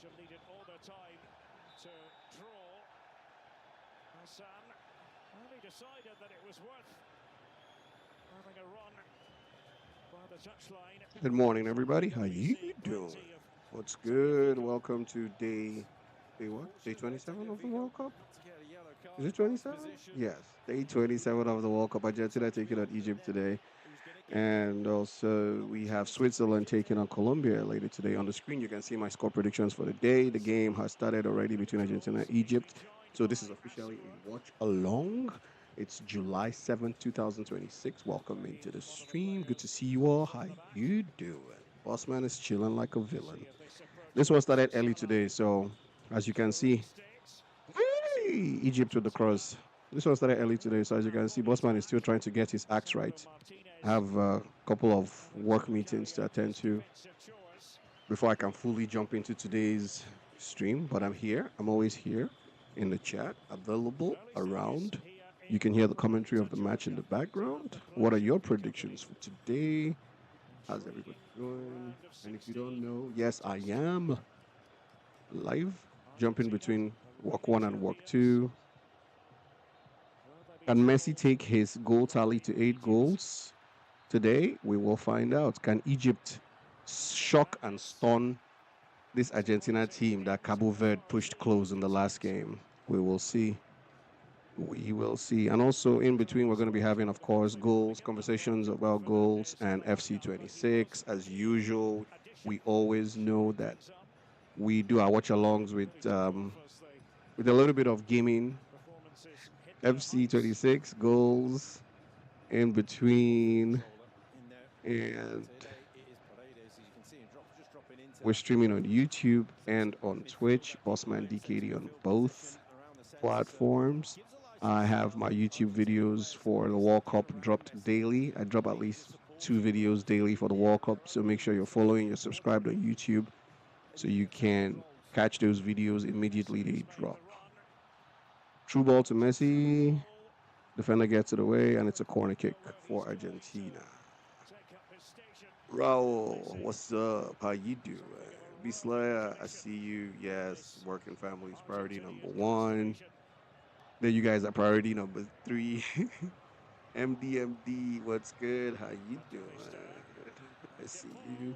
Belgium needed all their time to draw. Hassan only decided that it was worth having a run by the touchline. Good morning, everybody. How you doing? What's good? Welcome to day what? Day 27 of the World Cup? Is it 27? Yes, day 27 of the World Cup. Argentina taking on Egypt today, and also we have Switzerland taking on Colombia later today. On the screen, you can see my score predictions for the day. The game has started already between Argentina and Egypt, so this is officially a watch along. It's July 7th, 2026. Welcome into the stream. Good to see you all. How you doing? Bossman is chilling like a villain. This one started early today, so as you can see, hey, Egypt with the cross. This one started early today, so as you can see, Bossman is still trying to get his acts right. I have a couple of work meetings to attend to before I can fully jump into today's stream, but I'm here. I'm always here in the chat, available, around. You can hear the commentary of the match in the background. What are your predictions for today? How's everybody doing? And if you don't know, yes, I am live, jumping between walk one and walk two. Can Messi take his goal tally to 8 goals? Today, we will find out. Can Egypt shock and stun this Argentina team that Cabo Verde pushed close in the last game? We will see. We will see. And also, in between, we're going to be having, of course, goals, conversations about goals, and FC26. As usual, we always know that we do our watch alongs with a little bit of gaming. FC26 goals in between, and we're streaming on YouTube and on Twitch, Bossman DKD on both platforms. I have my YouTube videos for the World Cup dropped daily. I drop at least 2 videos daily for the World Cup, so make sure you're following, you're subscribed on YouTube, so you can catch those videos immediately they drop. True ball to Messi. Defender gets it away, and it's a corner kick for Argentina. Raul, what's up? How you doing? Bislaya, I see you. Yes, work and family is priority number one. Then you guys are priority number three. MDMD, what's good? How you doing? I see you.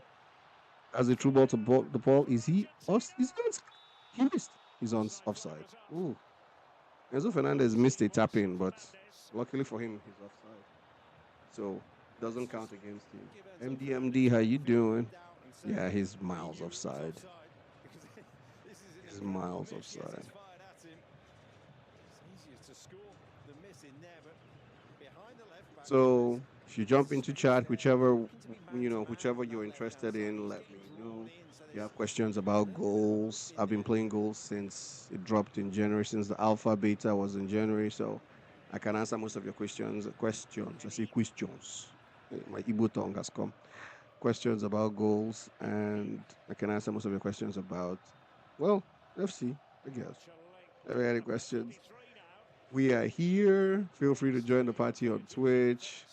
As a true ball to the ball, is he? He's not. He missed. He's on offside. Ooh, Enzo Fernandez missed a tap in, but luckily for him, he's offside. So doesn't count against him. MDMD, how you doing? Yeah, he's miles offside. He's miles offside. So if you jump into chat, whichever you're interested in, let me know. You have questions about goals. I've been playing goals since it dropped in January, since the alpha beta was in January. So I can answer most of your questions. Questions. I say questions. My Igbo tongue has come. Questions about goals, and I can answer most of your questions about, well, FC, I guess. Have any questions? We are here. Feel free to join the party on Twitch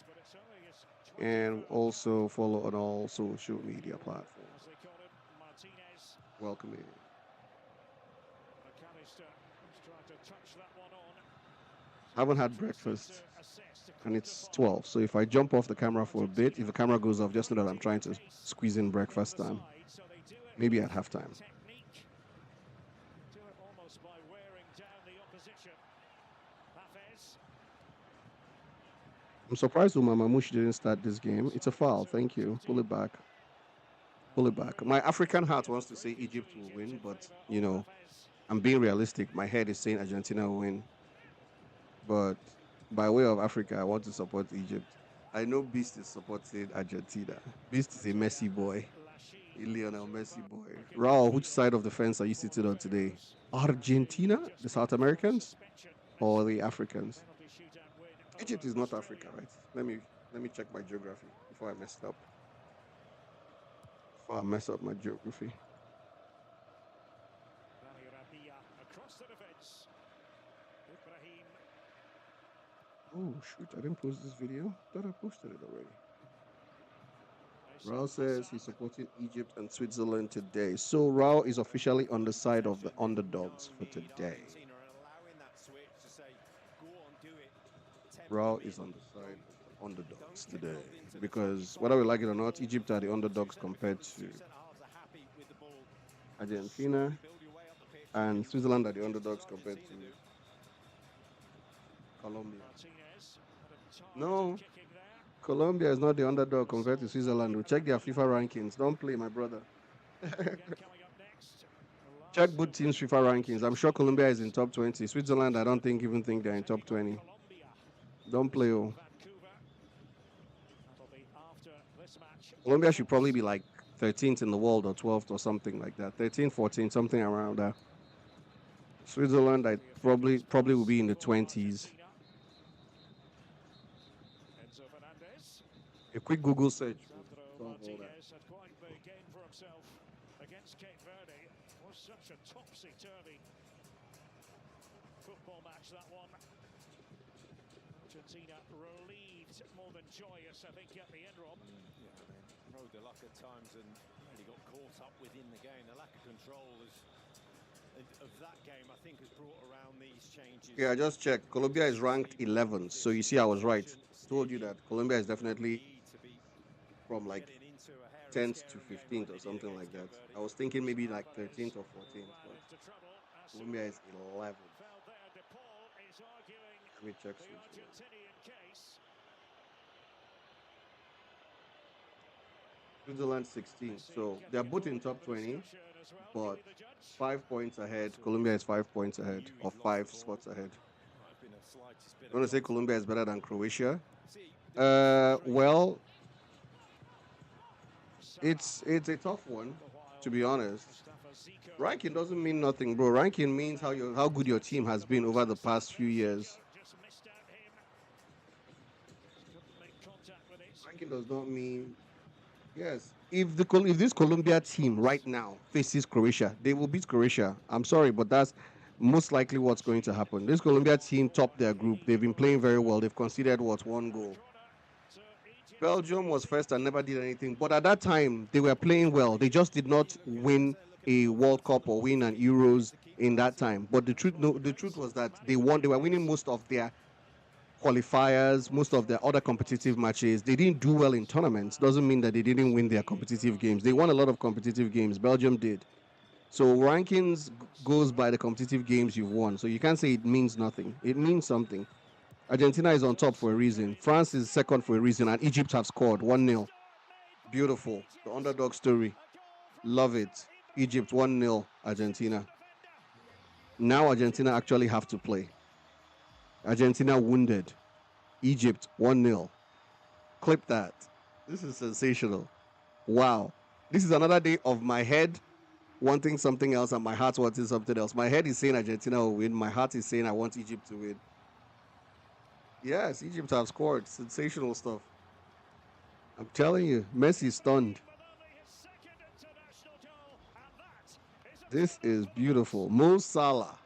and also follow on all social media platforms. Welcome in. Haven't had breakfast and it's 12. So if I jump off the camera for a bit, if the camera goes off, just know that I'm trying to squeeze in breakfast time. Maybe at halftime. I'm surprised Umamamush didn't start this game. It's a foul. Thank you. Pull it back. Pull it back. My African heart wants to say Egypt will win, but I'm being realistic. My head is saying Argentina will win. But by way of Africa, I want to support Egypt. I know Beast is supporting Argentina. Beast is a Messi boy, a Lionel Messi boy. Raul, which side of the fence are you sitting on today? Argentina, the South Americans, or the Africans? Egypt is not Africa, right? Let me check my geography before I mess it up. Before I mess up my geography. Oh shoot! I didn't post this video. Thought I posted it already. Raul says he's supporting Egypt and Switzerland today. So Raul is officially on the side of the underdogs for today. Raul is on the side of the underdogs today. Because whether we like it or not, Egypt are the underdogs compared to Argentina, and Switzerland are the underdogs compared to Colombia. No, Colombia is not the underdog compared to Switzerland. We check their FIFA rankings. Don't play, my brother. Check both teams' FIFA rankings. I'm sure Colombia is in top 20. Switzerland, I don't even think they're in top 20. Don't play, oh. Colombia should probably be like 13th in the world or 12th or something like that. 13, 14, something around there. Switzerland, I probably will be in the 20s. A quick Google search. Against Cape Verde was such a topsy-turvy football match, that one. Argentina relieved more than joyous, I think, at the end, Rob. Yeah, I mean, rode the luck at times and really got caught up within the game. The lack of control of that game, I think, has brought around these changes. Yeah, I just checked. Colombia is ranked 11th, so you see I was right. Told you that Colombia is definitely from like 10th to 15th or something like that. I was thinking maybe like 13th or 14th, but Colombia is 11th. Let me check. Switzerland 16th, so they're both in top 20, but 5 points ahead. Colombia is 5 points ahead, or 5 spots ahead. You want to say Colombia is better than Croatia? Well, it's a tough one, to be honest. Ranking doesn't mean nothing, bro. Ranking means how good your team has been over the past few years. Ranking does not mean yes. If this Colombia team right now faces Croatia, they will beat Croatia. I'm sorry, but that's most likely what's going to happen. This Colombia team topped their group. They've been playing very well. They've conceded one goal. Belgium was first and never did anything, but at that time they were playing well. They just did not win a World Cup or win an Euros in that time. But the truth was that they won. They were winning most of their qualifiers, most of their other competitive matches. They didn't do well in tournaments. Doesn't mean that they didn't win their competitive games. They won a lot of competitive games. Belgium did. So rankings goes by the competitive games you've won. So you can't say it means nothing. It means something. Argentina is on top for a reason. France is second for a reason, and Egypt have scored 1-0. Beautiful. The underdog story. Love it. Egypt 1-0. Argentina. Now Argentina actually have to play. Argentina wounded. Egypt 1-0. Clip that. This is sensational. Wow. This is another day of my head wanting something else and my heart wanting something else. My head is saying Argentina will win. My heart is saying I want Egypt to win. Yes, Egypt have scored. Sensational stuff. I'm telling you, Messi is stunned. This is beautiful. Mo Salah.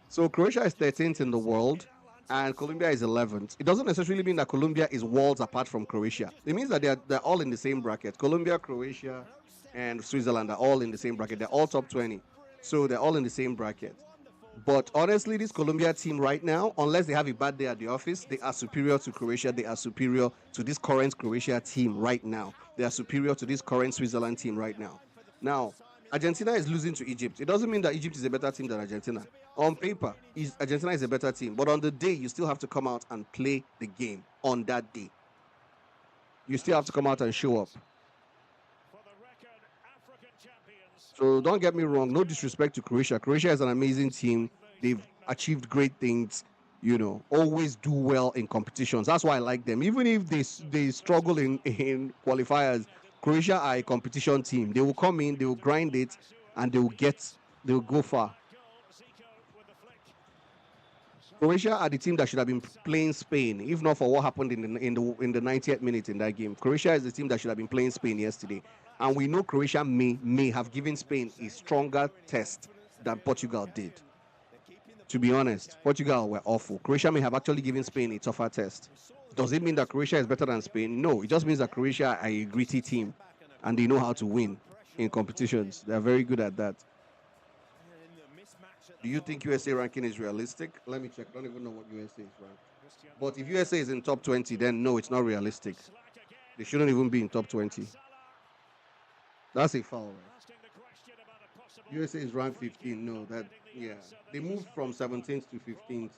So Croatia is 13th in the world and Colombia is 11th. It doesn't necessarily mean that Colombia is worlds apart from Croatia. It means that they're all in the same bracket. Colombia, Croatia, and Switzerland are all in the same bracket. They're all top 20. So they're all in the same bracket. But honestly, this Colombia team right now, unless they have a bad day at the office, they are superior to Croatia. They are superior to this current Croatia team right now. They are superior to this current Switzerland team right now. Now, Argentina is losing to Egypt. It doesn't mean that Egypt is a better team than Argentina. On paper, Argentina is a better team. But on the day, you still have to come out and play the game on that day. You still have to come out and show up. So don't get me wrong, no disrespect to Croatia. Croatia is an amazing team. They've achieved great things, always do well in competitions. That's why I like them. Even if they struggle in qualifiers, Croatia are a competition team. They will come in, they will grind it, and they will go far. Croatia are the team that should have been playing Spain, if not for what happened in the 90th minute in that game. Croatia is the team that should have been playing Spain yesterday. And we know Croatia may have given Spain a stronger test than Portugal did. To be honest, Portugal were awful. Croatia may have actually given Spain a tougher test. Does it mean that Croatia is better than Spain? No, it just means that Croatia are a gritty team and they know how to win in competitions. They're very good at that. Do you think USA ranking is realistic? Let me check. I don't even know what USA is ranked. But if USA is in top 20, then no, it's not realistic. They shouldn't even be in top 20. That's a foul, right? USA is ranked 15. No, yeah. They moved from 17th to 15th.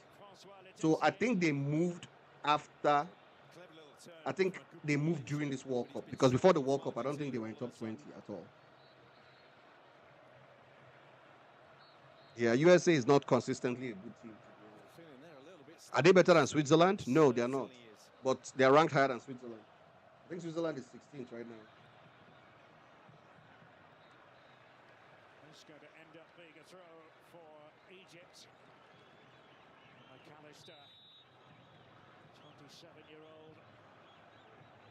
So I think they moved after. I think they moved during this World Cup, because before the World Cup, I don't think they were in top 20 at all. Yeah, USA is not consistently a good team. Are they better than Switzerland? No, they are not. But they are ranked higher than Switzerland. I think Switzerland is 16th right now. It's going to end up being a throw for Egypt. McAllister, 27-year-old,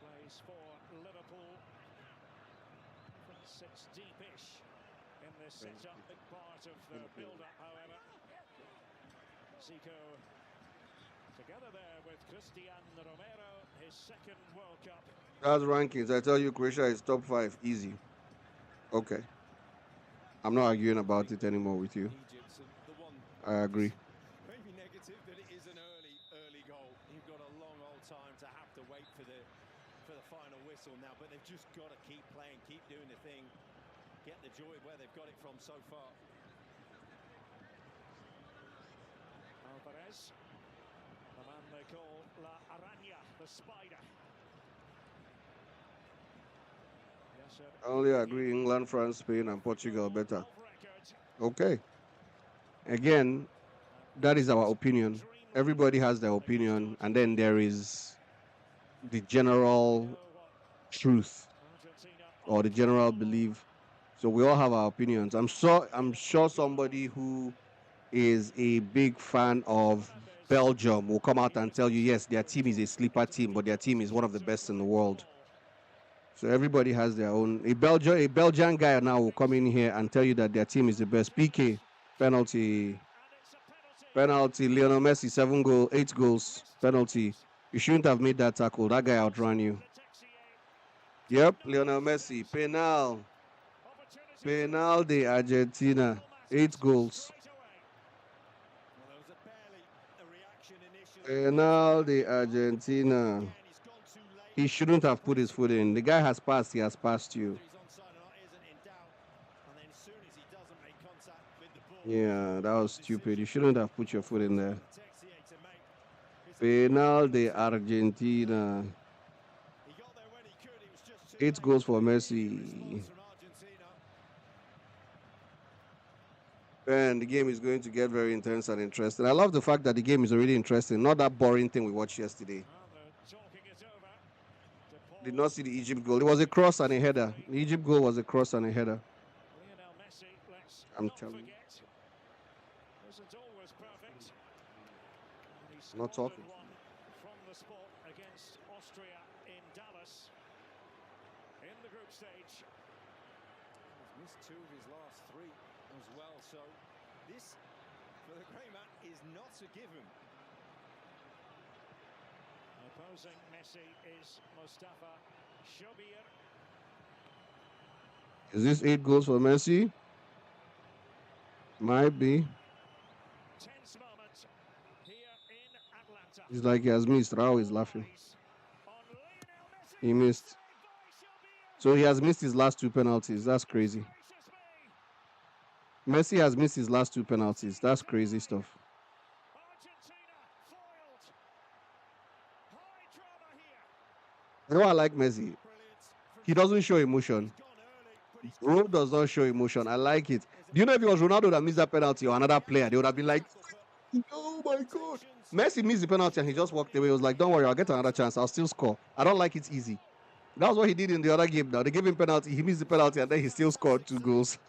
plays for Liverpool. Sits deep-ish in this setup, big part of the build-up, however. Zico together there with Cristiano Romero, his second World Cup. That's rankings. I tell you, Croatia is top 5, easy. Okay. I'm not arguing about it anymore with you. I agree. Maybe negative that it is an early goal. You've got a long old time to have to wait for the final whistle now, but they've just got to keep playing, keep doing the thing, get the joy where they've got it from so far. Alvarez, the man they call La Araña, the spider. Yes, sir. I only agree England, France, Spain, and Portugal better. Okay. Again, that is our opinion. Everybody has their opinion, and then there is the general truth or the general belief. So we all have our opinions. I'm sure somebody who is a big fan of Belgium will come out and tell you, yes, their team is a sleeper team, but their team is one of the best in the world. So everybody has their own. A Belgian guy now will come in here and tell you that their team is the best. PK, penalty, Lionel Messi, 8 goals, penalty. You shouldn't have made that tackle. That guy outran you. Yep, Lionel Messi, penal de Argentina, 8 goals. Penal de Argentina. He shouldn't have put his foot in. The guy has passed. He has passed you. Yeah, that was stupid. You shouldn't have put your foot in there. Penal de Argentina. 8 goals for Messi. And the game is going to get very intense and interesting. I love the fact that the game is already interesting. Not that boring thing we watched yesterday. Did not see the Egypt goal. It was a cross and a header. The Egypt goal was a cross and a header. I'm telling you. Not talking. From the spot against Austria in Dallas in the group stage. He's missed 2 of his last 3 as well, so this for the grey man is not a given. Opposing Messi is Mustafa Shobir. Is this 8 goals for Messi? Might be. Tense moment here in Atlanta. It's like he has missed. Rao is laughing. He missed. So he has missed his last 2 penalties. That's crazy. Messi has missed his last 2 penalties. That's crazy stuff. You know I like Messi? He doesn't show emotion. Rome does not show emotion. I like it. Do you know if it was Ronaldo that missed that penalty or another player, they would have been like, oh my God. Messi missed the penalty and he just walked away. He was like, don't worry, I'll get another chance. I'll still score. I don't like it easy. That's what he did in the other game now. They gave him penalty. He missed the penalty and then he still scored 2 goals.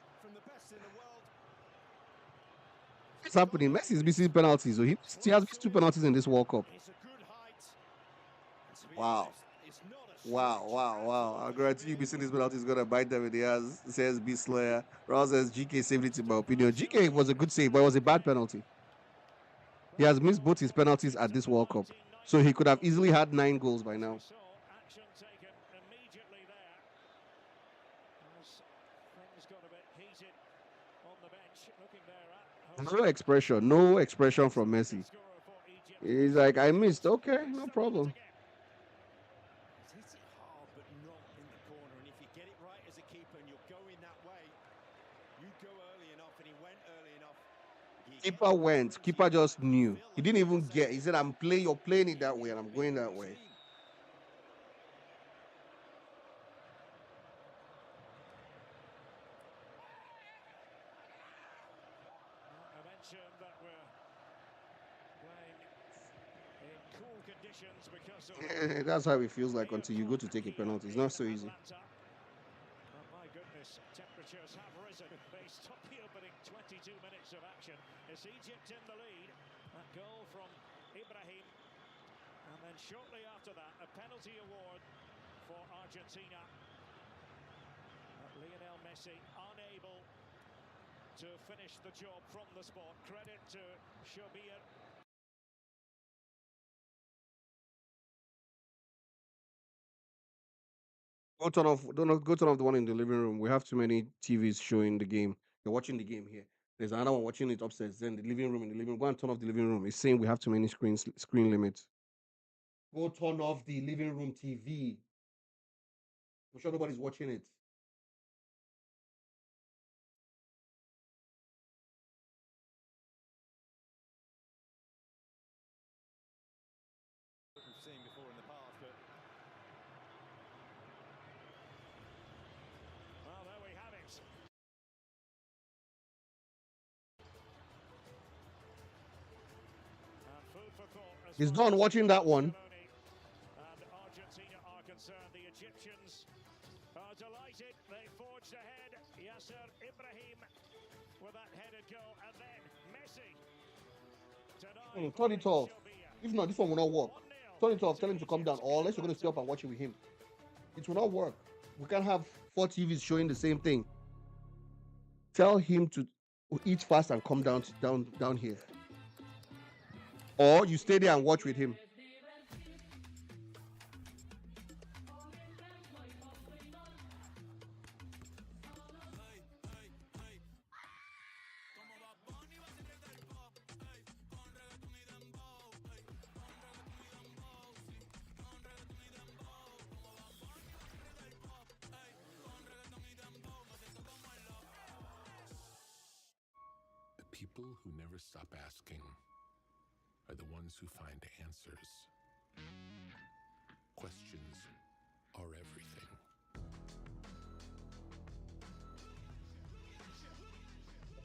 What's happening? Messi is missing penalties. So he has missed 2 penalties in this World Cup. Wow. Wow. I guarantee you missing this penalty is going to bite them in the ass, says B Slayer. Ross says GK saved it in my opinion. GK was a good save, but it was a bad penalty. He has missed both his penalties at this World Cup. So he could have easily had 9 goals by now. Action taken immediately there. As things got a bit heated on the bench, looking there at No expression from Messi. He's like, I missed. Okay, no problem. He's hit it hard, but not in the corner. And if you get it right as a keeper and you're going that way, you go early enough, and he went early enough. Keeper went. Keeper just knew. He didn't even get. He said, you're playing it that way, and I'm going that way. I mentioned that we're playing in cool conditions because of That's how it feels like until you go to take a penalty. It's not so easy. Oh my goodness, temperatures have risen. They stop the opening 22 minutes of action. It's Egypt in the lead. A goal from Ibrahim. And then shortly after that, a penalty award for Argentina. Lionel Messi unable to finish the job from the spot. Credit to Shobir. Go turn off the one in the living room. We have too many TVs showing the game. You're watching the game here. There's another one watching it upstairs. Then the living room in the living room. Go and turn off the living room. It's saying we have too many screen limits. Go turn off the living room TV. I'm sure nobody's watching it. We've seen before in the past, but Well, there we have it. And food for thought as He's far done as watching that one. And Argentina are concerned. The Egyptians are delighted. They forged ahead. Yasser Ibrahim with that headed goal. And then Messi. Turn it off. If not, this one will not work. Turn it off. Tell him to come down. Or unless you're going to stay up and watch it with him. It will not work. We can't have 4 TVs showing the same thing. Tell him to eat fast and come down here. Or you stay there and watch with him. People who never stop asking are the ones who find answers. Questions are everything.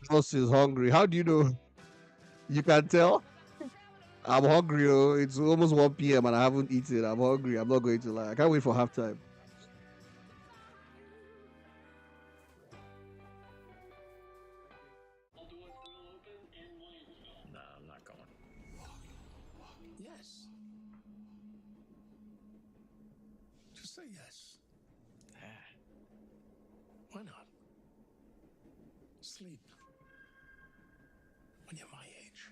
Boss is hungry. How do you know? You can tell. I'm hungry. Oh. It's almost 1 p.m. and I haven't eaten. I'm hungry. I'm not going to lie. I can't wait for halftime. Yes. Just say yes. Why not? Sleep. When you're my age.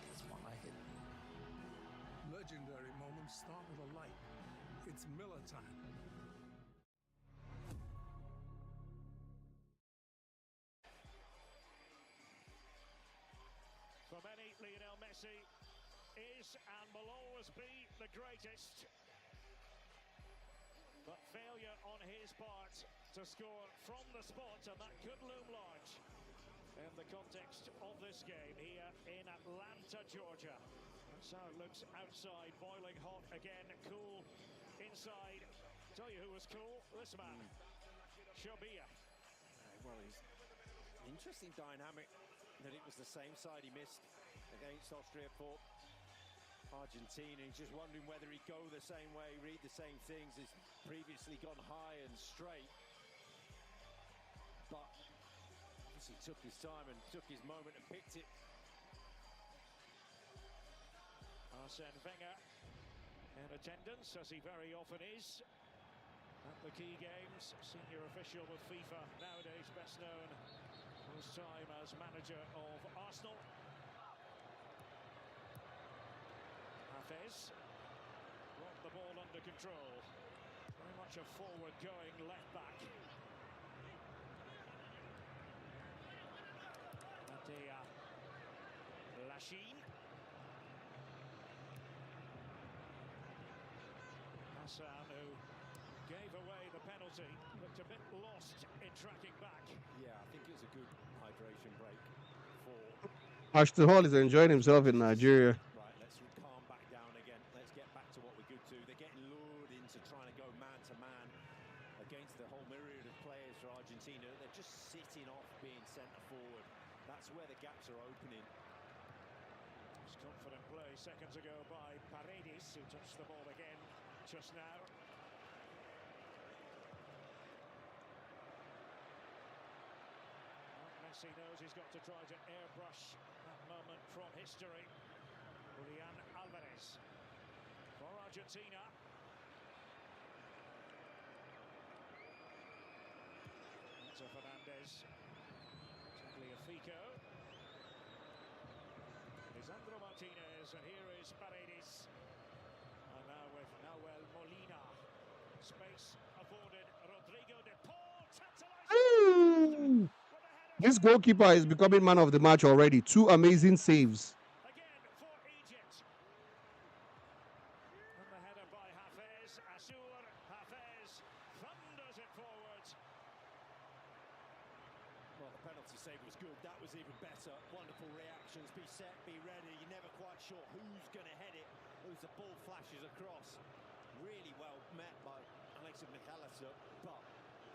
That's more like it. Legendary moments start with a light. It's Miller time. For many, Lionel Messi is and will always be the greatest. But failure on his part to score from the spot, and that could loom large in the context of this game here in Atlanta, Georgia. That's how it looks outside, boiling hot again, cool inside. Tell you who was cool, this man, Shobir. well, it's an interesting dynamic that it was the same side he missed against Austria for Argentina. He's just wondering whether he'd go the same way, read the same things. He's previously gone high and straight. But obviously took his time and took his moment and picked it. Arsene Wenger in attendance, as he very often is at the key games. Senior official with FIFA nowadays, best known His time as manager of Arsenal. Hafez got the ball under control. Very much a forward-going left back. Matea Lachine. Hassan, who gave away the penalty, looked a bit lost in tracking back. Yeah, I think it was a good hydration break for... Ashton Hall is enjoying himself in Nigeria. Right, let's calm back down again. Let's get back to what we're good to. They're getting lured into trying to go man-to-man against the whole myriad of players for Argentina. They're just sitting off being centre forward. That's where the gaps are opening. It's confident play seconds ago by Paredes, who touched the ball again just now. Messi knows he's got to try to airbrush that moment from history. Julian Alvarez for Argentina. Enzo Fernandez. Tagliafico. Lisandro Martinez, and here is Paredes. And now with Nahuel Molina. Space afforded. Rodrigo de Paul. Ooh. This goalkeeper is becoming man of the match already. 2 amazing saves. Again for Egypt. And the header by Hafez. Asur Hafez thunders it forward. Well, the penalty save was good. That was even better. Wonderful reactions. Be set, be ready. You're never quite sure who's going to head it. As the ball flashes across. Really well met by Alexis McAllister. But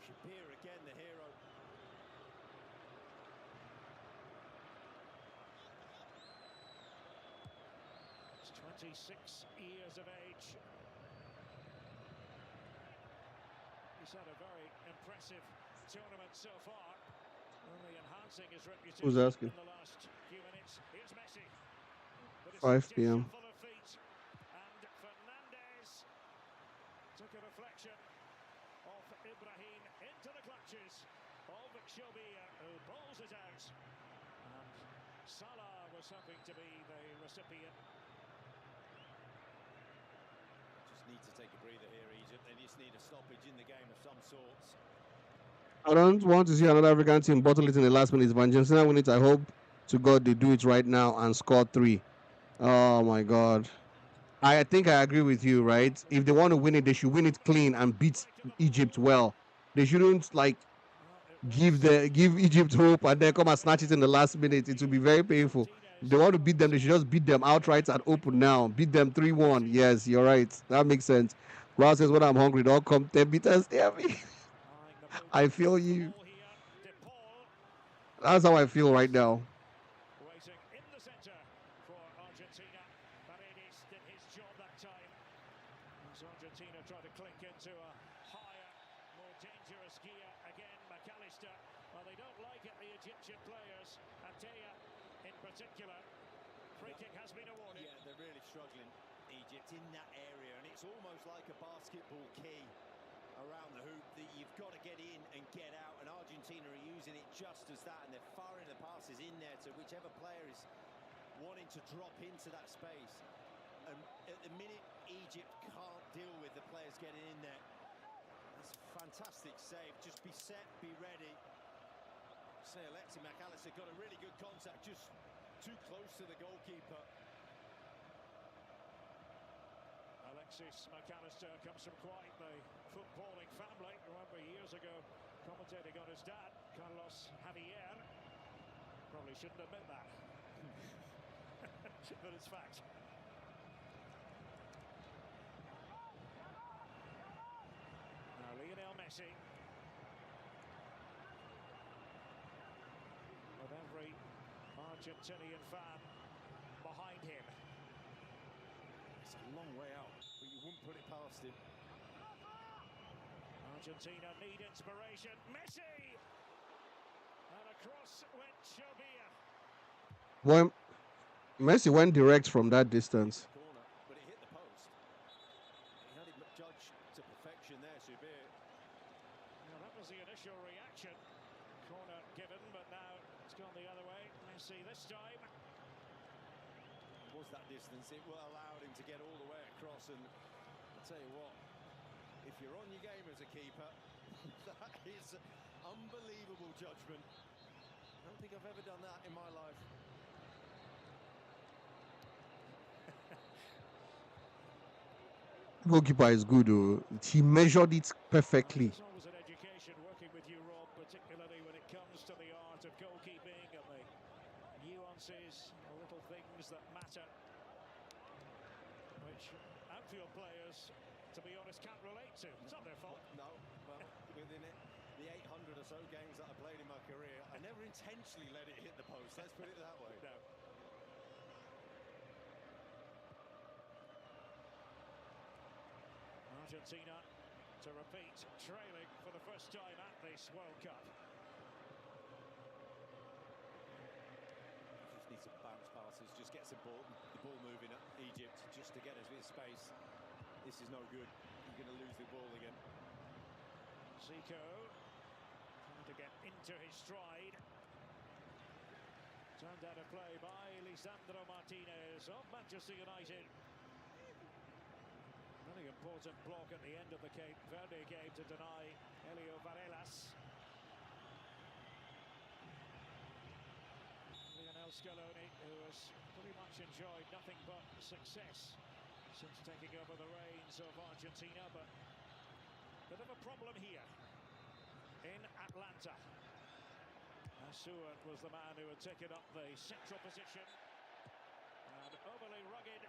Shapir again, the hero. He's 26 years of age. He's had a very impressive tournament so far. Only enhancing his reputation. Who's asking? In the last few minutes. Here's Messi. 5 p.m. Full of feet. And Fernandez took a reflection of Ibrahim into the clutches of Shobia, who bowls it out. And Salah was hoping to be the recipient. Just need to take a breather here, Egypt. They just need a stoppage in the game of some sorts. I don't want to see another African team bottle it in the last minute. If Argentina win it, I hope to God they do it right now and score 3. Oh my God. I think I agree with you, right? If they want to win it, they should win it clean and beat Egypt well. They shouldn't like give Egypt hope and then come and snatch it in the last minute. It will be very painful. If they want to beat them, they should just beat them outright and open now. Beat them 3-1. Yes, you're right. That makes sense. Ross says when I'm hungry, don't come 10 meters near me. I feel you. That's how I feel right now. Waiting in the centre for Argentina. Paredes did his job that time. As Argentina tried to clink into a higher, more dangerous gear. Again, McAllister. Well, they don't like it, the Egyptian players. Atea in particular. Free kick has been awarded. Yeah, they're really struggling, Egypt, in that area. And it's almost like a basketball key around the hoop that you've got to get in and get out, and Argentina are using it just as that, and they're firing the passes in there to whichever player is wanting to drop into that space. And at the minute, Egypt can't deal with the players getting in there. That's a fantastic save. Just be set, be ready. Say Alexis McAllister got a really good contact, just too close to the goalkeeper. Alexis McAllister comes from quite the footballing family. Remember years ago, commentating on his dad, Carlos Javier. Probably shouldn't admit that. But it's fact. Now Lionel Messi. With every Argentinian fan behind him. It's a long way out, but you wouldn't put it past him. Argentina need inspiration. Messi! And across went Shobia. Well, Messi went direct from that distance. Corner, but it hit the post. He had it judged to perfection there, Shubir. Well, that was the initial reaction. Corner given, but now it's gone the other way. Messi this time. Was that distance, it allowed him to get all the way across, and I'll tell you what, if you're on your game as a keeper, that is unbelievable judgment. I don't think I've ever done that in my life. Goalkeeper is good, though. He measured it perfectly. It's always an education working with you, Rob, particularly when it comes to the art of goalkeeping and the nuances, the little things that matter, which outfield players, to be honest, can't relate to. It's not their fault. No, well, within it, the 800 or so games that I played in my career, I never intentionally let it hit the post. Let's put it that way. No. Argentina to repeat, trailing for the first time at this World Cup. Just need some bounce passes, just get the ball moving at Egypt, just to get us in space. This is no good. You're going to lose the ball again. Zico trying to get into his stride. Turned out of play by Lisandro Martinez of Manchester United. Really important block at the end of the Cape Verde game to deny Elio Varelas. Lionel Scaloni, who has pretty much enjoyed nothing but success since taking over the reins of Argentina, but a bit of a problem here in Atlanta. Assuan was the man who had taken up the central position, and overly rugged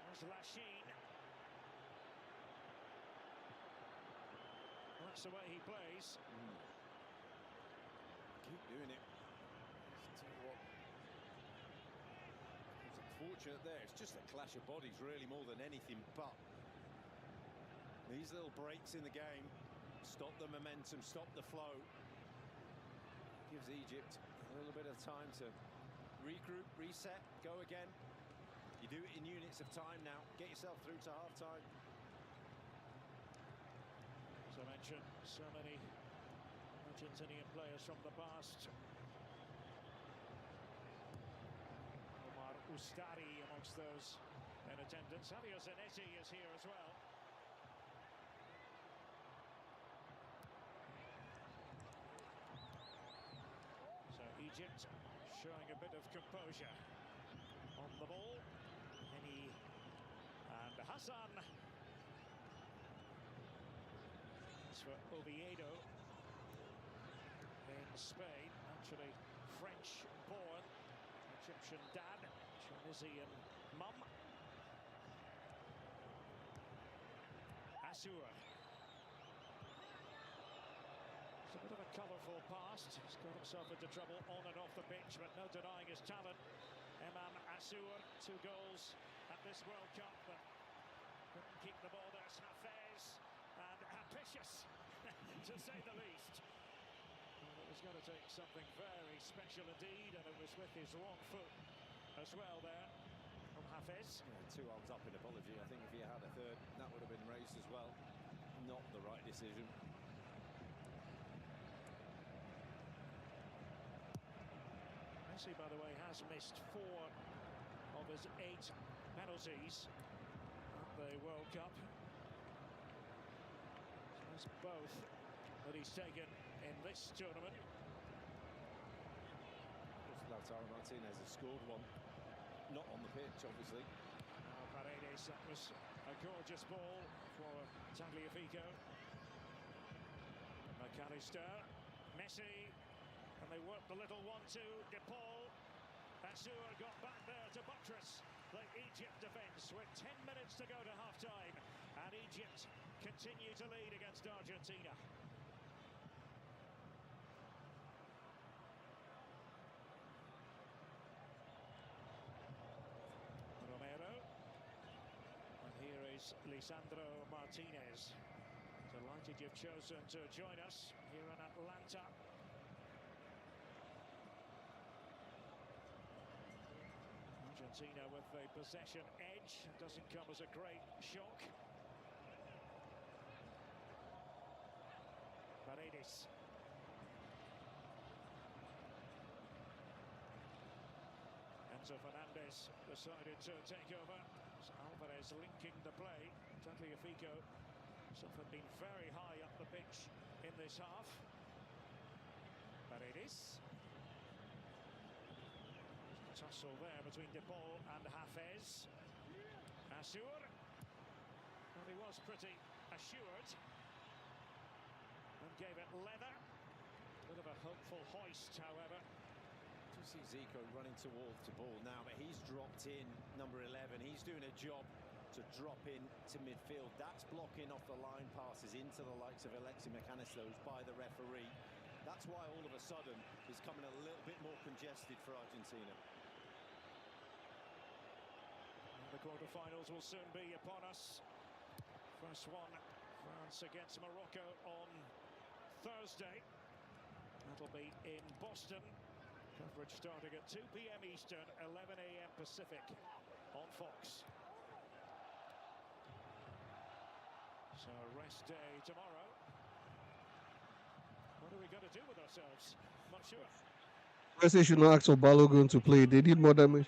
was Lachine. That's the way he plays. Keep doing it. Tell you what, it's unfortunate there. It's just a clash of bodies, really, more than anything. But these little breaks in the game stop the momentum, stop the flow. Gives Egypt a little bit of time to regroup, reset, go again. You do it in units of time now. Get yourself through to half-time. As I mentioned, so many Argentinian players from the past. Omar Ustari amongst those in attendance. Javier Zanetti is here as well. So Egypt showing a bit of composure on the ball. Henny and Hassan. For Oviedo in Spain, actually French born, Egyptian dad, Tunisian mum. Assour. It's a bit of a colourful past. He's got himself into trouble on and off the pitch, but no denying his talent. Emam Assour, 2 goals at this World Cup, but couldn't keep the ball. There's Hafez. And ambitious, to say the least. Well, it was going to take something very special indeed, and it was with his wrong foot as well there from Hafez. Yeah, 2 arms up in apology. I think if he had a third, that would have been raised as well. Not the right decision. Messi, by the way, has missed 4 of his 8 penalties at the World Cup. That's both that he's taken in this tournament. Lautaro Martinez has scored 1, not on the pitch, obviously. Paredes, that was a gorgeous ball for Tagliafico. McAllister, Messi, and they worked the little 1-2. De Paul, Assour got back there to buttress the Egypt defence with 10 minutes to go to half-time, and Egypt continue to lead against Argentina. Romero, and here is Lisandro Martinez. Delighted you've chosen to join us here in Atlanta. Argentina with the possession edge. Doesn't come as a great shock. Paredes. Enzo Fernandez decided to take over. So Alvarez linking the play. Tagliafico had been very high up the pitch in this half. Paredes. Tussle there between De Paul and Hafez. Assur. Well, he was pretty assured. And gave it leather. Bit of a hopeful hoist, however. You see Zico running towards the ball now, but he's dropped in, number 11. He's doing a job to drop in to midfield. That's blocking off the line passes into the likes of Alexis McAllister, who's by the referee. That's why all of a sudden it's coming a little bit more congested for Argentina. The quarterfinals will soon be upon us. First one, France against Morocco on Thursday. That'll be in Boston. Coverage starting at 2 p.m. Eastern, 11 a.m. Pacific on Fox. So rest day tomorrow. What are we going to do with ourselves? Not sure. Messi should not ask for Balogun to play. They did more damage.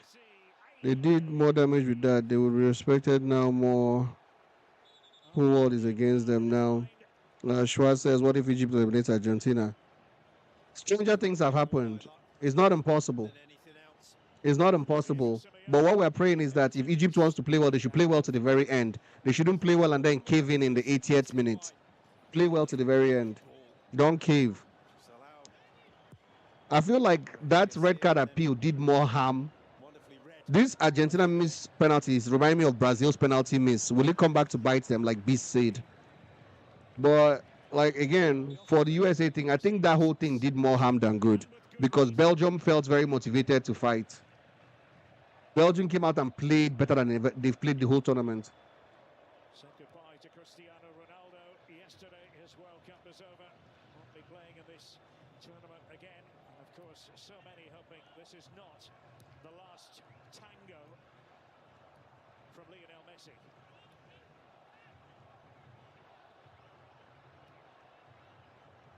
They did more damage with that. They will be respected now more. Whole world is against them now. Schwartz says, what if Egypt eliminates Argentina? Stranger things have happened. It's not impossible. It's not impossible. But what we're praying is that if Egypt wants to play well, they should play well to the very end. They shouldn't play well and then cave in the 80th minute. Play well to the very end. Don't cave. I feel like that red card appeal did more harm. This Argentina miss penalties remind me of Brazil's penalty miss. Will it come back to bite them, like Beast said? But, like, again, for the USA thing, I think that whole thing did more harm than good. Because Belgium felt very motivated to fight. Belgium came out and played better than they've played the whole tournament. Said goodbye to Cristiano Ronaldo yesterday. His World Cup is over. Won't be playing in this tournament again. And of course, so many hoping this is not the last tango from Lionel Messi.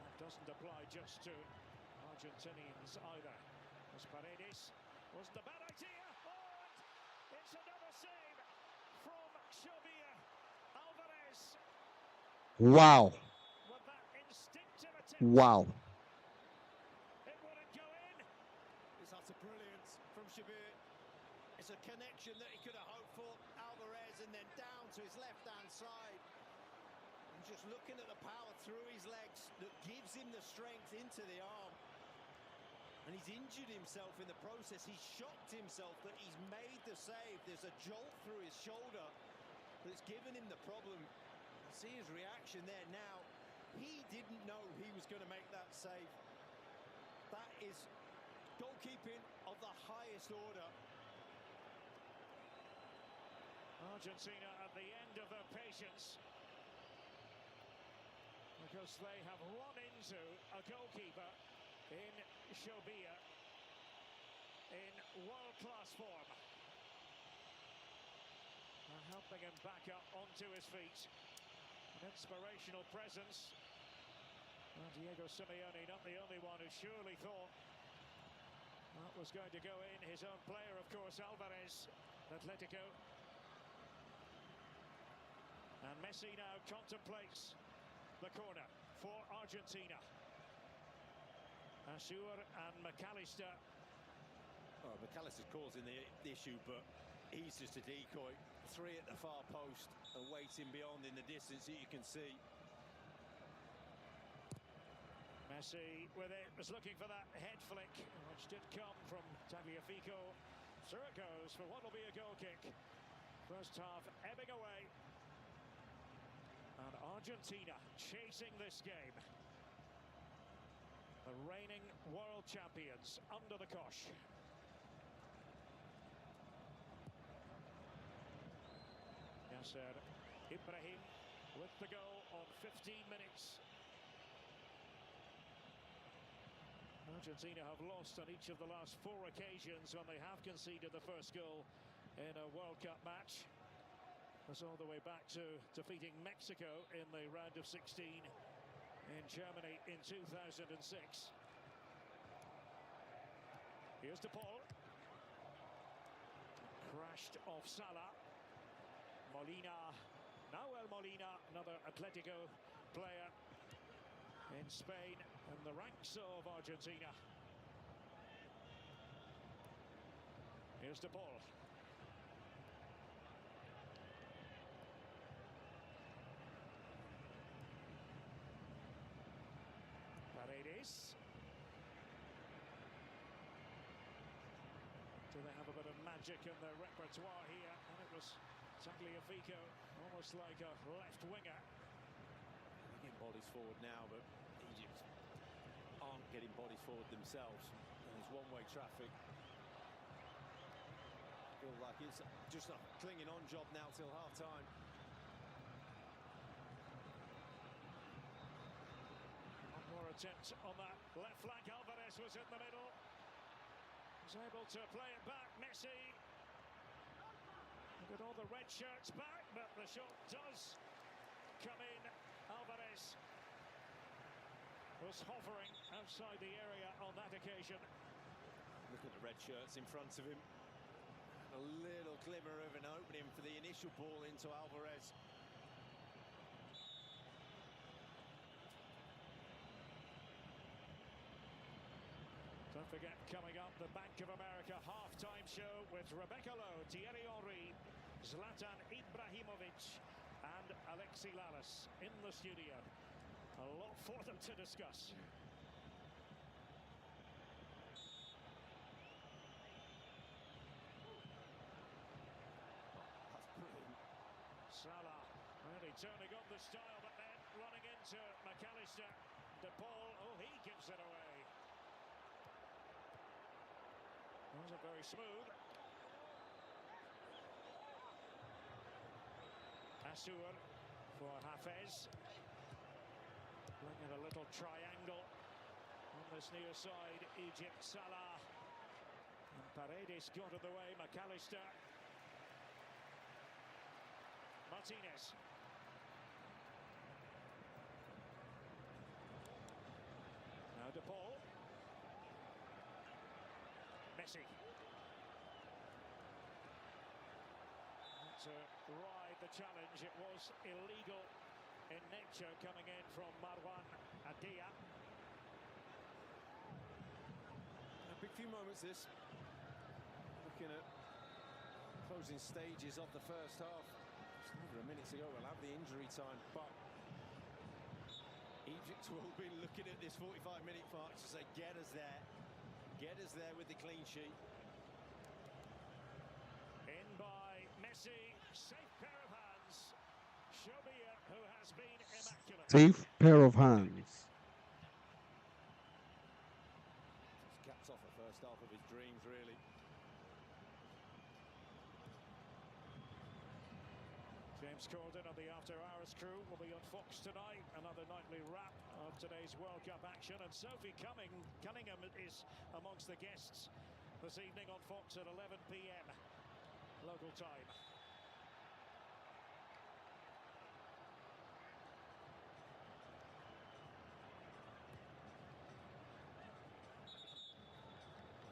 That doesn't apply just to Argentinians either. As Paredes was the bad idea. Oh, it's another save from Xavier Alvarez. Wow. With that instinctive attempt. Wow. It wouldn't go in. It's utter brilliance from Xavier. It's a connection that he could have hoped for. Alvarez and then down to his left-hand side. And just looking at the power through his legs that gives him the strength into the arm. And he's injured himself in the process. He's shocked himself that he's made the save. There's a jolt through his shoulder that's given him the problem. See his reaction there now. He didn't know he was going to make that save. That is goalkeeping of the highest order. Argentina at the end of their patience. Because they have run into a goalkeeper in Xavier in world-class form. Helping him back up onto his feet. An inspirational presence. Well, Diego Simeone, not the only one who surely thought that was going to go in. His own player, of course, Alvarez, Atletico. And Messi now contemplates the corner for Argentina. Assur and McAllister. Oh, McAllister's causing the issue, but he's just a decoy. 3 at the far post and waiting beyond in the distance that you can see. Messi with it, was looking for that head flick, which did come from Tagliafico. Through it goes for what will be a goal kick. First half ebbing away. And Argentina chasing this game. The reigning world champions under the cosh. Yasser Ibrahim with the goal on 15 minutes. Argentina have lost on each of the last 4 occasions when they have conceded the first goal in a World Cup match. That's all the way back to defeating Mexico in the round of 16 in Germany in 2006. Here's De Paul. Crashed off Salah. Molina. Nahuel Molina, another Atletico player in Spain, in the ranks of Argentina. Here's De Paul. Paredes. Do they have a bit of magic in their repertoire here? And it was Tagliafico, almost like a left winger. They're getting bodies forward now, but Egypt aren't getting bodies forward themselves. And there's one-way traffic. Feel like it's just a clinging on job now till half-time. One more attempt on that left flank. Alvarez was in the middle. Was able to play it back. Messi. Got all the red shirts back, but the shot does come in. Alvarez was hovering outside the area on that occasion. Look at the red shirts in front of him. A little glimmer of an opening for the initial ball into Alvarez. Don't forget, coming up, the Bank of America halftime show with Rebecca Lowe, Thierry Henry, Zlatan Ibrahimovic and Alexi Lalas in the studio. A lot for them to discuss. That's brilliant. Salah really turning on the style, but then running into McAllister. De Paul, oh, he gives it away. Wasn't very smooth. Asur for Hafez. Playing at a little triangle on this near side. Egypt, Salah. And Paredes got in the way. McAllister. Martinez. Now De Paul. Messi. To ride the challenge, it was illegal in nature coming in from Marwan Adia. A big few moments this. Looking at closing stages of the first half. Just over a minute ago, we'll have the injury time, but Egypt will be looking at this 45-minute mark to say, get us there. Get us there with the clean sheet. In by Messi, safe pair of hands. Shobia, who has been immaculate. Safe pair of hands. Just caps off the first half of his dreams, really. James Corden and the After Hours crew will be on Fox tonight. Another nightly wrap of today's World Cup action. And Sophie Cunningham is amongst the guests this evening on Fox at 11 p.m. local time.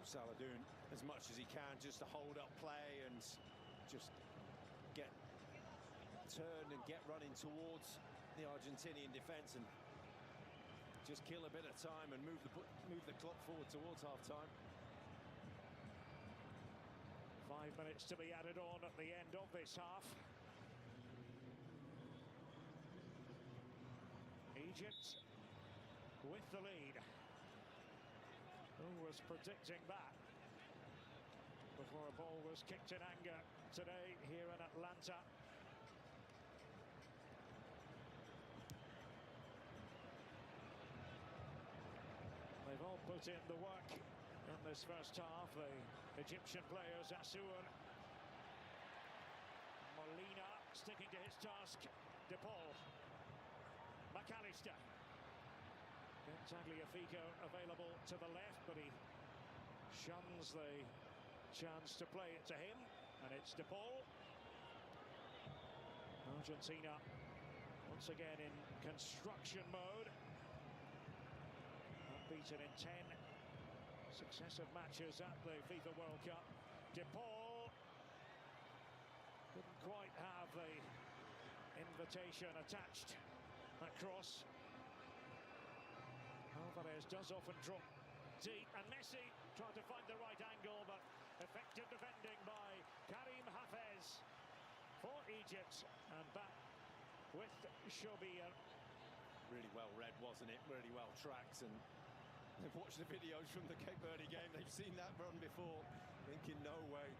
Salah doing as much as he can just to hold up play and just get turned and get running towards the Argentinian defence and just kill a bit of time and move the clock forward towards half-time. 5 minutes to be added on at the end of this half. Egypt with the lead. Who was predicting that before a ball was kicked in anger today here in Atlanta? They've all put in the work in this first half. The Egyptian players, Asur, Molina sticking to his task. De Paul, McAllister. Tagliafico available to the left, but he shuns the chance to play it to him, and it's De Paul. Argentina once again in construction mode. Unbeaten in 10 successive matches at the FIFA World Cup. De Paul, quite have the invitation attached. That cross. Alvarez does often drop deep, and Messi trying to find the right angle, but effective defending by Karim Hafez for Egypt, and back with Shobia. Really well read, wasn't it? Really well tracked, and they've watched the videos from the Cape Verde game. They've seen that run before, thinking no way,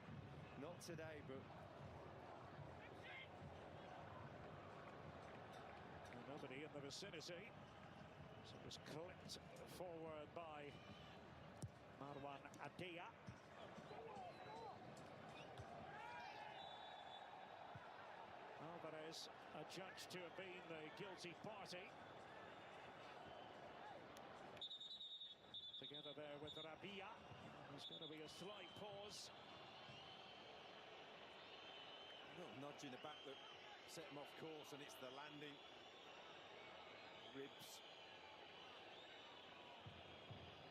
not today, but nobody in the vicinity. So it was clipped forward by Marwan Adia. Alvarez adjudged to have been the guilty party. Together there with Rabia. There's going to be a slight pause. a little nudge in the back that set him off course, and it's the landing. Ribs.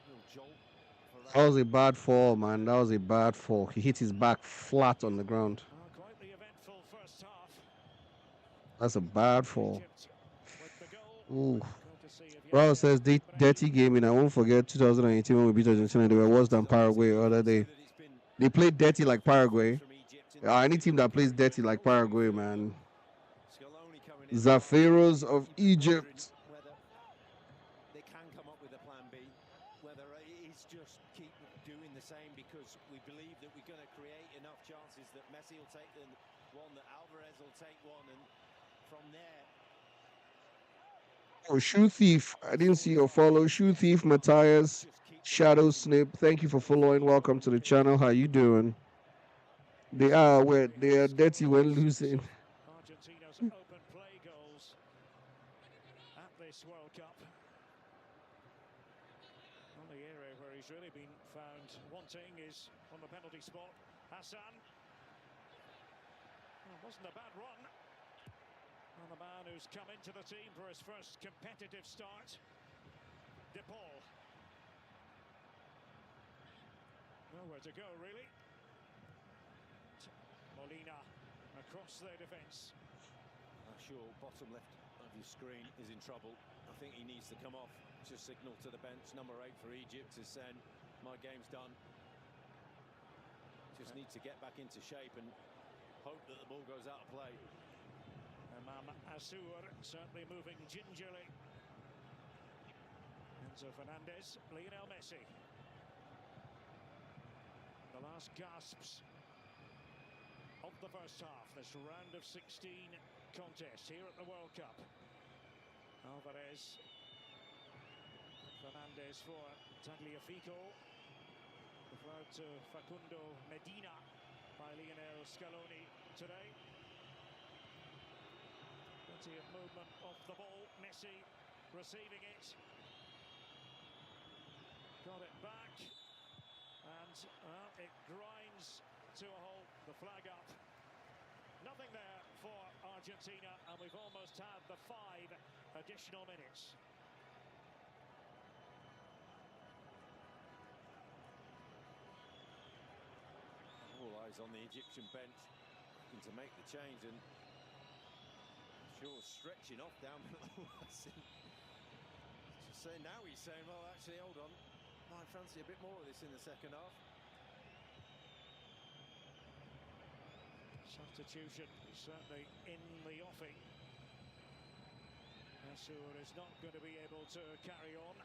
Little jolt. That was a bad fall, man. That was a bad fall. He hit his back flat on the ground. Quite the eventful first half. That's a bad fall. Ooh. Raul says, dirty gaming. I won't forget 2018 when we beat Argentina. They were worse than Paraguay the other day. They played dirty like Paraguay. Any team that plays dirty like Paraguay, man. Zafiros of Egypt. They can come up with a plan B. Whether it is just keep doing the same because we believe that we're going to create enough chances that Messi will take one, that Alvarez will take one, and from there. Oh, Shoe Thief. I didn't see your follow. Shoe Thief, Matthias, Shadow Snip. Thank you for following. Welcome to the channel. How you doing? They are dirty when losing. Argentina's open play goals at this World Cup. Only area where he's really been found wanting is on the penalty spot. Hassan. Well, wasn't a bad run. And the man who's come into the team for his first competitive start, De Paul. Nowhere to go, really. Molina across their defence. Sure, bottom left of your screen is in trouble. I think he needs to come off. Just signal to the bench. Number 8 for Egypt is saying, my game's done. Just need to get back into shape and hope that the ball goes out of play. Imam Assour certainly moving gingerly. Enzo Fernandez, Lionel Messi. The last gasps of the first half, this round of 16 contest here at the World Cup. Alvarez. Fernandez for Tagliafico. The throw to Facundo Medina by Lionel Scaloni today. Plenty of movement off the ball. Messi receiving it. Got it back. And it grinds to a halt. The flag up. Nothing there for Argentina, and we've almost had the 5 additional minutes. All eyes on the Egyptian bench, looking to make the change, and sure stretching off down below. So now he's saying, well, actually, hold on, I fancy a bit more of this in the second half. Substitution certainly in the offing. Assour is not going to be able to carry on.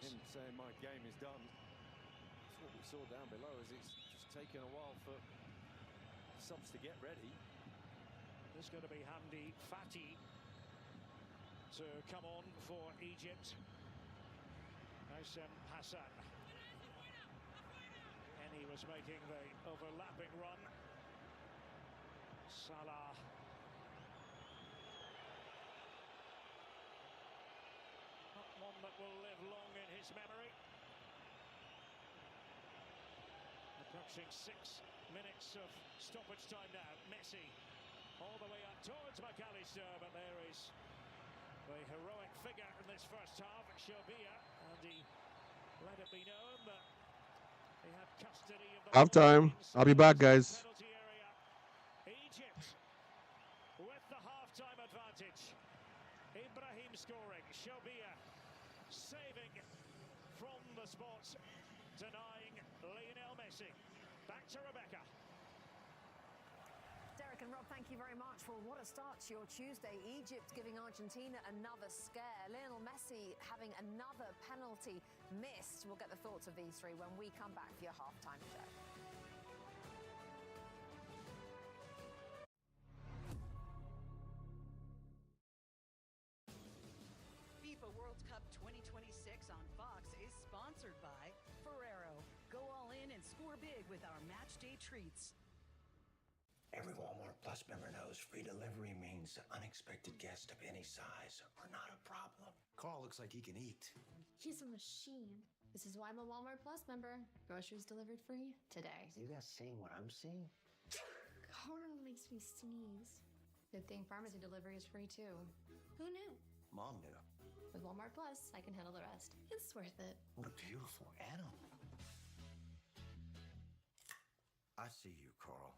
It's him saying my game is done. That's what we saw down below, as it's just taken a while for subs to get ready. There's going to be Hamdi Fati to come on for Egypt. Hassan. And he was making the overlapping run. Salah. Not one that will live long in his memory. Approaching 6 minutes of stoppage time now. Messi all the way up towards McAllister, but there is the heroic figure in this first half, Shobia, and he let it be known that they had custody of the Halftime. I'll be back, guys. penalty area. Egypt with the half-time advantage. Ibrahim scoring. Shobia saving from the spot, denying Lionel Messi. Back to Rebecca. Derek and Rob, thank you very much for what a start to your Tuesday. Egypt giving Argentina another scare. Lionel Messi having another penalty missed. We'll get the thoughts of these three when we come back for your halftime show. FIFA World Cup 2026 on Fox is sponsored by Ferrero. Go all in and score big with our match day treats. Every Walmart Plus member knows free delivery means unexpected guests of any size are not a problem. Carl looks like he can eat. He's a machine. This is why I'm a Walmart Plus member. Groceries delivered free today. You guys seeing what I'm seeing? Carl makes me sneeze. Good thing pharmacy delivery is free too. Who knew? Mom knew. With Walmart Plus, I can handle the rest. It's worth it. What a beautiful animal. I see you, Carl.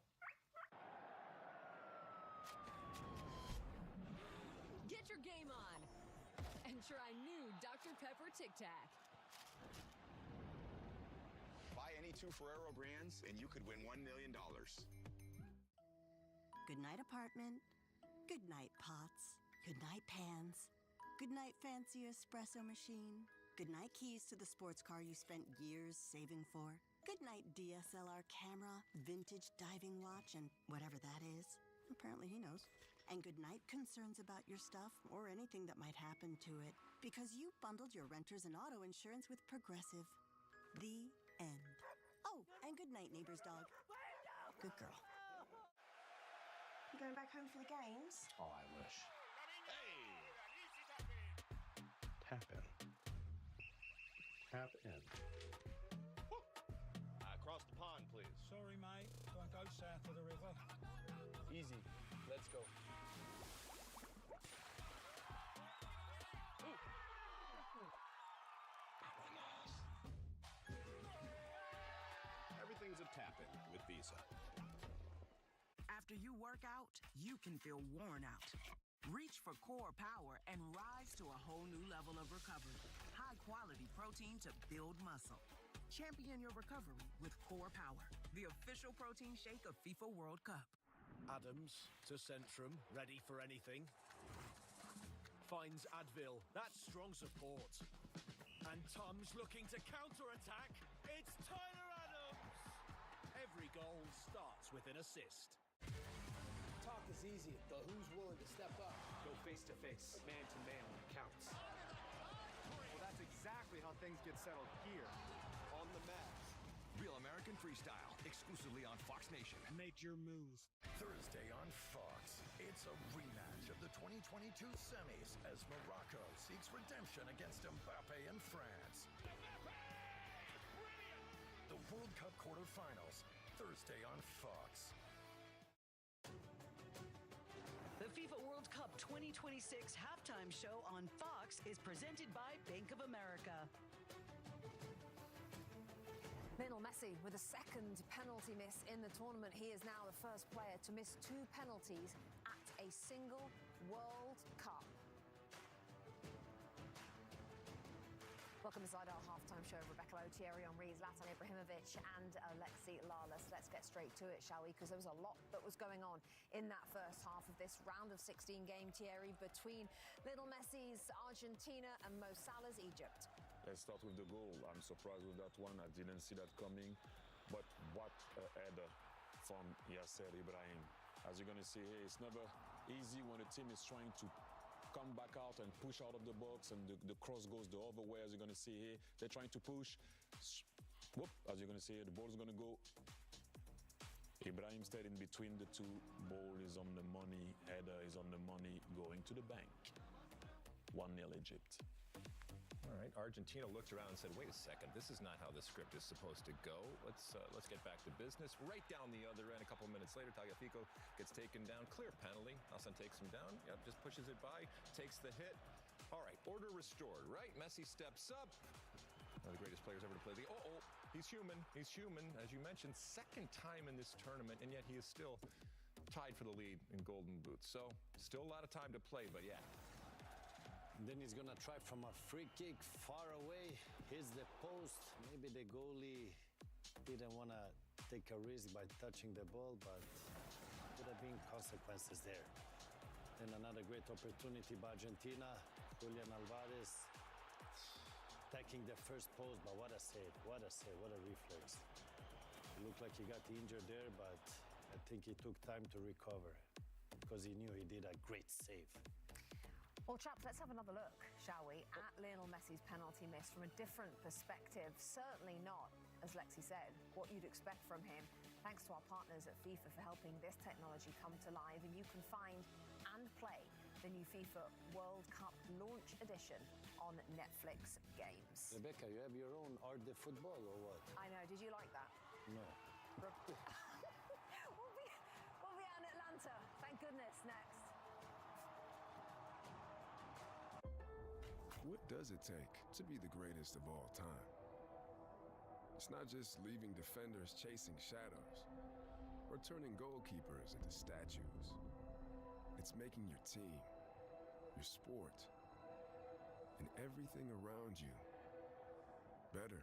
Get your game on and try new Dr. Pepper Tic Tac. Buy any two Ferrero brands and you could win $1 million. Good night, apartment. Good night, pots. Good night, pans. Good night, fancy espresso machine. Good night, keys to the sports car you spent years saving for. Good night, DSLR camera, vintage diving watch, and whatever that is. Apparently he knows. And good night, concerns about your stuff or anything that might happen to it. Because you bundled your renters and auto insurance with Progressive. The end. Oh, and good night, neighbor's dog. Good girl. You going back home for the games? Oh, I wish. Tap in. Tap in. Across the pond, please. Sorry, mate. Don't go south of the river. Easy. Let's go. Everything's a tap in with Visa. After you work out, you can feel worn out. Reach for core power and rise to a whole new level of recovery. High-quality protein to build muscle. Champion your recovery with Core Power, the official protein shake of FIFA World Cup. Adams to Centrum, ready for anything. Finds Advil, that's strong support. And Tom's looking to counter-attack. It's Tyler Adams! Every goal starts with an assist. Talk is easy, but who's willing to step up? Go face-to-face, man-to-man when it counts. Well, that's exactly how things get settled here. On the mat. Real American Freestyle, exclusively on Fox Nation. Make your move. Thursday on Fox, it's a rematch of the 2022 semis as Morocco seeks redemption against Mbappe in France. The World Cup quarterfinals, Thursday on Fox. The FIFA World Cup 2026 halftime show on Fox is presented by Bank of America. Lionel Messi with a second penalty miss in the tournament. He is now the first player to miss 2 penalties at a single World Cup. Welcome inside our halftime show. Rebecca Thierry Henry, Zlatan Ibrahimovic and Alexi Lalas. Let's get straight to it, shall we? Because there was a lot that was going on in that first half of this round of 16 game, Thierry, between Lionel Messi's Argentina and Mo Salah's Egypt. Let's start with the goal. I'm surprised with that one. I didn't see that coming. But what a header from Yasser Ibrahim. As you're going to see here, it's never easy when a team is trying to come back out and push out of the box and the cross goes the other way. As you're going to see here, they're trying to push. Whoop, as you're going to see here, the ball is going to go. Ibrahim stayed in between the two. Ball is on the money. Header is on the money. Going to the bank. 1-0 Egypt. All right, Argentina looked around and said, wait a second, this is not how the script is supposed to go. Let's get back to business. Right down the other end, a couple minutes later, Tagliafico gets taken down. Clear penalty. Alsan takes him down. Yep, just pushes it by, takes the hit. All right, order restored, right? Messi steps up. One of the greatest players ever to play the game. Oh, he's human. He's human, as you mentioned. Second time in this tournament, and yet he is still tied for the lead in Golden Boots. So still a lot of time to play, but yeah. And then he's gonna try from a free kick far away. Here's the post. Maybe the goalie didn't want to take a risk by touching the ball, but could have been consequences there. And another great opportunity by Argentina. Julian Alvarez attacking the first post, but what a save, what a save, what a reflex. It looked like he got injured there, but I think he took time to recover because he knew he did a great save. Well, chaps, let's have another look, shall we, at Lionel Messi's penalty miss from a different perspective. Certainly not, as Lexi said, what you'd expect from him. Thanks to our partners at FIFA for helping this technology come to life. And you can find and play the new FIFA World Cup Launch Edition on Netflix Games. Rebecca, you have your own Art de Football or what? I know. Did you like that? No. we'll be out in Atlanta. Thank goodness. Next. What does it take to be the greatest of all time? It's not just leaving defenders chasing shadows or turning goalkeepers into statues. It's making your team, your sport, and everything around you better.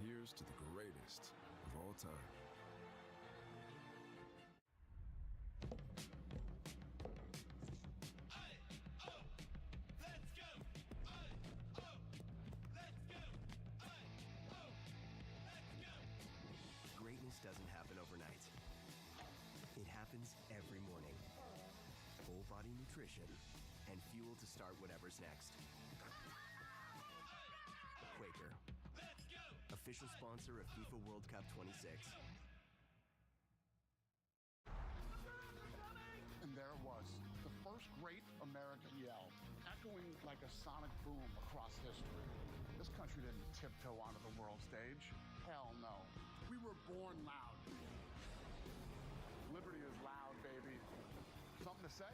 Here's to the greatest of all time. Doesn't happen overnight. It happens every morning. Full body nutrition and fuel to start whatever's next. Quaker, official sponsor of FIFA World Cup 26. And there it was, the first great American yell, echoing like a sonic boom across history. This country didn't tiptoe onto the world stage. Hell no. We were born loud. Liberty is loud, baby. Something to say?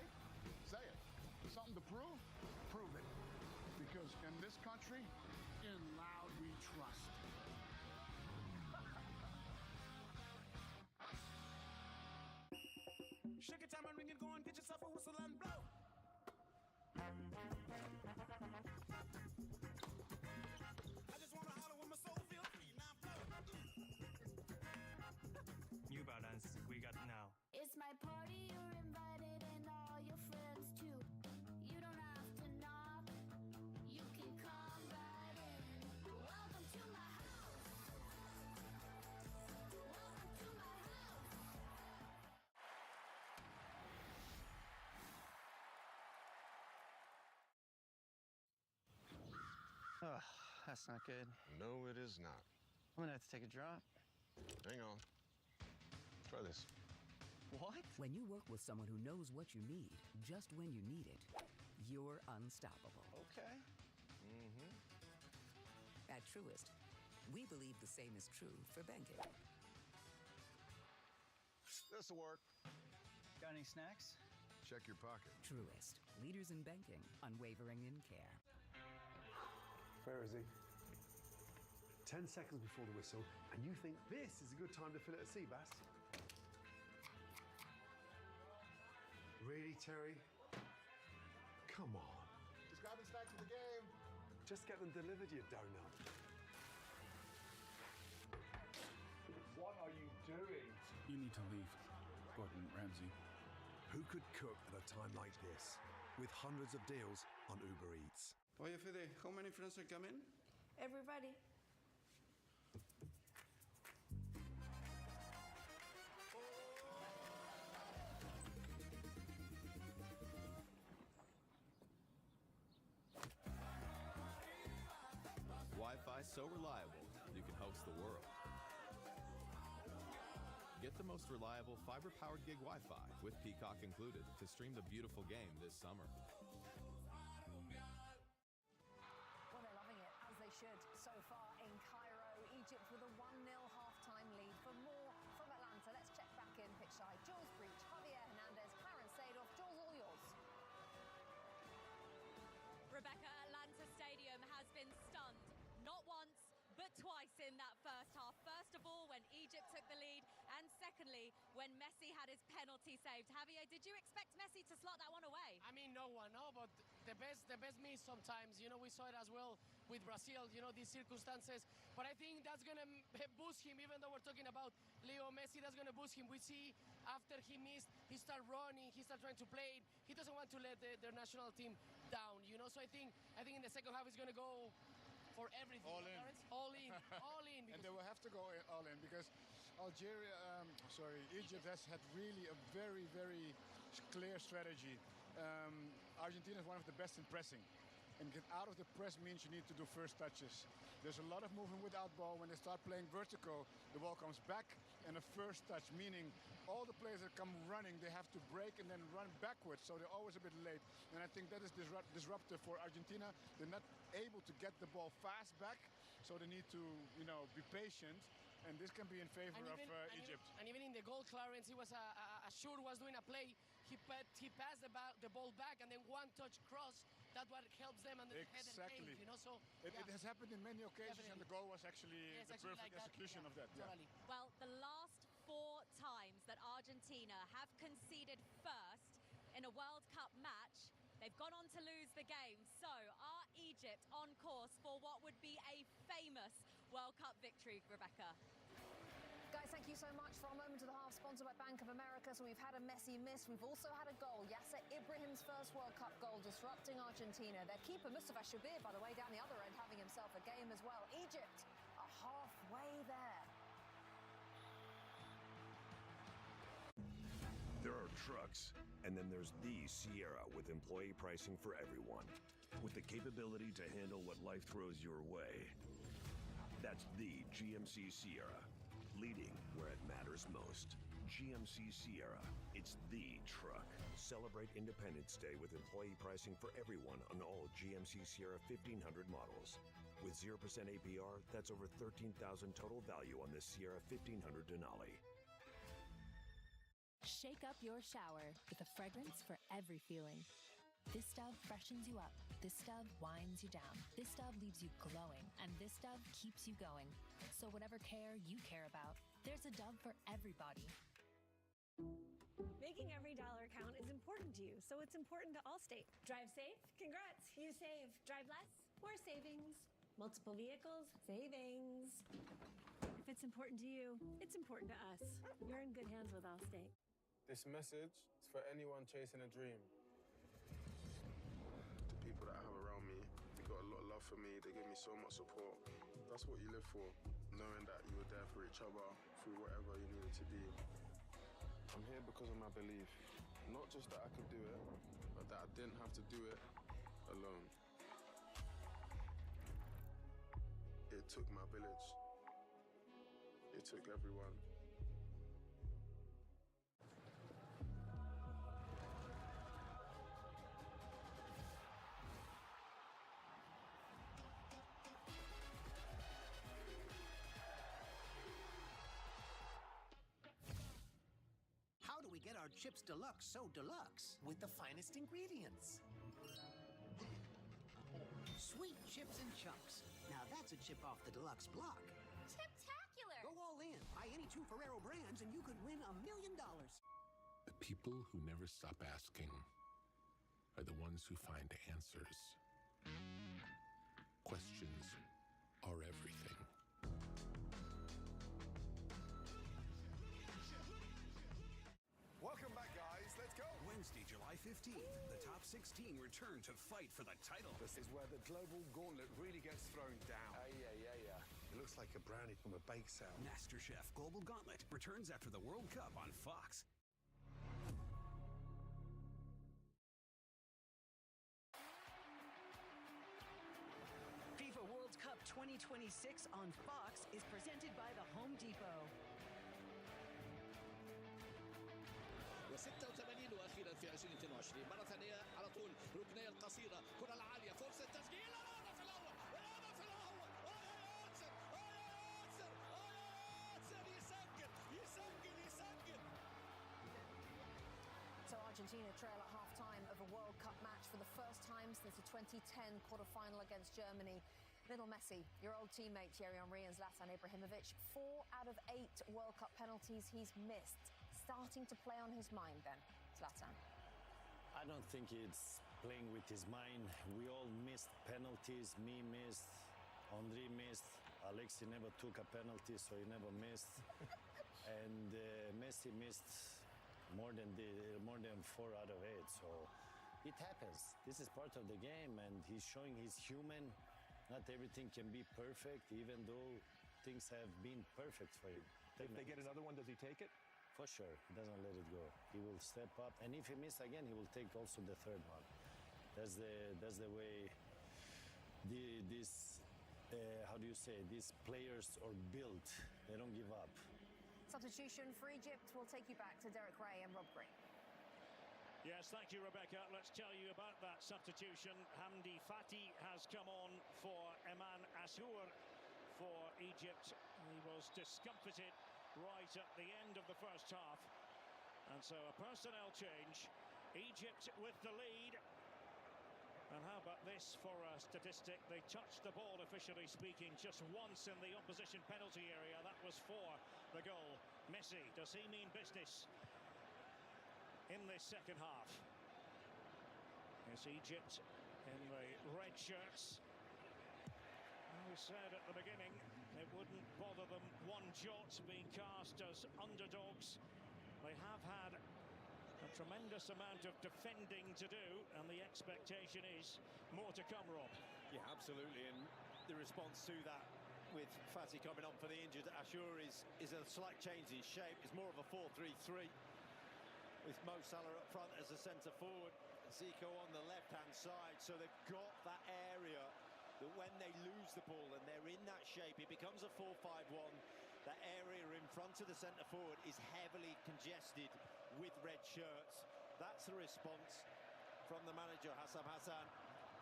Say it. Something to prove? Prove it. Because in this country, in loud we trust. Shake it time and ring it, go and get yourself a whistle and blow. I just wanna holler when my soul feels free. Now blow. New Balance, we got now. It's my party, you're invited, and all your friends too. You don't have to knock, you can come right in. Welcome to my house. Welcome to my house. Oh, that's not good. No, it is not. I'm gonna have to take a drop. Hang on. Try this. What? When you work with someone who knows what you need, just when you need it, you're unstoppable. Okay. Mm-hmm. At Truist, we believe the same is true for banking. This'll work. Got any snacks? Check your pocket. Truist, leaders in banking, unwavering in care. Where is he? 10 seconds before the whistle, and you think this is a good time to fill it at sea, Bass? Really, Terry? Come on. Just grab his back to the game. Just get them delivered, you donut. What are you doing? You need to leave, Gordon Ramsay. Who could cook at a time like this? With hundreds of deals on Uber Eats. Oye, Fede, how many friends are coming? Everybody. Wi-Fi so reliable, you can host the world. Get the most reliable fiber-powered gig Wi-Fi with Peacock included to stream the beautiful game this summer. Well, they're loving it, as they should. So far in Cairo, Egypt with a 1-0 half-time lead. For more from Atlanta, let's check back in pitchside. Jules Breach, Javier Hernandez, Clarence Seedorf. Jules, all yours. Rebecca, Atlanta Stadium has been stunned, not once, but twice in that first half. First of all, when Egypt took the lead, and secondly, when Messi had his penalty saved. Javier, did you expect Messi to slot that one away? I mean, no one, no, but the best miss sometimes. You know, we saw it as well with Brazil, you know, these circumstances. But I think that's going to boost him, even though we're talking about Leo Messi, that's going to boost him. We see after he missed, he started running, he started trying to play it. He doesn't want to let their national team down, you know. So I think in the second half he's going to go for everything. All in. All in. All in. And they will have to go all in because Egypt has had really a very, very clear strategy. Argentina is one of the best in pressing. And get out of the press means you need to do first touches. There's a lot of movement without ball. When they start playing vertical, the ball comes back and a first touch, meaning all the players that come running, they have to break and then run backwards, so they're always a bit late. And I think that is disruptive for Argentina. They're not able to get the ball fast back, so they need to, you know, be patient. And this can be in favor of Egypt. And even in the goal clearance, he was Ashur was doing a play. He passed the ball back, and then one touch cross. That's what helps them under the head and tail, you know. So it has happened in many occasions, and the goal was actually the perfect execution of that. Totally. Yeah. Well, the last 4 times that Argentina have conceded first in a World Cup match, they've gone on to lose the game. So are Egypt on course for what would be a famous World Cup victory, Rebecca? Guys, thank you so much. For our moment of the half, sponsored by Bank of America. So we've had a Messi miss. We've also had a goal. Yasser Ibrahim's first World Cup goal, disrupting Argentina. Their keeper, Mustafa Shabir, by the way, down the other end, having himself a game as well. Egypt are halfway there. There are trucks, and then there's the Sierra with employee pricing for everyone. With the capability to handle what life throws your way. That's the GMC Sierra. Leading where it matters most. GMC Sierra. It's the truck. Celebrate Independence Day with employee pricing for everyone on all GMC Sierra 1500 models. With 0% APR, that's over $13,000 total value on this Sierra 1500 Denali. Shake up your shower with a fragrance for every feeling. This Dove freshens you up. This Dove winds you down. This Dove leaves you glowing. And this Dove keeps you going. So whatever care you care about, there's a Dove for everybody. Making every dollar count is important to you, so it's important to Allstate. Drive safe? Congrats, you save. Drive less? More savings. Multiple vehicles? Savings. If it's important to you, it's important to us. You're in good hands with Allstate. This message is for anyone chasing a dream. People that I have around me, they got a lot of love for me. They give me so much support. That's what you live for, knowing that you were there for each other through whatever you needed to be. I'm here because of my belief. Not just that I could do it, but that I didn't have to do it alone. It took my village. It took everyone. Get our chips deluxe so deluxe with the finest ingredients. Sweet chips and chunks. Now that's a chip off the deluxe block. Spectacular! Go all in. Buy any 2 Ferrero brands and you could win $1 million. The people who never stop asking are the ones who find answers. Questions are everything. Welcome back, guys. Let's go. Wednesday, July 15th, the top 16 return to fight for the title. This is where the global gauntlet really gets thrown down. Yeah. It looks like a brownie from a bake sale. MasterChef Global Gauntlet returns after the World Cup on Fox. FIFA World Cup 2026 on Fox is presented by the Home Depot. 86 واخيرا في 2022 مره ثانيه على طول ركنيه القصيره كره العاليه فرصه تسجيل الهدف الاول يسجل. So Argentina trail at half-time of a World Cup match for the first time time since the 2010 quarter-final against Germany. Little Messi, your old teammate Thierry Henry and Zlatan Ibrahimovic, 4 out of 8 World Cup penalties he's missed. Starting to play on his mind then, Zlatan? I don't think it's playing with his mind. We all missed penalties. Me missed, Henry missed, Alexi never took a penalty, so he never missed. And Messi missed more than 4 out of 8. So it happens. This is part of the game, and he's showing he's human. Not everything can be perfect, even though things have been perfect for him. If they get another one, does he take it? For sure. He doesn't let it go. He will step up, and if he misses again, he will take also the third one. That's the way these players are built. They don't give up. Substitution for Egypt. We'll take you back to Derek Ray and Rob Green. Yes, thank you, Rebecca. Let's tell you about that substitution. Hamdi Fati has come on for Eman Ashour for Egypt. He was discomfited right at the end of the first half. And so a personnel change. Egypt with the lead. And how about this for a statistic? They touched the ball, officially speaking, just once in the opposition penalty area. That was for the goal. Messi, does he mean business in this second half? It's Egypt in the red shirts. We said at the beginning it wouldn't bother them one jot being cast as underdogs. They have had a tremendous amount of defending to do, and the expectation is more to come, Rob. Yeah, absolutely, and the response to that with Fati coming on for the injured Ashour is a slight change in shape. It's more of a 4-3-3 with Mo Salah up front as a centre forward, Zico on the left-hand side, so they've got that area that when they lose the ball and they're in that shape, it becomes a 4-5-1. That area in front of the centre forward is heavily congested with red shirts. That's the response from the manager, Hassan Hassan.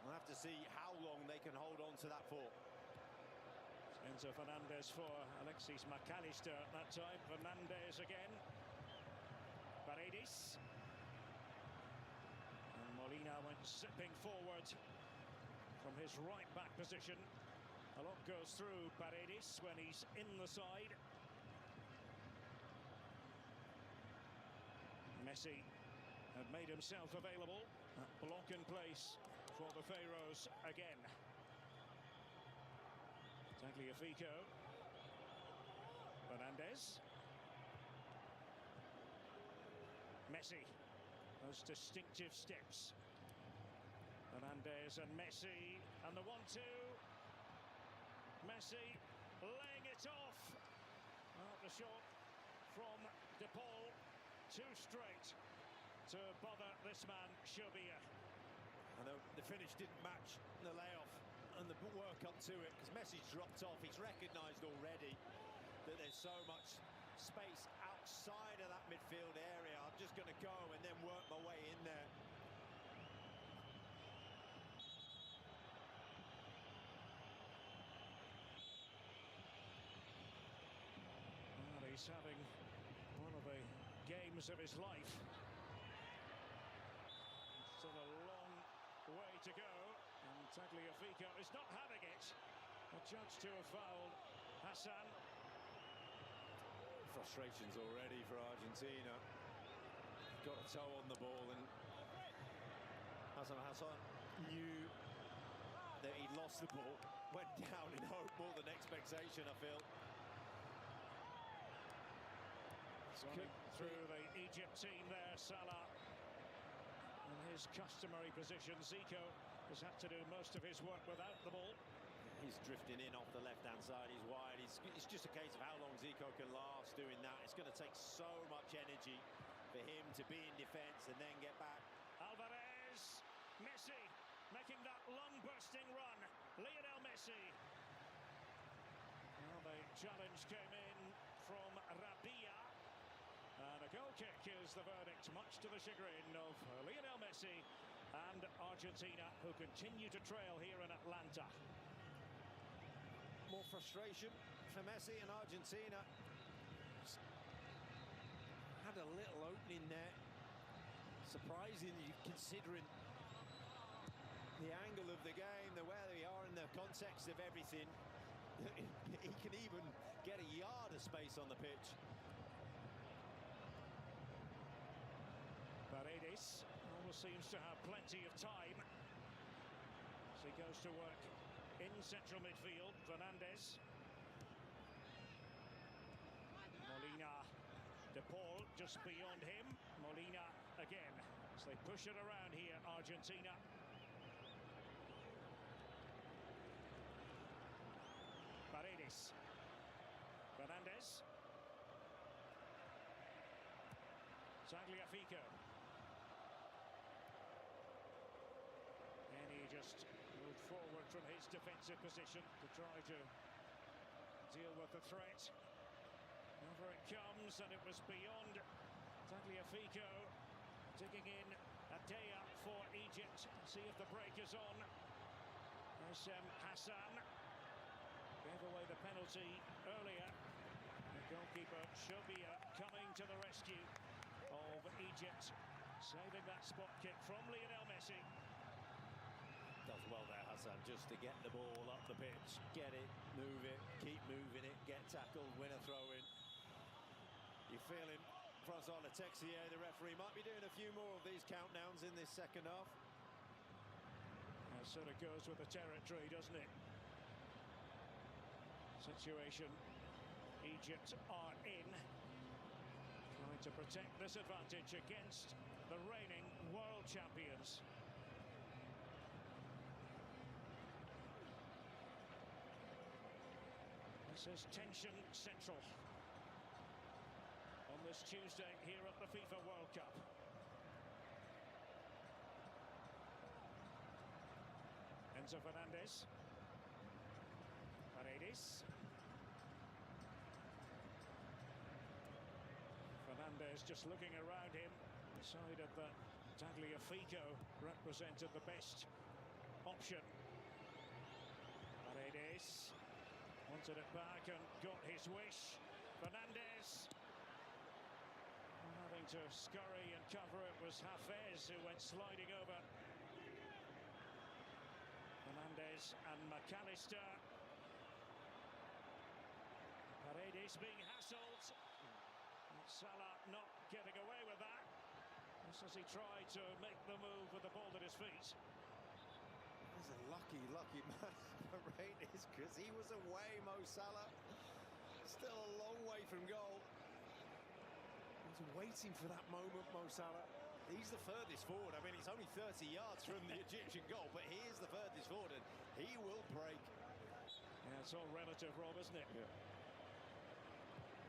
We'll have to see how long they can hold on to that for. Enzo Fernandez for Alexis McAllister at that time. Fernandez again. Paredes. And Molina went zipping forward from his right back position. A lot goes through Paredes when he's in the side. Messi had made himself available. That block in place for the Pharaohs again. Tagliafico. Fernandez. Messi. Those distinctive steps. Fernandez and Messi. And the 1-2. Messi laying it off. Well, the shot from De Paul. Too straight to bother this man, Shobia. And the finish didn't match the layoff and the work up to it, because Messi's dropped off. He's recognised already that there's so much space outside of that midfield area. I'm just going to go and then work my way in there. Well, he's having one of the games of his life. Still a long way to go, and Tagliafico is not having it. Adjudged to have fouled Hassan. Frustrations already for Argentina. Got a toe on the ball, and Hassan knew that he'd lost the ball. Went down in hope more than expectation, I feel. Running through the Egypt team there, Salah. In his customary position, Zico has had to do most of his work without the ball. He's drifting in off the left-hand side, he's wide. It's just a case of how long Zico can last doing that. It's going to take so much energy for him to be in defence and then get back. Alvarez, Messi making that lung-bursting run. Lionel Messi. Well, the challenge came in from Rabia. And a goal kick is the verdict, much to the chagrin of Lionel Messi and Argentina, who continue to trail here in Atlanta. More frustration for Messi and Argentina. Had a little opening there. Surprisingly, considering the angle of the game, the where they are in the context of everything. He can even get a yard of space on the pitch. Paredes always seems to have plenty of time as he goes to work in central midfield. Fernandes. Molina. De Paul just beyond him. Molina again as they push it around here, Argentina. Paredes. Fernandes. Tagliafico. And he just moved forward from his defensive position to try to deal with the threat. Over it comes, and it was beyond. Tagliafico digging in. Adea for Egypt. See if the break is on. There's Hassan. Gave away the penalty earlier. The goalkeeper Shobia coming to the rescue of Egypt, saving that spot kick from Lionel Messi. Does well there, Hassan, just to get the ball up the pitch, get it, move it, keep moving it, get tackled, win a throw-in. You feel him, Francois Letextier, the referee, might be doing a few more of these countdowns in this second half. That sort of goes with the territory, doesn't it? Situation Egypt are in, trying to protect this advantage against the reigning world champions. This is tension central on this Tuesday here at the FIFA World Cup. Enzo Fernandez. Paredes. Fernandez just looking around him, decided that Tagliafico represented the best option. Paredes wanted it back and got his wish. Fernandez having to scurry and cover. It was Hafez who went sliding over. Fernandez and McAllister. Paredes being hassled. Salah not getting away with that. Just as he tried to make the move with the ball at his feet. He's a lucky man, Paredes, because he was away, Mo Salah. Still a long way from goal. He's waiting for that moment, Mo Salah. He's the furthest forward. I mean, it's only 30 yards from the Egyptian goal, but he is the furthest forward, and he will break. Yeah, it's all relative, Rob, isn't it? Yeah.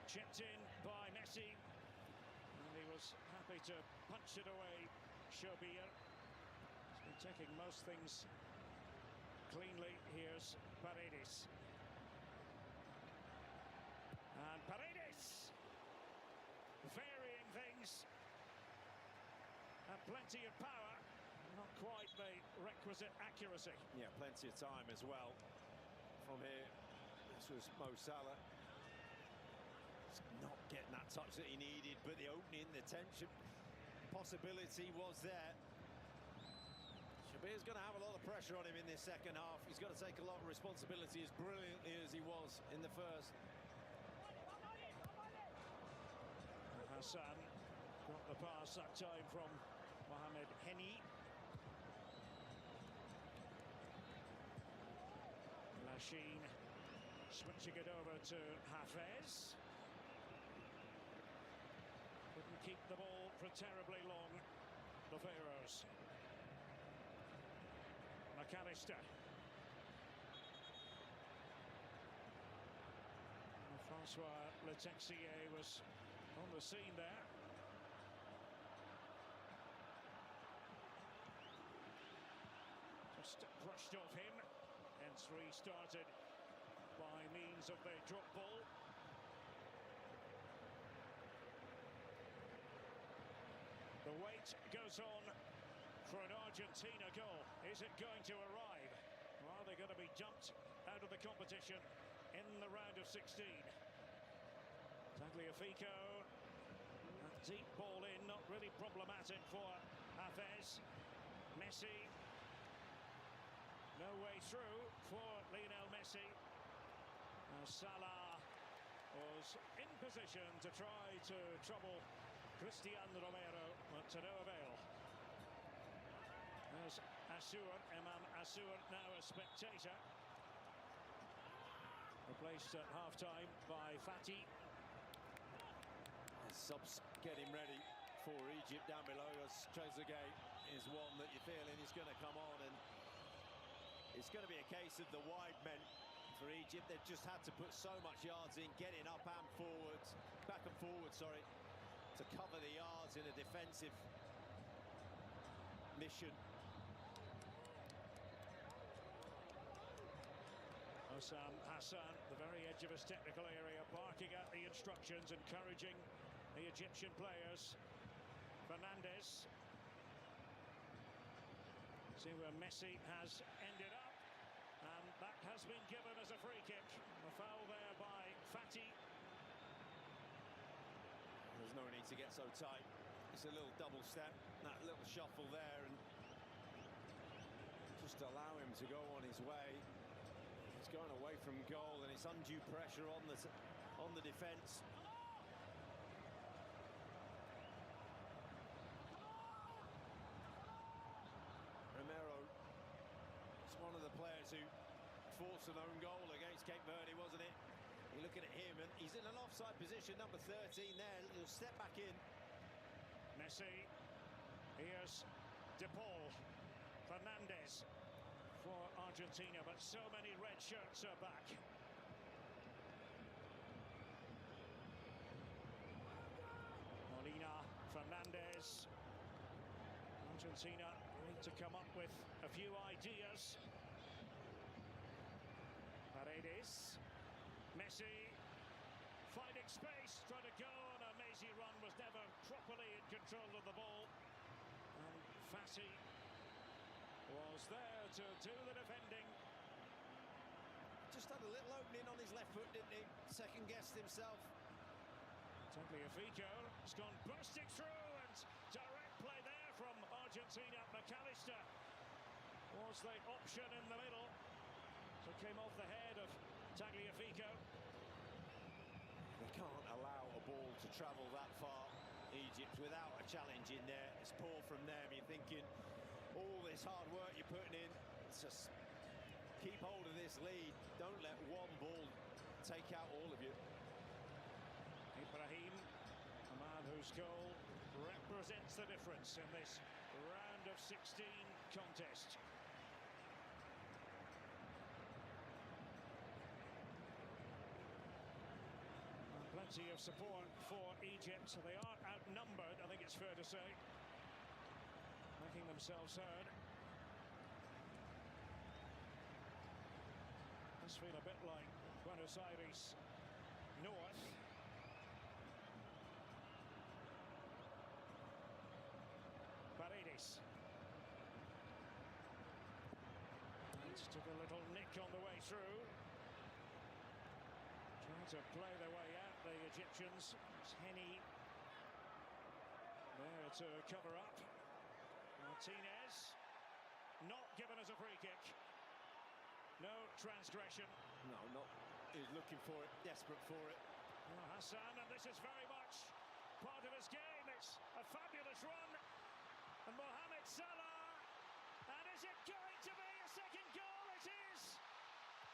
Chipped in by Messi, and he was happy to punch it away. Shobia has been taking most things cleanly. Here's Paredes. And Paredes varying things. And plenty of power, not quite the requisite accuracy. Yeah, plenty of time as well. From here, this was Mo Salah. Not getting that touch that he needed, but the opening, the tension possibility was there. Shabir's going to have a lot of pressure on him in this second half. He's got to take a lot of responsibility, as brilliantly as he was in the first. Hassan got the pass that time from Mohamed Heni. Lachine switching it over to Hafez. Couldn't keep the ball for terribly long, the Pharaohs. McAllister. Francois Letextier was on the scene there. Just brushed off him, hence restarted by means of the drop ball. The wait goes on for an Argentina goal. Is it going to arrive? Or are they going to be dumped out of the competition in the round of 16? Tagliafico, that deep ball in, not really problematic for Hafez. Messi, No way through for Lionel Messi. Salah was in position to try to trouble Cristiano Romero, but to no avail. There's Imam Assour, now a spectator. Replaced at half-time by Fati. Subs getting ready for Egypt down below us. Trezeguet is one that you're feeling is going to come on, and it's going to be a case of the wide men for Egypt. They've just had to put so much yards in, getting up and forwards, back and forward, sorry, to cover the yards in a defensive mission. Hassan, the very edge of his technical area, barking at the instructions, encouraging the Egyptian players. Fernandez. See where Messi has ended up. And that has been given as a free kick. A foul there by Fati. There's no need to get so tight. It's a little double step, that little shuffle there, and just allow him to go on his way. He's going away from goal, and it's undue pressure on the defence. Romero is one of the players who forced an own goal against Cape Verde, wasn't it? You're looking at him, and he's in an offside position, number 13 there. He'll step back in. Messi. Here's De Paul. Fernandez for Argentina, but so many red shirts are back. Molina, Fernandez. Argentina need to come up with a few ideas. Paredes. Messi finding space, trying to go on a mazy run, was never properly in control of the ball. And Fati was there to do the defending. Just had a little opening on his left foot, didn't he? Second guessed himself. Tagliafico has gone bursting through, and direct play there from Argentina. McAllister was the option in the middle, so came off the head of Tagliafico. They can't allow a ball to travel that far, Egypt, without a challenge in there. It's poor from them. You're thinking, all this hard work you're putting in, just keep hold of this lead. Don't let one ball take out all of you. Ibrahim, a man whose goal represents the difference in this round of 16 contest. Plenty of support for Egypt. They are outnumbered, I think it's fair to say. Making themselves heard. This feel a bit like Buenos Aires North. Paredes. Just took a little nick on the way through. Trying to play their way out, the Egyptians. It's Henny there to cover up. Martinez not given as a free kick. No transgression. No, not. He's looking for it, desperate for it. Hassan, and this is very much part of his game. It's a fabulous run. And Mohamed Salah. And is it going to be a second goal? It is.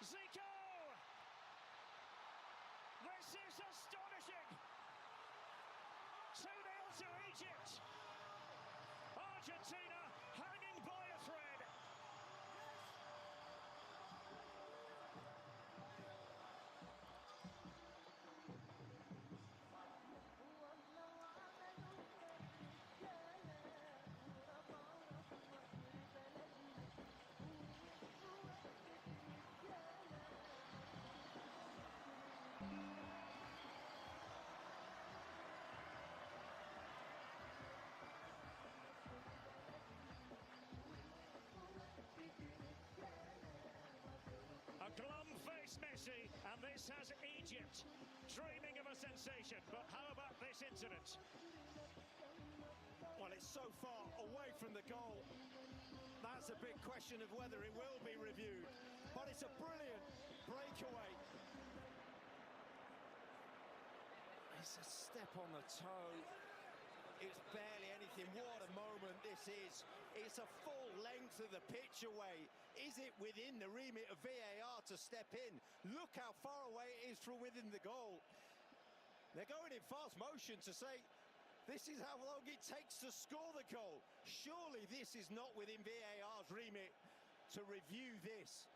Zico. This is astonishing. 2-0 to Egypt. Argentina hanging by a thread. Glum-faced Messi, and this has Egypt dreaming of a sensation. But how about this incident? Well, it's so far away from the goal. That's a big question of whether it will be reviewed. But it's a brilliant breakaway. It's a step on the toe. It's barely anything. What a moment this is. It's a full length of the pitch away. Is it within the remit of VAR to step in? Look how far away it is from within the goal. They're going in fast motion to say, this is how long it takes to score the goal. Surely this is not within VAR's remit to review this.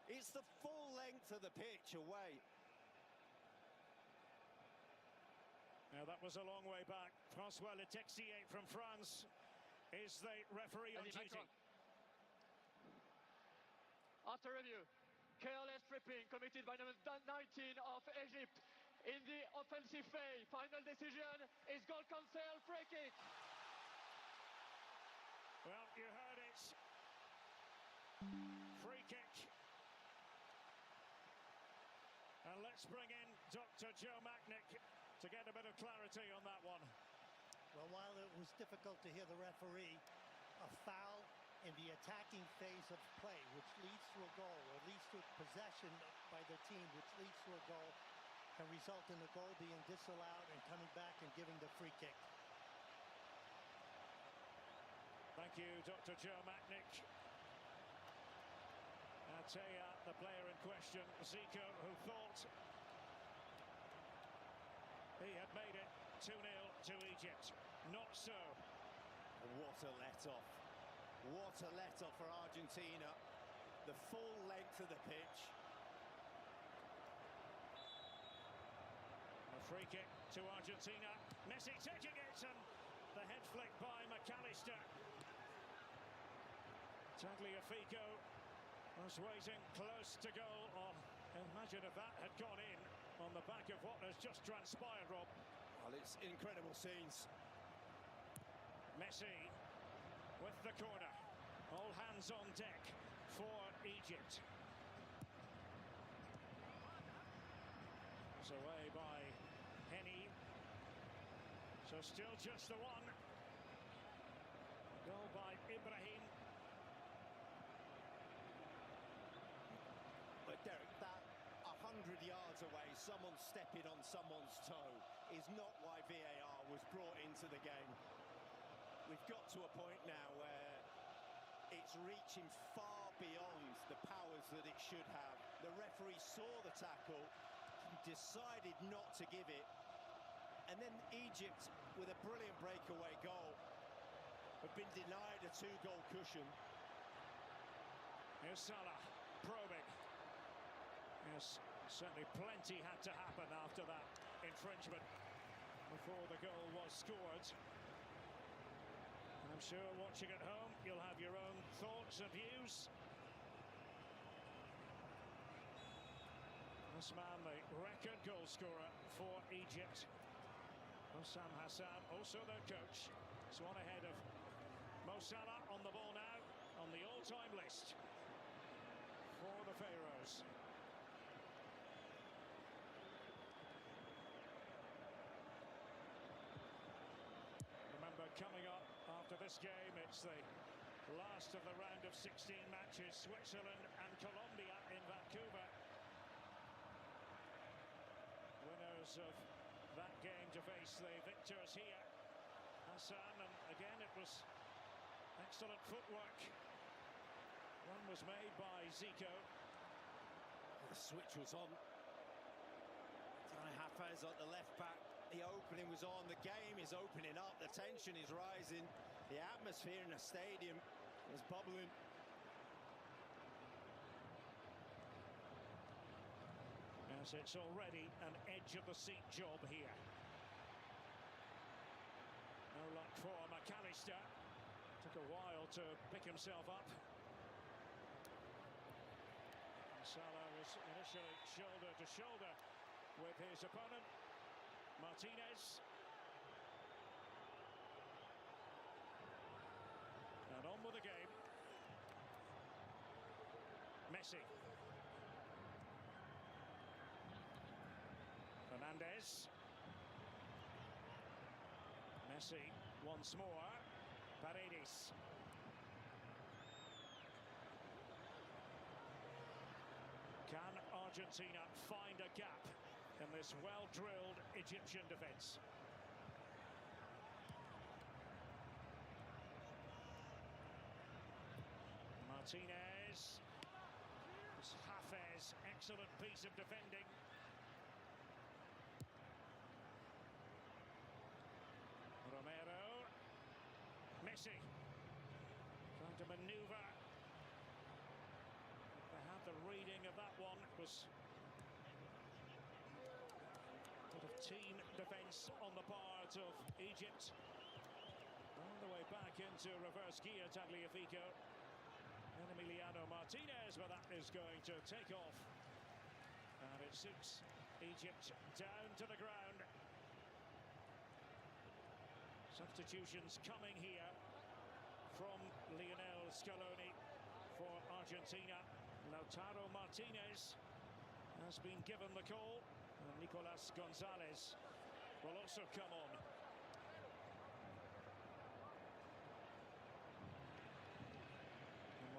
It's the full length of the pitch away. Now that was a long way back. François Le Texier from France is the referee on duty. After review, careless tripping committed by number 19 of Egypt in the offensive phase. Final decision is goal cancel, free kick. Well, you heard it. Free kick. And let's bring in Dr. Joe Machnik to get a bit of clarity on that one. Well, while it was difficult to hear the referee, a foul in the attacking phase of play, which leads to a goal, or leads to possession by the team, which leads to a goal, can result in the goal being disallowed and coming back and giving the free kick. Thank you, Dr. Joe Machnik. Atea, the player in question, Zico, who thought he had made it 2-0 to Egypt. Not so. What a let-off. What a let-off for Argentina. The full length of the pitch. A free kick to Argentina. Messi taking it, and the head flick by McAllister. Tagliafico was waiting close to goal. Oh, imagine if that had gone in on the back of what has just transpired, Rob. Well, it's incredible scenes. Messi with the corner. All hands on deck for Egypt. It's away by Henny. So still just the one. Goal by Ibrahim. But Derek, that 100 yards away, someone stepping on someone's toe, is not why VAR was brought into the game. We've got to a point now where it's reaching far beyond the powers that it should have. The referee saw the tackle, decided not to give it, and then Egypt, with a brilliant breakaway goal, have been denied a 2-goal cushion. Here's Salah probing. Yes, certainly plenty had to happen after that infringement before the goal was scored. I'm sure watching at home you'll have your own thoughts and views. Bossman, the record goal scorer for Egypt. Sam Hassan, also their coach. It's one ahead of Mo Salah on the ball now, on the all-time list for the Pharaohs. Remember, coming up after this game, it's the last of the round of 16 matches, Switzerland and Colombia in Vancouver. Winners of that game to face the victors here. Hassan, and again it was excellent footwork. One was made by Zico. The switch was on. Hafez at the left back. The opening was on. The game is opening up. The tension is rising. The atmosphere in the stadium is bubbling. Yes, it's already an edge-of-the-seat job here. No luck for McAllister. Took a while to pick himself up. Salah was initially shoulder to shoulder with his opponent, Martinez. And on with the game. Messi. Fernandez. Messi once more. Paredes. Argentina find a gap in this well-drilled Egyptian defence. Martinez. Hafez, excellent piece of defending. Romero. Messi. Trying to manoeuvre. They had the reading of that one. It was a bit of team defence on the part of Egypt. On the way back into reverse gear, Tagliafico. And Emiliano Martinez, but that is going to take off. And it suits Egypt down to the ground. Substitutions coming here from Lionel Scaloni for Argentina. Lautaro Martinez has been given the call. And Nicolas Gonzalez will also come on.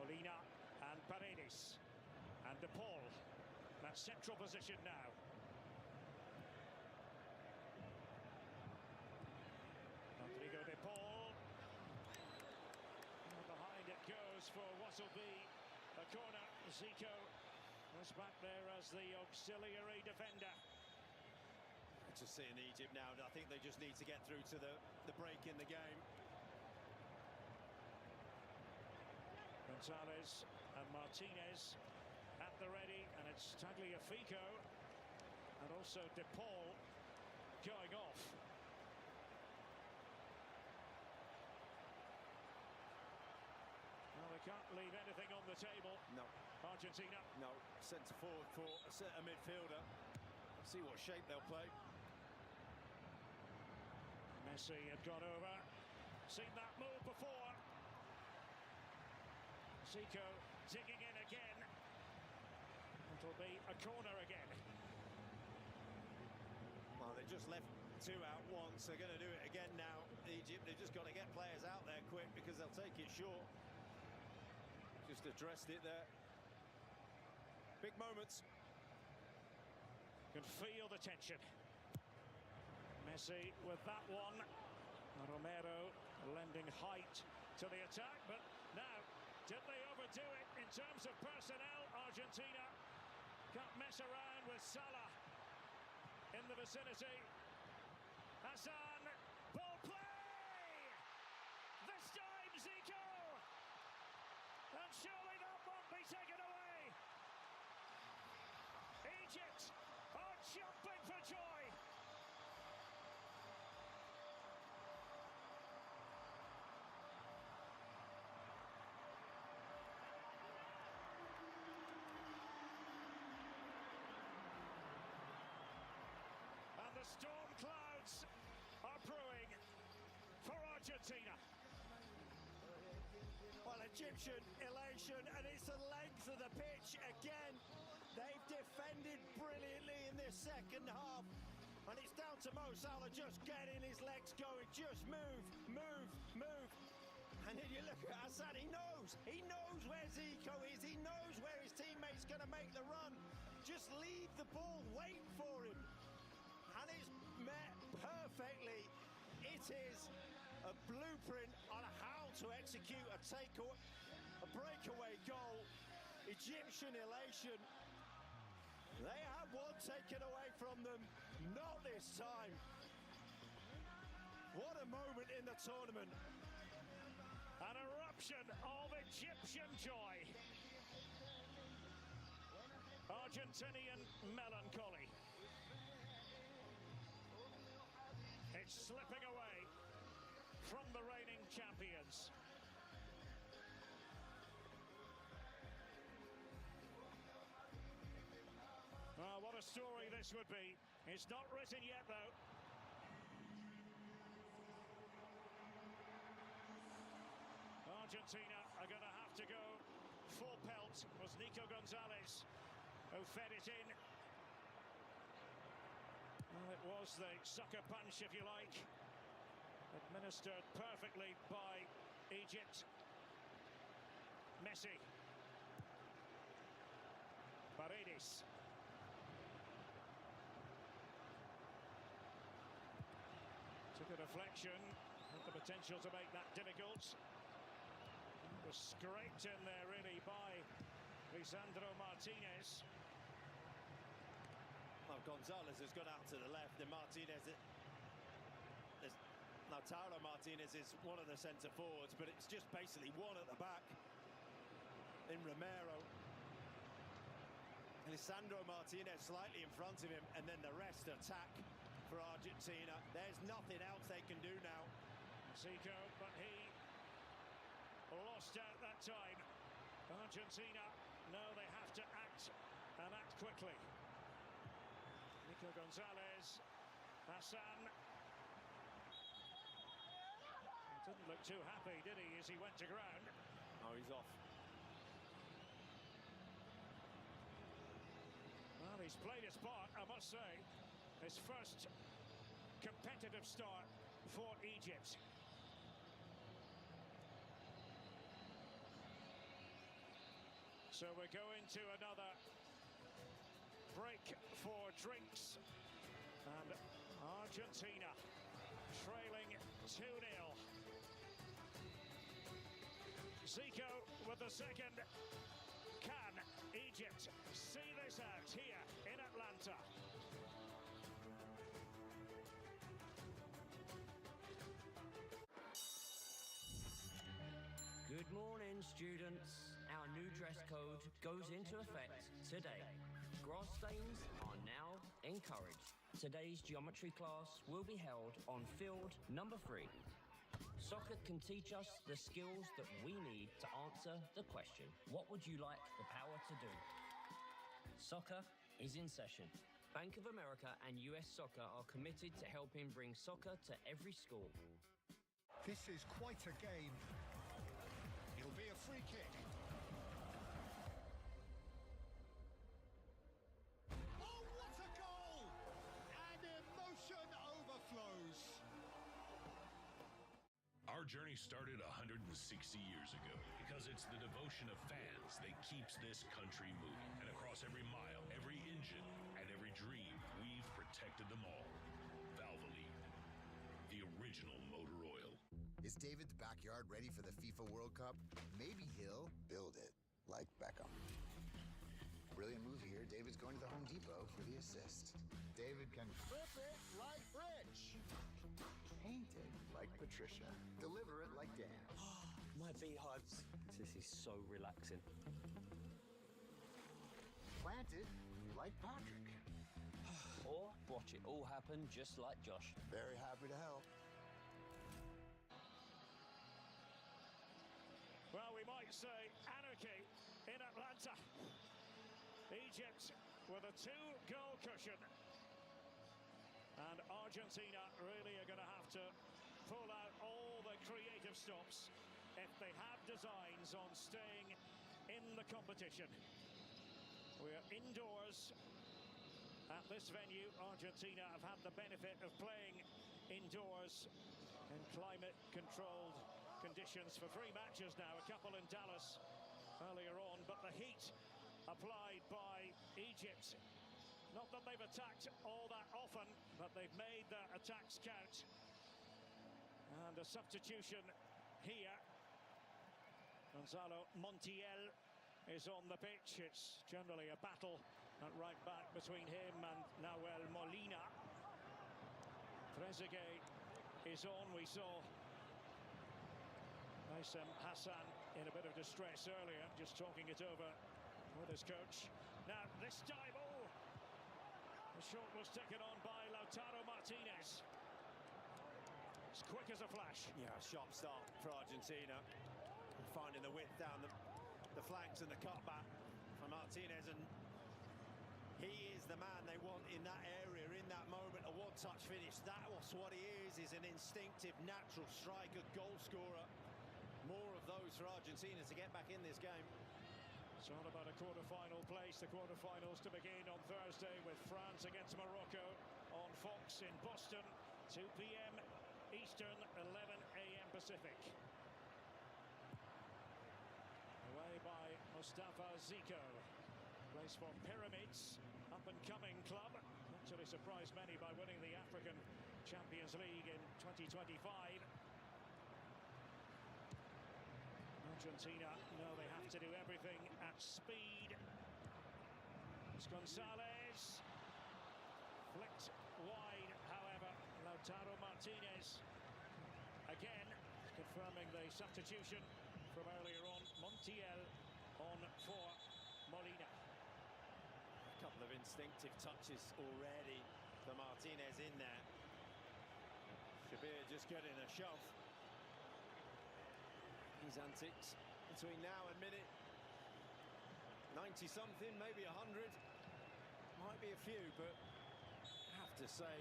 Molina and Paredes and De Paul. That central position now. Rodrigo De Paul. And behind it goes for what will be a corner. Zico was back there as the auxiliary defender. To see in Egypt now, I think they just need to get through to the break in the game. Gonzalez and Martinez at the ready, and it's Tagliafico and also De Paul going off. Well, they can't leave anything on the table. No. Argentina. No. Centre forward for a midfielder. See what shape they'll play. Messi had gone over. Seen that move before. Zico digging in again. It'll be a corner again. Well, they just left two out once. They're going to do it again now. Egypt, they've just got to get players out there quick because they'll take it short. Just addressed it there. Big moments. Can feel the tension. Messi with that one. Romero lending height to the attack, but now, did they overdo it in terms of personnel? Argentina can't mess around with Salah in the vicinity. Hassan, ball play! This time Zico! And surely that won't be taken away! Egypt are jumping for joy! And the storm clouds are brewing for Argentina. Well, Egyptian elation, and it's the length of the pitch again. They've defended brilliantly in this second half. And it's down to Mo Salah just getting his legs going. Just move, move, move. And then you look at Hassan, he knows where Zico is. He knows where his teammate's going to make the run. Just leave the ball, wait for him. And it's met perfectly. It is a blueprint on how to execute a breakaway goal. Egyptian elation. They had one taken away from them, not this time. What a moment in the tournament. An eruption of Egyptian joy. Argentinian melancholy. It's slipping away from the reigning champions. What a story this would be. It's not written yet, though. Argentina are going to have to go full pelt. It was Nico Gonzalez who fed it in. Well, it was the sucker punch, if you like, administered perfectly by Egypt. Messi. Paredes. deflection had the potential to make that difficult. It was scraped in there really by Lisandro Martinez. Well, Gonzalez has gone out to the left, and Martinez... Lautaro Martinez is one of the centre forwards, but it's just basically one at the back in Romero. Lisandro Martinez slightly in front of him, and then the rest attack for Argentina. There's nothing else they can do now. Zico, but he lost out that time. Argentina, no, they have to act, and act quickly. Nico Gonzalez, Hassan. Didn't look too happy, did he, as he went to ground? Oh, he's off. Well, he's played his part, I must say. His first competitive start for Egypt. So we're going to another break for drinks. And Argentina trailing 2-0. Zico with the second. Can Egypt see this out here in Atlanta? Good morning, students. Our new dress code goes into effect today. Grass stains are now encouraged. Today's geometry class will be held on field number 3. Soccer can teach us the skills that we need to answer the question, what would you like the power to do? Soccer is in session. Bank of America and US Soccer are committed to helping bring soccer to every school. This is quite a game. It'll be a free kick. Oh, what a goal! And emotion overflows. Our journey started 160 years ago because it's the devotion of fans that keeps this country moving. And across every mile, every engine, and every dream, we've protected them all. Valvoline, the original motor oil. Is David's backyard ready for the FIFA World Cup? Maybe he'll build it like Beckham. Brilliant move here. David's going to the Home Depot for the assist. David can flip it like Rich. Paint it like Patricia. Deliver it like Dan. My beehives. This is so relaxing. Plant it like Patrick. Or watch it all happen just like Josh. Very happy to help. Well, we might say anarchy in Atlanta. Egypt with a 2-goal cushion. And Argentina really are going to have to pull out all the creative stops if they have designs on staying in the competition. We're indoors at this venue. Argentina have had the benefit of playing indoors in climate-controlled conditions for 3 matches now, a couple in Dallas earlier on, but the heat applied by Egypt. Not that they've attacked all that often, but they've made their attacks count. And a substitution here. Gonzalo Montiel is on the pitch. It's generally a battle at right back between him and Nahuel Molina. Trezeguet is on. We saw Hassan in a bit of distress earlier, just talking it over with his coach. Now this time, the shot was taken on by Lautaro Martinez. It's quick as a flash. Yeah, sharp start for Argentina. Finding the width down the flanks and the cutback for Martinez, and he is the man they want in that area, in that moment. A one-touch finish. That was what he is an instinctive, natural striker, goal scorer. More of those for Argentina to get back in this game. It's all about a quarter-final place. The quarter-finals to begin on Thursday with France against Morocco on Fox in Boston, 2 p.m. Eastern, 11 a.m. Pacific. Away by Mustafa Zico. Plays for Pyramids, up-and-coming club. Actually surprised many by winning the African Champions League in 2025. Argentina know they have to do everything at speed. It's Gonzalez. Flicked wide, however. Lautaro Martinez again confirming the substitution from earlier on. Montiel on for Molina. A couple of instinctive touches already for Martinez in there. Shabir just getting a shove. His antics between now and minute 90 something, maybe 100. Might be a few, but I have to say,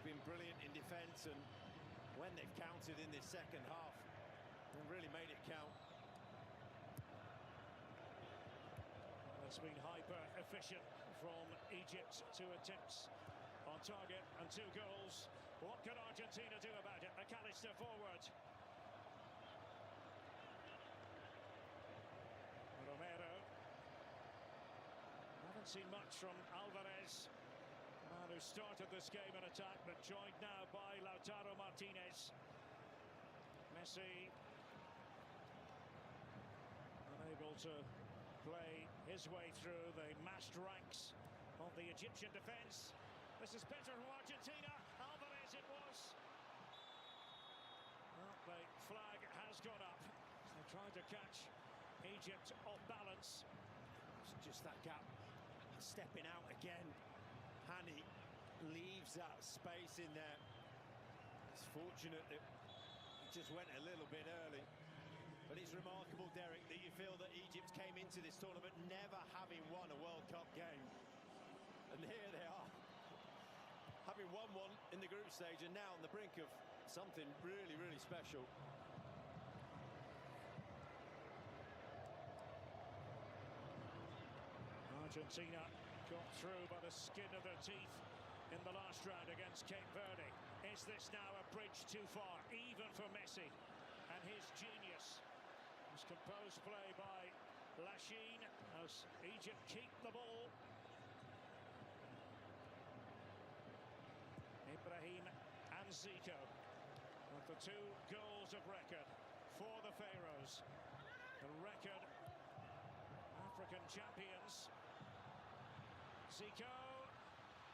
been brilliant in defence, and when they've countered in this second half, they've really made it count. It's been hyper efficient from Egypt, 2 attempts on target and 2 goals. What can Argentina do about it? McAllister forward. Romero. Haven't seen much from Alvarez, the man who started this game in attack, but joined now by Lautaro Martinez. Messi unable to play his way through the massed ranks of the Egyptian defence. This is better from Argentina. Alvarez it was. Well, the flag has gone up. They tried to catch Egypt off balance. It's just that gap stepping out again. Hani leaves that space in there. It's fortunate that he just went a little bit early. But it's remarkable, Derek, that you feel that Egypt came into this tournament never having won a World Cup game. And here they are, having won one in the group stage and now on the brink of something really, really special. Argentina got through by the skin of their teeth in the last round against Cape Verde. Is this now a bridge too far, even for Messi and his genius? It's composed play by Lachine as Egypt keep the ball. Ibrahim and Zico with the 2 goals of record for the Pharaohs. The record African champions. Zico,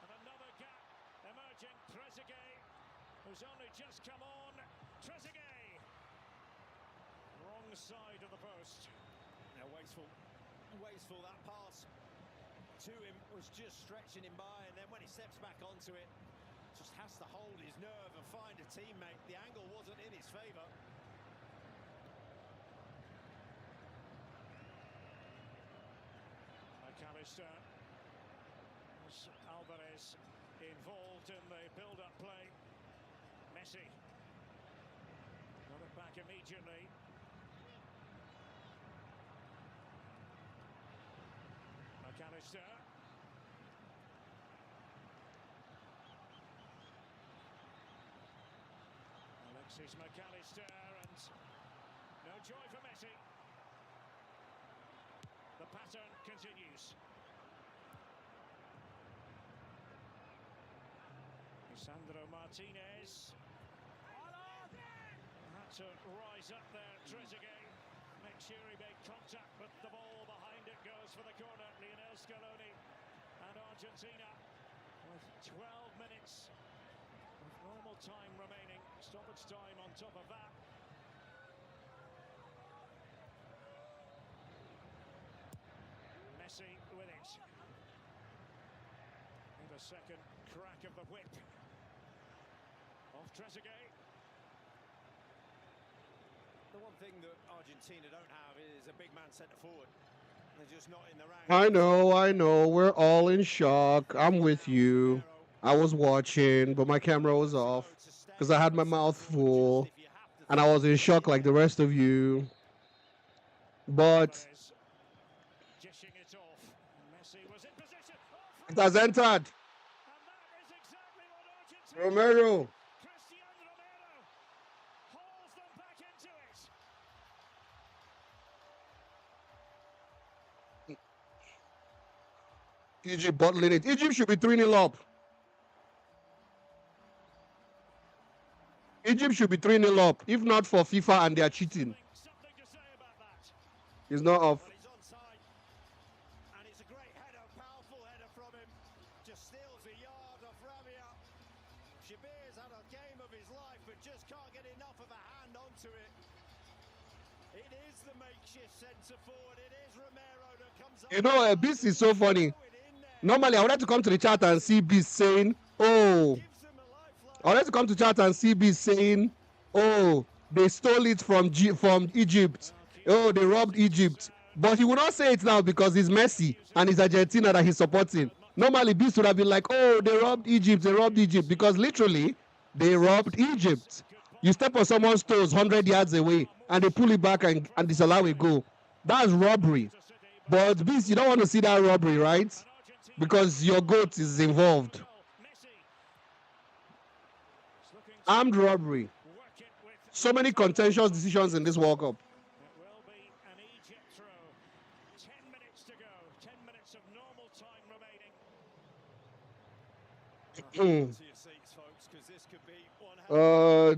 and another gap emerging. Trezeguet, who's only just come on. Trezeguet, wrong side of the post. Now wasteful that pass to him, was just stretching him by, and then when he steps back onto it, just has to hold his nerve and find a teammate. The angle wasn't in his favour. McAllister. Alvarez involved in the build-up play. Messi got it back immediately. McAllister. Alexis McAllister, and no joy for Messi. The pattern continues. Sandro Martinez had to rise up there. Trezeguet make sure he made contact, but the ball behind it goes for the corner. Lionel Scaloni and Argentina with 12 minutes of normal time remaining. Stoppage time on top of that. Messi with it. And a second crack of the whip. Off Trezeguet. The one thing that Argentina don't have is a big man centre forward. They're just not in the rank. I know. We're all in shock. I'm with you. I was watching, but my camera was off because I had my mouth full, and I was in shock like the rest of you. But it has entered. Romero. Egypt bottling it. Egypt should be 3-0 up. Egypt should be 3-0 up, if not for FIFA and they are cheating. He's not off. Well, he's onside. And it's a great header, powerful header from him. Just steals a yard off Rabia. Shabir's had a game of his life, but just can't get enough of a hand onto it. It is the makeshift centre forward. It is Romero that comes up. You know, Beast is so funny. Normally, I would like to come to the chat and see Beast saying, oh. I would like to come to chat and see Beast saying, oh, they stole it from Egypt. Oh, they robbed Egypt. But he will not say it now because it's Messi and it's Argentina that he's supporting. Normally, Beast would have been like, oh, they robbed Egypt, because literally, they robbed Egypt. You step on someone's toes 100 yards away and they pull it back and disallow a goal. That's robbery. But Beast, you don't want to see that robbery, right? Because your goat is involved. Armed robbery. So many contentious decisions in this World Cup. It will be an Egypt throw. 10 minutes to go. 10 minutes of normal time remaining.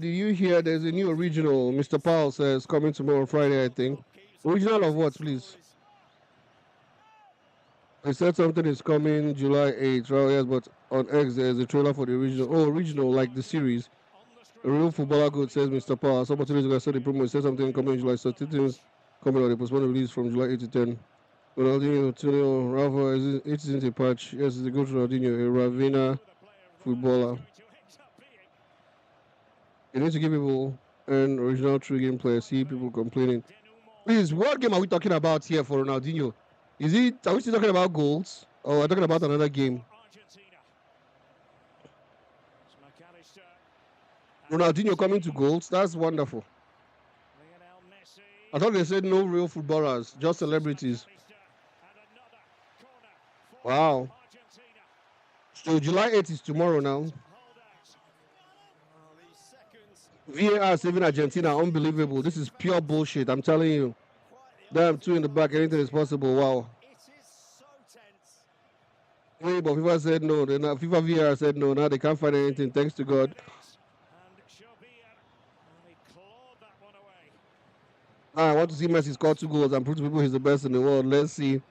Do you hear there's a new original? Mr. Powell says coming tomorrow Friday, I think. Original of what, please? They said something is coming July 8th, right? Yes, but on X there's a trailer for the original. Oh, original, like the series. A real footballer good, says Mr. Powell. Some opportunities I saw the promo. It said something coming July. So two things coming on. They postponed the release from July 8 to 10. Ronaldo, Antonio, Rafa, it isn't a patch. Yes, it's a good Ronaldinho, a Ravina footballer. You need to give people an original true gameplay. I see people complaining. Please, what game are we talking about here for Ronaldinho? Are we still talking about goals? Or are we talking about another game? Ronaldinho coming to goals. That's wonderful. I thought they said no real footballers, just celebrities. Wow. So July 8th is tomorrow now. VAR saving Argentina. Unbelievable. This is pure bullshit. I'm telling you. Damn, two in the back. Anything is possible. Wow. Wait, but FIFA said no. FIFA VAR said no. Now they can't find anything. Thanks to God. I want to see Messi score 2 goals and prove to people he's the best in the world. Let's see.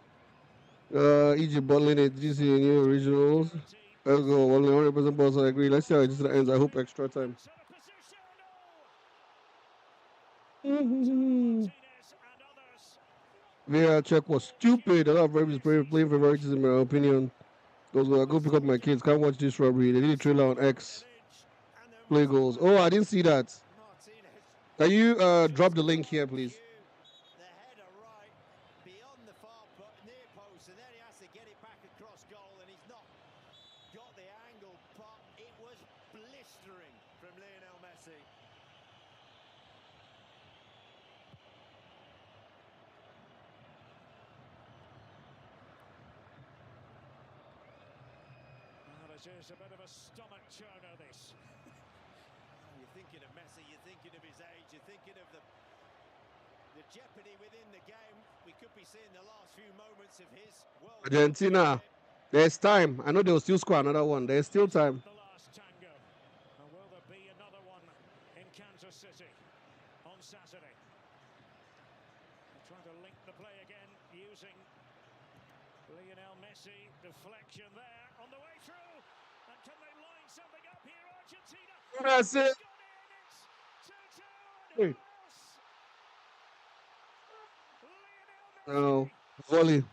Egypt bottling it. Did you see any originals? Let's go. Only 100% balls. I agree. Let's see how it just ends. I hope extra time. VAR check was stupid. A lot of referees playing favoritism, in my opinion. Those were go pick up my kids. Can't watch this robbery. They did a trailer on X. Play goals. Oh, I didn't see that. Can you drop the link here, please? The header right beyond the far near post, and then he has to get it back across goal, and he's not got the angle, but it was blistering from Lionel Messi. This is a bit of a stomach churner, this. You're thinking of Messi, you're thinking of his age, you're thinking of the jeopardy within the game. We could be seeing the last few moments of his World Cup. Argentina, there's time. I know they'll still score another one. There's still time. The last tango. And will there be another one in Kansas City on Saturday? They're trying to link the play again using Lionel Messi. Deflection there on the way through. And can they line something up here, Argentina? That's it. Hey. No, volley.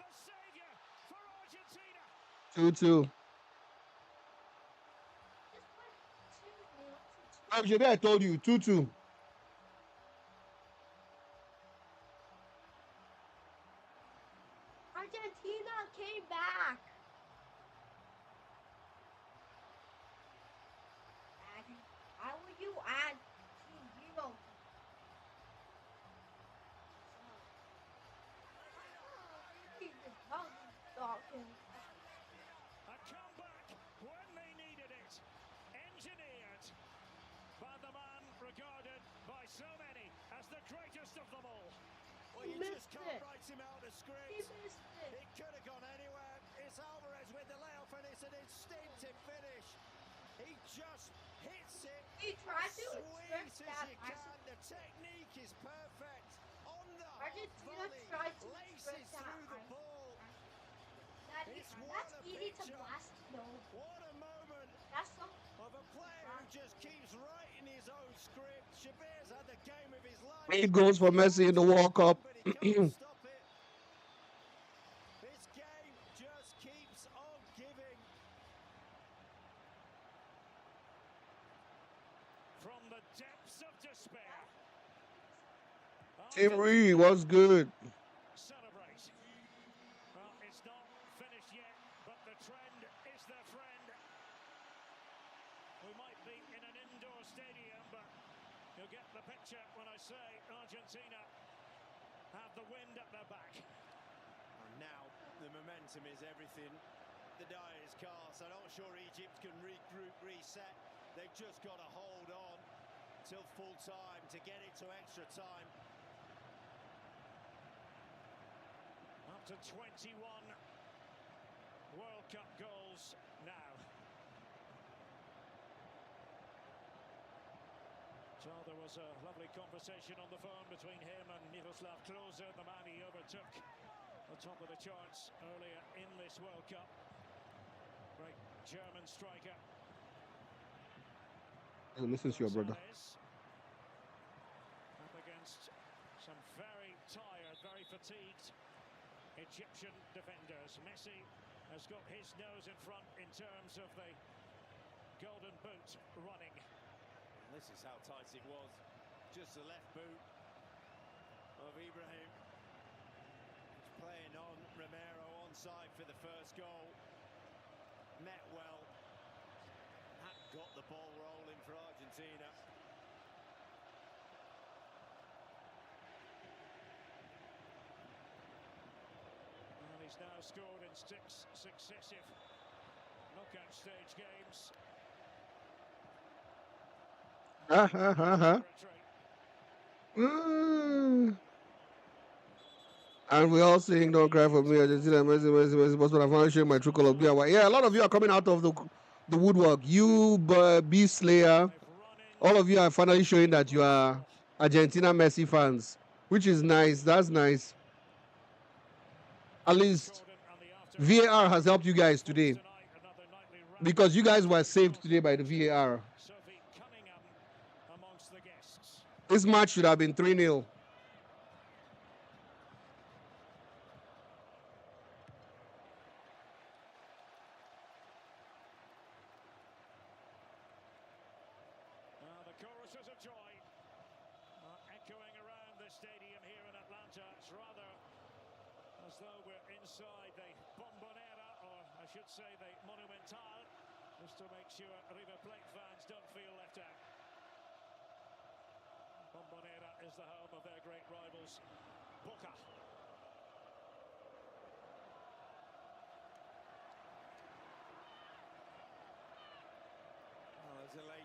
2-2. Actually, I told you 2-2. Argentina came back. How would you add 2-0? A comeback when they needed it. Engineered by the man regarded by so many as the greatest of them all. Well, you just can't write him out of script. It could have gone anywhere. It's Alvarez with the layoff, and it's an instinctive finish. He just hits it He tried to Sweet express as that. you can. The technique is perfect. On the Argentina volley, tried to express laces that. through the ball. It's That's what a easy to picture. blast, though. What a moment That's so. of a player who just keeps writing his own script. Shabir's had the game of his life. 8 goals for Messi in the World Cup. Stop it. This game just keeps on giving. From the depths of despair. Tim Reed, what's good? Celebrate. Well, it's not finished yet, but the trend is their friend. We might be in an indoor stadium, but you'll get the picture when I say Argentina have the wind at their back. And now the momentum is everything. The die is cast. I'm not sure Egypt can regroup, reset. They've just got to hold on till full time to get it to extra time. Up to 21 World Cup goals now. So there was a lovely conversation on the phone between him and Miroslav Klose, the man he overtook on top of the charts earlier in this World Cup. Great German striker. Listen to your brother. Up against some very tired, very fatigued Egyptian defenders. Messi has got his nose in front in terms of the golden boot running. And this is how tight it was. Just the left boot of Ibrahim. He's playing on Romero onside for the first goal. Met well. Had got the ball rolling for Argentina. And he's now scored in 6 successive knockout stage games. And we all saying don't cry for me. Argentina, Messi, Bossman. I'm finally showing my true color. Yeah, a lot of you are coming out of the woodwork. You, Beast Slayer, all of you are finally showing that you are Argentina Messi fans, which is nice. That's nice. At least VAR has helped you guys today, because you guys were saved today by the VAR. This match should have been 3-0. The choruses of joy are echoing around the stadium here in Atlanta. It's rather as though we're inside the Bombonera, or I should say the Monumental, just to make sure River Plate fans don't feel left out. Bombonera is the home of their great rivals, Boca.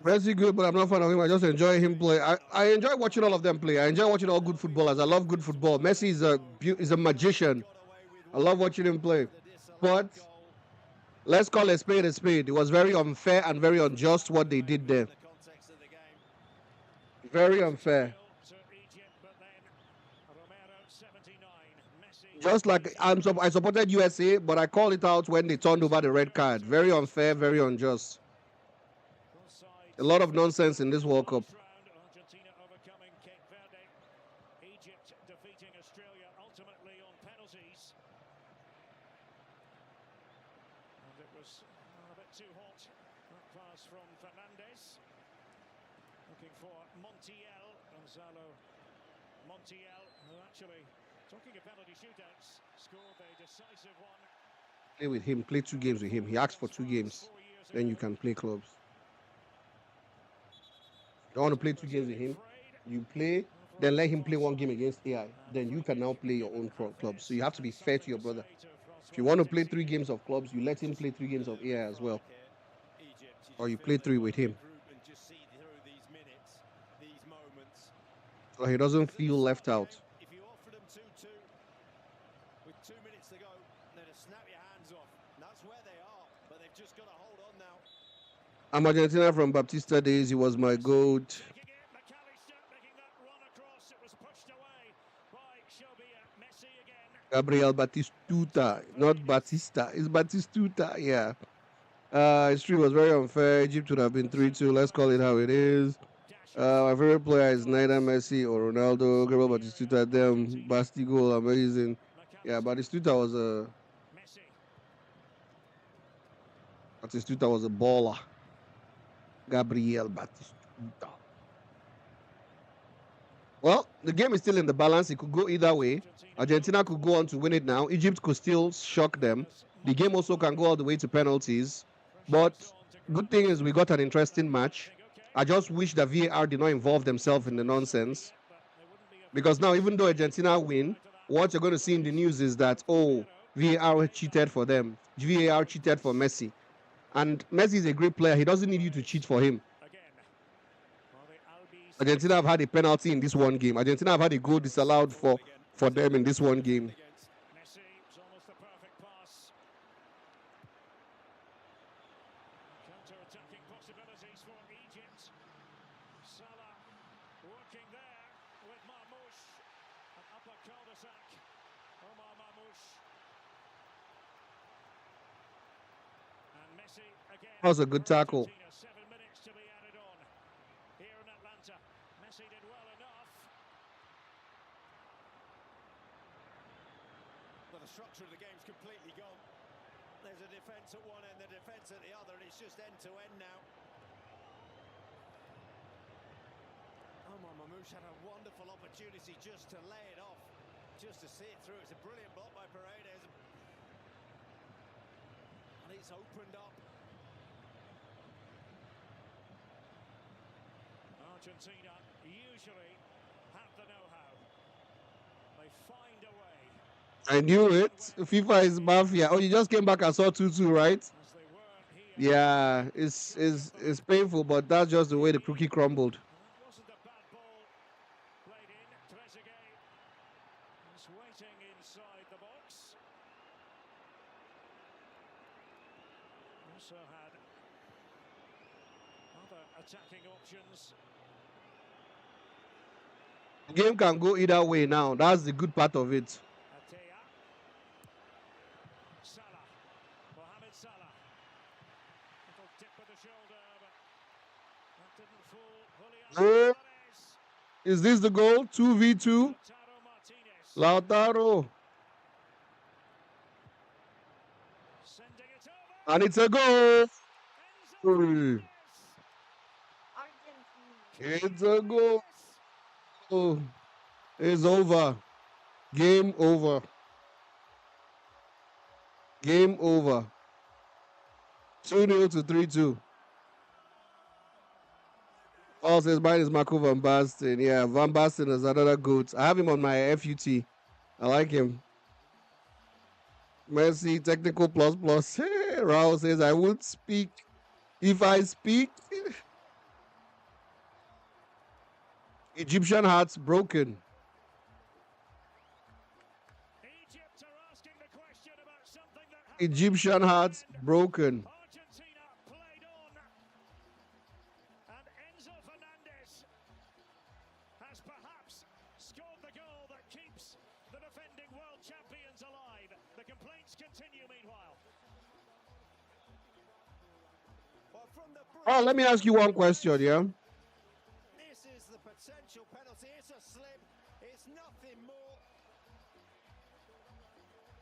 Messi good, but I'm not a fan of him. I just enjoy him play. I enjoy watching all of them play. I enjoy watching all good footballers. I love good football. Messi is a magician. I love watching him play. But let's call a spade a spade. It was very unfair and very unjust what they did there. Very unfair. Just like I supported USA, but I called it out when they turned over the red card. Very unfair, very unjust. A lot of nonsense in this World Cup. Argentina overcoming Cape Verde. Egypt defeating Australia ultimately on penalties. And it was a bit too hot. That pass from Fernandez. Looking for Montiel. Gonzalo Montiel, who actually, talking of penalty shootouts, scored a decisive one. Play with him. Play 2 games with him. He asked for 2 games. Then you can play clubs. You want to play 2 games with him, you play, then let him play 1 game against AI. Then you can now play your own clubs. So you have to be fair to your brother. If you want to play 3 games of clubs, you let him play 3 games of AI as well. Or you play 3 with him. So he doesn't feel left out. If you offered them 2-2 with 2 minutes to go, they'd have snapped your hands off. And that's where they are, but they've just got to hold on now. I'm Argentina from Baptista days. He was my goat. Gabriel Batistuta, not Batista. It's Batistuta. Yeah. History was very unfair. Egypt would have been 3-2. Let's call it how it is. My favorite player is neither Messi or Ronaldo. Gabriel Batistuta, them Basti goal, amazing. Yeah, Batistuta was a baller. Gabriel Batistuta. Well, the game is still in the balance. It could go either way. Argentina could go on to win it now. Egypt could still shock them. The game also can go all the way to penalties. But good thing is we got an interesting match. I just wish that VAR did not involve themselves in the nonsense. Because now, even though Argentina win, what you're going to see in the news is that, oh, VAR cheated for them. VAR cheated for Messi. And Messi is a great player. He doesn't need you to cheat for him. Argentina have had a penalty in this one game. Argentina have had a goal disallowed for them in this one game. That was a good tackle. Well, the structure of the game's completely gone. There's a defence at one end, the defence at the other, and it's just end-to-end now. Omar Mamouche had a wonderful opportunity just to lay it off, just to see it through. It's a brilliant block by Paredes. And it's opened up. Argentina usually have the know-how. They find a way. I knew it. FIFA is mafia. Oh, you just came back and saw 2-2, right? Yeah, it's painful, but that's just the way the cookie crumbled. Wasn't a bad ball played in. Trezeguet is waiting inside the box. Also had other attacking options. The game can go either way now. That's the good part of it. Oh, is this the goal? 2v2. Lautaro. And it's a goal. It's a goal. Oh, it's over. Game over. Game over. 2-0 to 3-2. Oh, says mine is Marco Van Basten. Yeah, Van Basten is another goat. I have him on my FUT. I like him. Messi, technical plus plus. Hey, Raul says I would speak. If I speak, Egyptian hearts broken. Egyptian hearts broken. Argentina played on, and Enzo Fernandez has perhaps scored the goal that keeps the defending world champions alive. The complaints continue meanwhile. Oh, let me ask you one question, yeah? This is the potential penalty. It's a slip. It's nothing more.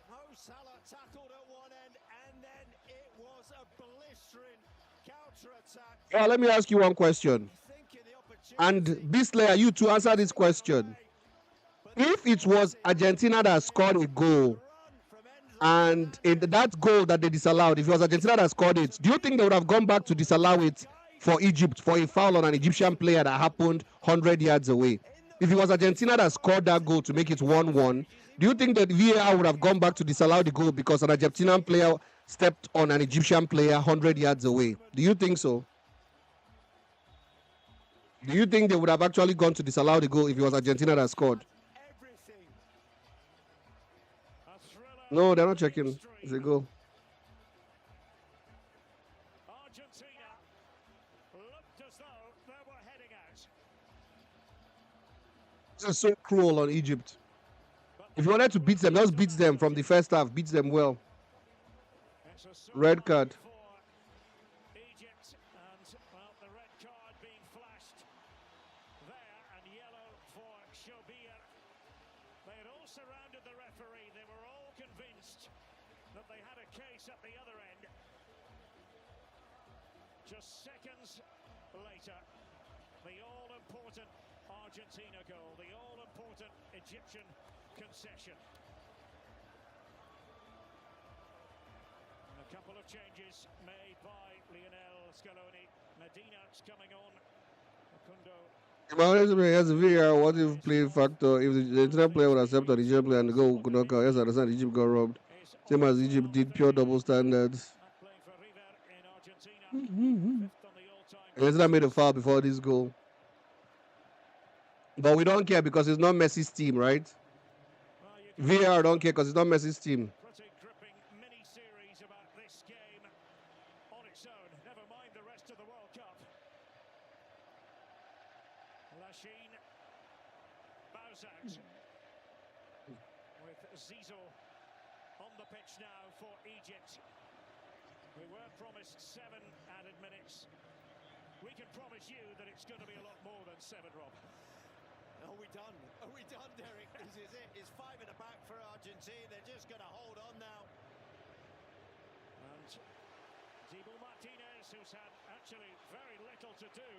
Mo Salah tackled at one end, and then it was a blistering counter-attack. Oh, let me ask you one question. And this layer, you to answer this question. If it was Argentina that scored a goal, and that goal that they disallowed, if it was Argentina that scored it, do you think they would have gone back to disallow it for Egypt for a foul on an Egyptian player that happened 100 yards away? If it was Argentina that scored that goal to make it 1-1, do you think that VAR would have gone back to disallow the goal because an Argentinian player stepped on an Egyptian player 100 yards away? Do you think so? Do you think they would have actually gone to disallow the goal if it was Argentina that scored? No, they're not checking. It's a goal. Argentina looked as though they were heading out. This is so cruel on Egypt. If you wanted to beat them, just beat them from the first half. Beat them well. Red card. Egypt, and well, the red card being flashed there, and yellow for Shobir. They had all surrounded the referee. They were all convinced that they had a case at the other end. Just seconds later, the all-important Argentina goal, the all-important Egyptian concession. And a couple of changes made by Lionel Scaloni. Medina's coming on. Makundo. My honest opinion, as a VAR, what if play factor? If the Argentina player would accept the Egypt player and the goal could knock out, yes, I understand Egypt got robbed. Same as Egypt did, pure double standards. Argentina made a foul before this goal. But we don't care because it's not Messi's team, right? VAR don't care because it's not Messi's team. Pretty gripping mini-series about this game on its own. Never mind the rest of the World Cup. Lachine bows out with Zizou on the pitch now for Egypt. We were promised 7 added minutes. We can promise you that it's going to be a lot more than 7, Rob. Are we done? Are we done, Derek? This is it. It's 5 in the back for Argentina. They're just going to hold on now. And Dibu Martinez, who's had actually very little to do,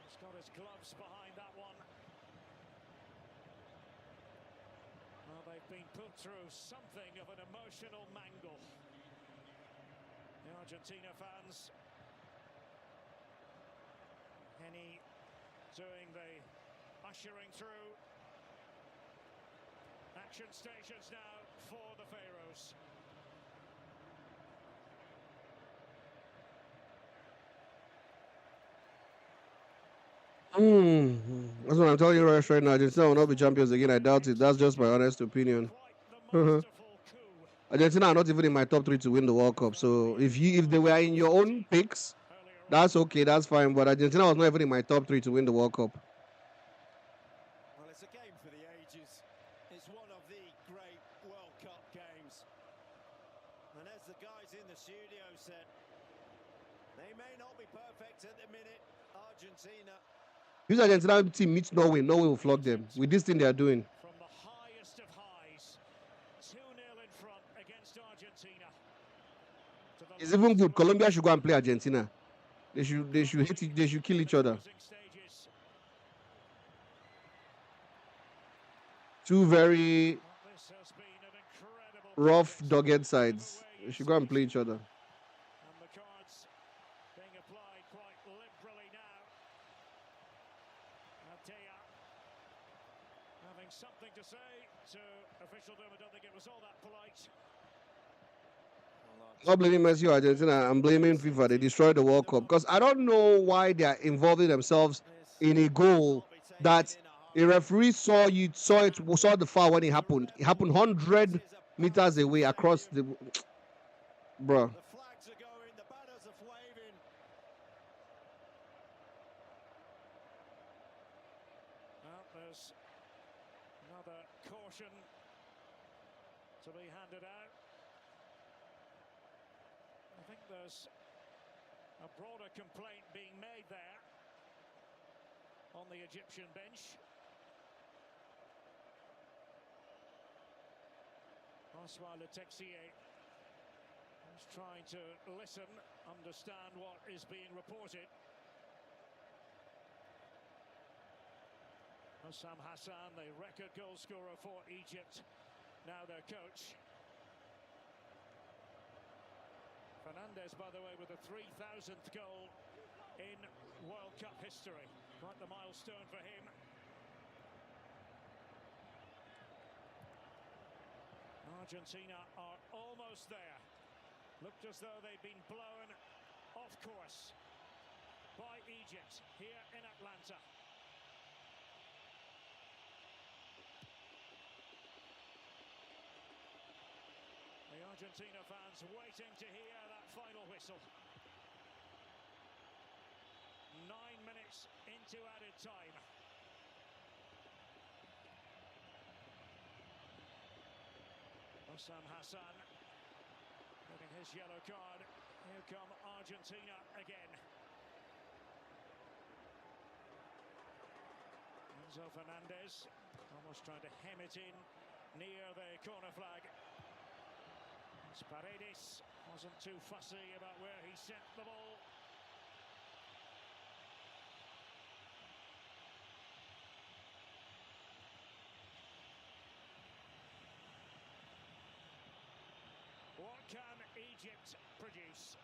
he's got his gloves behind that one. Well, they've been put through something of an emotional mangle. The Argentina fans. Henny doing the ushering through. Action stations now for the Pharaohs. That's what I'm telling you right now. Argentina will not be champions again. I doubt it. That's just my honest opinion. Argentina are not even in my top 3 to win the World Cup. So if they were in your own picks, that's okay. That's fine. But Argentina was not even in my top 3 to win the World Cup. Well, it's a game for the ages. It's one of the great World Cup games. And as the guys in the studio said, they may not be perfect at the minute. Argentina. This Argentina team meets Norway. Norway will flog them with this thing they are doing. From the highest of highs, 2-0 in front against Argentina. It's even good. Colombia should go and play Argentina. They should kill each other. Two very rough, dogged sides. They should go and play each other. And the cards being applied quite liberally now. Atea having something to say to officialdom. I don't think it was all that polite. I'm not blaming Messi or Argentina. I'm blaming FIFA. They destroyed the World Cup because I don't know why they are involving themselves in a goal that a referee saw the foul when it happened. It happened 100 meters away across the. Bro. The flags are going, the banners are waving. Well, there's another caution to be handed out. I think there's a broader complaint being made there on the Egyptian bench. François Le Texier is trying to listen, understand what is being reported. Sam Hassan, the record goal scorer for Egypt, now their coach. Fernandez, by the way, with the 3,000th goal in World Cup history. Quite the milestone for him. Argentina are almost there. Looked as though they'd been blown off course by Egypt here in Atlanta. The Argentina fans waiting to hear that final whistle. minutes into added time. Bossman Hassan getting his yellow card. Here come Argentina again. Enzo Fernandez almost trying to hem it in near the corner flag. Paredes wasn't too fussy about where he sent the ball. What can Egypt produce?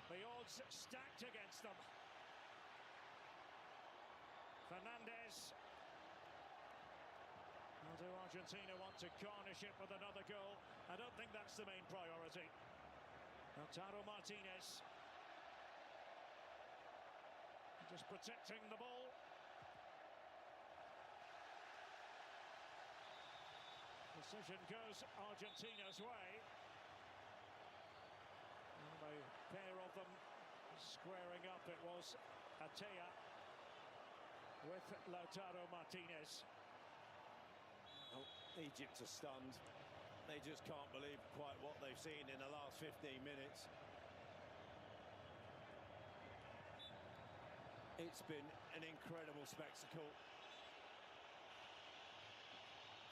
The odds stacked against them. Fernandez. Or do Argentina want to garnish it with another goal? I don't think that's the main priority. Lautaro Martinez. Just protecting the ball. Decision goes Argentina's way. And a pair of them squaring up. It was Atea with Lautaro Martinez. Oh, Egypt are stunned. They just can't believe quite what they've seen in the last 15 minutes. It's been an incredible spectacle.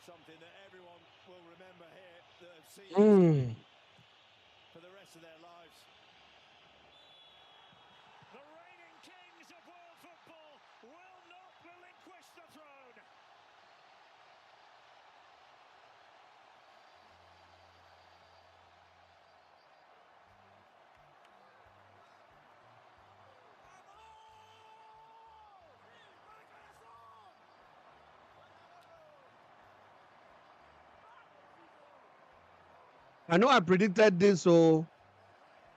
Something that everyone will remember here that have seen for the rest of their lives. The reigning kings of world football will not relinquish the throne. I know I predicted this,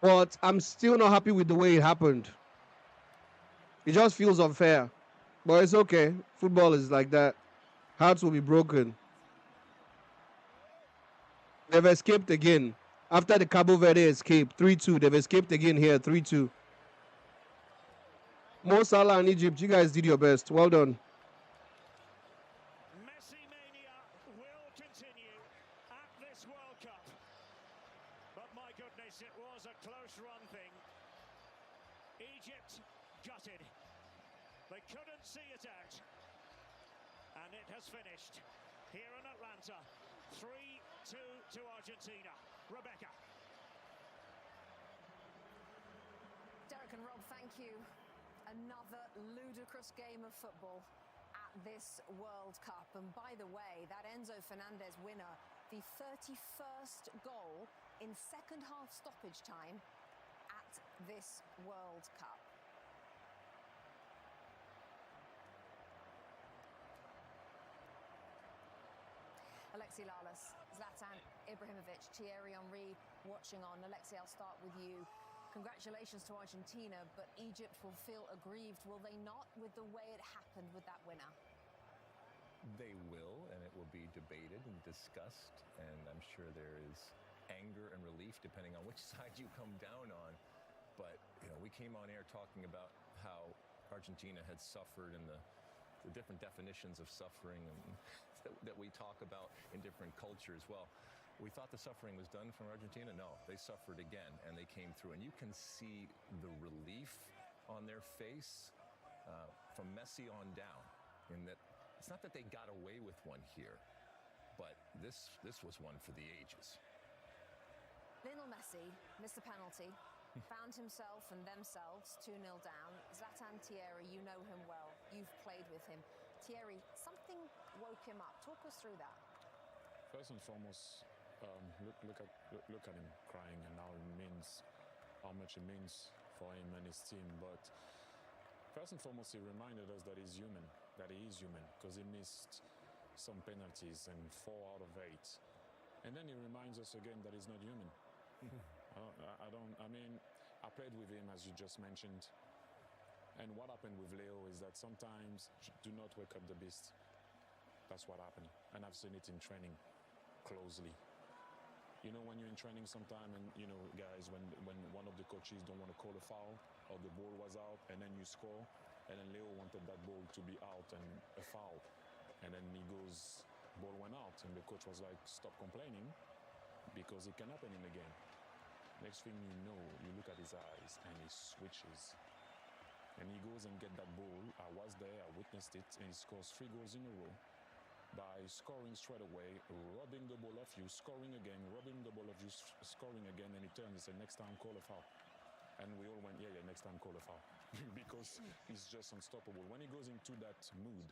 but I'm still not happy with the way it happened. It just feels unfair. But it's okay. Football is like that. Hearts will be broken. They've escaped again. After the Cabo Verde escape, 3-2. They've escaped again here, 3-2. Mo Salah and Egypt, you guys did your best. Well done. Messi mania will continue at this World Cup. But my goodness, it was a close run thing. Egypt gutted. They couldn't see it out. And it has finished here in Atlanta. 3-2 to Argentina. Rebecca. Derek and Rob, thank you. Another ludicrous game of football at this World Cup. And by the way, that Enzo Fernandez winner, the 31st goal in second half stoppage time at this World Cup. Alexi Lalas, Zlatan Ibrahimovic, Thierry Henry watching on. Alexi, I'll start with you. Congratulations to Argentina, but Egypt will feel aggrieved, will they not, with the way it happened with that winner? They will, and it will be debated and discussed, and I'm sure there is anger and relief depending on which side you come down on. But, you know, we came on air talking about how Argentina had suffered and the different definitions of suffering and that we talk about in different cultures. Well, we thought the suffering was done from Argentina. No, they suffered again, and they came through. And you can see the relief on their face from Messi on down, in that it's not that they got away with one here, but this was one for the ages. Lionel Messi missed a penalty, found himself and themselves 2-0 down. Zlatan Thierry, you know him well. You've played with him. Thierry, something woke him up. Talk us through that. First and foremost, look at him crying, and now it means how much it means for him and his team. But first and foremost, he reminded us that he's human, because he missed some penalties and 4 out of 8. And then he reminds us again that he's not human. I played with him, as you just mentioned. And what happened with Leo is that sometimes do not wake up the beast. That's what happened. And I've seen it in training closely. You know, when you're in training sometime, and, you know, guys, when one of the coaches don't want to call a foul or the ball was out and then you score. And then Leo wanted that ball to be out and a foul. And then he goes, ball went out. And the coach was like, stop complaining because it can happen in the game. Next thing you know, you look at his eyes and he switches. And he goes and get that ball. I was there, I witnessed it, and he scores 3 goals in a row by scoring straight away, robbing the ball off you, scoring again, robbing the ball off you, scoring again, and he turns and said, next time call a foul. And we all went, yeah, next time call a foul. Because he's just unstoppable. When he goes into that mood,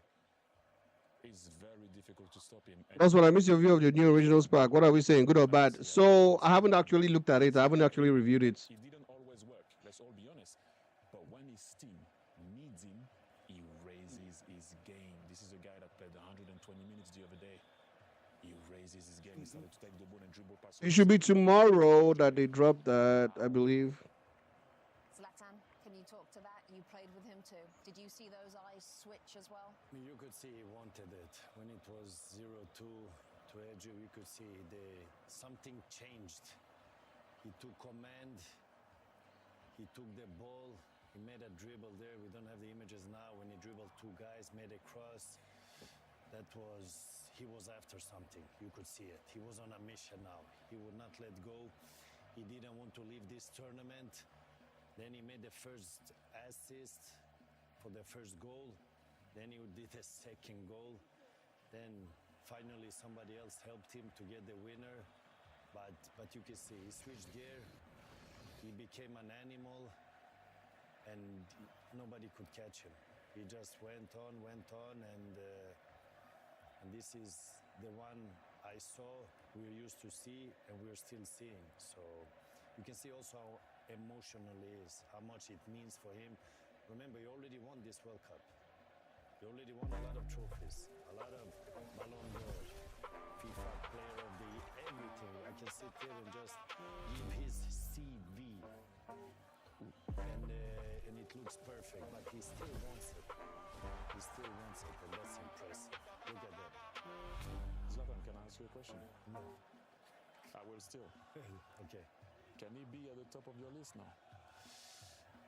it's very difficult to stop him. That's what I miss your view of the new original Spark. What are we saying, good or bad? So I haven't actually looked at it. I haven't actually reviewed it. It didn't always work, let's all be honest. But when his team needs him, he raises his game. This is a guy that played 120 minutes the other day. He raises his game. He started to take the ball and dribble past. It should be tomorrow that they drop that, I believe. Zlatan, can you talk to that? You played with him too. Did you see those eyes switch as well? You could see he wanted it. When it was 0-2 to Edge, you could see something changed. He took command. He took the ball. He made a dribble there. We don't have the images now. When he dribbled 2 guys, made a cross. He was after something. You could see it. He was on a mission now. He would not let go. He didn't want to leave this tournament. Then he made the first assist for the first goal. Then he did a second goal. Then finally somebody else helped him to get the winner. But you can see he switched gear. He became an animal. And nobody could catch him. He just went on, and this is the one I saw, we're used to see, and we're still seeing. So you can see also how emotional he is, how much it means for him. Remember, he already won this World Cup. He already won a lot of trophies, a lot of Ballon d'Or, FIFA Player of the Year, everything. I can sit here and just give his CV. And it looks perfect, but he still wants it. He still wants it, and that's impressive. Look at that. Zlatan, can I ask you a question? No. I will still. Okay. Can he be at the top of your list now?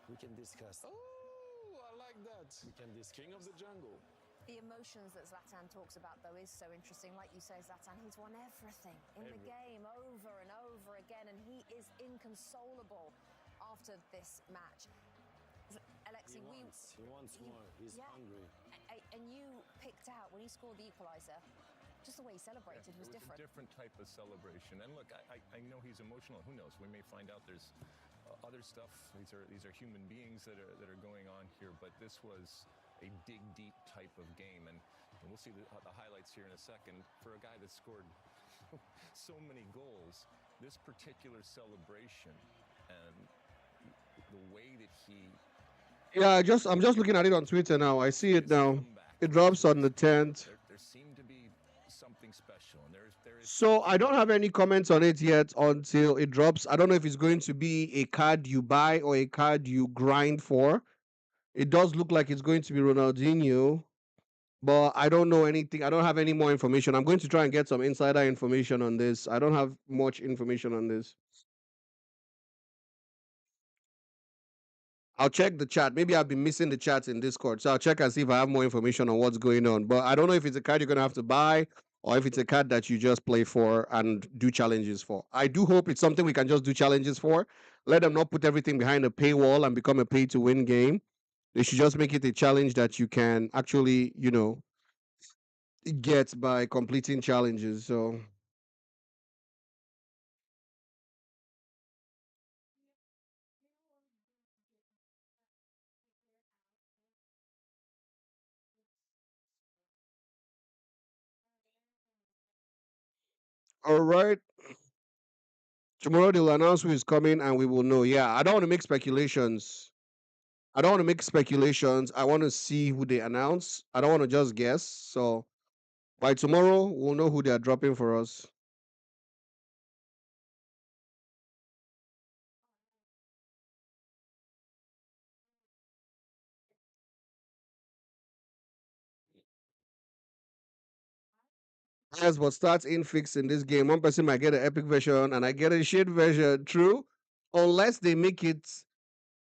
We can discuss. Oh, I like that. We can discuss. King of the jungle. The emotions that Zlatan talks about, though, is so interesting. Like you say, Zlatan, he's won everything in the game over and over again, and he is inconsolable after this match. Alexi, he wants more. He's hungry. And you picked out, when he scored the equaliser, just the way he celebrated was different. A different type of celebration. And look, I know he's emotional. Who knows? We may find out there's other stuff. These are human beings that are going on here. But this was a dig deep type of game, and we'll see the highlights here in a second. For a guy that scored so many goals, this particular celebration and the way that he. Yeah, I'm just looking at it on Twitter now. I see it now. It drops on the 10th. There seemed to be something special, and there is. So I don't have any comments on it yet until it drops. I don't know if it's going to be a card you buy or a card you grind for. It does look like it's going to be Ronaldinho, but I don't know anything. I don't have any more information. I'm going to try and get some insider information on this. I don't have much information on this. I'll check the chat. Maybe I've been missing the chats in Discord. So I'll check and see if I have more information on what's going on. But I don't know if it's a card you're going to have to buy or if it's a card that you just play for and do challenges for. I do hope it's something we can just do challenges for. Let them not put everything behind a paywall and become a pay-to-win game. They should just make it a challenge that you can actually, get by completing challenges. So all right. Tomorrow they'll announce who is coming and we will know. Yeah, I don't want to make speculations. I want to see who they announce. I don't want to just guess. So by tomorrow, we'll know who they are dropping for us. Yes, but starts in fixed in this game. One person might get an epic version and I get a shit version. True. unless they make it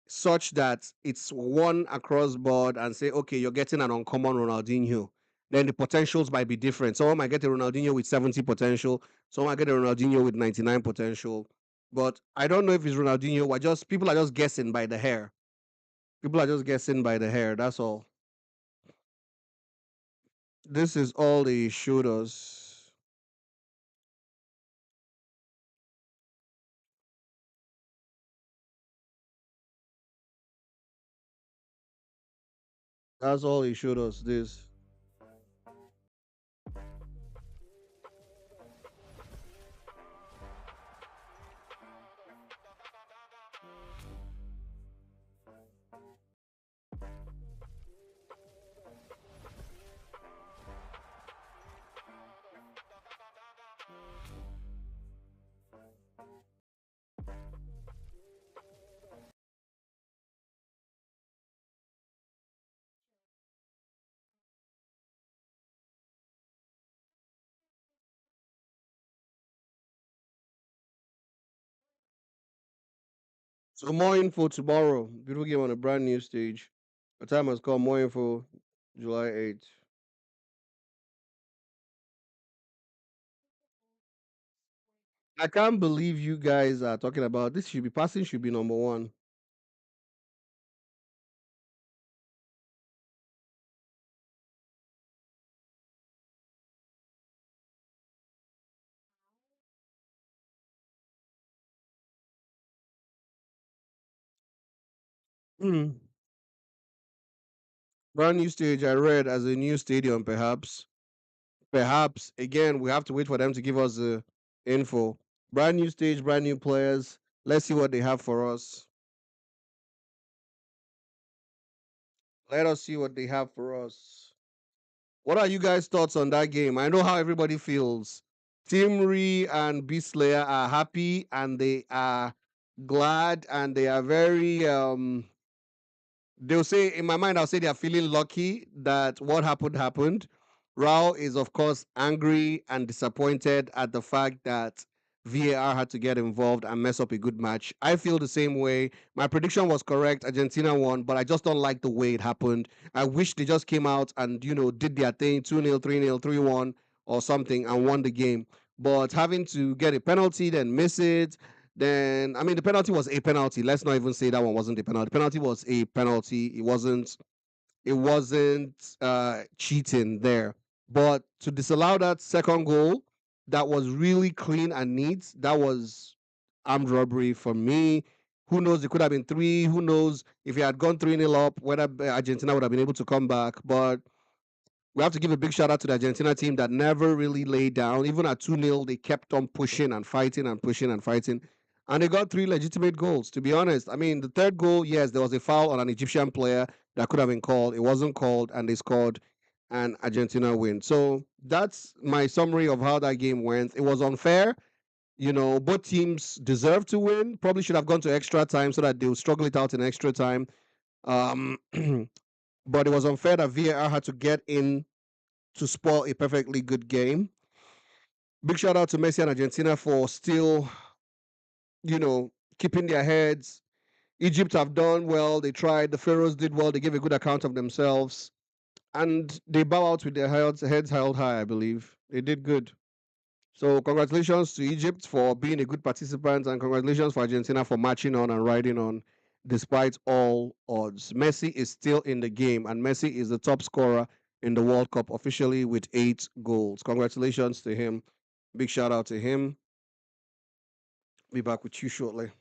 such that it's one across board and say, okay, you're getting an uncommon Ronaldinho, then the potentials might be different. Someone might get a Ronaldinho with 70 potential, someone might get a Ronaldinho with 99 potential. But I don't know if it's Ronaldinho. People are just guessing by the hair. People are just guessing by the hair. That's all. This is all they showed us. That's all he showed us. This. So more info tomorrow. Beautiful game on a brand new stage. The time has come. More info, July 8th. I can't believe you guys are talking about this. Should be passing. Should be number one. Hmm. Brand new stage. I read as a new stadium, perhaps. Perhaps again, we have to wait for them to give us the info. Brand new stage, brand new players. Let's see what they have for us. Let us see what they have for us. What are you guys' thoughts on that game? I know how everybody feels. Timri and Beastlayer are happy and they are glad and they are very they'll say in my mind I'll say they're feeling lucky that what happened happened. Rao is of course angry and disappointed at the fact that VAR had to get involved and mess up a good match. I feel the same way. My prediction was correct. Argentina won, but I just don't like the way it happened. I wish they just came out and did their thing 2-0, 3-0, 3-1 or something and won the game. But having to get a penalty then miss it, then I mean the penalty was a penalty. Let's not even say that one wasn't a penalty. The penalty was a penalty. It wasn't cheating there. But to disallow that second goal that was really clean and neat, that was armed robbery for me. Who knows? It could have been three. Who knows if it had gone 3-0 up, whether Argentina would have been able to come back. But we have to give a big shout out to the Argentina team that never really laid down. Even at 2-0, they kept on pushing and fighting and pushing and fighting. And they got three legitimate goals, to be honest. I mean, the third goal, yes, there was a foul on an Egyptian player that could have been called. It wasn't called, and they scored, and Argentina win. So that's my summary of how that game went. It was unfair. Both teams deserved to win. Probably should have gone to extra time so that they would struggle it out in extra time. Um, but it was unfair that VAR had to get in to spoil a perfectly good game. Big shout out to Messi and Argentina for still, you know, keeping their heads. Egypt have done well. They tried. The Pharaohs did well. They gave a good account of themselves. And they bow out with their heads held high, I believe. They did good. So congratulations to Egypt for being a good participant, and congratulations for Argentina for marching on and riding on despite all odds. Messi is still in the game, and Messi is the top scorer in the World Cup officially with 8 goals. Congratulations to him. Big shout out to him. Be back with you shortly.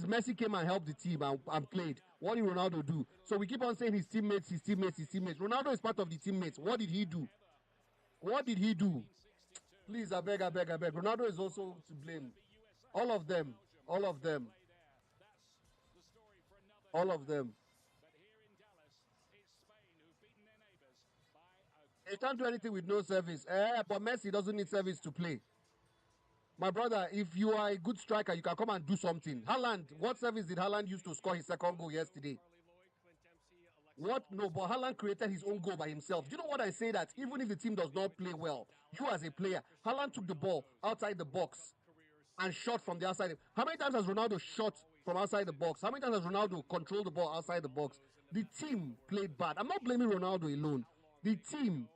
Messi came and helped the team and played. What did Ronaldo do? So we keep on saying his teammates, his teammates, his teammates. Ronaldo is part of the teammates. What did he do? What did he do? Please, I beg, I beg, I beg. Ronaldo is also to blame. All of them. All of them. All of them. He can't do anything with no service. But Messi doesn't need service to play. My brother, if you are a good striker, you can come and do something. Haaland, what service did Haaland use to score his second goal yesterday? What? No, but Haaland created his own goal by himself. Do you know what I say? That even if the team does not play well, you as a player, Haaland took the ball outside the box and shot from the outside. How many times has Ronaldo shot from outside the box? How many times has Ronaldo controlled the ball outside the box? The team played bad. I'm not blaming Ronaldo alone. The team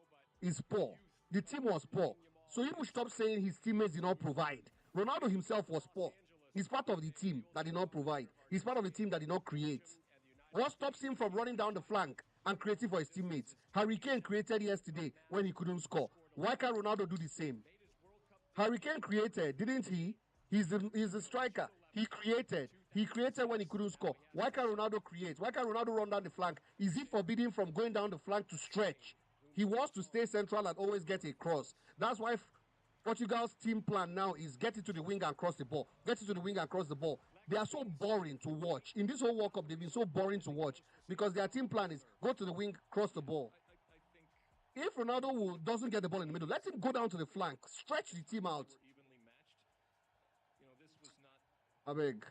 is poor. The team was poor. So you should stop saying his teammates did not provide. Ronaldo himself was poor. He's part of the team that did not provide. He's part of the team that did not create. What stops him from running down the flank and creating for his teammates? Harry Kane created yesterday when he couldn't score. Why can't Ronaldo do the same? Harry Kane created, didn't he? He's a striker. He created. He created when he couldn't score. Why can't Ronaldo create? Why can't Ronaldo run down the flank? Is he forbidden from going down the flank to stretch? He wants to stay central and always get a cross. That's why Portugal's team plan now is get it to the wing and cross the ball. Get it to the wing and cross the ball. They are so boring to watch. In this whole World Cup, they've been so boring to watch because their team plan is go to the wing, cross the ball. If Ronaldo doesn't get the ball in the middle, let him go down to the flank, stretch the team out. I beg.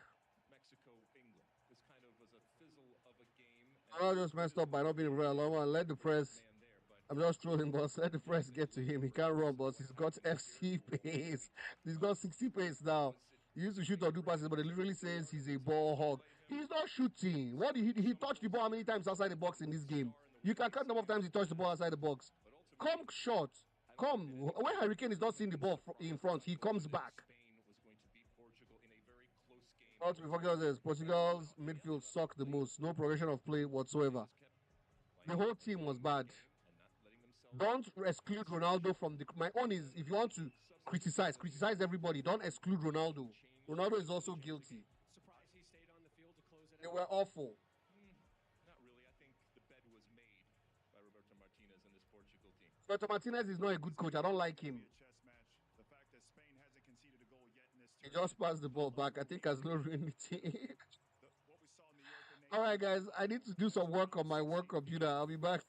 I just messed up by not being real. Let the press. I'm just trolling, boss. Let the press get to him. He can't run, boss. He's got FC pace. He's got 60 pace now. He used to shoot or do passes, but it literally says he's a ball hog. He's not shooting. What did he touched the ball how many times outside the box in this game? You can count the number of times he touched the ball outside the box. Come short. Come. When Harry Kane is not seeing the ball in front, he comes back. Not to be forgotten is Portugal's midfield sucked the most. No progression of play whatsoever. The whole team was bad. Don't exclude Ronaldo from the... My own is, if you want to criticize everybody. Don't exclude Ronaldo. Ronaldo is also guilty. They were awful. Not really. I think the bed was made by Roberto Martinez and this Portugal team. Roberto Martinez is not a good coach. I don't like him. He just passed the ball back. I think has no reality. All right, guys. I need to do some work on my work computer. I'll be back.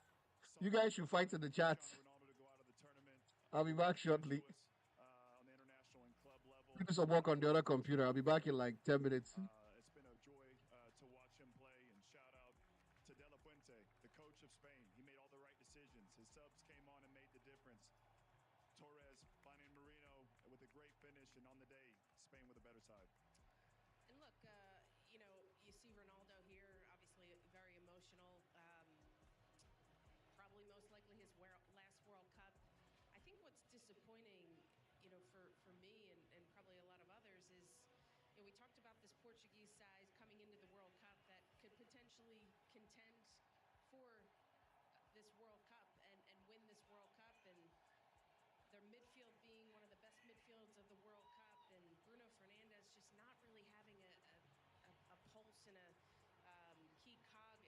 You guys should fight in the chat. I'll be back shortly. Do some work on the other computer. I'll be back in like 10 minutes. It's been a joy to watch him play, and shout out to De La Puente, the coach of Spain. He made all the right decisions. His subs came on and made the difference. Torres finding Merino with a great finish, and on the day, Spain with a better side. And look, you know, you see Ronaldo here, obviously very emotional. Probably most likely his last World Cup. I think what's disappointing, you know, for me and probably a lot of others is, you know, we talked about this Portuguese side coming into the World Cup that could potentially contend for this World Cup and win this World Cup, and their midfield being one of the best midfields of the World Cup, and Bruno Fernandes just not really having a pulse and a key cog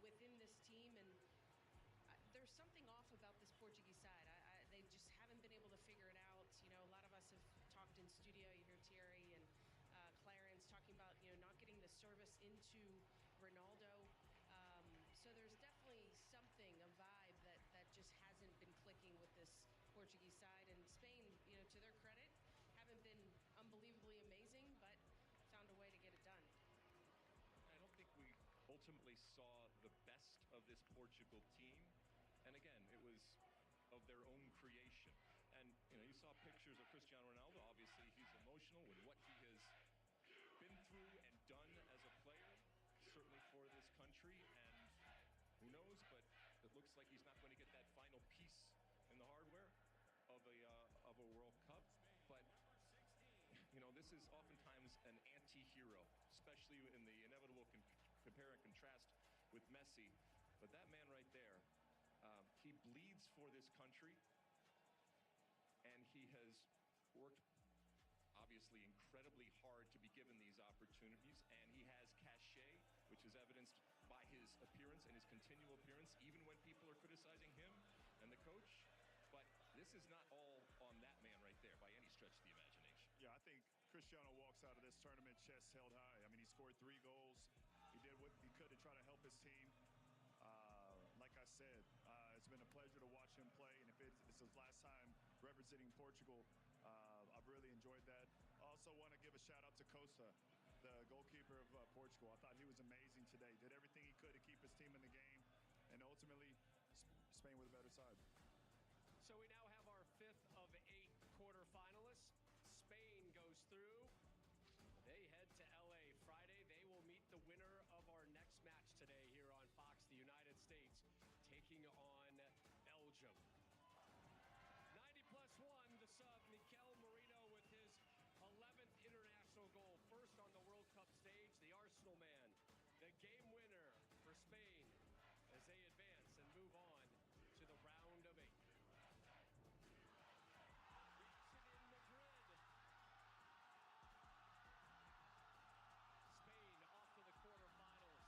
within this team. And there's something off about this Portuguese side. They just haven't been able to figure it out. You know, a lot of us have talked in studio. You hear Thierry and Clarence talking about, you know, not getting the service into Ronaldo. So there's definitely something, a vibe that just hasn't been clicking with this Portuguese side. And Spain, you know, to their credit, haven't been unbelievably amazing, but found a way to get it done. I don't think we ultimately saw the best of this Portugal team. And again, it was of their own creation. And, you know, you saw pictures of Cristiano Ronaldo. Obviously, he's emotional with what he has been through and done as a player, certainly for this country. And who knows, but it looks like he's not going to get that final piece in the hardware of a World Cup. But, you know, this is oftentimes an anti-hero, especially in the inevitable compare and contrast with Messi. But that man right there, he bleeds for this country, and he has worked obviously incredibly hard to be given these opportunities, and he has cachet, which is evidenced by his appearance and his continual appearance, even when people are criticizing him and the coach. But this is not all on that man right there by any stretch of the imagination. Yeah, I think Cristiano walks out of this tournament chest held high. I mean, he scored 3 goals. He did what he could to try to help his team. Like I said, it's been a pleasure to watch him play, and if it's his last time representing Portugal, I've really enjoyed that. I also want to give a shout out to Costa, the goalkeeper of Portugal. I thought he was amazing today. Did everything he could to keep his team in the game, and ultimately, Spain with a better side. So we now have our 5th of 8 quarterfinalists. Spain goes through. They head to LA Friday. They will meet the winner of our next match today here on Fox, the United States, taking on Belgium. 90+1, the sub, Mikel Merino with his 11th international goal. First on the World Cup stage, the Arsenal man, the game winner for Spain as they advance and move on to the round of 8. Quarterfinals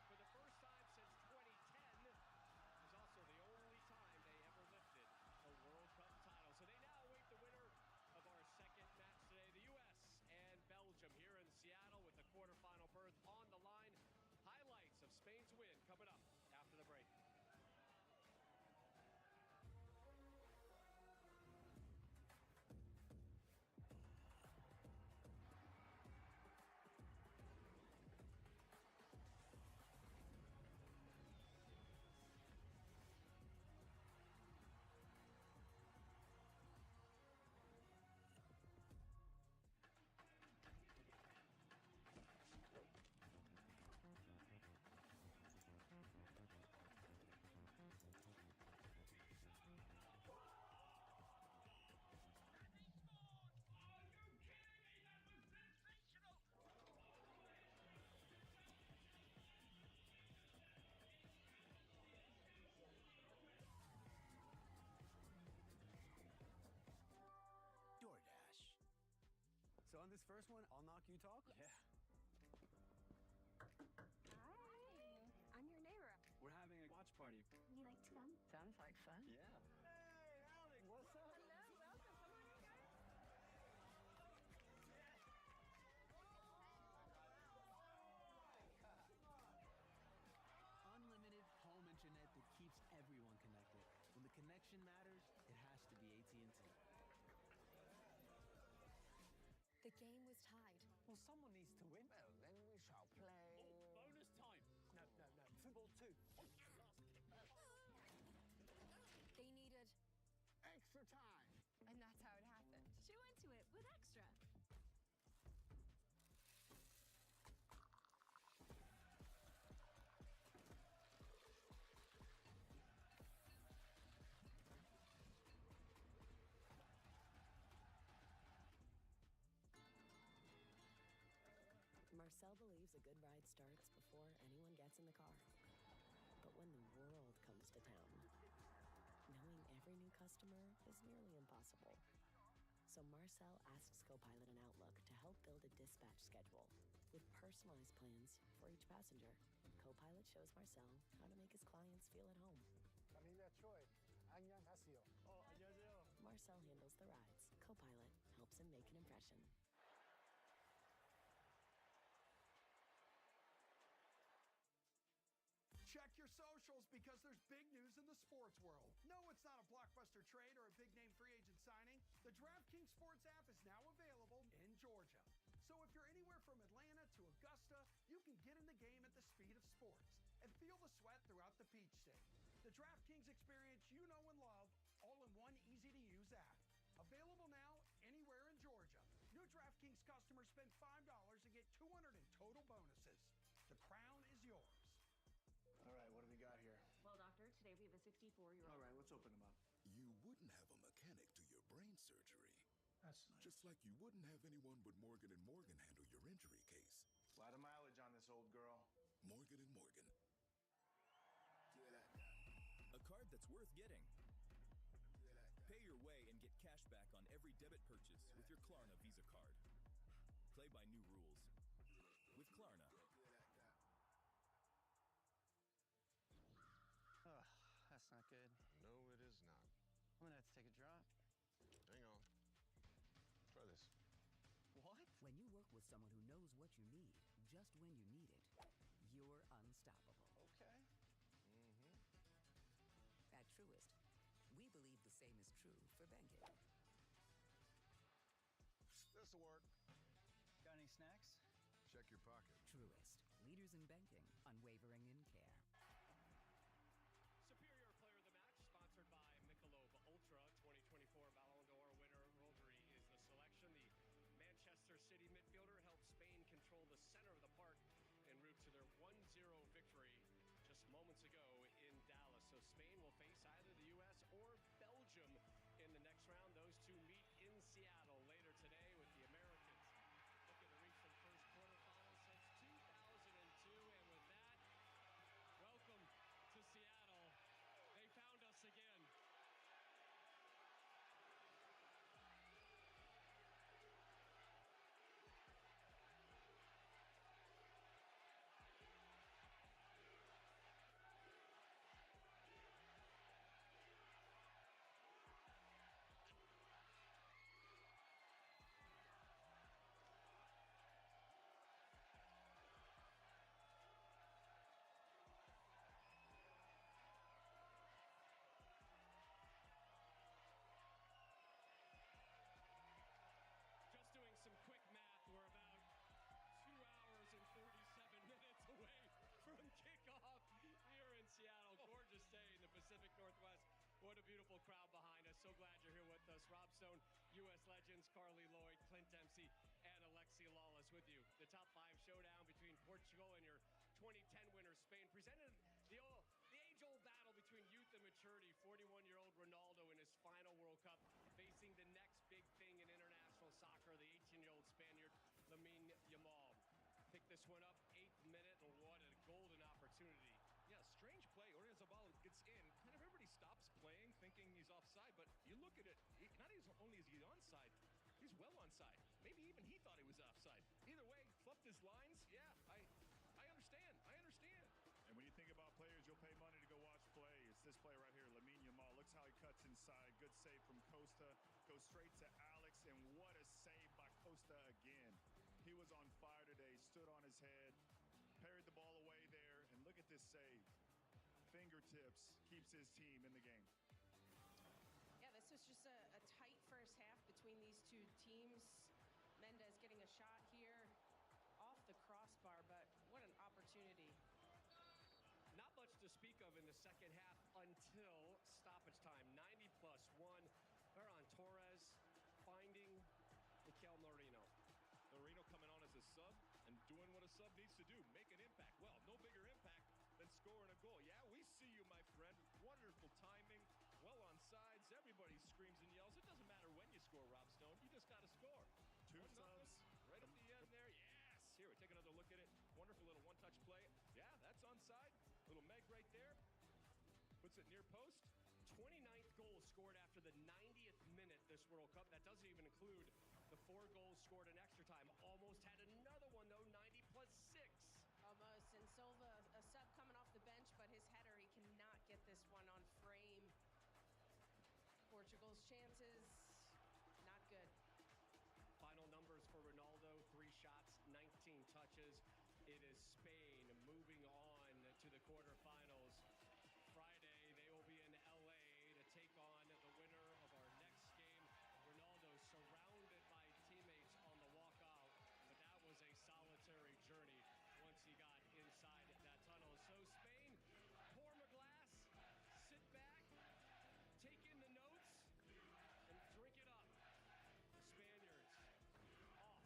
for the first time since 2010. It was also the only time they ever lifted a World Cup title. So they now await the winner of our second match today, the U.S. and Belgium here in Seattle with the quarterfinal berth on the line. Highlights of Spain's win coming up after the break. So on this first one, I'll knock, you talk? Yes. Yeah. Hi, I'm your neighbor. We're having a watch party. You like to come? Sounds like fun. Yeah. Hey, Alex, what's up? Hello, welcome. Come on in, guys. Unlimited home internet that keeps everyone connected. When the connection matters, it has to be AT&T. The game was tied. Well, someone needs to win. Well, then we shall play. Oh, bonus time. No. Football 2. They needed Extra time. And that's how it happened. She went to it with extra. Marcel believes a good ride starts before anyone gets in the car. But when the world comes to town, knowing every new customer is nearly impossible. So Marcel asks Copilot and Outlook to help build a dispatch schedule with personalized plans for each passenger. Copilot shows Marcel how to make his clients feel at home. Familia Choi, 안녕하세요. Oh, 안녕하세요. Marcel handles the rides. Copilot helps him make an impression. Check your socials because there's big news in the sports world. No, it's not a blockbuster trade or a big-name free agent signing. The DraftKings Sports app is now available in Georgia. So if you're anywhere from Atlanta to Augusta, you can get in the game at the speed of sports and feel the sweat throughout the Peach State. The DraftKings experience you know and love, all in one easy-to-use app. Available now anywhere in Georgia. New DraftKings customers spend $5 and get $200 in total bonuses. The crown is yours. All right, what do we got here? Well, doctor, today we have a 64-year-old. All right, let's open them up. You wouldn't have a mechanic do your brain surgery. That's nice. Just like you wouldn't have anyone but Morgan & Morgan handle your injury case. A lot of mileage on this old girl. Morgan & Morgan. A card that's worth getting. Pay your way and get cash back on every debit purchase with your Klarna Visa card. Play by new rules. With Klarna. Ugh, that's not good. No, it is not. I'm gonna have to take a drop. Hang on. Try this. What? When you work with someone who knows what you need, just when you need it, you're unstoppable. Okay. At Truist, we believe the same is true for banking. This'll work. Got any snacks? Check your pocket. Truist, leaders in banking, unwavering in care. Superior Player of the Match, sponsored by Michelob Ultra. 2024 Ballon d'Or winner Rodri is the selection. The Manchester City midfielder helped Spain control the center of the park en route to their 1-0 victory just moments ago in Dallas. So Spain will face either the U.S. or Belgium in the next round. Those two meet in Seattle later today with the Americans looking to reach their first quarterfinals since 2002. And with that, welcome to Seattle. They found us again. Just doing some quick math, we're about 2 hours and 47 minutes away from kickoff here in Seattle. Gorgeous day in the Pacific Northwest. What a beautiful crowd behind us. So glad you're here with us. Rob Stone, U.S. legends, Carly Lloyd, Clint Dempsey, and Alexi Lawless with you. The top 5 showdown between Portugal and your 2010 winner Spain presented the age-old battle between youth and maturity. 41-year-old Ronaldo in his final World Cup facing the next big thing in international soccer, the 18-year-old Spaniard Lamine Yamal. Pick this one up, 8th minute, and what a golden opportunity. Yeah, strange play. Oyarzabal gets in. Kind of everybody stops playing thinking he's offside, but you look at it, not only is he onside, he's well onside. Maybe even he thought he was offside. Either way, fluffed his lines. Yeah, I understand. I understand. And when you think about players you'll pay money to go watch play, it's this play right here, Lamine Yamal. Looks how he cuts inside. Good save from Costa. Goes straight to Alex, and what a save by Costa again. He was on fire today, stood on his head, parried the ball away there, and look at this save. Fingertips, keeps his team in the game. Yeah, this was just a tight first half between these two teams. Mendes getting a shot here off the crossbar, but what an opportunity. Not much to speak of in the second half until stoppage time. 90+1. Ferran Torres finding Mikel Merino. Merino coming on as a sub and doing what a sub needs to do, make an impact. Well, no bigger impact than scoring a goal. Yeah, we see you, my friend. Wonderful timing, well on sides. Everybody screams and yells. It doesn't matter when you score, Rob Stone. You just got to score. 2 subs. Right at the end there. Yes. Here, we take another look at it. Wonderful little one-touch play. Yeah, that's onside. Little Meg right there. Puts it near post. 29th goal scored after the 90th minute this World Cup. That doesn't even include the 4 goals scored in extra time. Almost had another one, though, 90+6. Almost. And Silva, a sub coming off the bench, but his header, he cannot get this one on frame. Portugal's chances, not good. Final numbers for Ronaldo, 3 shots, 19 touches. It is Spain moving on to the quarterfinals. Friday, they will be in LA to take on the winner of our next game. Ronaldo surrounded by teammates on the walkout, but that was a solitary journey once he got inside that tunnel. So Spain, pour them a glass, sit back, take in the notes, and drink it up. The Spaniards off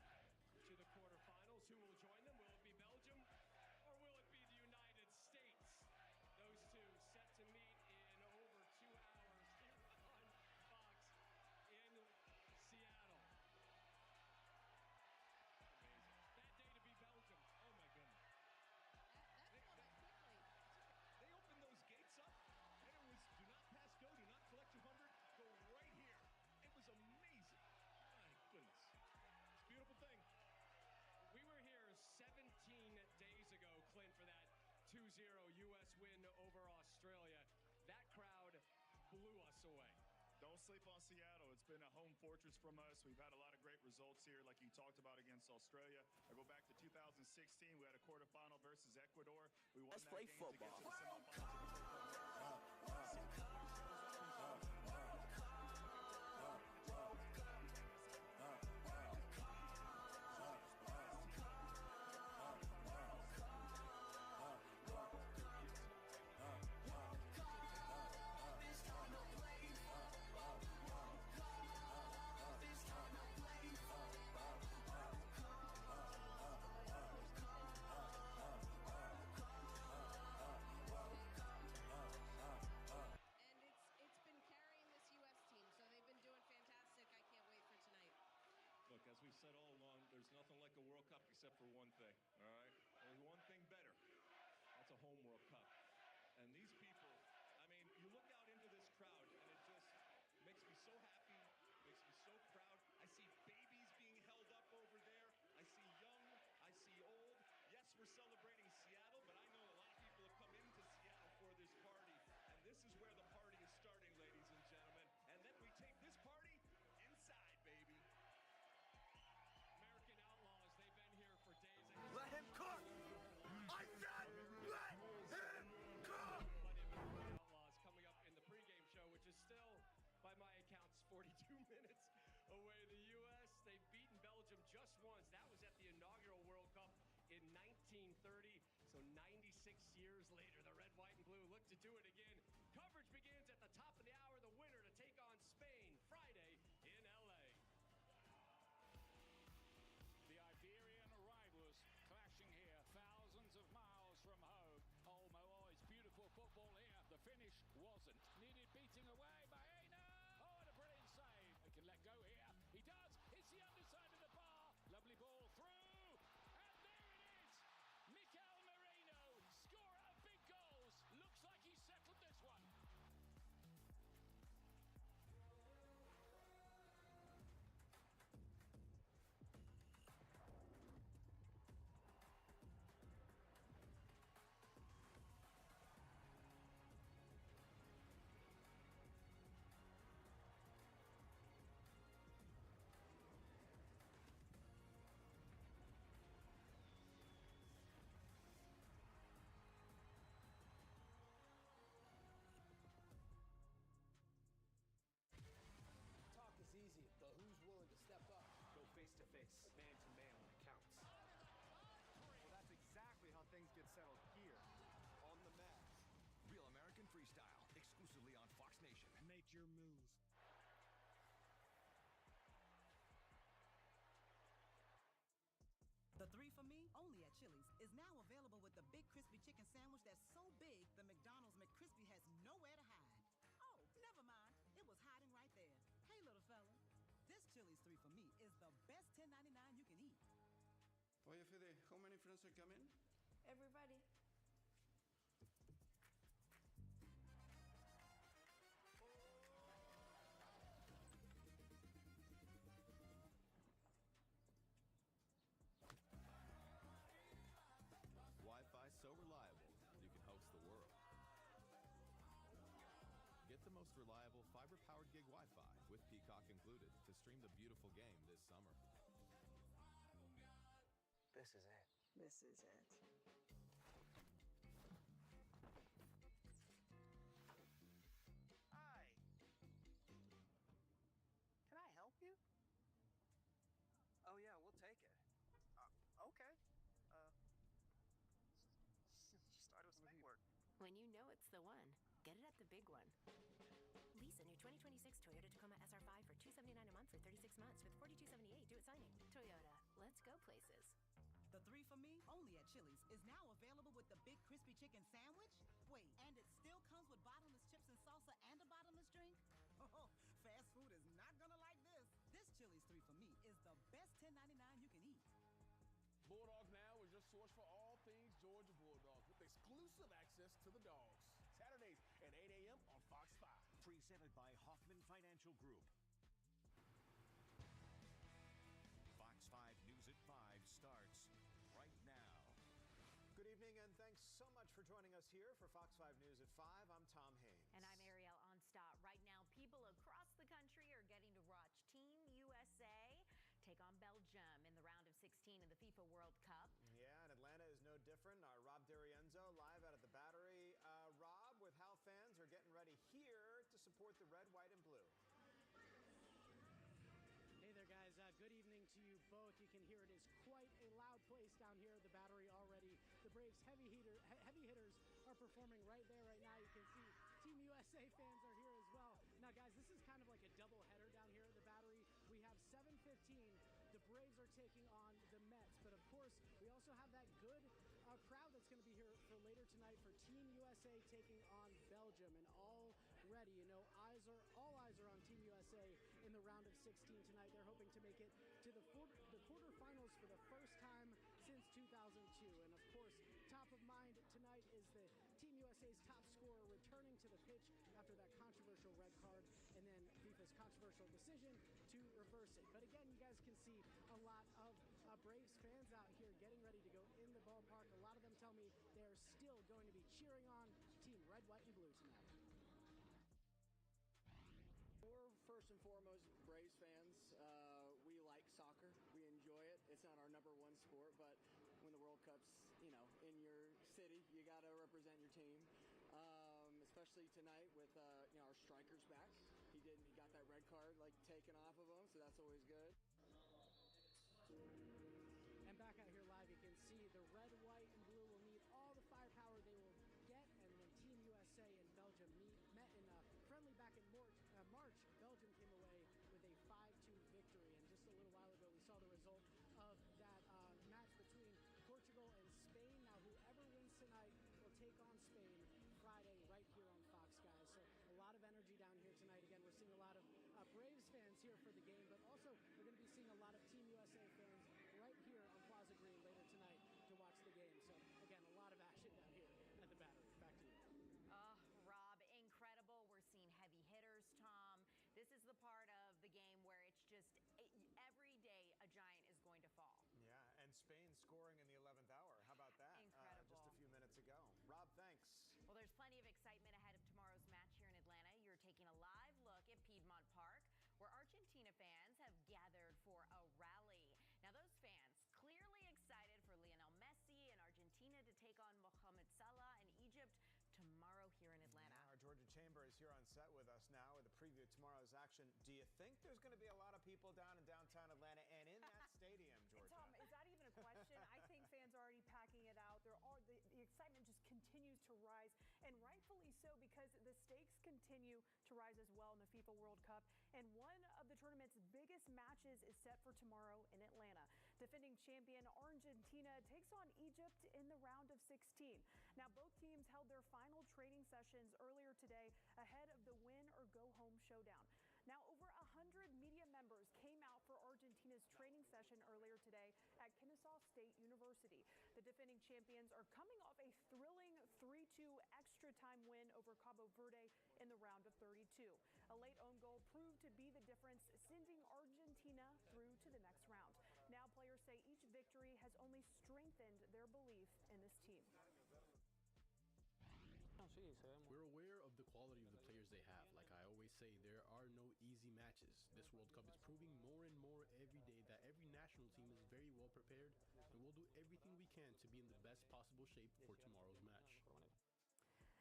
to the quarterfinals. Who will join them? Will it be Belgium or will it be the United States? sleep on Seattle. It's been a home fortress from us. We've had a lot of great results here, like you talked about against Australia. I go back to 2016. We had a quarterfinal versus Ecuador. We won Let's that play game football. to get to the semifinals. Look, as we've said all along, there's nothing like a World Cup except for one thing, all right? There's one thing better. That's a home World Cup. And these people, I mean, you look out into this crowd, and it just makes me so happy, makes me so proud. I see babies being held up over there. I see young, I see old. Yes, we're celebrating Seattle, but I know a lot of people have come into Seattle for this party. And this is where the party is starting, ladies and gentlemen. And then we take this party inside, baby. American Outlaws, they've been here for days. Let him cook! I said let him cook! American Outlaws coming up in the pregame show, which is still, by my accounts, 42 minutes away. The U.S., they've beaten Belgium just once. That was at the inaugural World Cup in 1930. So 96 years later, the red, white, and blue look to do it again. Coverage begins at the top of the hour. The winner to take on Spain Friday in L.A. The Iberian rivals clashing here, thousands of miles from home. Oh, it's beautiful football here. The finish wasn't. Needed beating away by Aina. Oh, and a brilliant save. He can let go here. He does. It's the underside of the bar. Lovely ball through. And there it is. Mikel Merino, scorer of big goals. Looks like he settled this one. Talk is easy, but who's willing to step up? Go face to face, man to man when it counts. Well, that's exactly how things get settled here on the mat. Real American Freestyle, exclusively on Fox Nation. Make your moves. The 3 for Me, only at Chili's, is now available with the big crispy chicken sandwich that's so big the McDonald's McCrispy has nowhere to hide. Oh, never mind. It was hiding right there. Hey, little fella. This Chili's 3 for Me is the best $10.99 you can eat. Oye, Fede, how many friends are coming? Everybody. Wi-Fi so reliable, you can host the world. Get the most reliable fiber-powered gig Wi-Fi with Peacock included to stream the beautiful game this summer. This is it. This is it. Hi. Can I help you? Oh, yeah, we'll take it. Okay. Start with some work. When you know it's the one, get it at the big one. Lease a new 2026 Toyota Tacoma SR5 for $279 a month for 36 months with $42.78 due at signing. Toyota, let's go places. The 3 for Me, only at Chili's, is now available with the big crispy chicken sandwich. Wait, and it still comes with bottomless chips and salsa and a bottomless drink? Oh, fast food is not gonna like this. This Chili's 3 for Me is the best $10.99 you can eat. Bulldog Now is your source for all things Georgia Bulldogs with exclusive access to the dogs. Saturdays at 8 a.m. on Fox 5. Presented by Hoffman Financial Group. Fox 5 News at 5 starts right now. Good evening, and thanks so much for joining us here for Fox 5 News at 5. I'm Tom Haynes. And I'm Ariel Onstadt. Right now, people across the country Belgium in the round of 16 in the FIFA World Cup. Yeah, and Atlanta is no different. Our Rob D'Arienzo live out at the Battery. Rob, with how fans are getting ready here to support the red, white, and blue. Hey there, guys. Good evening to you both. You can hear it is quite a loud place down here at the Battery already. The Braves heavy hitters are performing right there right now. You can see Team USA fans are here as well. Now, guys, this is kind of like a double header down here at the Battery. We have 7:15. The Braves are taking on the Mets. But, of course, we also have that good crowd that's going to be here for later tonight for Team USA taking on Belgium. And already, you know, all eyes are on Team USA in the round of 16 tonight. They're hoping to make it to the quarterfinals for the first time since 2002. And, of course, top of mind tonight is the Team USA's top scorer returning to the pitch after that controversial red card and then FIFA's controversial decision to reverse it. But again, you guys can see a lot of Braves fans out here getting ready to go in the ballpark. A lot of them tell me they're still going to be cheering on Team Red, White, and Blue tonight. We're first and foremost Braves fans. We like soccer. We enjoy it. It's not our number one sport, but when the World Cup's, you know, in your city, you got to represent your team. Especially tonight with you know, our striker's back. He got that red card like taken off of him, so that's always good. And back out here live, you can see the red, white, and blue will need all the firepower they will get. And when Team USA and Belgium met in a friendly back in March, Belgium came away with a 5-2 victory. And just a little while ago, we saw the result of that match between Portugal and Spain. Now, whoever wins tonight will take on Spain Friday right here on Fox, guys. So a lot of energy down here tonight. Again, we're seeing a lot of Braves fans here for the game, but also we're going to be seeing a lot of Team USA fans right here on Plaza Green later tonight to watch the game. So again, a lot of action down here at the Battery. Back to you. Oh, Rob, incredible. We're seeing heavy hitters, Tom. This is the part of the game where it's just every day a giant is going to fall. Yeah, and Spain scoring in the 11th hour. How about that? Incredible. Just a few minutes ago. Rob, thanks. Well, there's plenty of excitement ahead of tomorrow's match here in Atlanta. You're taking a live look at Piedmont Park, where Argentina fans have gathered for a rally. Now, those fans clearly excited for Lionel Messi and Argentina to take on Mohamed Salah and Egypt tomorrow here in Atlanta. Yeah, our Georgia Chamber is here on set with us now with a preview of tomorrow's action. Do you think there's going to be a lot of people down in downtown Atlanta and in that stadium, Georgia? Tom, is that even a question? I think fans are already packing it out. The excitement just continues to rise, and rightfully so, because the stakes continue to rise as well in the FIFA World Cup. And one of the tournament's biggest matches is set for tomorrow in Atlanta. Defending champion Argentina takes on Egypt in the round of 16. Now, both teams held their final training sessions earlier today ahead of the win or go home showdown. Now, over 100 media members came out for Argentina's training session earlier today at Kennesaw State University. The defending champions are coming off a thrilling 3-2 extra time win over Cabo Verde in the round of 32. A late own goal proved to be the difference, sending Argentina through to the next round. Now, players say each victory has only strengthened their belief in this team. We're aware of the quality of the players they have. Like I always say, there are no easy matches. This World Cup is proving more and more every day that every national team is very well prepared, and we'll do everything we can to be in the best possible shape for tomorrow's match.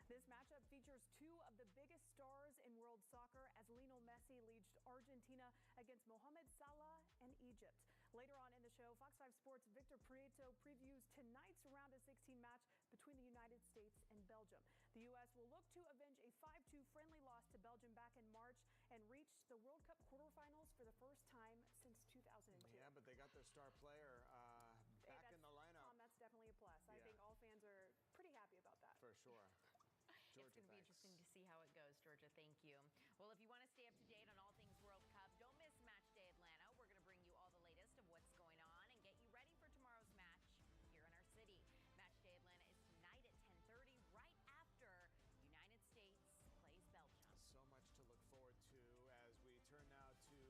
This matchup features two of the biggest stars in world soccer as Lionel Messi leads Argentina against Mohamed Salah and Egypt. Later on in the show, Fox 5 Sports' Victor Prieto previews tonight's round of 16 match between the United States and Belgium. The U.S. will look to avenge a 5-2 friendly loss to Belgium back in March and reach the World Cup quarterfinals for the first time since 2002. Yeah, but they got their star player back in the lineup. Tom, that's definitely a plus. I think all fans are pretty happy about that. For sure. Georgia, it's going to be interesting to see how it goes, Georgia. Thank you. Well, if you want to stay up to date on all things World Cup, don't miss Match Day Atlanta. We're going to bring you all the latest of what's going on and get you ready for tomorrow's match here in our city. Match Day Atlanta is tonight at 10:30, right after United States plays Belgium. So much to look forward to as we turn now to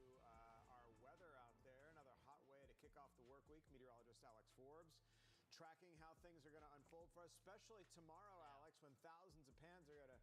our weather out there. Another hot way to kick off the work week. Meteorologist Alex Forbes tracking how things are going to unfold for us, especially tomorrow, Alex, when thousands of fans are going to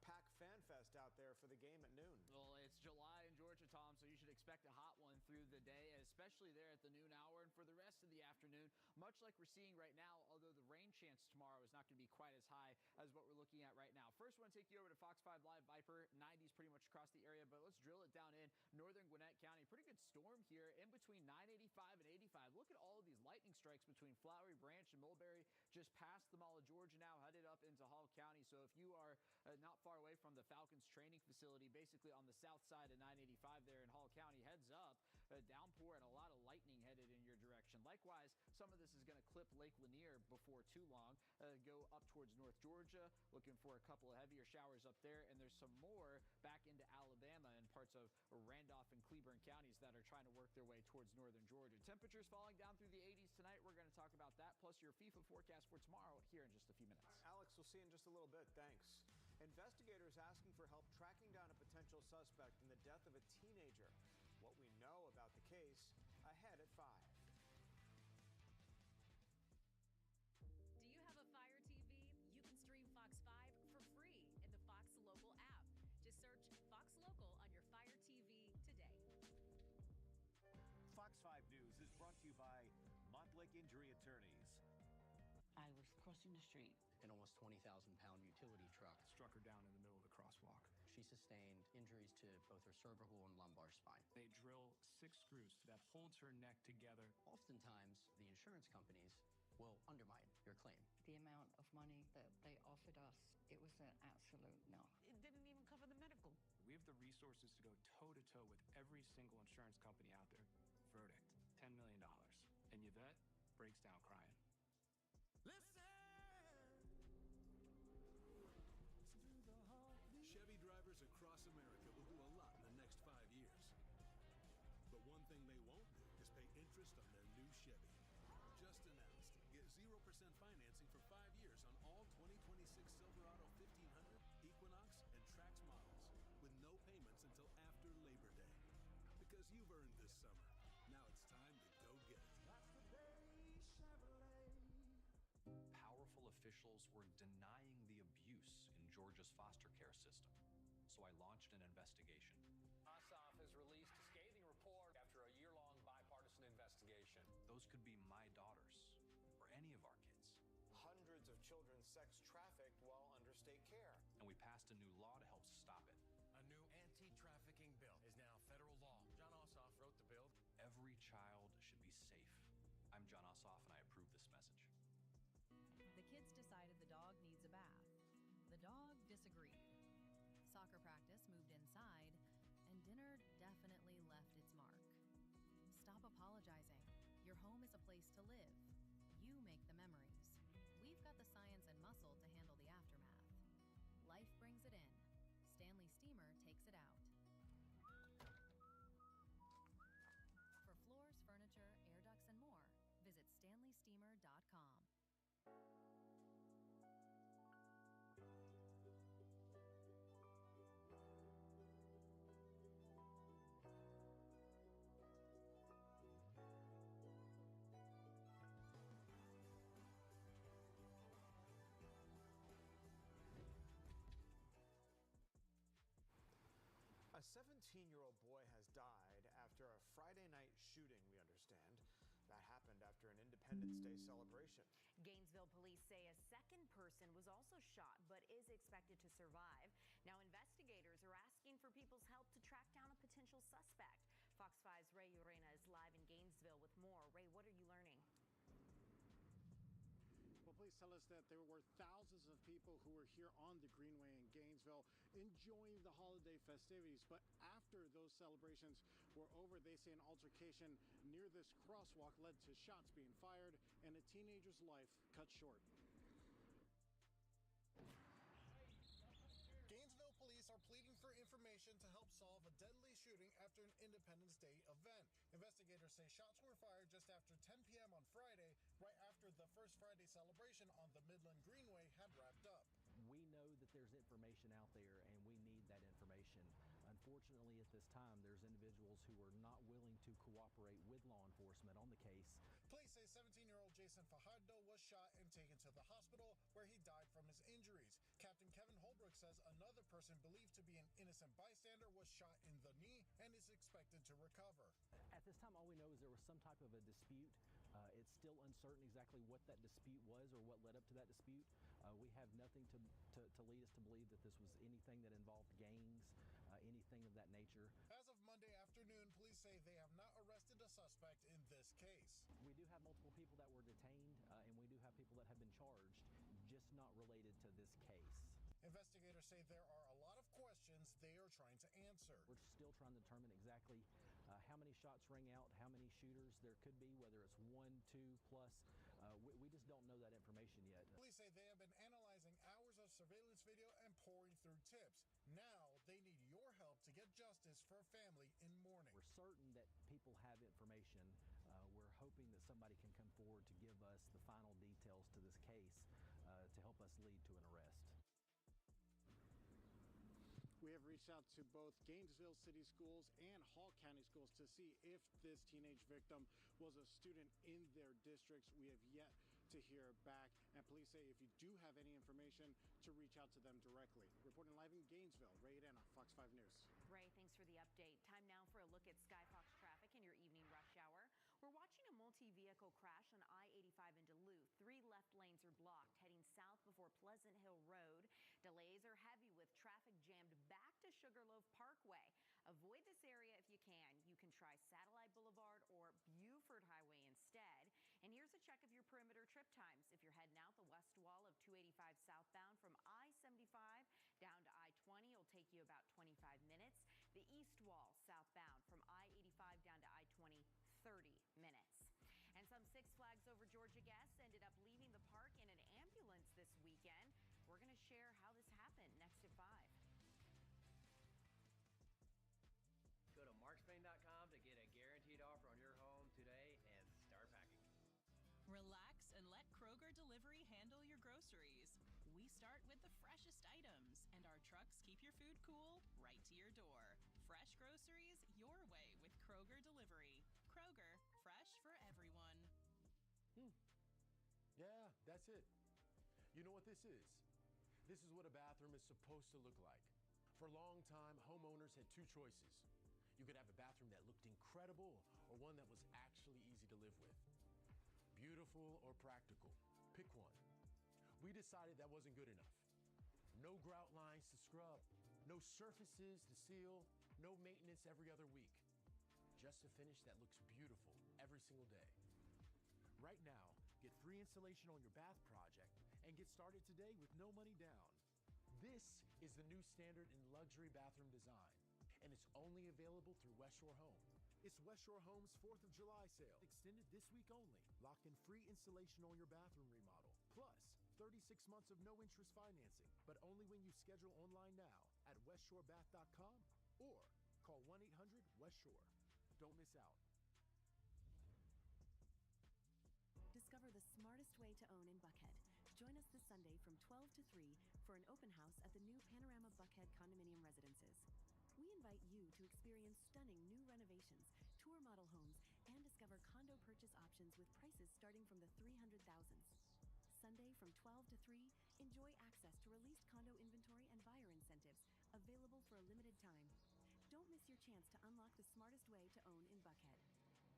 pack FanFest out there for the game at noon. Well, it's July in Georgia. Georgia, Tom, so you should expect a hot one through the day, especially there at the noon hour and for the rest of the afternoon, much like we're seeing right now, although the rain chance tomorrow is not going to be quite as high as what we're looking at right now. First, I want to take you over to Fox 5 Live Viper, 90s pretty much across the area, but let's drill it down in northern Gwinnett County. Pretty good storm here in between 985 and 85. Look at all of these lightning strikes between Flowery Branch and Mulberry, just past the Mall of Georgia now, headed up into Hall County. So if you are not far away from the Falcons training facility, basically on the south side of 985 there in Hall County, heads up, downpour and a lot of lightning headed in your direction. Likewise, some of this is going to clip Lake Lanier before too long. Go up towards North Georgia, looking for a couple of heavier showers up there, and there's some more back into Alabama and parts of Randolph and Cleburne counties that are trying to work their way towards northern Georgia. Temperatures falling down through the 80s tonight. We're going to talk about that, plus your FIFA forecast for tomorrow here in just a few minutes. Alex, we'll see you in just a little bit. Thanks. Investigators asking for help tracking down a potential suspect in the death of a teenager. What we know about the case ahead at 5. Do you have a Fire TV? You can stream Fox 5 for free in the Fox Local app. Just search Fox Local on your Fire TV today. Fox 5 News is brought to you by Montlake Injury Attorneys. I was crossing the street. An almost 20,000-pound utility truck struck her down in the middle of the crosswalk. She sustained injuries to both her cervical and lumbar spine. They drill 6 screws that holds her neck together. Oftentimes, the insurance companies will undermine your claim. The amount of money that they offered us, it was an absolute no. It didn't even cover the medical. We have the resources to go toe-to-toe with every single insurance company out there. Verdict, $10 million. And Yvette breaks down crying. Listen! Chevy drivers across America will do a lot in the next 5 years. But one thing they won't do is pay interest on their new Chevy. Just announced. Get 0% financing for 5 years on all 2026 Silverado 1500, Equinox, and Trax models with no payments until after Labor Day. Because you've earned this summer. Now it's time to go get it. That's the day, Chevrolet. Powerful officials were denying the abuse in Georgia's foster care system, so I launched an investigation. SoFi has released a scathing report after a year-long bipartisan investigation. Those could be my daughters, or any of our kids. Hundreds of children sex trafficked while under state care. And we passed a new law to help stop it. A new anti-trafficking bill is now federal law. John Ossoff wrote the bill. Every child should be safe. I'm John Ossoff, and I approve this message. The kids decided the dog needs a bath. The dog disagreed. Soccer practice moved inside, and dinner definitely left its mark. Stop apologizing. Your home is a place to live. You make the memories. We've got the science and muscle to handle the aftermath. Life brings it in. Stanley Steamer takes it out. For floors, furniture, air ducts, and more, visit StanleySteamer.com. A 17-year-old boy has died after a Friday night shooting, we understand. That happened after an Independence Day celebration. Gainesville police say a second person was also shot but is expected to survive. Now investigators are asking for people's help to track down a potential suspect. Fox 5's Ray Urena is live in Gainesville with more. Ray, what are you learning? Well, police tell us that there were thousands of people who were here on the Greenway in Gainesville enjoying the holiday festivities. But after those celebrations were over, they say an altercation near this crosswalk led to shots being fired and a teenager's life cut short. Gainesville police are pleading for information to help solve a deadly shooting after an Independence Day event. Investigators say shots were fired just after 10 p.m. on Friday, right after the First Friday celebration on the Midland Greenway had wrapped up. We know that there's information out there and we need that information. Unfortunately, at this time, there's individuals who are not willing to cooperate with law enforcement on the case. Police say 17-year-old Jason Fajardo was shot and taken to the hospital where he died from his injuries. Captain Kevin Holbrook says another person believed to be an innocent bystander was shot in the knee and is expected to recover. At this time, all we know is there was some type of a dispute. It's still uncertain exactly what that dispute was or what led up to that dispute. We have nothing to lead us to believe that this was anything that involved gangs, anything of that nature. As of Monday afternoon, police say they have not arrested a suspect in this case. We do have multiple people that were detained, and we do have people that have been charged, just not related to this case. Investigators say there are a lot of questions they are trying to answer. We're still trying to determine exactly how many shots rang out, how many shooters there could be, whether it's 1, 2 plus. We just don't know that information yet. Police say they have been analyzing hours of surveillance video and pouring through tips. Now they need your help to get justice for a family in mourning. We're certain that people have information. We're hoping that somebody can come forward to give us the final details to this case to help us lead to an arrest. We have reached out to both Gainesville City Schools and Hall County Schools to see if this teenage victim was a student in their districts. We have yet to hear back, and police say if you do have any information, to reach out to them directly. Reporting live in Gainesville, Ray Dana, Fox 5 News. Ray, thanks for the update. Time now for a look at Skyfox traffic in your evening rush hour. We're watching a multi-vehicle crash on I-85 in Duluth. 3 left lanes are blocked heading south before Pleasant Hill Road. Delays are heavy with traffic jammed back to Sugarloaf Parkway. Avoid this area if you can. You can try Satellite Boulevard or Buford Highway instead. And here's a check of your perimeter trip times. If you're heading out the west wall of 285 southbound from I-75 down to I-20, it'll take you about 25 minutes. The east wall southbound from I-85 down to I-20, 30 minutes. And some Six Flags Over Georgia guests ended up leaving the park in an ambulance this weekend. We're going to share how this happened next at 5. Go to markspain.com to get a guaranteed offer on your home today and start packing. Relax and let Kroger Delivery handle your groceries. We start with the freshest items, and our trucks keep your food cool right to your door. Fresh groceries your way with Kroger Delivery. Kroger, fresh for everyone. Yeah, that's it. You know what this is? This is what a bathroom is supposed to look like. For a long time, homeowners had 2 choices. You could have a bathroom that looked incredible or one that was actually easy to live with. Beautiful or practical. Pick one. We decided that wasn't good enough. No grout lines to scrub, no surfaces to seal, no maintenance every other week. Just a finish that looks beautiful every single day. Right now, get free installation on your bath project and get started today with no money down. This is the new standard in luxury bathroom design, and it's only available through West Shore Home. It's West Shore Home's 4th of July sale, extended this week only. Lock in free installation on your bathroom remodel, plus 36 months of no interest financing, but only when you schedule online now at westshorebath.com or call 1-800-WEST-SHORE. Don't miss out. Discover the smartest way to own in Buckhead. Join us this Sunday from 12 to 3 for an open house at the new Panorama Buckhead Condominium Residences. We invite you to experience stunning new renovations, tour model homes, and discover condo purchase options with prices starting from the 300,000s. Sunday from 12 to 3, enjoy access to released condo inventory and buyer incentives available for a limited time. Don't miss your chance to unlock the smartest way to own in Buckhead.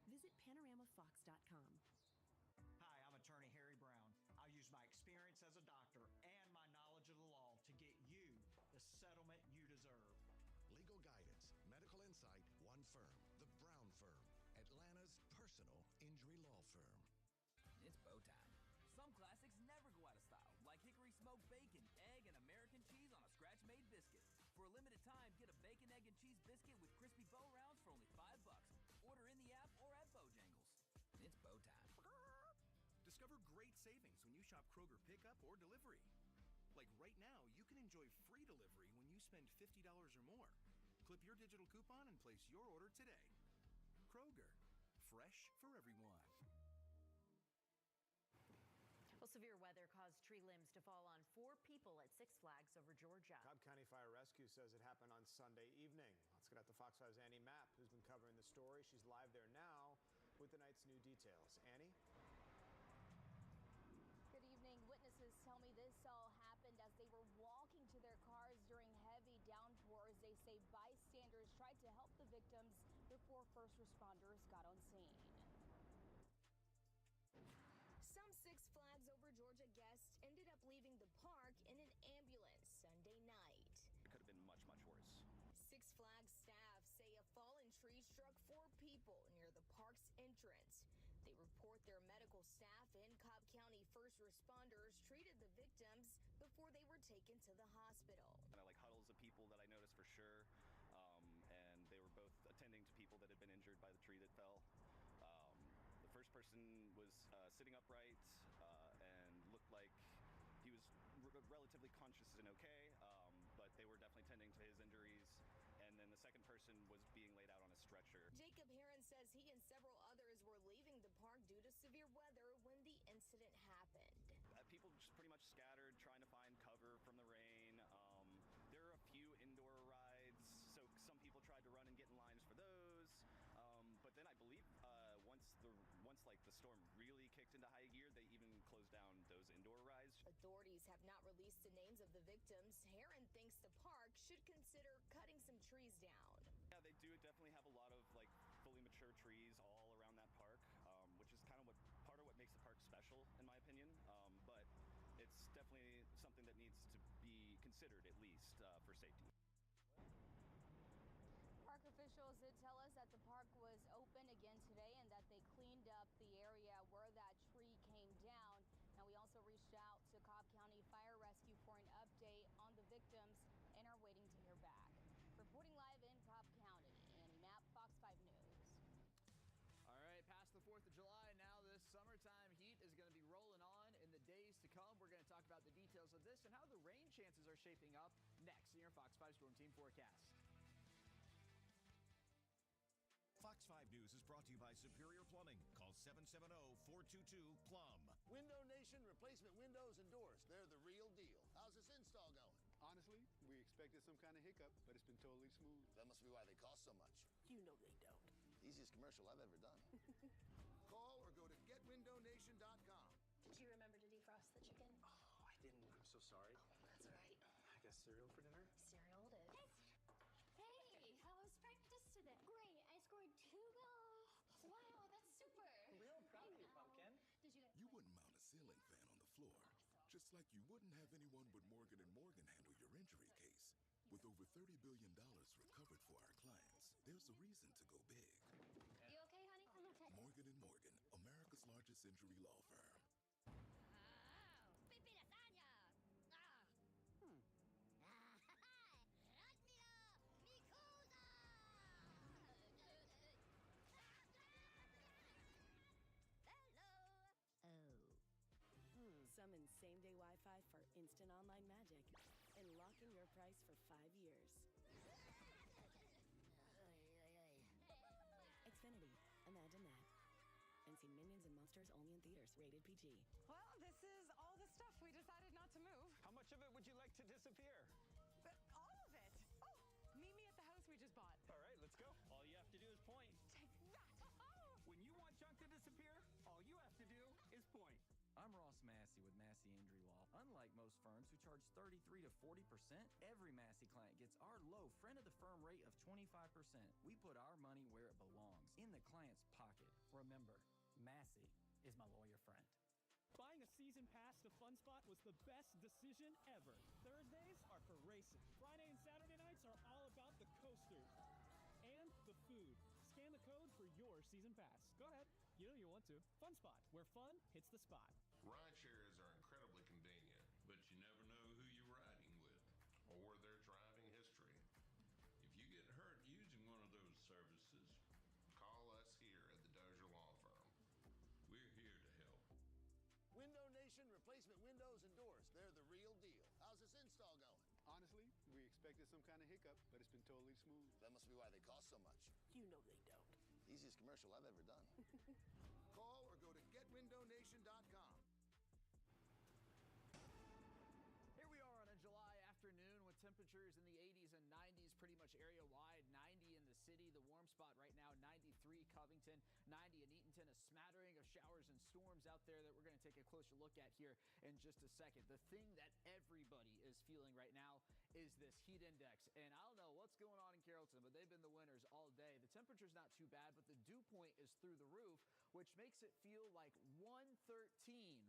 Visit panoramafox.com. Hi, I'm attorney Harry Brown. I'll use my experience as a doctor and my knowledge of the law to get you the settlement you deserve. Legal guidance, medical insight, one firm, the Brown Firm, Atlanta's personal injury law firm. It's bow time. Some classics never go out of style, like hickory smoked bacon, egg, and American cheese on a scratch-made biscuit. For a limited time, get a bacon, egg, and cheese biscuit with crispy bow rounds for only $5. Order in the app or at Bojangles. It's bow time. Discover great savings when you shop Kroger pickup or delivery. Like right now, you can enjoy free delivery when you spend $50 or more. Clip your digital coupon and place your order today. Kroger, fresh for everyone. Well, severe weather caused tree limbs to fall on 4 people at Six Flags Over Georgia. Cobb County Fire Rescue says it happened on Sunday evening. Let's get out to Fox 5's Annie Mapp, who's been covering the story. She's live there now with the night's new details. Annie? Good evening. Witnesses tell me this all happened as they were walking to their cars victims before first responders got on scene. Some Six Flags Over Georgia guests ended up leaving the park in an ambulance Sunday night. It could have been much, much worse. Six Flags staff say a fallen tree struck 4 people near the park's entrance. They report their medical staff and Cobb County first responders treated the victims before they were taken to the hospital. And I like huddles of people that I noticed for sure, and they were both attending to people that had been injured by the tree that fell. The first person was sitting upright and looked like he was relatively conscious and okay, but they were definitely tending to his injuries. And then the second person was being laid out on a stretcher. Jacob Heron says he and several others were leaving the park due to severe weather when the incident happened. People just pretty much scattered, trying to find cover from the rain. There are a few indoor rides, so some people tried to run and get in lines for those. But then I believe once like the storm really kicked into high gear, they even closed down those indoor rides. Authorities have not released the names of the victims. Heron thinks the park should consider cutting some trees down. Yeah, they do definitely have a lot of like fully mature trees all around that park, which is kind of part of what makes the park special, in my opinion. But it's definitely something that needs to be considered at least for safety. Park officials did tell us that the park was open again today and that they cleaned up the area where that tree came down. Now, we also reached out to Cobb County Fire Rescue for an update on the victims and are waiting to hear back. Reporting live in Cobb County, Annie Mapp, Fox 5 News. All right, past the 4th of July, now this summertime heat is going to be rolling on in the days to come. We're going to talk about the details of this and how the rain chances are shaping up next in your Fox 5 Storm Team forecast. Fox 5 News is brought to you by Superior Plumbing. Call 770-422-PLUM. Window Nation replacement windows and doors. They're the real deal. How's this install going? Honestly, we expected some kind of hiccup, but it's been totally smooth. That must be why they cost so much. You know they don't. Easiest commercial I've ever done. Call or go to getwindownation.com. Did you remember to defrost the chicken? Oh, I didn't. I'm so sorry. Oh, that's right. I guess cereal for dinner? Cereal it is. Hey, how was practice today? Great. I scored 2 goals. Wow, that's super. Real proud of you, Pumpkin. Did you guys You wouldn't mount a ceiling fan on the floor, just like you wouldn't have anyone but Morgan & Morgan handle your injury case. With over $30 billion recovered for our clients, there's a reason to go big. You okay, honey? I'm okay. Morgan & Morgan, America's largest injury law firm. Pipi lasagna. Summon same-day Wi-Fi for instant online magic and lock in your price for 5 years. Xfinity, imagine that. And see Minions and Monsters only in theaters, rated PG. Well, this is all the stuff we decided not to move. How much of it would you like to disappear? All of it. Oh, meet me at the house we just bought. All right, let's go. All you have to do is point. Take that. When you want junk to disappear, all you have to do is point. I'm Ross Massey with Massey Injury Law. Unlike most firms who charge 33 to 40%, every Massey client gets our low friend of the firm rate of 25%. We put our money where it belongs, in the client's pocket. Remember, Massey is my lawyer friend. Buying a season pass to Fun Spot was the best decision ever. Thursdays are for racing. Friday and Saturday nights are all about the coasters and the food. Scan the code for your season pass. Go ahead. You know you want to. Fun Spot, where fun hits the spot. Ride shares are incredibly convenient, but you never know who you're riding with or their driving history. If you get hurt using one of those services, call us here at the Dozier Law Firm. We're here to help. Window Nation replacement windows and doors. They're the real deal. How's this install going? Honestly, we expected some kind of hiccup, but it's been totally smooth. That must be why they cost so much. You know they don't. Easiest commercial I've ever done. Call or go to getwindownation.com. Here we are on a July afternoon with temperatures in the 80s and 90s pretty much area-wide. 90 in the city. The warm spot right now, 93 Covington, 90 in Eatonton. A smattering of showers and storms out there that we're going to take a closer look at here in just a second. The thing that everybody is feeling right now is this heat index. And I don't know what's going on in Carrollton, but they've been the winners all day. The temperature's not too bad, but the dew point is through the roof, which makes it feel like 113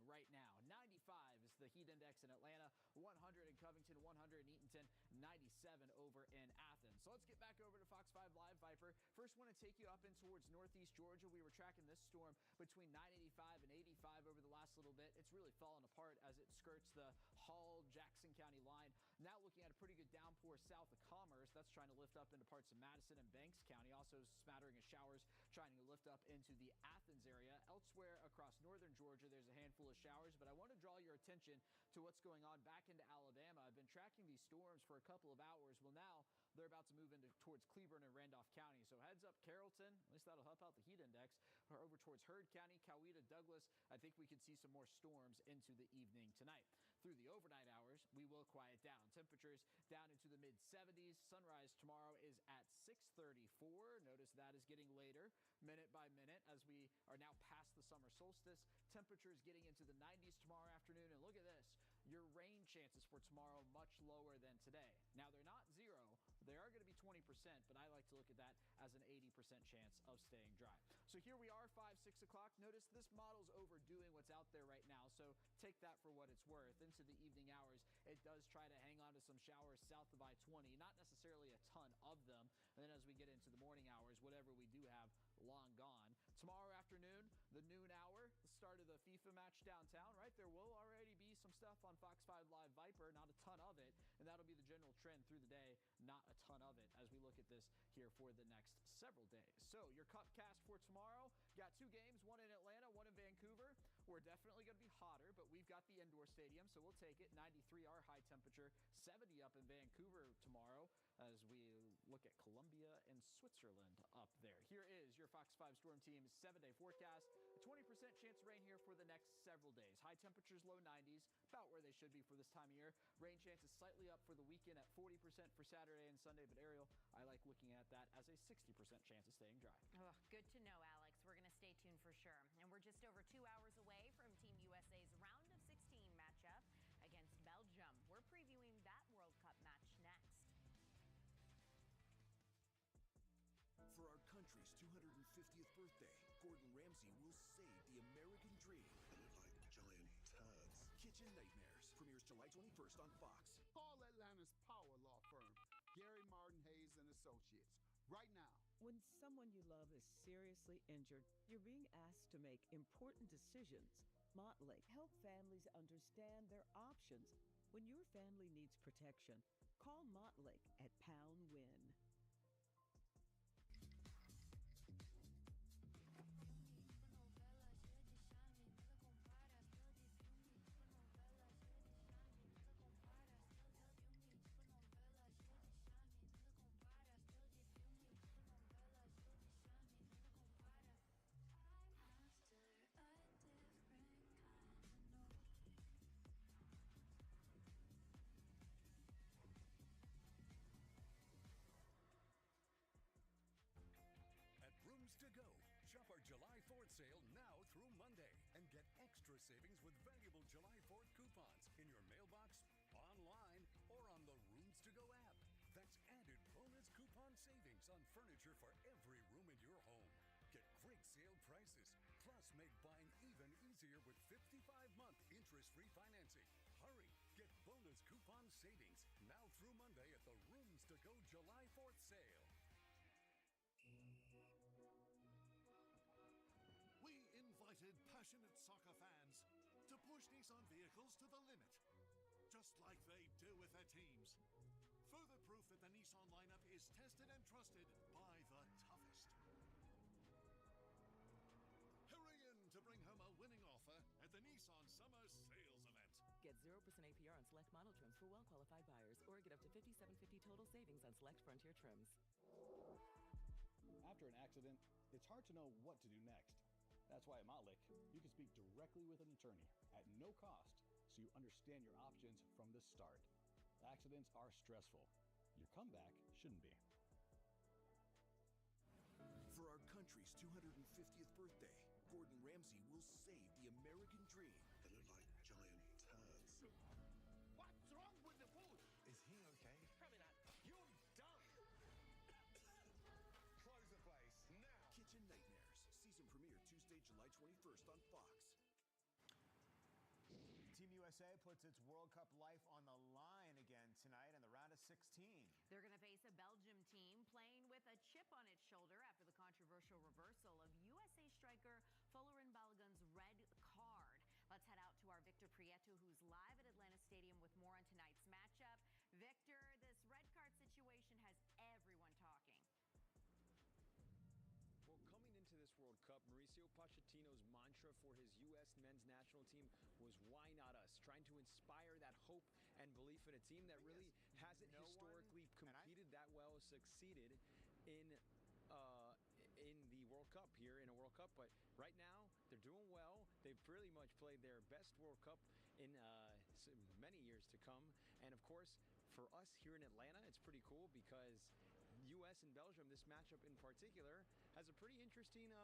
right now. 95 is the heat index in Atlanta, 100 in Covington, 100 in Eatonton, 97 over in Athens. So let's get back over to Fox 5 Live, Viper. First, want to take you up in towards northeast Georgia. We were tracking this storm between 985 and 85 over the last little bit. It's really fallen apart as it skirts the Hall-Jackson County line. Now looking at a pretty good downpour south of Commerce. That's trying to lift up into parts of Madison and Banks County. Also smattering of showers trying to lift up into the Athens area. Elsewhere across northern Georgia, there's a handful of showers, but I want to draw your attention to what's going on back into Alabama. I've been tracking these storms for a couple of hours. Well, now they're about to move into towards Cleburne and Randolph County. So heads up Carrollton, at least that'll help out the heat index. Or over towards Heard County, Coweta, Douglas. I think we could see some more storms into the evening tonight. Through the overnight hours, we will quiet down. Temperatures down into the mid-70s. Sunrise tomorrow is at 6:34. Notice that is getting later, minute by minute, as we are now past the summer solstice. Temperatures getting into the 90s tomorrow afternoon. And look at this. Your rain chances for tomorrow much lower than today. Now, they're not zero. They are going to be 20%, but I like to look at that as an 80% chance of staying dry. So here we are, 5, 6 o'clock. Notice this model's overdoing what's out there right now, so take that for what it's worth. Into the evening hours, it does try to hang on to some showers south of I-20, not necessarily a ton of them. And then as we get into the morning hours, whatever we do have, long gone. Tomorrow afternoon, the noon hour, the start of the FIFA match downtown, right? There will already be some stuff on Fox 5 Live Viper, not a ton of it, and that'll be the general trend through the day, not a ton of it as we look at this here for the next several days. So your cup cast for tomorrow, got 2 games, one in Atlanta, one in Vancouver. We're definitely going to be hotter, but we've got the indoor stadium, so we'll take it. 93 our high temperature, 70 up in Vancouver tomorrow as we look at Colombia and Switzerland up there. Here is your Fox 5 Storm Team's 7-day forecast. A 20% chance of rain here for the next several days. High temperatures, low 90s, about where they should be for this time of year. Rain chances slightly up for the weekend at 40% for Saturday and Sunday, but Ariel, I like looking at that as a 60% chance of staying dry. Oh, good to know, Alex. We're going to stay tuned for sure. And we're just over 2 hours away from Team USA's round of 16 matchup against Belgium. We're previewing that World Cup match next. For our country's 250th birthday, Gordon Ramsay will save the American dream. Like giant turds. Kitchen Nightmares premieres July 21st on Fox. Call Atlanta's power law firm, Gary Martin Hayes and Associates, right now. When someone you love is seriously injured, you're being asked to make important decisions. Motley help families understand their options. When your family needs protection, call Motley at Pound Win. Rooms to go. Shop our July 4th sale now through Monday and get extra savings with valuable July 4th coupons in your mailbox, online, or on the Rooms to Go app. That's added bonus coupon savings on furniture for every room in your home. Get great sale prices, plus make buying even easier with 55-month interest-free financing. Hurry! Get bonus coupon savings now through Monday at the Rooms to Go July 4th sale. We invited passionate soccer fans to push Nissan vehicles to the limit, just like they do with their teams. Further proof that the Nissan lineup is tested and trusted by the toughest. Hurry in to bring home a winning offer at the Nissan Summer Sales Event. Get 0% APR on select model trims for well-qualified buyers, or get up to $5,750 total savings on select Frontier trims. After an accident, it's hard to know what to do next. That's why at Motlick, you can speak directly with an attorney at no cost, so you understand your options from the start. Accidents are stressful. Your comeback shouldn't be. For our country. country's 250th birthday, Gordon Ramsay will save the American dream. They look like giant turds. What's wrong with the food? Is he okay? Probably not. You're done. Close the place now. Kitchen Nightmares. Season premiere Tuesday, July 21st on Fox. Team USA puts its World Cup life on the line again tonight in the round of 16. They're going to face a Belgium team playing with a chip on its shoulder after the controversial reversal of USA striker Folarin Balogun's red card. Let's head out to our Victor Prieto, who's live at Atlanta Stadium with more on tonight's matchup. Victor, this red card situation has everyone talking. Well, coming into this World Cup, Mauricio Pochettino's mantra for his U.S. men's national team was "Why not us?" Trying to inspire that hope and belief in a team that really hasn't historically competed that well, succeeded in the World Cup here in a World Cup. But right now, they're doing well. They've pretty much played their best World Cup in many years to come. And of course, for us here in Atlanta, it's pretty cool because U.S. and Belgium, this matchup in particular, has a pretty interesting,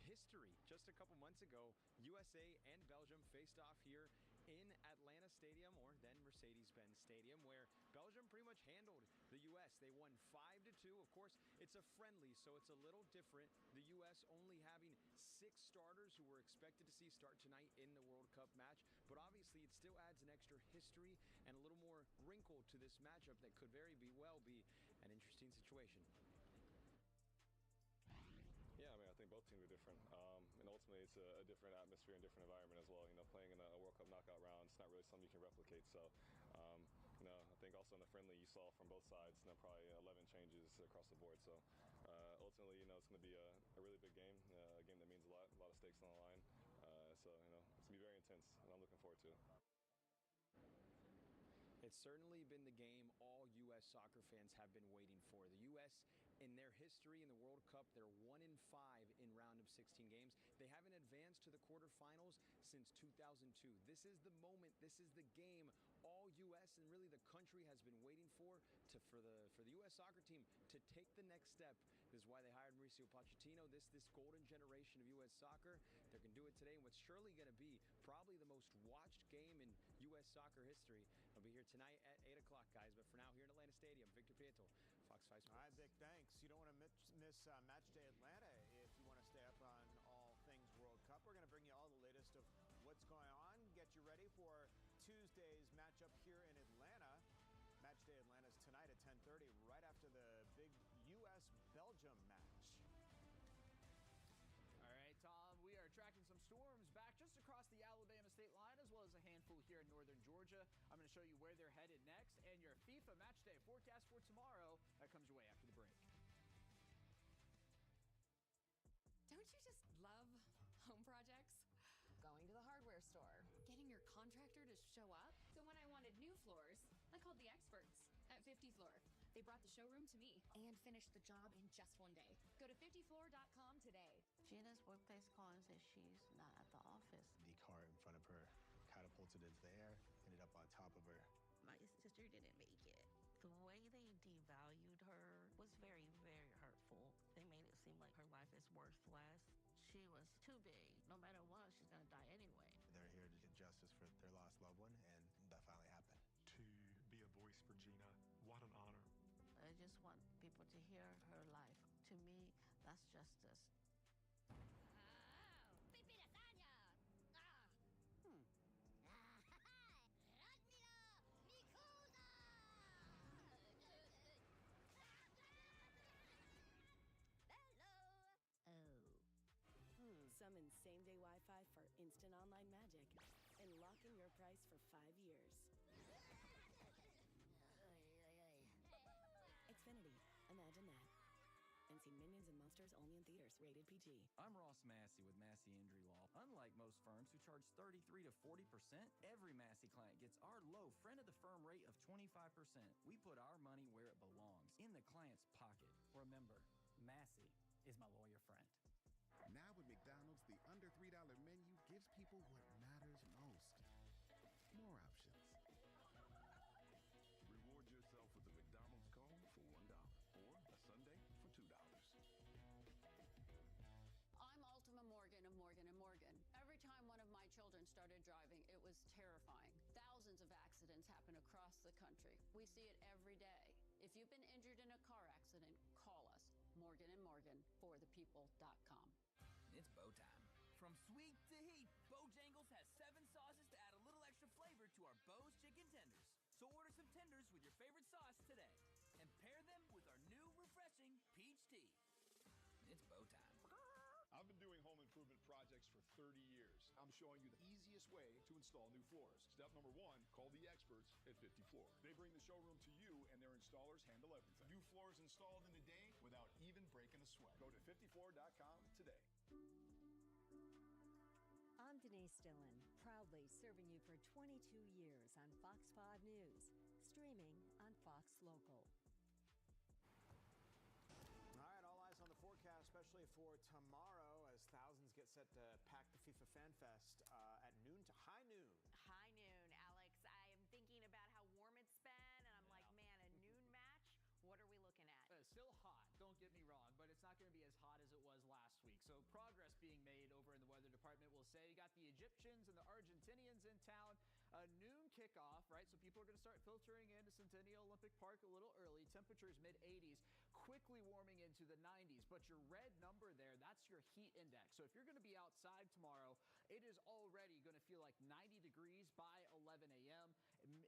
history. Just a couple months ago, USA and Belgium faced off here in Atlanta Stadium, or then Mercedes-Benz Stadium, where Belgium pretty much handled the U.S. They won 5-2. Of course, it's a friendly, so it's a little different. The U.S. only having 6 starters who were expected to see start tonight in the World Cup match, but obviously it still adds an extra history and a little more wrinkle to this matchup that could very well be an interesting situation. Yeah, I mean, I think both teams are different, and ultimately it's a different atmosphere and different environment as well. You know, playing in a World Cup knockout round, it's not really something you can replicate. So, I think also in the friendly, you saw from both sides, probably 11 changes across the board. So, ultimately, it's going to be a really big game, a game that means a lot of stakes on the line. So, it's going to be very intense, and I'm looking forward to it. It's certainly been the game all U.S. soccer fans have been waiting for. The U.S., in their history in the World Cup, they're 1-5 in round of 16 games. They haven't advanced to the quarterfinals since 2002. This is the moment, this is the game all U.S. and really the country has been waiting for the U.S. soccer team to take the next step. This is why they hired Mauricio Pochettino, this golden generation of U.S. soccer. They're going to do it today in what's surely going to be probably the most watched game in U.S. soccer history. It'll be here tonight at 8 o'clock, guys. But for now, here in Atlanta Stadium, Victor Prieto, Fox 5 Sports. All right, Vic, thanks. You don't want to miss Match Day Atlanta if you want to stay up on all things World Cup. We're going to bring you all the latest of what's going on, get you ready for Tuesday's matchup here in Atlanta. Match Day Atlanta is tonight at 10:30, right after the big U.S.-Belgium match. All right, Tom, we are tracking some storms back just across the Alabama state line, as well as a handful here in northern Georgia. I'm going to show you where they're headed next, and your FIFA Match Day forecast for tomorrow. That comes your way after the break. Don't you just love home projects? Going to the hardware store, getting your contractor to show up. So when I wanted new floors, I called the experts at 50 Floor. They brought the showroom to me and finished the job in just one day. Go to 50floor.com today. Gina's workplace call and says she's not at the office. The car in front of her catapulted into the air, ended up on top of her. My sister didn't make it. The way they devalued her was very, very hurtful. They made it seem like her life is worthless. She was too big. No matter what, she's gonna die anyway. They're here to get justice for their lost loved one, and that finally happened. To be a voice for Gina, what an honor. I just want people to hear her life. To me, that's justice. Pipi lasagna! Summon same-day Wi-Fi for instant online magic and lock in your price for 5 years. Xfinity. Imagine that. And see Minions and Monsters only in theaters. Rated PG. I'm Ross Massey with Massey Injury Law. Unlike most firms who charge 33 to 40%, every Massey client gets our low friend of the firm rate of 25%. We put our money where it belongs, in the client's pocket. Remember, Massey is my lawyer friend. Now with McDonald's, the under $3 menu gives people what matters most. More options. Reward yourself with a McDonald's cone for $1 or a sundae for $2. was terrifying. Thousands of accidents happen across the country. We see it every day. If you've been injured in a car accident, call us. Morgan & Morgan, forthepeople.com. It's bow time. From sweet to heat, Bojangles has 7 sauces to add a little extra flavor to our Bo's chicken tenders. So order some tenders with your favorite sauce today and pair them with our new refreshing peach tea. It's bow time. I've been doing home improvement projects for 30 years. I'm showing you the easiest way to install new floors. Step number 1, call the experts at 50 Floor. They bring the showroom to you and their installers handle everything. New floors installed in a day without even breaking a sweat. Go to 50floor.com today. I'm Denise Dillon, proudly serving you for 22 years on Fox 5 News, streaming on Fox Local. All right, all eyes on the forecast, especially for tomorrow as thousands get set to pack the FIFA Fan Fest at noon to high noon. High noon, Alex. I am thinking about how warm it's been, and I'm like, man, a noon match? What are we looking at? Still hot, don't get me wrong, but it's not going to be as hot as it was last week. So progress being made over in the weather department, we'll say. You got the Egyptians and the Argentinians in town. A noon kickoff, right? So people are going to start filtering into Centennial Olympic Park a little early. Temperatures mid-80s, quickly warming into the 90s. But your red number there, that's your heat index. So if you're going to be outside tomorrow, it is already going to feel like 90 degrees by 11 a.m.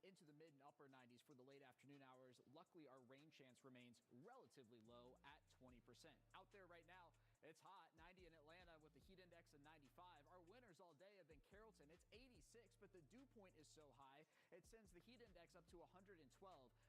into the mid and upper 90s for the late afternoon hours. Luckily, our rain chance remains relatively low at 20%. Out there right now, it's hot, 90 in Atlanta with the heat index of 95. Our winners all day have been Carrollton. It's 86, but the dew point is so high, it sends the heat index up to 112.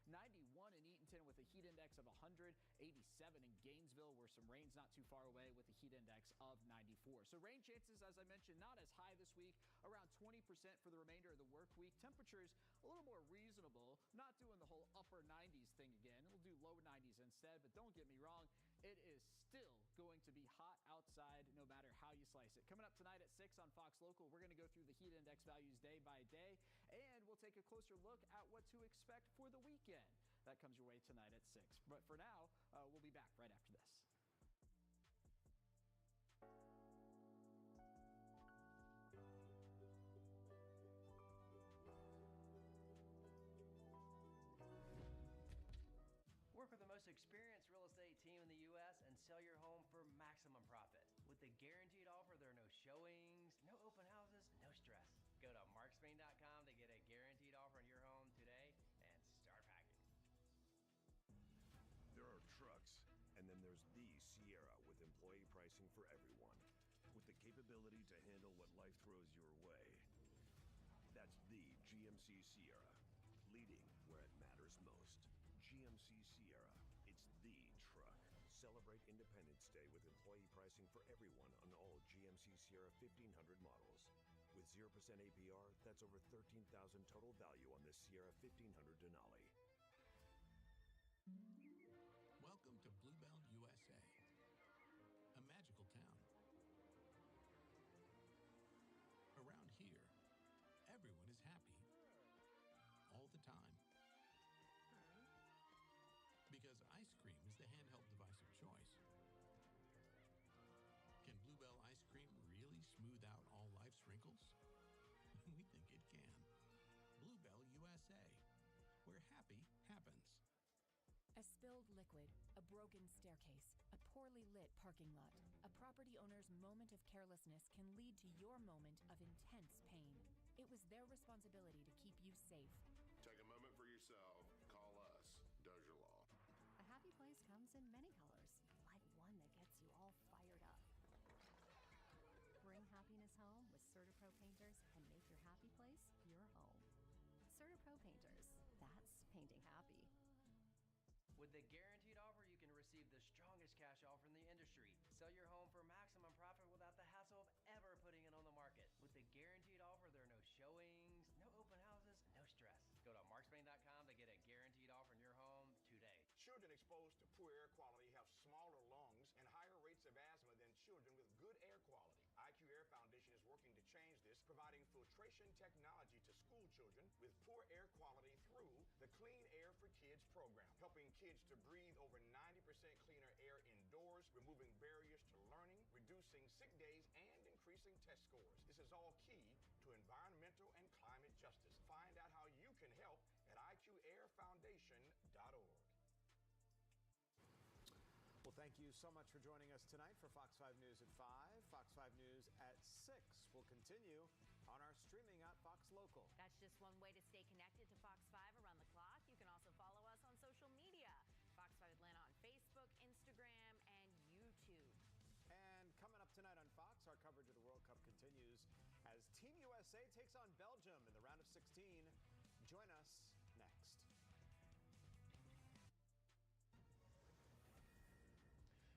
91 in Eatonton with a heat index of 100. 87 in Gainesville, where some rain's not too far away with a heat index of 94. So rain chances, as I mentioned, not as high this week, around 20% for the remainder of the work week. Temperatures a little more reasonable, not doing the whole upper 90s thing again. We'll do low 90s instead, but don't get me wrong, it is still going to be hot outside no matter how you slice it. Coming up tonight at 6 on Fox Local, we're going to go through the heat index values day by day, and we'll take a closer look at what to expect for the weekend. That comes your way tonight at 6. But for now, we'll be back right after this. Work with the most experienced real estate team in the U.S. and sell your home for maximum profit. With the guaranteed offer, there are no showings, no open houses, no stress. Go to markspain.com to get a guaranteed offer on your home today and start packing. There are trucks, and then there's the Sierra with employee pricing for everyone. With the capability to handle what life throws your way. That's the GMC Sierra, leading where it matters most. GMC Sierra, it's the truck. Celebrate Independence Day with employee pricing for everyone on all GMC Sierra 1500 models. With 0% APR, that's over $13,000 total value on this Sierra 1500 Denali. Welcome to Bluebell, USA, a magical town. Around here, everyone is happy all the time. Because ice cream is the handheld device of choice. Can Bluebell ice cream really smooth out all life's wrinkles? We think it can. Bluebell USA, where happy happens. A spilled liquid, a broken staircase, a poorly lit parking lot. A property owner's moment of carelessness can lead to your moment of intense pain. It was their responsibility to keep you safe. Take a moment for yourself. Call us. Does your law. A happy place comes in many colors, like one that gets you all fired up. Bring happiness home with CertaPro painters and make your happy place your home. CertaPro painters, that's painting happy. With the guaranteed offer, you can receive the strongest cash offer in the industry. Sell your home for maximum profit without the hassle of ever putting it on the market. With the guaranteed offer, there are no showings, no open houses, no stress. Go to markspain.com to get a guaranteed offer in your home today. Children exposed to poor air quality have smaller lungs and higher rates of asthma than children with good air quality. IQ Air Foundation is working to change this, providing filtration technology to school children with poor air quality through the Clean Air for Kids program, helping kids to breathe over 90% cleaner air indoors, removing barriers to learning, reducing sick days, and increasing test scores. This is all key to environmental and climate justice. Find out how you can help at iqairfoundation.org. Well, thank you so much for joining us tonight for Fox 5 News at 5. Fox 5 News at 6 will continue on our streaming at Fox Local. That's just one way to stay connected to Fox 5 around the clock. You can also follow us on social media. Fox 5 Atlanta on Facebook, Instagram, and YouTube. And coming up tonight on Fox, our coverage of the World Cup continues as Team USA takes on Belgium in the round of 16. Join us next.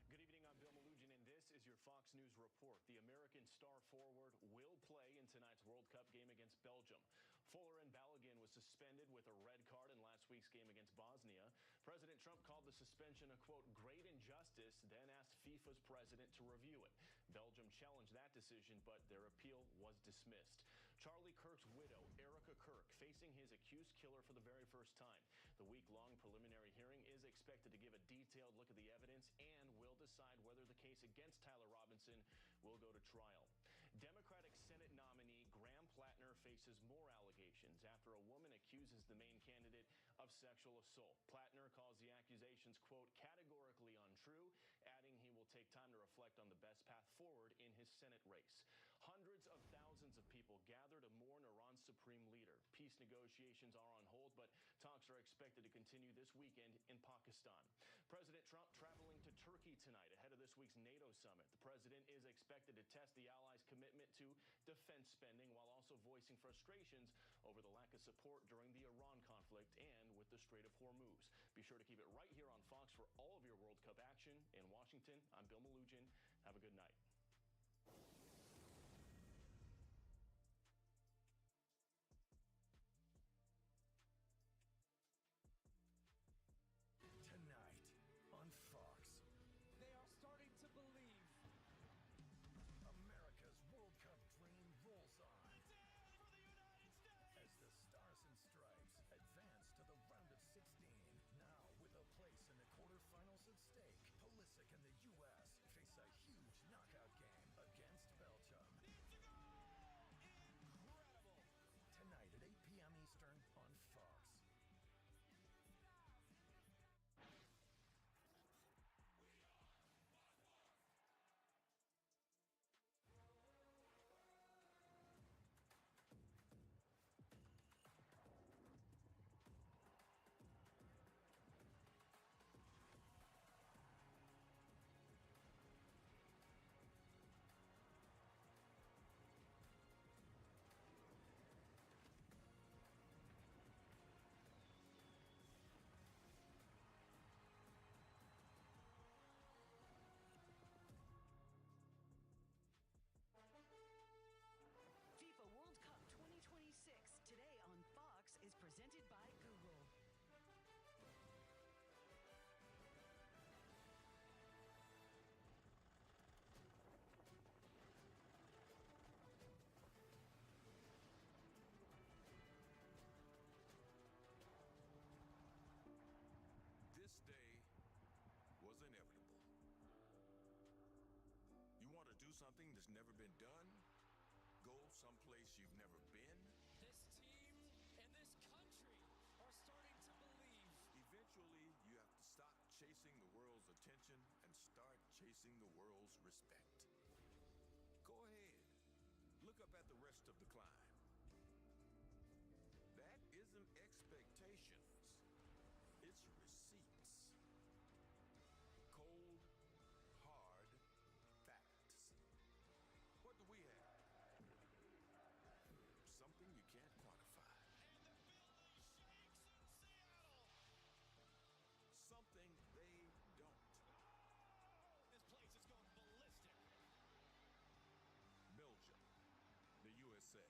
Good evening, I'm Bill Malugin, and this is your Fox News report. The American star forward will play in tonight's World Cup game against Belgium. Fuller and Balogun was suspended with a red card in last week's game against Bosnia. President Trump called the suspension a, quote, great injustice, then asked FIFA's president to review it. Belgium challenged that decision, but their appeal was dismissed. Charlie Kirk's widow, Erica Kirk, facing his accused killer for the very first time. The week-long preliminary hearing is expected to give a detailed look at the evidence and will decide whether the case against Tyler Robinson will go to trial. Democratic Senate nominee Graham Plattner faces more allegations after a woman accuses the main candidate of sexual assault. Plattner calls the accusations, quote, categorically untrue, adding he will take time to reflect on the best path forward in his Senate race. Hundreds of thousands of people gather to mourn Iran's supreme leader. Peace negotiations are on hold, but talks are expected to continue this weekend in Pakistan. President Trump traveling to Turkey tonight ahead of this week's NATO summit. The president is expected to test the allies' commitment to defense spending while also voicing frustrations over the lack of support during the Iran conflict and with the Strait of Hormuz. Be sure to keep it right here on Fox for all of your World Cup action. In Washington, I'm Bill Malugin. Have a good night. Tonight on Fox. They are starting to believe. America's World Cup dream rolls on. As the Stars and Stripes advance to the round of 16. Now with a place in the quarterfinals at stake, Pulisic and the U.S. face a huge knockout game against Belgium. Incredible! Tonight at 8 p.m. Eastern on Fox. FIFA World Cup 2026 today on Fox is presented by Google. This day was inevitable. You want to do something that's never been done? Go someplace you've never been? This team and this country are starting to believe. Eventually, you have to stop chasing the world's attention and start chasing the world's respect. Go ahead. Look up at the rest of the climb. That isn't expectations. It's receipts. Cold, hard facts. What do we have? Something you can't quantify. Something they don't. This place is going ballistic. Belgium, the USA.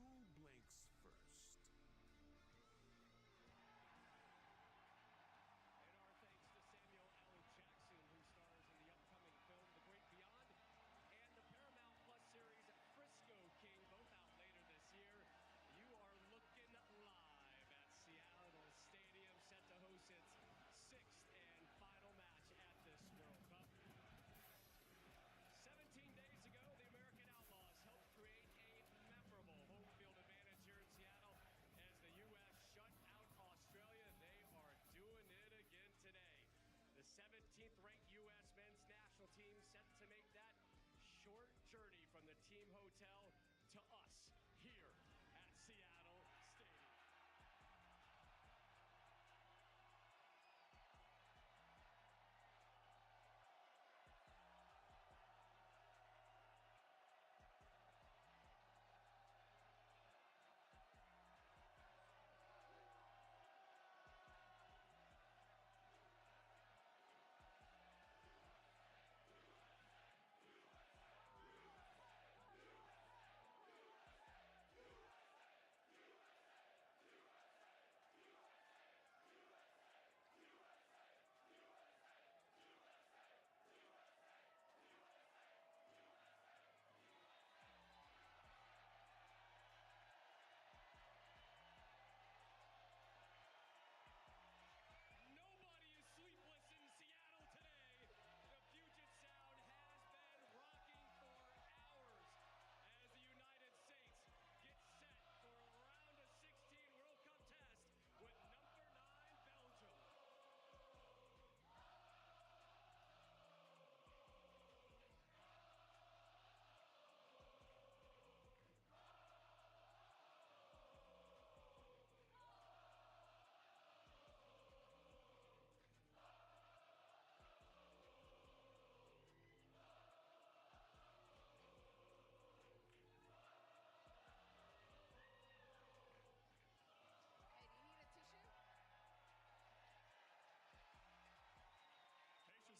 Who blinks first? national team set to make that short journey from the team hotel to us here at Seattle Stadium.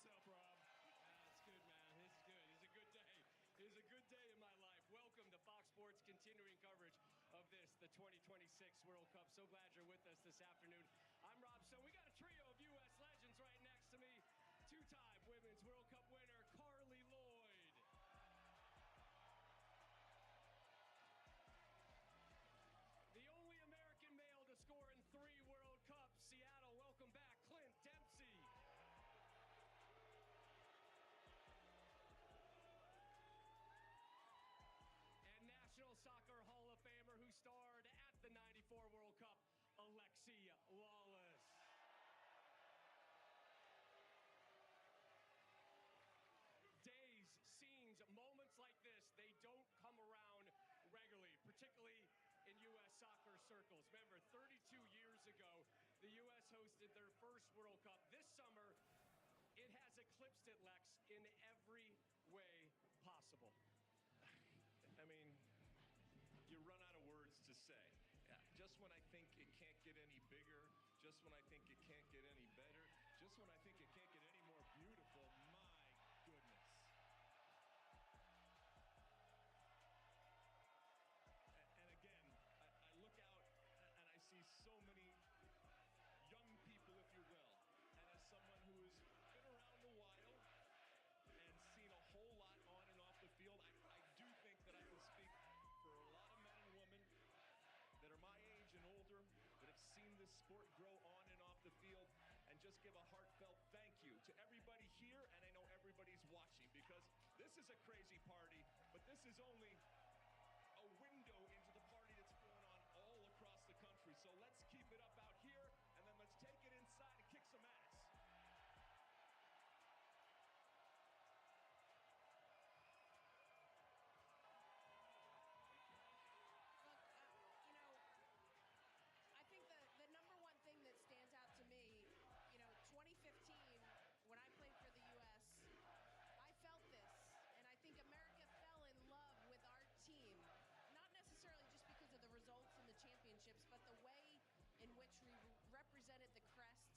Yourself, Rob. That's good, man. This is good. It's a good day. It's a good day in my life. Welcome to Fox Sports continuing coverage of this, the 2026 World Cup. So glad you're with us this afternoon. I'm Rob. So we got a trio of U.S. legends right next to me. Two-time Women's World Cup winner, Carly Lloyd. The only American male to score in 3 World Cups. Seattle, welcome back, Clint Dempsey. National Soccer Hall of Famer who starred at the '94 World Cup, Alexia Lawless. Days, scenes, moments like this, they don't come around regularly, particularly in U.S. soccer circles. Remember, 32 years ago, the U.S. hosted their first World Cup. This summer, it has eclipsed it, Lex, in every way possible. I mean, you run out of words to say. Just when I think it can't get any bigger, just when I think it can't get any better, just when I think it can't get any more beautiful, my goodness. And again, I look out and I see so many young people, if you will. And as someone who has been around a while and seen a whole lot on and off the field, I do think that I can speak for a lot of men and women that are my age and older that have seen this sport grow on and off the field, and just give a heartfelt thank you to everybody here, and I know everybody's watching, because this is a crazy party, but this is only a window into the party that's going on all across the country. So let's keep it up out here, and then let's take it inside and kick some ass. The number one thing that stands out to me, 2015, when I played for the U.S., I felt this, and I think America fell in love with our team, not necessarily just because of the results in the championships, but the way in which we represented the crest,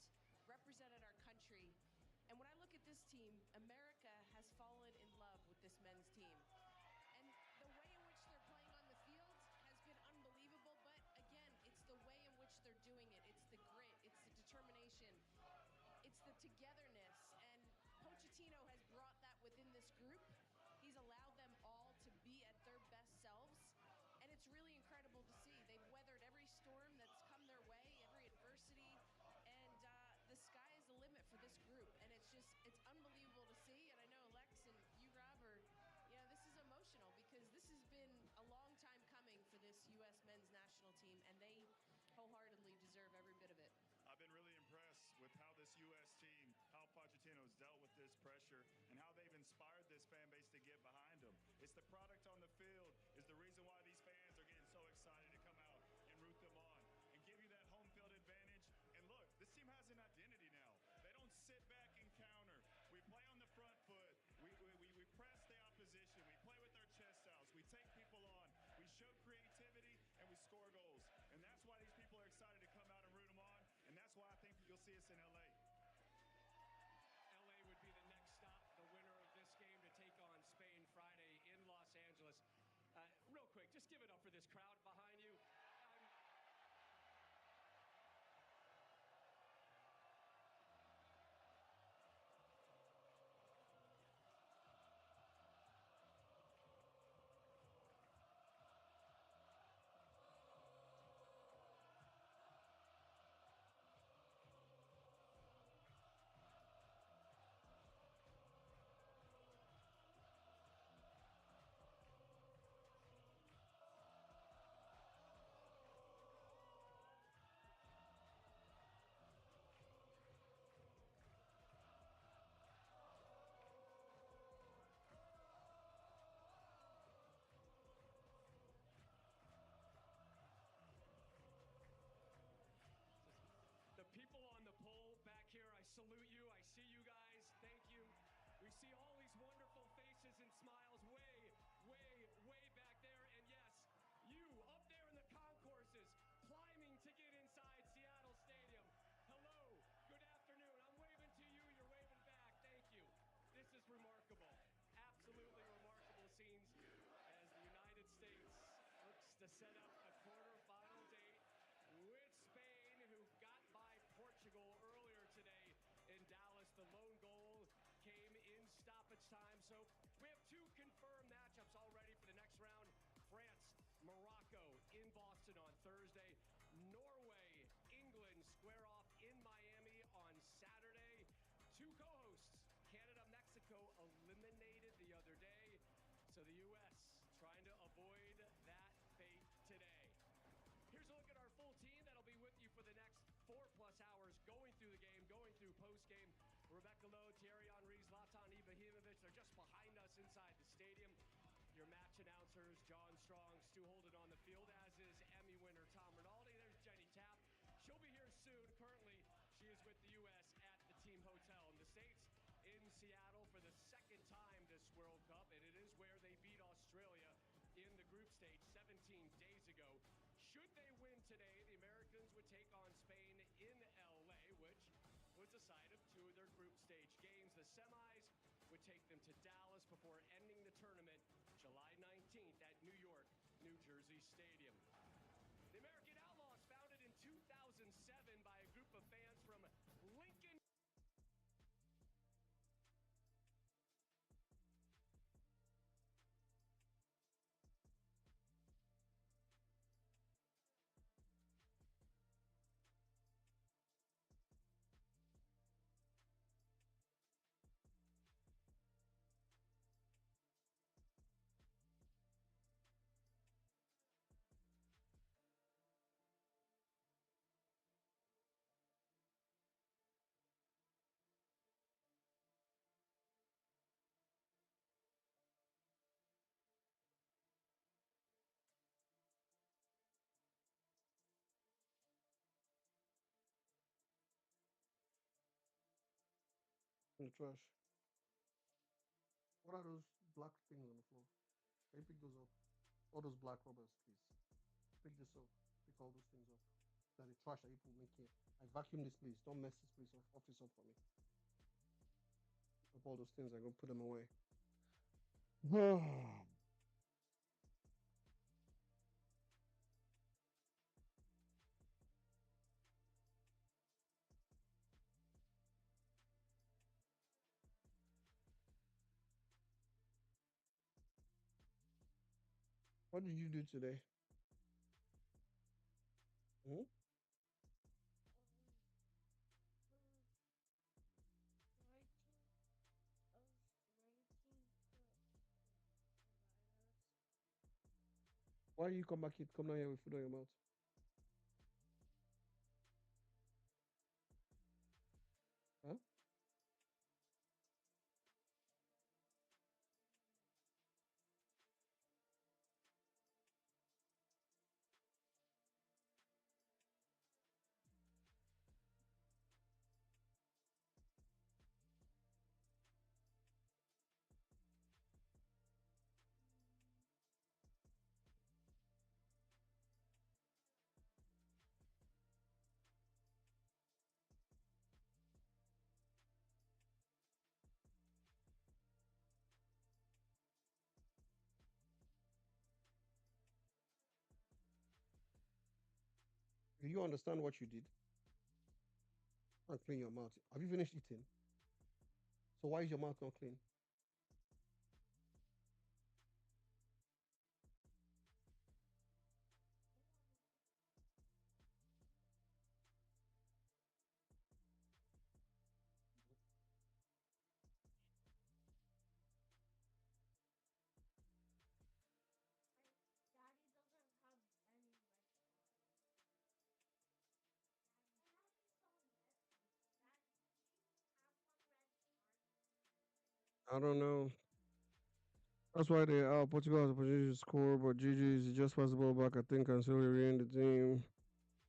represented our country. And when I look at this team, America has fallen in love with this men's team. And the way in which they're playing on the field has been unbelievable, but again, it's the way in which they're doing it. It's the grit, it's the determination, it's the togetherness, and Pochettino has brought that within this group. He's allowed them all to be at their best selves, and it's really incredible to see. They've weathered every storm that's come their way, every adversity, and the sky is the limit for this group, and it's unbelievable to see. And I know Lex and you, Rob, this is emotional because this has been a long time coming for this U.S. men's national team, and they wholeheartedly deserve every bit of it. I've been really impressed with how this U.S. team, how Pochettino's dealt with this pressure, and how they've inspired this fan base to get behind them. It's the product on the field is the reason why these fans are getting so excited to come out and root them on and give you that home field advantage. And look, this team has an identity now. They don't sit back and counter. We play on the front foot. We press the opposition. We play with our chest outs. We take people on. We show creativity, and we score goals. And that's why these people are excited to come out and root them on, and that's why I think you'll see us in L.A. LA would be the next stop, the winner of this game to take on Spain Friday in Los Angeles. Real quick, just give it up for this crowd behind you. The people on the pole back here, I salute you. I see you guys. Thank you. We see all these wonderful faces and smiles way, way, way back there. And yes, you up there in the concourses, climbing to get inside Seattle Stadium. Hello, good afternoon. I'm waving to you. You're waving back. Thank you. This is remarkable. Absolutely remarkable scenes as the United States looks to set up a quarterfinal date with Spain, who got by Portugal earlier today in Dallas. The lone goal came in stoppage time. So we have two confirmed matchups already for the next round. France, Morocco in Boston on Thursday. Norway, England square off in Miami on Saturday. Two co-hosts, Canada, Mexico, eliminated the other day. So the U.S. trying to avoid that fate today. Here's a look at our full team that'll be with you for the next 4+ hours, going through the game, going through post-game. Rebecca Lowe, Thierry Henry, Zlatan Ibrahimovic, they're just behind us inside the stadium. Your match announcers, John Strong, Stu Holden on the field, as is Emmy winner Tom Rinaldi. There's Jenny Tapp. She'll be here soon. Currently, she is with the U.S. at the team hotel in the States, in Seattle for the second time this World Cup, and it is where they beat Australia in the group stage 17 days ago. Should they win today, the Americans would take on Spain in L.A., which was the site of two of their group stage games. The semis would take them to Dallas before ending the tournament July 19th at New York, New Jersey Stadium. The American Outlaws, founded in 2007 by a group of fans from Lincoln. In the trash. What are those black things on the floor? Can you pick those up? All those black rubbers, please. Pick this up. Pick all those things up. That the trash that people make here. I vacuum this place. Don't mess this place off office up for me. Pick up all those things. I go put them away. What did you do today? Hmm? Why you come back here? Come down here with food on your mouth. Huh? Do you understand what you did? And clean your mouth. Have you finished eating? So why is your mouth not clean? I don't know. That's why they Portugal has a opportunity to score, but GG is just passed the ball back. I think and slowly regained the team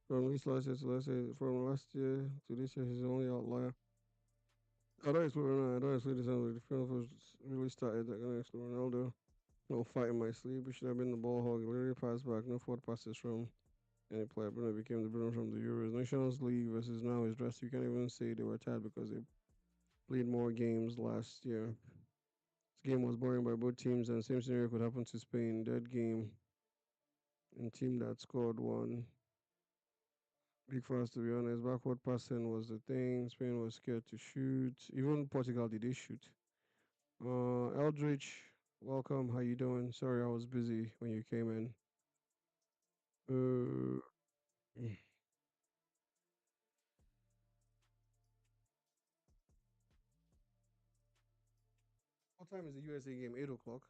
from this last year to last year. From last year to this year, he's the only outlier. I don't exclude Ronaldo. I don't exclude this. The film was really started. I'm gonna exclude Ronaldo. No fight in my sleep. He should have been the ball hog. Literally passed back. No forward passes from any player. Bruno became the Bruno from the Euros. Nations League versus now is dressed. You can't even say they were tired because they played more games last year. This game was boring by both teams, and same scenario could happen to Spain. Dead game and team that scored one. Big for us to be honest. Backward passing was the thing. Spain was scared to shoot. Even Portugal did they shoot. Eldridge, welcome. How you doing? Sorry, I was busy when you came in. Uh, what time is the USA game? 8 o'clock.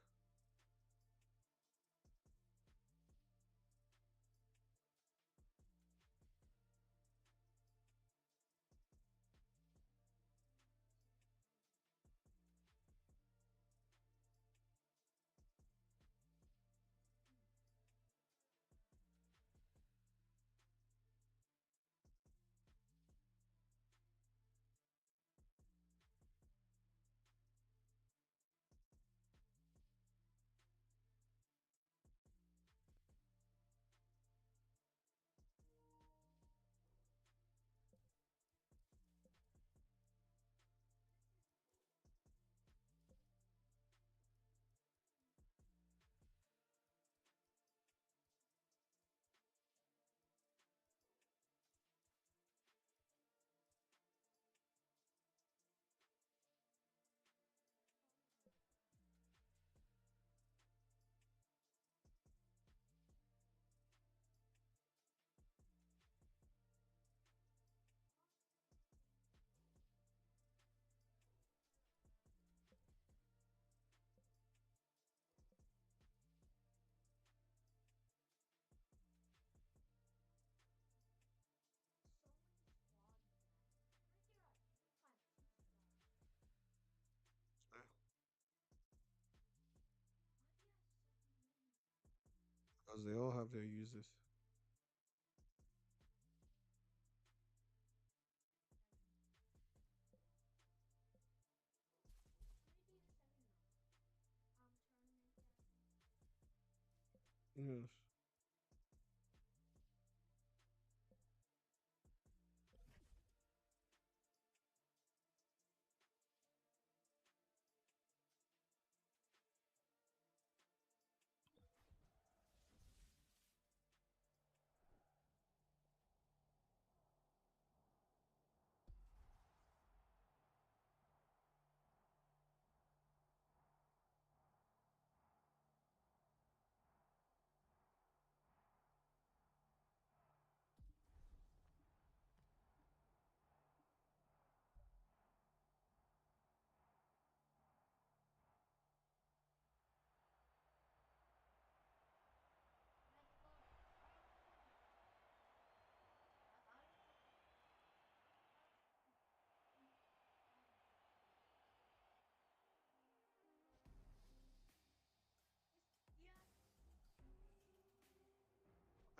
Because they all have their uses. Yes.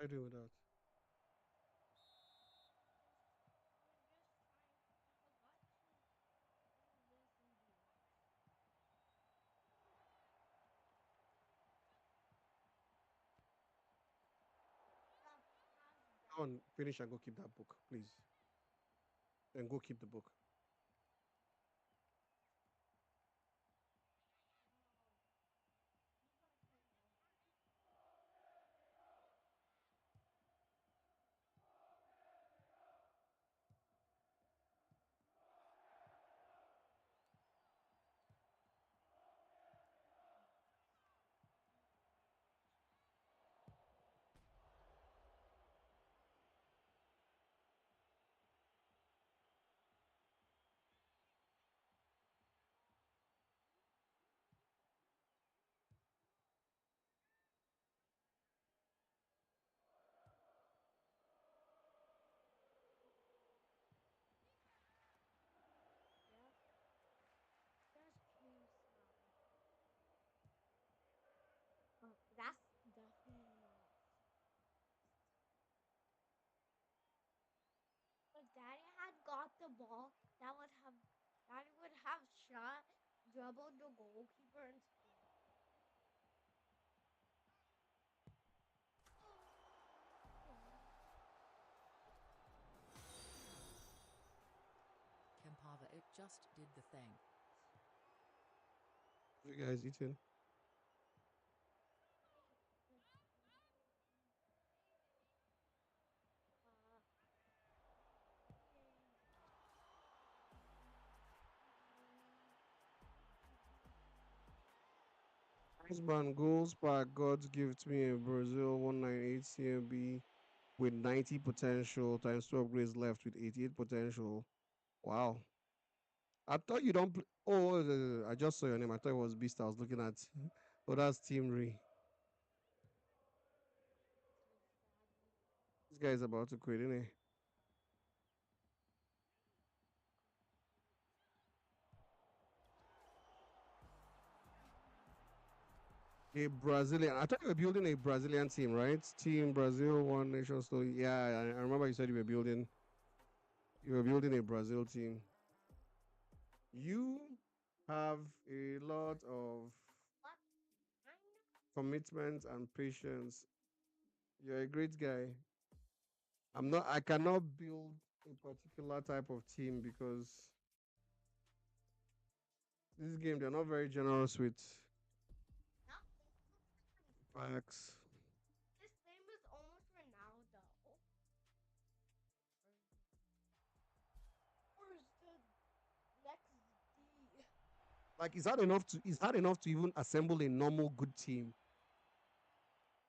I do with that. Go on, finish and go keep that book, please. And go keep the book. half shot, dribbled the goalkeeper, and scored. Kempava, it just did the thing. You guys eating? Bossman goals per God's gift me in Brazil 198 CMB with 90 potential times 2 upgrades left with 88 potential. Wow. I thought you don't. Oh, I just saw your name. I thought it was Beast. I was looking at. Oh, that's Team Ray. This guy is about to quit, isn't he? A Brazilian. I thought you were building a Brazilian team, right? Team Brazil, one nation story. Yeah, I remember you said you were building. You were building a Brazil team. You have a lot of commitment and patience. You're a great guy. I'm not. I cannot build a particular type of team because this game they're not very generous with packs. His name is almost Ronaldo. Where's the next D? Like, is that enough to? Is that enough to even assemble a normal good team?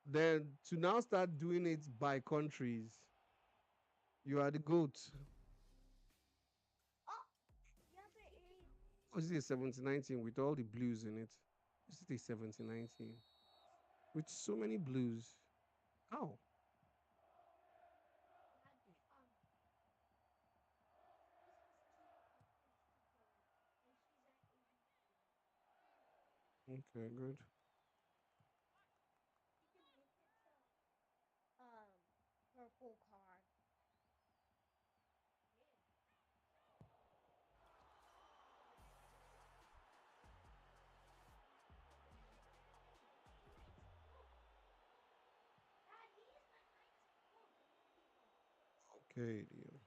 Then to now start doing it by countries, you are the goat. Oh, yeah, the A. Oh, is it a 7019 with all the blues in it? Is it a 7019 with so many blues? How? Okay, good. Purple card. Okay, deal.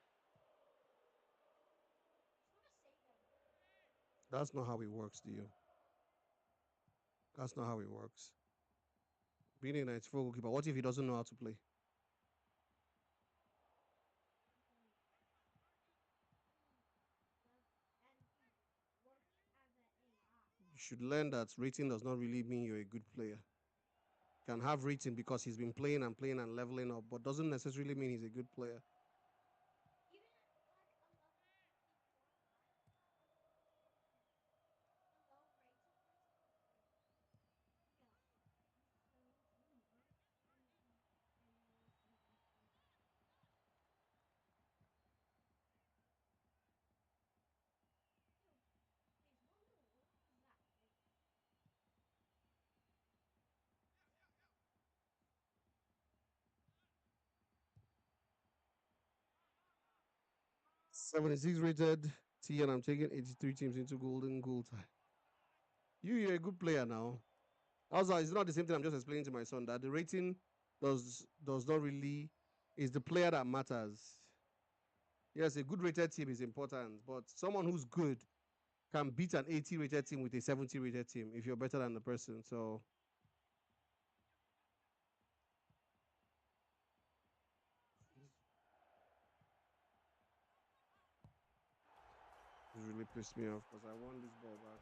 That's not how it works, deal. That's not how it works. Being a 94 goalkeeper, what if he doesn't know how to play? You should learn that rating does not really mean you're a good player. Can have rating because he's been playing and leveling up, but doesn't necessarily mean he's a good player. '76 rated T, and I'm taking 83 teams into golden goal time. You're a good player now. Also, it's not the same thing I'm just explaining to my son that the rating does not really is the player that matters. Yes, a good rated team is important, but someone who's good can beat an 80 rated team with a 70 rated team if you're better than the person. So it really pissed me off because I won this ball back.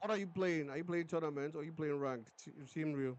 What are you playing? Are you playing tournament or are you playing ranked? Team real?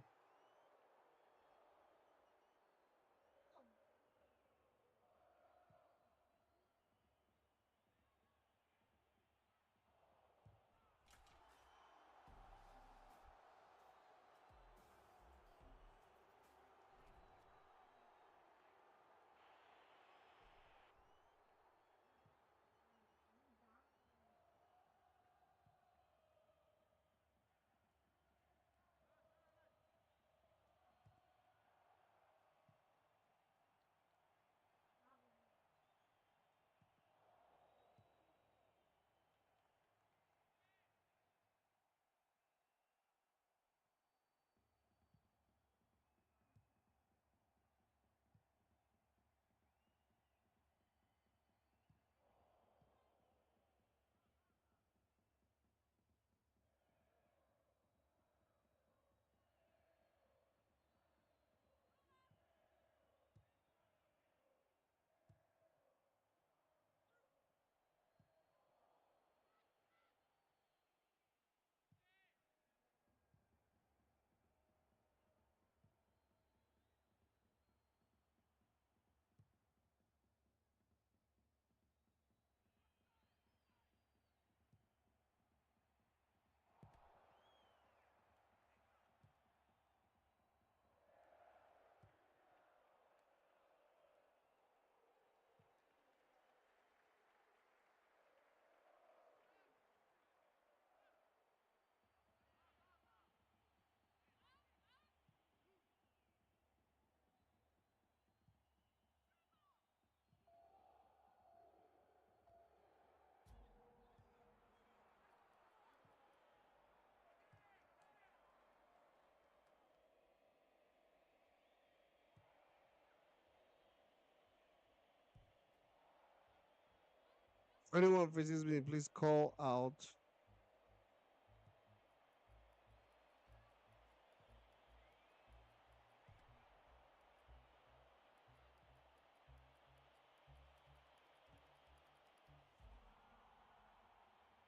Anyone visits me, please call out.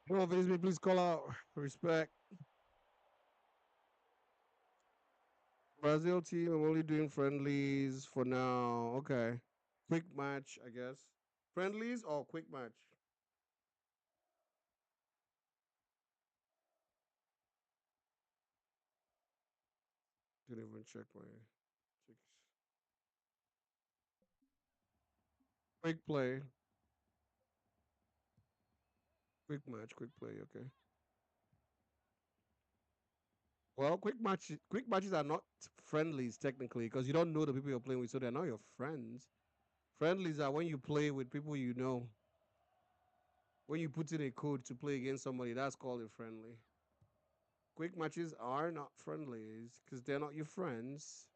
Anyone visits me, please call out. Respect. Brazil team, I'm only doing friendlies for now. Okay. Quick match, I guess. Friendlies or quick match? Didn't even check my tickets. Quick play. Quick match, quick play, okay. Well, quick matches are not friendlies technically because you don't know the people you're playing with, so they're not your friends. Friendlies are when you play with people you know. When you put in a code to play against somebody, that's called a friendly. Quick matches are not friendlies because they're not your friends.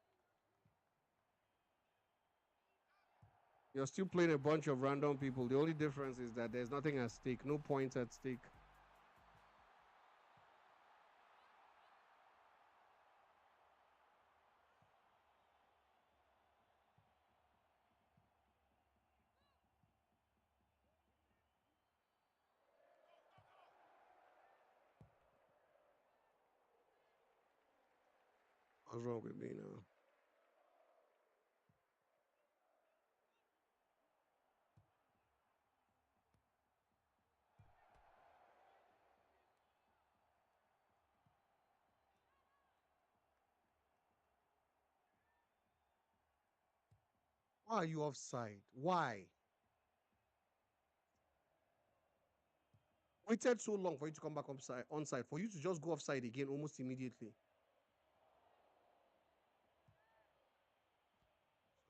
You're still playing a bunch of random people. The only difference is that there's nothing at stake, no points at stake. What's wrong with me now? Why are you offside? Why? Waited so long for you to come back onside, for you to just go offside again almost immediately.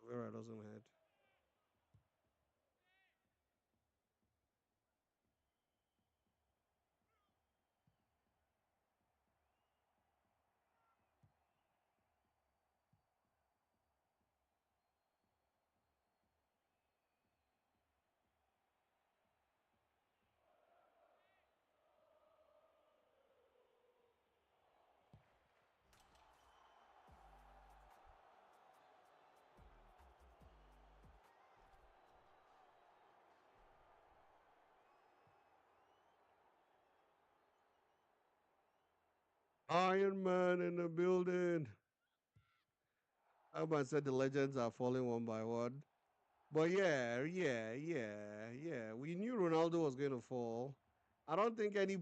Vera doesn't head. Iron Man in the building. I might said the legends are falling one by one. But yeah. We knew Ronaldo was going to fall. I don't think any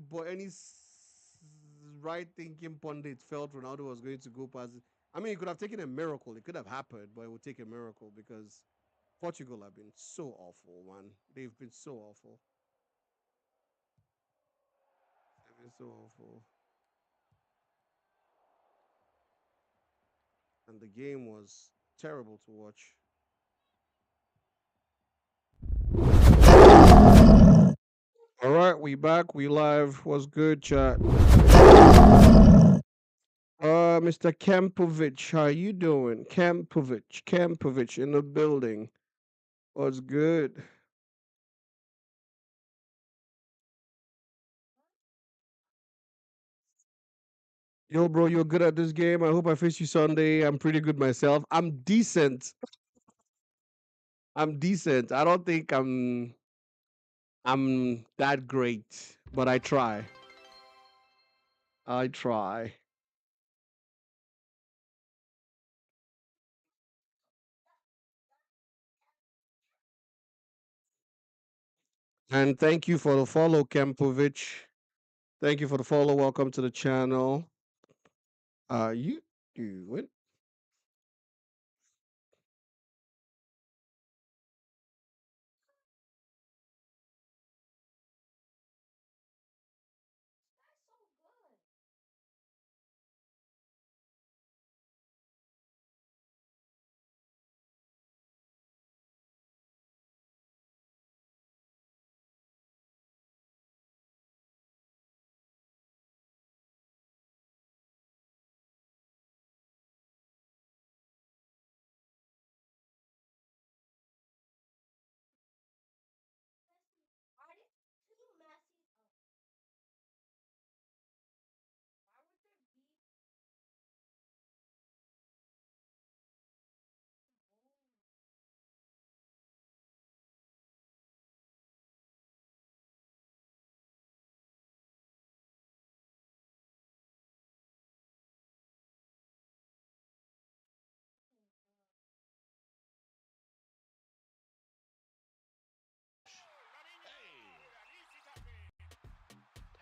right thinking pundit felt Ronaldo was going to go past. I mean, it could have taken a miracle. It could have happened, but it would take a miracle because Portugal have been so awful, man. They've been so awful. They've been so awful. And the game was terrible to watch. All right, we back. We live. What's good, chat? Mr. Kampovic, how you doing? Kampovic in the building. What's good? Yo, bro, you're good at this game. I hope I face you Sunday. I'm pretty good myself. I'm decent. I'm decent. I don't think I'm that great, but I try. I try. And thank you for the follow, Kampovic. Thank you for the follow. Welcome to the channel. You doing?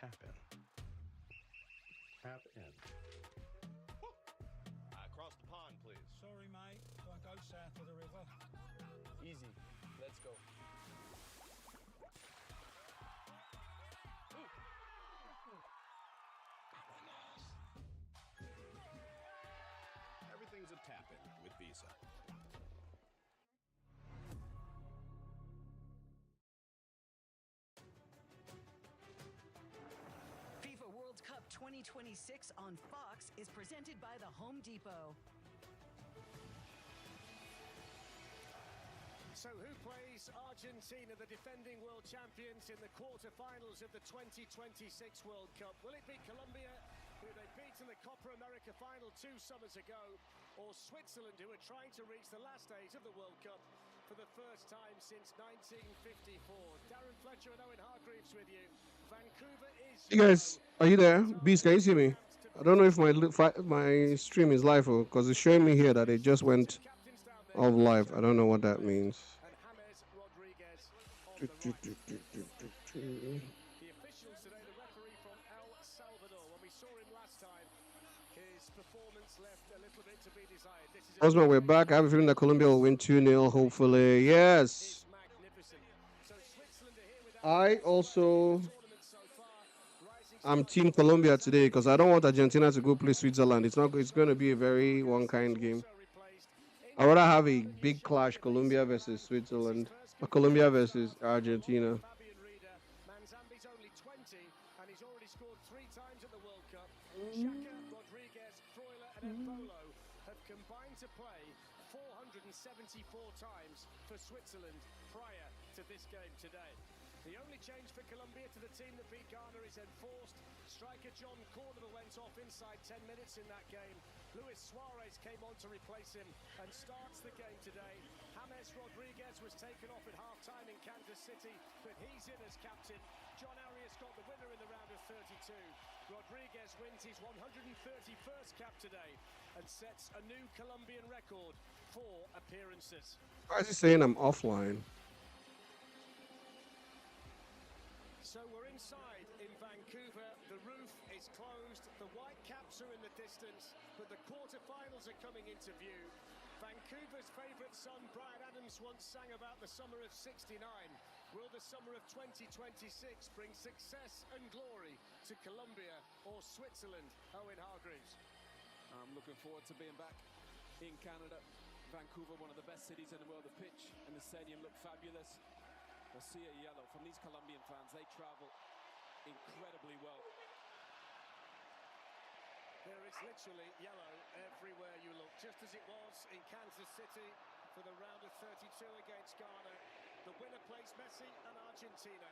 Tap in. Tap in. Across the pond, please. Sorry, mate. Don't go south of the river. Easy. Let's go. Everything's a tap-in with Visa. FIFA World Cup 2026 on Fox is presented by the Home Depot. So who plays Argentina, the defending world champions, in the quarterfinals of the 2026 World Cup? Will it be Colombia, who they beat in the Copa America final 2 summers ago, or Switzerland, who are trying to reach the last days of the World Cup for the first time since 1954? Darren Fletcher and Owen Hargreaves with you. Vancouver is... Hey guys, are you there? Beast, can you see me? I don't know if my stream is live or because it's showing me here that it just went off live. I don't know what that means. The officials today, the referee from El Salvador. When we saw him last time, his performance left a little bit to be desired. This is Bossman, we're back. I have a feeling that Colombia will win 2-0, hopefully. Yes. I'm Team Colombia today because I don't want Argentina to go play Switzerland. It's going to be a very one-kind game. I'd rather have a big clash, Colombia versus Switzerland, or Colombia versus Argentina. Manzambi's only 20, and he's already scored 3 times at the World Cup. Xhaka, Rodriguez, Freuler, and Embolo have combined to play 474 times for Switzerland prior to this game today. The only change for Colombia to the team that beat Ghana is enforced. Striker John Córdoba went off inside 10 minutes in that game. Luis Suarez came on to replace him and starts the game today. James Rodriguez was taken off at half-time in Kansas City, but he's in as captain. John Arias got the winner in the round of 32. Rodriguez wins his 131st cap today and sets a new Colombian record, 4 appearances. Why is he saying I'm offline? So we're inside in Vancouver. The roof is closed. The white caps are in the distance, but the quarterfinals are coming into view. Vancouver's favourite son, Brian Adams, once sang about the summer of '69. Will the summer of 2026 bring success and glory to Colombia or Switzerland? Owen Hargreaves. I'm looking forward to being back in Canada. Vancouver, one of the best cities in the world. The pitch and the stadium look fabulous. The sea of yellow from these Colombian fans, they travel incredibly well. There is literally yellow everywhere you look, just as it was in Kansas City for the round of 32 against Ghana. The winner plays Messi and Argentina.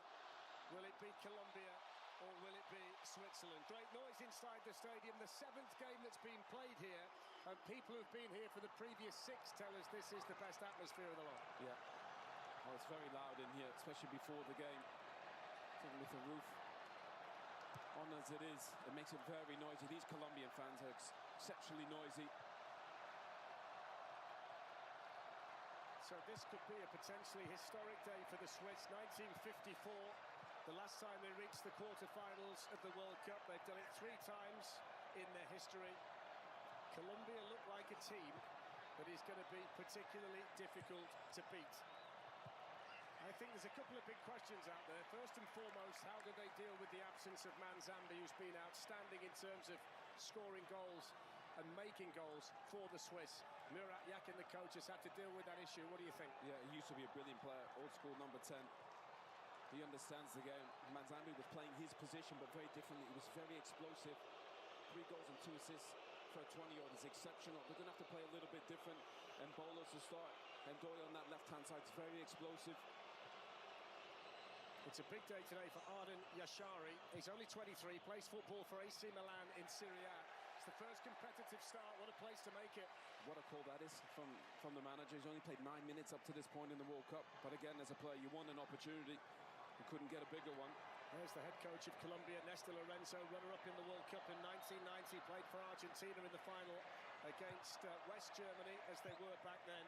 Will it be Colombia or will it be Switzerland? Great noise inside the stadium, the 7th game that's been played here, and people who've been here for the previous 6 tell us this is the best atmosphere of the lot. Yeah. Well, it's very loud in here, especially before the game. Even with the roof on as it is, it makes it very noisy. These Colombian fans are exceptionally noisy. So this could be a potentially historic day for the Swiss. 1954, the last time they reached the quarterfinals of the World Cup. They've done it 3 times in their history. Colombia look like a team that is going to be particularly difficult to beat. I think there's a couple of big questions out there. First and foremost, how do they deal with the absence of Manzambi, who's been outstanding in terms of scoring goals and making goals for the Swiss? Murat Yakin, the coach, has had to deal with that issue. What do you think? Yeah, he used to be a brilliant player, old school number 10. He understands the game. Manzambi was playing his position, but very differently. He was very explosive. 3 goals and 2 assists for a 20-year-old is exceptional. They're going to have to play a little bit different. And Bolos to start. And Doyle on that left-hand side is very explosive. It's a big day today for Arden Yashari. He's only 23, plays football for AC Milan in Serie A. It's the first competitive start. What a place to make it. What a call that is from the manager. He's only played 9 minutes up to this point in the World Cup. But again, as a player, you won an opportunity. You couldn't get a bigger one. There's the head coach of Colombia, Néstor Lorenzo, runner-up in the World Cup in 1990. Played for Argentina in the final against West Germany, as they were back then.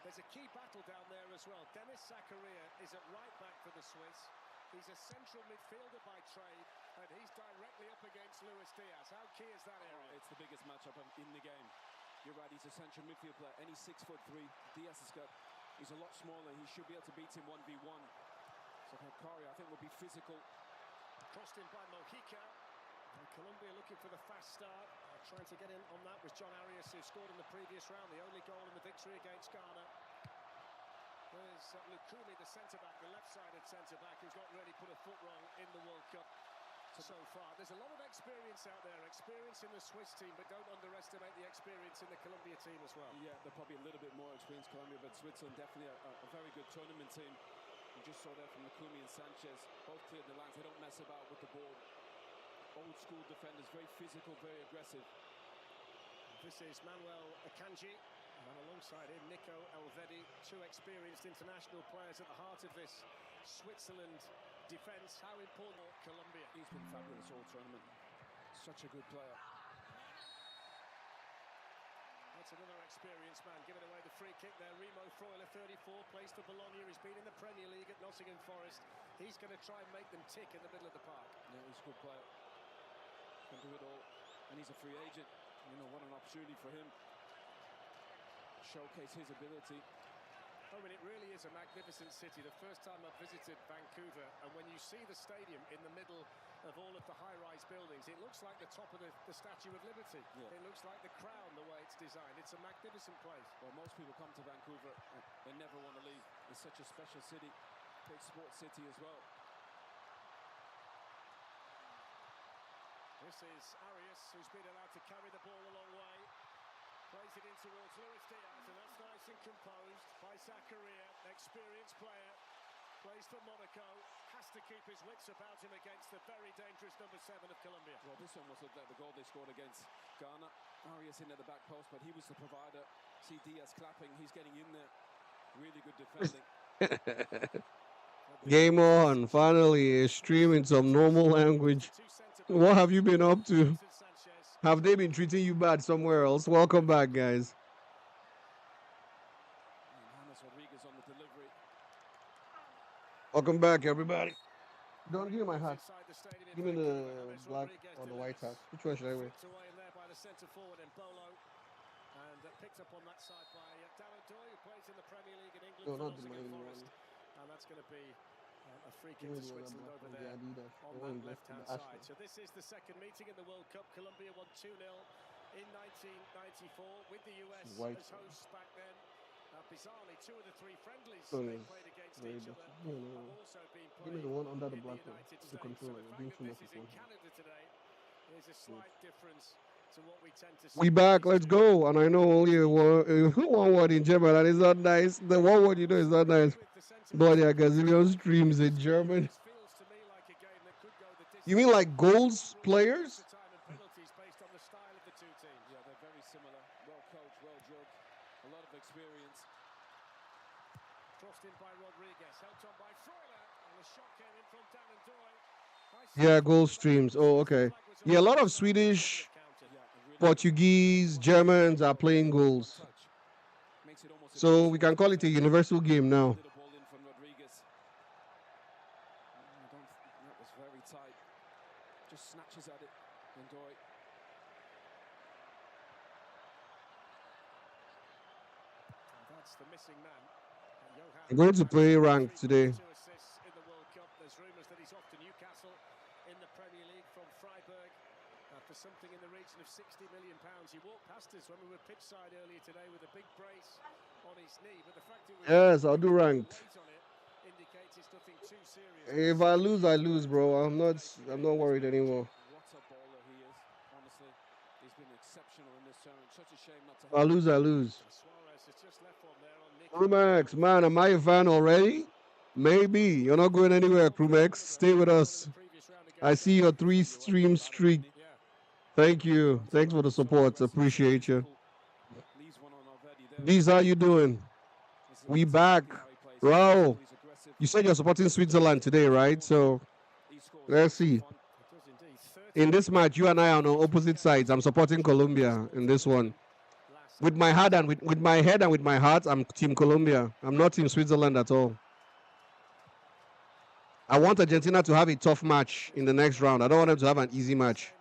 There's a key battle down there as well. Denis Zakaria is at right back for the Swiss. He's a central midfielder by trade, and he's directly up against Luis Diaz. How key is that area? It's the biggest matchup in the game. You're right, he's a central midfield player, and he's 6'3". Diaz he's a lot smaller. He should be able to beat him 1v1. So Hekari, I think, will be physical. Crossed in by Mojica. And Colombia looking for the fast start. Trying to get in on that was John Arias, who scored in the previous round, the only goal in the victory against Ghana. There's Lukumi, the centre-back, the left-sided centre-back, who's not really put a foot wrong in the World Cup so far. There's a lot of experience out there, experience in the Swiss team, but don't underestimate the experience in the Colombia team as well. Yeah, they're probably a little bit more experienced, Colombia, but Switzerland definitely a very good tournament team. You just saw there from Lukumi and Sanchez, both cleared the lines. They don't mess about with the ball. Old school defenders, very physical, very aggressive. This is Manuel Akanji, and alongside him, Nico Elvedi, two experienced international players at the heart of this Switzerland defence. How important Colombia? He's been fabulous all tournament. Such a good player. That's another experienced man giving away the free kick there. Remo Freuler, 34, plays for Bologna. He's been in the Premier League at Nottingham Forest. He's going to try and make them tick in the middle of the park. Yeah, he's a good player. Can do it all. And he's a free agent. You know, what an opportunity for him. Showcase his ability. I mean, it really is a magnificent city. The first time I've visited Vancouver, and when you see the stadium in the middle of all of the high-rise buildings, it looks like the top of the Statue of Liberty. Yeah. It looks like the Crown, the way it's designed. It's a magnificent place. Well, most people come to Vancouver and they never want to leave. It's such a special city, big sports city as well. This is Arias, who's been allowed to carry the ball a long way. Plays it in towards Luis Diaz, and that's nice and composed by Zakaria, experienced player. Plays for Monaco, has to keep his wits about him against the very dangerous number 7 of Colombia. Well, this one was the goal they scored against Ghana. Arias in at the back post, but he was the provider. See Diaz clapping, he's getting in there. Really good defending. Game on, finally, a stream in some normal language. What have you been up to? Have they been treating you bad somewhere else? Welcome back, guys. Welcome back, everybody. Don't give me my hat. Give me the black or the white hat. Which one should I wear? Picked up on that side by Dalladoy, who plays in the Premier League in England. No, not the main one. And that's going to be a free kick to Switzerland over there on that left-hand side. So this is the second meeting in the World Cup. Colombia won 2-0 in 1994 with the US as hosts back then. Bizarrely, 2 of the 3 friendlies they played against each other have also been played. Give me the one under the black one, the the controller. Being too much in Canada today. There's a slight difference to what we tend to see. We back, let's go. And I know only one word in German, and it's not nice. The one word you know is not nice. But there are gazillion streams in German. You mean like goals players? Yeah, they're very similar. Well coached, well drilled. A lot of experience. Crossed in by Rodriguez, helped on by Freuler, and the shot came in from Dalladoy. Yeah, goal streams. Oh, okay. Yeah, a lot of Swedish, Portuguese, Germans are playing goals. So we can call it a universal game now. That was very tight. Just snatches at it. Enjoy. That's the missing man. I'm going to play ranked today. There's rumours that he's off to Newcastle in the Premier League from Freiburg for something in the region of £60 million. He walked past us when we were pitch side earlier today with a big brace on his knee, but the fact it was Yes, I'll do ranked. indicates it's nothing too serious. If I lose, bro. I'm not worried anymore. What a bowler he is. Honestly, he's been exceptional in this tournament. Such a shame not to I lose. Suarez has just left one there on Nick. Krumex, man, am I a fan already? Maybe. You're not going anywhere, Krumex. Stay with us. I see your 3-stream streak. Thank you. Thanks for the support. Appreciate you. These, how you doing? We back. Raul, you said you're supporting Switzerland today, right? So, let's see. In this match, you and I are on opposite sides. I'm supporting Colombia in this one. With my head and with my head and with my heart, I'm Team Colombia. I'm not Team Switzerland at all. I want Argentina to have a tough match in the next round. I don't want them to have an easy match.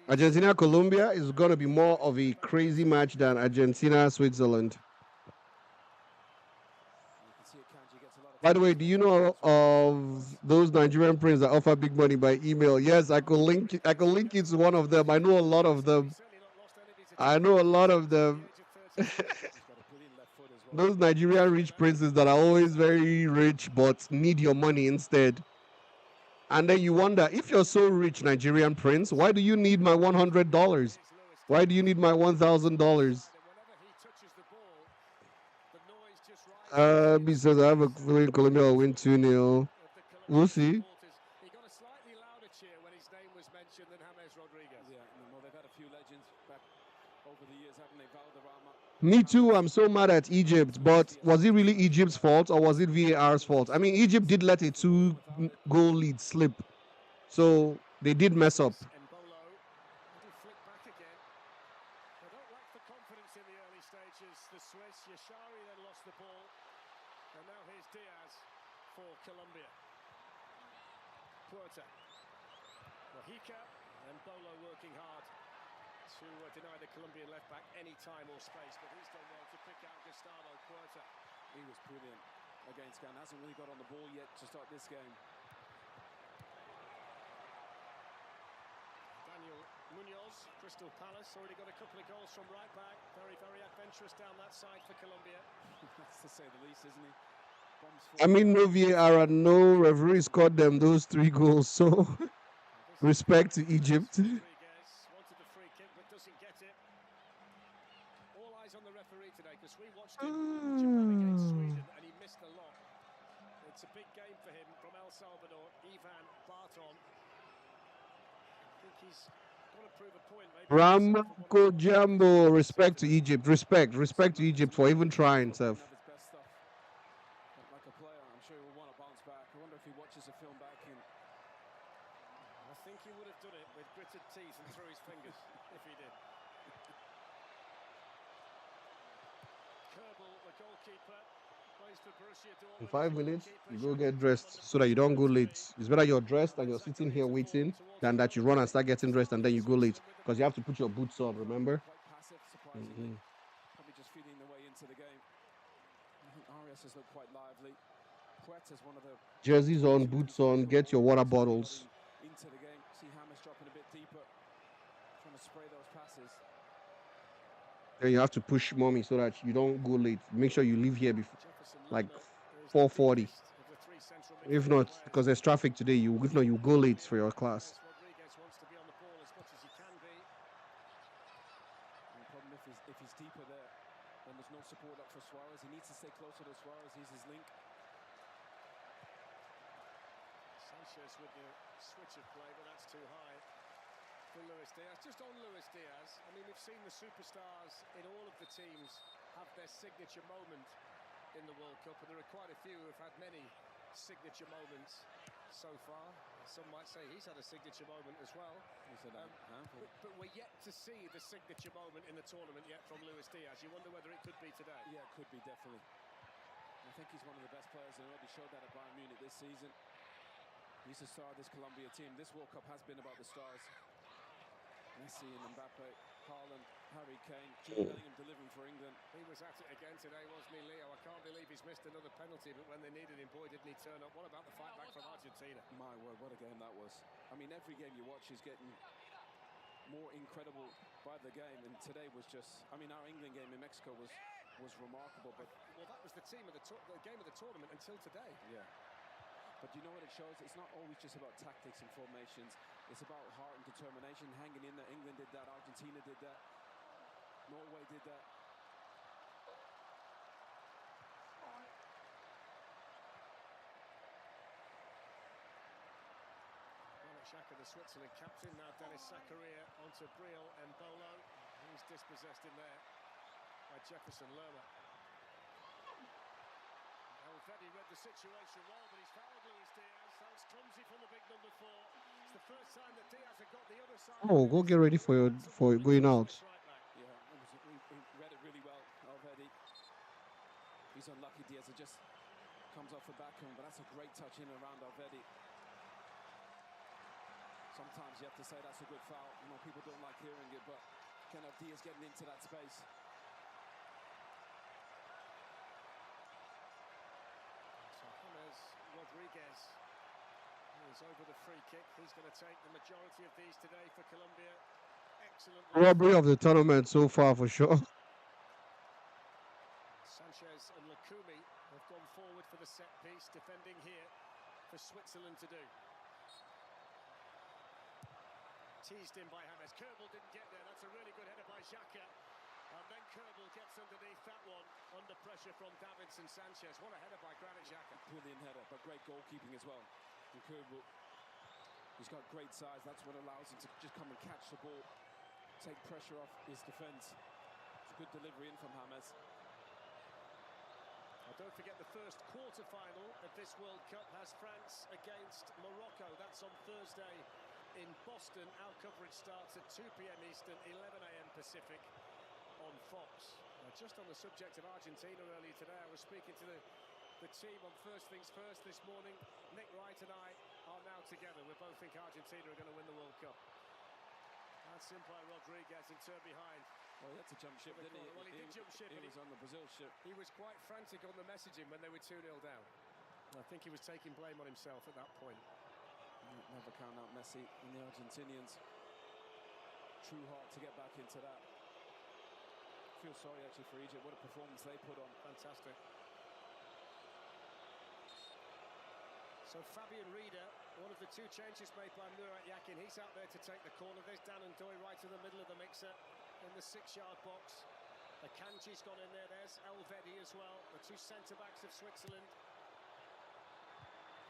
Argentina Colombia is going to be more of a crazy match than Argentina Switzerland. By the way, do you know of those Nigerian prints that offer big money by email? Yes, I could link it to one of them. I know a lot of them. Those Nigerian rich princes that are always very rich but need your money instead. And then you wonder, if you're so rich, Nigerian prince, why do you need my $100? Why do you need my $1,000? He says, I have a feeling Colombia will win 2-0. We'll see. He got a slightly louder cheer when his name was mentioned than James Rodriguez. Yeah, well, they've had a few legends back over the years, haven't they? Valderrama. Me too. I'm so mad at Egypt. But was it really Egypt's fault or was it VAR's fault? I mean, Egypt did let a 2-goal lead slip. So they did mess up. The Swiss, Yashari then lost the ball, and now here's Diaz for Colombia. Puerta, Mojica, and Bolo working hard to deny the Colombian left back any time or space, but he's done well to pick out Gustavo Puerta. He was brilliant against Ghana. Hasn't really got on the ball yet to start this game. Daniel Munoz, Crystal Palace, already got a couple of goals from right back. Very, very adventurous down that side for Colombia. That's to say the least, isn't he? I mean, no VAR and no referee scored them those 3 goals. So, respect to Egypt. Wanted the free kick, but doesn't get it. All eyes on the referee today, because we watched him Japan against Sweden, and he missed a lot. It's a big game for him from El Salvador, Ivan Barton. I think he's got to prove a point. Ramco Jambo, respect to Egypt. Respect to Egypt for even trying, Seth. Like a player, I'm sure he will want to bounce back. I wonder if he watches the film back in. I think he would have done it with gritted teeth and through his fingers if he did. Kerbal, the goalkeeper, plays for Borussia Dortmund. In 5 minutes, you go get dressed so that you don't go late. It's better you're dressed and you're sitting here waiting than that you run and start getting dressed and then you go late. Because you have to put your boots on, remember? Quite passive, surprisingly. Probably just feeding the way into the game. I think Arias has looked quite lively. Puerta's one of the Jerseys on, boots on, get your water bottles. Into the game. See James dropping a bit deeper, trying to spray those passes. Then you have to push mommy so that you don't go late. Make sure you leave here before like 4:40. If not, because there's traffic today, if not, you go late for your class. Rodriguez wants to be on the ball as much as he can be. The problem if he's deeper there, then there's no support up for Suarez. He needs to stay closer to Suarez. He's his link. Sanchez with the switch of play, but that's too high for Luis Diaz. Just on Luis Diaz, I mean, we've seen the superstars in all of the teams have their signature moment in the World Cup, and there are quite a few who have had many signature moments so far. Some might say he's had a signature moment as well. But we're yet to see the signature moment in the tournament yet from Luis Diaz. You wonder whether it could be today. Yeah, it could be, definitely. I think he's one of the best players, and already showed that at Bayern Munich this season. He's the star of this Colombia team. This World Cup has been about the stars. Messi and Mbappe, Haaland, Harry Kane, Jude Bellingham delivering for England. He was at it again today, wasn't he, Leo? I can't believe he's missed another penalty, but when they needed him, boy, didn't he turn up. What about the fight back from Argentina? My word, what a game that was. I mean, every game you watch is getting more incredible by the game, and today was just, I mean, our England game in Mexico was remarkable. But well, that was the game of the tournament until today. Yeah. But you know what it shows? It's not always just about tactics and formations. It's about heart and determination, hanging in there. England did that. Argentina did that. Norway did that. Xhaka, the Switzerland captain. Now Dennis Zakaria onto Briel and Bolo. He's dispossessed in there by Jefferson Lerma. Already read the situation well, but he's fouled Luis Diaz. That was clumsy from the big number 4. It's the first time that Diaz had got the other side. Oh, go get ready for going out. Yeah, he read it really well already. He's unlucky. Diaz had just Comes off the back, but that's a great touch in around Alvedi. Sometimes you have to say that's a good foul. You know, people don't like hearing it, but Kenneth Diaz getting into that space. So James Rodriguez is over the free kick. He's going to take the majority of these today for Colombia. Excellent. Robbery of the tournament so far, for sure. Sanchez and Lukumi have gone forward for the set piece, defending here for Switzerland to do. Teased in by James. Kerbal didn't get there. That's a really good header by Xhaka. And then Kerbal gets underneath that one under pressure from Davinson Sanchez. What a header by Granit Xhaka. Brilliant header, but great goalkeeping as well. And Kerbal, he's got great size. That's what allows him to just come and catch the ball, take pressure off his defence. It's a good delivery in from James. Don't forget the first quarter-final of this World Cup has France against Morocco. That's on Thursday in Boston. Our coverage starts at 2 p.m. Eastern, 11 a.m. Pacific on Fox. Just on the subject of Argentina earlier today, I was speaking to the team on First Things First this morning. Nick Wright and I are now together. We both think Argentina are going to win the World Cup. That's in by Rodriguez and turned behind. Well, he had to jump ship, didn't he? Well, he did jump ship. He was on the Brazil ship. He was quite frantic on the messaging when they were 2-0 down. I think he was taking blame on himself at that point. Never count out Messi and the Argentinians. True heart to get back into that. Feel sorry actually for Egypt. What a performance they put on. Fantastic. So Fabian Rieder, one of the two changes made by Murat Yakin. He's out there to take the corner. There's Dan and Doy right in the middle of the mixer in the 6-yard box. Akanji's gone in there. There's Elvedi as well. The two centre-backs of Switzerland.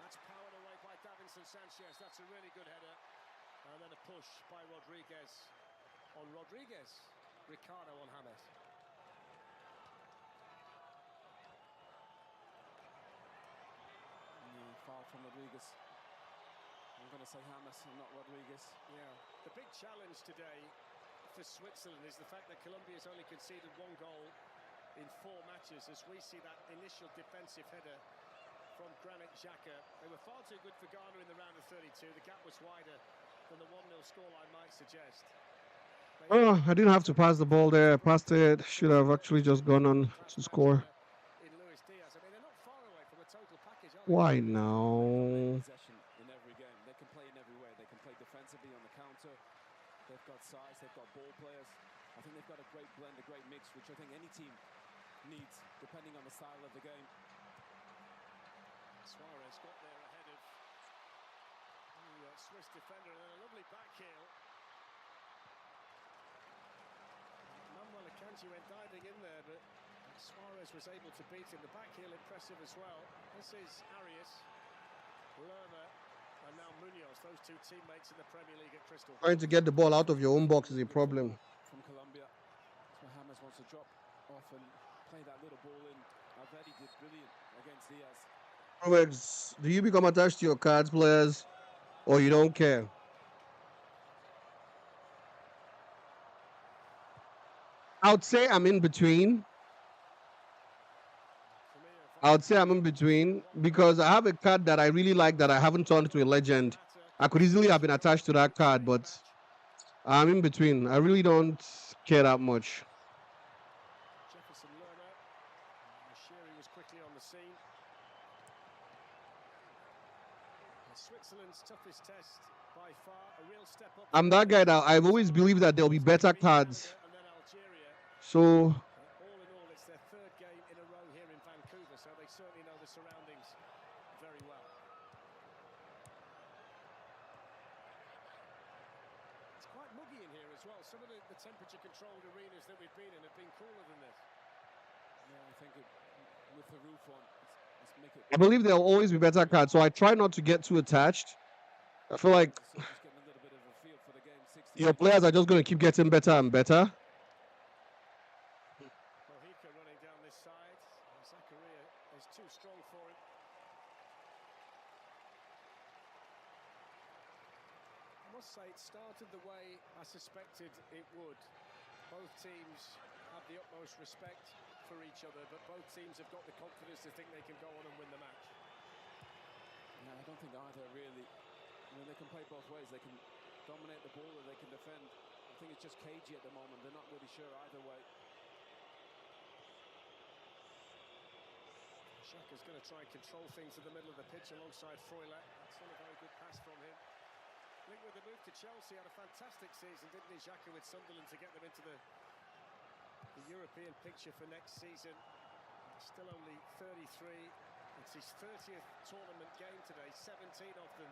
That's powered away by Davinson Sanchez. That's a really good header. And then a push by Rodriguez on Rodriguez. Ricardo on James. Foul from Rodriguez. I'm going to say James and not Rodriguez. Yeah. The big challenge today for Switzerland is the fact that Colombia has only conceded 1 goal in 4 matches, as we see that initial defensive header from Granit Xhaka. They were far too good for Ghana in the round of 32. The gap was wider than the 1-0 scoreline might suggest. Oh, I didn't have to pass the ball there. I passed it. Should have actually just gone on to score. Why now? Possession in every game. They can play in every way. They can play defensively on the counter. They've got size. They've got ball players. I think they've got a great blend, a great mix, which I think any team needs, depending on the style of the game. Suarez got there ahead of the Swiss defender, and then a lovely back heel. Manuel Akanji went diving in there, but Suarez was able to beat him. The back heel impressive as well. This is Arias, Lerma, and now Munoz, those two teammates in the Premier League at Crystal. Trying to get the ball out of your own box is a problem. From Colombia, that's why James wants to drop off and play that little ball in. Alvedi did brilliant against Diaz. Roberts, do you become attached to your cards players, or you don't care? I would say I'm in between. Because I have a card that I really like that I haven't turned to a legend. I could easily have been attached to that card, but I'm in between. I really don't care that much. Jefferson Lerma. Shiri was quickly on the scene. Switzerland's toughest test by far, a real step up. I'm that guy that I've always believed that there'll be better cards. So all in all, it's their 3rd game in a row here in Vancouver, so they certainly know the surroundings very well. It's quite muggy in here as well. Some of the temperature-controlled arenas that we've been in have been cooler than this. Yeah, I think with the roof on, let's make it. I believe there'll always be better cards, so I try not to get too attached. I feel like your players are just going to keep getting better and better. Running down this side. Zakaria is too strong for him. I must say it started the way I suspected it would. Both teams have the utmost respect for each other, but both teams have got the confidence to think they can go on and win the match. No, I don't think either really. I mean, they can play both ways. They can dominate the ball or they can defend. I think it's just cagey at the moment. They're not really sure either way. Xhaka's going to try and control things in the middle of the pitch alongside Freuler. That's not a very good pass from him. Linked with the move to Chelsea, had a fantastic season, didn't he, Xhaka, with Sunderland to get them into the European picture for next season. Still only 33. It's his 30th tournament game today, 17 of them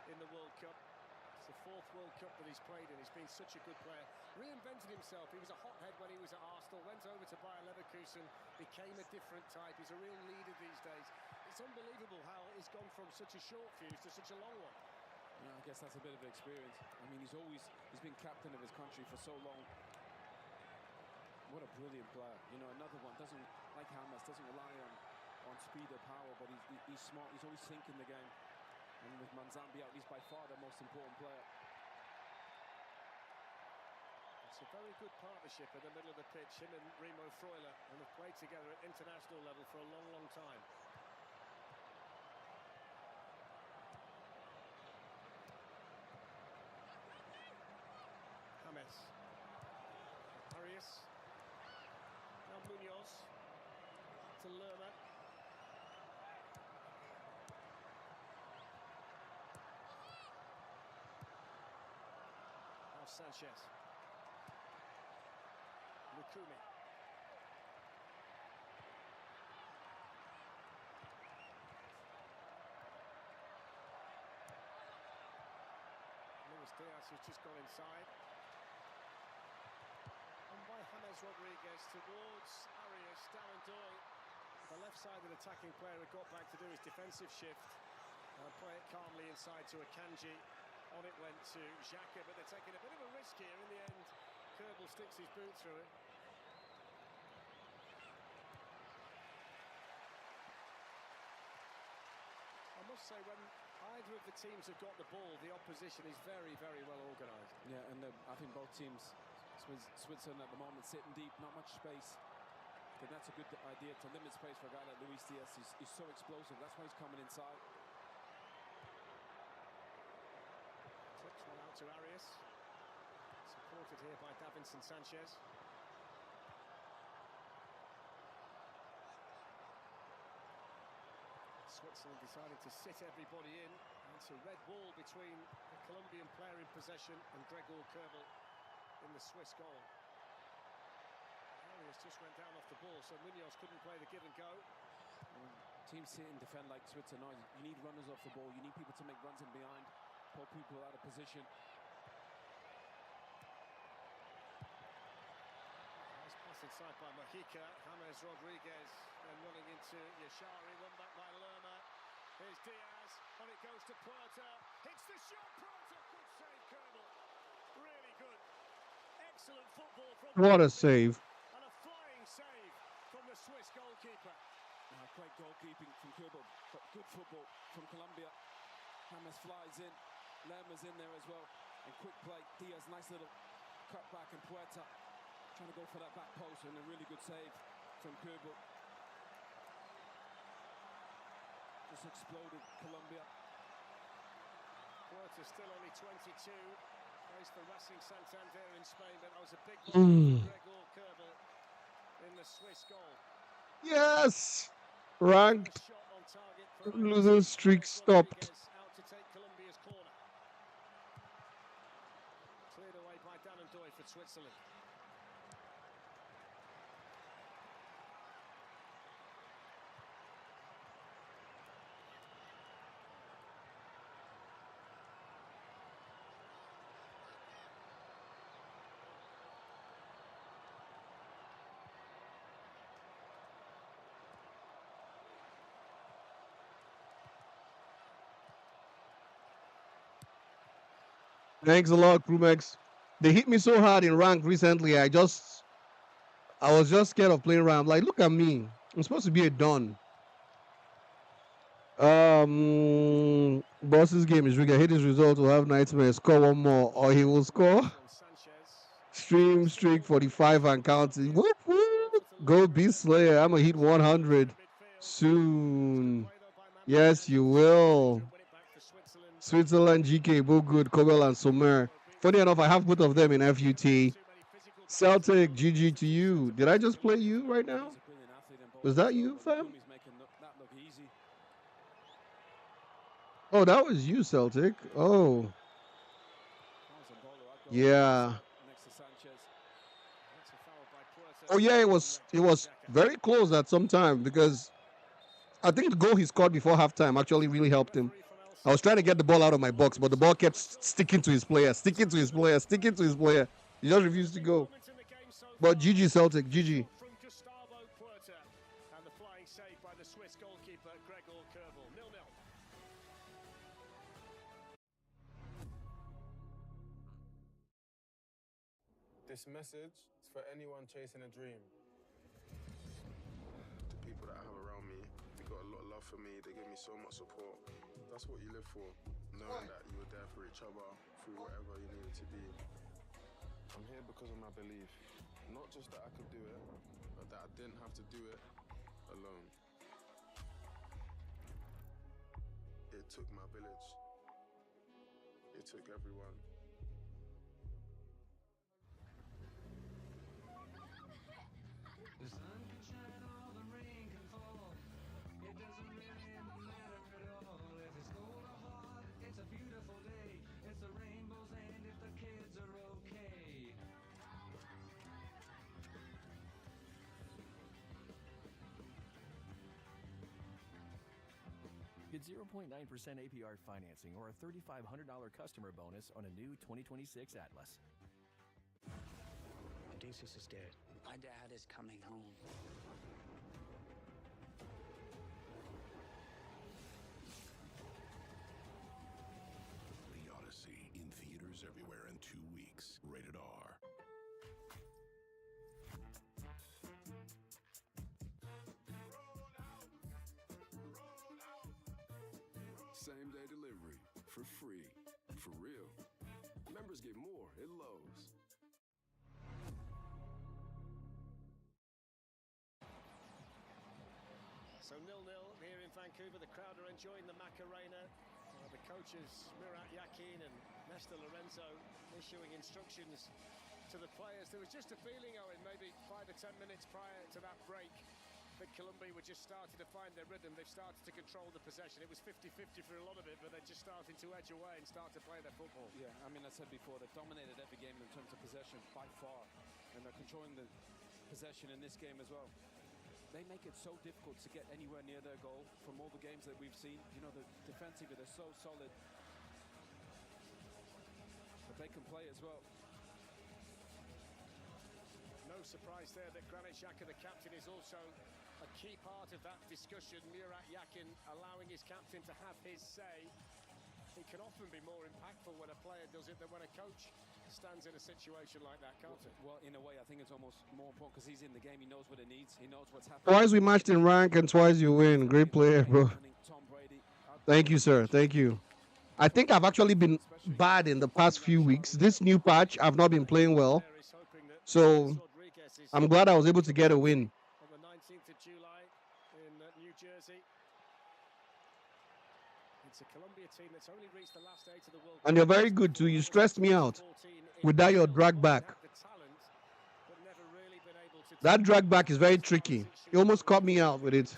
in the World Cup. It's the 4th World Cup that he's played in. He's been such a good player. Reinvented himself. He was a hothead when he was at Arsenal, went over to Bayer Leverkusen, became a different type. He's a real leader these days. It's unbelievable how he's gone from such a short fuse to such a long one. Yeah, I guess that's a bit of experience. I mean, he's been captain of his country for so long. What a brilliant player. You know, another one, doesn't, like James, doesn't rely on speed or power, but he's smart. He's always thinking the game. And with Manzambi out, he's by far the most important player. It's a very good partnership in the middle of the pitch, him and Remo Freuler, and have played together at international level for a long, long time. James. Arias. Now Munoz. To Lerma. Now Sanchez. Lukumi. Luis Diaz, who's just gone inside. And by James Rodriguez towards Arias, Dalandoy. The left-sided attacking player had got back to do his defensive shift. Play it calmly inside to Akanji. On it went to Xhaka, but they're taking a bit of a risk here in the end. Kerbal sticks his boot through it. I must say, when either of the teams have got the ball, the opposition is very, very well organised. Yeah, and I think both teams, Switzerland at the moment, sitting deep, not much space. I think that's a good idea to limit space for a guy like Luis Diaz. He's so explosive, that's why he's coming inside. Flips one out to Arias. Supported here by Davinson Sanchez. Switzerland decided to sit everybody in. And it's a red wall between the Colombian player in possession and Gregor Kerbal in the Swiss goal. Arias just went down off the ball, so Munoz couldn't play the give and go. Teams sit and defend like Switzerland. You need runners off the ball. You need people to make runs in behind, pull people out of position. Nice pass inside by Mojica. James Rodriguez then running into Yashari. Won back by Lerma. Here's Diaz. On it goes to Puerta. Hits the shot. Puerta. Good save, Kerbal. Really good. Excellent football from What a save. And a flying save from the Swiss goalkeeper. Great goalkeeping from Kerbal, but good football from Colombia. James flies in, Lerma's in there as well, and quick play. Diaz, nice little cut back, and Puerta trying to go for that back post, and a really good save from Kerbal. Just exploded Colombia. Puerta still only 22. Plays for Racing Santander in Spain, but that was a big one for Gregor Kerbal in the Swiss goal. Yes! Ranked. Losing streak stopped. Out to take Colombia's corner. Cleared away by Dalandoy for Switzerland. Thanks a lot, Krumex. They hit me so hard in rank recently. I was just scared of playing around. Like, look at me. I'm supposed to be a don. Boss's game is rigged. I hate his result. Will have nightmares. Score one more, or he will score. Stream streak 45 and counting. Whoop, whoop. Go Beast Slayer. I'm going to hit 100 soon. Yes, you will. Switzerland, GK, both good. Kobel and Somer. Funny enough, I have both of them in FUT. Celtic, GG to you. Did I just play you right now? Was that you, fam? Oh, that was you, Celtic. Oh. Yeah. Oh yeah, it was very close at some time because I think the goal he scored before halftime actually really helped him. I was trying to get the ball out of my box, but the ball kept sticking to his player, sticking to his player, sticking to his player. He just refused to go. But GG Celtic, GG. This message is for anyone chasing a dream. The people that I have around me, they got a lot of love for me. They give me so much support. That's what you live for, knowing that you were there for each other through whatever you needed to be. I'm here because of my belief. Not just that I could do it, but that I didn't have to do it alone. It took my village. It took everyone. The sun can shine or the rain can fall. It doesn't really matter at all. If it's cold or hot, it's a beautiful day. It's the rainbow's end if the kids are okay. Get 0.9% APR financing or a $3,500 customer bonus on a new 2026 Atlas. Odysseus is dead. My dad is coming home. The Odyssey in theaters everywhere in 2 weeks. Rated R. Same-day delivery for free. For real. Members get more at Lowe's. So 0-0 here in Vancouver. The crowd are enjoying the Macarena. The coaches Murat Yakin and Nesta Lorenzo issuing instructions to the players. There was just a feeling, Owen, maybe 5 or 10 minutes prior to that break, that Colombia were just starting to find their rhythm. They've started to control the possession. It was 50-50 for a lot of it, but they're just starting to edge away and start to play their football. Yeah, I mean, I said before, they've dominated every game in terms of possession by far, and they're controlling the possession in this game as well. They make it so difficult to get anywhere near their goal from all the games that we've seen. You know, defensively, they're so solid. But they can play as well. No surprise there that Granit Xhaka, the captain, is also a key part of that discussion. Murat Yakin allowing his captain to have his say. It can often be more impactful when a player does it than when a coach stands in a situation like that, can't it? Well, in a way, I think it's almost more important because he's in the game. He knows what it needs. He knows what's happening. Twice we matched in rank and twice you win. Great player, bro. Thank you, sir. Thank you. I think I've actually been bad in the past few weeks. This new patch, I've not been playing well. So I'm glad I was able to get a win. On the 19th of July in New Jersey. It's a Colombia team that's only reached the last 8 of the World Cup. And you're very good too. You stressed me out with that your drag back. That drag back is very tricky. You almost caught me out with it.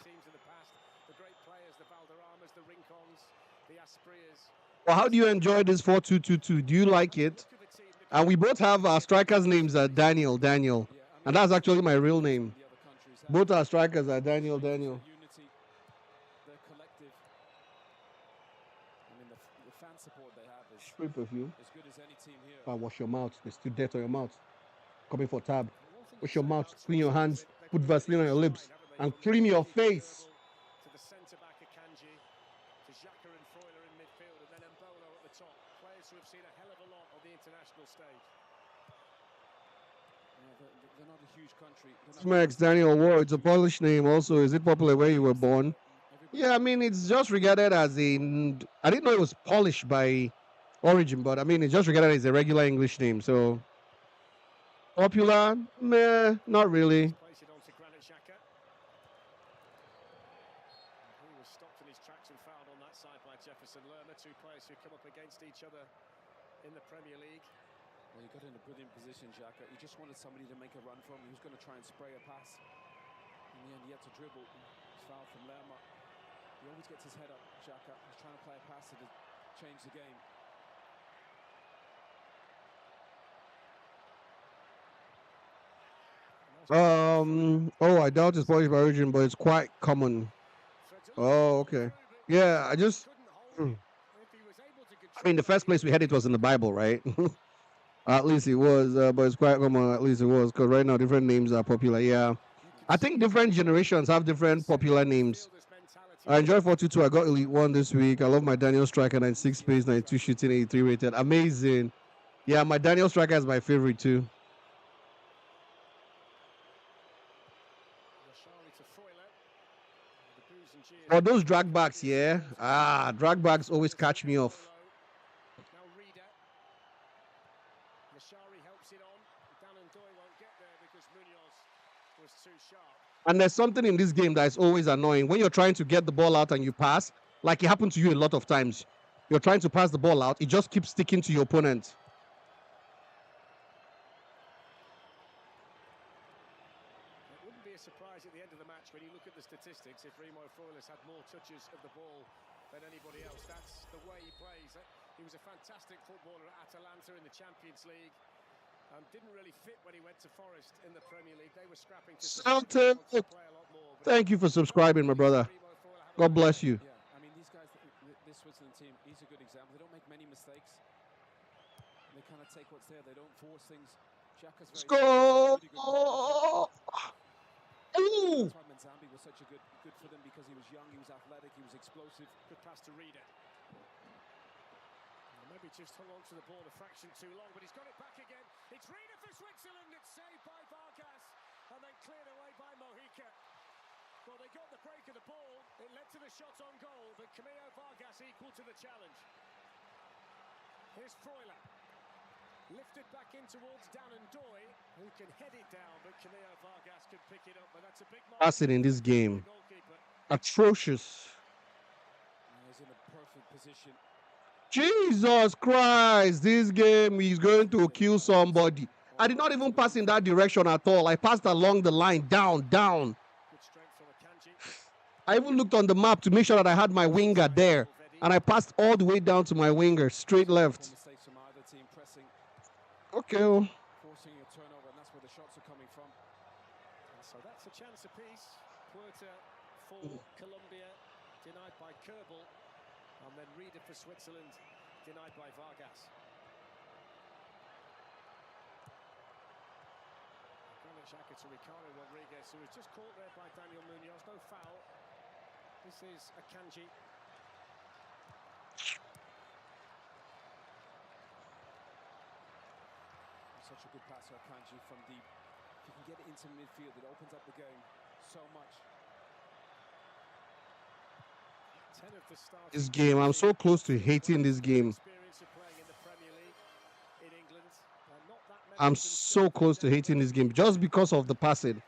Well, how do you enjoy this 4-2-2-2? Do you like it? And we both have our strikers' names are Daniel. And that's actually my real name. Both our strikers are Daniel. Spray perfume. Wash your mouth. There's still dirt on your mouth. Coming for tab. Wash your mouth. Clean your hands. Put Vaseline on your lips. And clean your face. To the centre-back Akanji, to Xhaka and Freuler in midfield, and then Mbolo at the top. Players who have seen a hell of a lot on the international stage. They're not a huge country. Smax Daniel Ward. It's a Polish name also. Is it popular where you were born? Yeah, I mean, it's just regarded as a... I didn't know it was Polish by origin, but I mean, it's just regarded as a regular English name, so... Popular? Meh, not really. was stopped in his tracks and fouled on that side by Jefferson Lerma. Two players who come up against each other in the Premier League. Well, he got in a brilliant position, Xhaka. He just wanted somebody to make a run for him. He was going to try and spray a pass. In the end, he had to dribble. He's fouled from Lerma. He always gets his head up, Xhaka. He's trying to play a pass to change the game. Oh, I doubt it's Polish by origin, but it's quite common. Oh, okay. Yeah, I mean, the first place we had it was in the Bible, right? At least it was, but it's quite common. At least it was, because right now different names are popular. Yeah, I think different generations have different popular names. I enjoy 422. I got Elite 1 this week. I love my Daniel Striker, 96 pace, 92 shooting, 83 rated. Amazing. Yeah, my Daniel Striker is my favorite too. Oh, those drag backs, yeah. Drag backs always catch me off. And there's something in this game that is always annoying. When you're trying to get the ball out and you pass, like it happened to you a lot of times. You're trying to pass the ball out, it just keeps sticking to your opponent. It wouldn't be a surprise at the end of the match when you look at the statistics if Remo Freuler had more touches of the ball than anybody else. That's the way he plays. He was a fantastic footballer at Atalanta in the Champions League. Didn't really fit when he went to Forest in the Premier League. They were scrapping to Celtic. Thank you for subscribing, my brother. God bless you. Yeah, I mean, these guys, this Switzerland team, he's a good example. They don't make many mistakes. They kind of take what's there. They don't force things. Xhaka's very Score! Really good. Ooh! That's why Manzambi was such a good for them, because he was young, he was athletic, he was explosive. Good pass to Reader. Maybe just hung on to the ball a fraction too long, but he's got it back again. It's Reader for Switzerland. It's saved by Vargas and then cleared away by Mojica. Well, they got the break of the ball. It led to the shot on goal, but Camilo Vargas equal to the challenge. Here's Freuler. Lifted back in towards Dan and Doy, who can head it down, but Camilo Vargas could pick it up. But that's a big mark. Passing in this game. Atrocious. He's in a perfect position. Jesus Christ, this game is going to kill somebody. I did not even pass in that direction at all. I passed along the line, down. I even looked on the map to make sure that I had my winger there. And I passed all the way down to my winger, straight left. Okay. Forcing a turnover, and that's where the shots are coming from. So that's a chance apiece. Puerta for Colombia, denied by Kerbal. And then Reader for Switzerland, denied by Vargas. Granit Xhaka to Ricardo Rodriguez, who was just caught there by Daniel Munoz. No foul. This is Akanji. Such a good pass to Akanji from deep. If you can get it into midfield, it opens up the game so much. This game, I'm so close to hating this game. I'm so close to hating this game just because of the passing.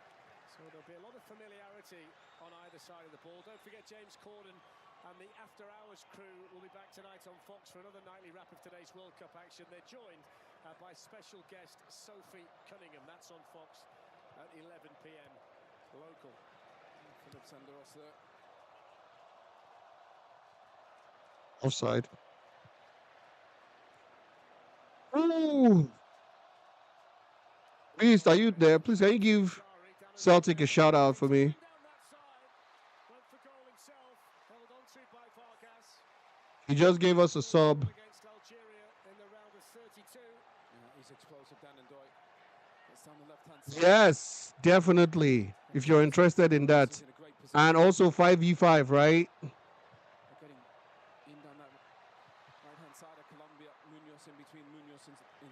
So there'll be a lot of familiarity on either side of the ball. Don't forget James Corden and the After Hours crew will be back tonight on Fox for another nightly wrap of today's World Cup action. They're joined by special guest Sophie Cunningham. That's on Fox at 11 p.m. local. Philip Sanderos there. Offside. Ooh. Beast, are you there? Please, can you give Celtic a shout out for me? He just gave us a sub. Yes, definitely. If you're interested in that. And also 5v5, right?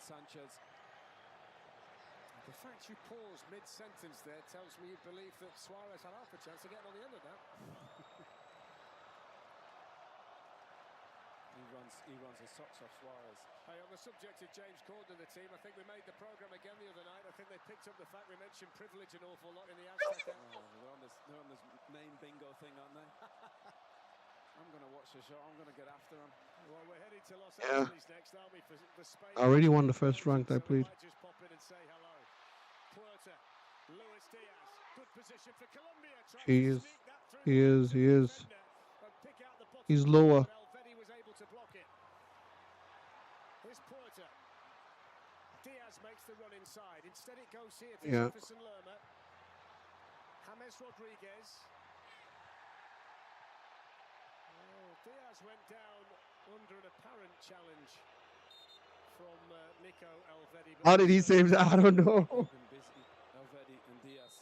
Sanchez. The fact you pause mid-sentence there tells me you believe that Suarez had half a chance of getting on the end of that. He runs his socks off Suarez. Hey, on the subject of James Corden and the team, I think we made the programme again the other night. I think they picked up the fact we mentioned privilege an awful lot in the Aztec. They're on this name bingo thing, aren't they? I'm going to watch the show. I'm going to get after him. Well, we're heading to Los Yeah. Angeles next, aren't we, for Spain? I already won the first ranked I played. Just pop in and say hello. Puerta, Luis Diaz, good position for Colombia. He is. He is. He is. He's lower. Elvedi was able to block it. Here's Puerta. Diaz makes the run inside. Instead, it goes here to Jefferson Lerma. James Rodriguez. Diaz went down under an apparent challenge from Nico Elvedi. How did he save that? I don't know. Elvedi and Diaz.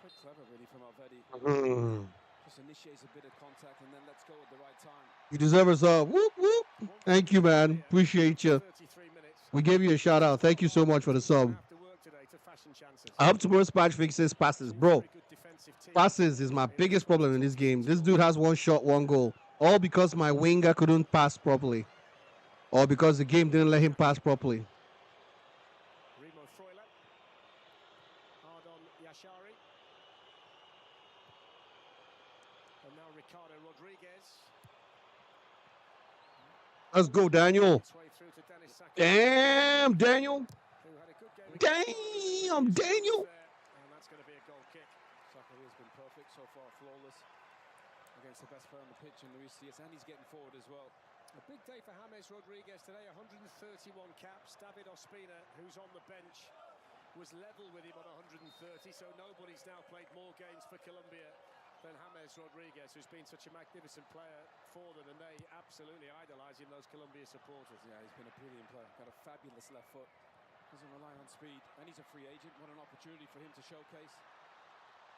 It's quite clever, really, from Elvedi. Just initiates a bit of contact and then let's go at the right time. You deserve a sub. Whoop, whoop. Thank you, man. Appreciate you. We gave you a shout out. Thank you so much for the sub. I hope tomorrow's patch fixes passes. Bro, passes is my biggest problem in this game. This dude has one shot, one goal. All because my winger couldn't pass properly. Or because the game didn't let him pass properly. Let's go, Daniel. Damn, Daniel. Damn, Daniel. And that's going to be a goal kick. Saka has been perfect so far, flawless against the best player on the pitch in Luis Diaz, and he's getting forward as well. A big day for James Rodriguez today, 131 caps. David Ospina, who's on the bench, was level with him on 130, so nobody's now played more games for Colombia than James Rodriguez, who's been such a magnificent player for them, and they absolutely idolise him, those Colombia supporters. Yeah, he's been a brilliant player, got a fabulous left foot. Doesn't rely on speed, and he's a free agent. What an opportunity for him to showcase.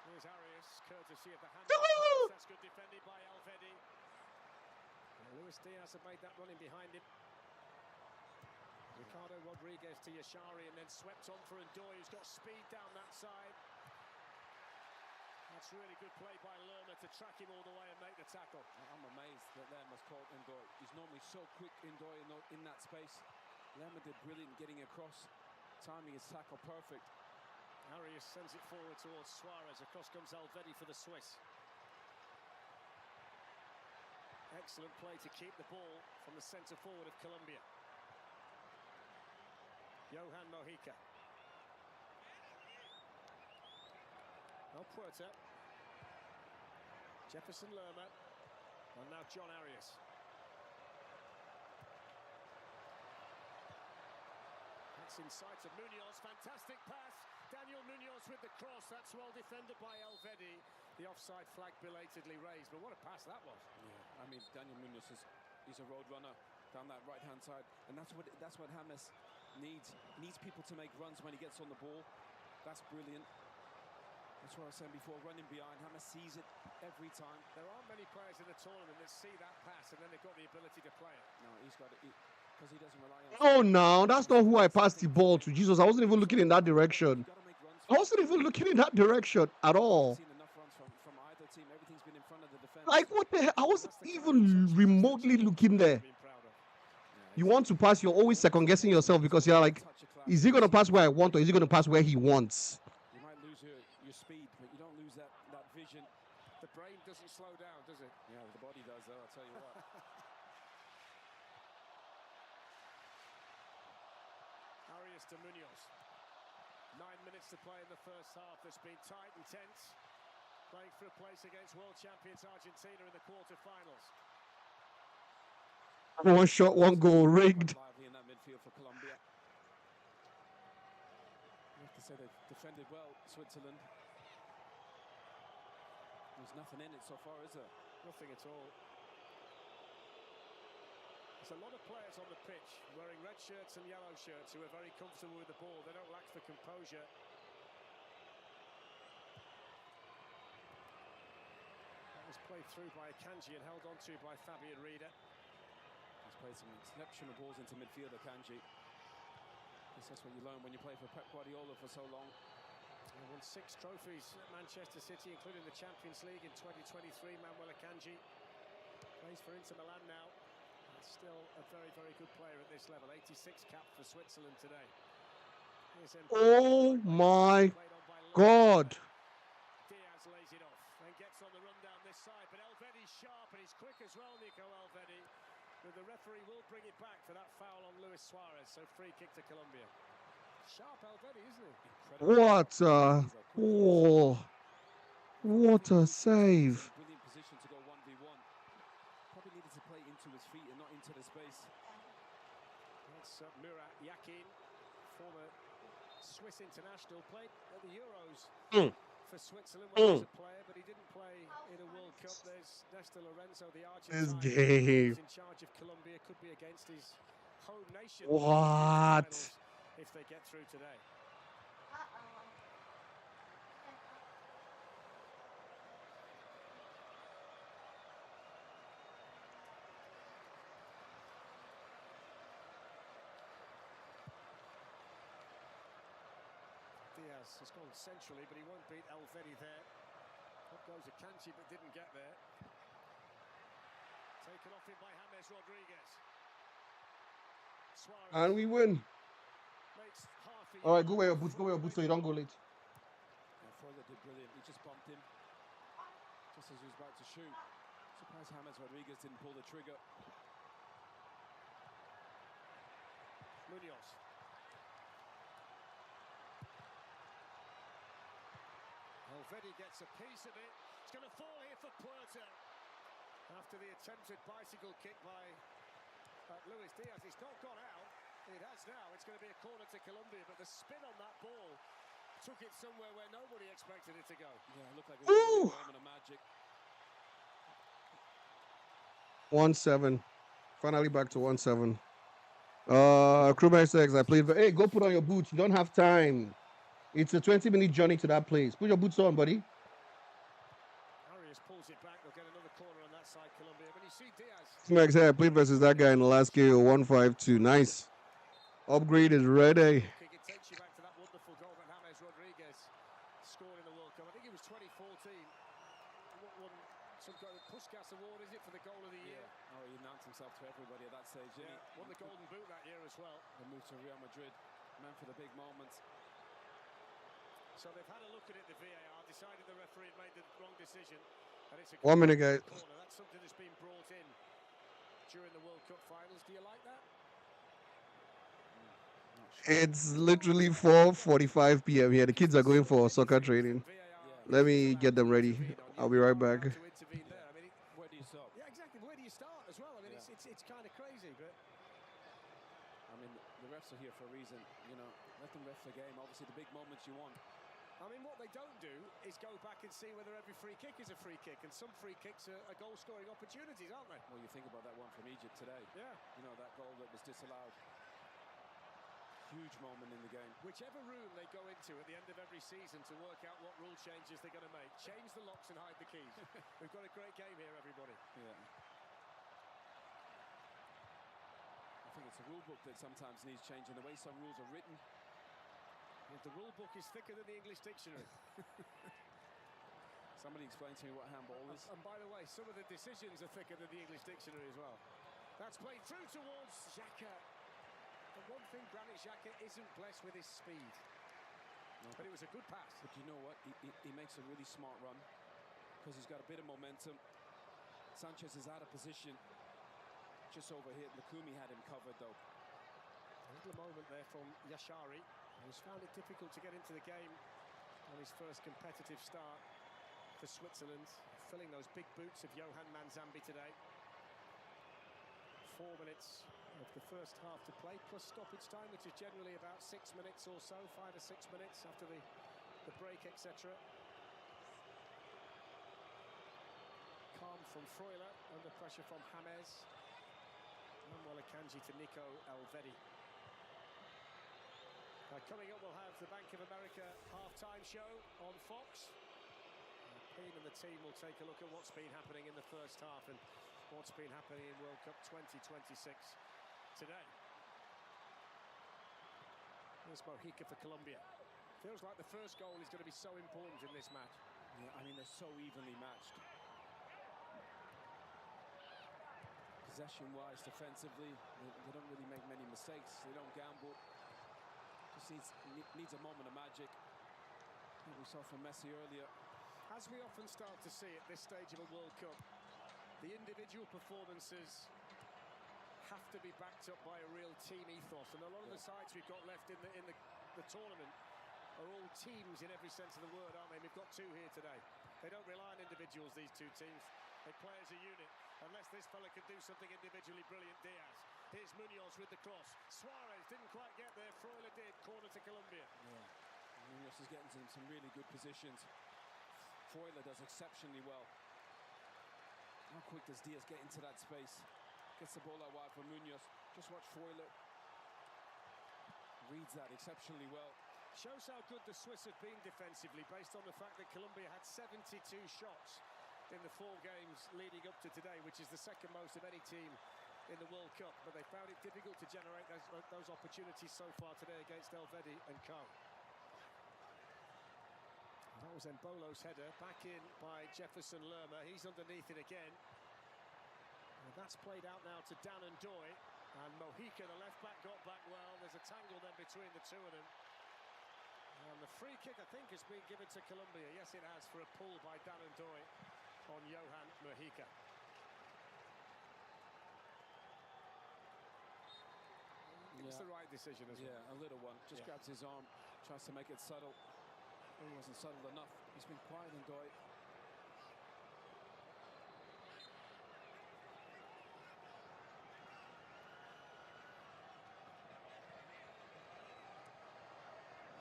Here's Arias, courtesy of the James. That's good defended by Elvedi. Luis Diaz have made that running behind him. Ricardo Rodriguez to Yashari, and then swept on for Ndoye, who's got speed down that side. That's really good play by Lerma to track him all the way and make the tackle. I'm amazed that Lerma's caught Ndoye. He's normally so quick, Ndoye, in that space. Lerma did brilliant getting across, timing his tackle perfect. Arias sends it forward towards Suarez. Across comes Elvedi for the Swiss. Excellent play to keep the ball from the centre forward of Colombia. Johan Mojica. El Puerta. Jefferson Lerma. And now John Arias. Inside to Munoz, fantastic pass. Daniel Munoz with the cross. That's well defended by Elvedi. The offside flag belatedly raised, but what a pass that was. Yeah, I mean, Daniel Munoz he's a road runner down that right-hand side, and that's what James needs. He needs people to make runs when he gets on the ball. That's brilliant. That's what I was saying before, running behind. James sees it every time. There aren't many players in the tournament that see that pass and then they've got the ability to play it. No, he's got it. Because he doesn't rely on... Oh, no, that's not who I passed the ball to. Jesus, I wasn't even looking in that direction. I wasn't even looking in that direction at all. Like, what the hell? I wasn't even remotely looking there. You want to pass, you're always second-guessing yourself because you're like, is he going to pass where I want or is he going to pass where he wants? You might lose your speed, but you don't lose that vision. The brain doesn't slow down, does it? Yeah, the body does, though, I'll tell you what. Arias to Munoz. 9 minutes to play in the first half. That's been tight and tense. Playing for a place against world champions Argentina in the quarter-finals. One shot, one goal, rigged. Lively in that midfield for Colombia. You have to say they've defended well, Switzerland. There's nothing in it so far, is there? Nothing at all. There's a lot of players on the pitch wearing red shirts and yellow shirts who are very comfortable with the ball. They don't lack for composure. That was played through by Akanji and held on to by Fabian Rieder. He's played some exceptional balls into midfield, Akanji. I guess that's what you learn when you play for Pep Guardiola for so long. He won 6 trophies at Manchester City, including the Champions League in 2023. Manuel Akanji plays for Inter Milan now. Still a very, very good player at this level. 86 cap for Switzerland today. Oh my God. Diaz lays it off and gets on the run He's sharp and he's quick as well, Nico Alvedi. But the referee will bring it back for that foul on Luis Suarez. So free kick to Colombia. Sharp Alvedi, isn't he? What a... Oh. What a save. Brilliant position to go 1v1. Probably needed to play into his feet and not into the space. That's Murat Yakin, former Swiss international, played at the Euros for Switzerland when he was a player, but he didn't play in a World Cup. There's Néstor Lorenzo, the Argentine who's in charge of Colombia, could be against his home nation. What? If they get through today. Diaz has gone centrally, but he won't beat Alvedi there. Up goes Akanji, but didn't get there. Taken off him by James Rodriguez. Suarez. And we win. All right, go wear your boots so you don't go late. And Froger did brilliant. He just bumped him just as he was about to shoot. Surprised James Rodriguez didn't pull the trigger. Munoz. Alvedi gets a piece of it. It's going to fall here for Puerta. After the attempted bicycle kick by Luis Diaz. It's not gone out. It has now. It's going to be a corner to Colombia, but the spin on that ball took it somewhere where nobody expected it to go. Yeah, it looked like it was a moment of magic. 1-7. Finally back to 1-7. Crewman says, I played. Hey, go put on your boots. You don't have time. It's a 20-minute journey to that place. Put your boots on, buddy. Arias pulls it back. They'll get another corner on that side, Colombia. But you see Diaz. Max said, I played versus that guy in the last game. 1-5-2. Nice. Upgrade is ready. It takes you back to that wonderful goal that James Rodriguez scored in the World Cup. I think it was 2014. Won some kind of Puskas award, is it, for the goal of the year? Yeah. Oh, he announced himself to everybody at that stage. Yeah, won the Golden Boot that year as well. They moved to Real Madrid, man for the big moments. So they've had a look at it, the VAR, decided the referee had made the wrong decision. And it's a 1 minute, guys. corner. That's something that's been brought in during the World Cup finals. Do you like that? It's literally 4:45 p.m. here. The kids are going for soccer training. Let me get them ready. I'll be right back. Where do you stop? Yeah, exactly. Where do you start as well? I mean, it's kind of crazy, but I mean, the refs are here for a reason. You know, let them ref the game. Obviously, the big moments you want. I mean, what they don't do is go back and see whether every free kick is a free kick, and some free kicks are goal-scoring opportunities, aren't they? Well, you think about that one from Egypt today. Yeah. You know, that goal that was disallowed. Huge moment in the game. Whichever room they go into at the end of every season to work out what rule changes they're going to make, change the locks and hide the keys. We've got a great game here, everybody. Yeah. I think it's a rule book that sometimes needs changing, the way some rules are written. The rule book is thicker than the English dictionary. Somebody explain to me what handball is. And by the way, some of the decisions are thicker than the English dictionary as well. That's played through towards Xhaka. The one thing Granit Xhaka isn't blessed with is speed. No. But it was a good pass. But you know what? He makes a really smart run because he's got a bit of momentum. Sanchez is out of position. Just over here. Lukumi had him covered though. A little moment there from Yashari. He's found it difficult to get into the game on his first competitive start for Switzerland, filling those big boots of Johan Manzambi today. 4 minutes of the first half to play, plus stoppage time, which is generally about 6 minutes or so, 5 or 6 minutes after the break, etc. Calm from Freuler, under pressure from James. Manuel Akanji to Nico Alvedi. Coming up, we'll have the Bank of America half-time show on Fox. Payne and the team will take a look at what's been happening in the first half and what's been happening in World Cup 2026 today. Here's Mojica for Colombia. Feels like the first goal is going to be so important in this match. Yeah, I mean, they're so evenly matched. Possession-wise, defensively, they don't really make many mistakes. They don't gamble. Just needs a moment of magic. I think we saw from Messi earlier. As we often start to see at this stage of a World Cup, The individual performances have to be backed up by a real team ethos, and a lot of the sides we've got left in the tournament are all teams in every sense of the word, aren't they? We've got two here today. They don't rely on individuals, these two teams. They play as a unit. Unless this fella can do something individually brilliant, Diaz. Here's Munoz with the cross. Suarez didn't quite get there. Freuler did. Corner to Colombia. Yeah. Munoz is getting to some really good positions. Freuler does exceptionally well. How quick does Diaz get into that space? Gets the ball out wide for Munoz. Just watch Freuler. Reads that exceptionally well. Shows how good the Swiss have been defensively, based on the fact that Colombia had 72 shots in the 4 games leading up to today, which is the second most of any team in the World Cup. But they found it difficult to generate those opportunities so far today against Elvedi and Co. That was Embolo's header, back in by Jefferson Lerma. He's underneath it again. And that's played out now to Dan and Doy. And Mojica, the left-back, got back well. There's a tangle then between the two of them. And the free kick, I think, has been given to Colombia. Yes, it has, for a pull by Dan and Doy on Johan Mojica. It's the right decision as well. Yeah, a little one. Just grabs his arm, tries to make it subtle. It wasn't subtle enough. He's been quiet in Doy.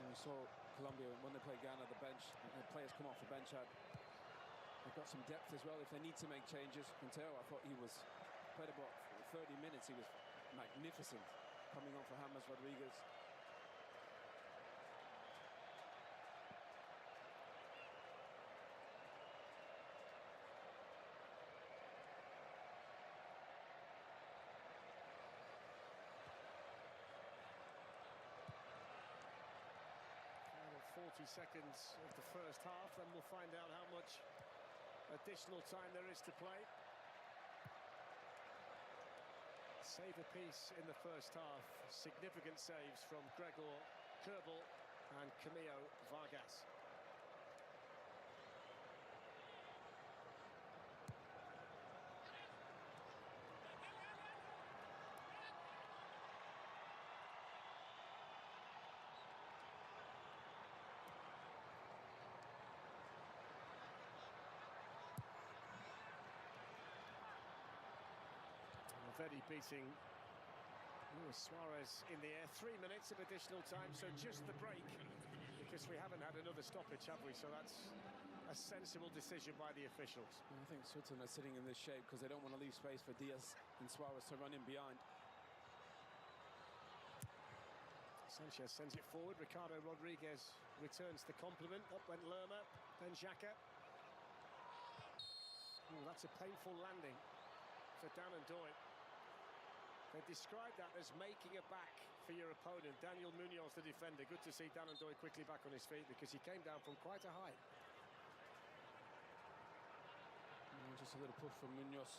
We saw Colombia when they played Ghana, the bench, the players come off the bench they've got some depth as well if they need to make changes. Quintero, I thought he played about 30 minutes, he was magnificent coming on for James Rodriguez. Final 40 seconds of the first half, then we'll find out how much additional time there is to play. Save a piece in the first half. Significant saves from Gregor Kerbel and Camilo Vargas. Already beating Suarez in the air. 3 minutes of additional time, so just the break, because we haven't had another stoppage, have we? So that's a sensible decision by the officials. I think Switzerland are sitting in this shape because they don't want to leave space for Diaz and Suarez to run in behind. Sanchez sends it forward. Ricardo Rodriguez returns the compliment. Up went Lerma, then Xhaka. Oh, that's a painful landing for Dan and Doy. They've described that as making a back for your opponent. Daniel Munoz, the defender. Good to see Dan and Doy quickly back on his feet because he came down from quite a height. Just a little push from Munoz.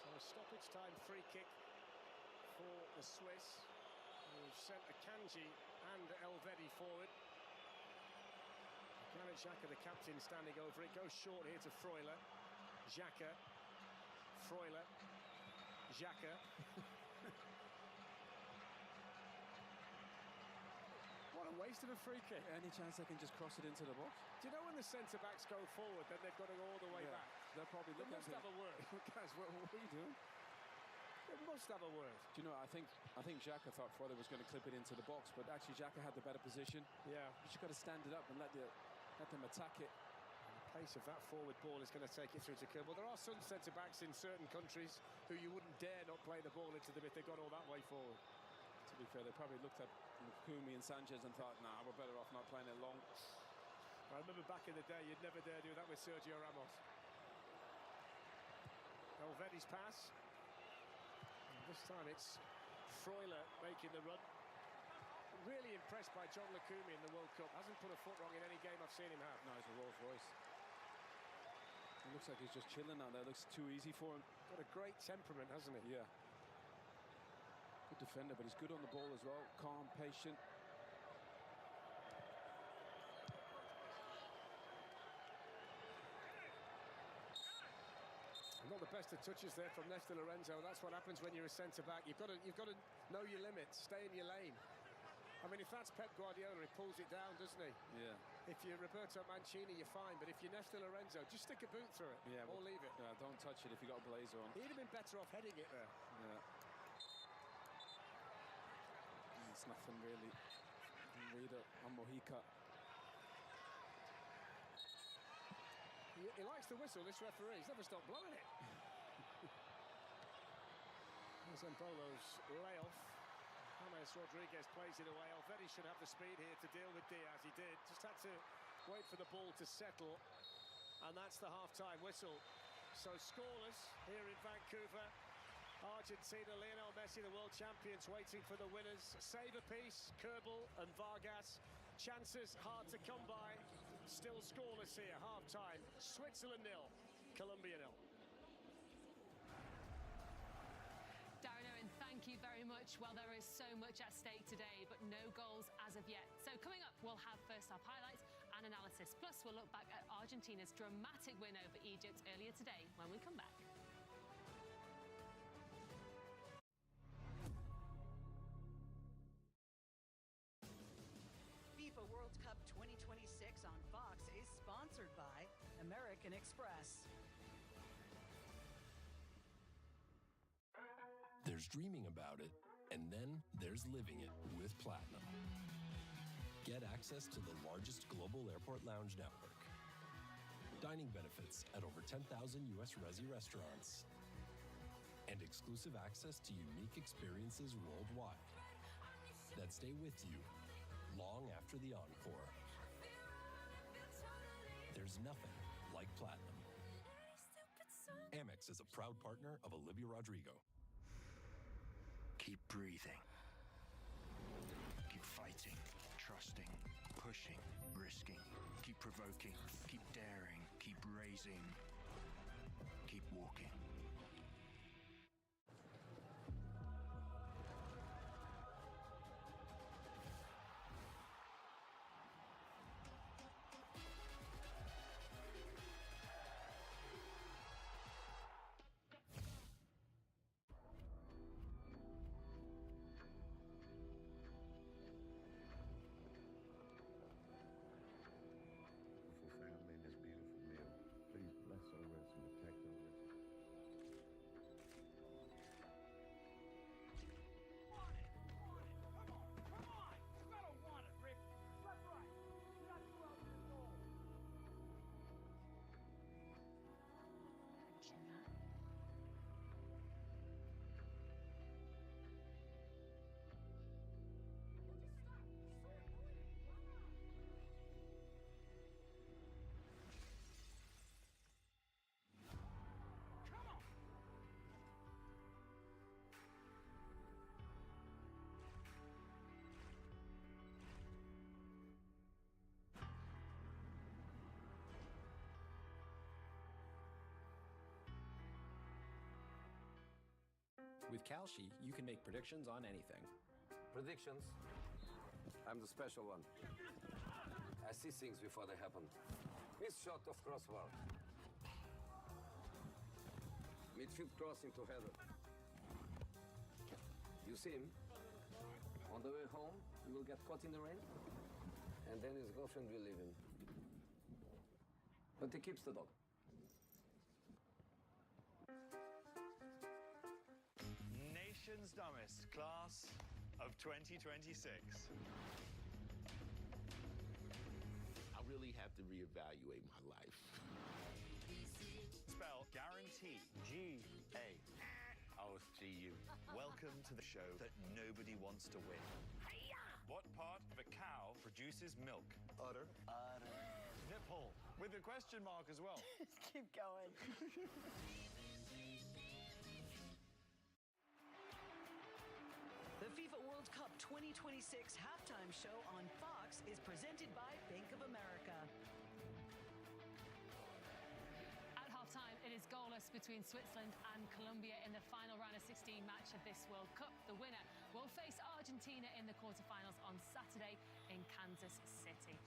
So stoppage time free kick for the Swiss, who've sent Akanji and Elvedi forward. Granit Xhaka, the captain, standing over it. Goes short here to Freuler. Xhaka. Freuler. Xhaka. What a waste of a free kick. Any chance they can just cross it into the box? Do you know when the centre-backs go forward, then they've got to go all the way back? They'll probably look at it. They must have a word. Guys, what are you doing? They must have a word. Do you know, I think Xhaka thought Freuler was going to clip it into the box, but actually Xhaka had the better position. Yeah. You just got to stand it up and let them attack it. The pace of that forward ball is going to take it through to Kerbal. There are some centre-backs in certain countries who you wouldn't dare not play the ball into them if they got all that way forward. To be fair, they probably looked at Kumi and Sanchez and thought, nah, we're better off not playing it long. I remember back in the day, you'd never dare do that with Sergio Ramos. Elvedi's pass. And this time it's Freuler making the run. Really impressed by John Lukumi in the World Cup. Hasn't put a foot wrong in any game I've seen him have. No, he's a Rolls Royce. He looks like he's just chilling out there. Looks too easy for him. Got a great temperament, hasn't he? Yeah. Good defender, but he's good on the ball as well. Calm, patient. Not the best of touches there from Nesta Lorenzo. That's what happens when you're a centre-back. You've got to know your limits, stay in your lane. I mean, if that's Pep Guardiola, he pulls it down, doesn't he? Yeah. If you're Roberto Mancini, you're fine. But if you're Nesta Lorenzo, just stick a boot through it, yeah, or leave it. Yeah, don't touch it if you got a blazer on. He'd have been better off heading it there. Yeah. It's nothing really. Read it on Mojica. He likes to whistle, this referee. He's never stopped blowing it. There's Embolo's layoff. James Rodriguez plays it away. Already should have the speed here to deal with Diaz. He did. Just had to wait for the ball to settle. And that's the half-time whistle. So scoreless here in Vancouver. Argentina, Lionel Messi, the world champions, waiting for the winners. Save a piece, Kerbal and Vargas. Chances hard to come by. Still scoreless here, half-time. Switzerland 0, Colombia 0. Darren Owen, thank you very much. Well, there is so much at stake today, but no goals as of yet. So coming up, we'll have first-half highlights and analysis. Plus, we'll look back at Argentina's dramatic win over Egypt earlier today when we come back. FIFA World Cup 2026 on Fox is sponsored by American Express. There's dreaming about it, and then there's living it with Platinum. Get access to the largest global airport lounge network, dining benefits at over 10,000 U.S. Resi restaurants, and exclusive access to unique experiences worldwide that stay with you long after the encore. There's nothing like Platinum. Amex is a proud partner of Olivia Rodrigo. Keep breathing. Keep fighting, trusting, pushing, risking. Keep provoking, keep daring, keep raising, keep walking. With Kalshi, you can make predictions on anything. Predictions? I'm the special one. I see things before they happen. Miss shot of crossbar. Midfield crossing to header. You see him? On the way home, he will get caught in the rain, and then his girlfriend will leave him. But he keeps the dog. Nation's dumbest class of 2026. I really have to reevaluate my life. Spell guarantee. G-A-O-G-U. Welcome to the show that nobody wants to win. What part of a cow produces milk? Udder. Nipple. With a question mark as well. Keep going. The FIFA World Cup 2026 halftime show on Fox is presented by Bank of America. At halftime, goalless between Switzerland and Colombia in the final round of 16 match of this World Cup. The winner will face Argentina in the quarterfinals on Saturday in Kansas City.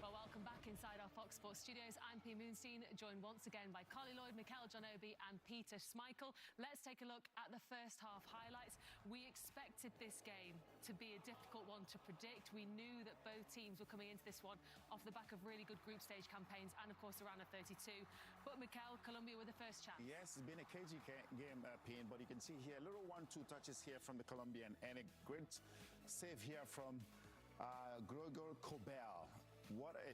Well, welcome back inside our Fox Sports studios. I'm P. Moonstein, joined once again by Carly Lloyd, Mikel Jonobi and Peter Schmeichel. Let's take a look at the first half highlights. We expected this game to be a difficult one to predict. We knew that both teams were coming into this one off the back of really good group stage campaigns and, of course, the round of 32. But, Mikel, Colombia with the first chance. Yes, it's been a cagey game, Payne, but you can see here, little 1-2 touches here from the Colombian and a great save here from Diogo Costa. What a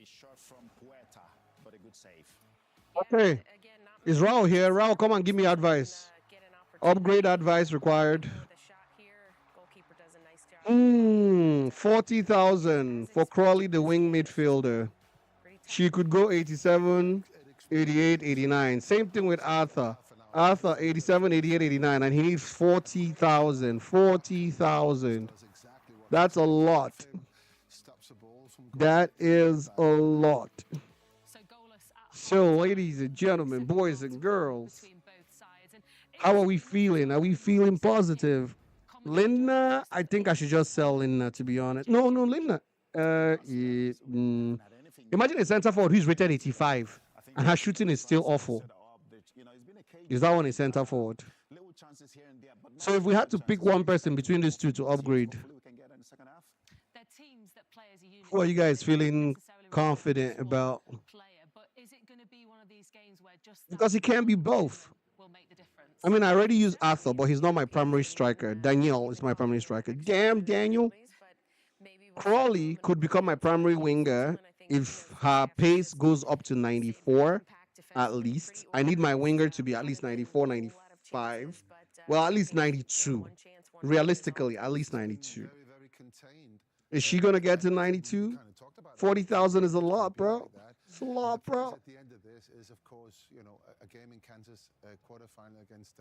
shot from Puerta, but a good save. Okay. Is Raul here? Raul, come on, give me advice. Upgrade advice required. 40,000 for Crawley, the wing midfielder. She could go 87, 88, 89. Same thing with Arthur. Arthur, 87, 88, 89, and he needs 40,000. 40,000. That's a lot. That is a lot. So, ladies and gentlemen, boys and girls, how are we feeling? Are we feeling positive? Linda, I think I should just sell Linda, to be honest. No, Linda. Imagine a center forward who's rated 85 and her shooting is still awful. Is that one a center forward? So if we had to pick one person between these two to upgrade, who are you guys feeling confident about? Because it can't be both. I mean, I already use Arthur, but he's not my primary striker. Daniel is my primary striker. Damn, Daniel. Crawley could become my primary winger if her pace goes up to 94 at least. I need my winger to be at least 94, 95. Well, at least 92. Realistically, at least 92. Is she going to get to 92? 40,000 is a lot, bro. It's a lot, bro. At the end of this is, of course, you know, a game in Kansas, quarterfinal against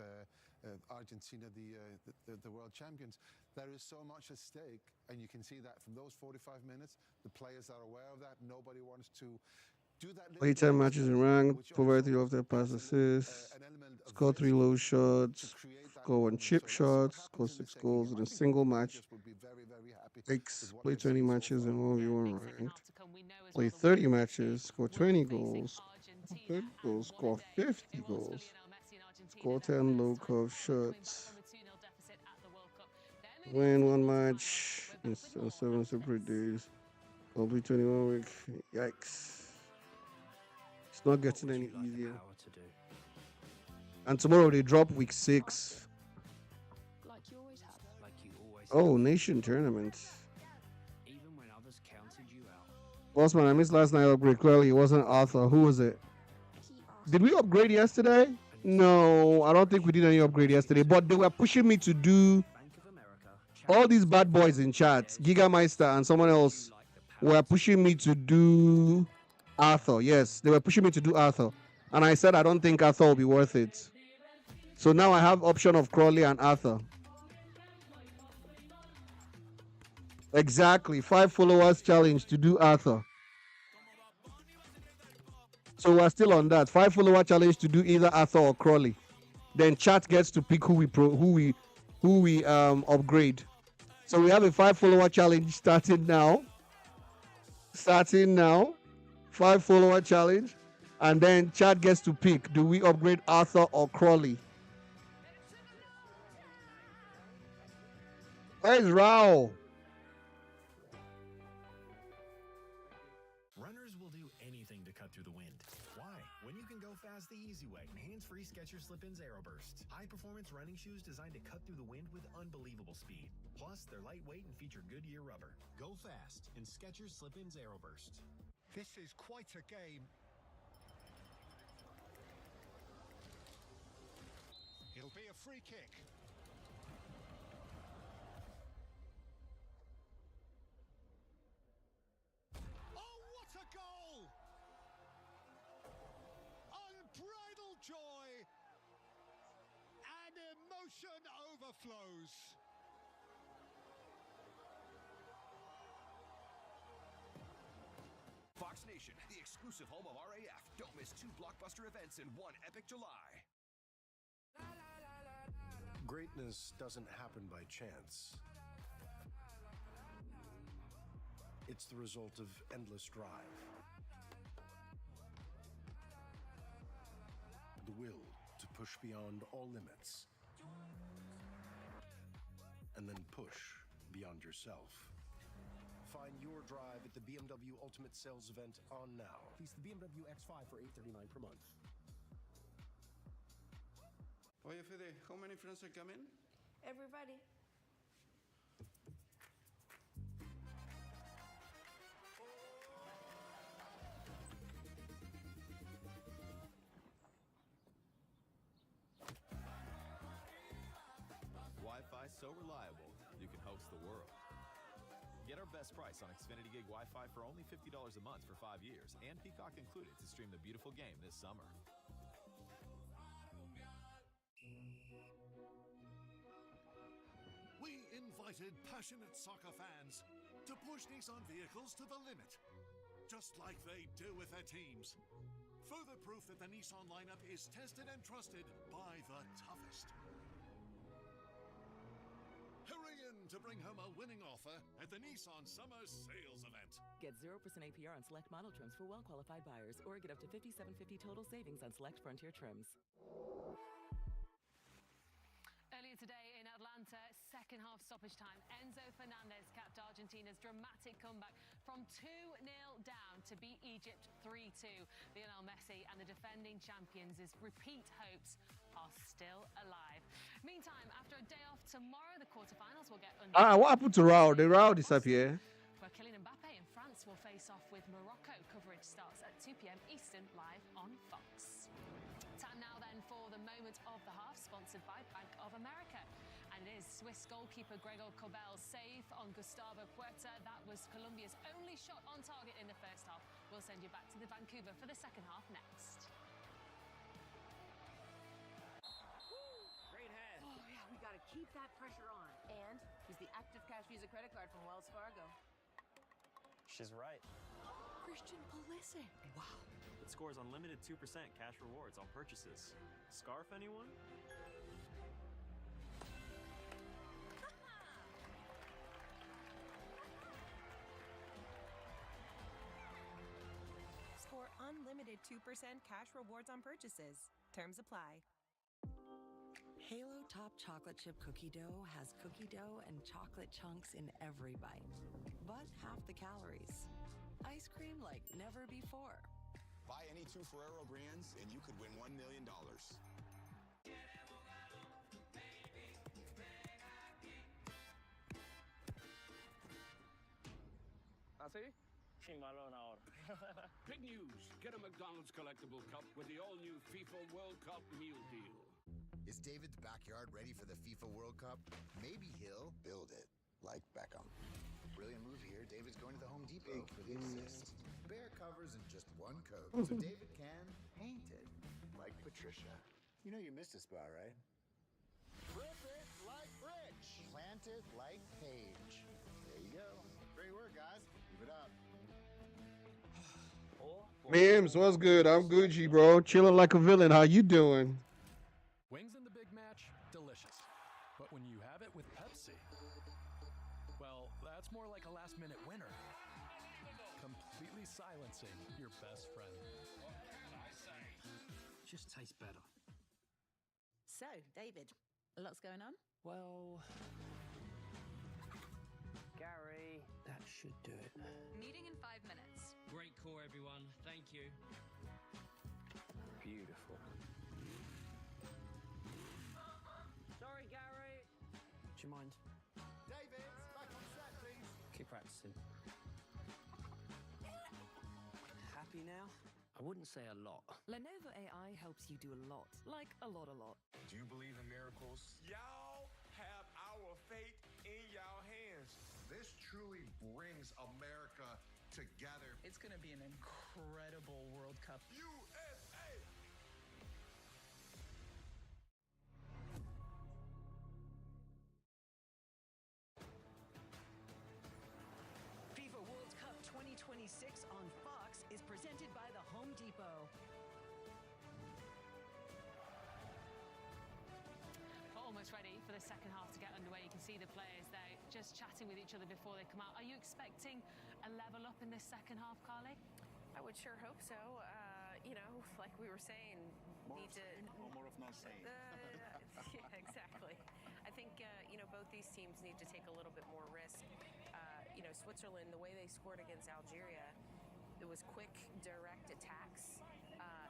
Argentina, the world champions. There is so much at stake, and you can see that from those 45 minutes. The players are aware of that. Nobody wants to do that. Play 10 matches in rank, provide 3 off their pass assists, score 3 low shots, score 1 chip shots, score 6 goals in a single match. Play 20 matches in 1v1 ranked. Play 30 matches, score 20 goals, 30 goals, score 50 goals, score 10 low curve shots, win 1 match in 7 separate days, complete 21 week. Yikes. It's not getting any easier. And tomorrow they drop week 6. Oh, nation tournament. Bossman, I missed last night upgrade. Clearly, it wasn't Arthur. Who was it? Did we upgrade yesterday? No, I don't think we did any upgrade yesterday. But they were pushing me to do all these bad boys in chat. Gigameister and someone else were pushing me to do Arthur. Yes, they were pushing me to do Arthur. And I said I don't think Arthur will be worth it. So now I have option of Crawley and Arthur. Exactly. 5 followers challenge to do Arthur. So we're still on that. 5 follower challenge to do either Arthur or Crawley. Then chat gets to pick who we upgrade. So we have a 5 follower challenge starting now. 5 follower challenge. And then chat gets to pick. Do we upgrade Arthur or Crawley? Where's Raul? Runners will do anything to cut through the wind. Why? When you can go fast the easy way. Hands-free Skechers Slip-ins Aeroburst. High-performance running shoes designed to cut through the wind with unbelievable speed. Plus, they're lightweight and feature Goodyear rubber. Go fast in Skechers Slip-ins Aeroburst. This is quite a game. It'll be a free kick. Oh, what a goal! Unbridled joy and emotion overflows. Fox Nation Nation, the exclusive home of RAF. Don't miss 2 blockbuster events in one epic July. Greatness doesn't happen by chance. It's the result of endless drive. The will to push beyond all limits. And then push beyond yourself. Find your drive at the BMW Ultimate Sales event on now. Lease the BMW X5 for $839 per month. Oye, Fede, how many friends are coming? Everybody. Wi-Fi so reliable, you can host the world. Get our best price on Xfinity Gig Wi-Fi for only $50 a month for 5 years, and Peacock included to stream the beautiful game this summer. We invited passionate soccer fans to push Nissan vehicles to the limit, just like they do with their teams. Further proof that the Nissan lineup is tested and trusted by the toughest. Hurry in to bring home a winning offer at the Nissan Summer Sales Event. Get 0% APR on select model trims for well-qualified buyers, or get up to $5,750 total savings on select Frontier trims. Earlier today in Atlanta, second half stoppage time, Enzo Fernandez capped Argentina's dramatic comeback from 2-0 down to beat Egypt 3-2. Lionel Messi and the defending champions' repeat hopes are still alive. Meantime, after a day off tomorrow, the quarterfinals will get underway. What happened to Raul? Did Raul disappear? Where Kylian Mbappe and France will face off with Morocco. Coverage starts at 2 p.m. Eastern, live on Fox. Time now then for the moment of the half, sponsored by Bank of America. And it is Swiss goalkeeper Gregor Kobel's save on Gustavo Puerta. That was Colombia's only shot on target in the first half. We'll send you back to the Vancouver for the second half next. Great head. Oh, yeah, we got to keep that pressure on. And use the Active Cash Visa credit card from Wells Fargo. She's right. Christian Pulisic. Wow. It scores unlimited 2% cash rewards on purchases. Scarf, anyone? Score unlimited 2% cash rewards on purchases. Terms apply. Halo Top Chocolate Chip Cookie Dough has cookie dough and chocolate chunks in every bite, but half the calories. Ice cream like never before. Buy any 2 Ferrero Grands and you could win $1 million. ¿Así? Sin balón ahora. Big news. Get a McDonald's collectible cup with the all-new FIFA World Cup meal deal. Is David's backyard ready for the FIFA World Cup? Maybe he'll build it, like Beckham. Brilliant move here. David's going to the Home Depot for the assist. Bare covers in just 1 coat, so David can paint it, like Patricia. You know you missed a spot, right? Rip it like Rich. Plant it like Paige. There you go. Great work, guys. Keep it up. Mims, what's good? I'm Gucci, bro. Chilling like a villain. How you doing? Wings in the big match, delicious. But when you have it with Pepsi, well, that's more like a last-minute winner. Completely silencing your best friend. What can I say? Just tastes better. So, David, lots going on? Well, Gary, that should do it. Meeting in 5 minutes. Great call, everyone. Thank you. Beautiful. Sorry, Gary. Do you mind? David, back on set, please. Keep practicing. Happy now? I wouldn't say a lot. Lenovo AI helps you do a lot. Like a lot. Do you believe in miracles? Y'all have our fate in y'all hands. This truly brings America together. It's going to be an incredible World Cup. USA! FIFA World Cup 2026 on Fox is presented the second half to get underway. You can see the players there just chatting with each other before they come out. Are you expecting a level up in this second half, Carly? I would sure hope so. You know, like we were saying, More of not saying. Yeah, exactly. I think, you know, both these teams need to take a little bit more risk. You know, Switzerland, the way they scored against Algeria, it was quick, direct attacks.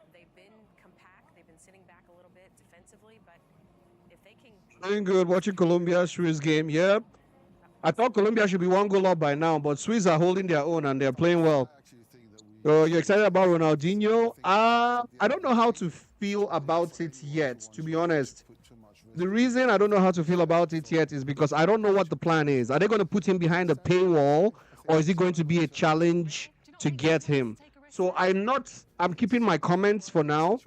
They've been compact. They've been sitting back a little bit defensively, but if they can... Doing good. Watching Colombia's Swiss game. Yep. I thought Colombia should be 1 goal up by now, but Swiss are holding their own and they're playing well. You're excited about Ronaldinho? I don't know how to feel about it yet, to be honest. The reason I don't know how to feel about it yet is because I don't know what the plan is. Are they going to put him behind a paywall, or is it going to be a challenge to get him? So I'm keeping my comments for now.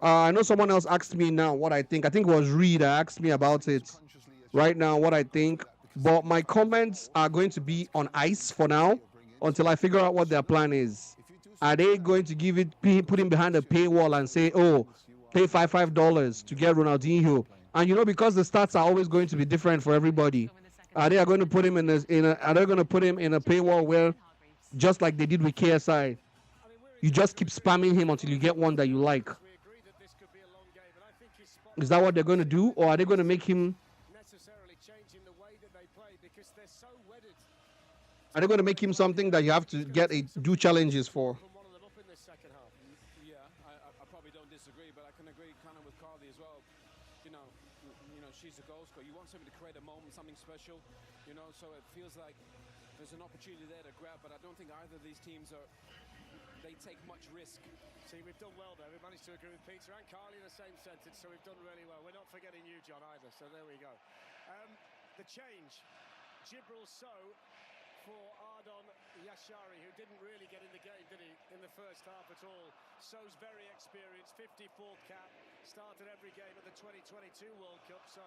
I know someone else asked me now what I think. I think it was Reed that asked me about it right now, what I think. But my comments are going to be on ice for now until I figure out what their plan is. Are they going to put him behind a paywall and say, oh, pay $5 to get Ronaldinho? And you know, because the stats are always going to be different for everybody, are they going to put him in a paywall where, just like they did with KSI, you just keep spamming him until you get one that you like? Is that what they're going to do, or are they going to make him? Are they going to make him something that you have to do challenges for? Yeah, I probably don't disagree, but I can agree kind of with Carly as well. You know, she's a goal scorer. You want somebody to create a moment, something special. You know, so it feels like there's an opportunity there to grab. But I don't think either of these teams they take much risk. See, we've done well there. We've managed to agree with Peter and Carly in the same sentence, so we've done really well. We're not forgetting you, John, either. So there we go. The change, Gibril So for Ardon Yashari, who didn't really get in the game, did he, in the first half at all. So's very experienced, 54th cap, started every game of the 2022 World Cup, so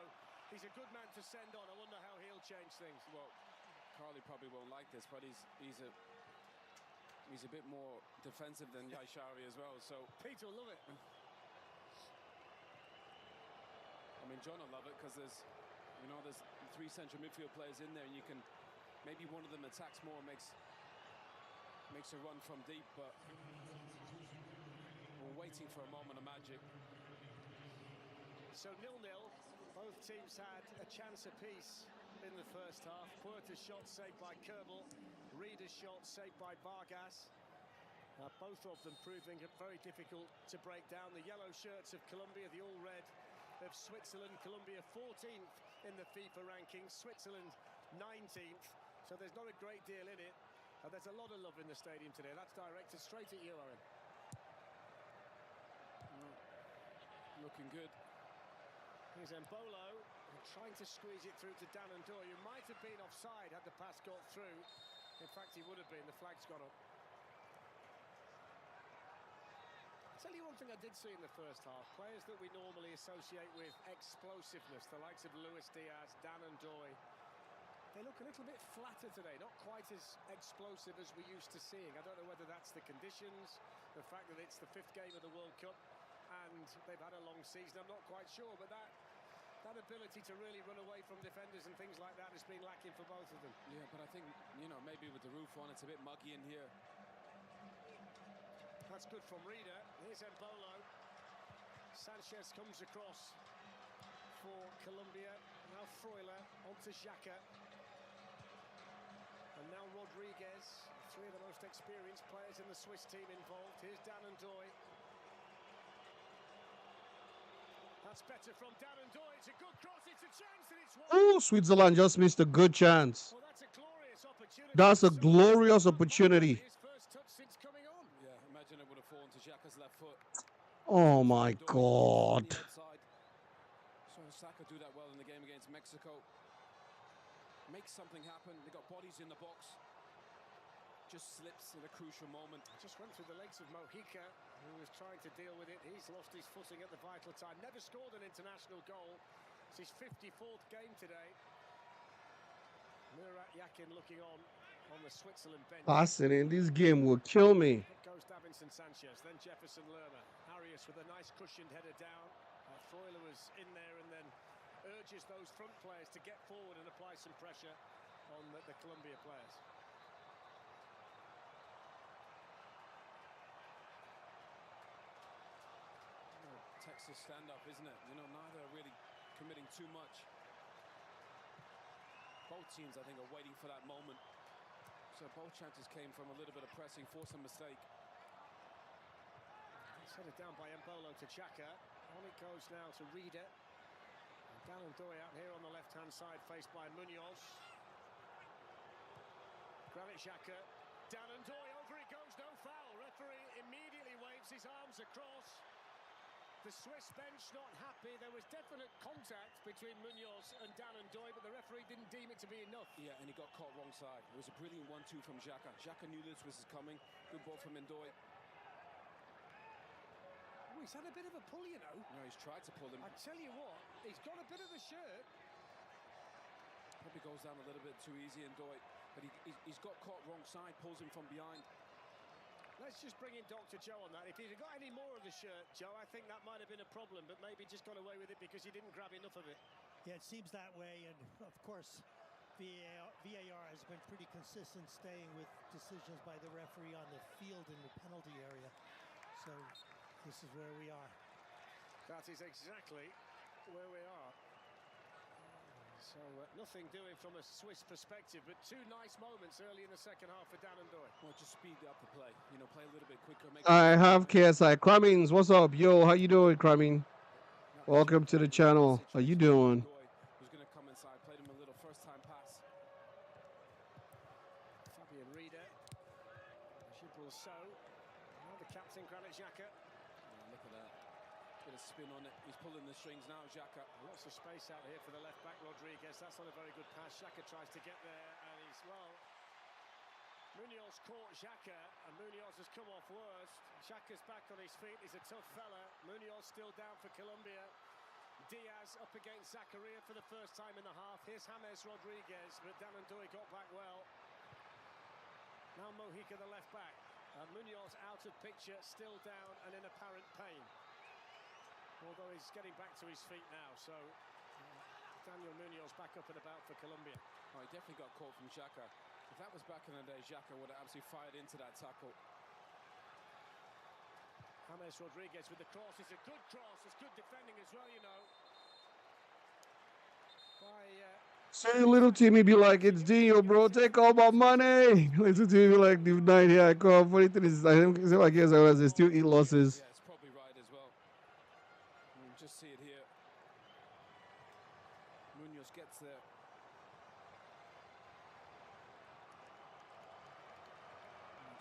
he's a good man to send on. I wonder how he'll change things. Well, Carly probably won't like this, but he's a bit more defensive than Yashari as well, so... Peter will love it. I mean, John will love it, because there's 3 central midfield players in there, and you can... Maybe one of them attacks more, makes a run from deep, but we're waiting for a moment of magic. So 0-0. Both teams had a chance apiece in the first half. Puerta's shot saved by Kerbal. Reeder's shot saved by Vargas. Both of them proving it very difficult to break down. The yellow shirts of Colombia, the all red of Switzerland. Colombia 14th in the FIFA rankings. Switzerland 19th. So there's not a great deal in it. There's a lot of love in the stadium today. That's directed straight at you, Owen. Looking good. Here's Mbolo trying to squeeze it through to Dan Ndoye, who might have been offside had the pass got through. In fact, he would have been. The flag's gone up. I'll tell you one thing I did see in the first half. Players that we normally associate with explosiveness, the likes of Luis Diaz, Dan Ndoye, they look a little bit flatter today, not quite as explosive as we used to seeing. I don't know whether that's the conditions, the fact that it's the 5th game of the World Cup, and they've had a long season. I'm not quite sure, but that ability to really run away from defenders and things like that has been lacking for both of them. Yeah, but I think, maybe with the roof on, it's a bit muggy in here. That's good from Reeder. Here's Mbolo. Sanchez comes across for Colombia. Now Freuler onto Xhaka. And now Rodriguez, 3 of the most experienced players in the Swiss team involved. Here's Dan Ndoye. That's better from Dan Ndoye. It's a good cross, it's a chance, and it's one. Oh, Switzerland just missed a good chance. Well, that's a glorious opportunity. That's a glorious opportunity. His first touch since coming on. Yeah, imagine it would have fallen to Xhaka's left foot. Oh my God. So Saka do that well in the game against Mexico. Make something happen. They got bodies in the box. Just slips at a crucial moment. Just went through the legs of Mojica, who was trying to deal with it. He's lost his footing at the vital time. Never scored an international goal. It's his 54th game today. Murat Yakin looking on the Switzerland bench. Passing in this game will kill me. It goes Davinson Sanchez, then Jefferson Lerma. Arias with a nice cushioned header down. Freuler was in there, and then urges those front players to get forward and apply some pressure on the Colombia players. Texas stand-up, isn't it? You know, neither are really committing too much. Both teams, I think, are waiting for that moment. So both chances came from a little bit of pressing, forced a mistake. Set it down by Embolo to Xhaka. On it goes now to Reader. Dalandoy out here on the left-hand side, faced by Munoz. Granit Xhaka. Dalandoy, over it goes, no foul. Referee immediately waves his arms across. The Swiss bench not happy. There was definite contact between Munoz and Dalandoy, but the referee didn't deem it to be enough. Yeah, and he got caught wrong side. It was a brilliant 1-2 from Xhaka. Xhaka knew this was coming. Good ball from Ndoye. Oh, he's had a bit of a pull, you know. No, he's tried to pull him. I tell you what, he's got a bit of the shirt. Probably goes down a little bit too easy, Ndoye. But he's got caught wrong side, pulls him from behind. Let's just bring in Dr. Joe on that. If he'd have got any more of the shirt, Joe, I think that might have been a problem, but maybe just got away with it because he didn't grab enough of it. Yeah, it seems that way, and of course, VAR has been pretty consistent staying with decisions by the referee on the field in the penalty area. So this is where we are. That is exactly where we are. So nothing doing from a Swiss perspective, but two nice moments early in the second half for Dalandoy. Well, just speed up the play. You know, play a little bit quicker. I have KSI. Crummings, what's up? Yo, how you doing, Crumming? Welcome to the channel. How you doing? Who's going to come inside? Played him a little first-time pass. Fabian Reader. Gibril So. Now the captain, Granit Xhaka. Oh, look at that. Bit of spin on it. He's pulling the strings now, Xhaka. Lots of space out here for the left-back, Rodriguez. That's not a very good pass. Xhaka tries to get there, and he's, well... Munoz caught Xhaka, and Munoz has come off worst. Xhaka's back on his feet. He's a tough fella. Munoz still down for Colombia. Diaz up against Zakaria for the first time in the half. Here's James Rodriguez, but Dalandoy got back well. Now Mojica, the left-back. Munoz out of picture, still down and in apparent pain. Although he's getting back to his feet now, so Daniel Munoz back up and about for Colombia. Oh, he definitely got caught from Xhaka. If that was back in the day, Xhaka would have absolutely fired into that tackle. James Rodriguez with the cross. It's a good cross. It's good defending as well, you know. Say little Timmy be like, it's Dino, bro. Take all my money. Little Timmy be like, the night here I come. Funny thing is, I guess I was still eat losses. Yeah, it's probably right as well. You can just see it here. Munoz gets there.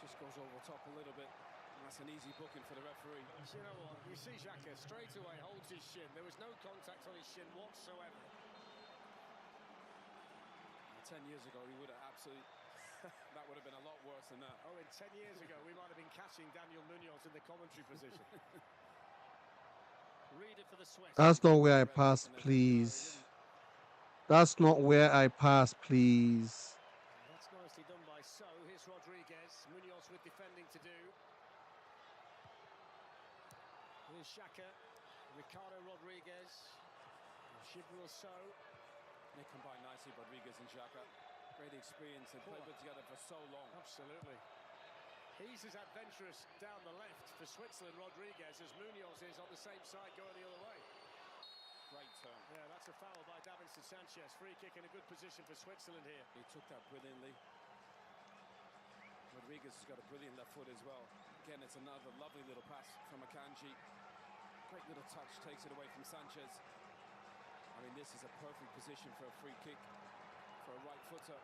Just goes over top a little bit. And that's an easy booking for the referee. You know what? You see Xhaka straight away holds his shin. There was no contact on his shin whatsoever. 10 years ago, he would have absolutely... that would have been a lot worse than that. Oh, in 10 years ago, we might have been catching Daniel Munoz in the commentary position. Reader for the Swiss. That's not where I pass, please. That's not where I pass, please. That's nicely done by So. Here's Rodriguez. Munoz with defending to do. Here's Xhaka. Ricardo Rodriguez. Gibril So. They combine nicely, Rodriguez and Xhaka. Great experience and played together for so long. Absolutely. He's as adventurous down the left for Switzerland, Rodriguez, as Munoz is on the same side going the other way. Great turn. Yeah, that's a foul by Davinson Sanchez. Free kick in a good position for Switzerland here. He took that brilliantly. Rodriguez has got a brilliant left foot as well. Again, it's another lovely little pass from Akanji. Great little touch, takes it away from Sanchez. I mean, this is a perfect position for a free kick for a right footer.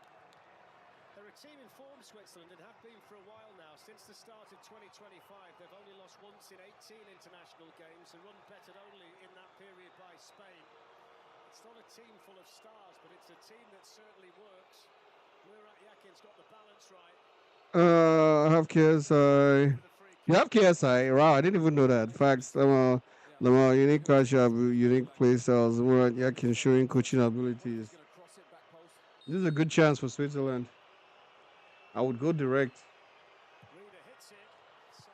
They're a team in form, Switzerland, and have been for a while now. Since the start of 2025, they've only lost once in 18 international games and run bettered only in that period by Spain. It's not a team full of stars, but it's a team that certainly works. Murat Yakin's got the balance right. I have KSI. You have KSI? Wow, I didn't even know that. Facts. Lamar, unique cash up, unique play styles. Murat Yakin showing coaching abilities. This is a good chance for Switzerland. I would go direct.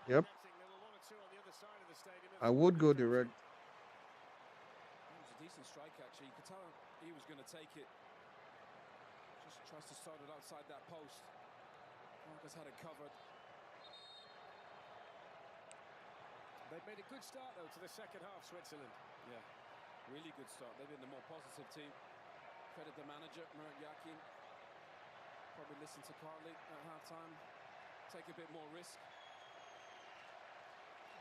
Yep. I would go direct. It was a decent strike, actually. You could tell he was going to take it. Just tries to start it outside that post. Vargas had it covered. They've made a good start, though, to the second half, Switzerland. Yeah, really good start. They've been the more positive team. Credit the manager, Mert Yakin. Probably listen to Carly at half-time. Take a bit more risk.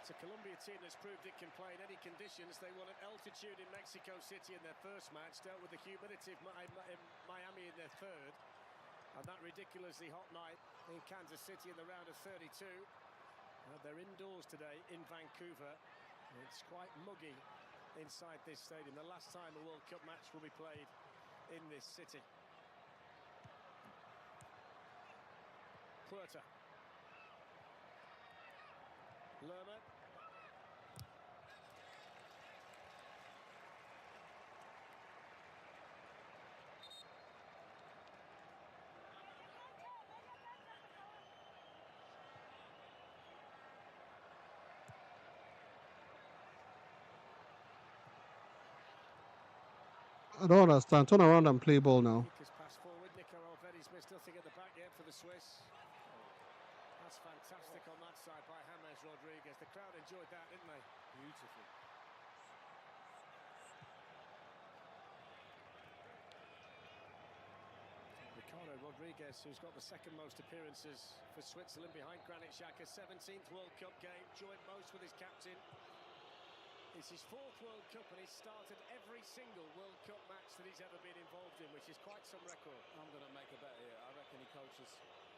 It's a Colombia team that's proved it can play in any conditions. They won at altitude in Mexico City in their first match, dealt with the humidity of Miami in their third, and that ridiculously hot night in Kansas City in the round of 32. They're indoors today in Vancouver. It's quite muggy inside this stadium. The last time a World Cup match will be played in this city. Puerta. Lerma. I don't understand. Turn around and play ball now. Pass forward. Nico Alvedi's missed nothing at the back yet for the Swiss. That's fantastic on that side by James Rodriguez. The crowd enjoyed that, didn't they? Beautiful. Ricardo Rodriguez, who's got the second most appearances for Switzerland behind Granit Xhaka's 17th World Cup game, joint most with his captain. It's his fourth World Cup, and he's started every single World Cup match that he's ever been involved in, which is quite some record. I'm going to make a bet here. I reckon he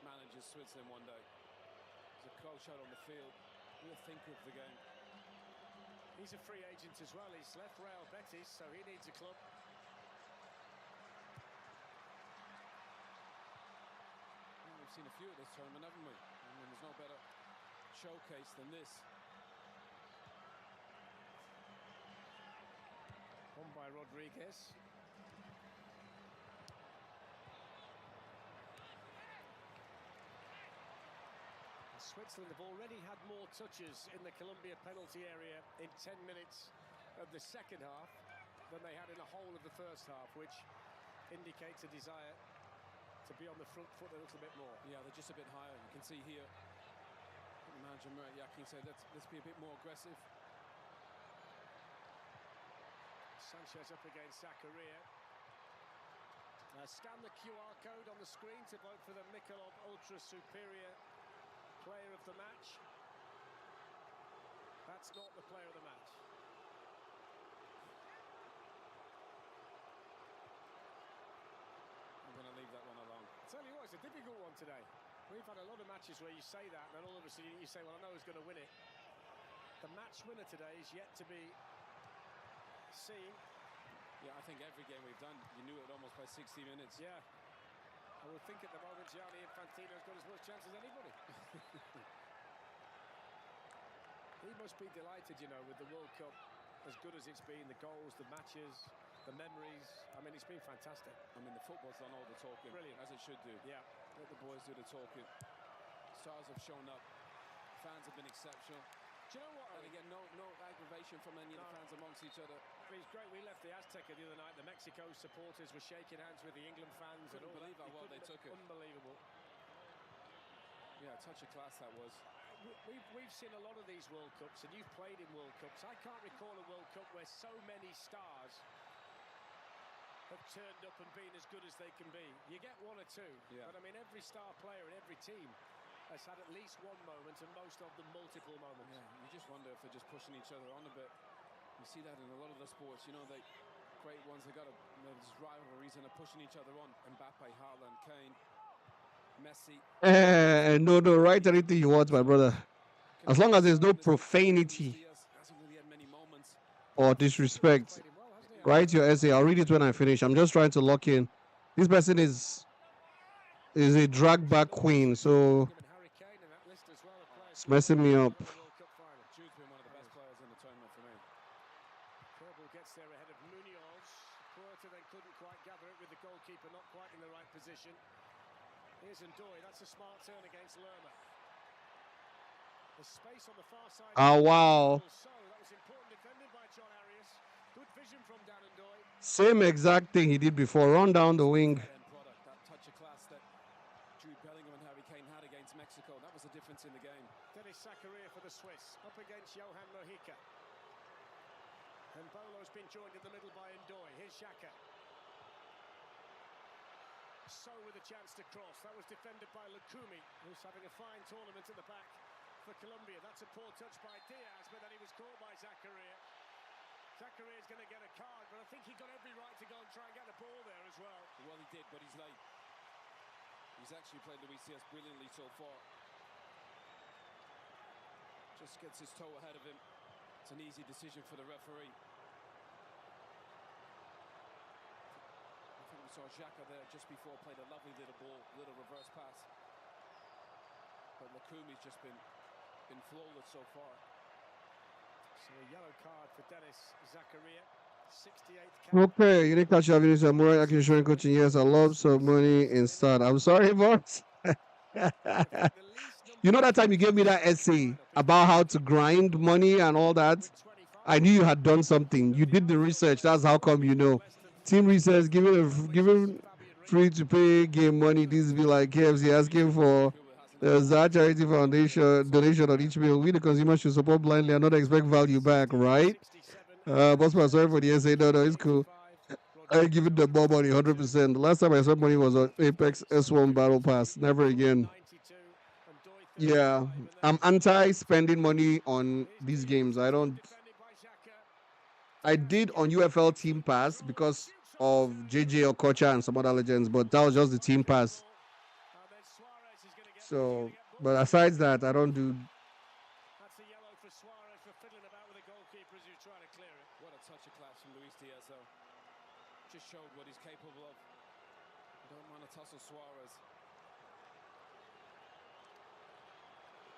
manages Switzerland one day. He's a coach out on the field. He'll think of the game. He's a free agent as well. He's left Real Betis, so he needs a club. Well, we've seen a few at this tournament, haven't we? I mean, there's no better showcase than this. Won by Rodriguez. Switzerland have already had more touches in the Colombia penalty area in 10 minutes of the second half than they had in the whole of the first half, which indicates a desire to be on the front foot a little bit more. Yeah, they're just a bit higher. You can see here, the manager Mert Yakin said, let's be a bit more aggressive. Sanchez up against Zakaria. Scan the QR code on the screen to vote for the Mikel Ultra Superior Player of the Match. That's not the player of the match. I'm going to leave that one alone. I tell you what, it's a difficult one today. We've had a lot of matches where you say that, and then all of a sudden you say, well, I know who's going to win it. The match winner today is yet to be seen. Yeah, I think every game we've done, you knew it almost by 60 minutes. Yeah. I would think at the moment Gianni Infantino's got as much chance as anybody. He must be delighted, you know, with the World Cup, as good as it's been, the goals, the matches, the memories. I mean, it's been fantastic. I mean, the football's done all the talking. Brilliant. As it should do. Yeah. Let the boys do the talking. Stars have shown up. Fans have been exceptional. Do you know what? And again, no aggravation from any of the fans amongst each other. It was great. We left the Azteca the other night. The Mexico supporters were shaking hands with the England fans. Couldn't believe how well they took it. Unbelievable. Yeah, a touch of class that was. We've seen a lot of these World Cups, and you've played in World Cups. I can't recall a World Cup where so many stars have turned up and been as good as they can be. You get one or two, but I mean, every star player in every team has had at least one moment, and most of them multiple moments. Yeah, you just wonder if they're just pushing each other on a bit. You see that in a lot of the sports, you know, the great ones, they got there's rivalries and they're pushing each other on. Mbappe, Haaland, Kane, Messi. No, write anything you want, my brother. As long as there's no profanity or disrespect, write your essay. I'll read it when I finish. I'm just trying to lock in. This person is a drag back queen, so it's messing me up. Jude's been one of the best players in the tournament for me. Kerbal gets there ahead of Munoz. Puerta then couldn't quite gather it with the goalkeeper not quite in the right position. Here's Ndoye. That's a smart turn against Lerma. The space on the far side. Oh, wow. So that was important defended by John Arias. Good vision from Danendoy. Same exact thing he did before. Run down the wing. That touch of class that Jude Bellingham and Harry Kane had against Mexico. That was the difference in the game. Dennis Zakaria for the Swiss, up against Johan Mojica. And Bolo's been joined in the middle by Ndoye. Here's Xhaka. So with a chance to cross. That was defended by Lukumi, who's having a fine tournament at the back for Colombia. That's a poor touch by Diaz, but then he was caught by Zakaria. Zakaria's going to get a card, but I think he got every right to go and try and get the ball there as well. Well, he did, but he's late. He's actually played Luis Diaz brilliantly so far. Just gets his toe ahead of him. It's an easy decision for the referee. I think we saw Xhaka there just before, played a lovely little ball, little reverse pass. But Lukumi's just been flawless so far. So a yellow card for Dennis Zakaria. 68th. Okay, you need to catch up with some more action coaching. Yes, I love some money in start. I'm sorry, boss. You know that time you gave me that essay about how to grind money and all that? I knew you had done something. You did the research. That's how come you know. Team research, giving free to pay game money. This be like KFC asking for the charity foundation donation on each meal. We the consumers should support blindly and not expect value back, right? Bossman, sorry for the essay. No, it's cool. I give it the ball money 100%. The last time I saw money was on Apex S1 Battle Pass. Never again. Yeah, I'm anti-spending money on these games. I did on UFL Team Pass because of JJ Okocha and some other legends, but that was just the Team Pass. So, but aside that, I don't do. That's a yellow for Suarez for fiddling about with the goalkeepers who try to clear it. What a touch of class from Luis Diaz, though. Just showed what he's capable of. Don't mind a tussle, Suarez.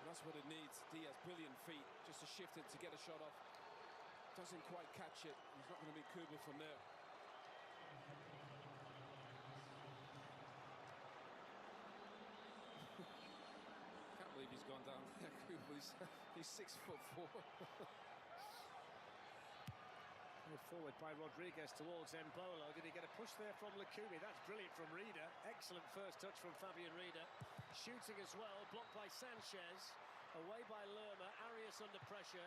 And that's what it needs. Diaz, brilliant feet, just to shift it to get a shot off. Doesn't quite catch it. He's not going to beat Kuba from there. Can't believe he's gone down there, Kuba. He's 6'4". Forward by Rodriguez towards Embolo. Did he get a push there from Lukumi? That's brilliant from Reader. Excellent first touch from Fabian Reader. Shooting as well, blocked by Sanchez. Away by Lerma. Arias under pressure.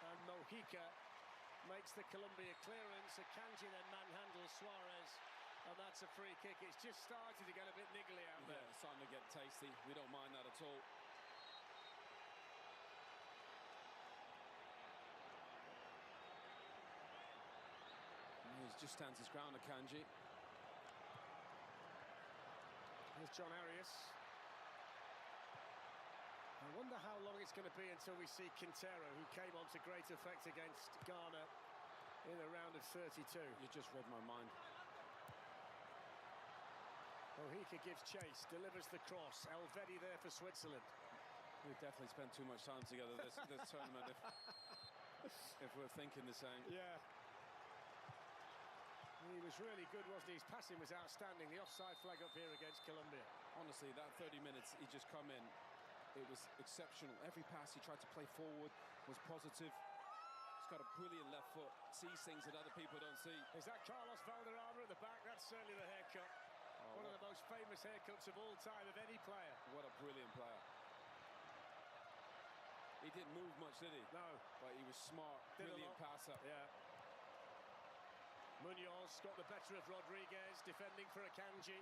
And Mojica makes the Colombia clearance. Akanji then manhandles Suarez. And that's a free kick. It's just started to get a bit niggly out there. Yeah, starting to get tasty. We don't mind that at all. He just stands his ground, Akanji. Here's John Arias. I wonder how long it's going to be until we see Quintero, who came on to great effect against Ghana in a round of 32. You just read my mind. Mojica gives chase, delivers the cross. Elvedi there for Switzerland. We've definitely spent too much time together this tournament if we're thinking the same. Yeah. He was really good, wasn't he? His passing was outstanding. The offside flag up here against Colombia. Honestly, that 30 minutes, he just come in. It was exceptional. Every pass he tried to play forward was positive. He's got a brilliant left foot. Sees things that other people don't see. Is that Carlos Valderrama at the back? That's certainly the haircut. One of the most famous haircuts of all time of any player. What a brilliant player. He didn't move much, did he? No. But he was smart. Brilliant passer. Yeah. Munoz got the better of Rodriguez, defending for Akanji.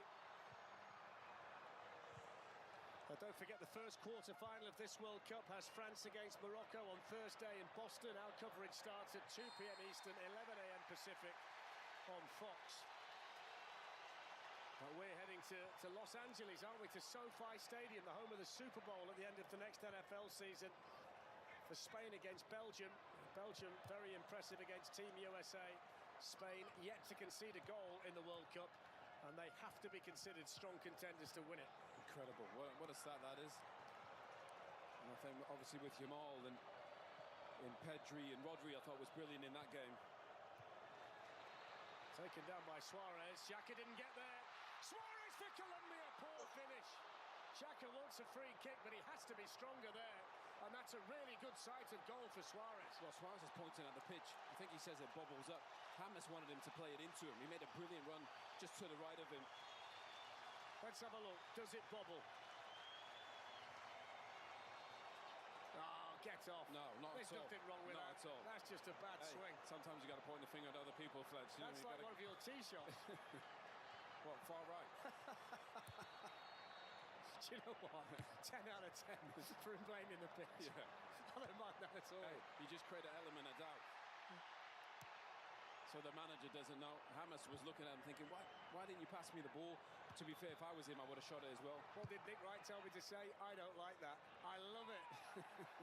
Don't forget the first quarter-final of this World Cup has France against Morocco on Thursday in Boston. Our coverage starts at 2 p.m. Eastern, 11 a.m. Pacific on Fox. But we're heading to Los Angeles, aren't we? To SoFi Stadium, the home of the Super Bowl at the end of the next NFL season. For Spain against Belgium. Belgium very impressive against Team USA. Spain yet to concede a goal in the World Cup. And they have to be considered strong contenders to win it. Incredible. What a stat that is. And I think obviously with Yamal and Pedri and Rodri, I thought was brilliant in that game. Taken down by Suarez. Xhaka didn't get there. Suarez for Colombia. Poor finish. Xhaka wants a free kick, but he has to be stronger there. And that's a really good sighted goal for Suarez. Well, Suarez is pointing at the pitch. I think he says it bubbles up. James wanted him to play it into him. He made a brilliant run just to the right of him. Let's have a look. Does it bubble? Oh, get off. No, not There's at all. nothing wrong with that. Not at all. That's just a bad swing. Sometimes you got to point the finger at other people, Fletch. That's like one of your tee shots. What, far right? Do you know what? 10 out of 10 for him playing in the pitch. Yeah. I don't mind that at all. Hey, you just create an element of doubt. So the manager doesn't know. James was looking at him thinking, why didn't you pass me the ball? To be fair, if I was him, I would have shot it as well. What did Nick Wright tell me to say? I don't like that. I love it.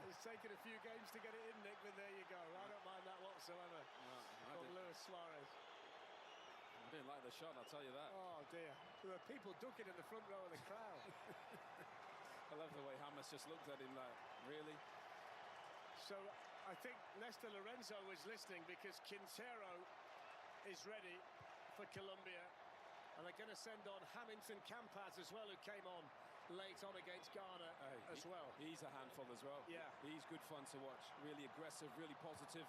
It's taken a few games to get it in, Nick, but there you go. I don't mind that whatsoever. No, From Luis Suarez. I didn't like the shot, I'll tell you that. Oh, dear. There were people ducking in the front row of the crowd. I love the way James just looked at him like, really? So I think Néstor Lorenzo was listening because Quintero is ready for Colombia. And they're going to send on Hamilton Campas as well, who came on late on against Ghana as well. He's a handful as well. Yeah. He's good fun to watch. Really aggressive, really positive.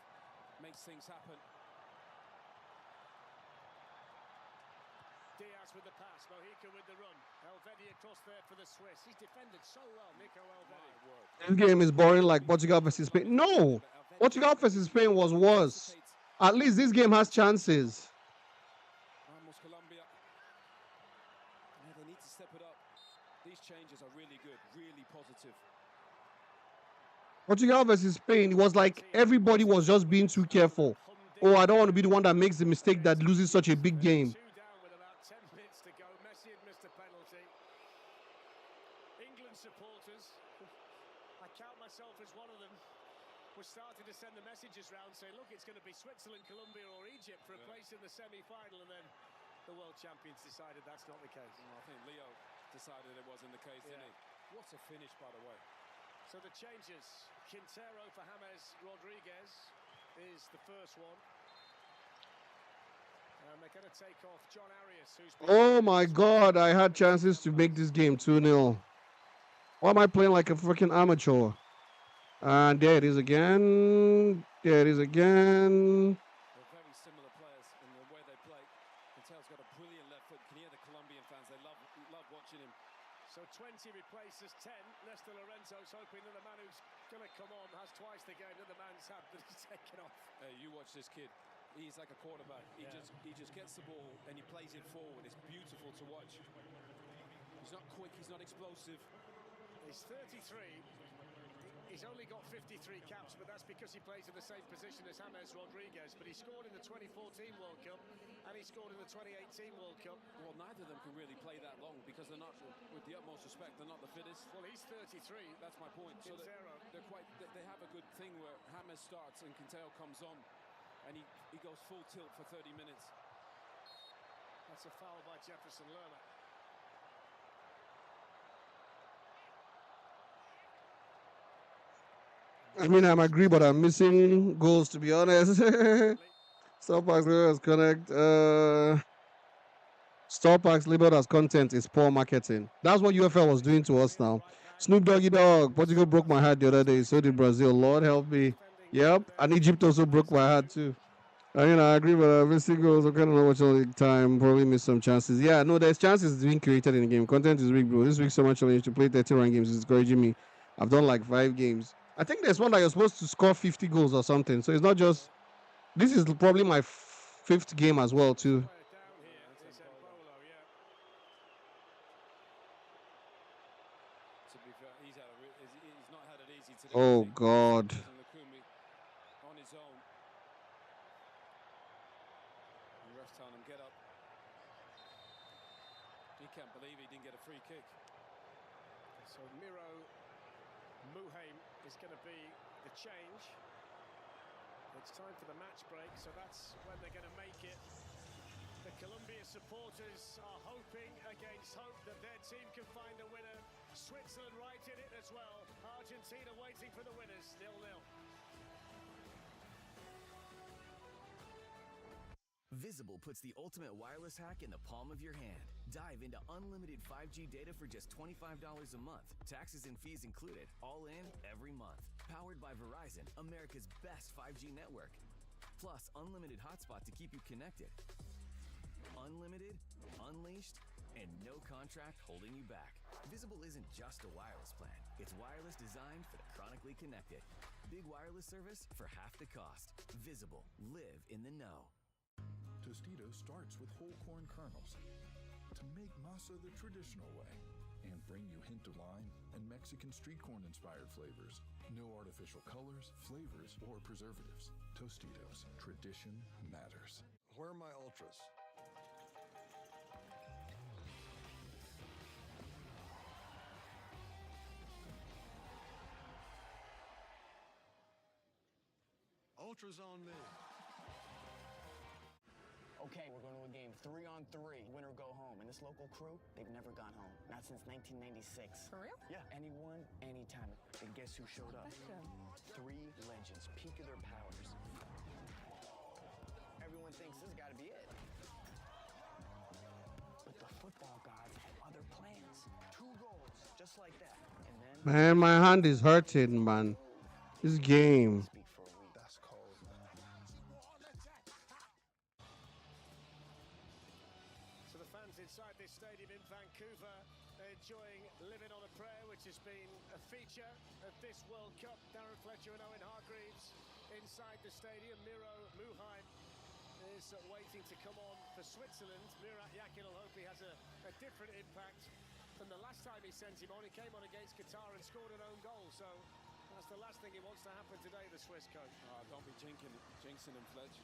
Makes things happen. Diaz with the pass, Mojica with the run. Elvedi across there for the Swiss. He's defended so well, Nico Elvedi. This game is boring like Portugal versus Spain. No! Portugal versus Spain was worse. At least this game has chances. Vamos, Colombia. Yeah, they need to step it up. These changes are really good, really positive. Portugal versus Spain, it was like everybody was just being too careful. Oh, I don't want to be the one that makes the mistake that loses such a big game. 2 down with about 10 minutes to go. Messi had missed a penalty. England supporters, I count myself as one of them, were starting to send the messages round saying, look, it's going to be Switzerland, Colombia or Egypt for a place in the semi-final, and then the world champions decided that's not the case. I think Leo decided it wasn't the case, didn't he? What a finish, by the way. So the changes. Quintero for James Rodriguez is the first one. And they're going to take off John Arias, who's been... Oh my God, I had chances to make this game 2-0. Why am I playing like a freaking amateur? And there it is again. There it is again. They're very similar players in the way they play. Quintero's got a brilliant left foot. You can hear the Colombian fans. They love watching him. So 20 replaces 10. Néstor Lorenzo's hoping that the man who's going to come on has twice the game that the man's had, but he's taken off. Hey, you watch this kid. He's like a quarterback. He just gets the ball and he plays it forward. It's beautiful to watch. He's not quick. He's not explosive. He's 33. He's only got 53 caps, but that's because he plays in the same position as James Rodriguez. But he scored in the 2014 World Cup, and he scored in the 2018 World Cup. Well, neither of them can really play that long because they're not, with the utmost respect, they're not the fittest. Well, he's 33. That's my point. So they have a good thing where James starts and Quintero comes on, and he goes full tilt for 30 minutes. That's a foul by Jefferson Lerma. I mean, I'm agree, but I'm missing goals, to be honest. Starbucks labeled as connect. Starbucks labeled as content is poor marketing. That's what UFL was doing to us now. Snoop Doggy Dogg. Portugal broke my heart the other day. So did Brazil. Lord help me. Yep. And Egypt also broke my heart too. I mean, I agree, but I'm missing goals. I kind of know what's all the time. Probably miss some chances. Yeah, no, there's chances being created in the game. Content is weak, bro. This week so much challenge to play 30 round games is discouraging me. I've done like 5 games. I think there's one that you're supposed to score 50 goals or something. So it's not just... This is probably my 5th game as well, too. Oh, God. On his own. The ref's telling him, get up. He can't believe he didn't get a free kick. So Miro Muheim is going to be the change. It's time for the match break, so that's when they're going to make it. The Colombia supporters are hoping against hope that their team can find a winner. Switzerland right in it as well. Argentina waiting for the winners, 0-0. Visible puts the ultimate wireless hack in the palm of your hand. Dive into unlimited 5G data for just $25 a month. Taxes and fees included, all in, every month. Powered by Verizon, America's best 5G network. Plus, unlimited hotspot to keep you connected. Unlimited, unleashed, and no contract holding you back. Visible isn't just a wireless plan. It's wireless designed for the chronically connected. Big wireless service for half the cost. Visible. Live in the know. Tostitos starts with whole corn kernels to make masa the traditional way and bring you hint of lime and Mexican street corn inspired flavors. No artificial colors, flavors, or preservatives. Tostitos. Tradition matters. Where are my ultras? Ultras on me. Okay, we're going to a game 3-on-3, winner go home. And this local crew, they've never gone home. Not since 1996. For real? Yeah, anyone, anytime. And guess who showed up? 3 legends, peak of their powers. Everyone thinks this has got to be it. But the football gods had other plans. 2 goals, just like that. And then... Man, my hand is hurting, man. This game. That's cold, man. So the fans inside this stadium in Vancouver, they're enjoying Living on a Prayer, which has been a feature of this World Cup. Darren Fletcher and Owen Hargreaves inside the stadium. Miro Muheim is waiting to come on for Switzerland. Murat Yakin will hope he has a different impact than the last time he sent him on. He came on against Qatar and scored an own goal, so that's the last thing he wants to happen today, the Swiss coach. Oh, don't be jinxing him, Fletch.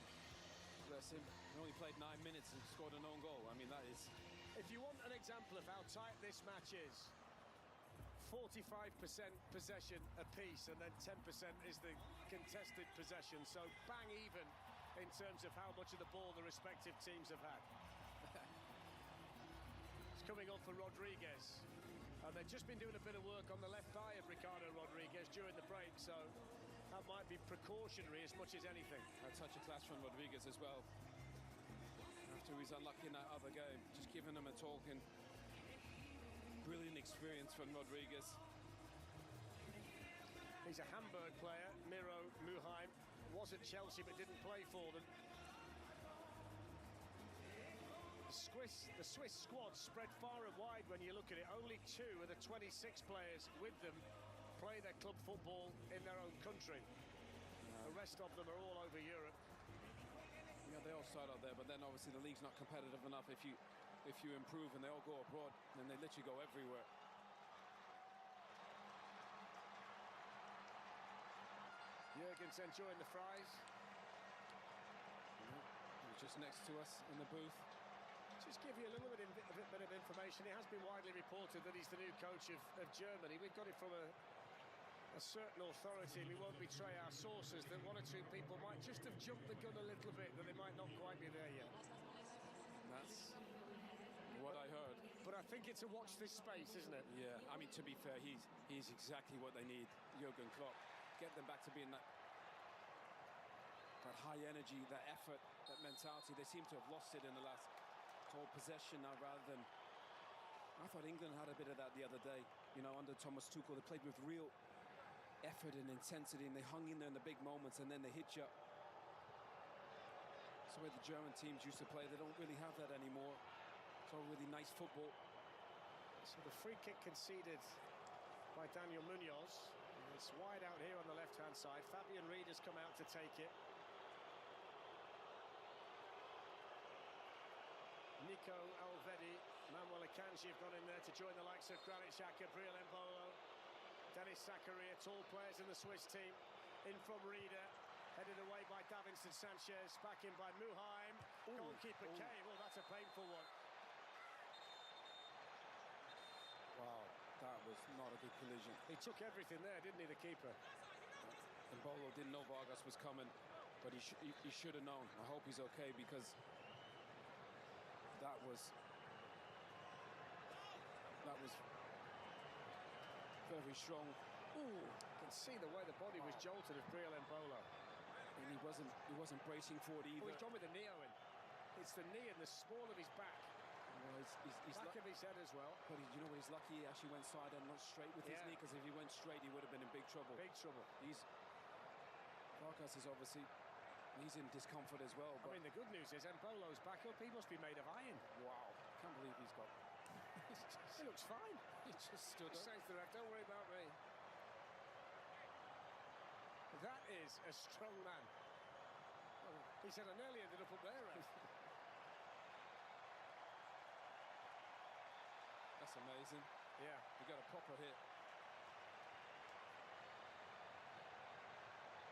Bless him. He only played 9 minutes and scored an own goal. I mean, that is... If you want an example of how tight this match is, 45% possession apiece, and then 10% is the contested possession. So bang even in terms of how much of the ball the respective teams have had. It's coming on for Rodriguez. And they've just been doing a bit of work on the left thigh of Ricardo Rodriguez during the break, so that might be precautionary as much as anything. A touch of class from Rodriguez as well. After he's unlucky in that other game, just giving him a talking. Brilliant experience from Rodriguez. He's a Hamburg player, Miro Muheim. Was at Chelsea but didn't play for them. The Swiss squad spread far and wide when you look at it. Only 2 of the 26 players with them play their club football in their own country. The rest of them are all over Europe. Yeah, they all start out there, but then obviously the league's not competitive enough. If you improve and they all go abroad, then they literally go everywhere. Jurgen's enjoying the fries. Just next to us in the booth. Just give you a little bit of information. It has been widely reported that he's the new coach of Germany. We've got it from a certain authority. We won't betray our sources that 1 or 2 people might just have jumped the gun a little bit, that they might not quite be there yet. That's what I heard. But I think it's a watch this space, isn't it? Yeah, I mean, to be fair, he's exactly what they need, Jurgen Klopp. Get them back to being that high energy, that effort, that mentality. They seem to have lost it in the last whole possession now, rather than... I thought England had a bit of that the other day, you know, under Thomas Tuchel. They played with real effort and intensity, and they hung in there in the big moments, and then they hit you. It's the way the German teams used to play. They don't really have that anymore. It's all really nice football. So the free kick conceded by Daniel Munoz. It's wide out here on the left-hand side. Fabian Reed has come out to take it. Nico Alvedi, Manuel Akanji have gone in there to join the likes of Granit Xhaka, Briel Embolo, Dennis Zakaria, tall players in the Swiss team. In from Rieder, headed away by Davinson Sanchez, back in by Muheim. Goalkeeper came. Oh, that's a painful one. Wow, that was not a good collision. He took everything there, didn't he, the keeper? Embolo didn't know Vargas was coming, but he should have known. I hope he's okay, because that was very strong. Ooh, you can see the way the body was jolted of Briel Embolo. And he wasn't bracing for it either. Oh, he's gone with the Neo in. It's the knee and the small of his back. Well, he's back of his head as well. But you know what, he's lucky he actually went side and not straight with his knee, because if he went straight, he would have been in big trouble. Big trouble. Vargas is obviously, he's in discomfort as well. I mean, the good news is Embolo's back up. He must be made of iron. Wow. Can't believe he's got... He looks fine. He just stood up. Says the ref, don't worry about me. That is a strong man. Oh, he said I nearly ended up there, ref. That's amazing. Yeah. He got a proper hit.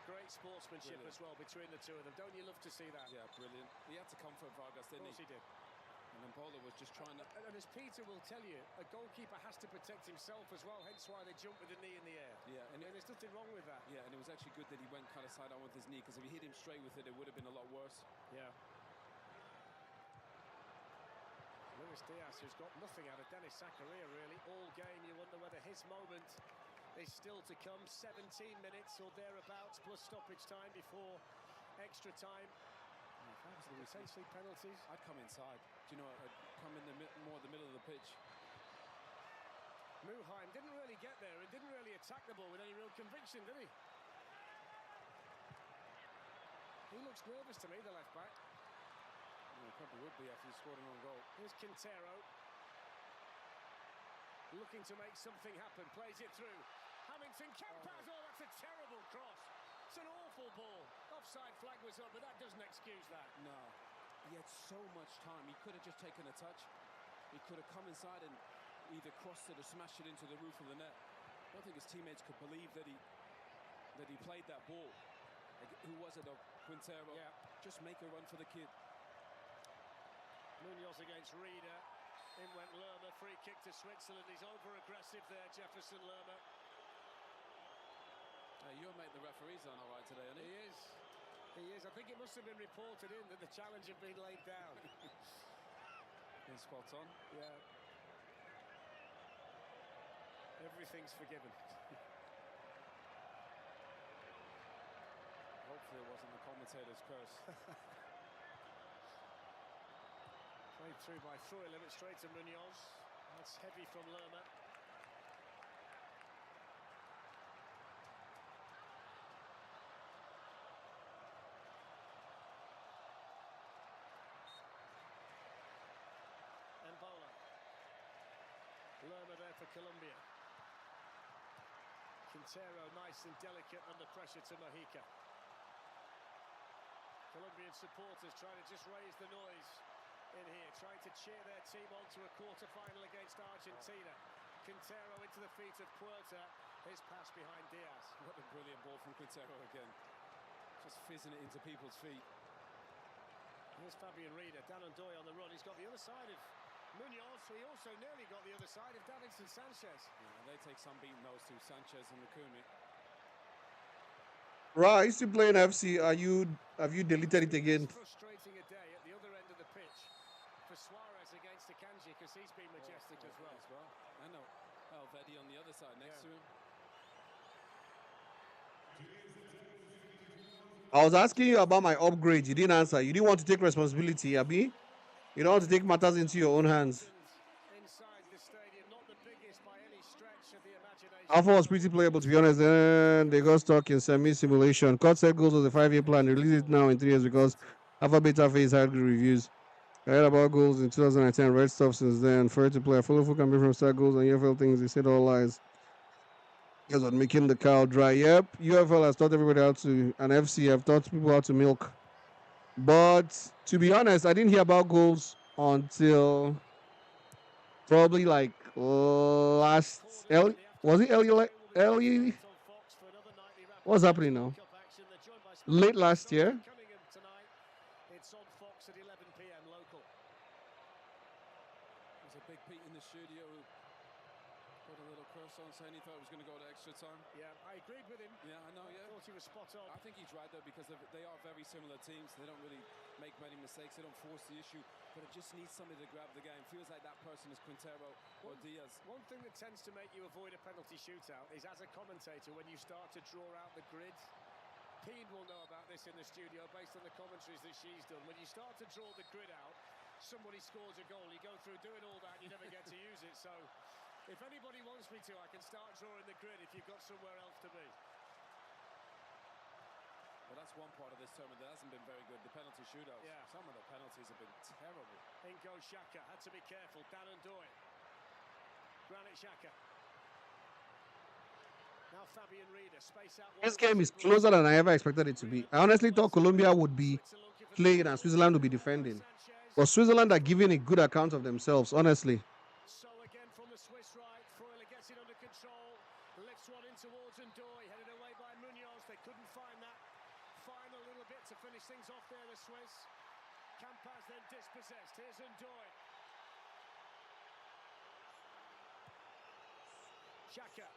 Great sportsmanship as well between the two of them. Don't you love to see that? Yeah, brilliant. He had to comfort Vargas, didn't he? Of course he did. And Embolo was just trying to... And as Peter will tell you, a goalkeeper has to protect himself as well, hence why they jump with the knee in the air. Yeah. And there's nothing wrong with that. Yeah, and it was actually good that he went kind of side on with his knee, because if he hit him straight with it, it would have been a lot worse. Yeah. Luis Diaz, who's got nothing out of Dennis Zakaria, really. All game, you wonder whether his moment is still to come. 17 minutes or thereabouts, plus stoppage time before extra time. Potentially penalties. I'd come inside. Do you know, I'd come in more the middle of the pitch. Muheim didn't really get there and didn't really attack the ball with any real conviction, did he? He looks nervous to me, the left back. Well, he probably would be after he scored an own goal. Here's Quintero. Looking to make something happen. Plays it through. Hamilton Kempas. Oh, that's a terrible cross. It's an awful ball. Offside flag was up, but that doesn't excuse that. No. He had so much time. He could have just taken a touch. He could have come inside and either crossed it or smashed it into the roof of the net. I don't think his teammates could believe that he played that ball. Like, who was it? Quintero. Yeah. Just make a run for the kid. Munoz against Reeder. In went Lerma. Free kick to Switzerland. He's over-aggressive there, Jefferson Lerma. You'll make the referees on all right today, isn't he? He is. He is. I think it must have been reported in that the challenge had been laid down. He's spot on. Yeah. Everything's forgiven. Hopefully it wasn't the commentator's curse. Played through by Fruilen, it's straight to Munoz. That's heavy from Lerma. Lerma there for Colombia. Quintero nice and delicate under pressure to Mojica. Colombian supporters trying to just raise the noise in here, trying to cheer their team on to a quarter-final against Argentina. Quintero into the feet of Puerta. His pass behind Diaz. What a brilliant ball from Quintero again. Just fizzing it into people's feet. Here's Fabian Reeder. Dan Ndoye on the run. He's got the other side of Munoz. He also nearly got the other side of Davinson Sanchez. Yeah, they take some beating, those two, Sanchez and Lukumi. Right, I used to play in FC. Have you deleted it again? It's frustrating a day at the other end of the pitch for Suarez against Akanji, because he's been majestic as well. I know. Valverde on the other side next to him. I was asking you about my upgrade. You didn't answer. You didn't want to take responsibility, Abi. You don't want to take matters into your own hands. Inside the stadium, not the biggest by any stretch of the imagination. Alpha was pretty playable, to be honest. Then they got stuck in semi-simulation. Cut set goals was a 5-year plan. Release it now in 3 years because Alpha Beta Phase had good reviews. I heard about goals in 2010. Read stuff since then. Fair to play. I follow full campaign from start goals and UFL things. They said all lies. Guess what? Making the cow dry. Yep. UFL has taught everybody how to, and FC have taught people how to milk. But to be honest, I didn't hear about goals until probably like last. Was it early? What's happening now? Late last year. It's on Fox at 11 p.m. local. There's a big Pete in the studio who put a little curse on, saying he thought it was going to go to extra time. Yeah, I agreed with him. Yeah, I know, yeah. I thought he was spot on. I think he's right, though, because they are very similar teams. They don't really make many mistakes. They don't force the issue, but it just needs somebody to grab the game. Feels like that person is Quintero or Diaz. One thing that tends to make you avoid a penalty shootout is, as a commentator, when you start to draw out the grid Peen will know about this in the studio based on the commentaries that she's done. When you start to draw the grid out, somebody scores a goal, you go through doing all that, and you never get to use it. So if anybody wants me to, I can start drawing the grid if you've got somewhere else to be. Well, that's one part of this tournament that hasn't been very good, the penalty shootouts. Yeah. Some of the penalties have been terrible. In goes Xhaka, had to be careful. Dan and Doy. Granit Xhaka. Now Fabian Rieder, space out. This game is closer than I ever expected it to be. I honestly thought Colombia would be playing and Switzerland would be defending. But Switzerland are giving a good account of themselves, honestly. So again from the Swiss right, Freuler gets it under control, lifts one in towards Ndoye, headed away by Munoz. They couldn't find that final little bit to finish things off there, the Swiss. Campas then dispossessed. Here's Ndoye. Xhaka.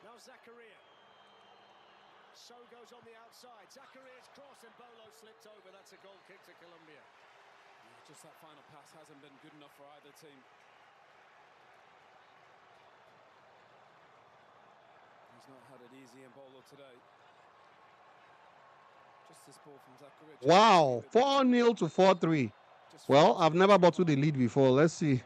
Now Zakaria. So goes on the outside. Zakaria's cross and Bolo slipped over. That's a goal kick to Colombia. Yeah, just that final pass hasn't been good enough for either team. He's not had it easy in Bolo today. Just this ball from Zakaria. Wow, 4-0 to 4-3. Well, I've never bottled a lead before. Let's see.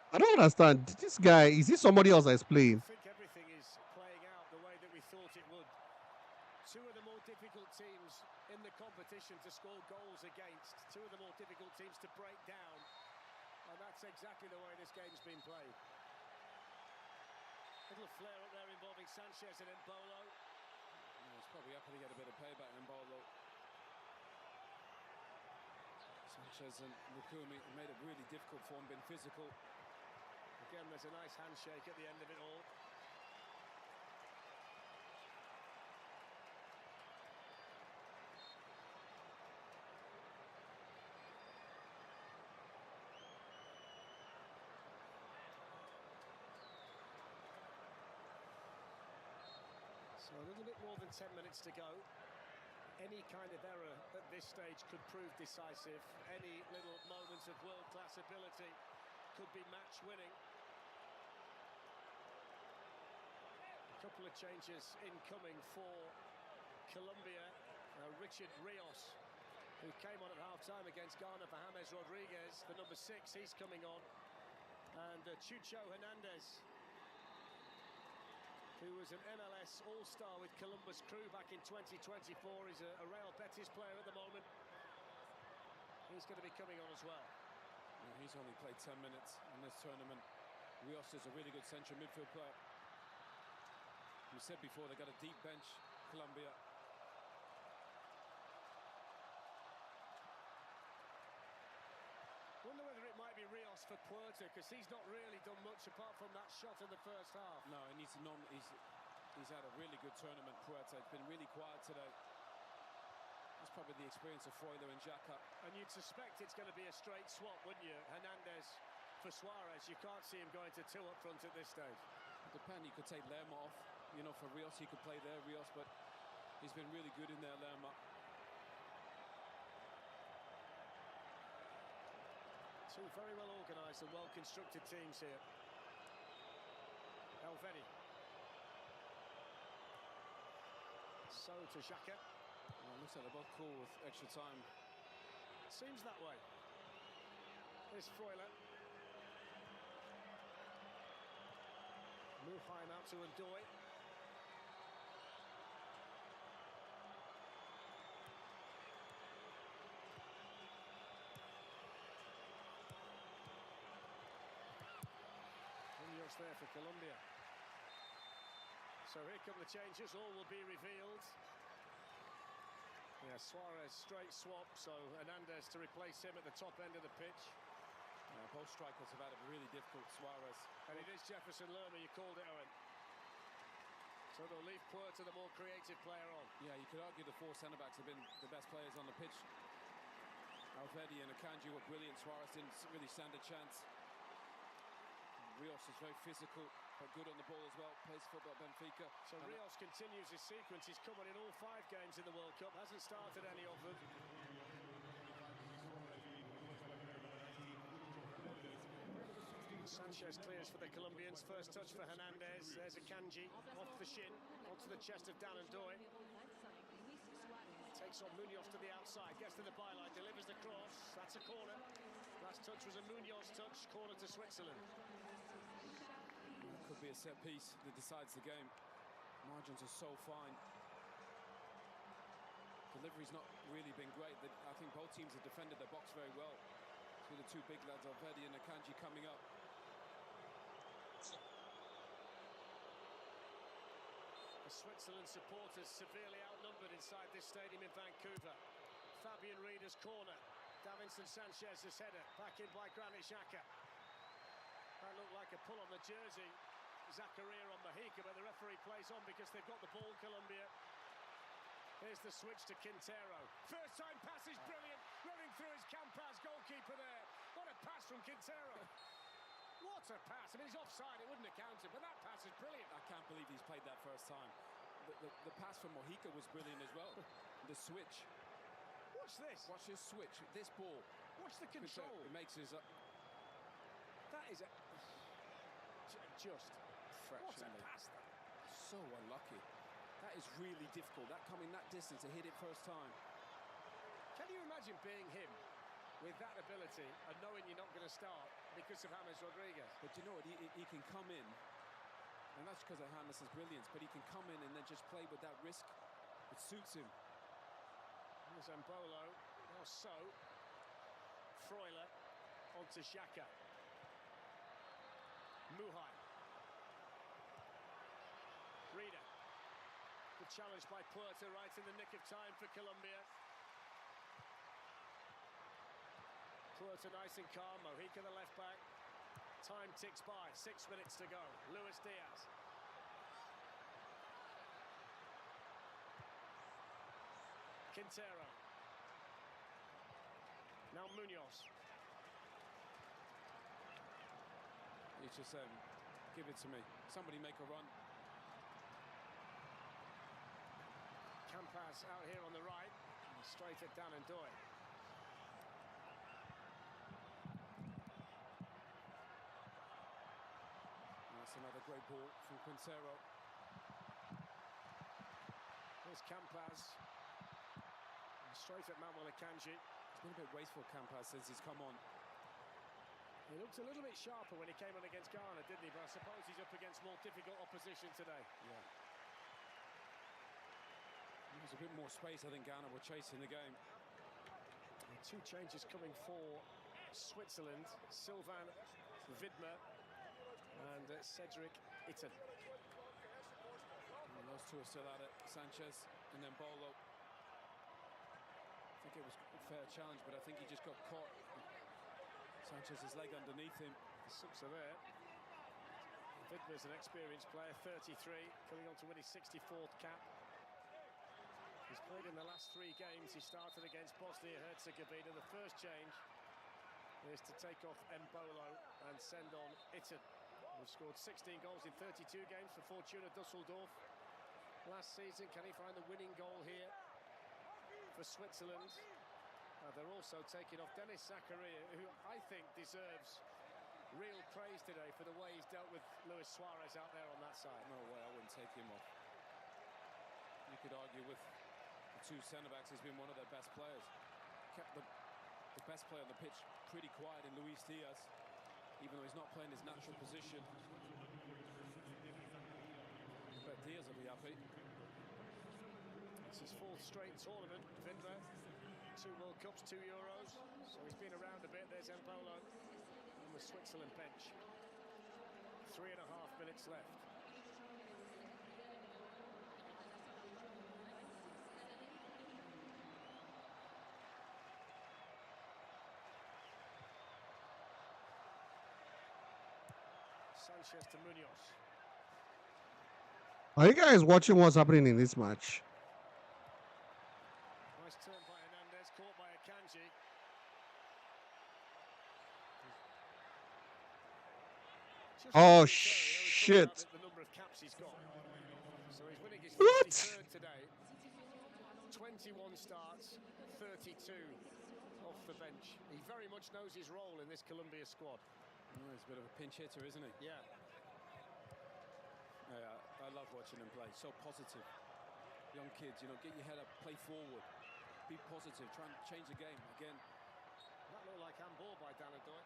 I don't understand. This guy, is he somebody else that's playing? I think everything is playing out the way that we thought it would. Two of the more difficult teams in the competition to score goals against. Two of the more difficult teams to break down. And that's exactly the way this game's been played. Little flare up there involving Sanchez and Embolo. Yeah, he's probably happy to get a bit of payback in Embolo. Sanchez and Lukumi made it really difficult for him, been physical. Again, there's a nice handshake at the end of it all. So a little bit more than 10 minutes to go. Any kind of error at this stage could prove decisive. Any little moments of world-class ability could be match-winning. A couple of changes incoming for Colombia. Richard Rios, who came on at half-time against Ghana for James Rodriguez, the number 6, he's coming on. And Chucho Hernandez, who was an MLS All-Star with Columbus Crew back in 2024. He's a Real Betis player at the moment. He's going to be coming on as well. Yeah, he's only played 10 minutes in this tournament. Rios is a really good central midfield player. We said before, they got a deep bench, Colombia. Wonder whether it might be Rios for Puerto, because he's not really done much apart from that shot in the first half. No, and he's had a really good tournament, Puerto. It's been really quiet today. That's probably the experience of Freuler and Xhaka. And you'd suspect it's going to be a straight swap, wouldn't you? Hernandez for Suarez. You can't see him going to 2 up front at this stage. It depends. You could take Lerma off. You know, for Rios, he could play there, Rios, but he's been really good in there, Lerma. Two very well organised and well-constructed teams here. Elvedi. So to Xhaka. Well, looks like they're both cool with extra time. Seems that way. Here's Freuler. Muheim out to Ndoye. There for Colombia. So here come the changes, all will be revealed. Yeah, Suarez straight swap, so Hernandez to replace him at the top end of the pitch. Yeah, both strikers have had it really difficult, Suarez. And it is Jefferson Lerma, you called it, Owen. So they'll leave Puerto, the more creative player, on. Yeah, you could argue the 4 centre-backs have been the best players on the pitch. Alvedi and Akanji were brilliant. Suarez didn't really stand a chance. Rios is very physical, but good on the ball as well. Plays football at Benfica. So Rios continues his sequence. He's come on in all 5 games in the World Cup. Hasn't started any of them. Sanchez clears for the Colombians. First touch for Hernandez. There's a Kanji off the shin, onto the chest of Danandoy. Takes on Munoz to the outside, gets to the byline, delivers the cross. That's a corner. Last touch was a Munoz touch, corner to Switzerland. It could be a set piece that decides the game. Margins are so fine. Delivery's not really been great. I think both teams have defended their box very well. So the two big lads, Alvedi and Akanji, coming up. The Switzerland supporters severely outnumbered inside this stadium in Vancouver. Fabian Rieder's corner. Davinson Sanchez's header. Back in by Granit Xhaka. That looked like a pull on the jersey. Zakaria on Mojica, but the referee plays on because they've got the ball, Colombia. Here's the switch to Quintero. First time pass is brilliant. Running through his Campas, goalkeeper there. What a pass from Quintero. What a pass. I mean, he's offside. It wouldn't have counted, but that pass is brilliant. I can't believe he's played that first time. The pass from Mojica was brilliant as well. The switch. Watch this. Watch his switch. This ball. Watch the control. It makes his... That is a... Just fractionally. What a pass that. So unlucky. That is really difficult. That coming that distance to hit it first time. Can you imagine being him with that ability and knowing you're not going to start because of James Rodriguez? But you know what? He can come in, and that's because of James' brilliance, but he can come in and then just play with that risk. It suits him. There's Mbolo. Now So. Freuler onto Xhaka. Muhai. Reader. Good challenge by Puerta, right in the nick of time for Colombia. Puerta nice and calm. Mojica the left back. Time ticks by. 6 minutes to go. Luis Diaz. Quintero. Now Munoz. It's just give it to me. Somebody make a run. Campas out here on the right. Straight at Danandoy. That's another great ball from Quintero. Here's Campas. Straight at Manuel Akanji. It's been a bit wasteful, Campas, since he's come on. He looked a little bit sharper when he came on against Ghana, didn't he? But I suppose he's up against more difficult opposition today. Yeah. There's a bit more space. I think Ghana were chasing the game. And two changes coming for Switzerland. Sylvain Widmer and Cedric Itten. And those two are still at it. Sanchez and then Bolo. I think it was a fair challenge, but I think he just got caught. Sanchez's leg underneath him. The subs are there. Widmer's an experienced player, 33, coming on to win his 64th cap. He's played in the last 3 games. He started against Bosnia-Herzegovina. The first change is to take off Mbolo and send on Itten, who scored 16 goals in 32 games for Fortuna Düsseldorf last season. Can he find the winning goal here for Switzerland? They're also taking off Denis Zakaria, who I think deserves real praise today for the way he's dealt with Luis Suarez out there on that side. No way, I wouldn't take him off. You could argue with the two centre-backs, he's been one of their best players. Kept the best player on the pitch pretty quiet in Luis Diaz, even though he's not playing his natural position. I bet Diaz will be happy. It's his 4th straight tournament, Widmer. 2 World Cups, 2 Euros. So he's been around a bit. There's Mbolo on the Switzerland bench. 3.5 minutes left. Sanchez to Munoz. Are you guys watching what's happening in this match? Nice turn by Hernandez, caught by Akanji. Oh shit! The number of caps he's got. So he's winning his 53rd today. 21 starts, 32 off the bench. He very much knows his role in this Colombia squad. Oh, he's a bit of a pinch hitter, isn't he? Yeah. Yeah, I love watching him play. So positive. Young kids, you know, get your head up, play forward, be positive, try and change the game. Again, that looked like handball by Danadoy.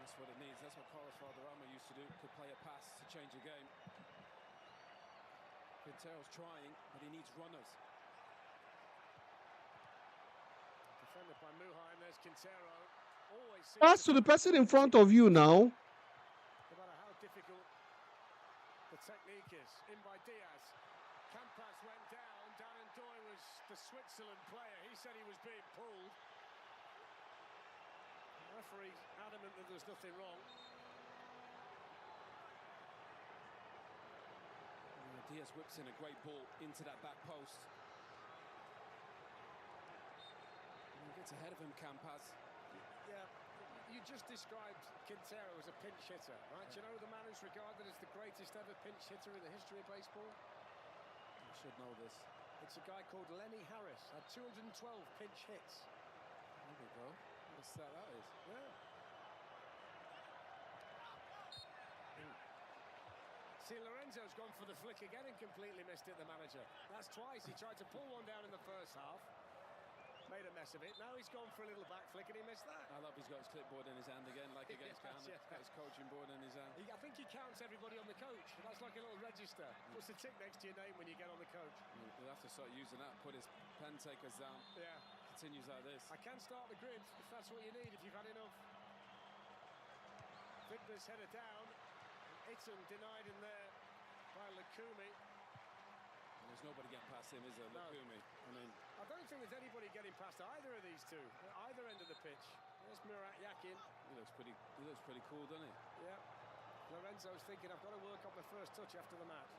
That's what it needs. That's what Carlos Valderrama used to do. Could play a pass to change the game. Quintero's trying, but he needs runners. Defended by Muhai, and there's Quintero. Always Pass to the person in front of you now. No matter how difficult the technique is. In by Diaz. Campas went down. Danadoy was the Switzerland player. He said he was being pulled. The referee adamant that there's nothing wrong. Diaz whips in a great ball into that back post. And he gets ahead of him, Campas. Yeah, you just described Quintero as a pinch hitter, right? Do you know the man who's regarded as the greatest ever pinch hitter in the history of baseball? I should know this. It's a guy called Lenny Harris, had 212 pinch hits. There we go. What a stat that is. Yeah. See, Lorenzo's gone for the flick again and completely missed it, the manager. That's twice. He tried to pull one down in the first half. Made a mess of it. Now he's gone for a little back flick and he missed that. I love he's got his clipboard in his hand again, like against Ghana. Yeah. He's got his coaching board in his hand. I think he counts everybody on the coach. That's like a little register. Puts a tick next to your name when you get on the coach. He'll have to start using that, put his pen takers down. Yeah. Continues like this. I can start the grid if that's what you need, if you've had enough. Fitness header down. Iton denied in there by Lukumi. There's nobody getting past him, is there, Lukumi? I mean, I don't think there's anybody getting past either of these two, at either end of the pitch. There's Murat Yakin. He looks pretty cool, doesn't he? Yeah. Lorenzo's thinking, I've got to work on my first touch after the match.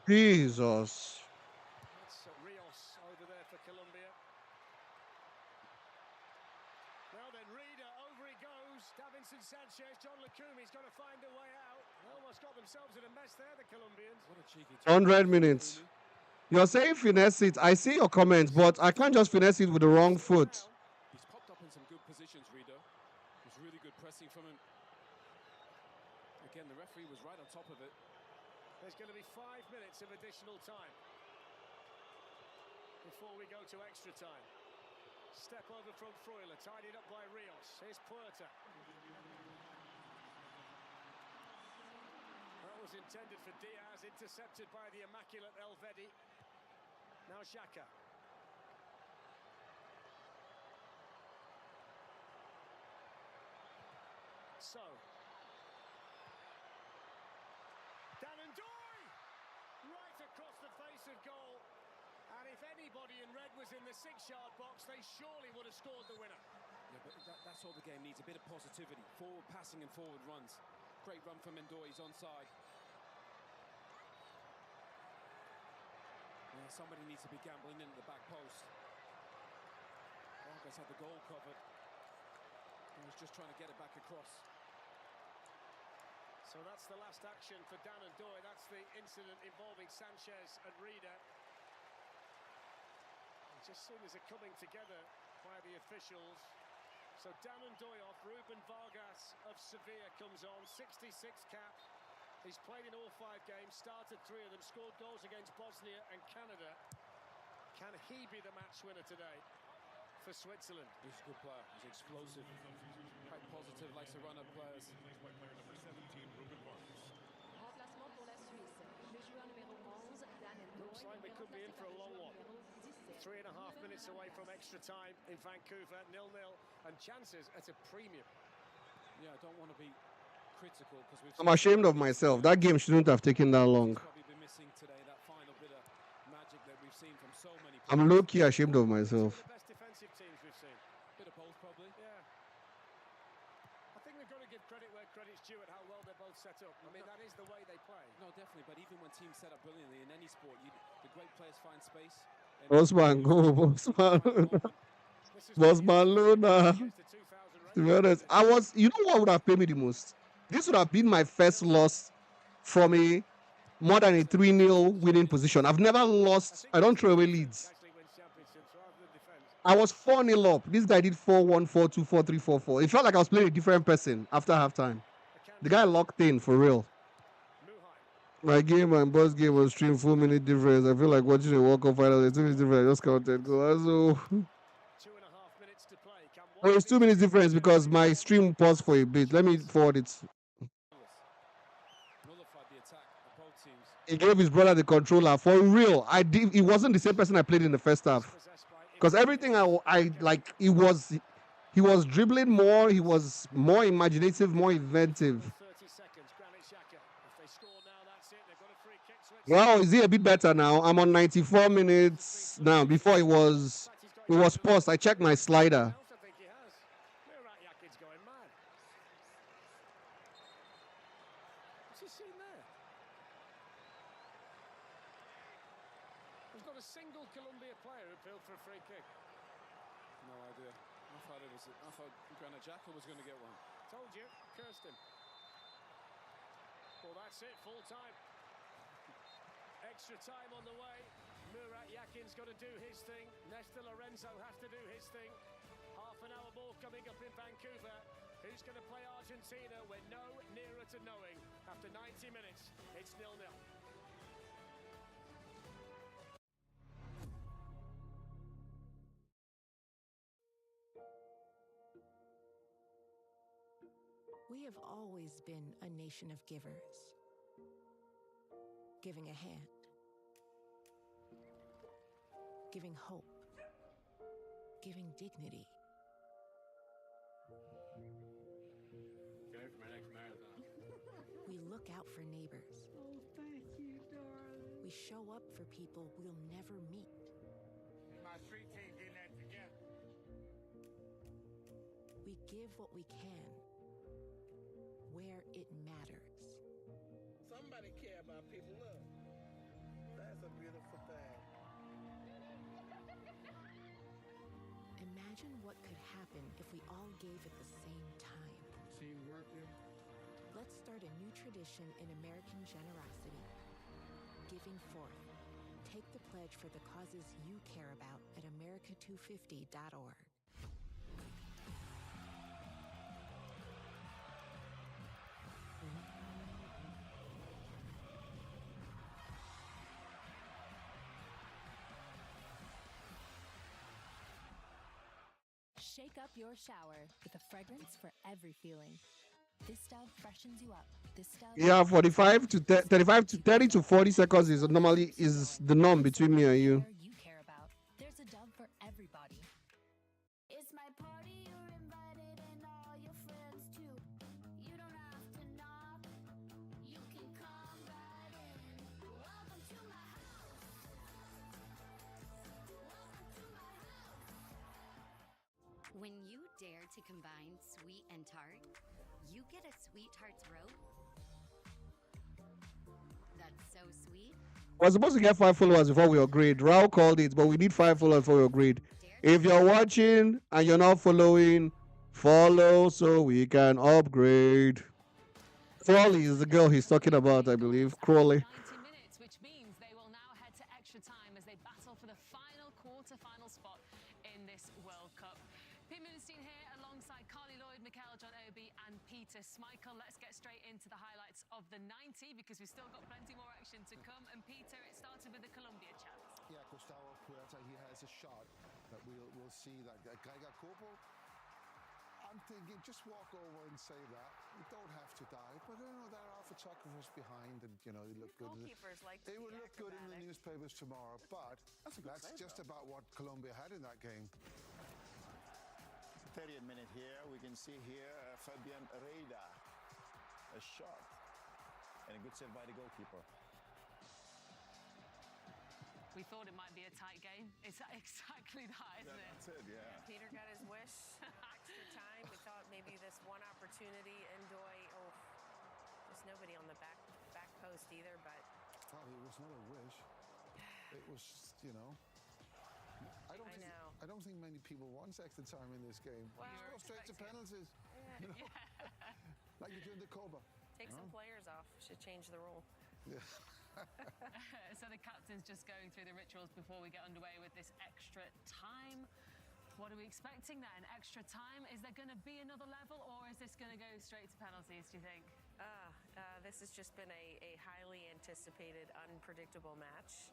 Jesus. That's Rios over there for Colombia. Well then, Reader, over he goes. Davinson Sanchez, John Lukumi's got to find a way out. They almost got themselves in a mess there, the Colombians. What a cheeky 100 minutes. You're saying finesse it. I see your comments, but I can't just finesse it with the wrong foot. He's popped up in some good positions, Reader. It was really good pressing from him. Again, the referee was right on top of it. There's going to be 5 minutes of additional time before we go to extra time. Step over from Freuler, tidied up by Rios. Here's Puerta. That was intended for Diaz, intercepted by the immaculate Elvedi. Now Xhaka. So. Danadoy! Right across the face of goal. And if anybody in red was in the 6-yard box, they surely would have scored the winner. Yeah, but that's all the game needs, a bit of positivity. Forward passing and forward runs. Great run from Mendoy, he's onside. Yeah, somebody needs to be gambling into the back post. Vargas had the goal covered. He was just trying to get it back across. So that's the last action for Danadoy. That's the incident involving Sanchez and Reader. Just soon as they're coming together by the officials. So Danadoy off, Ruben Vargas of Sevilla comes on, 66 cap. He's played in all 5 games, started 3 of them, scored goals against Bosnia and Canada. Can he be the match winner today for Switzerland? He's a good player, he's explosive, quite positive, likes to run up players. Looks like they could be in for a long one. 3.5 minutes away from extra time in Vancouver, 0-0, and chances at a premium. Yeah, I don't want to be critical because I'm ashamed of myself. That game shouldn't have taken that long. Probably been missing today, that final bit of magic that we've seen from so many players. I'm low-key ashamed of myself. The best defensive teams we've seen. Bit of both, probably. Yeah. I think we've got to give credit where credit's due at how well they're both set up. I mean, that is the way they play. No, definitely. But even when teams set up brilliantly in any sport, the great players find space. Bossman, go, Bossman. Bossman Luna. To be honest, you know what would have paid me the most? This would have been my first loss from a more than a 3-0 winning position. I've never lost. I don't throw away leads. I was 4-0 up. This guy did 4-1, 4-2, 4-3, 4-4. It felt like I was playing a different person after halftime. The guy locked in for real. My game and boss game was streamed 4-minute difference. I feel like watching a World Cup final. There's 2 minutes difference. I just counted. So, well, it's 2 minutes difference because my stream paused for a bit. Let me forward it. He gave his brother the controller for real. He wasn't the same person I played in the first half. Because everything I like, he was dribbling more. He was more imaginative, more inventive. Wow, is he a bit better now? I'm on 94 minutes now. Before it was paused. I checked my slider. There's not a single Colombia player who appealed for a free kick. No idea. I thought Granit Xhaka was going to get one. Told you, cursed him. Well, that's it, full time. Extra time on the way. Murat Yakin's got to do his thing. Nesta Lorenzo has to do his thing. Half an hour more coming up in Vancouver. Who's going to play Argentina? We're no nearer to knowing. After 90 minutes, it's 0-0. We have always been a nation of givers. Giving a hand. Giving hope. Giving dignity. Go for my next marathon. We look out for neighbors. Oh, thank you, darling. We show up for people we'll never meet. My street team getting that together. We give what we can, where it matters. Somebody care about people. Look, that's a beautiful thing. Imagine what could happen if we all gave at the same time. Teamwork. Let's start a new tradition in American generosity. Giving forth. Take the pledge for the causes you care about at america250.org. Shake up your shower with a fragrance for every feeling. This Dove freshens you up. This Dove. Yeah, 30 to 40 seconds is normally the norm between me and you. You care about. There's a Dove for everybody. It's my party, you're invited, and all your friends too. You don't have to knock, you can come right in. Welcome to my house. Welcome to my house. When you dare to combine sweet and tart, you get a Sweet Tarts rope. That's so sweet. We're supposed to get 5 followers before we upgrade. Raul called it, but we need 5 followers before we upgrade. If you're watching and you're not following, follow so we can upgrade. Crawley is the girl he's talking about, I believe. Crawley. 90 minutes, which means they will now head to extra time as they battle for the final quarter-final spot in this World Cup. Pete Moonstein here alongside Carly Lloyd, Mikel, John Obi and Peter Schmeichel. Let's get straight into the highlights of the 90 because we've still got plenty more action to come. And Peter, it started with the Colombia chance. Yeah, Gustavo Puerta, he has a shot that we'll see that Geiger Koppel. I'm thinking, just walk over and say that. You don't have to dive, but you know there are photographers behind, and you know they look good. They will look good in the newspapers tomorrow. But that's just about what Colombia had in that game. 30th minute here, we can see here Fabian Reida, a shot, and a good save by the goalkeeper. We thought it might be a tight game. It's exactly that, isn't it? That's it, yeah. Peter got his wish. Extra time. We thought maybe this one opportunity, Ndoye. Oh, there's nobody on the back post either, but. Oh, it was not a wish. It was, you know. I don't think many people want extra time in this game. Well, just go straight to penalties. Yeah. You know? Like you do in the Copa. Take some players off. Should change the rule. Yeah. So the captain's just going through the rituals before we get underway with this extra time. What are we expecting then? Extra time? Is there going to be another level, or is this going to go straight to penalties, do you think? This has just been a highly anticipated, unpredictable match.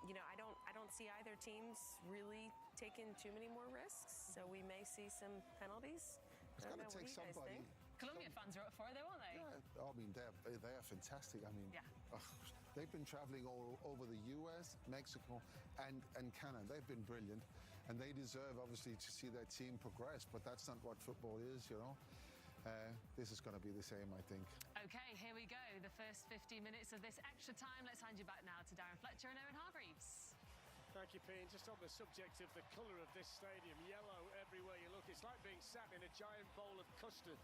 You know, I don't see either teams really taking too many more risks, so we may see some penalties. It's going to take somebody. Colombia fans are up for it, though, aren't they? Yeah, I mean, they're fantastic. I mean, yeah. They've been traveling all over the US, Mexico, and Canada. They've been brilliant, and they deserve, obviously, to see their team progress, but that's not what football is, you know. This is going to be the same, I think. Okay, here we go. The first 50 minutes of this extra time. Let's hand you back now to Darren Fletcher and Erin Hargreaves. Thank you, Pete. Just on the subject of the colour of this stadium, yellow everywhere you look. It's like being sat in a giant bowl of custard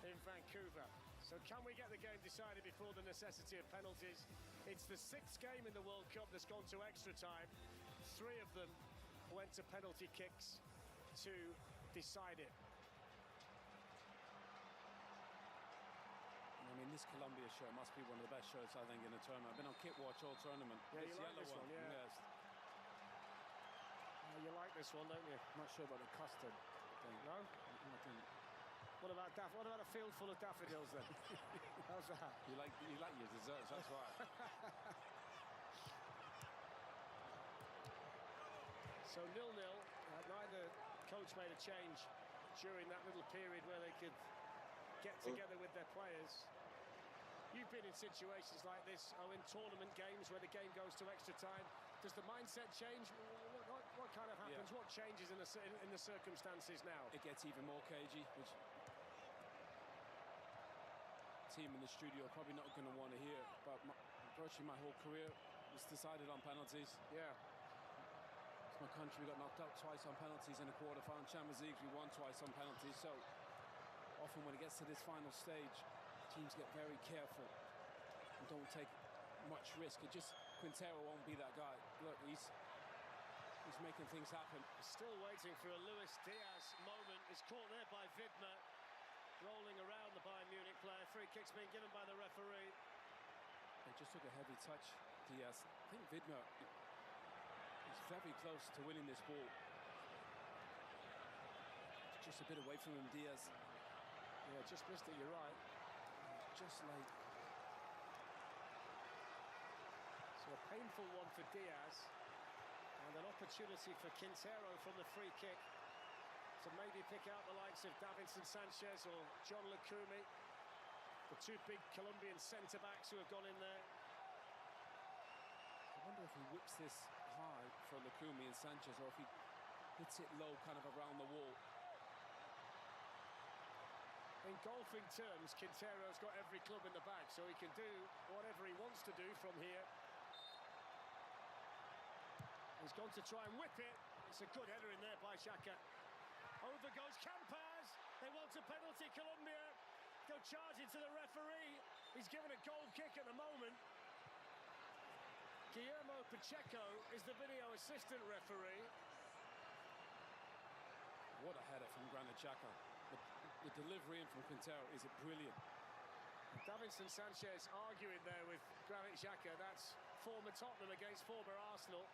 in Vancouver. So can we get the game decided before the necessity of penalties? It's the 6th game in the World Cup that's gone to extra time. 3 of them went to penalty kicks to decide it. I mean, this Colombia shirt must be one of the best shirts, I think, in the tournament. I've been on kit watch all tournament. Yeah, this you like yellow this one, yeah. Yes. You like this one, don't you? I'm not sure about the custard thing. No? What about a field full of daffodils then? How's that? You like your desserts, that's why. So 0-0. Neither coach made a change during that little period where they could get together with their players. You've been in situations like this, in tournament games where the game goes to extra time. Does the mindset change? What kind of happens? Yeah. What changes in the circumstances now? It gets even more cagey, which team in the studio are probably not going to want to hear. But virtually my whole career was decided on penalties. Yeah. It's my country. We got knocked out twice on penalties in the quarter-final Champions League. We won twice on penalties. So often when it gets to this final stage, teams get very careful and don't take much risk. Quintero won't be that guy. Look, he's making things happen. Still waiting for a Luis Diaz moment. Is caught there by Widmer, rolling around the Bayern Munich player. Free kick's being given by the referee. They just took a heavy touch, Diaz. I think Widmer is very close to winning this ball. Just a bit away from him, Diaz. Yeah, just missed it, you're right. Just late. So a painful one for Diaz. And an opportunity for Quintero from the free kick to maybe pick out the likes of Davinson Sanchez or John Lukumi, the 2 big Colombian centre-backs who have gone in there. I wonder if he whips this high for Lukumi and Sanchez, or if he hits it low, kind of around the wall. In golfing terms, Quintero's got every club in the bag, so he can do whatever he wants to do from here. He's gone to try and whip it. It's a good header in there by Xhaka. Over goes Campas. They want a penalty, Colombia. Go charging to the referee. He's given a goal kick at the moment. Guillermo Pacheco is the video assistant referee. What a header from Granit Xhaka. The delivery in from Quintero is brilliant. Davinson Sanchez arguing there with Granit Xhaka. That's former Tottenham against former Arsenal.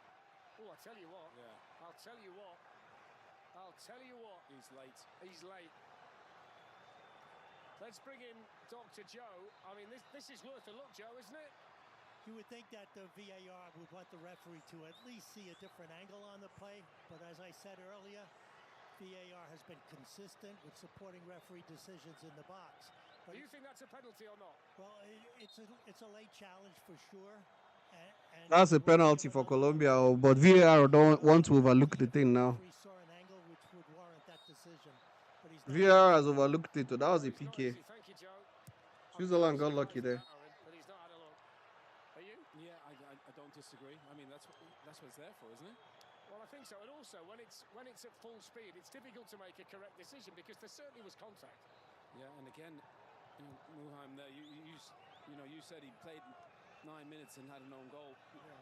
Oh, I tell you what. Yeah. I'll tell you what. He's late. He's late. Let's bring in Dr. Joe. I mean, this is worth a look, Joe, isn't it? You would think that the VAR would want the referee to at least see a different angle on the play. But as I said earlier, VAR has been consistent with supporting referee decisions in the box. Do you think that's a penalty or not? Well, it's a late challenge for sure. That's a penalty for Colombia, but VAR don't want to overlook the thing now. VAR has overlooked it. That was a PK. Switzerland got lucky there. Yeah, I don't disagree. I mean, that's what it's there for, isn't it? Well, I think so. And also, when it's at full speed, it's difficult to make a correct decision because there certainly was contact. Yeah, and again, Muheim there. You said he played 9 minutes and had an own goal. Yeah.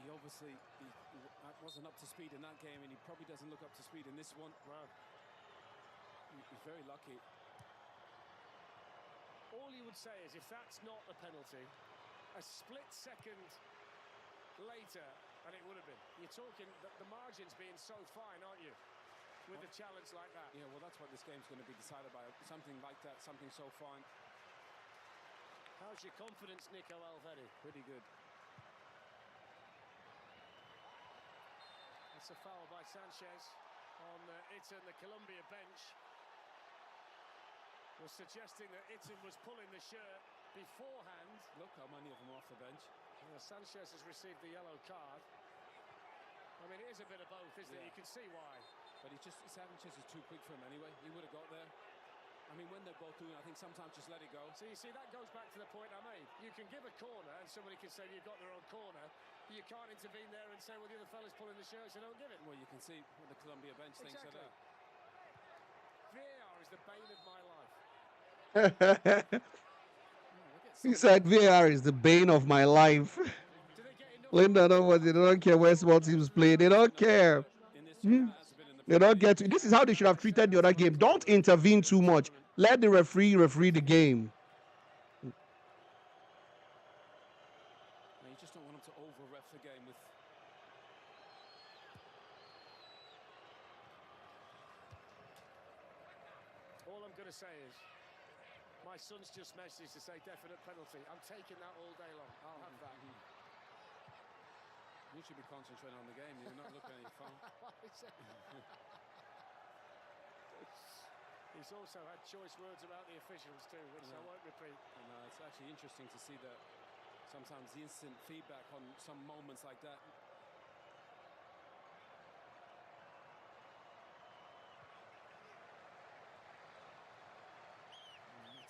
He obviously wasn't up to speed in that game, and he probably doesn't look up to speed in this one. Wow. He's very lucky. all you would say is, if that's not a penalty, a split second later, and it would have been. You're talking the margins being so fine, aren't you? With a challenge like that. Yeah, well, that's what this game's going to be decided by. Something like that, something so fine. How's your confidence, Nico Alvedi? Pretty good. That's a foul by Sanchez on Itten, the Colombia bench. Was suggesting that Itten was pulling the shirt beforehand. Look how many of them are off the bench. Sanchez has received the yellow card. I mean, it is a bit of both, isn't it? You can see why. But Sanchez is too quick for him anyway. He would have got there. I mean, when they're both doing it, I think sometimes just let it go. So you see, that goes back to the point I made. You can give a corner and somebody can say you've got their own corner. You can't intervene there and say, well, the other fella's pulling the shirt, so don't give it. Well, you can see what the Colombia bench thinks of that. VAR is the bane of my life. He said VAR is the bane of my life. Linda, they don't care where small teams play. They don't care. They don't get to. This is how they should have treated the other game. Don't intervene too much. Let the referee the game. You just don't want them to over-ref the game with. All I'm going to say is, my son's just messaged to say definite penalty. I'm taking that all day long. I'll have that. You should be concentrating on the game. You're not looking at your phone. He's also had choice words about the officials too, which I won't repeat. No, it's actually interesting to see that sometimes the instant feedback on some moments like that.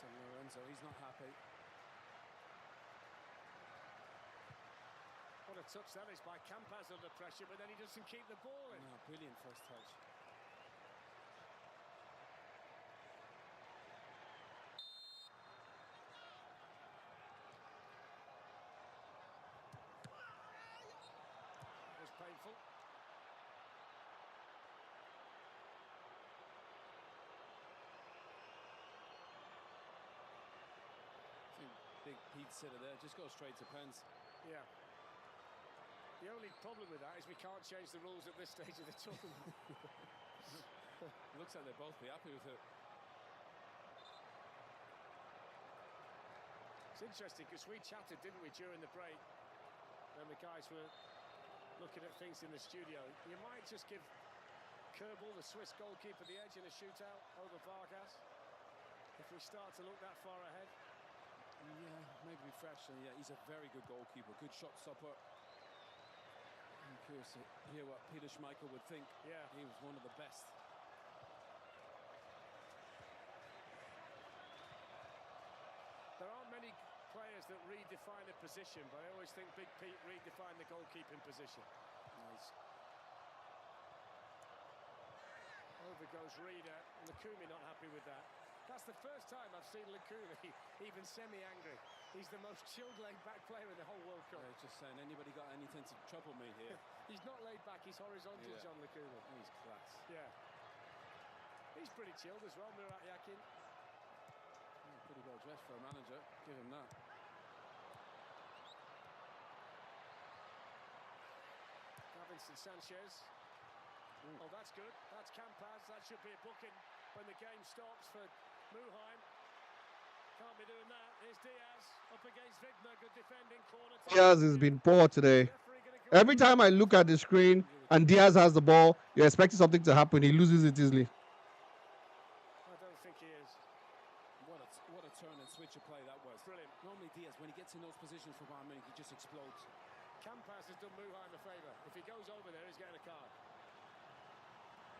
Lorenzo, he's not happy. What a touch that is by Campas under pressure, but then he doesn't keep the ball in. No, brilliant first touch. It was painful. I think Big Pete Sitter there, just go straight to pens. Yeah. The only problem with that is we can't change the rules at this stage of the tournament. Looks like they'll both be happy with it. It's interesting because we chatted, didn't we, during the break, when the guys were looking at things in the studio. You might just give Kerbal, the Swiss goalkeeper, the edge in a shootout over Vargas if we start to look that far ahead. Yeah, maybe refresh. Yeah, he's a very good goalkeeper, good shot stopper. I'm curious to hear what Peter Schmeichel would think. Yeah. He was one of the best. There aren't many players that redefine a position, but I always think Big Pete redefined the goalkeeping position. Nice. Over goes Reader. Lukumi not happy with that. That's the first time I've seen Lukumi even semi-angry. He's the most chilled, laid-back player in the whole World Cup. Yeah, just saying, anybody got anything to trouble me here? He's not laid back, he's horizontal, yeah. John Lukumi. He's class. Yeah. He's pretty chilled as well, Murat Yakin. Yeah, pretty well dressed for a manager, give him that. Davinson Sanchez. Oh, that's good. That's Campas. That should be a booking when the game stops for Muheim. Can't be doing that. Here's Diaz up against Vigma. Good defending corner. Diaz has been poor today. Every time I look at the screen and Diaz has the ball, you're expecting something to happen. He loses it easily. I don't think he is. What a turn and switch of play that was. Brilliant. Normally Diaz, when he gets in those positions for Bayern Munich, he just explodes. Campas has done Muheim a favour. If he goes over there, he's getting a card.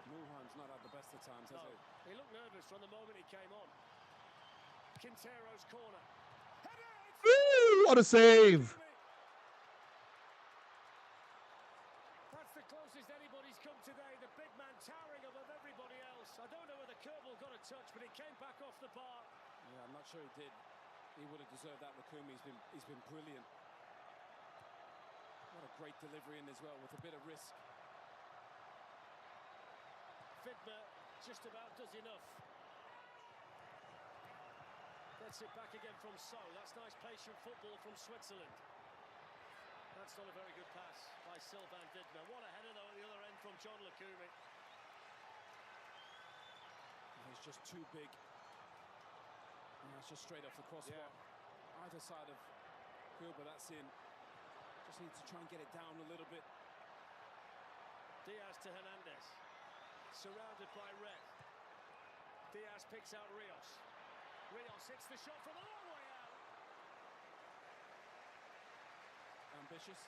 Muheim's not at the best of times, has he? He looked nervous from the moment he came on. Quintero's corner. Ooh, what a save! That's the closest anybody's come today. The big man towering above everybody else. I don't know whether Kerbal got a touch, but he came back off the bar. Yeah, I'm not sure he did. He would have deserved that. Lukumi, he's been brilliant. What a great delivery in as well, with a bit of risk. Fidner just about does enough. Gets it back again from So. That's nice patient football from Switzerland. That's not a very good pass by Sylvain Didner. What a header though at the other end from John Lukumi. He's just too big. And that's just straight off the crossbar. Yeah. Either side of Kuba, that's in. Just needs to try and get it down a little bit. Diaz to Hernandez. Surrounded by red. Diaz picks out Rios. Rios hits the shot from a long way out. Ambitious.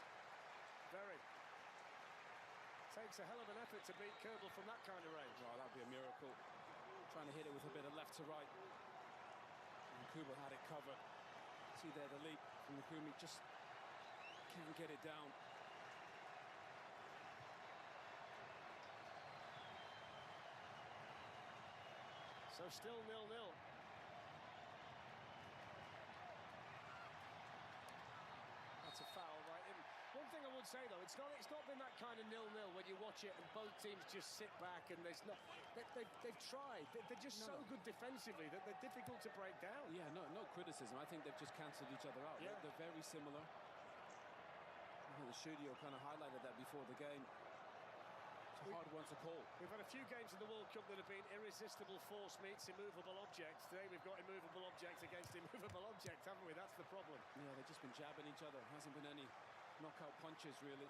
Very. Takes a hell of an effort to beat Kerbal from that kind of range. Oh, that'd be a miracle. Trying to hit it with a bit of left to right. And Kuba had it covered. See there the leap from Lukumi, just can't get it down. So still 0-0. That's a foul, right? And one thing I would say though, it's not been that kind of 0-0 when you watch it and both teams just sit back and there's not. They've tried. They're just so good defensively that they're difficult to break down. Yeah, no criticism. I think they've just cancelled each other out. Yeah. They're very similar. I think the studio kind of highlighted that before the game. It's a hard one to call. We've had a few games in the World Cup that have been irresistible force meets immovable object. Today we've got immovable object against immovable object, haven't we? That's the problem. Yeah, they've just been jabbing each other. Hasn't been any knockout punches, really.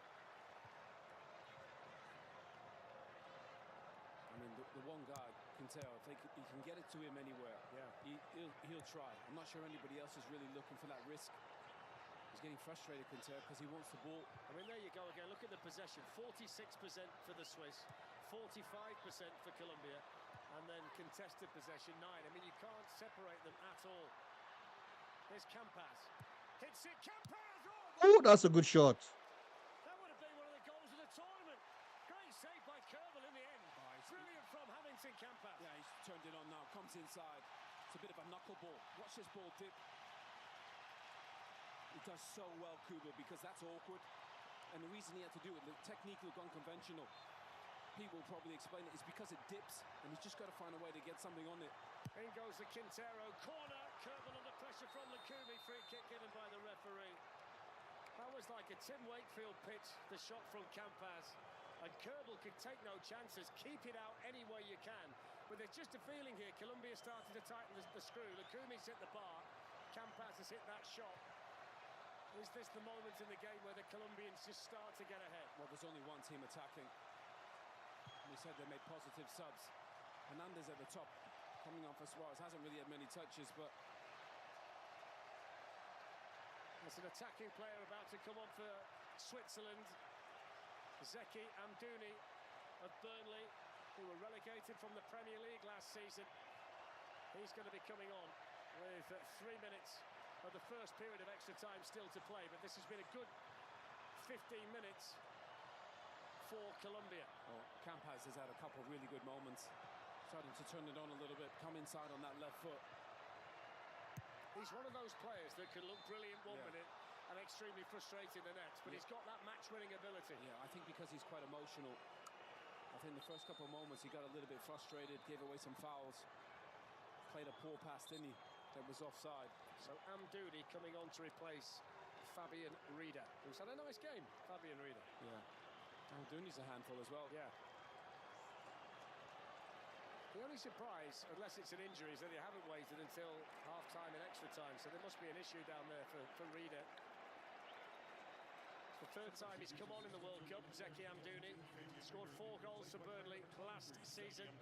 I mean, the one guy, Ketelaere, if he can get it to him anywhere, he'll try. I'm not sure anybody else is really looking for that risk. He's getting frustrated, Ketelaere, because he wants the ball. I mean, there you go again. Look at the possession. 46% for the Swiss, 45% for Colombia, and then contested possession 9. I mean, you can't separate them at all. There's Campas. Hits it, Campas! Oh, that's a good shot. That would have been one of the goals of the tournament. Great save by Kerbal in the end. Brilliant from Hamilton Campas. Yeah, he's turned it on now. Comes inside. It's a bit of a knuckleball. Watch this ball dip. He does so well, Kuba, because that's awkward. And the reason he had to do it, the technique looked unconventional. People will probably explain it, is because it dips, and he's just got to find a way to get something on it. In goes the Quintero corner. Kerbal under pressure from Lukumi. Free kick given by the referee. That was like a Tim Wakefield pitch, the shot from Campas. And Kerbal could take no chances. Keep it out any way you can. But there's just a feeling here. Colombia started to tighten the screw. Lukumi's hit the bar. Campas has hit that shot. Is this the moment in the game where the Colombians just start to get ahead? Well, there's only one team attacking. And we said they made positive subs. Hernandez at the top, coming on for Suarez. Hasn't really had many touches, but... There's an attacking player about to come on for Switzerland. Zeki Amdouni of Burnley, who were relegated from the Premier League last season. He's going to be coming on with 3 minutes of the first period of extra time still to play, but this has been a good 15 minutes for Colombia. Well, Campas has had a couple of really good moments, starting to turn it on a little bit, come inside on that left foot. He's one of those players that can look brilliant one minute and extremely frustrating the next, but he's got that match-winning ability. Yeah, I think because he's quite emotional. I think the first couple of moments he got a little bit frustrated, gave away some fouls, played a poor pass, didn't he? That was offside. So Amdouni coming on to replace Fabian Rieder, who's had a nice game. Fabian Rieder. Yeah. Amdouni's a handful as well. Yeah. The only surprise, unless it's an injury, is that they haven't waited until half-time and extra time, so there must be an issue down there for Rieder. It's the third time he's come on in the World Cup. Zeki Amdouni scored 4 goals for Burnley last season.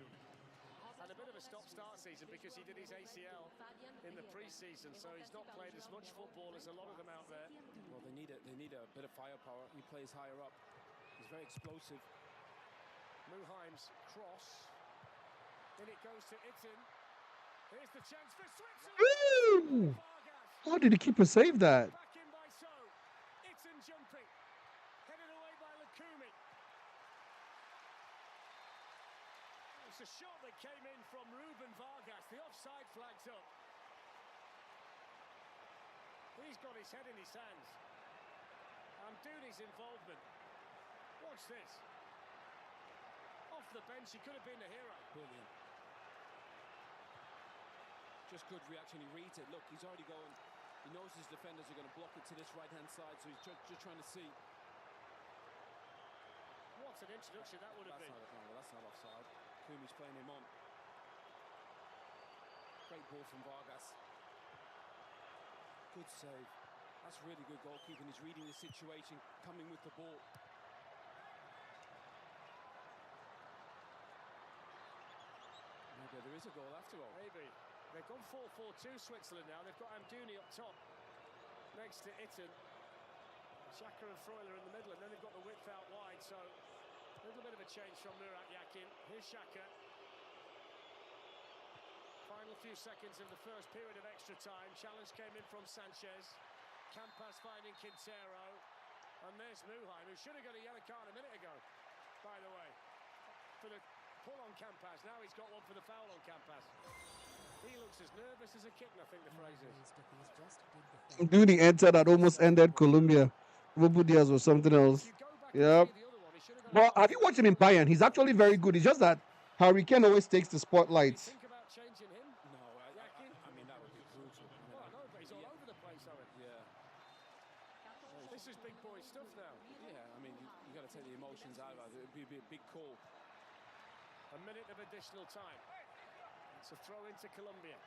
Had a bit of a stop-start season because he did his ACL in the pre-season, so he's not played as much football as a lot of them out there. Well, they need a bit of firepower. He plays higher up. He's very explosive. Muheim's cross. In it goes to Itten. Here's the chance for Switzerland. Ooh! How did the keeper save that? Back in by So. Itten jumping. Headed away by Lukumi. It's a shot that came in from Ruben Vargas. The offside flag's up. He's got his head in his hands. Amdouni's involvement. Watch this. Off the bench, he could have been the hero. Brilliant. Just good reaction. He reads it. Look, he's already going. He knows his defenders are going to block it to this right-hand side, so he's just trying to see. What an introduction that would have been. That's not offside. Kumi's playing him on. Great ball from Vargas. Good save. That's really good goalkeeping. He's reading the situation, coming with the ball. Maybe there is a goal after all. Maybe. They've gone 4-4-2 Switzerland now. They've got Amdouni up top next to Itten. Xhaka and Freuler in the middle, and then they've got the width out wide, so a little bit of a change from Murat Yakin. Here's Xhaka. Final few seconds of the first period of extra time. Challenge came in from Sanchez. Campas finding Quintero. And there's Muheim, who should have got a yellow card a minute ago, by the way, for the pull on Campas. Now he's got one for the foul on Campas. He looks as nervous as a kitten, I think the phrase is. During the enter that almost ended Colombia. Rubu Diaz or something else. Yep. Well, have you watched him in Bayern? He's actually very good. It's just that Harry Kane always takes the spotlight. Think about changing him? No, I mean, that would be brutal. Well, no, but he's all over the place, Owen. Yeah. This is big boy stuff now. Yeah, I mean, you got to take the emotions out of it. It would be a big call. A minute of additional time. It's a throw into Colombia,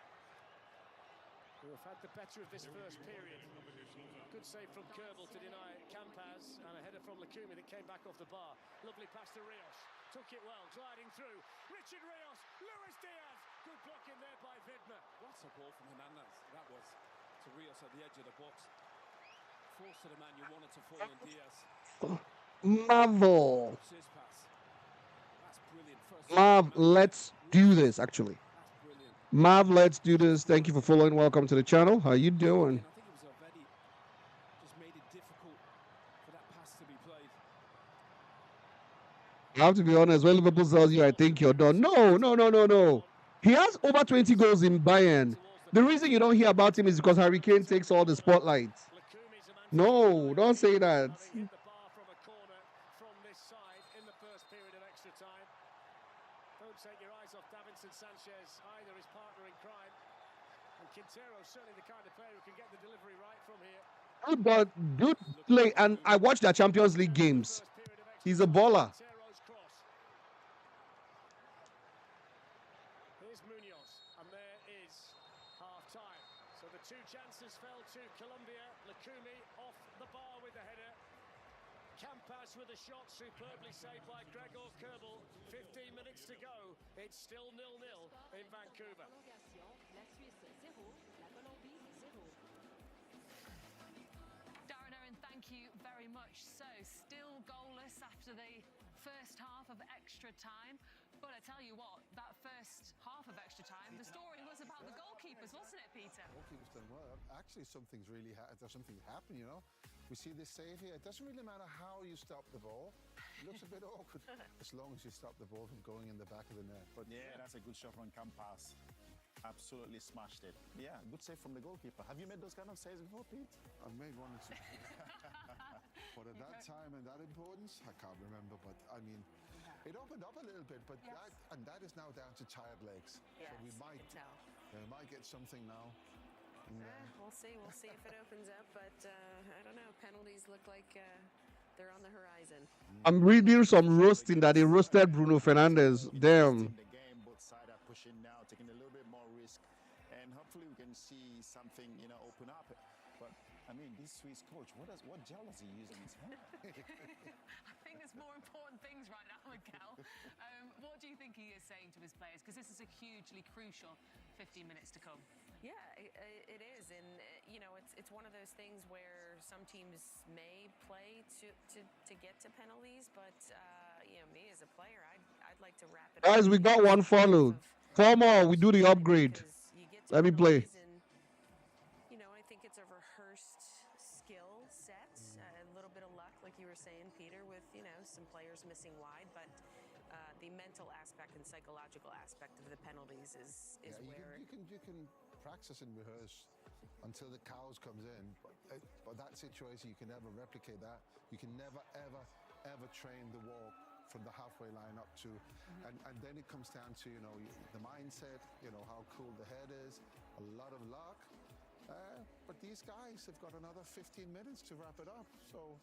who have had the better of this first period. Good save from Kerbal to deny Campas, and a header from Lukumi that came back off the bar. Lovely pass to Rios. Took it well, gliding through. Richard Rios, Luis Diaz. Good block in there by Vidna. What a ball from Hernandez. That was to Rios at the edge of the box. Forced to the man you wanted to fall on Diaz. Marvel. His pass. That's brilliant. Mav, let's do this, actually. Mav, let's do this. Thank you for following. Welcome to the channel. How you doing? I think it was already just made it difficult for that pass to be played. I have to be honest. When Liverpool tells you, I think you're done. No. He has over 20 goals in Bayern. The reason you don't hear about him is because Harry Kane takes all the spotlight. No, don't say that. Hit the bar from a corner from this side in the first period of extra time. Don't take your eyes off Davinson Sanchez, either his partner in crime. And Quintero's certainly the kind of player who can get the delivery right from here. Good, but good play. And I watched their Champions League games. He's a baller. Quintero's cross. Here's Munoz, and there is half-time. So the two chances fell to Colombia. Lukumi off the bar with the header. Campas with a shot, superbly saved by Gregor Kerbal. 15 minutes to go. It's still 0-0 in Vancouver. Darren Owen, thank you very much. So, still goalless after the first half of extra time. But I tell you what, that first half of extra time, the story was about the goalkeepers, wasn't it, Peter? Goalkeepers done well. Actually, something happened, you know. We see this save here. It doesn't really matter how you stop the ball. It looks a bit awkward as long as you stop the ball from going in the back of the net. But yeah, that's a good shot from Campas. Absolutely smashed it. Yeah, good save from the goalkeeper. Have you made those kind of saves before, Pete? I've made one or two. But at that time and that importance, I can't remember. But I mean, it opened up a little bit. But that is now down to tired legs. Yes, so we might get something now. We'll see. We'll see if it opens up. But I don't know. Penalties look like they're on the horizon. I'm reading some roasting that they roasted Bruno Fernandes. Damn. The game, both sides are pushing now, taking a little bit more risk, and hopefully we can see something, open up. But I mean, this Swiss coach, what gel does he use in his hand? I think there's more important things right now, Mikel. What do you think he is saying to his players? Because this is a hugely crucial 15 minutes to come. Yeah, it is, and it's one of those things where some teams may play to get to penalties, but me as a player, I'd like to wrap it up. Guys, we got one followed. 4 more, we do the upgrade. Let me play. And, I think it's a rehearsed skill set, a little bit of luck, like you were saying, Peter, with some players missing wide, but the mental aspect and psychological aspect of the penalties is where you can practice and rehearse until the cows comes in, but that situation you can never replicate that. You can never ever train the walk from the halfway line up to, and then it comes down to, you know, the mindset, you know, how cool the head is, a lot of luck. But these guys have got another 15 minutes to wrap it up. So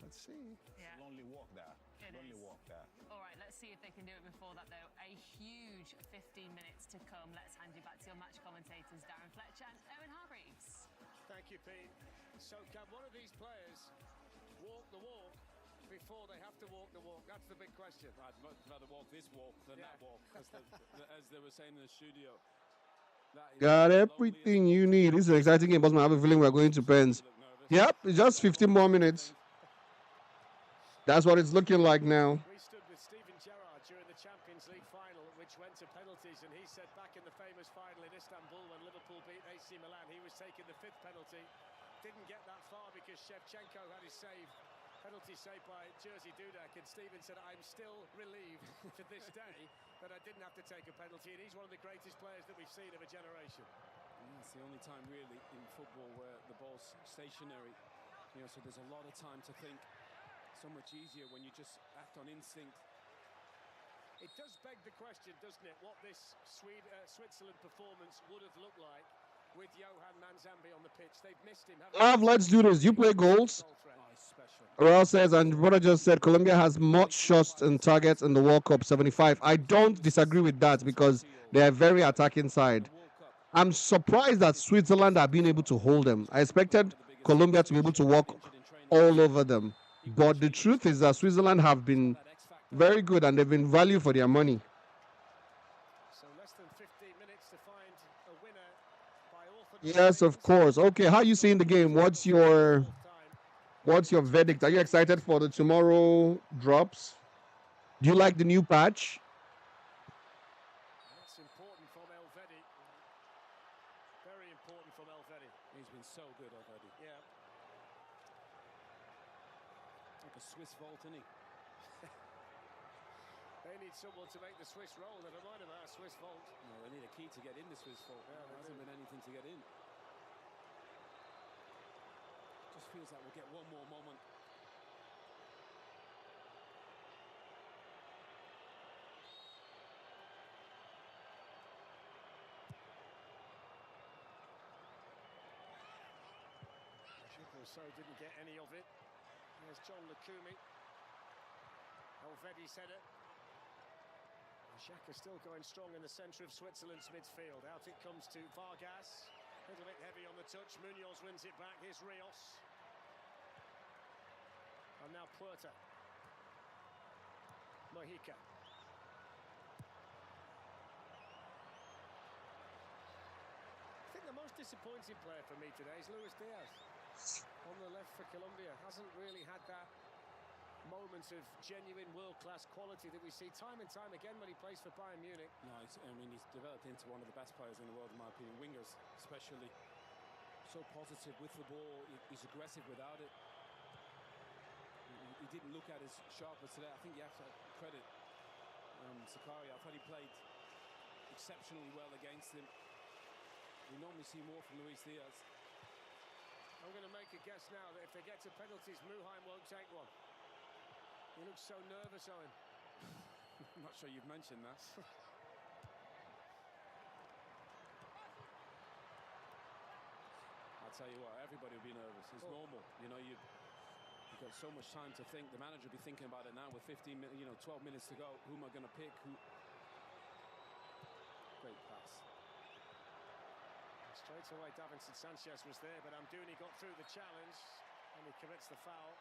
let's see. Yeah. Lonely walk there. Lonely walk there. All right, let's see if they can do it before that, though. A huge 15 minutes to come. Let's hand you back to your match commentators, Darren Fletcher and Owen Hargreaves. Thank you, Pete. So can one of these players walk the walk before they have to walk the walk? That's the big question. I'd much rather walk this walk than that walk, as they were saying in the studio. Got everything you need. This is an exciting game, Bossman. I have a feeling we're going to pens. Yep, it's just 15 more minutes. That's what it's looking like now. We stood with Steven Gerrard during the Champions League final, which went to penalties, and he said back in the famous final in Istanbul when Liverpool beat AC Milan, he was taking the 5th penalty. Didn't get that far because Shevchenko had his penalty saved by Jerzy Dudek, and Steven said, I'm still relieved to this day that I didn't have to take a penalty, and he's one of the greatest players that we've seen of a generation. Yeah, it's the only time really in football where the ball's stationary, you know, so there's a lot of time to think. So much easier when you just act on instinct. It does beg the question, doesn't it, what this Switzerland performance would have looked like with Johan Manzambi on the pitch. They've missed him. Let's do this. You play goals. Raul says, and what I just said, Colombia has much shots and targets in the World Cup, 75. I don't disagree with that because they're a very attacking side. I'm surprised that Switzerland have been able to hold them. I expected Colombia to be able to walk all over them. But the truth is that Switzerland have been very good and they've been value for their money. So less than 15 minutes to find a winner by orthodox. Yes, of course. Okay, how are you seeing the game? What's your verdict? Are you excited for the tomorrow drops? Do you like the new patch? That's important from Elvedi. Very important from Elvedi. He's been so good already. Yeah. Like a Swiss vault, isn't he? They need someone to make the Swiss roll. Never mind about a Swiss vault. No, they need a key to get in the Swiss vault. Yeah, there hasn't been anything to get in. Just feels like we'll get one more moment. So didn't get any of it. There's John Lukumi. Elvedi's header. Xhaka still going strong in the centre of Switzerland's midfield. Out it comes to Vargas. A little bit heavy on the touch. Munoz wins it back. Here's Rios. And now Puerta. Mojica. I think the most disappointing player for me today is Luis Diaz. On the left for Colombia. Hasn't really had that moment of genuine world-class quality that we see time and time again when he plays for Bayern Munich. No, I mean, he's developed into one of the best players in the world, in my opinion. Wingers, especially. So positive with the ball. He's aggressive without it. He didn't look at as sharp as today. I think you have to credit Sakari. I thought he played exceptionally well against him. We normally see more from Luis Diaz. I'm going to make a guess now that if they get to penalties, Muheim won't take one. He looks so nervous, Owen. I'm not sure you've mentioned that. I'll tell you what, everybody will be nervous. It's normal. You know, you've got so much time to think. The manager will be thinking about it now with 15 minutes, 12 minutes to go. Who am I going to pick? Great pass. Straight away, Davinson Sanchez was there, but Amdouni got through the challenge and he commits the foul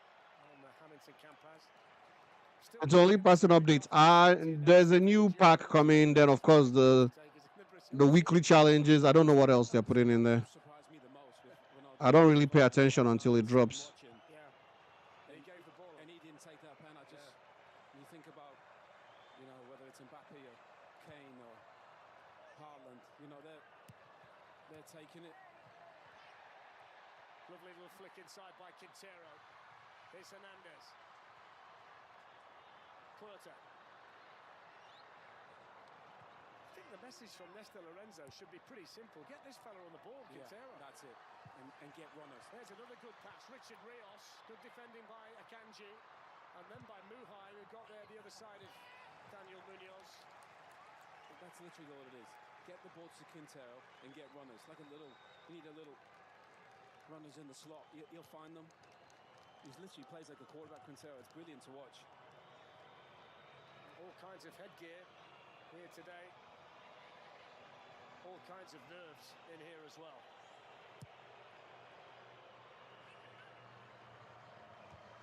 on the Hamilton Campaz. It's only passing updates. There's a new pack coming. Then, of course, the weekly challenges. I don't know what else they're putting in there. I don't really pay attention until it drops. And he gave the ball. And he didn't take that pen. When you think about, whether it's Mbappe or Kane or Haaland, they're taking it. Lovely little flick inside by Quintero. Here's Hernandez. Puerta. I think the message from Néstor Lorenzo should be pretty simple. Get this fella on the ball, Quintero. Yeah, that's it. And get runners. There's another good pass. Richard Rios. Good defending by Akanji. And then by Muhai, who got there the other side of Daniel Munoz. That's literally all it is. Get the ball to Quintero and get runners. Like a little, you need a little runners in the slot. You'll find them. He literally plays like a quarterback, Quintero. It's brilliant to watch. All kinds of headgear here today. All kinds of nerves in here as well.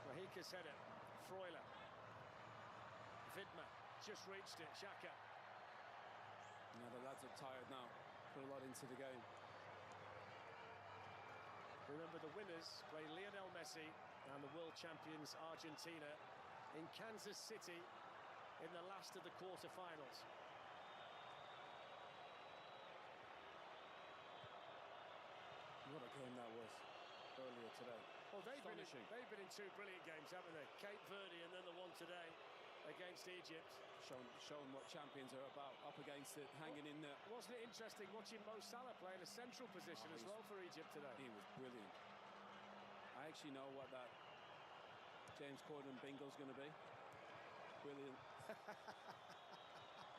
Mahika's header. Freuler. Vidma just reached it. Xhaka. Now the lads are tired now. Put a lot into the game. Remember, the winners play Lionel Messi and the world champions Argentina in Kansas City in the last of the quarter-finals. What a game that was earlier today. Well, they've been in two brilliant games, haven't they? Cape Verde and then the one today against Egypt. Showing what champions are about, up against it, hanging in there. Wasn't it interesting watching Mo Salah play in a central position as well for Egypt today? He was brilliant. I actually know what that James Corden bingo's going to be. Brilliant.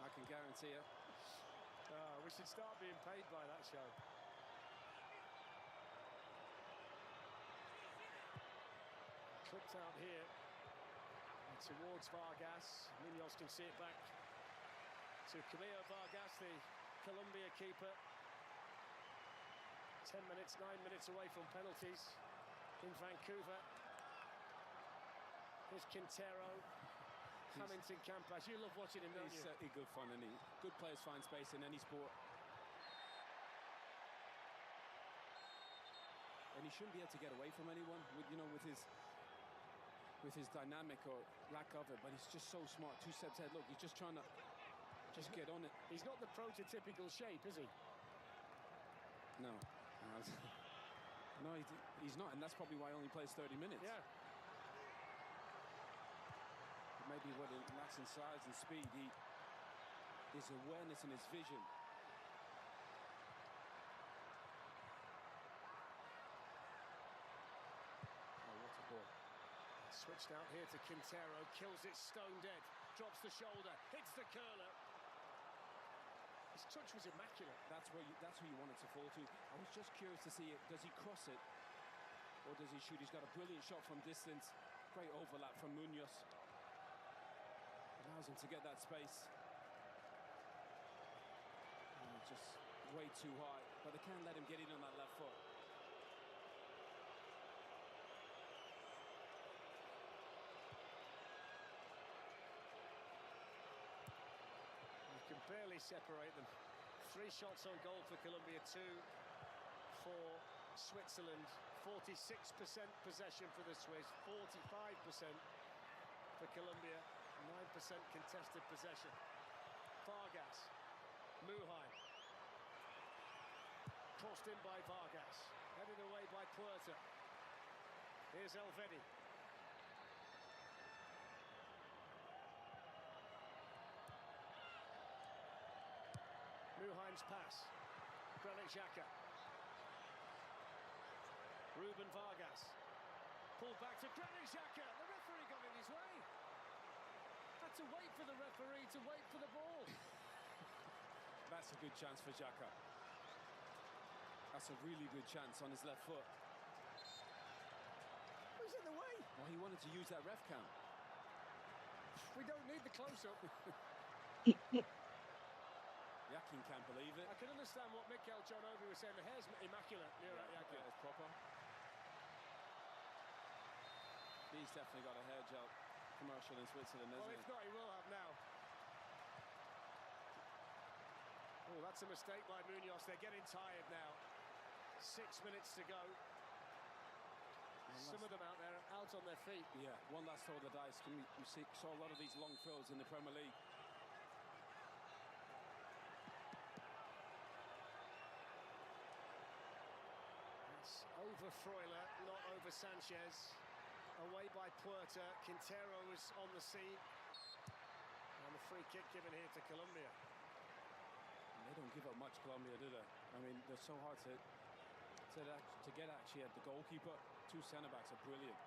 I can guarantee it. We should start being paid by that show. Clipped out here towards Vargas. Munoz can see it back to Camilo Vargas, the Colombia keeper. 10 minutes, 9 minutes away from penalties in Vancouver. Here's Quintero. Hamilton Campas. You love watching him, don't you? He's good fun, and good players find space in any sport. And he shouldn't be able to get away from anyone, with his dynamic or lack of it, but he's just so smart. 2 steps ahead. Look, he's just trying to get on it. He's not the prototypical shape, is he? No. No, he's not, and that's probably why he only plays 30 minutes. Yeah. Maybe what it lacks in size and speed, his awareness and his vision. Oh, what a ball. Switched out here to Quintero, kills it stone dead, drops the shoulder, hits the curler. His touch was immaculate. That's who you want it to fall to. I was just curious to see it. Does he cross it or does he shoot? He's got a brilliant shot from distance. Great overlap from Munoz. Allows him to get that space. Just way too high, but they can't let him get in on that left foot. You can barely separate them. 3 shots on goal for Colombia, 2 for Switzerland. 46% possession for the Swiss, 45% for Colombia. 9% contested possession. Vargas. Muhai. Crossed in by Vargas. Headed away by Puerta. Here's Elvedi. Muhaim's pass. Granit Xhaka. Ruben Vargas. Pulled back to Granit Xhaka. The referee got in his way. Had to wait for the referee to wait for the ball. That's a good chance for Xhaka. That's a really good chance on his left foot. Who's in the way? Well, he wanted to use that ref cam. We don't need the close-up. Yakin can't believe it. I can understand what Mikel Merino was saying. The hair's immaculate near Yakin. Yeah, it's proper. He's definitely got a hair gel commercial in Switzerland, isn't Well, if not, he will have now. Oh, that's a mistake by Munoz. They're getting tired now. 6 minutes to go. Some of them out there, out on their feet. Yeah, one last throw of the dice. We saw a lot of these long throws in the Premier League. It's over Freuler, not over Sanchez. Away by Puerta. Quintero is on the scene. And the free kick given here to Colombia. They don't give up much, Colombia, do they? I mean, they're so hard to get actually at the goalkeeper. 2 centre-backs are brilliant.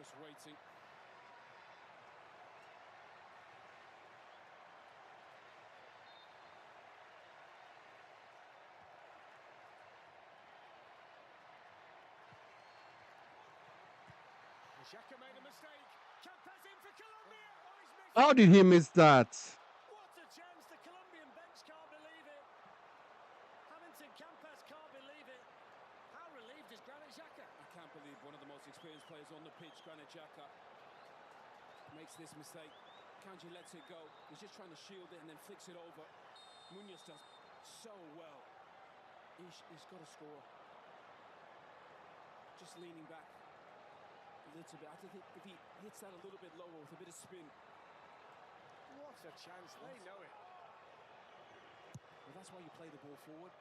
Just waiting. Xhaka made a mistake. Campa's in for Colombia. Oh, he's missed. How did he miss that? What a chance. The Colombian bench can't believe it. Hamilton Campas can't believe it. How relieved is Granit Xhaka? I can't believe one of the most experienced players on the pitch, Granit Xhaka, makes this mistake. Kanji lets it go. He's just trying to shield it and then flicks it over. Munoz does so well. He's got to score. Just leaning back a little bit. I think if he hits that a little bit lower with a bit of spin. What a chance. They know it. Well, that's why you play the ball forward.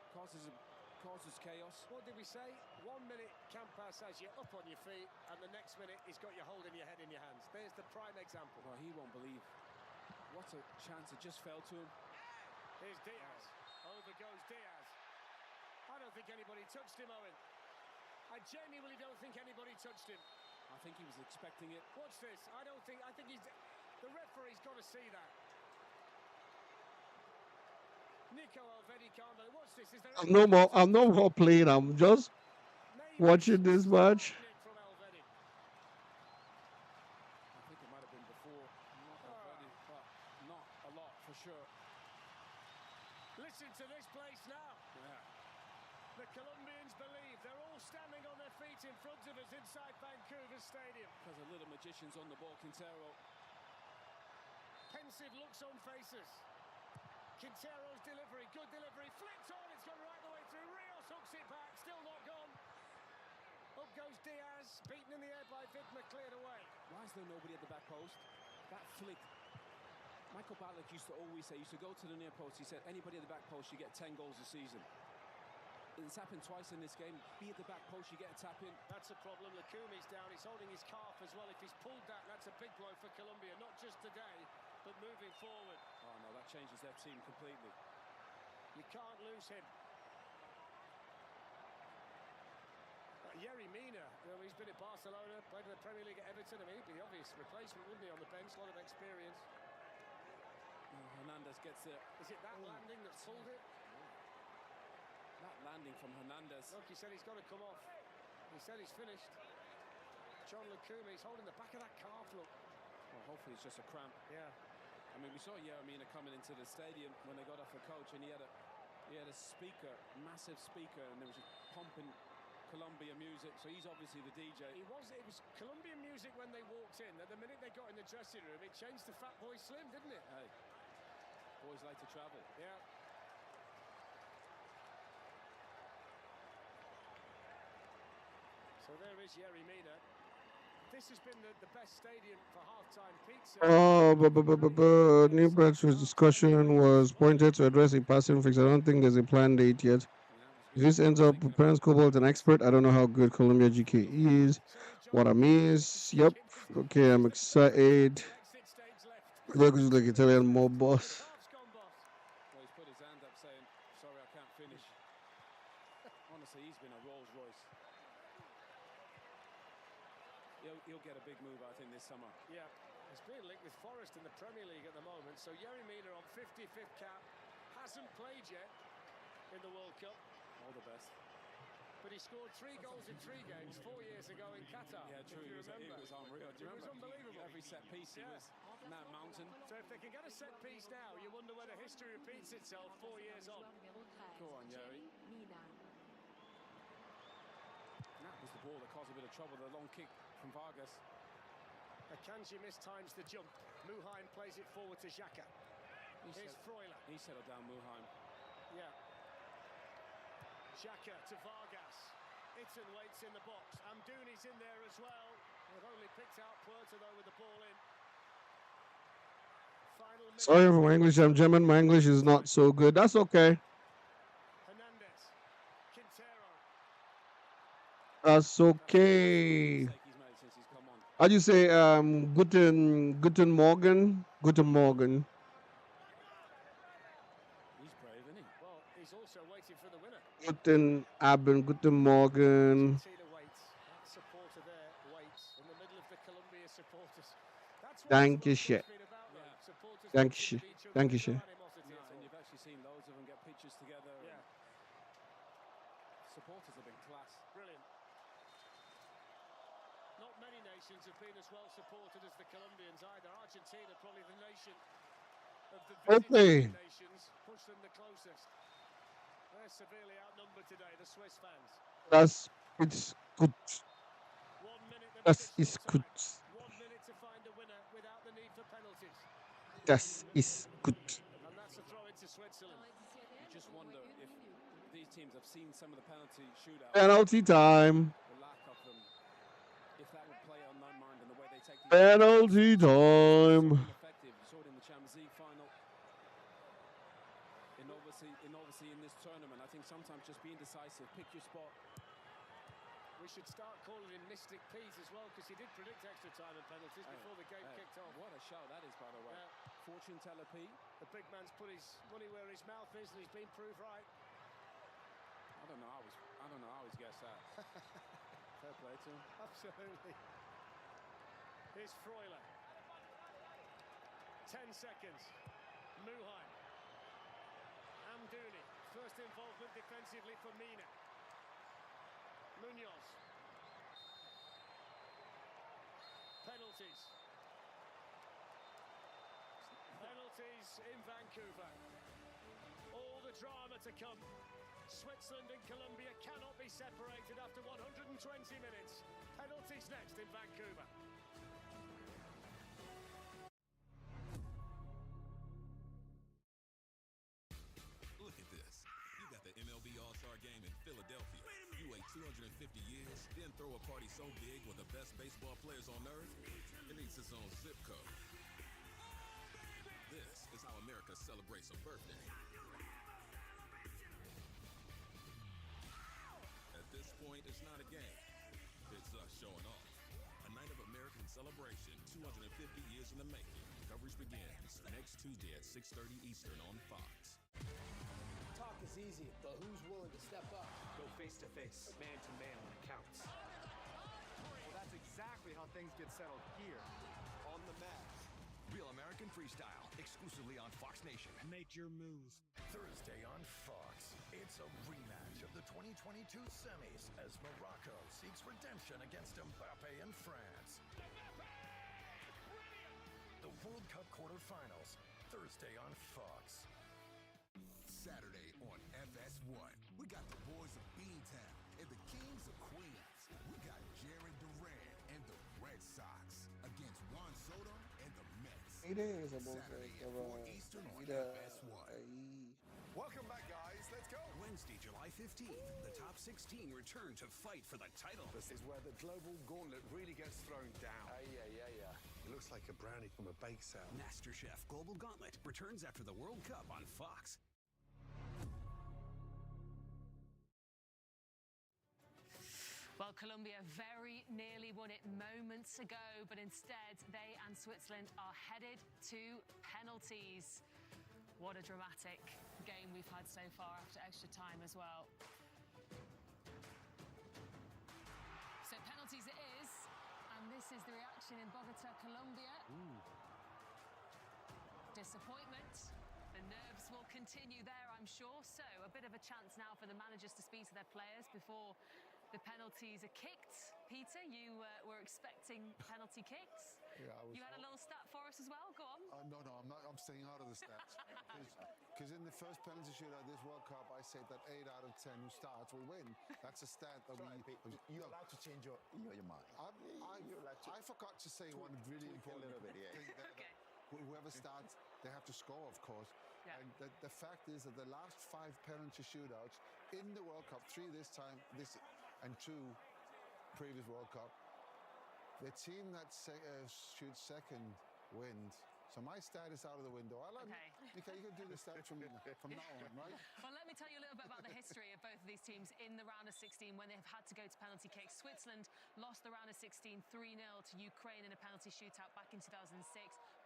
Causes chaos. What did we say? 1 minute Campas has you up on your feet, and the next minute he's got you holding your head in your hands. There's the prime example. Well, he won't believe what a chance. It just fell to him. Here's Diaz. Over goes Diaz. I don't think anybody touched him, Owen. I genuinely don't think anybody touched him. I think he was expecting it. Watch this. I think he's... The referee's got to see that. Nico Alvedi can't believe. Watch this. Is there I'm no more playing. I'm just watching this match. from Alvedi? I think it might have been before. Not Alvedi, but not a lot for sure. Listen to this place now. Yeah. The Colombians believe. They're all standing on their feet in front of us inside Vancouver Stadium. There's a little magicians on the ball, Quintero. Pensive looks on faces. Quintero's delivery, good delivery, flicked on, it's gone right the way through. Rios hooks it back, still not gone. Up goes Diaz, beaten in the air by Vidma, cleared away. Why is there nobody at the back post? That flick. Michael Ballack used to always say, used to go to the near post, he said, anybody at the back post, you get 10 goals a season. It's happened twice in this game. Be at the back post, you get a tap in. That's a problem. Lukumi's down. He's holding his calf as well. If he's pulled that, that's a big blow for Colombia. Not just today, but moving forward. Oh no, that changes their team completely. You can't lose him. Yerry Mina, he's been at Barcelona, played in the Premier League at Everton. I mean, he'd be the obvious replacement, wouldn't he, on the bench? A lot of experience. Hernandez gets it. Is it that landing that pulled it? That landing from Hernandez. Look, he said he's got to come off. He said he's finished. John Lukumi, he's holding the back of that calf, look. Well, hopefully it's just a cramp. Yeah. I mean, we saw Yeremina coming into the stadium when they got off the coach, and he had a speaker, massive speaker, and there was a pumping Colombia music. So he's obviously the DJ. It was Colombian music when they walked in. And the minute they got in the dressing room, it changed to Fatboy Slim, didn't it? Hey, boys like to travel. Yeah. So there is Yerry Mina. This has been the best stadium for halftime pizza. New Bradford's discussion was pointed to address a passing fix. I don't think there's a plan date yet. If this ends up with Prince Cobalt an expert, I don't know how good Colombia GK is. What I mean is, yep. Okay, I'm excited. Look, it's like Italian mob boss. Well, he's put his hand up saying, sorry, I can't finish. Honestly, he's been a Rolls Royce. He'll get a big move, I think, this summer. Yeah, he's being linked with Forest in the Premier League at the moment. So Yerry Mina on 55th cap, hasn't played yet in the World Cup. All the best. But he scored 3 goals in 3 games 4 years ago in Qatar. Yeah, true. It was unreal. Do you remember? It was unbelievable. Every set piece, it was that mountain. So if they can get a set piece now, you wonder whether history repeats itself 4 years on. Go on, Yerry. That was the ball that caused a bit of trouble. The long kick from Vargas. Akanji mistimes the jump. Muheim plays it forward to Xhaka. Here's Freuler. He settled down Muheim. Yeah. Xhaka to Vargas. Itten waits in the box. Amdouni's in there as well. They've only picked out Puerta though with the ball in. Final minute. Sorry for my English. I'm German. My English is not so good. That's okay. Hernandez. Quintero. That's okay. How do you say Guten Morgen? Guten Morgen. He's brave, isn't he? Well, he's also waiting for the winner. Guten Abend, Guten Morgen. Argentina waits. That supporter there waits in the middle of the Colombia the supporters. That's what Dankeschön. Dankeschön. Dankeschön. And you've actually seen loads of them get pictures together. Yeah. Supporters have been class. Brilliant. Not many nations have been as well supported as the Colombians either. Argentina, probably the nation of the visiting nations, push them the closest. They're severely outnumbered today, the Swiss fans. Das ist gut. 1 minute of Das additional ist gut. time. 1 minute to find a winner without the need for penalties. Das ist gut. And that's a throw into Switzerland. You just wonder if these teams have seen some of the penalty shootouts. Penalty time. The lack of them. If that would play on their mind and the way they take these Penalty time. effective. You saw it in the Champions League final. And obviously in this tournament, I think sometimes just being decisive, pick your spot. We should start calling him Mystic Pete as well, because he did predict extra time and penalties before the game kicked off. What a show that is, by the way. Fortune teller Pete. The big man's put his money where his mouth is, and he's been proved right. I don't know how he's guessed that. Fair play to him. Absolutely. Here's Freuler. 10 seconds. Muhai. Amdouni. First involvement defensively for Mina. Munoz. Penalties. Penalties in Vancouver. All the drama to come. Switzerland and Colombia cannot be separated after 120 minutes. Penalties next in Vancouver. Look at this. You got the MLB All-Star Game in Philadelphia. You wait 250 years, then throw a party so big with the best baseball players on earth, it needs its own zip code. This is how America celebrates a birthday. At this point, it's not a game. It's us showing off. A night of American celebration, 250 years in the making. Coverage begins next Tuesday at 6:30 Eastern on Fox. Talk is easy, but who's willing to step up? Go face to face, man to man when it counts. Well, that's exactly how things get settled here on the mat. Real American Freestyle, exclusively on Fox Nation. Make your move. Thursday on Fox, it's a rematch of the 2022 semis as Morocco seeks redemption against Mbappe and France. The World Cup quarterfinals, Thursday on Fox. Saturday on FS1, we got the boys of Beantown and the Kings of Queens. We got Jared Duran and the Red Sox against Juan Soto and the Mets. Saturday at 4 Eastern on FS1. Welcome back, guys. Let's go. Wednesday, July 15th, the top 16 return to fight for the title. This is where the global gauntlet really gets thrown down. Yeah. It looks like a brownie from a bake sale. MasterChef Global Gauntlet returns after the World Cup on Fox. Well, Colombia very nearly won it moments ago, but instead they and Switzerland are headed to penalties. What a dramatic game we've had so far after extra time as well. So penalties it is, and this is the reaction in Bogota, Colombia. Disappointment. The nerves will continue there, I'm sure. So a bit of a chance now for the managers to speak to their players before the penalties are kicked. Peter, you were expecting penalty kicks. Yeah, I was. You had a little stat for us as well. Go on. No, I'm not. I'm staying out of the stats. Because in the first penalty shootout this World Cup, I said that 8 out of 10 who starts will win. That's a stat that You're allowed to change your mind. I forgot to say one really important a little bit, thing. Okay. Whoever starts, they have to score, of course. Yeah. And the fact is that the last 5 penalty shootouts in the World Cup, 3 this time, and 2 previous World Cup, the team that shoots second wins. So my stat is out of the window. Mika, you can do the stats from now on, right? Well, let me tell you a little bit about the history of both of these teams in the round of 16 when they've had to go to penalty kicks. Switzerland lost the round of 16 3-0 to Ukraine in a penalty shootout back in 2006.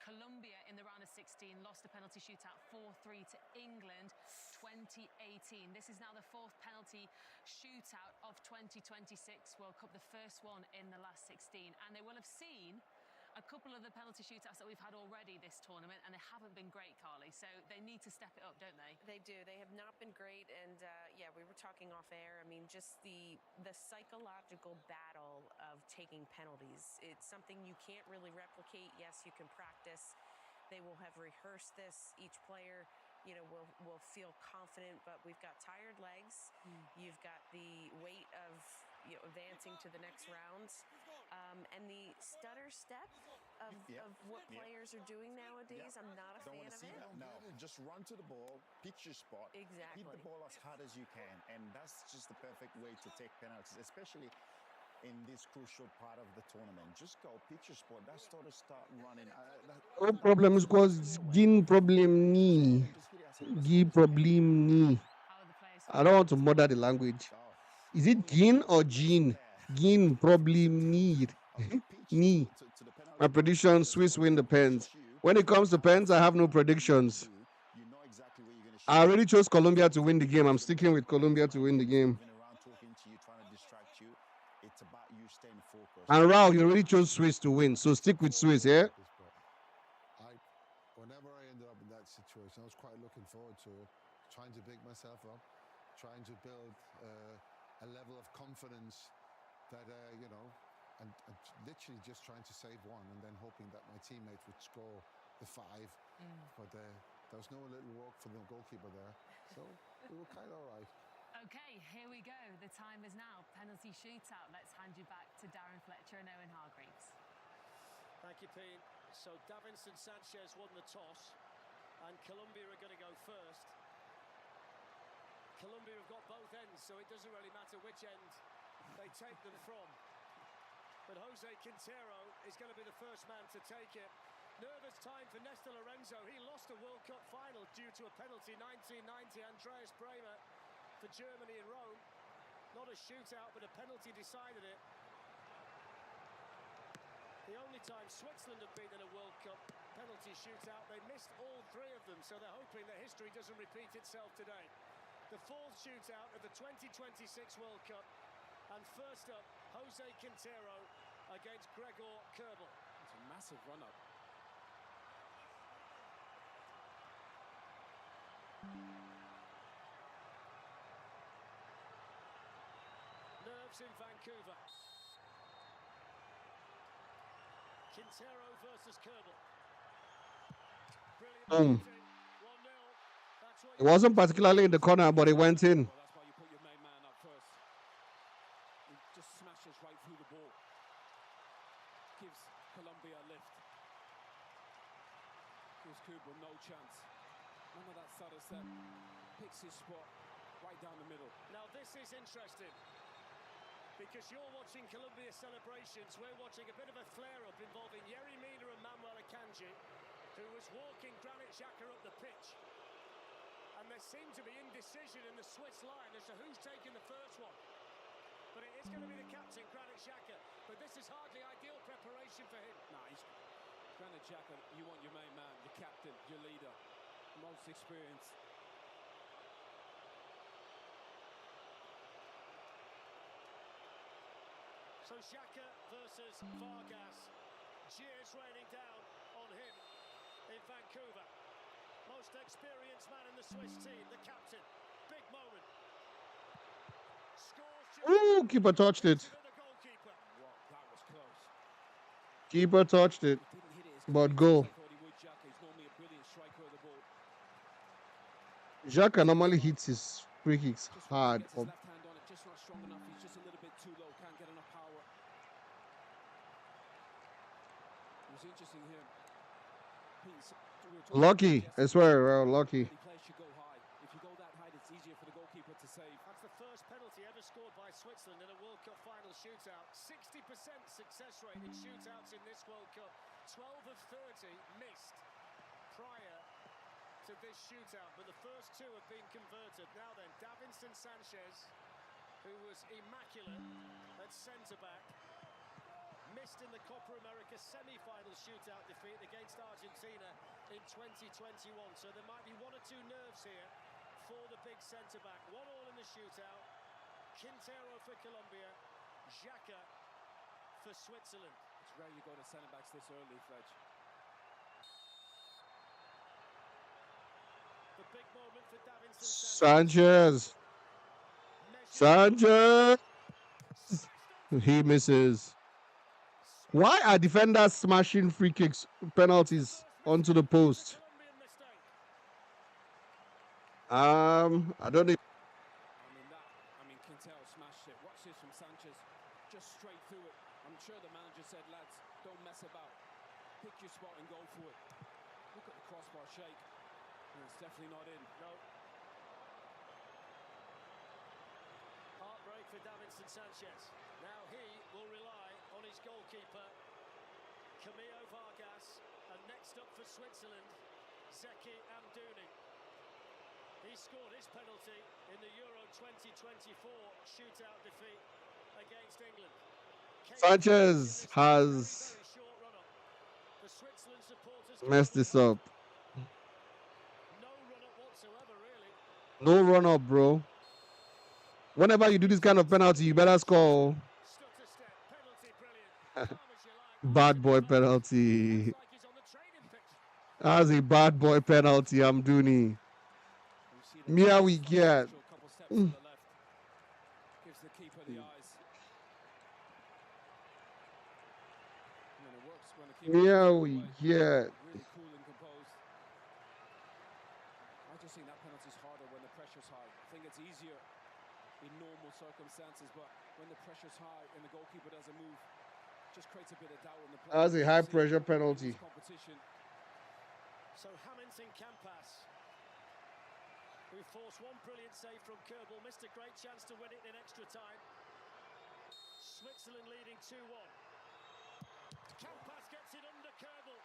Colombia in the round of 16 lost a penalty shootout 4-3 to England 2018. This is now the 4th penalty shootout of 2026 World Cup, the first one in the last 16. And they will have seen a couple of the penalty shootouts that we've had already this tournament, and they haven't been great, Carly. So they need to step it up, don't they? They do. They have not been great. And yeah, we were talking off air. I mean, just the psychological battle of taking penalties. It's something you can't really replicate. Yes, you can practice. They will have rehearsed this. Each player, you know, will feel confident, but we've got tired legs. You've got the weight of, you know, advancing to the next rounds. And the stutter step of what players are doing nowadays, I'm not a fan of it. No, just run to the ball, pick your spot, exactly. hit the ball as hard as you can, and that's just the perfect way to take penalties, especially in this crucial part of the tournament. Just go, pick your spot. That's sort of start running. No problem is cause gin problem ni. Gin problem ni. I don't want to murder the language. Is it gin or gene? Gin problem need. Ni. My prediction: Swiss win the pens. When it comes to pens, I have no predictions. I already chose Colombia to win the game. I'm sticking with Colombia to win the game. And Raul, you already chose Swiss to win, so stick with Swiss, yeah? Whenever I ended up in that situation, I was quite looking forward to it, trying to pick myself up, trying to build a level of confidence that, you know, and literally just trying to save one and then hoping that my teammates would score the 5. But there was no little walk for the goalkeeper there. So we were kind of all right. Okay, here we go. The time is now. Penalty shootout. Let's hand you back to Darren Fletcher and Owen Hargreaves. Thank you, Pete. So Davinson Sanchez won the toss, and Colombia are going to go first. Colombia have got both ends, so it doesn't really matter which end they take them from. But Jose Quintero is going to be the first man to take it. Nervous time for Néstor Lorenzo. He lost a World Cup final due to a penalty 1990. Andreas Bremer for Germany in Rome. Not a shootout, but a penalty decided it. The only time Switzerland have been in a World Cup penalty shootout, they missed all 3 of them, so they're hoping that history doesn't repeat itself today. The 4th shootout of the 2026 World Cup. And first up, Jose Quintero against Gregor Kerbel. It's a massive run-up. Nerves in Vancouver. Quintero versus Kerbel. Boom. It wasn't particularly in the corner, but it went in. Well, that's why you put your main man up first. He just smashes right through the ball. Gives Colombia a lift. Gives Cuba no chance. None of that stutter step. Picks his spot right down the middle. Now this is interesting, because you're watching Colombia celebrations. We're watching a bit of a flare-up involving Yerry Mina and Manuel Akanji, who was walking Granit Xhaka up the pitch. And there seemed to be indecision in the Swiss line as to who's taking the first one. But it is going to be the captain, Granit Xhaka. But this is hardly ideal preparation for him. Nah, he's Granit Xhaka. You want your main man, your captain, your leader, most experienced. So Xhaka versus Vargas. Cheers raining down on him in Vancouver. Most experienced man in the Swiss team, the captain. Big moment. Ooh, keeper touched it. Wow, that was close. Keeper touched it. But goal. Xhaka normally hits his free kicks hard. Just left hand on it, just not strong enough. He's just a little bit too low, can't get enough power. It was interesting here. Lucky, I swear, lucky. Players should go high. If you go that high, it's easier for the goalkeeper to save. That's the first penalty ever scored by Switzerland in a World Cup final shootout. 60% success rate in shootouts in this World Cup. 12 of 30 missed prior to this shootout, but the first 2 have been converted. Now then, Davinson Sanchez, who was immaculate at centre-back, missed in the Copa America semi-final shootout defeat against Argentina in 2021. So there might be 1 or 2 nerves here for the big centre-back. 1-1 in the shootout. Quintero for Colombia, Xhaka for Switzerland. It's rare you go to centre backs this early, Fletch. The big moment for Davinson Sanchez. Sanchez. He misses. Why are defenders smashing free kicks, penalties onto the post? I don't know. I mean, Quintero smashed it. Watch this from Sanchez. Just straight through it. I'm sure the manager said, lads, don't mess about. Pick your spot and go for it. Look at the crossbar shake. It's definitely not in. No. Heartbreak for Davinson Sanchez. Now he will rely on his goalkeeper, Camilo Vargas, and next up for Switzerland, Zeki Amdouni. He scored his penalty in the Euro 2024 shootout defeat against England. Sanchez has messed this up. No run up, bro. Whenever you do this kind of penalty, you better score. Bad boy penalty. That's a bad boy penalty, Amdouni. Mia we get. Gives the keeper the eyes. And it works when the keeper Mia we get. really cool and composed. I just think that penalty's harder when the pressure's high. I think it's easier in normal circumstances, but when the pressure's high and the goalkeeper doesn't move, just creates a bit of doubt in the play. That's a high pressure penalty. Competition. So Hamilton Campas, who forced one brilliant save from Kerbal, missed a great chance to win it in extra time. Switzerland leading 2-1. Campas gets it under Kerbal.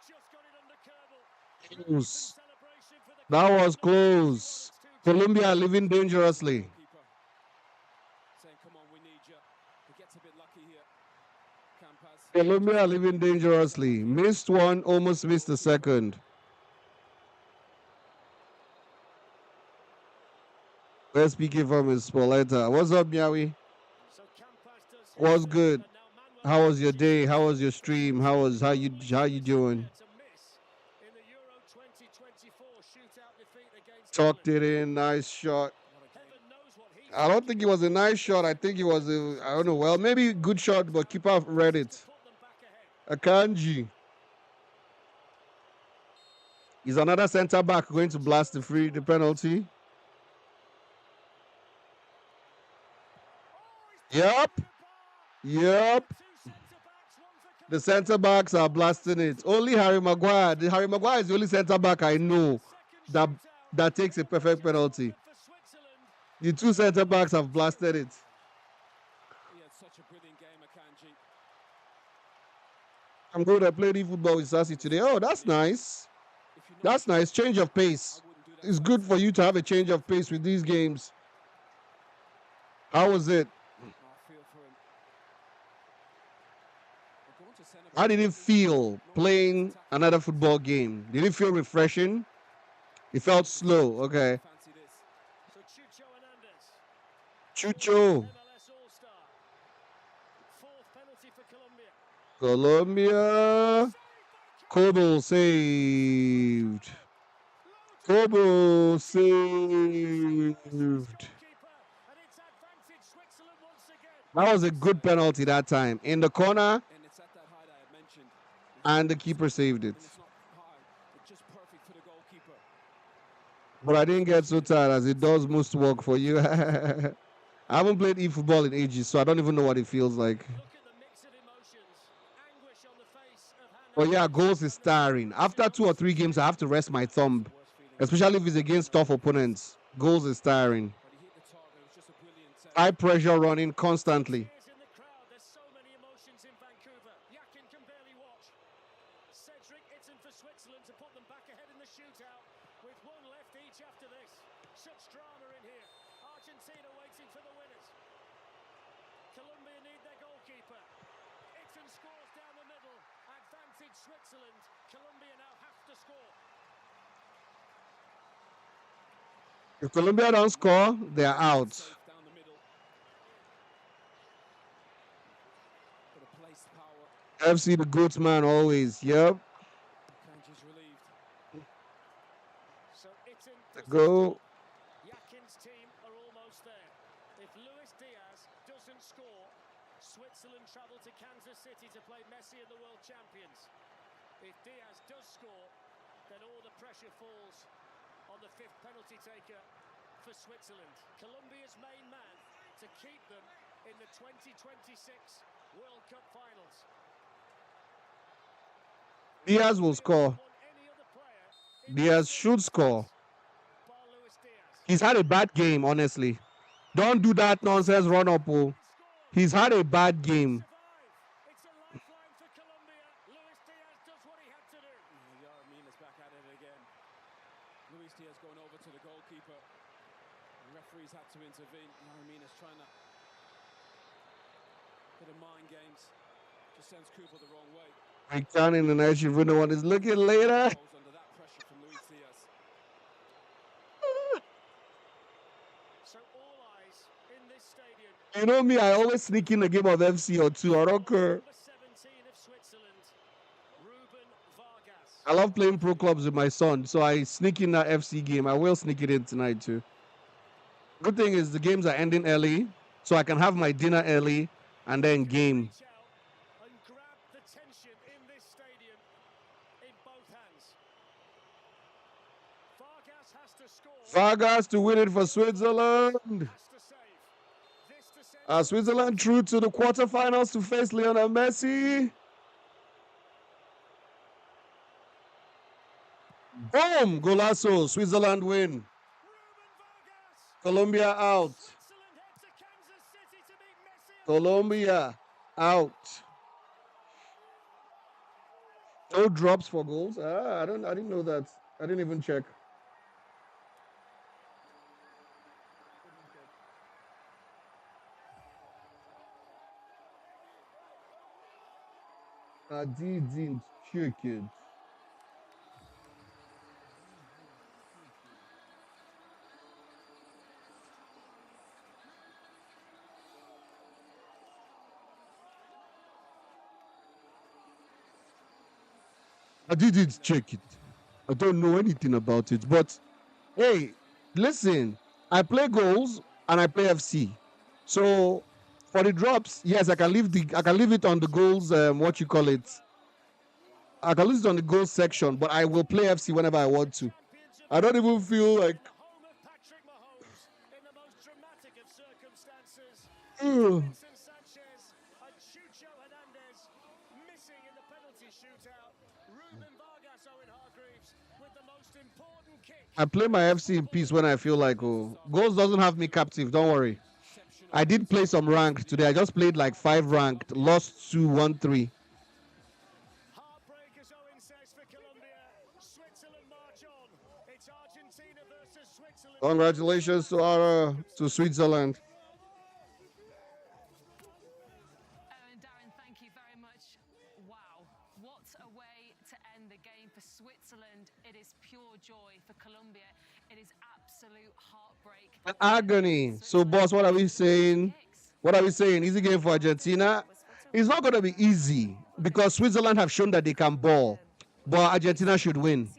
Just got it under Kerbal. Close. That was close. Colombia living dangerously. Saying, come on, we need you. He gets a bit lucky here. Campas. Colombia living dangerously. Missed one, almost missed the second. Let's speak it from his Spoleta. What's up, Miawi? What's good? How was your day? How was your stream? How you doing? Tucked it in, nice shot. I don't think it was a nice shot. I think it was I don't know. Well, maybe a good shot, but keeper read it. Akanji. Is another centre back going to blast the penalty? Yep. The centre backs are blasting it. Only Harry Maguire. Harry Maguire is the only centre back I know that takes a perfect penalty. The two centre backs have blasted it. He had such a brilliant game, Akanji. I'm going to play the football with Sassy today. Oh, that's nice. That's nice. Change of pace. It's good for you to have a change of pace with these games. How was it? How did it feel playing another football game? Did it feel refreshing? It felt slow. Okay. Chucho. Colombia. Kobo saved. Kobo saved. That was a good penalty that time. In the corner. And the keeper saved it. But I didn't get so tired as it does most work for you. I haven't played eFootball in ages, so I don't even know what it feels like. But yeah, goals is tiring. After 2 or 3 games, I have to rest my thumb. Especially if it's against tough opponents. Goals is tiring. High pressure running constantly. Drama in here. Argentina waiting for the winners. Colombia need their goalkeeper. Itten scores down the middle. Advantage Switzerland. Colombia now have to score. If Colombia don't score, they are out. FC the goods man always. Yep. Go. Yakin's team are almost there. If Luis Diaz doesn't score, Switzerland travel to Kansas City to play Messi and the world champions. If Diaz does score, then all the pressure falls on the fifth penalty taker for Switzerland. Colombia's main man to keep them in the 2026 World Cup finals. Diaz will score. Diaz should score. He's had a bad game, honestly. Don't do that nonsense run up. Oh. He's had a bad game. Luis Diaz going over to the goalkeeper. The referees had to intervene. Mina's trying to bit of mind games. Just sends Cooper the wrong way. Break down in the night. You really want is looking later. Under that pressure from Luis Diaz. So all eyes in this stadium. You know me, I always sneak in a game of FC or two. I don't care. I love playing pro clubs with my son, so I sneak in that FC game. I will sneak it in tonight too. Good thing is the games are ending early, so I can have my dinner early and then game. And grab the tension in this stadium in both hands. Vargas has to score. Vargas to win it for Switzerland. Switzerland through to the quarterfinals to face Lionel Messi. Boom! Golazo. Switzerland win. Colombia out. Colombia out. No drops for goals. I didn't know that. I didn't even check. I didn't check it. I didn't check it. I don't know anything about it. But hey, listen, I play goals and I play FC. So for the drops, yes, I can leave it on the goals. What you call it? I can leave it on the goals section, but I will play FC whenever I want to. I don't even feel like. I play my FC in peace when I feel like, oh, goals doesn't have me captive. Don't worry. I did play some ranked today. I just played like 5 ranked, lost 2, won 3. Congratulations to Switzerland. Thank you very much. Wow, what a way to end the game for Switzerland. It is pure joy for Colombia. It is absolute heartbreak. An agony. So, boss, what are we saying? What are we saying? Easy game for Argentina? It's not going to be easy because Switzerland have shown that they can ball, but Argentina should win.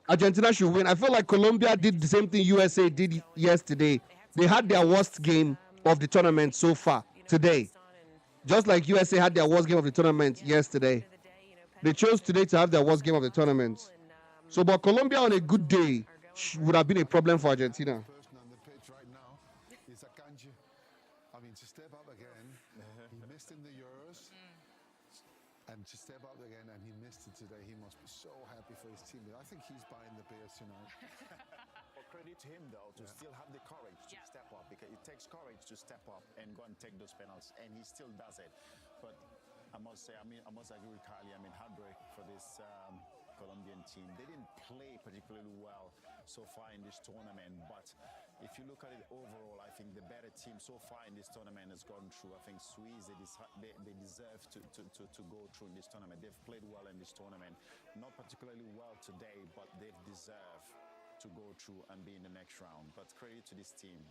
Argentina should win. I feel like Colombia did the same thing USA did yesterday. They had their worst game of the tournament so far today. Just like USA had their worst game of the tournament yesterday. They chose today to have their worst game of the tournament. So, but Colombia on a good day would have been a problem for Argentina. To step up again, he missed in the Euros, and to step up again, and he missed it today. He must be so happy for his team. I think he's buying the beers tonight. Well, credit to him, though, to still have the courage to step up, because it takes courage to step up and go and take those penalties, and he still does it. But I must say, I must agree with Kylie. Heartbreak for this Colombian team. They didn't play particularly well so far in this tournament, but if you look at it overall, I think the better team so far in this tournament has gone through. I think Swiss, they deserve to go through in this tournament. They've played well in this tournament. Not particularly well today, but they've deserved to go through and be in the next round. But credit to this team.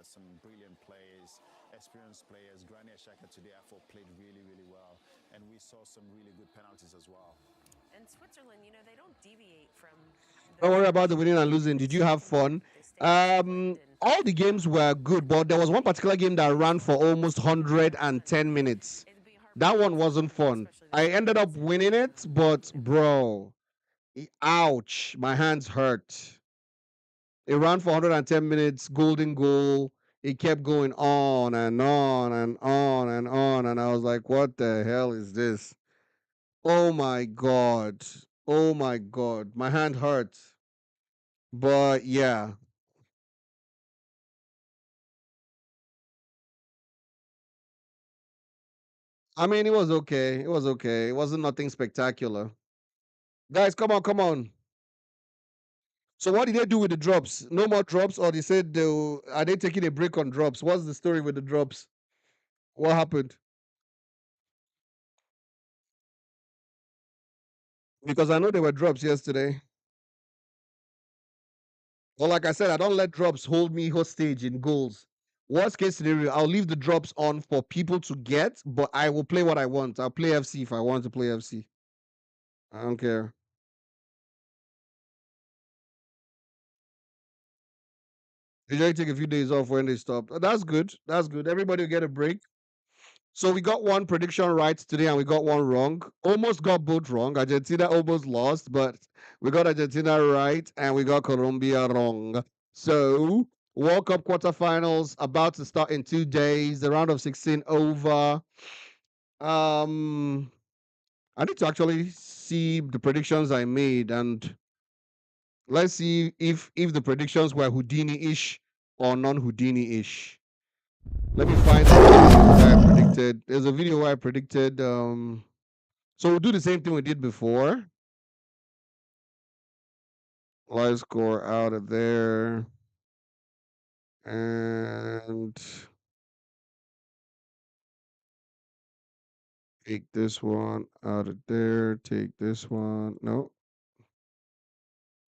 Some brilliant players, experienced players. Granit Xhaka today, I thought, played really, really well. And we saw some really good penalties as well. And Switzerland, you know, they don't deviate from... Don't worry about the winning and losing. Did you have fun? All the games were good, but there was one particular game that ran for almost 110 minutes. That one wasn't fun. I ended up winning it, but bro, ouch, my hands hurt. It ran for 110 minutes, golden goal. It kept going on and on and on and on, and I was like, what the hell is this? Oh my God. Oh my God. My hand hurts. But yeah. I mean, it was okay. It was okay. It wasn't nothing spectacular. Guys, come on, come on. So what did they do with the drops? No more drops, or they said are they taking a break on drops? What's the story with the drops? What happened? Because I know there were drops yesterday. Well, like I said, I don't let drops hold me hostage in goals. Worst case scenario, I'll leave the drops on for people to get, but I will play what I want. I'll play FC if I want to play FC. I don't care. Usually take a few days off when they stop. That's good. That's good. Everybody will get a break. So we got one prediction right today and we got one wrong. Almost got both wrong. Argentina almost lost, but we got Argentina right and we got Colombia wrong. So World Cup quarterfinals about to start in 2 days. The round of 16 over. I need to actually see the predictions I made and let's see if the predictions were Houdini-ish or non-Houdini-ish. Let me find the video where I predicted. There's a video where I predicted. So we'll do the same thing we did before. Live score out of there. And take this one out of there. Take this one. No.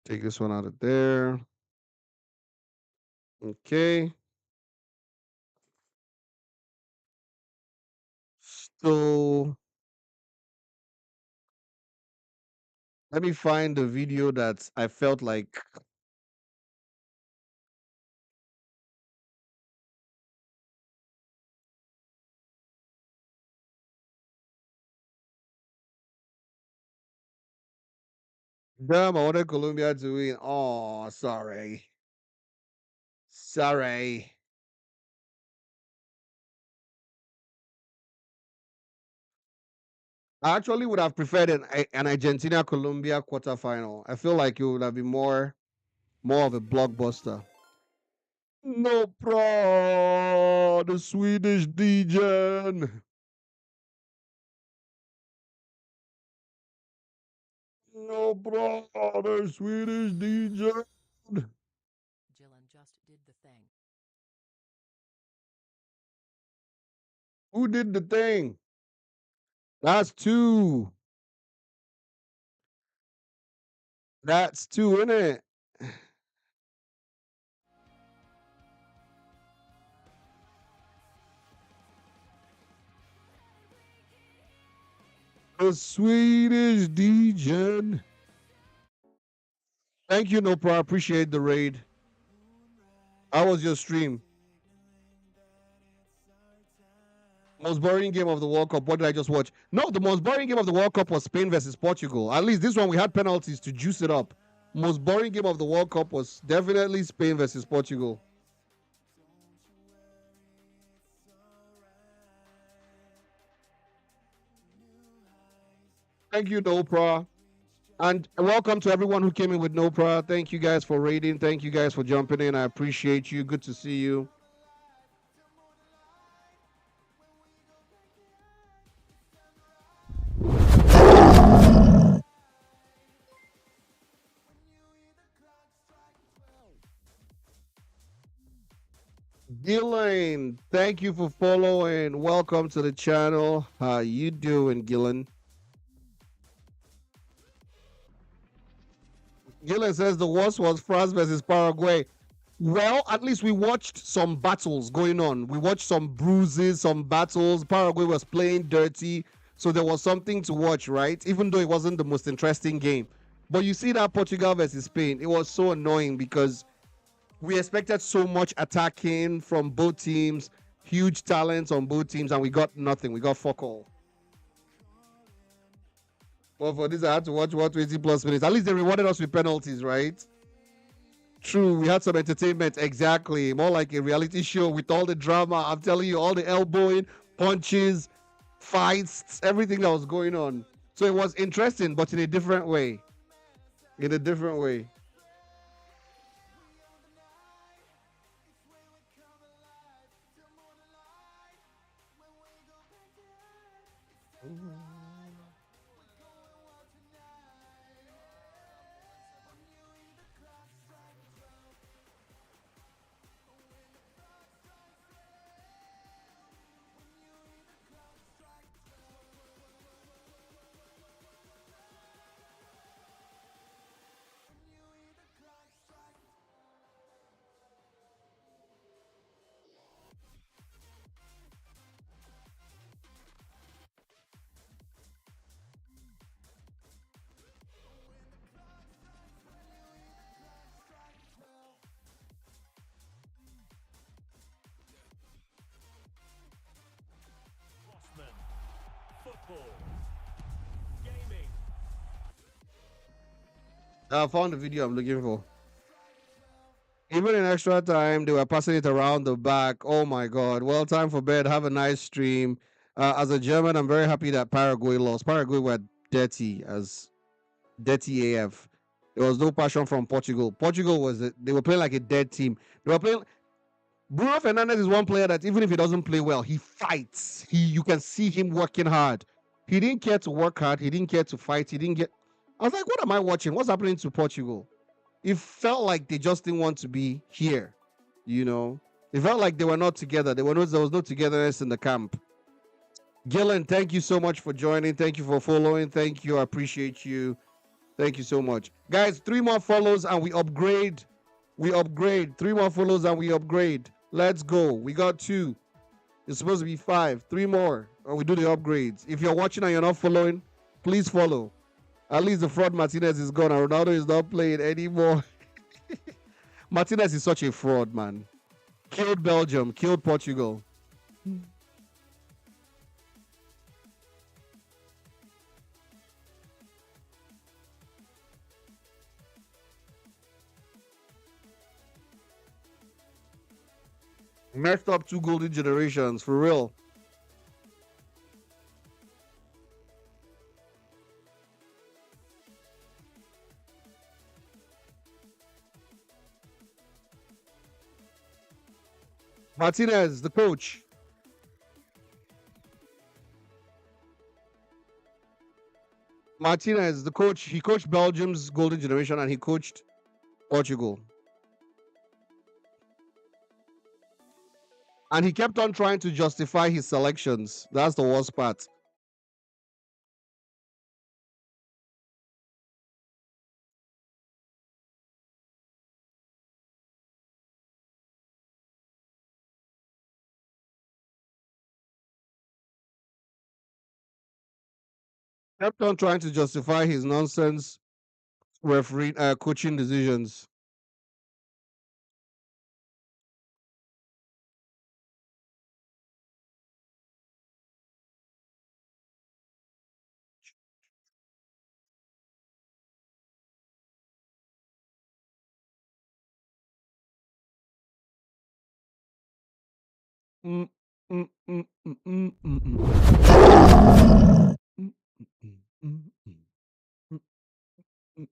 Take this one out of there. Okay. So let me find the video that I felt like damn, I wanted Colombia to win. Oh, sorry. Sorry. I actually would have preferred an Argentina-Colombia quarterfinal. I feel like it would have been more of a blockbuster. No pro, the Swedish degen. No pro, the Swedish degen. Gillen just did the thing. Who did the thing? That's two. That's two, innit? The Swedish degen. Thank you, Nopra. I appreciate the raid. How was your stream? Most boring game of the World Cup. What did I just watch? No, the most boring game of the World Cup was Spain versus Portugal. At least this one we had penalties to juice it up. Most boring game of the World Cup was definitely Spain versus Portugal. Thank you, Nopra. And welcome to everyone who came in with Nopra. Thank you guys for raiding. Thank you guys for jumping in. I appreciate you. Good to see you. Gillen, thank you for following. Welcome to the channel. How you doing, Gillen? Gillen says the worst was France versus Paraguay. Well, at least we watched some battles going on. We watched some bruises, some battles. Paraguay was playing dirty, so there was something to watch, right? Even though it wasn't the most interesting game. But you see that Portugal versus Spain, it was so annoying because we expected so much attacking from both teams, huge talents on both teams, and we got nothing. We got fuck all. Well, for this, I had to watch 120 plus minutes. At least they rewarded us with penalties, right? True, we had some entertainment. Exactly. More like a reality show with all the drama. I'm telling you, all the elbowing, punches, fights, everything that was going on. So it was interesting, but in a different way. In a different way. Bossman, football, gaming. I found the video I'm looking for. Even in extra time, they were passing it around the back. Oh my God. Well, time for bed. Have a nice stream. As a German, I'm very happy that Paraguay lost. Paraguay were dirty as dirty AF. There was no passion from Portugal. Portugal they were playing like a dead team. They were playing. Bruno Fernandes is one player that even if he doesn't play well, he fights. You can see him working hard. He didn't care to work hard. He didn't care to fight. He didn't get. I was like, what am I watching? What's happening to Portugal? It felt like they just didn't want to be here. You know, it felt like they were not together. There was no togetherness in the camp. Gillen, thank you so much for joining. Thank you for following. Thank you. I appreciate you. Thank you so much. Guys, 3 more follows and we upgrade. We upgrade. 3 more follows and we upgrade. Let's go. We got 2. It's supposed to be 5. 3 more. And we do the upgrades. If you're watching and you're not following, please follow. At least the fraud Martinez is gone and Ronaldo is not playing anymore. Martinez is such a fraud, man. Killed Belgium, killed Portugal. Messed up 2 golden generations, for real. Martinez, the coach. Martinez, the coach. He coached Belgium's golden generation and he coached Portugal. And he kept on trying to justify his selections. That's the worst part. Kept on trying to justify his nonsense referee coaching decisions. Mm, mm, mm, mm, mm, mm, mm. Mm, mm, mm, mm, mm, mm.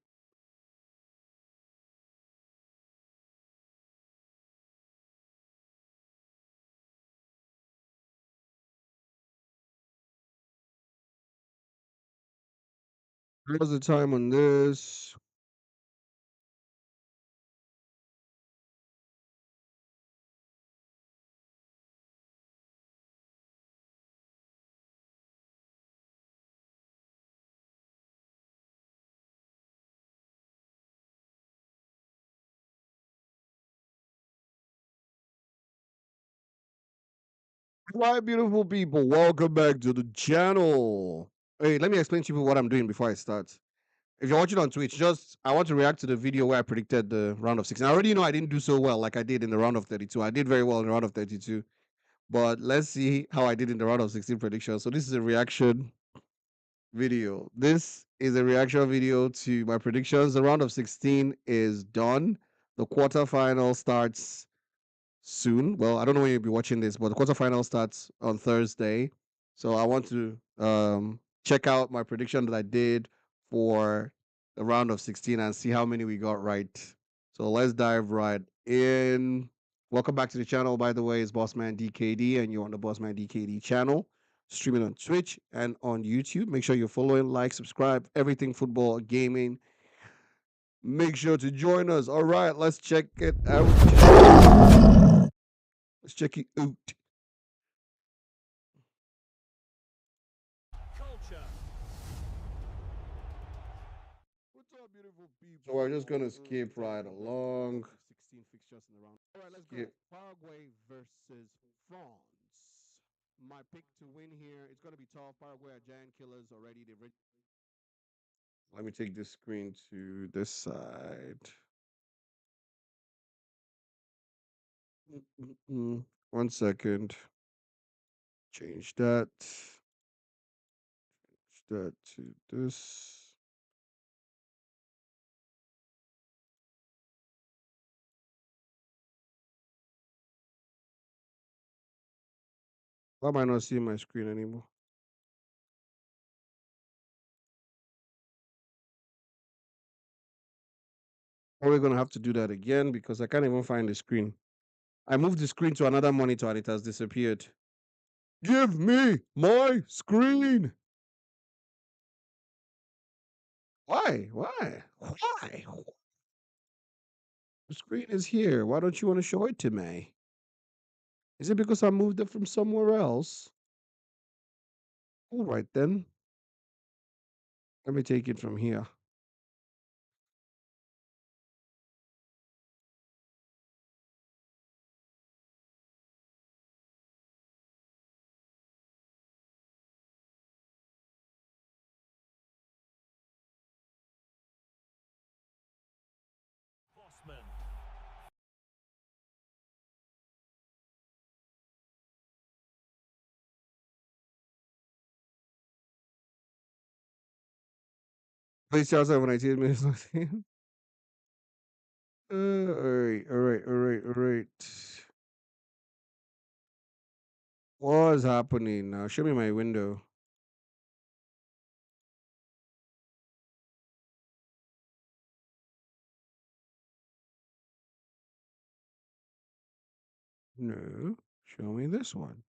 What's the time on this? Right, beautiful people, welcome back to the channel. Hey, let me explain to you what I'm doing before I start. If you're watching on Twitch, I want to react to the video where I predicted the round of 16. I already know I didn't do so well like I did in the round of 32. I did very well in the round of 32, but let's see how I did in the round of 16 prediction. So this is a reaction video. This is a reaction video to my predictions. The round of 16 is done. The quarterfinal starts soon. Well, I don't know when you'll be watching this, but the quarterfinal starts on Thursday. So I want to check out my prediction that I did for the round of 16 and see how many we got right. So let's dive right in. Welcome back to the channel, by the way. It's Bossman DKD, and you're on the Bossman DKD channel, streaming on Twitch and on YouTube. Make sure you're following, like, subscribe, everything football, gaming. Make sure to join us. All right, let's check it out. Let's check it out. Culture. What's up, beautiful people? So we're just gonna skip right along. 16 fixtures in the round. All right, let's go. Paraguay versus France. My pick to win here. It's gonna be tough. Paraguay are giant killers already. Let me take this screen to this side. 1 second. Change that. Change that to this. Why am I not seeing my screen anymore? Probably gonna have to do that again because I can't even find the screen. I moved the screen to another monitor and it has disappeared. Give me my screen. Why? Why? Why? The screen is here. Why don't you want to show it to me? Is it because I moved it from somewhere else? All right, then. Let me take it from here. Bossman. Please tell us when I see it minutes. All right, all right, all right, all right. What is happening now? Show me my window. No, show me this one.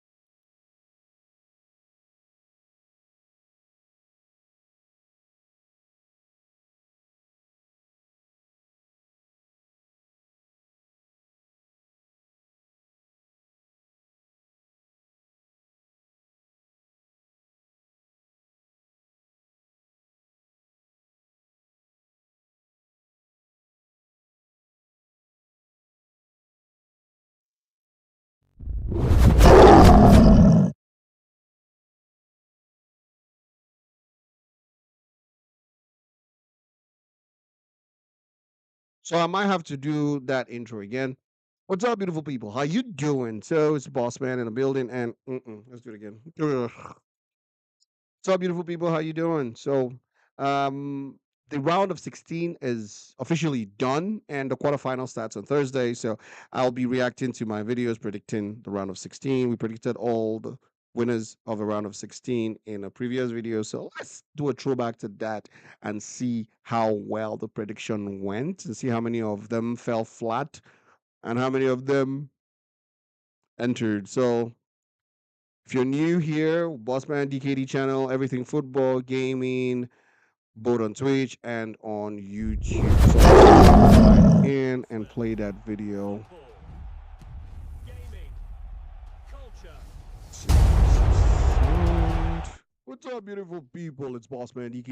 So I might have to do that intro again. What's up, beautiful people? How you doing? So it's Boss Man in the building, and let's do it again. Ugh. What's up, beautiful people? How you doing? So, the round of 16 is officially done, and the quarterfinal starts on Thursday. So I'll be reacting to my videos predicting the round of 16. We predicted all the winners of a round of 16 in a previous video. So let's do a throwback to that and see how well the prediction went and see how many of them fell flat and how many of them entered. So if you're new here, Bossman DKD channel, everything football, gaming, both on Twitch and on YouTube. So let's go in and play that video. Gaming. Culture. What's up, beautiful people? It's Bossman DKD.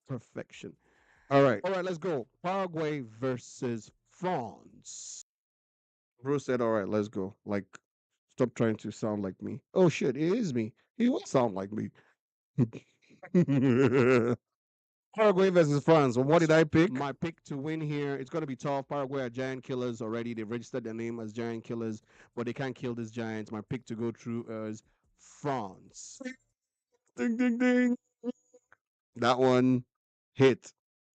Perfection. All right, let's go. Paraguay versus France. Bruce said, all right, let's go. Like Stop trying to sound like me. Oh shit, it is me. He will sound like me. Paraguay versus France. Well, what did I pick? My pick to win here. It's going to be tough. Paraguay are giant killers already. They've registered their name as giant killers, but they can't kill these giants. My pick to go through is France. Ding, ding, ding. That one hit.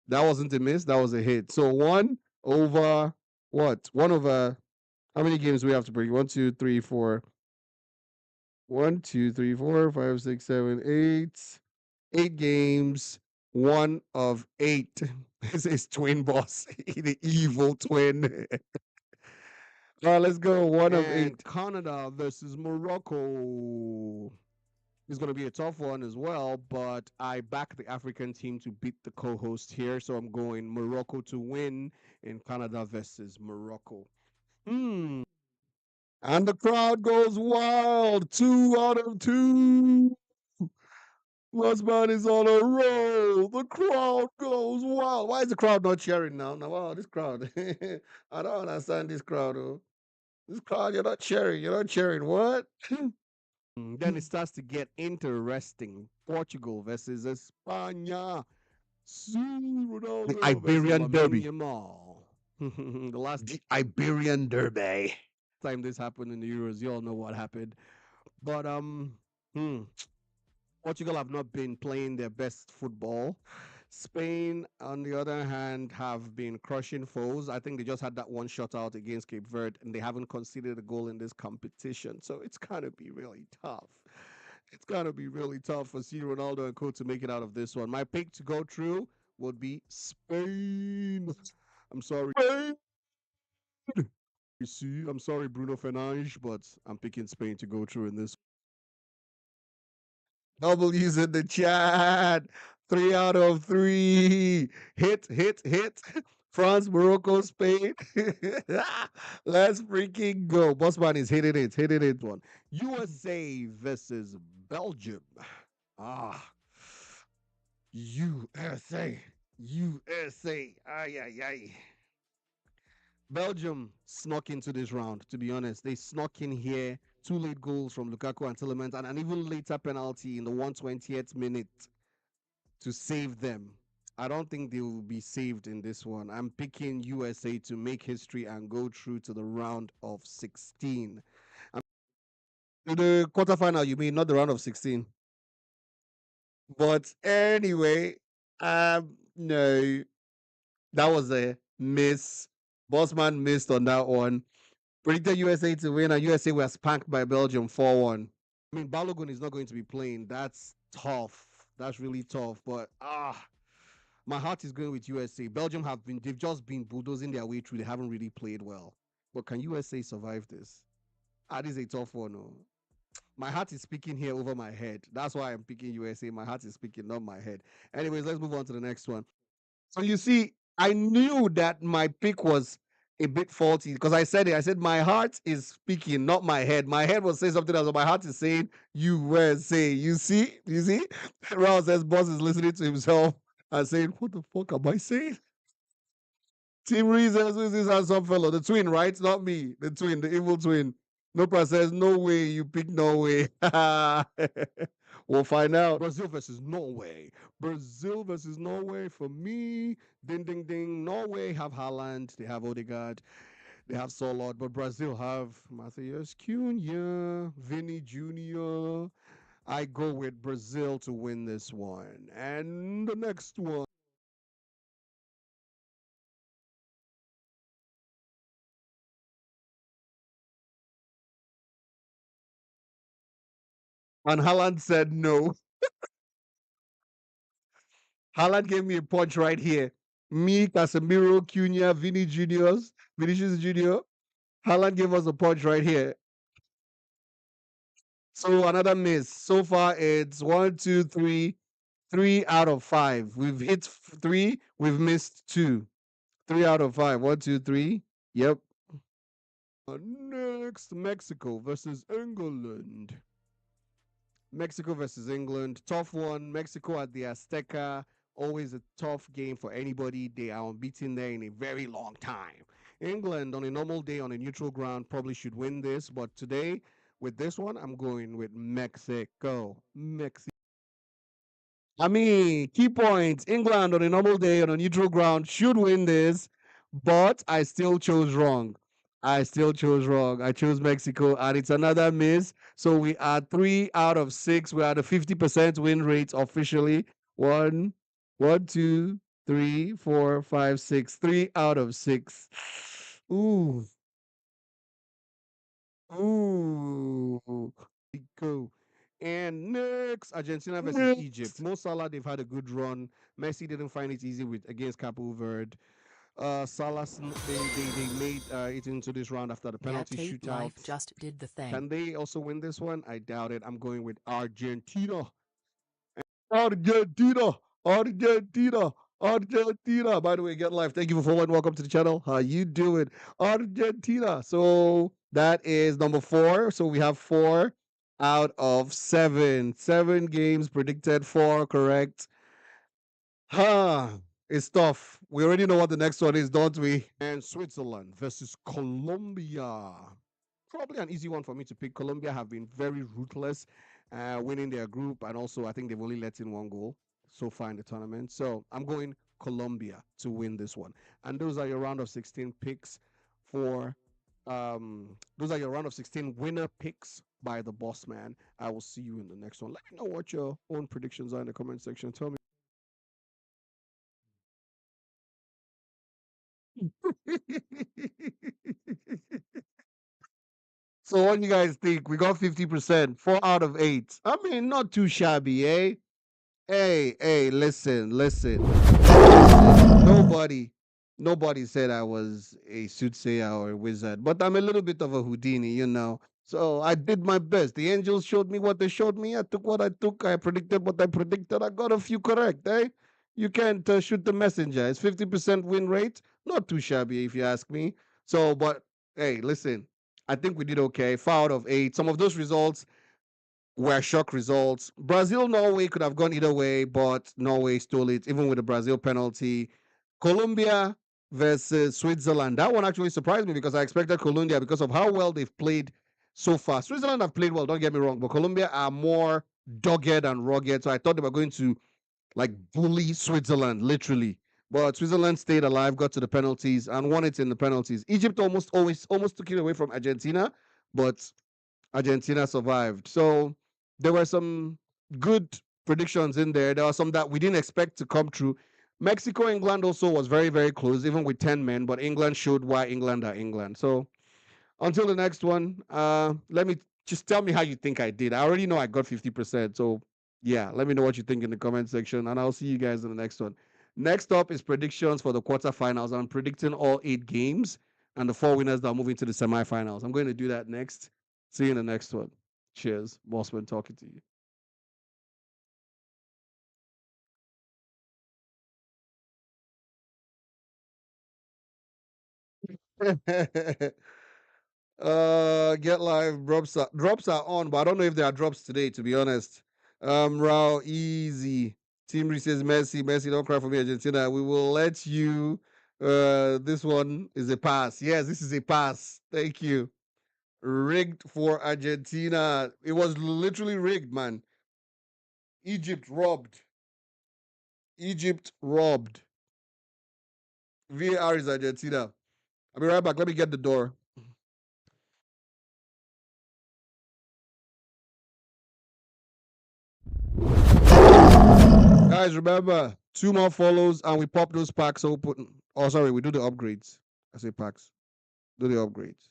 That wasn't a miss. That was a hit. So 1 over what? 1 over how many games do we have to break? 1, 2, 3, 4. 1, 2, 3, 4, 5, 6, 7, 8. 8 games. 1 of 8. This is twin boss. The evil twin. All right, let's go. 1 of 8. Canada versus Morocco. It's going to be a tough one as well, but I back the African team to beat the co-host here, so I'm going Morocco to win in Canada versus Morocco. And the crowd goes wild. 2 out of 2. Bossman is on a roll. The crowd goes wild. Why is the crowd not cheering now? Now, wow, this crowd. I don't understand this crowd. Oh. This crowd, you're not cheering. You're not cheering. What? Then it starts to get interesting. Portugal versus España. Ronaldo the Iberian Derby. The Iberian Derby. Time this happened in the Euros, you all know what happened. But Portugal have not been playing their best football. Spain, on the other hand, have been crushing foes. I think they just had that one shutout against Cape Verde, and they haven't conceded a goal in this competition. So it's going to be really tough. It's going to be really tough for C. Ronaldo and co to make it out of this one. My pick to go through would be Spain. I'm sorry. Spain. You see, I'm sorry, Bruno Fernandes, but I'm picking Spain to go through in this. W's in the chat. 3 out of 3. Hit. France, Morocco, Spain. Let's freaking go. Bossman is hitting it. One. USA versus Belgium. USA. Ay. Belgium snuck into this round, to be honest. They snuck in here. 2 late goals from Lukaku and Tielemans, and an even later penalty in the 120th minute to save them. I don't think they will be saved in this one. I'm picking USA to make history and go through to the round of 16. The quarterfinal, you mean, not the round of 16. But anyway, no, that was a miss. Bossman missed on that one. Predicted USA to win, and USA was spanked by Belgium 4-1. I mean, Balogun is not going to be playing. That's tough. That's really tough. But my heart is going with USA. Belgium they've just been bulldozing their way through. They haven't really played well. But can USA survive this? This is a tough one. No. My heart is speaking here over my head. That's why I'm picking USA. My heart is speaking, not my head. Anyways, let's move on to the next one. So you see, I knew that my pick was a bit faulty because I said it. I said my heart is speaking, not my head. My head was saying something else, but my heart is saying USA. You see? Raul says boss is listening to himself and saying, what the fuck am I saying? Team Reasons, who is this handsome fellow? The twin, right? Not me. The twin, the evil twin. Nopra says, no way, you pick Norway. We'll find out. Brazil versus Norway. Brazil versus Norway for me. Ding, ding, ding. Norway have Haaland. They have Odegaard. They have Solot. But Brazil have Matheus Cunha, Vini Jr. I go with Brazil to win this one. And the next one. And Haaland said no. Haaland gave me a punch right here. Me, Casemiro, Cunha, Vinicius Jr. Haaland gave us a punch right here. So another miss. So far, it's 1, 2, 3, 3 out of 5. We've hit 3. We've missed 2. 3 out of 5. 1, 2, 3. Yep. Next, Mexico versus England. Mexico versus England. Tough one. Mexico at the Azteca. Always a tough game for anybody. They are unbeaten there in a very long time. England, on a normal day on a neutral ground, probably should win this. But today, With this one, I'm going with Mexico. Mexico. I mean, key points. England on a normal day on a neutral ground should win this, but I still chose wrong. I still chose wrong. I chose Mexico, and it's another miss. So we are 3 out of 6. We are the 50% win rate officially. One, one, two, three, four, five, six. 3 out of 6. Ooh, ooh. Go. And next, Argentina versus Egypt. Mo Salah, they've had a good run. Messi didn't find it easy with against Capo Verde. Salah, they made it into this round after the penalty shootout. Life just did the thing. Can they also win this one? I doubt it. I'm going with Argentina. Argentina. Argentina. Argentina. By the way, Get Live, thank you for following. Welcome to the channel. How you doing? Argentina. So that is number 4. So we have 4 out of 7. 7 games predicted, 4 correct. It's tough. We already know what the next one is, don't we? And Switzerland versus Colombia. Probably an easy one for me to pick. Colombia have been very ruthless, winning their group, and also I think they've only let in 1 goal so far in the tournament. So I'm going Colombia to win this one. And those are your round of 16 picks for. Those are your round of 16 winner picks by the Bossman. I will see you in the next one. Let me know what your own predictions are in the comment section. Tell me. So what do you guys think? We got 50%, 4 out of 8. I mean, not too shabby, eh? Hey, listen. Nobody said I was a soothsayer or a wizard, but I'm a little bit of a Houdini, you know. So I did my best. The angels showed me what they showed me. I took what I took. I predicted what I predicted. I got a few correct, eh? You can't shoot the messenger. It's 50% win rate. Not too shabby, if you ask me. So, but hey, listen. I think we did okay. 4 out of 8. Some of those results were shock results. Brazil, Norway could have gone either way, but Norway stole it, even with the Brazil penalty. Colombia versus Switzerland. That one actually surprised me because I expected Colombia because of how well they've played so far. Switzerland have played well, don't get me wrong, but Colombia are more dogged and rugged. So I thought they were going to like bully Switzerland, literally. But Switzerland stayed alive, got to the penalties, and won it in the penalties. Egypt almost took it away from Argentina, but Argentina survived. So there were some good predictions in there. There were some that we didn't expect to come true. Mexico, England also was very, very close, even with 10 men, but England showed why England are England. So until the next one, let me just tell me how you think I did. I already know I got 50%. So yeah, let me know what you think in the comment section, and I'll see you guys in the next one. Next up is predictions for the quarterfinals. I'm predicting all 8 games and the 4 winners that are moving to the semifinals. I'm going to do that next. See you in the next one. Cheers. Bossman talking to you. Get live drops are on, but I don't know if there are drops today, to be honest. Rao, easy. Team Reese says Messi, don't cry for me, Argentina. We will let you. This one is a pass. Yes, this is a pass. Thank you. Rigged for Argentina. It was literally rigged, man. Egypt robbed. Egypt robbed. VAR is Argentina. I'll be right back. Let me get the door. Guys, remember, 2 more follows and we pop those packs open. Oh, sorry, we do the upgrades. I say packs. Do the upgrades.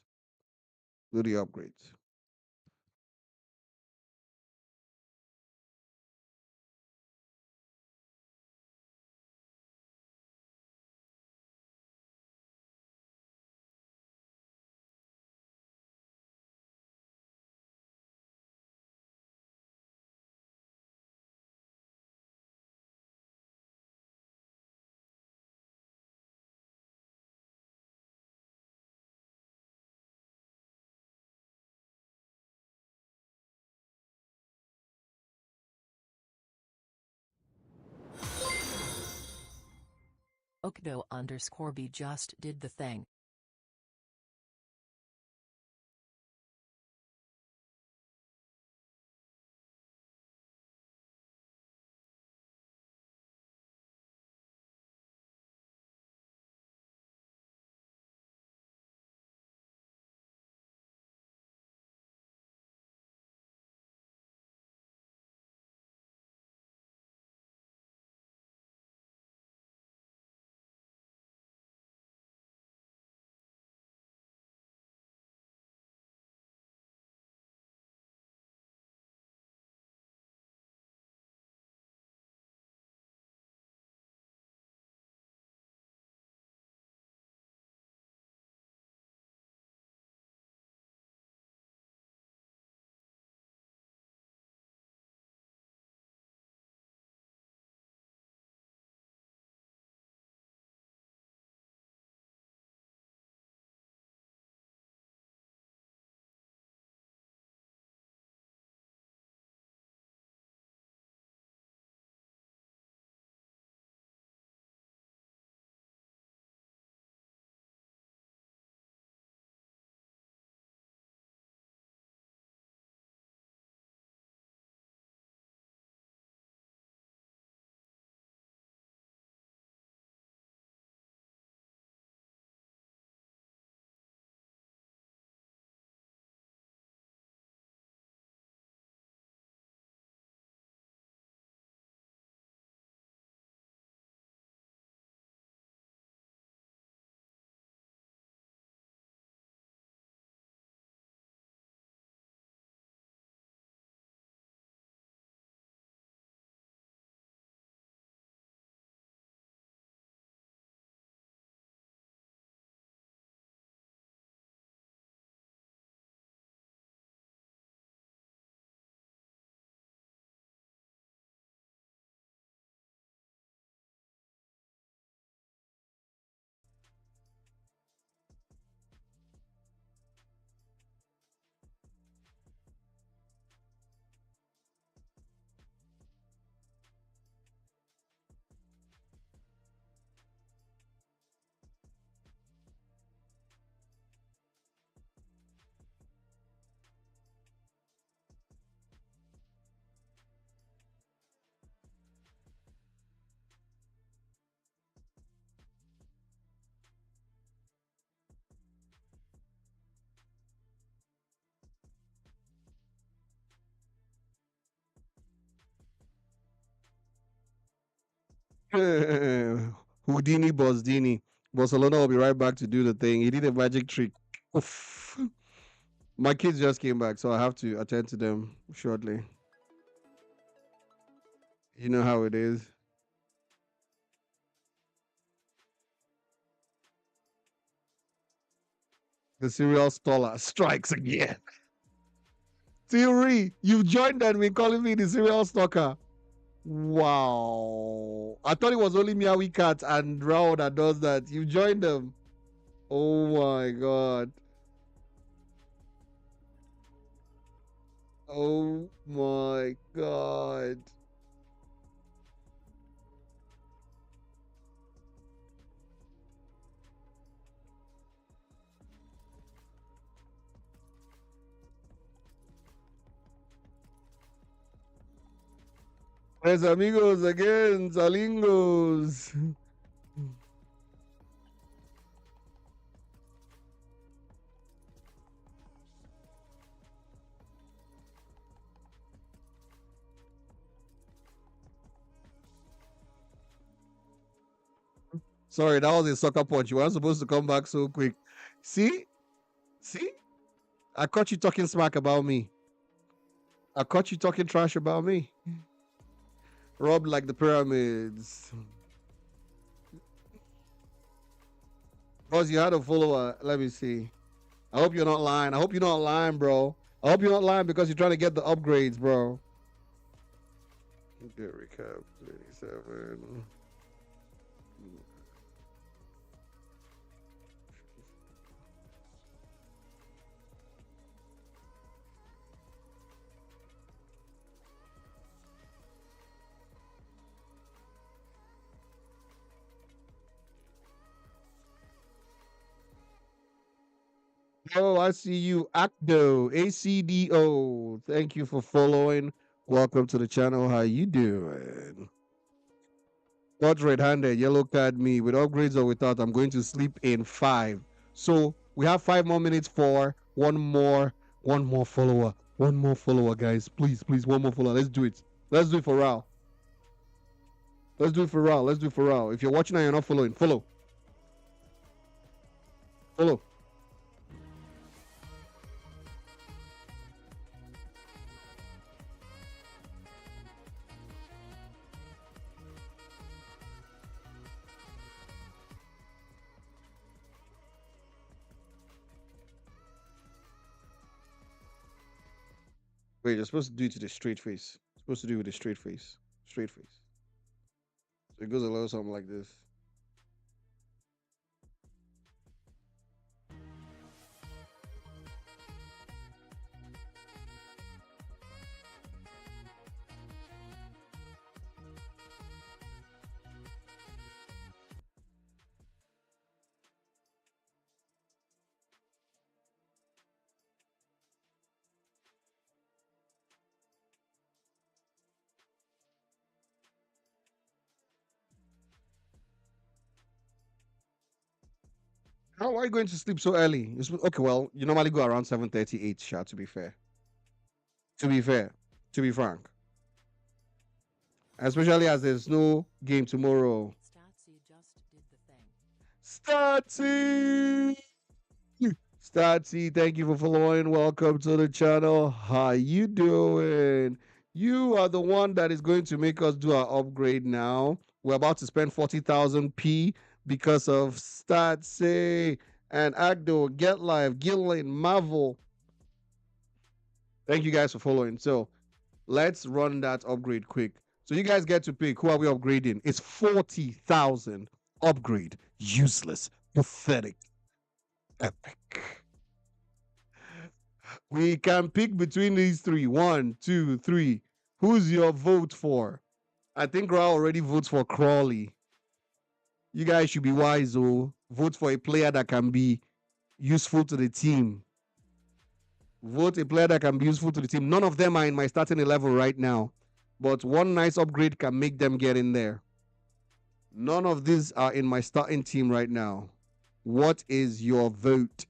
Do the upgrades. Okdo_B just did the thing. Houdini Bosdini. Barcelona will be right back to do the thing. He did a magic trick. Oof. My kids just came back, so I have to attend to them shortly. You know how it is. The serial staller strikes again. Theory, you've joined and been calling me the serial stalker. Wow. I thought it was only Meowie Cat and Rao that does that. You joined them. Oh my god. Oh my god. There's amigos again, Salingos. Sorry, that was a sucker punch. You weren't supposed to come back so quick. See? See? I caught you talking smack about me. I caught you talking trash about me. Robbed like the pyramids. Because you had a follower. Let me see. I hope you're not lying. I hope you're not lying, bro. I hope you're not lying because you're trying to get the upgrades, bro. Get recap 27. Oh, I see you, Acdo, ACDO. Thank you for following. Welcome to the channel. How you doing? What's red-handed? Yellow card me. With upgrades or without, I'm going to sleep in 5. So we have 5 more minutes for one more follower. One more follower, guys. Please, please, one more follower. Let's do it. Let's do it for Rao. Let's do it for Rao. Let's do it for Rao. If you're watching and you're not following, follow. Follow. Wait, you're supposed to do it to the straight face. You're supposed to do it with a straight face. Straight face. So it goes a little something like this. How are you going to sleep so early? Okay, well, you normally go around 7:38, Sha, to be fair. To be fair. To be frank. Especially as there's no game tomorrow. Statsy! Statsy, thank you for following. Welcome to the channel. How you doing? You are the one that is going to make us do our upgrade now. We're about to spend 40,000 P because of Statsy and Agdo, Get Live, Gillian, Marvel. Thank you guys for following. So let's run that upgrade quick. So you guys get to pick who are we upgrading. It's 40,000 upgrade. Useless, pathetic, epic. We can pick between these 3. 1, 2, 3. Who's your vote for? I think Ra already votes for Crawley. You guys should be wise, oh. Vote for a player that can be useful to the team. Vote a player that can be useful to the team. None of them are in my starting 11 right now. But one nice upgrade can make them get in there. None of these are in my starting team right now. What is your vote?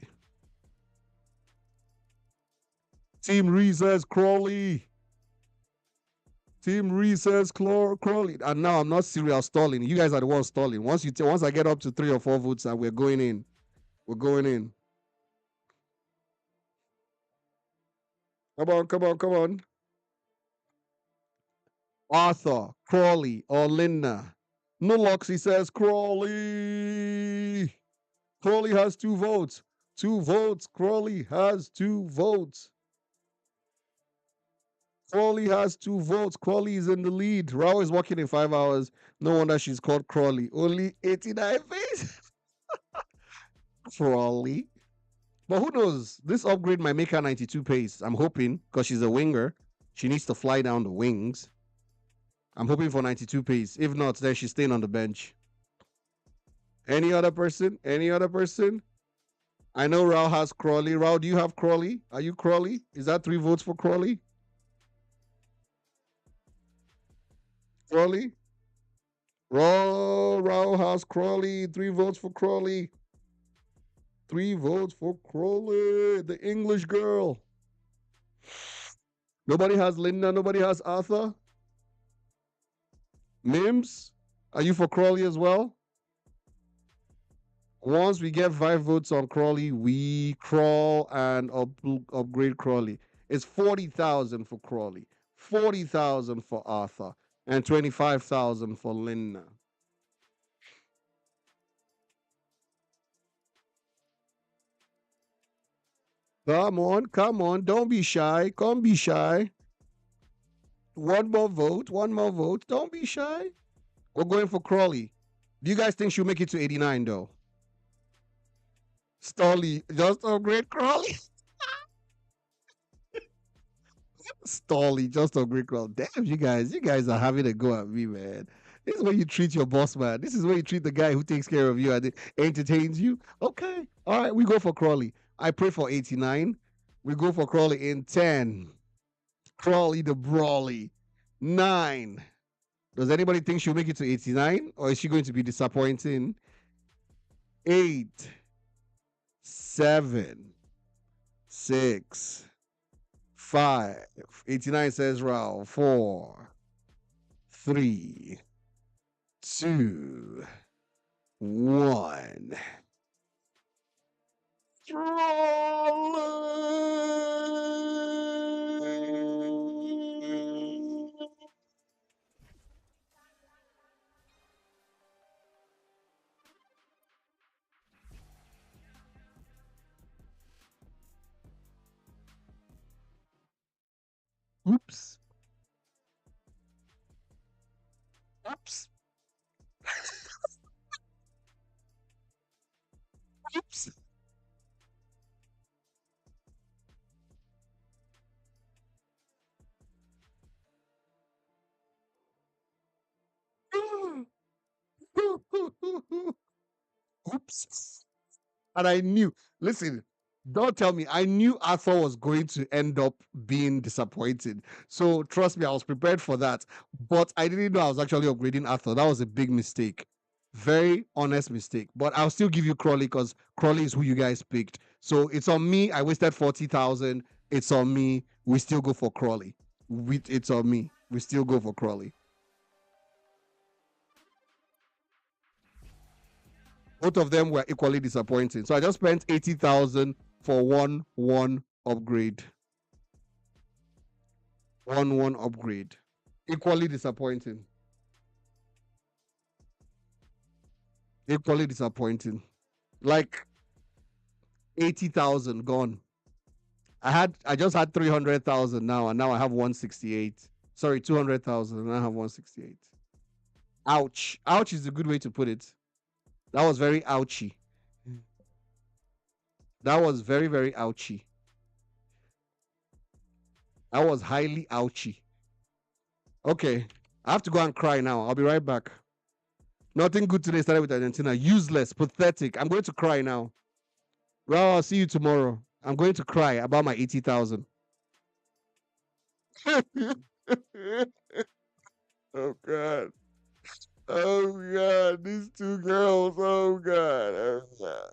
Team Ree says Crawley. Team Ree says Crawley. And now I'm not serial stalling. You guys are the ones stalling. Once I get up to 3 or 4 votes, and we're going in. We're going in. Come on, come on, come on. Arthur, Crawley, or Linda. Nuloxy says Crawley. Crawley has 2 votes. 2 votes. Crawley has 2 votes. Crawley has 2 votes. Crawley is in the lead. Rao is working in 5 hours. No wonder she's called Crawley. Only 89 face. Crawley. But who knows? This upgrade might make her 92 pace. I'm hoping, because she's a winger. She needs to fly down the wings. I'm hoping for 92 pace. If not, then she's staying on the bench. Any other person? Any other person? I know Rao has Crawley. Rao, do you have Crawley? Are you Crawley? Is that 3 votes for Crawley? Crawley? Rao has Crawley. 3 votes for Crawley. 3 votes for Crawley, the English girl. Nobody has Linda. Nobody has Arthur. Mims, are you for Crawley as well? Once we get 5 votes on Crawley, we crawl and upgrade Crawley. It's 40,000 for Crawley, 40,000 for Arthur, and 25,000 for Linda. Come on, don't be shy. Come be shy. One more vote. Don't be shy. We're going for Crawley. Do you guys think she'll make it to 89 though? Stolly, just upgrade Crawley. Stolly, just upgrade Crawley. Damn, you guys are having a go at me, man. This is where you treat your boss, man. This is where you treat the guy who takes care of you and entertains you. Okay. All right, we go for Crawley. I pray for 89. We go for Crawley in 10. Crawley the Brawley. 9. Does anybody think she'll make it to 89? Or is she going to be disappointing? 8. 7. 6. 5. 89 says Rao. 4. 3. 2. 1. Oops. Oops. Oops. Oops. And I knew, listen, don't tell me, I knew Arthur was going to end up being disappointed. So trust me, I was prepared for that. But I didn't know I was actually upgrading Arthur. That was a big mistake. Very honest mistake. But I'll still give you Crawley because Crawley is who you guys picked. So it's on me. I wasted 40,000. It's on me. We still go for Crawley. It's on me. We still go for Crawley. Both of them were equally disappointing. So I just spent 80,000 for one upgrade. One upgrade. Equally disappointing. Equally disappointing. Like 80,000 gone. I just had 300,000 now, and now I have 168. Sorry, 200,000, and I have 168. Ouch. Ouch is a good way to put it. That was very ouchy. That was very, very ouchy. That was highly ouchy. Okay. I have to go and cry now. I'll be right back. Nothing good today started with Argentina. Useless. Pathetic. I'm going to cry now. Well, I'll see you tomorrow. I'm going to cry about my 80,000. Oh, God. Oh, God. These 2 girls. Oh, God. Oh, God.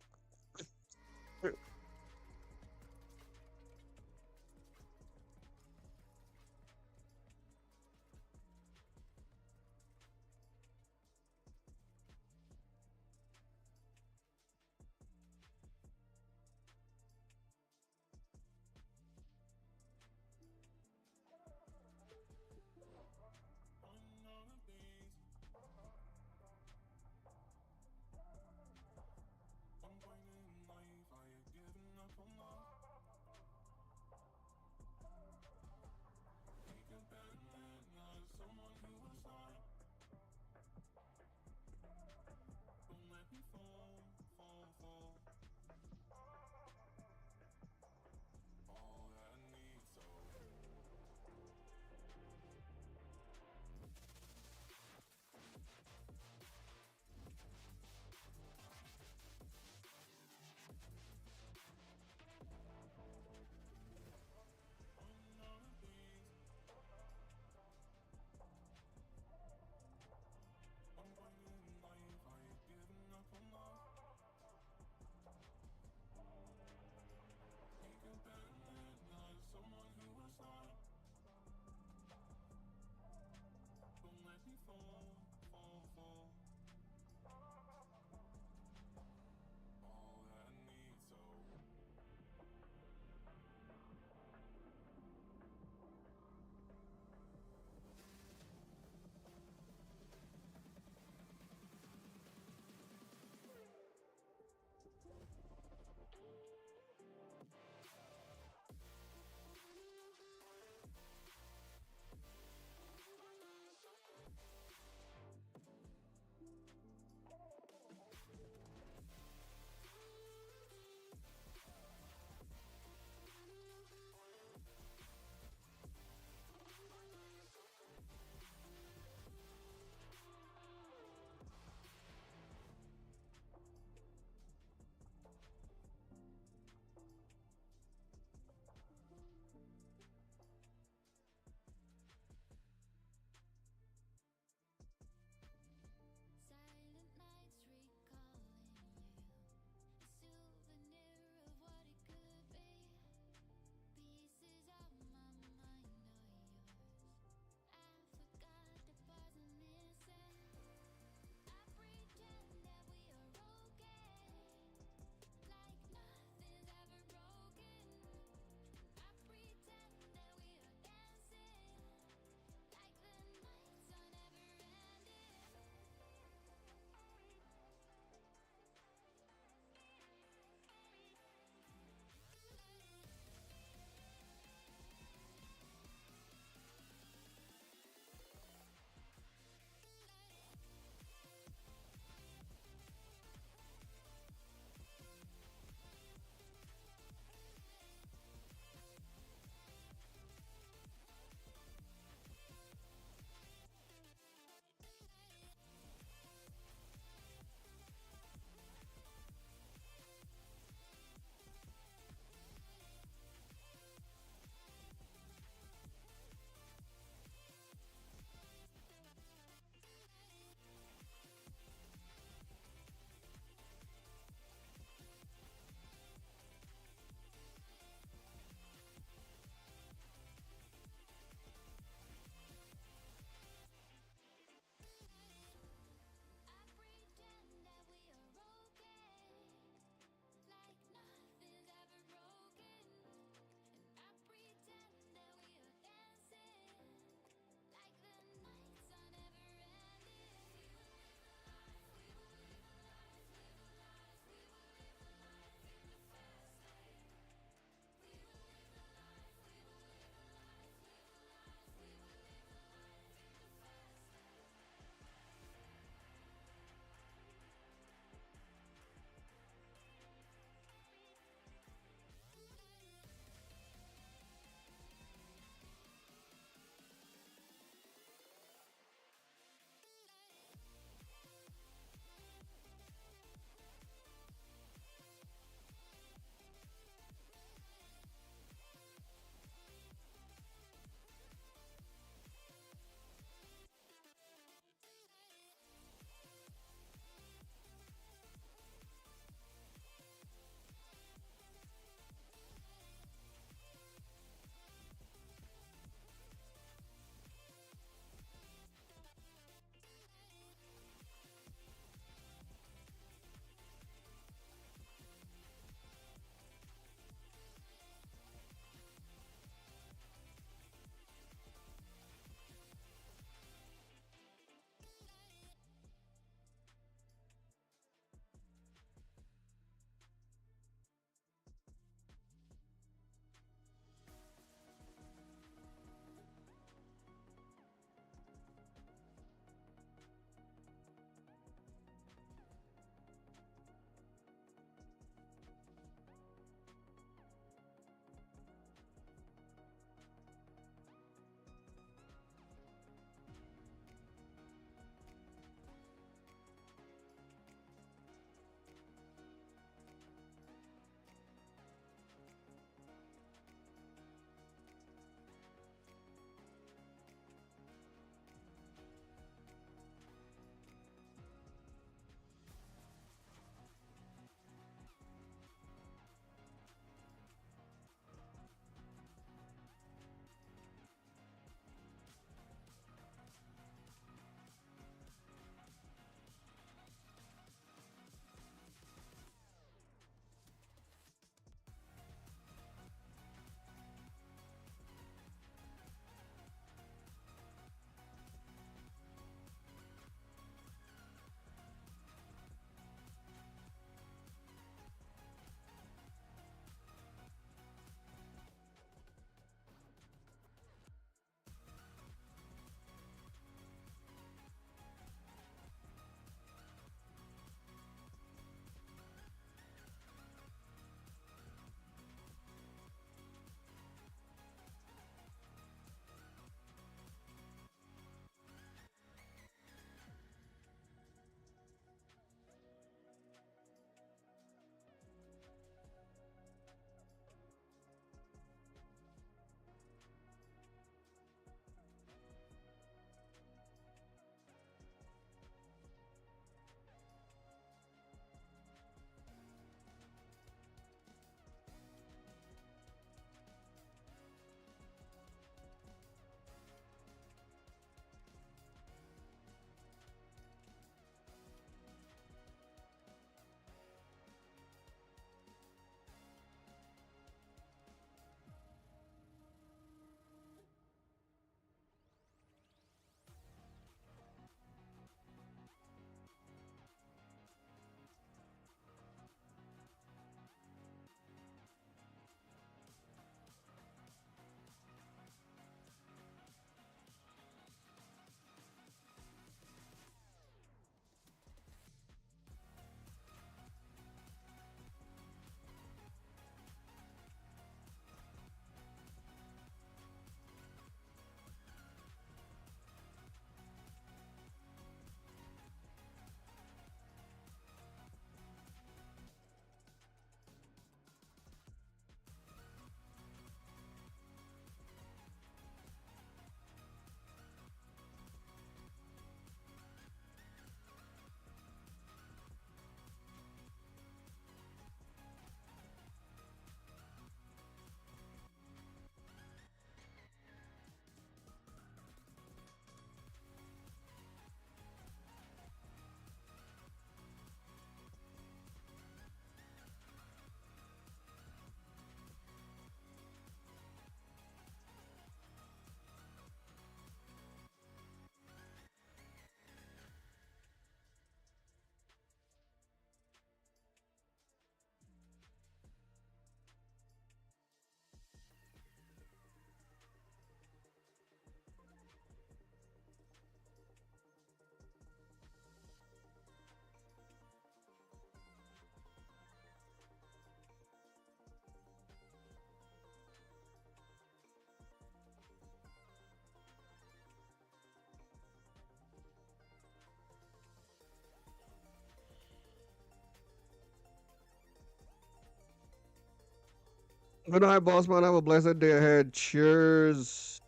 Good night, boss man. Have a blessed day ahead. Cheers.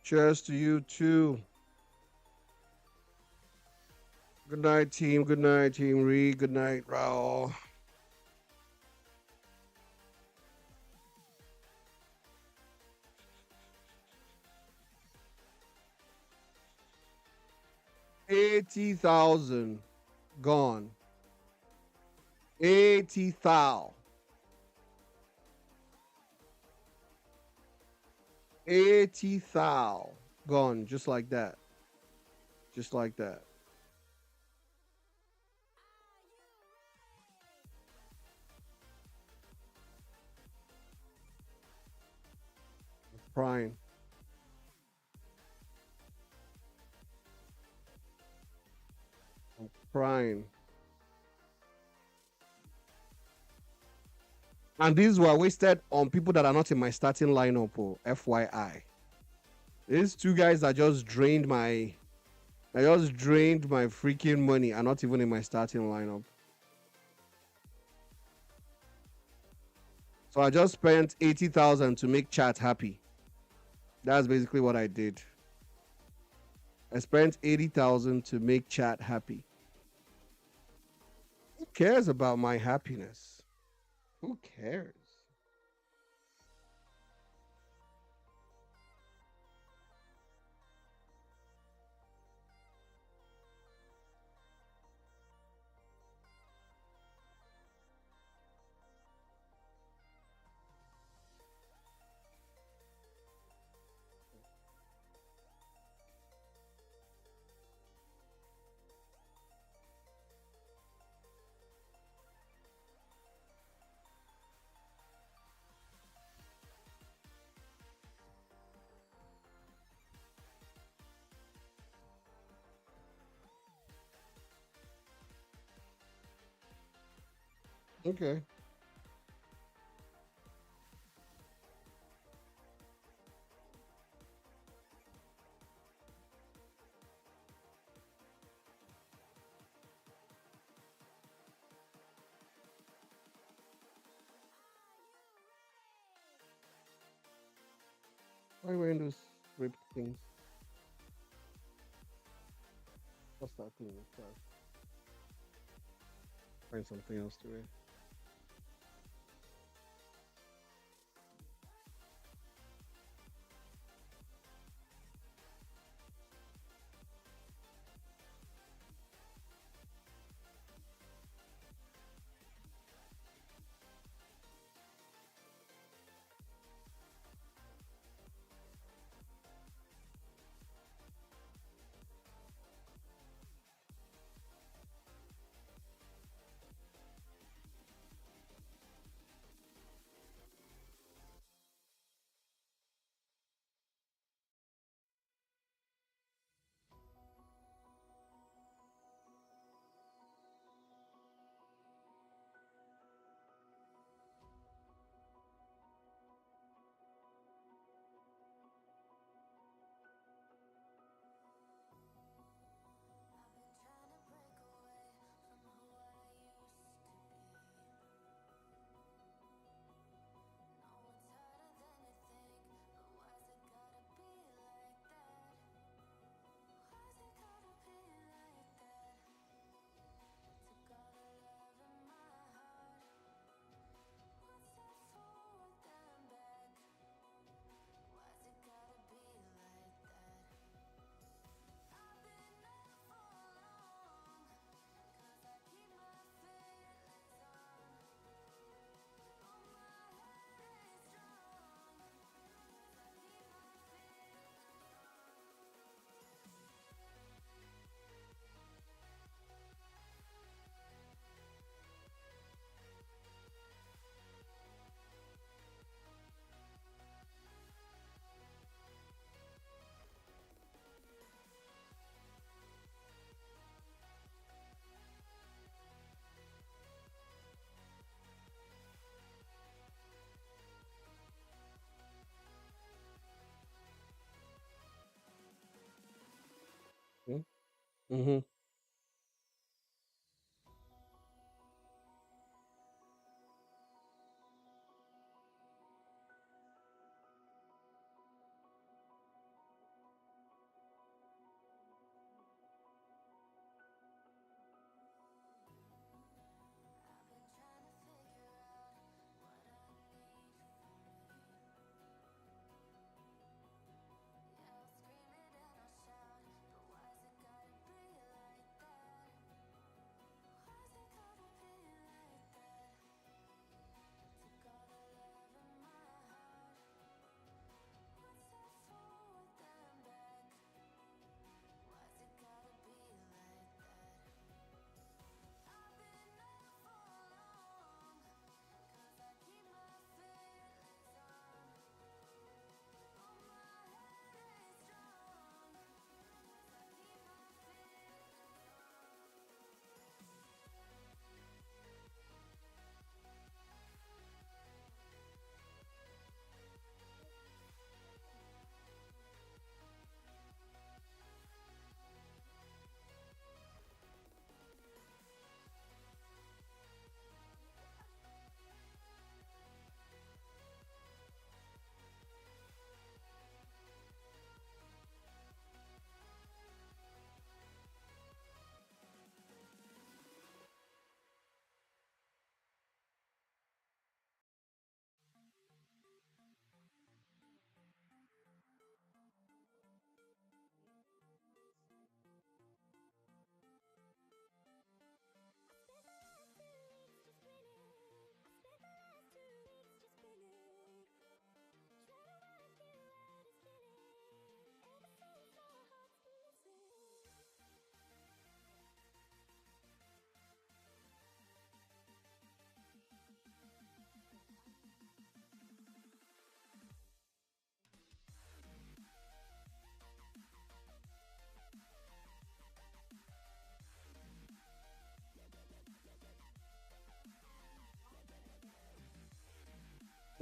Cheers to you too. Good night, team. Good night, team Reed. Good night, Raul. $80,000 gone. 80,000. 80,000 gone, just like that. Just like that. Crying. I'm crying. And these were wasted on people that are not in my starting lineup, FYI. These two guys that just drained my freaking money are not even in my starting lineup. So I just spent 80,000 to make chat happy. That's basically what I did. I spent 80,000 to make chat happy. Who cares about my happiness? Who cares? Okay. Why are you wearing those ripped things? What's that thing? Find something else to wear. Mm-hmm.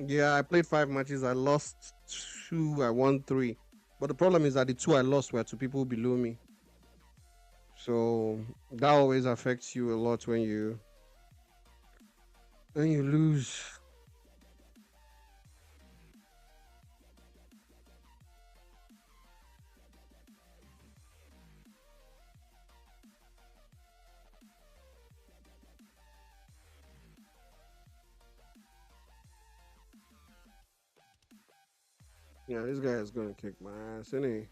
Yeah, I played 5 matches. I lost 2. I won 3. But the problem is that the 2 I lost were to people below me. So that always affects you a lot when you lose. Yeah, this guy is gonna kick my ass, isn't he?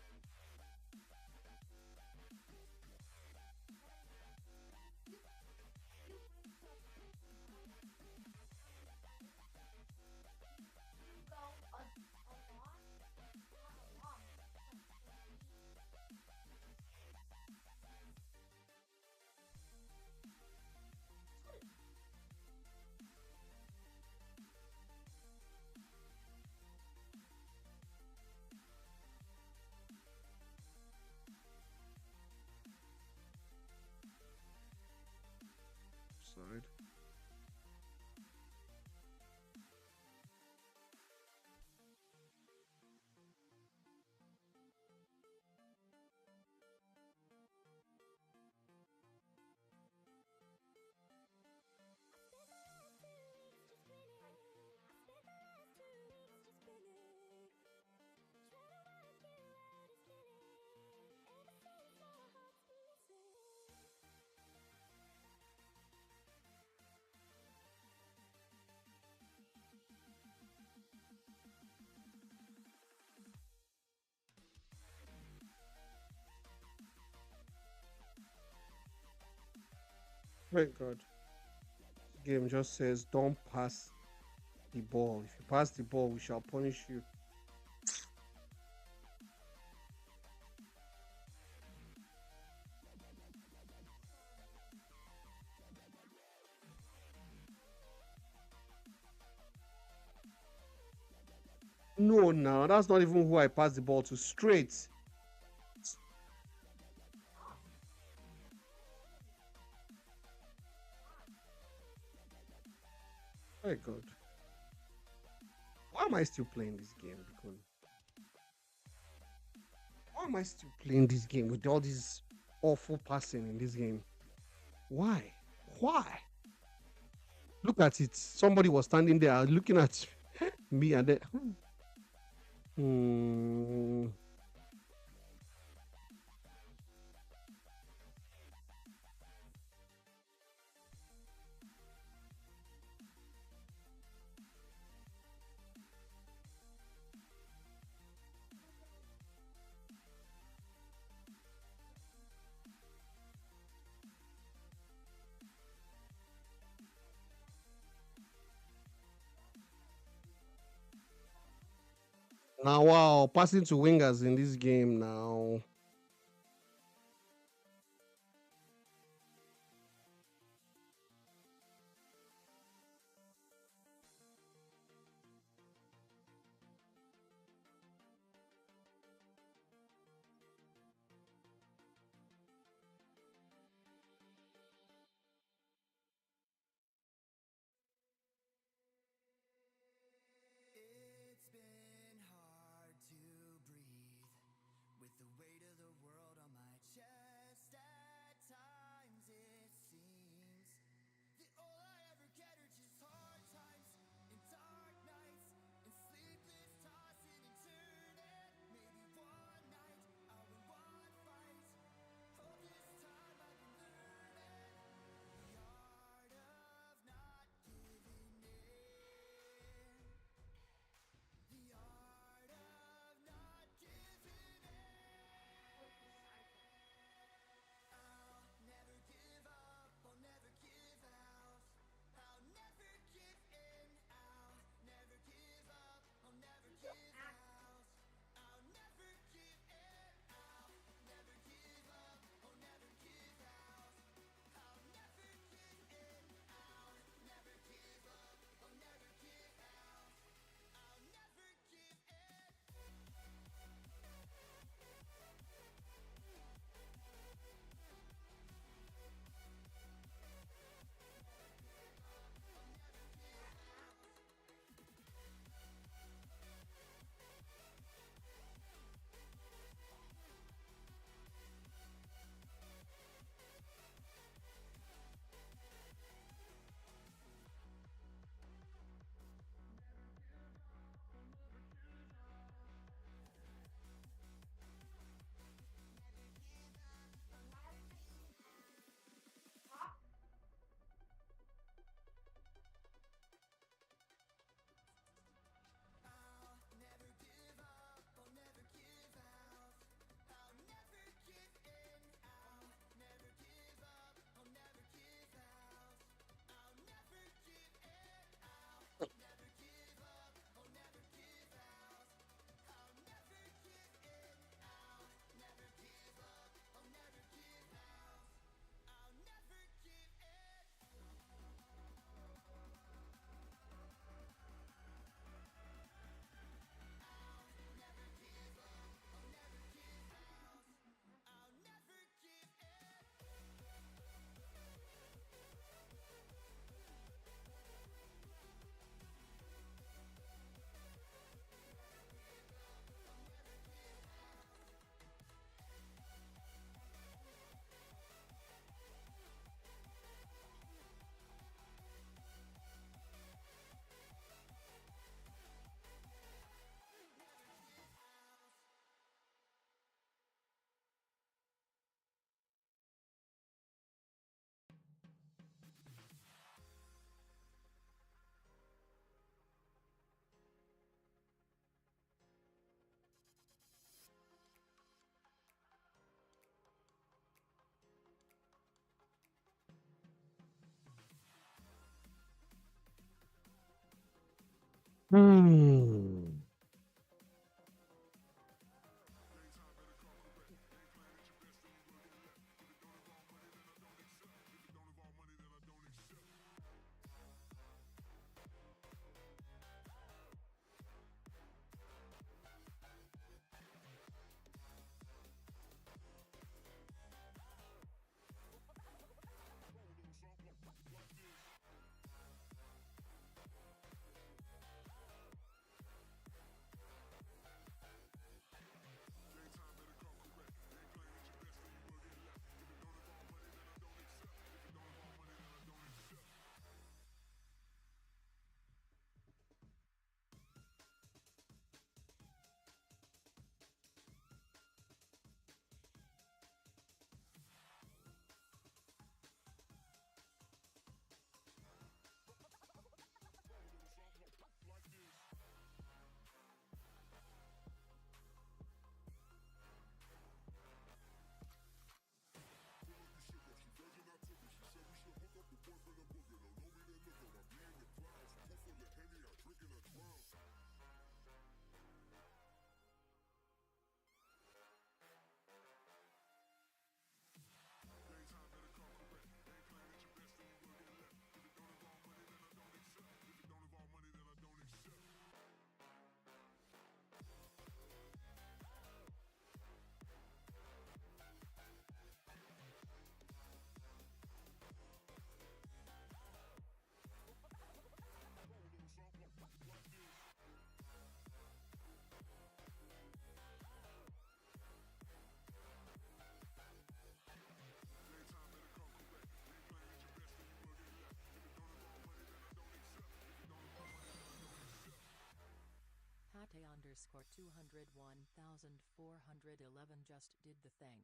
Side. Thank God. This game just says don't pass the ball. If you pass the ball, we shall punish you. No, that's not even who I passed the ball to. Straight. Very good. Why am I still playing this game? Because why am I still playing this game with all this awful passing in this game? Why? Why? Look at it. Somebody was standing there looking at me and then. Now, wow, passing to wingers in this game now. It's been hard to breathe with the weight of Hmm. Pate underscore 201,411 just did the thing.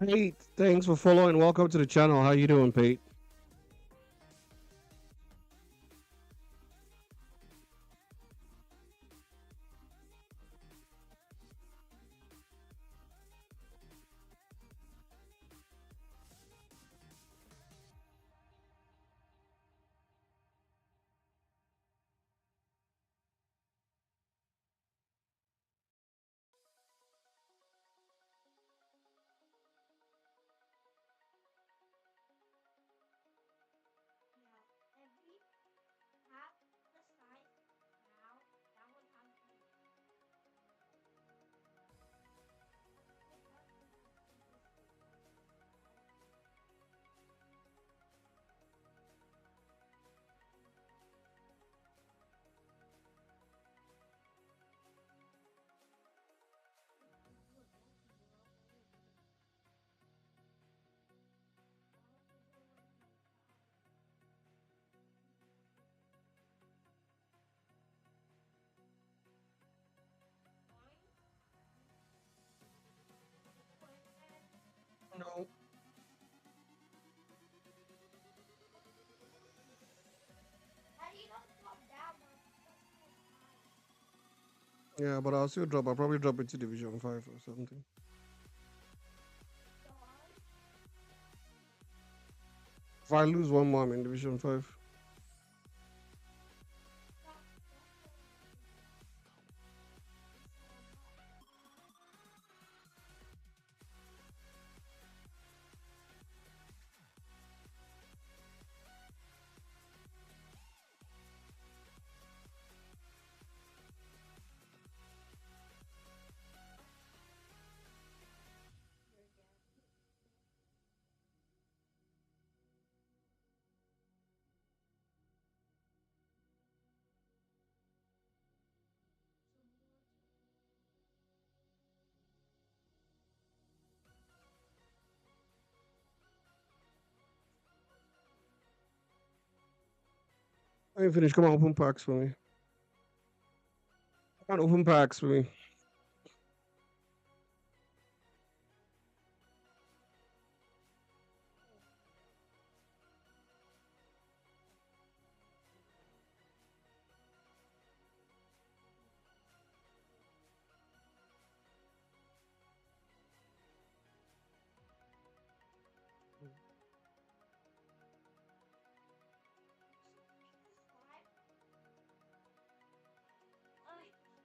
Pete, thanks for following. Welcome to the channel. How you doing, Pete? Yeah, but I'll still drop. I'll probably drop it to Division 5 or something. If I lose one more, I'm in Division 5. I ain't finished. Come on, open packs for me. Come on, open packs for me.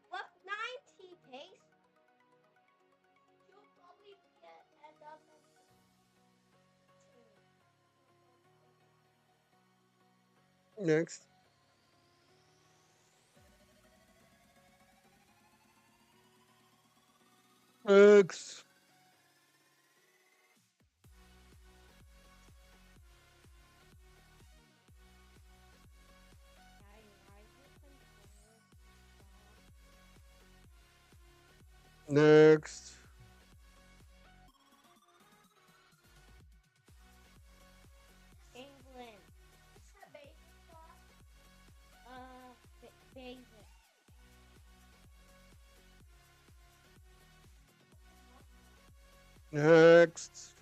What 90 pace? You'll probably end up Next. Next. Next. England. What's the basic class? Basic. Next.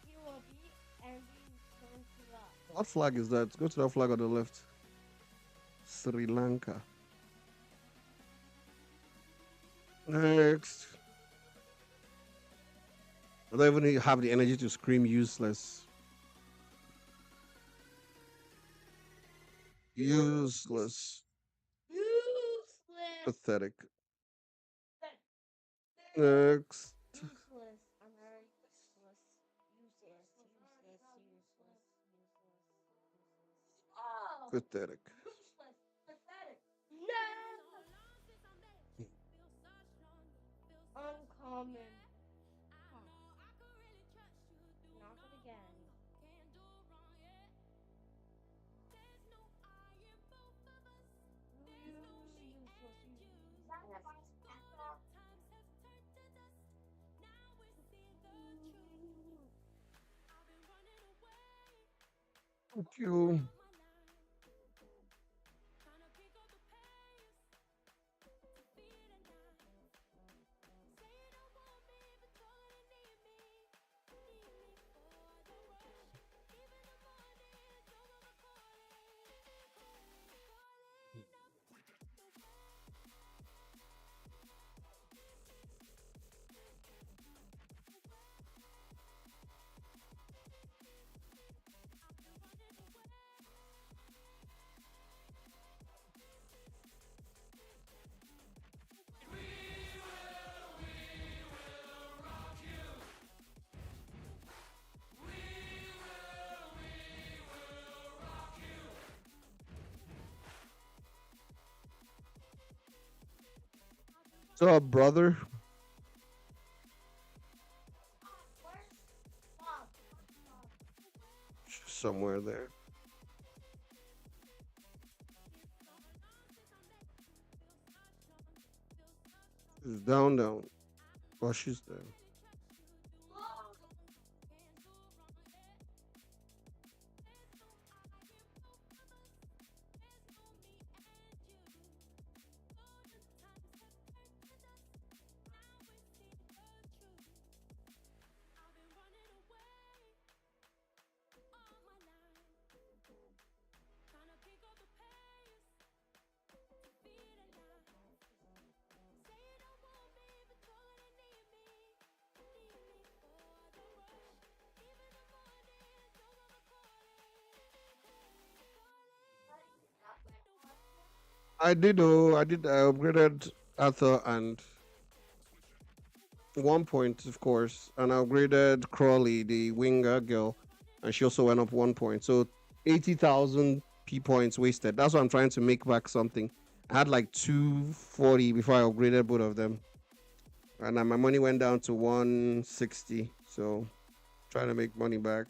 He will be and we turn to us. What flag is that? Go to that flag on the left. Sri Lanka. Next. I don't even have the energy to scream useless. Useless. Useless. Pathetic. Next. Useless. I'm very useless. Useless. Oh. Pathetic. Useless. Pathetic. No. Uncommon. Huh. Knock it again. Thank you. So, brother. Somewhere there. She's down. Oh, she's there. I did. Oh, I did. I upgraded Arthur and 1 point, of course, and I upgraded Crawley, the winger girl, and she also went up 1 point. So 80,000 P points wasted. That's why I'm trying to make back something. I had like 240 before I upgraded both of them, and then my money went down to 160. So trying to make money back.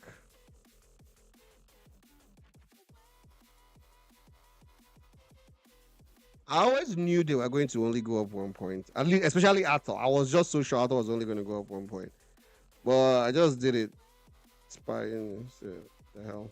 I always knew they were going to only go up 1 point. At least, especially Arthur. I was just so sure Arthur was only going to go up 1 point. But I just did it. Spying. The hell.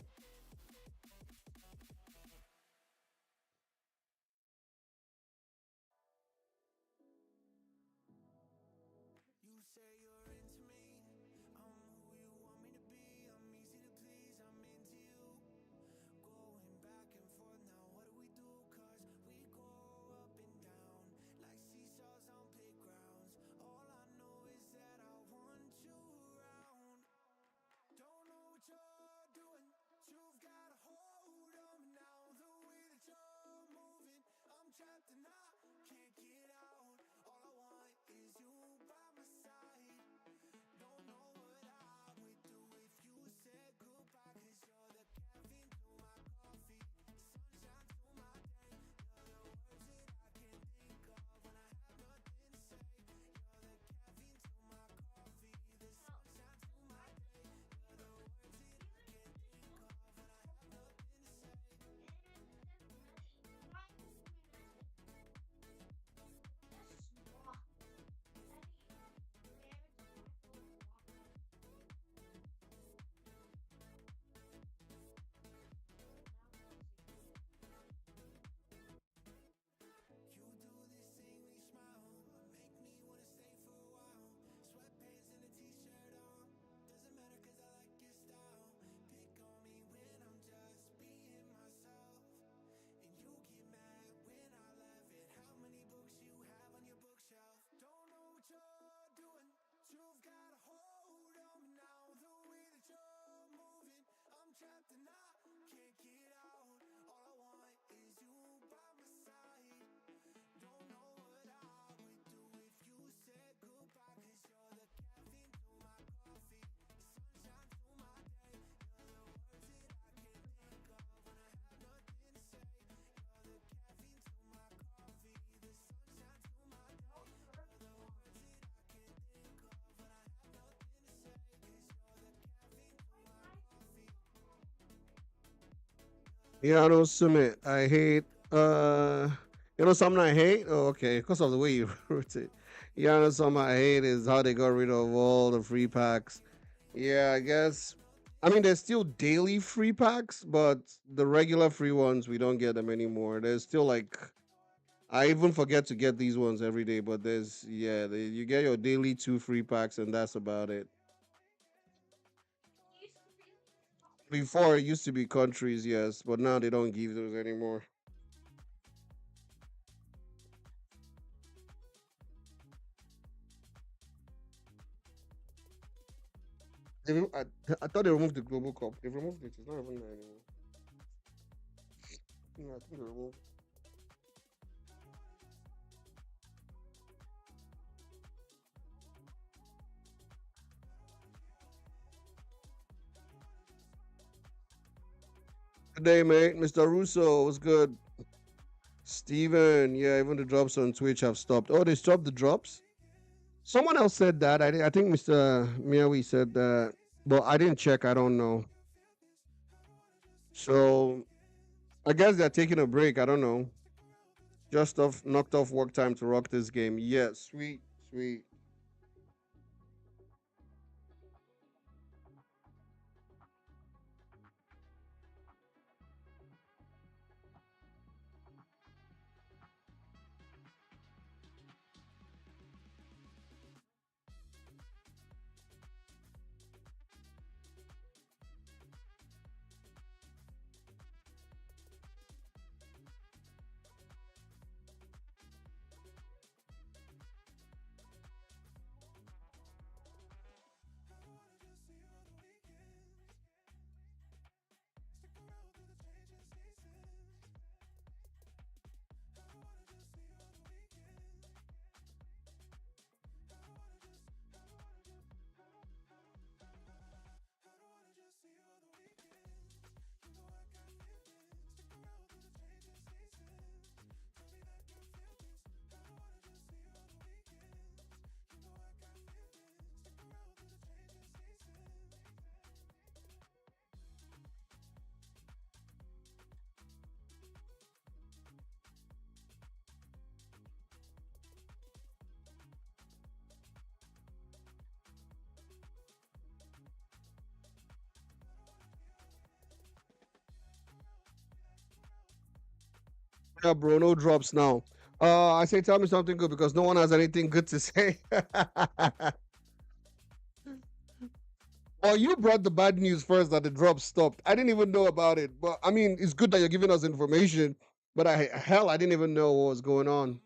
Yeah, I know Summit. I hate something I hate? Oh, okay, because of the way you wrote it. Yeah, I know something I hate is how they got rid of all the free packs. Yeah, I guess I mean there's still daily free packs, but the regular free ones we don't get them anymore. There's still like I even forget to get these ones every day, but there's you get your daily 2 free packs and that's about it. Before it used to be countries, yes, but now they don't give those anymore. I thought they removed the global cup. They removed it. It's not even there anymore. Yeah, I think they removed. Good day, mate. Mr. Russo was good. Steven, yeah, even the drops on Twitch have stopped. Oh, they stopped the drops? Someone else said that. I think Mr. Miawi said that, but I didn't check. I don't know. So I guess they're taking a break. I don't know. Just knocked off work time to rock this game. Yeah, sweet, sweet. Yeah, bro, no drops now. I say tell me something good because no one has anything good to say. Well, you brought the bad news first that the drop stopped. I didn't even know about it. But I mean, it's good that you're giving us information. But I didn't even know what was going on.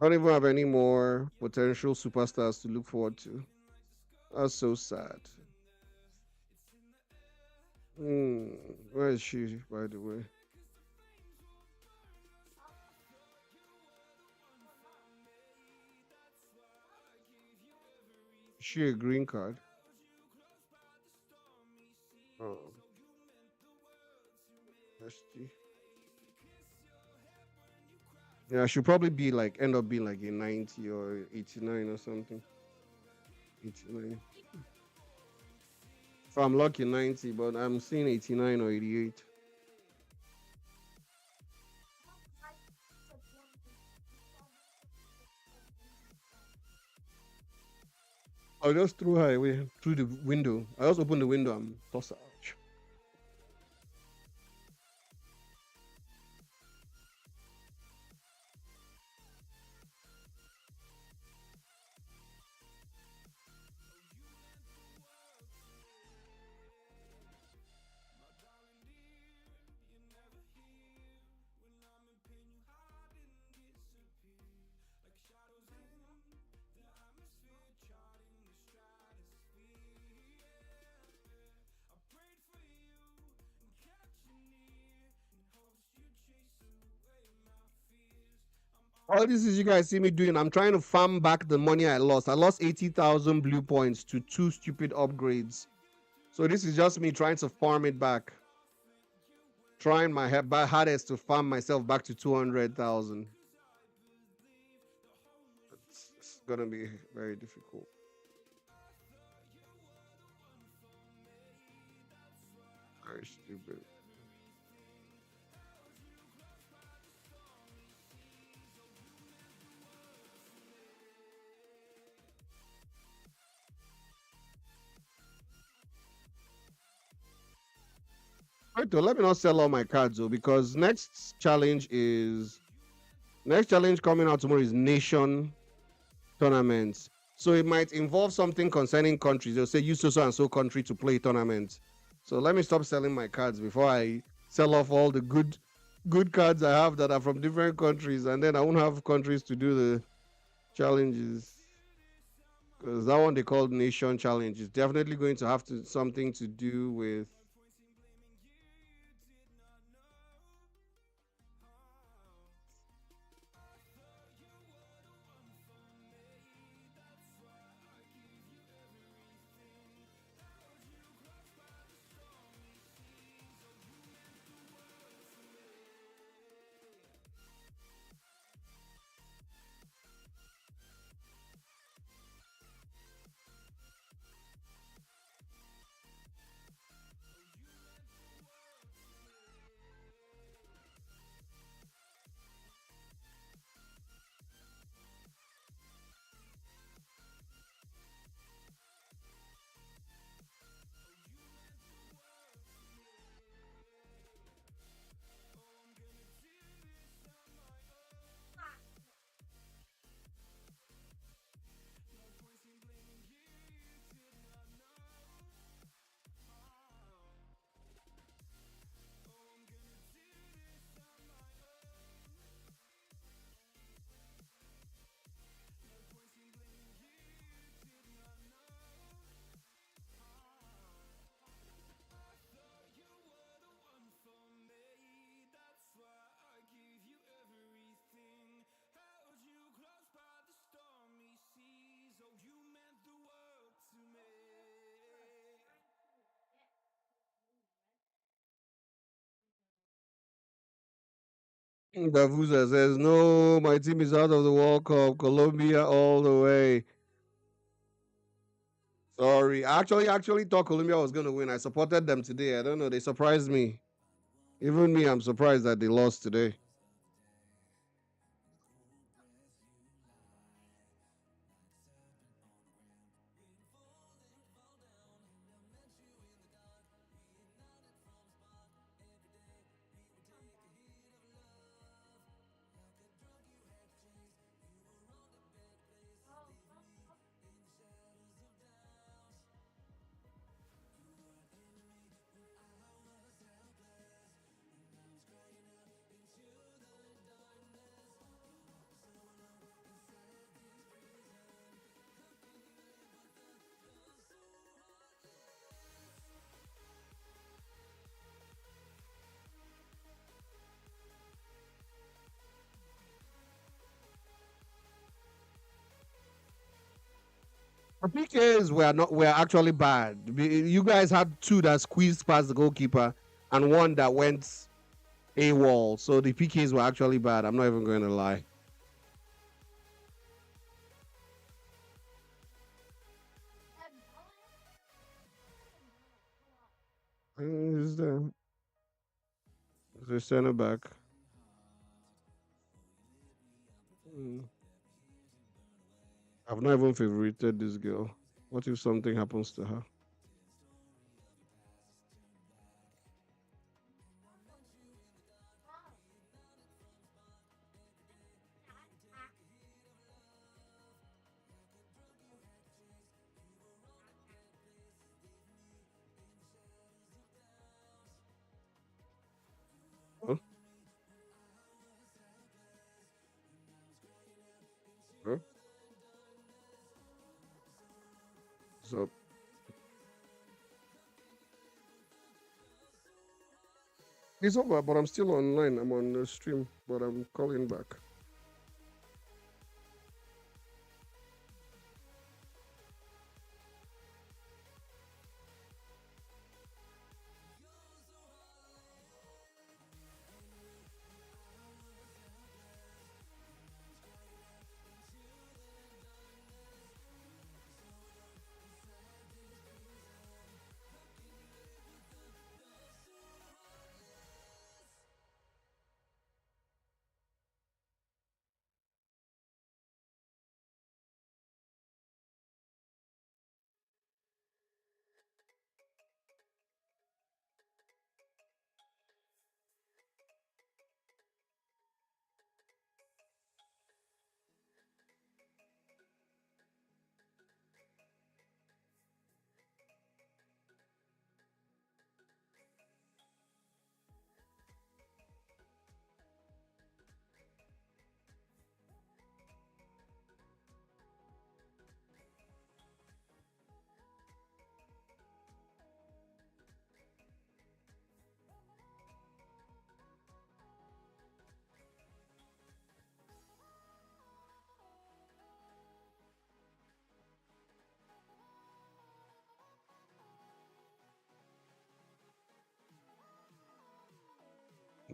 I don't even have any more potential superstars to look forward to. That's so sad. Hmm. Where is she, by the way? Is she a green card? Oh, Messi. Yeah, she'll probably be like end up being like a 90 or 89 or something. 89. If I'm lucky, 90, but I'm seeing 89 or 88. I just threw her away through the window. I just opened the window and tossed her out. All this is you guys see me doing. I'm trying to farm back the money I lost. I lost 80,000 blue points to two stupid upgrades. So this is just me trying to farm it back. Trying my hardest to farm myself back to 200,000. It's gonna be very difficult. Very stupid. Right, though, let me not sell all my cards though, because next challenge coming out tomorrow is nation tournaments. So it might involve something concerning countries. They'll say use so and so country to play tournaments. So let me stop selling my cards before I sell off all the good cards I have that are from different countries, and then I won't have countries to do the challenges. Because that one they called nation challenge is definitely going to have to something to do with. Davuza says, no, my team is out of the World Cup. Colombia all the way. Sorry. I actually thought Colombia was going to win. I supported them today. I don't know. They surprised me. Even me, I'm surprised that they lost today. The PKs were actually bad. You guys had two that squeezed past the goalkeeper and one that went AWOL. So the PKs were actually bad. I'm not even going to lie. Is the center back? I've not even favorited this girl. What if something happens to her? Huh? Huh? So it's over, but I'm still online. I'm on the stream, but I'm calling back.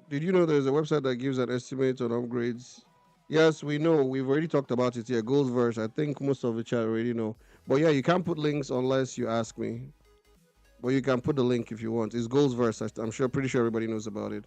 Did you know there's a website that gives an estimate on upgrades? Yes, we know. We've already talked about it here. Goldverse. I think most of the chat already know. But yeah, you can't put links unless you ask me. But you can put the link if you want. It's Goldverse. I'm sure, pretty sure everybody knows about it.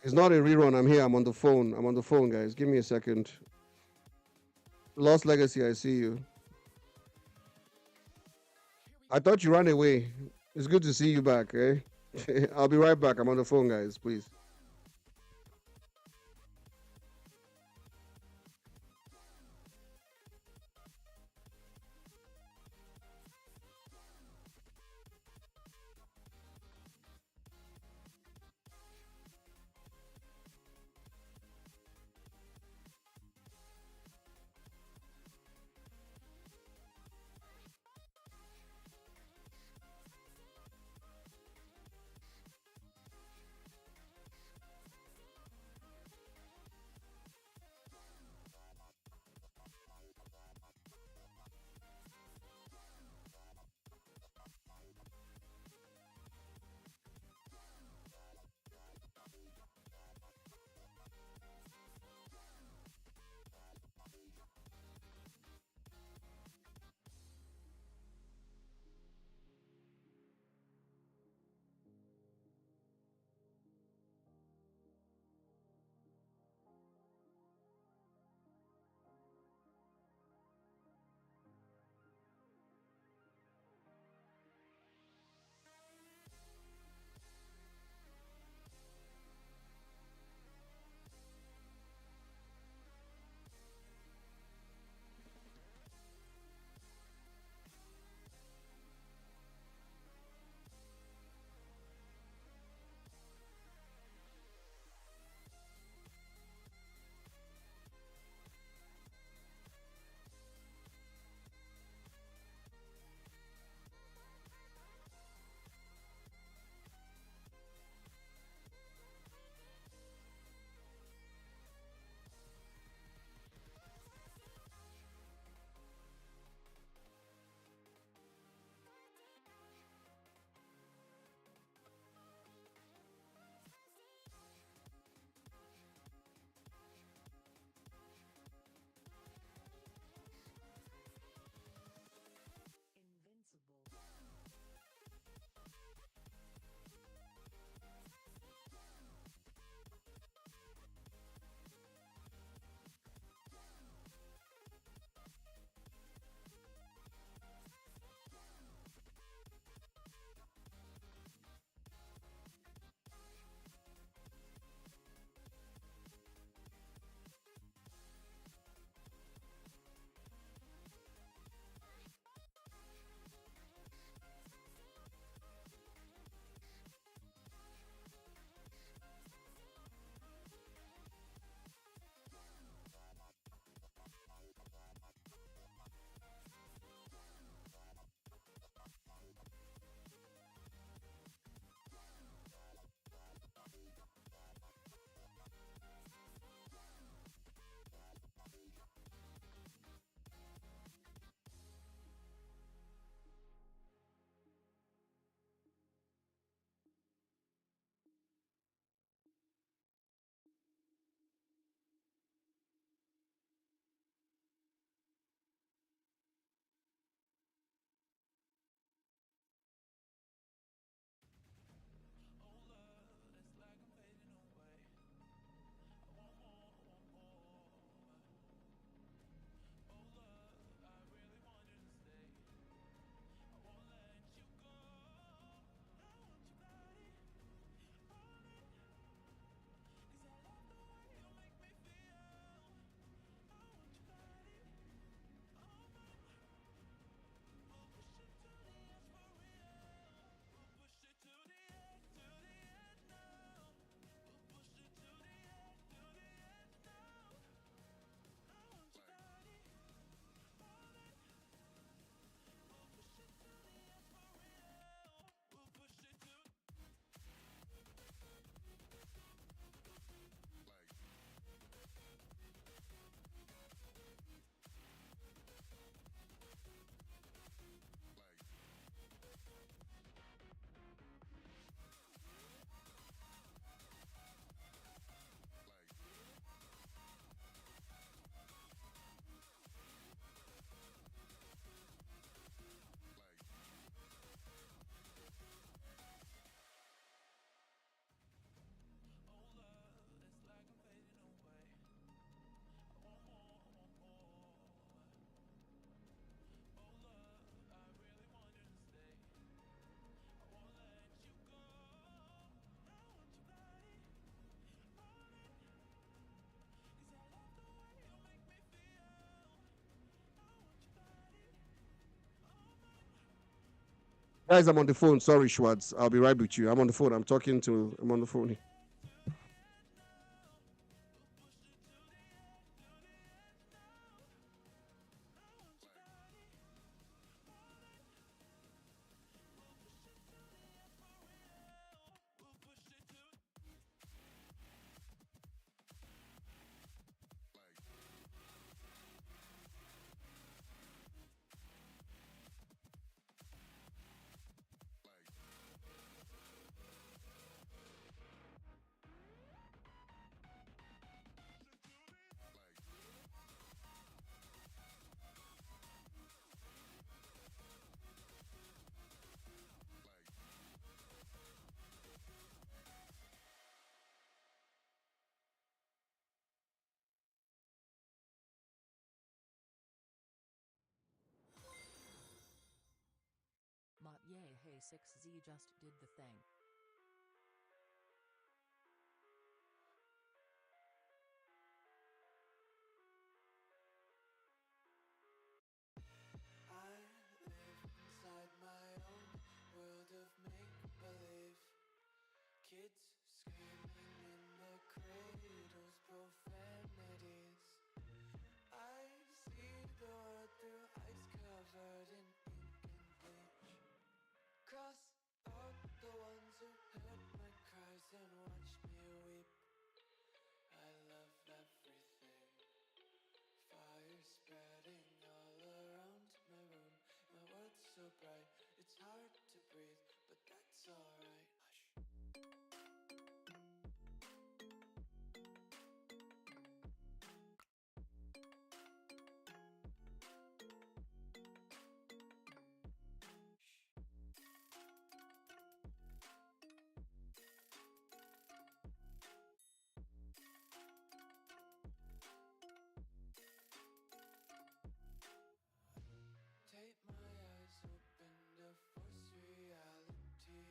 It's not a rerun. I'm here. I'm on the phone. I'm on the phone, guys. Give me a second. Lost Legacy, I see you. I thought you ran away. It's good to see you back, eh? I'll be right back. I'm on the phone, guys, please. Guys, I'm on the phone. Sorry, Schwartz. I'll be right with you. I'm on the phone. I'm on the phone. Mathieu Hey 6Z just did the thing. I live inside my own world of make-believe. Kids screaming in the cradles, profanities. I see the world through ice covered in ink and bleach. Cross out the ones who heard my cries and watched me weep. I love everything. Fire spreading all around my room. My world's so bright, it's hard to breathe, but that's alright. Take my eyes open to force reality.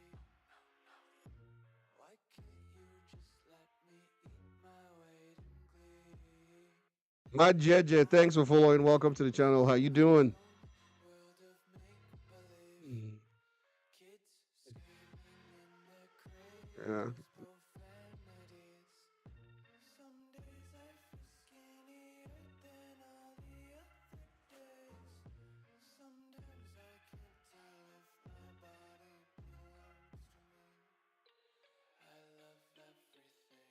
Why can't you just let me eat my weight in glee? My JJ, thanks for following. Welcome to the channel. How you doing? Yeah. Some days I feel skinnier than all the other days. Sometimes I can't tell if my body belongs to me. I love everything.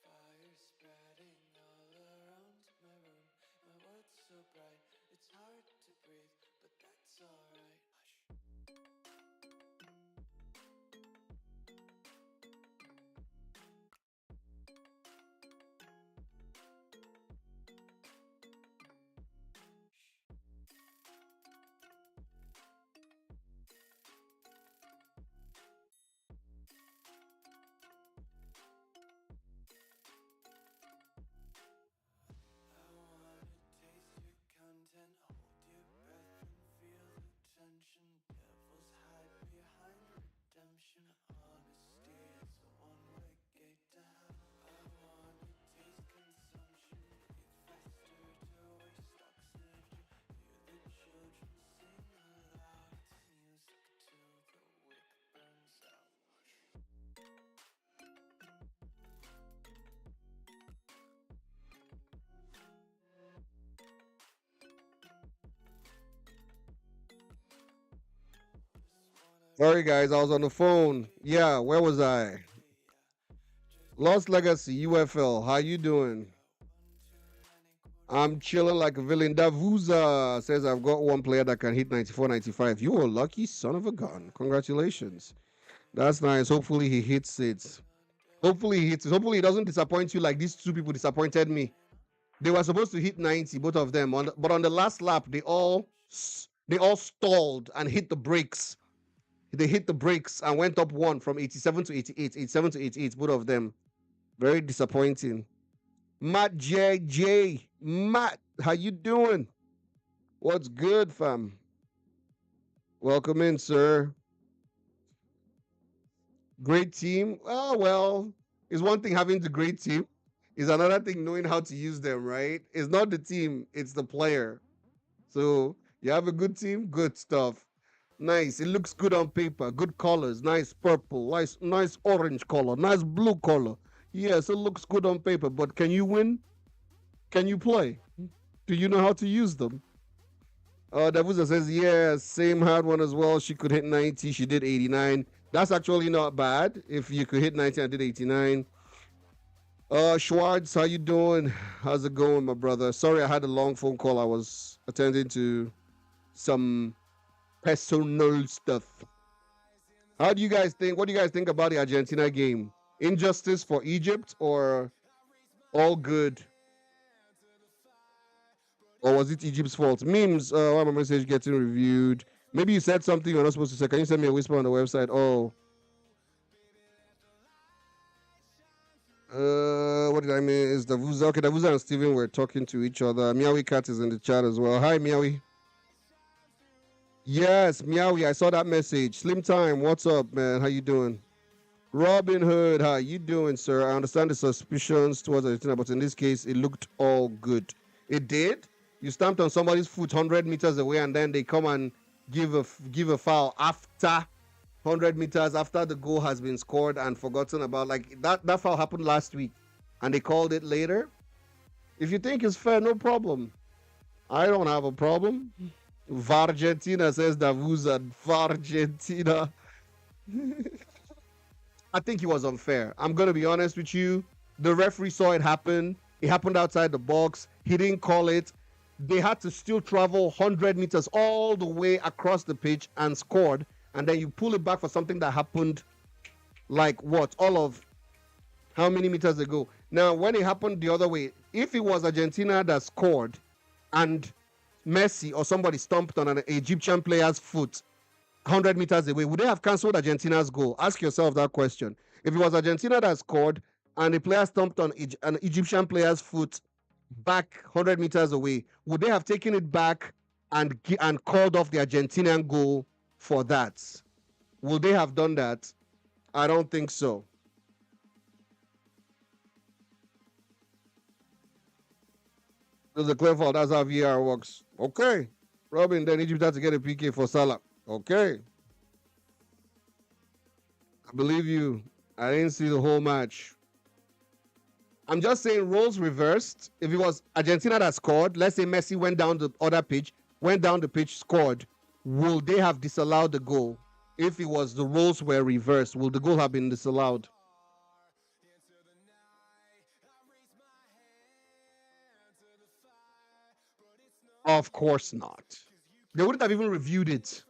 Fire spreading all around my room. My world's so bright, it's hard to breathe, but that's alright. I wanna taste your content, hold your breath and feel the tension. Devils hide behind redemption. Honesty is a one-way gate to hell. I wanna taste consumption, breathe faster to waste oxygen. Hear the children sing aloud. It's music till the wick burns out. Sorry, guys. I was on the phone. Yeah, where was I? Lost Legacy, UFL. How you doing? I'm chilling like a villain. Davuza says I've got one player that can hit 94, 95. You are lucky son of a gun. Congratulations. That's nice. Hopefully he hits it. Hopefully he hits it. Hopefully he doesn't disappoint you like these two people disappointed me. They were supposed to hit 90, both of them. But on the last lap, they all stalled and hit the brakes. They hit the brakes and went up one from 87 to 88, 87 to 88, both of them. Very disappointing. Matt JJ. Matt, how you doing? What's good, fam? Welcome in, sir. Great team. Oh, well, it's one thing having the great team. It's another thing knowing how to use them, right? It's not the team, it's the player. So you have a good team, good stuff. Nice. It looks good on paper. Good colors. Nice purple. Nice orange color. Nice blue color. Yes, it looks good on paper. But can you win? Can you play? Do you know how to use them? Davuza says, yeah, same hard one as well. She could hit 90. She did 89. That's actually not bad. If you could hit 90, I did 89. Schwartz, how you doing? How's it going, my brother? Sorry, I had a long phone call. I was attending to some personal stuff. How do you guys think? What do you guys think about the Argentina game? Injustice for Egypt or all good? Or was it Egypt's fault? Memes, why my message getting reviewed? Maybe you said something you're not supposed to say. Can you send me a whisper on the website? Oh. What did I mean? Is Davuza? Okay, Davuza and Steven were talking to each other. Meowie Cat is in the chat as well. Hi, Meowie. Yes, Meowie, I saw that message. Slim Time, what's up, man? How you doing? Robin Hood, how you doing, sir? I understand the suspicions towards Argentina, but in this case, it looked all good. It did? You stamped on somebody's foot 100 meters away, and then they come and give a foul after 100 meters after the goal has been scored and forgotten about. Like that foul happened last week, and they called it later. If you think it's fair, no problem. I don't have a problem. Vargentina says Davuza. Vargentina. I think it was unfair. I'm going to be honest with you. The referee saw it happen. It happened outside the box. He didn't call it. They had to still travel 100 meters all the way across the pitch and scored. And then you pull it back for something that happened like what? All of how many meters ago? Now, when it happened the other way, if it was Argentina that scored and Messi or somebody stomped on an Egyptian player's foot 100 meters away, would they have cancelled Argentina's goal? Ask yourself that question. If it was Argentina that scored and the player stomped on an Egyptian player's foot back 100 meters away, would they have taken it back and called off the Argentinian goal for that? Would they have done that? I don't think so. There's a clear fault. That's how VAR works. Okay. Robin, then Egypt had to get a PK for Salah. Okay. I believe you. I didn't see the whole match. I'm just saying roles reversed. If it was Argentina that scored, let's say Messi went down the other pitch, scored, will they have disallowed the goal? If it was the roles were reversed, will the goal have been disallowed? Of course not. They wouldn't have even reviewed it.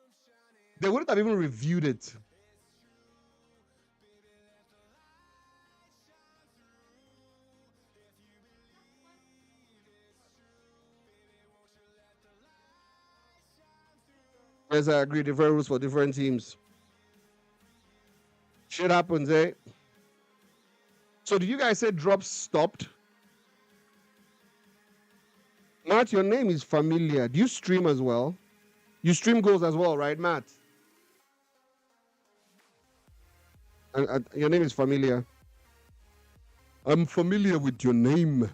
Yes, I agree. Different rules for different teams. Shit happens, eh? So, do you guys say drops stopped? Matt, your name is familiar. Do you stream as well? You stream goals as well, right, Matt? Your name is familiar. I'm familiar with your name.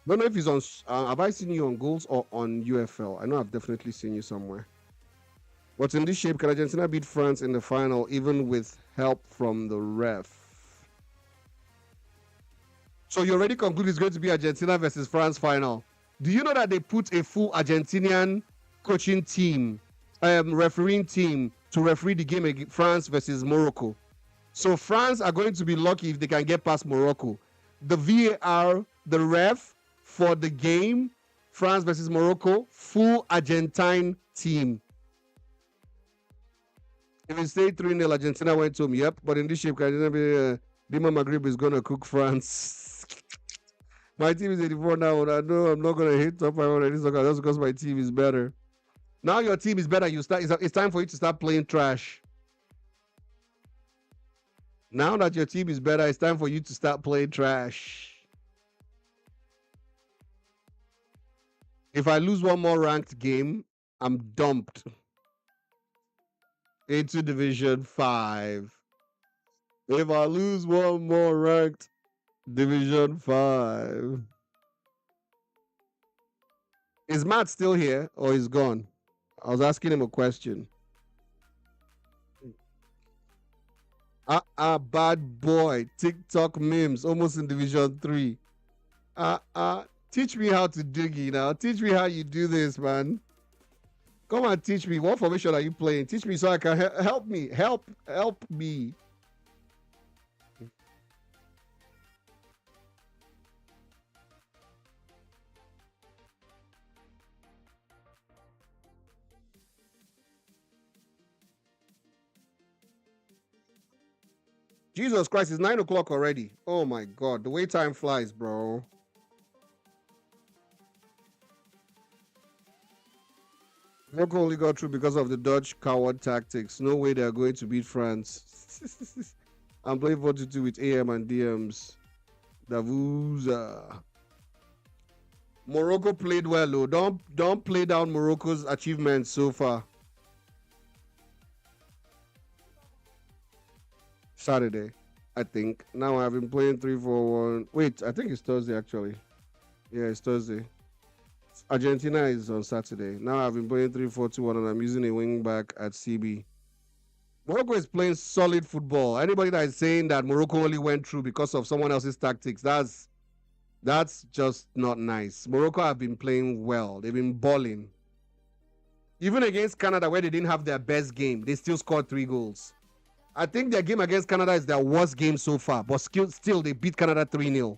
Don't know if he's on. Have I seen you on goals or on UFL? I know I've definitely seen you somewhere. What's in this shape? Can Argentina beat France in the final, even with help from the ref? So you already conclude it's going to be Argentina versus France final. Do you know that they put a full Argentinian coaching team, refereeing team to referee the game against France versus Morocco? So France are going to be lucky if they can get past Morocco. The VAR, the ref for the game, France versus Morocco, full Argentine team. If it stayed 3-0, Argentina went home. Yep, but in this shape, Dima Maghreb is going to cook France. My team is 84 now, and I know I'm not going to hit top 500 this soccer just because my team is better. Now your team is better. It's time for you to start playing trash. Now that your team is better, it's time for you to start playing trash. If I lose one more ranked game, I'm dumped into Division 5. If I lose one more ranked Division 5. Is Matt still here or is gone? I was asking him a question. Bad boy. TikTok memes, almost in Division 3. Teach me how to dig now. Teach me how you do this, man. Come and teach me. What formation are you playing? Teach me so I can help me. Help me. Jesus Christ, it's 9 o'clock already. Oh my God, the way time flies, bro. Morocco only got through because of the Dutch coward tactics. No way they are going to beat France. I'm playing 42 with AM and DMs. Davuza. Morocco played well, though. Don't play down Morocco's achievements so far. Saturday, I think. Now I've been playing 3-4-1. Wait, I think it's Thursday actually. Yeah, it's Thursday. Argentina is on Saturday. Now I've been playing 3-4-2-1 and I'm using a wing back at CB. Morocco is playing solid football. Anybody that is saying that Morocco only went through because of someone else's tactics, that's just not nice. Morocco have been playing well. They've been balling. Even against Canada, where they didn't have their best game, they still scored 3 goals. I think their game against Canada is their worst game so far, but still they beat Canada 3-0.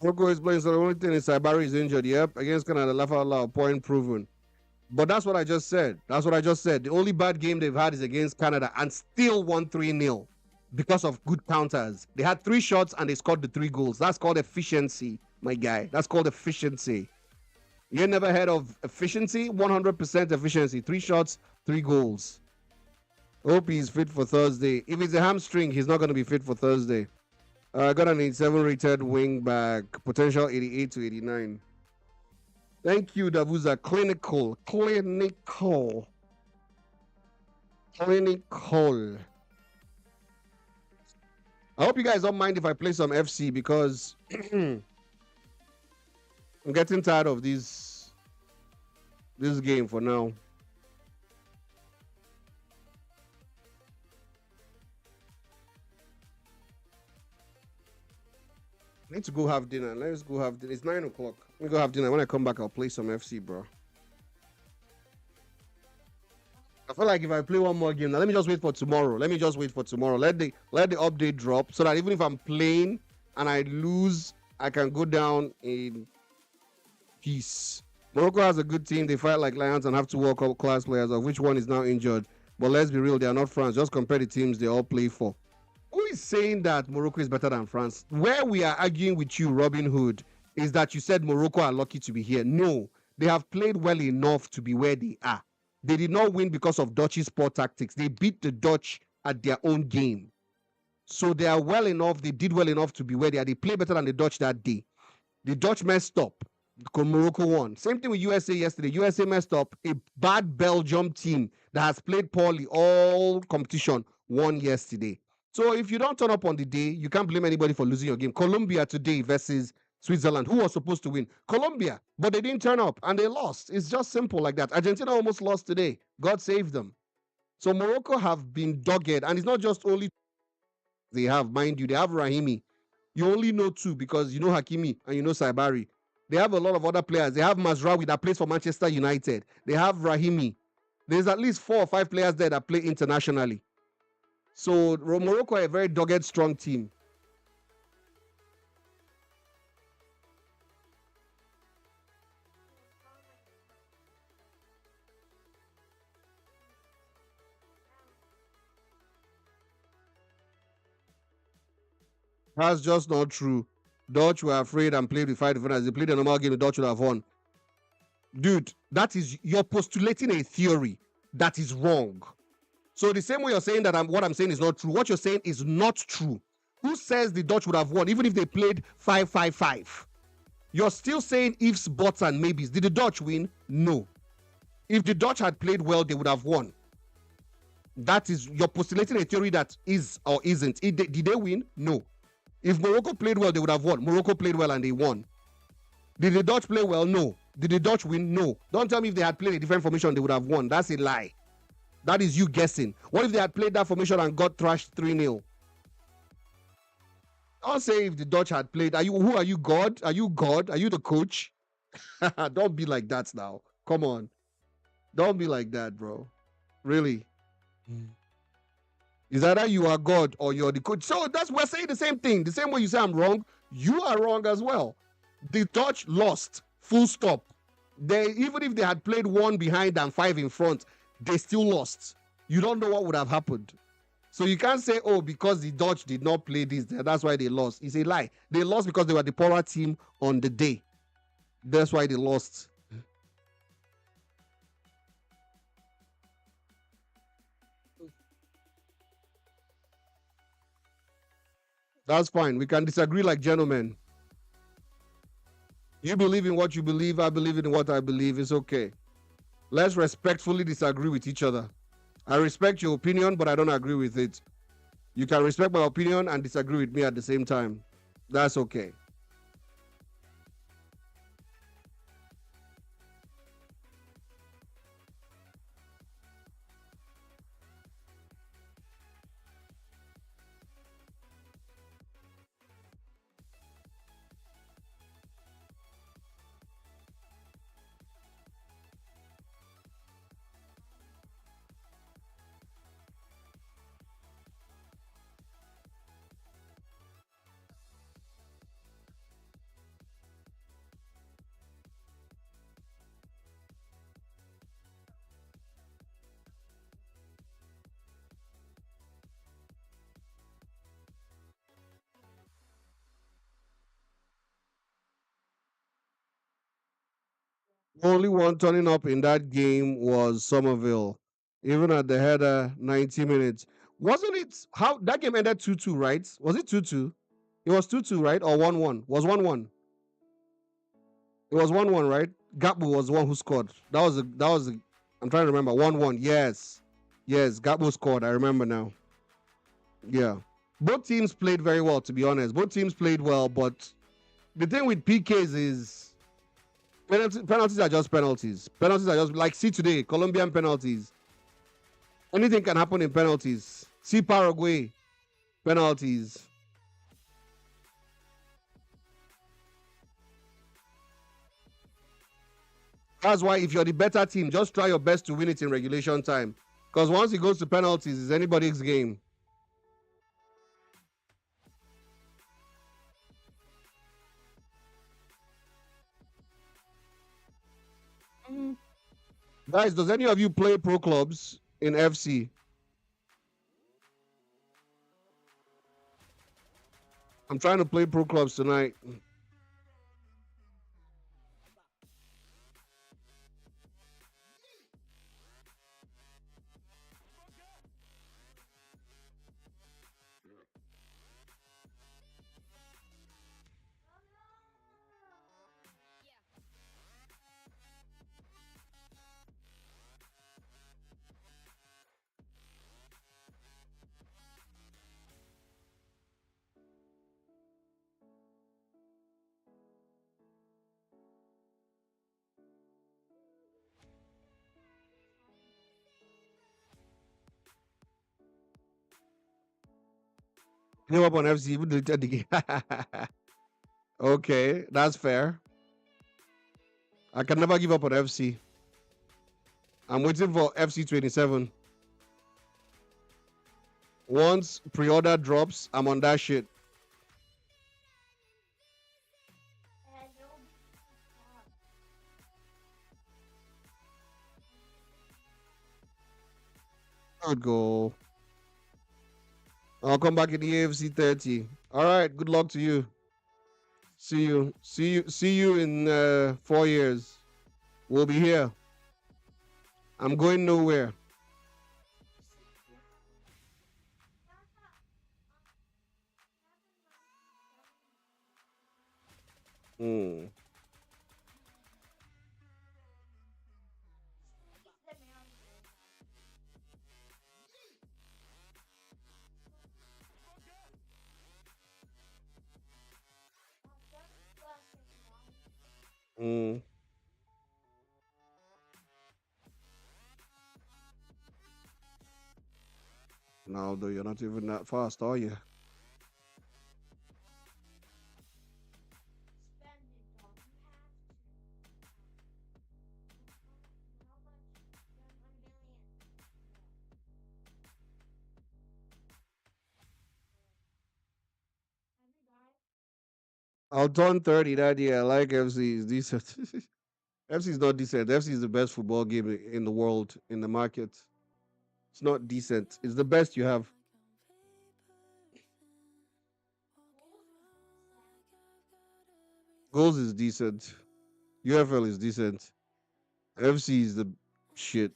Morocco is playing, so the only thing is Saibari is injured. Yep, against Canada, Lafa point proven. But that's what I just said. The only bad game they've had is against Canada and still won 3-0 because of good counters. They had 3 shots and they scored the 3 goals. That's called efficiency, my guy. That's called efficiency. You never heard of efficiency? 100% efficiency. 3 shots, 3 goals. Hope he's fit for Thursday. If it's a hamstring, he's not going to be fit for Thursday. Got an 87 rated wing back, potential 88 to 89. Thank you, Davuza. Clinical. I hope you guys don't mind if I play some FC because I'm getting tired of this game for now. I need to go have dinner. Let's go have dinner. It's 9 o'clock. Let me go have dinner. When I come back, I'll play some FC, bro. I feel like if I play one more game, now let me just wait for tomorrow. Let the update drop so that even if I'm playing and I lose, I can go down in peace. Morocco has a good team. They fight like lions and have 2 World Cup class players, of which one is now injured. But let's be real, they are not France. Just compare the teams they all play for. Who is saying that Morocco is better than France? Where we are arguing with you, Robin Hood, is that you said Morocco are lucky to be here. No, they have played well enough to be where they are. They did not win because of Dutch's poor tactics. They beat the Dutch at their own game. So they are well enough. They did well enough to be where they are. They play better than the Dutch that day. The Dutch messed up. Morocco won. Same thing with USA yesterday. USA messed up. A bad Belgium team that has played poorly all competition won yesterday. So if you don't turn up on the day, you can't blame anybody for losing your game. Colombia today versus Switzerland. Who was supposed to win? Colombia. But they didn't turn up and they lost. It's just simple like that. Argentina almost lost today. God saved them. So Morocco have been dogged. And it's not just only they have, mind you, they have Rahimi. You only know 2 because you know Hakimi and you know Saibari. They have a lot of other players. They have Mazraoui that plays for Manchester United. They have Rahimi. There's at least 4 or 5 players there that play internationally. So Morocco are a very dogged, strong team. That's just not true. Dutch were afraid and played with 5 defenders. They played a normal game, the Dutch would have won. Dude, that is, you're postulating a theory that is wrong. So the same way you're saying that what I'm saying is not true, what you're saying is not true. Who says the Dutch would have won, even if they played 5-5-5? You're still saying ifs, buts, and maybes. Did the Dutch win? No. If the Dutch had played well, they would have won. That is, you're postulating a theory that is or isn't. Did they win? No. If Morocco played well, they would have won. Morocco played well and they won. Did the Dutch play well? No. Did the Dutch win? No. Don't tell me if they had played a different formation, they would have won. That's a lie. That is you guessing. What if they had played that formation and got thrashed 3-0? Don't say if the Dutch had played. Who are you, God? Are you God? Are you the coach? Don't be like that now. Come on. Don't be like that, bro. Really. Is either you are God or you're the coach. So we're saying the same thing. The same way you say I'm wrong, you are wrong as well. The Dutch lost. Full stop. Even if they had played 1 behind and 5 in front, they still lost. You don't know what would have happened. So you can't say, oh, because the Dutch did not play this, that's why they lost. It's a lie. They lost because they were the poorer team on the day. That's why they lost. That's fine. We can disagree like gentlemen. You believe in what you believe. I believe in what I believe. It's okay. Let's respectfully disagree with each other. I respect your opinion, but I don't agree with it. You can respect my opinion and disagree with me at the same time. That's okay. Only one turning up in that game was Somerville, even at the header, 90 minutes. Wasn't it how that game ended 2-2, right? Was it 2-2? It was 2-2, right? Or 1-1? Was 1-1? It was 1-1, right? Gakpo was the one who scored. I'm trying to remember. 1-1. Yes. Yes, Gakpo scored. I remember now. Yeah. Both teams played very well, to be honest. Both teams played well, but the thing with PKs is penalties are just penalties. Penalties are just like, see today, Colombian penalties. Anything can happen in penalties. See Paraguay penalties. That's why if you're the better team, just try your best to win it in regulation time. Because once it goes to penalties, it's anybody's game. Guys, does any of you play pro clubs in FC? I'm trying to play pro clubs tonight. Give up on FC, even deleted the game. Okay, that's fair. I can never give up on FC. I'm waiting for FC27. Once pre-order drops, I'm on that shit. Good goal. I'll come back in the AFC 30. All right. Good luck to you. See you in 4 years. We'll be here. I'm going nowhere. Mm. Mm. No, though you're not even that fast, are you? I'll turn 30 that year. I like FC is decent. FC is not decent. FC is the best football game in the world, in the market. It's not decent. It's the best you have. Goals is decent. UFL is decent. FC is the shit.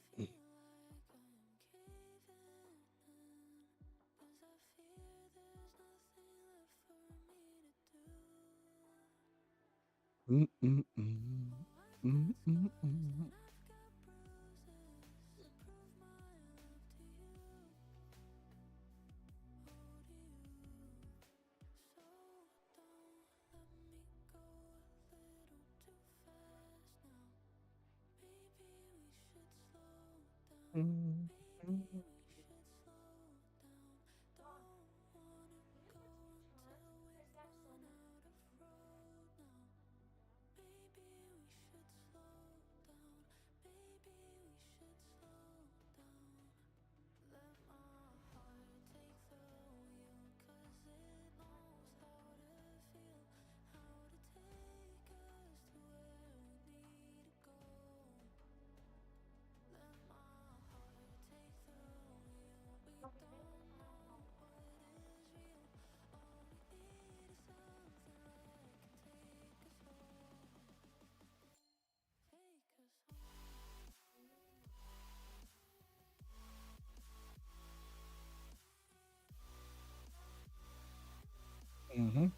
Mm-hmm.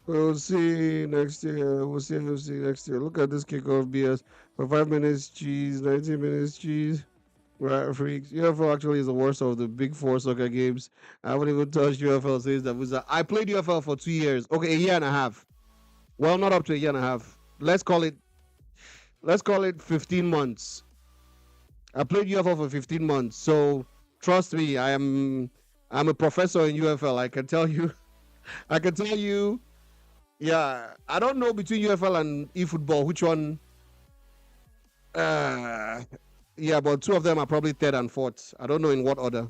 We'll see next year. We'll see next year. Look at this kickoff BS. For 5 minutes, cheese. 19 minutes, cheese. Right, freaks. UFL actually is the worst of the big four soccer games. I haven't even touched UFL since that was. I played UFL for 2 years. Okay, a year and a half. Well, not up to a year and a half. Let's call it 15 months. I played UFL for 15 months. So trust me, I'm a professor in UFL. I can tell you. I can tell you. Yeah, I don't know between UFL and eFootball which one. Yeah, but two of them are probably third and fourth. I don't know in what order.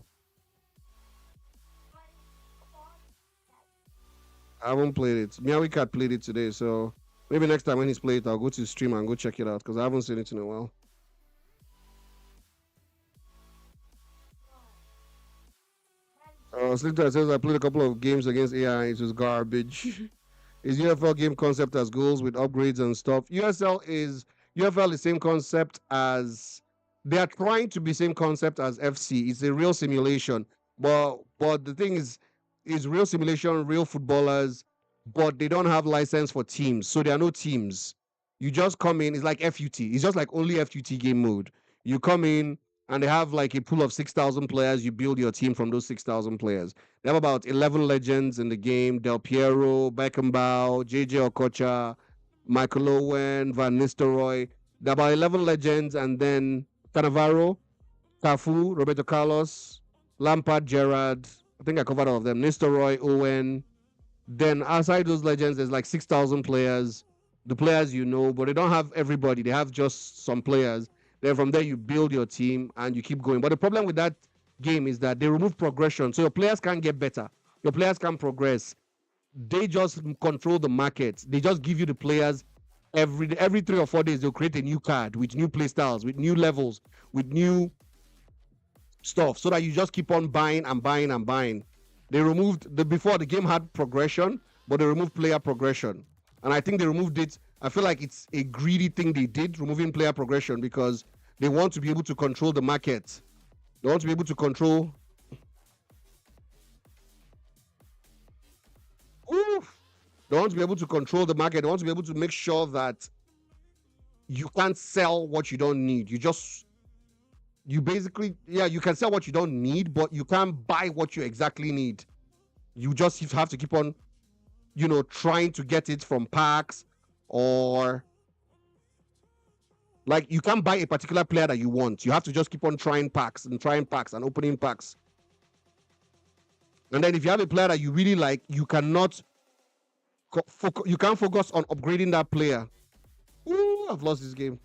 I haven't played it. Meowie Cat played it today, so maybe next time when he's played it, I'll go to his stream and go check it out because I haven't seen it in a while. Slinter says I played a couple of games against AI. It was garbage. Is UFL game concept as goals with upgrades and stuff? UFL is the same concept as they are trying to be same concept as FC. It's a real simulation, but the thing is real simulation, real footballers, but they don't have license for teams, so there are no teams. You just come in. It's like FUT. It's just like only FUT game mode. You come in and they have like a pool of 6,000 players. You build your team from those 6,000 players. They have about 11 legends in the game: Del Piero, Beckenbauer, JJ Okocha, Michael Owen, Van Nistelrooy. There are about 11 legends, and then Cannavaro, Cafu, Roberto Carlos, Lampard, Gerrard. I think I covered all of them. Nistelrooy, Owen. Then outside those legends, there's like 6,000 players. The players you know, but they don't have everybody. They have just some players. Then from there, you build your team and you keep going. But the problem with that game is that they remove progression. So your players can't get better. Your players can't progress. They just control the market. They just give you the players every 3 or 4 days. They'll create a new card with new play styles, with new levels, with new stuff, so that you just keep on buying and buying and buying. They removed before the game had progression, but they removed player progression. And I think they removed it. I feel like it's a greedy thing they did, removing player progression, because they want to be able to control the market. They want to be able to control. They want to be able to control the market. They want to be able to make sure that you can't sell what you don't need. You basically, you can sell what you don't need, but you can't buy what you exactly need. You just have to keep on, trying to get it from packs, or like you can't buy a particular player that you want. You have to just keep on trying packs and opening packs. And then if you have a player that you really like, you can't focus on upgrading that player. Ooh, I've lost this game.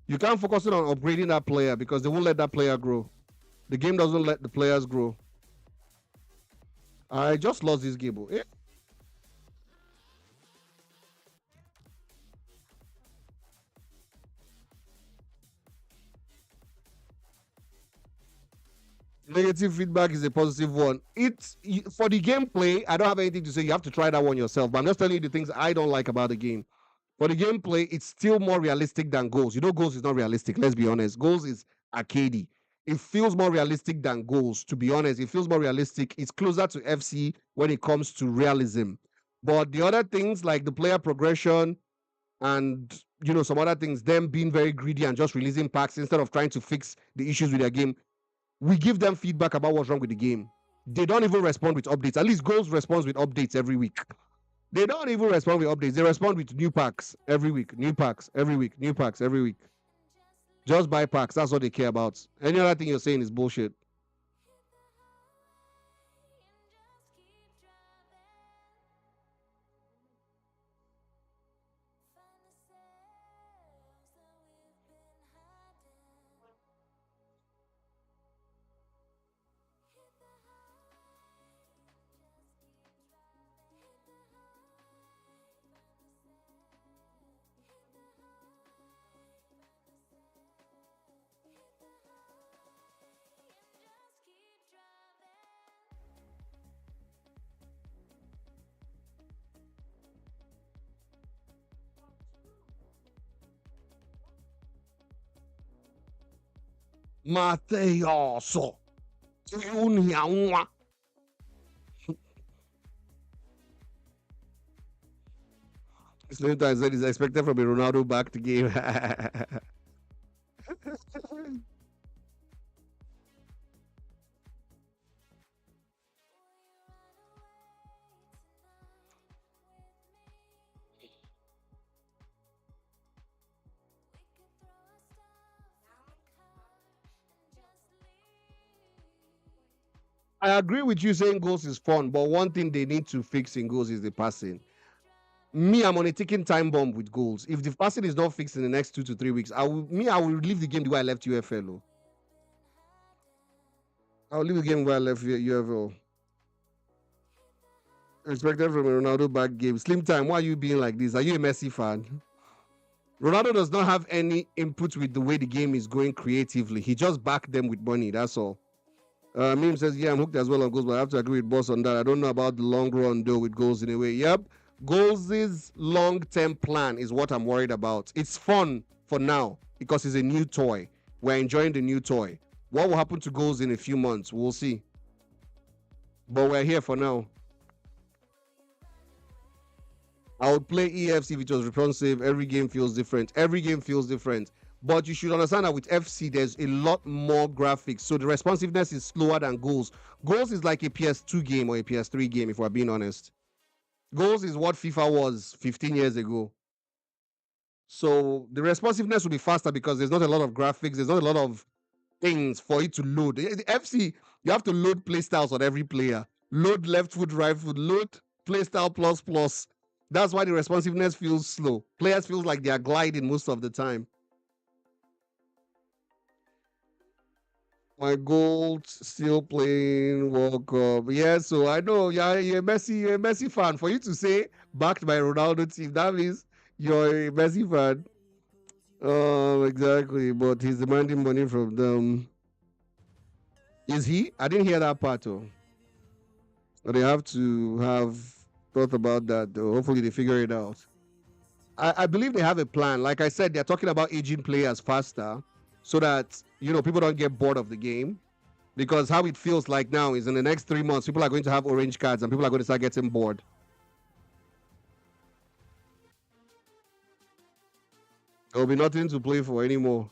You can't focus on upgrading that player because they won't let that player grow. The game doesn't let the players grow. I just lost this game. Negative feedback is a positive one. It's for the gameplay. I don't have anything to say. You have to try that one yourself. But I'm just telling you the things I don't like about the game. For the gameplay, it's still more realistic than goals. Goals is not realistic. Let's be honest. Goals is arcadey. It feels more realistic than goals. To be honest, it feels more realistic. It's closer to FC when it comes to realism. But the other things like the player progression and some other things, them being very greedy and just releasing packs instead of trying to fix the issues with their game. We give them feedback about what's wrong with the game. They don't even respond with updates. At least Goals responds with updates every week. They don't even respond with updates. They respond with new packs every week. New packs every week. New packs every week. Just buy packs. That's what they care about. Any other thing you're saying is bullshit. Mateoso. Slimta said is expected from a Ronaldo back to game. I agree with you saying goals is fun, but one thing they need to fix in goals is the passing. Me, I'm on a ticking time bomb with goals. If the passing is not fixed in the next 2 to 3 weeks, I will leave the game the way I left UFL. I'll leave the game where I left UFL. Expected from a Ronaldo back game. Slim time, why are you being like this? Are you a Messi fan? Ronaldo does not have any input with the way the game is going creatively. He just backed them with money. That's all. Meme says, yeah, I'm hooked as well on goals, but I have to agree with Boss on that. I don't know about the long run, though, with goals in a way. Yep. Goals' long-term plan is what I'm worried about. It's fun for now because it's a new toy. We're enjoying the new toy. What will happen to goals in a few months? We'll see. But we're here for now. I would play EFC if it was responsive. Every game feels different. Every game feels different. But you should understand that with FC, there's a lot more graphics. So the responsiveness is slower than goals. Goals is like a PS2 game or a PS3 game, if we're being honest. Goals is what FIFA was 15 years ago. So the responsiveness will be faster because there's not a lot of graphics. There's not a lot of things for it to load. The FC, you have to load playstyles on every player. Load left foot, right foot, load playstyle plus. That's why the responsiveness feels slow. Players feel like they are gliding most of the time. My gold still playing World Cup. Yeah, so I know you're a Messi fan. For you to say backed by Ronaldo team, that means you're a Messi fan. Exactly. But he's demanding money from them. Is he? I didn't hear that part though. But they have to have thought about that though. Hopefully they figure it out. I believe they have a plan. Like I said, they're talking about aging players faster so that, people don't get bored of the game. Because how it feels like now is in the next 3 months, people are going to have orange cards and people are going to start getting bored. There'll be nothing to play for anymore.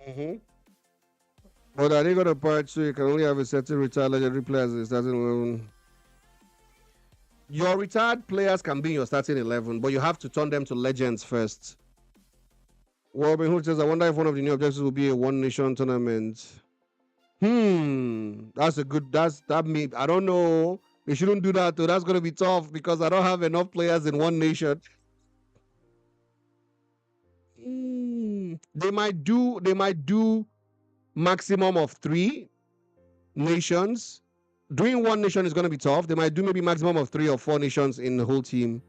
Mm-hmm. But are they going to patch so you can only have a certain retired legendary players in the starting 11? Your retired players can be in your starting 11, but you have to turn them to legends first. Robin Hood says, I wonder if one of the new objectives will be a one nation tournament. That's a good, I don't know. They shouldn't do that though. That's going to be tough because I don't have enough players in one nation. They might do maximum of 3 nations. Doing one nation is going to be tough. They might do maybe maximum of 3 or 4 nations in the whole team.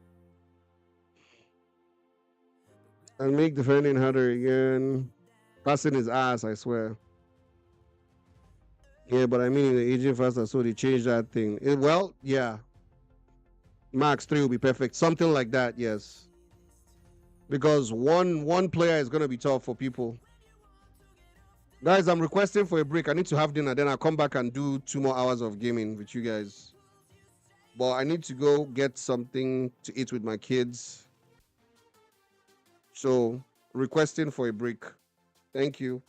And make defending harder again. Passing his ass, I swear. Yeah, but I mean, the aging faster, so they changed that thing. Yeah. Max 3 will be perfect. Something like that, yes. Because one player is going to be tough for people. Guys, I'm requesting for a break. I need to have dinner. Then I'll come back and do 2 more hours of gaming with you guys. But I need to go get something to eat with my kids. So, requesting for a break. Thank you.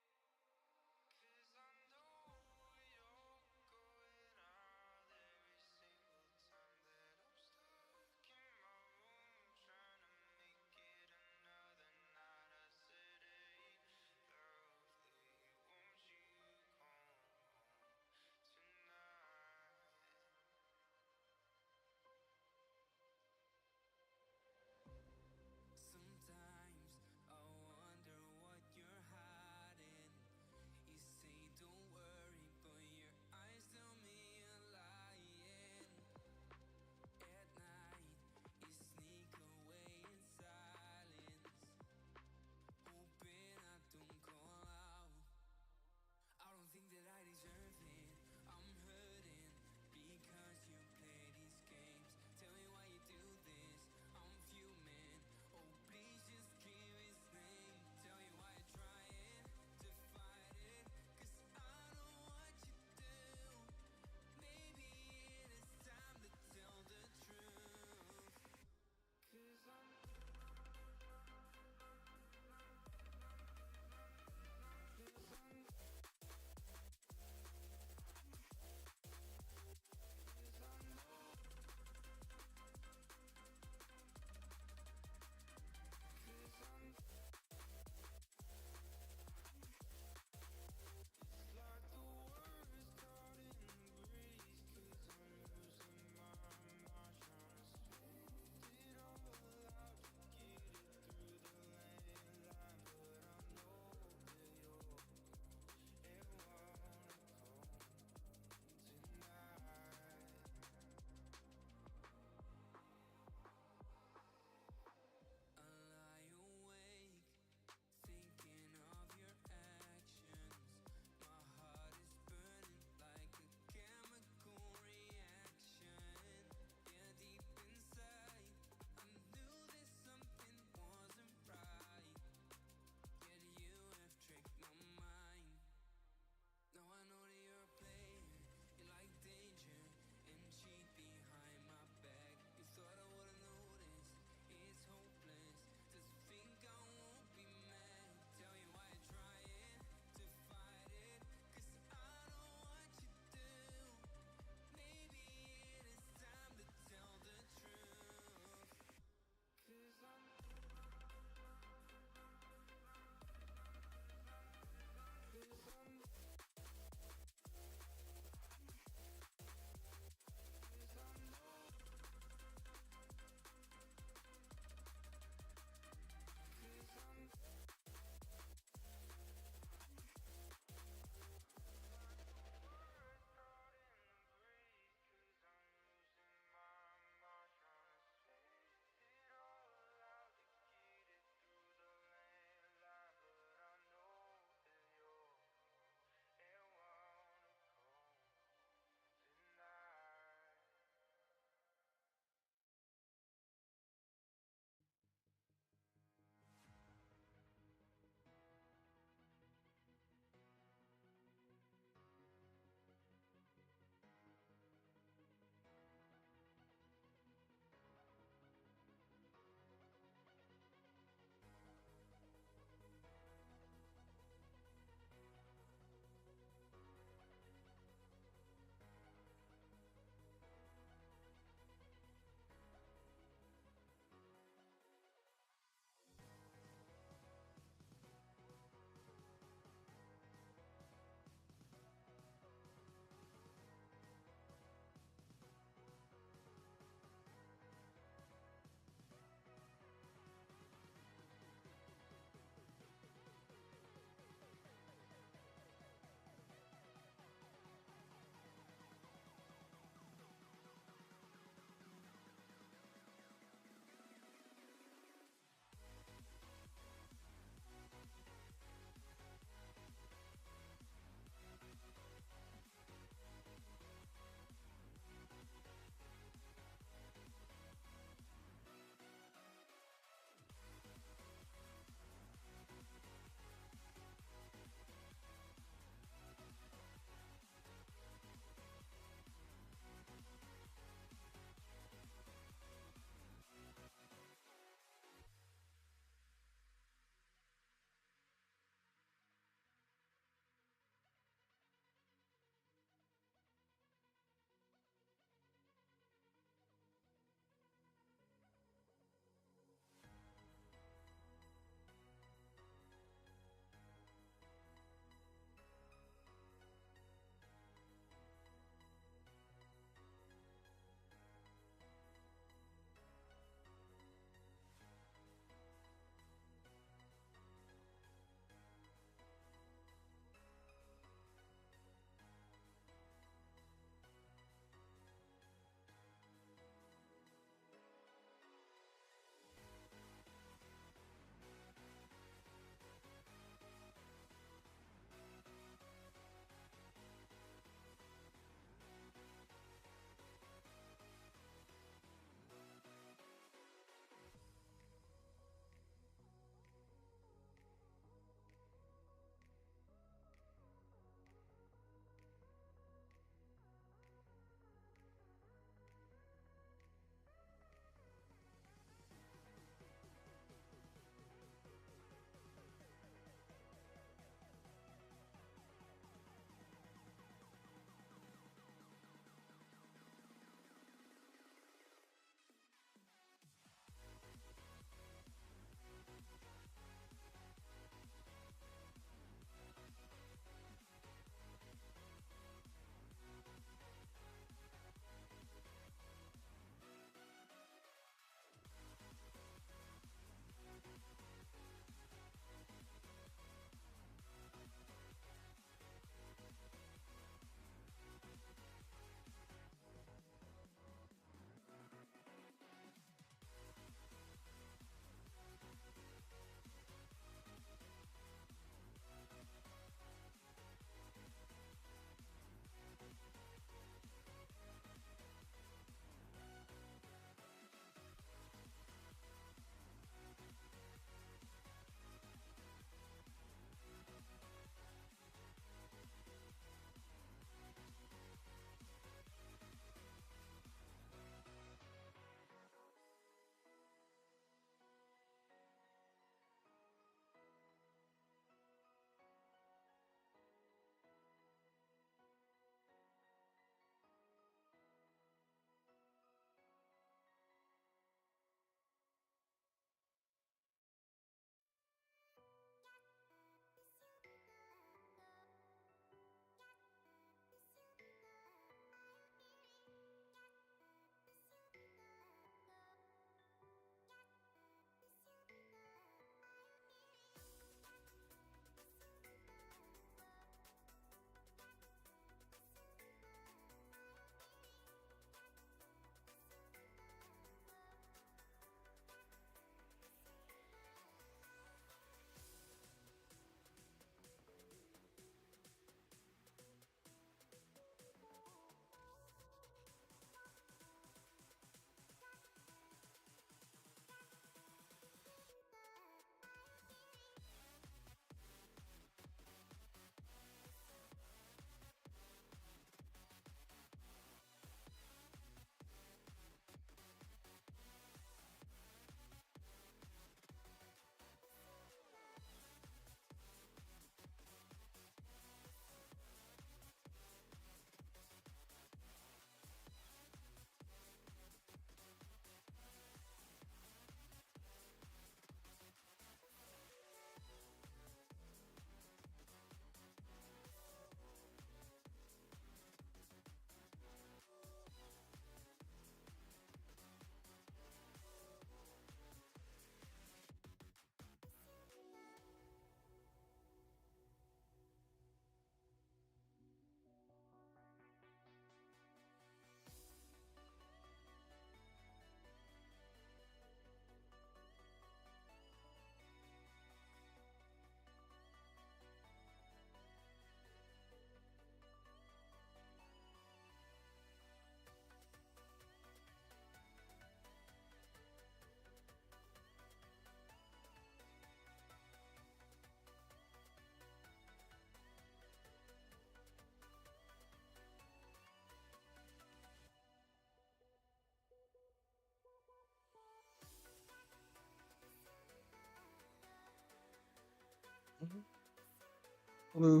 Hello, hello.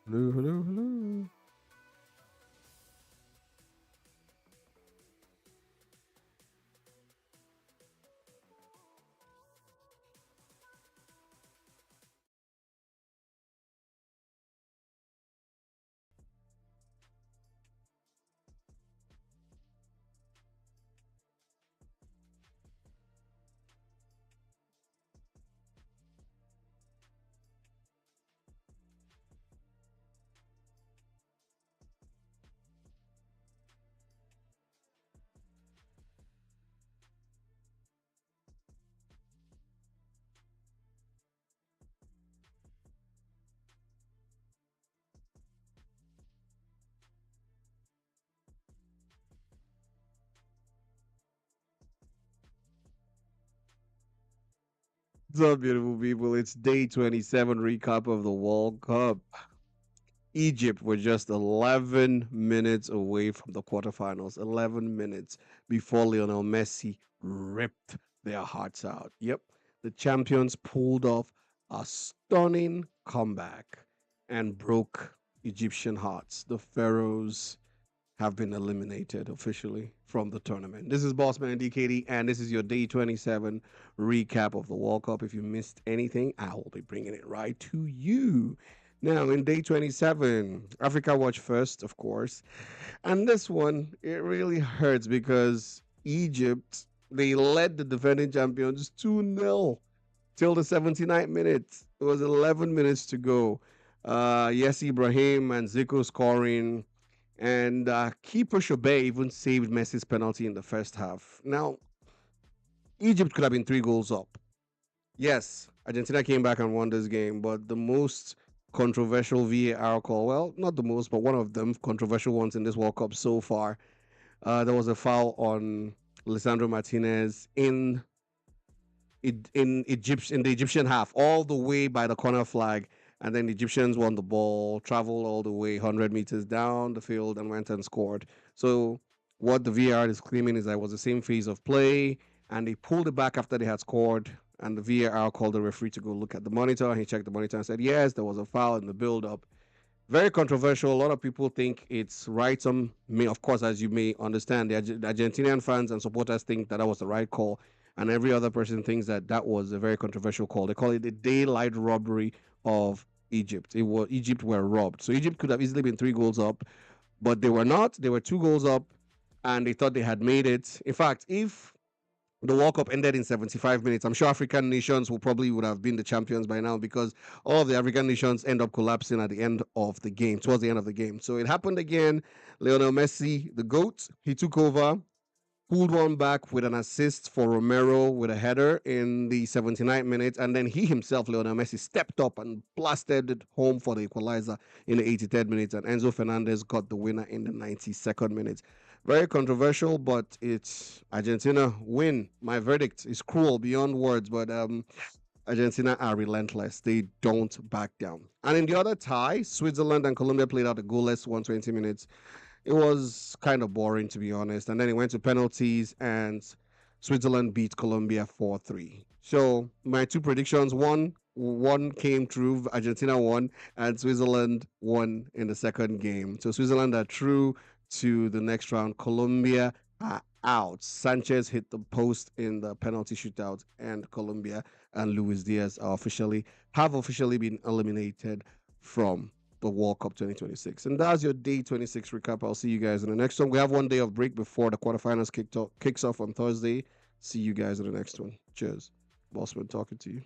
Hello, hello, hello. What's up, beautiful people? It's day 27 recap of the World Cup. Egypt were just 11 minutes away from the quarterfinals, 11 minutes before Lionel Messi ripped their hearts out. Yep, the champions pulled off a stunning comeback and broke Egyptian hearts. The Pharaohs have been eliminated officially from the tournament. This is Bossman and DKD, and this is your day 27 recap of the World Cup. If you missed anything, I will be bringing it right to you. Now, in day 27, Africa Watch first, of course. And this one, it really hurts because Egypt, they led the defending champions 2-0 till the 79th minute. It was 11 minutes to go. Yes, Ibrahim and Zico scoring. And keeper Shobe even saved Messi's penalty in the first half. Now, Egypt could have been 3 goals up. Yes, Argentina came back and won this game, but the most controversial VAR call, well, not the most, but one of them controversial ones in this World Cup so far, there was a foul on Lisandro Martinez in the Egyptian half, all the way by the corner flag. And then the Egyptians won the ball, traveled all the way 100 meters down the field, and went and scored. So what the VAR is claiming is that it was the same phase of play, and they pulled it back after they had scored. And the VAR called the referee to go look at the monitor. And he checked the monitor and said, yes, there was a foul in the build-up. Very controversial. A lot of people think it's right. Some may, of course, as you may understand, the Argentinian fans and supporters think that was the right call. And every other person thinks that that was a very controversial call. They call it the daylight robbery of Egypt. Egypt were robbed. So Egypt could have easily been 3 goals up, but they were not. They were 2 goals up, and they thought they had made it. In fact, if the World Cup ended in 75 minutes, I'm sure African nations would have been the champions by now, because all of the African nations end up collapsing at the end of the game, towards the end of the game. So it happened again. Lionel Messi, the GOAT, he took over, pulled one back with an assist for Romero with a header in the 79th minute, and then he himself, Lionel Messi, stepped up and blasted it home for the equalizer in the 83rd minute, and Enzo Fernandez got the winner in the 92nd minute. Very controversial, but it's Argentina win. My verdict is cruel beyond words, but Argentina are relentless. They don't back down. And in the other tie, Switzerland and Colombia played out a goalless 120 minutes. It was kind of boring, to be honest. And then it went to penalties, and Switzerland beat Colombia 4-3. So my two predictions, one came true. Argentina won, and Switzerland won in the second game. So Switzerland are through to the next round. Colombia are out. Sanchez hit the post in the penalty shootout, and Colombia and Luis Diaz have officially been eliminated from the World Cup 2026. And that's your day 26 recap. I'll see you guys in the next one. We have 1 day of break before the quarterfinals kicks off on Thursday. See you guys in the next one. Cheers. Bossman talking to you.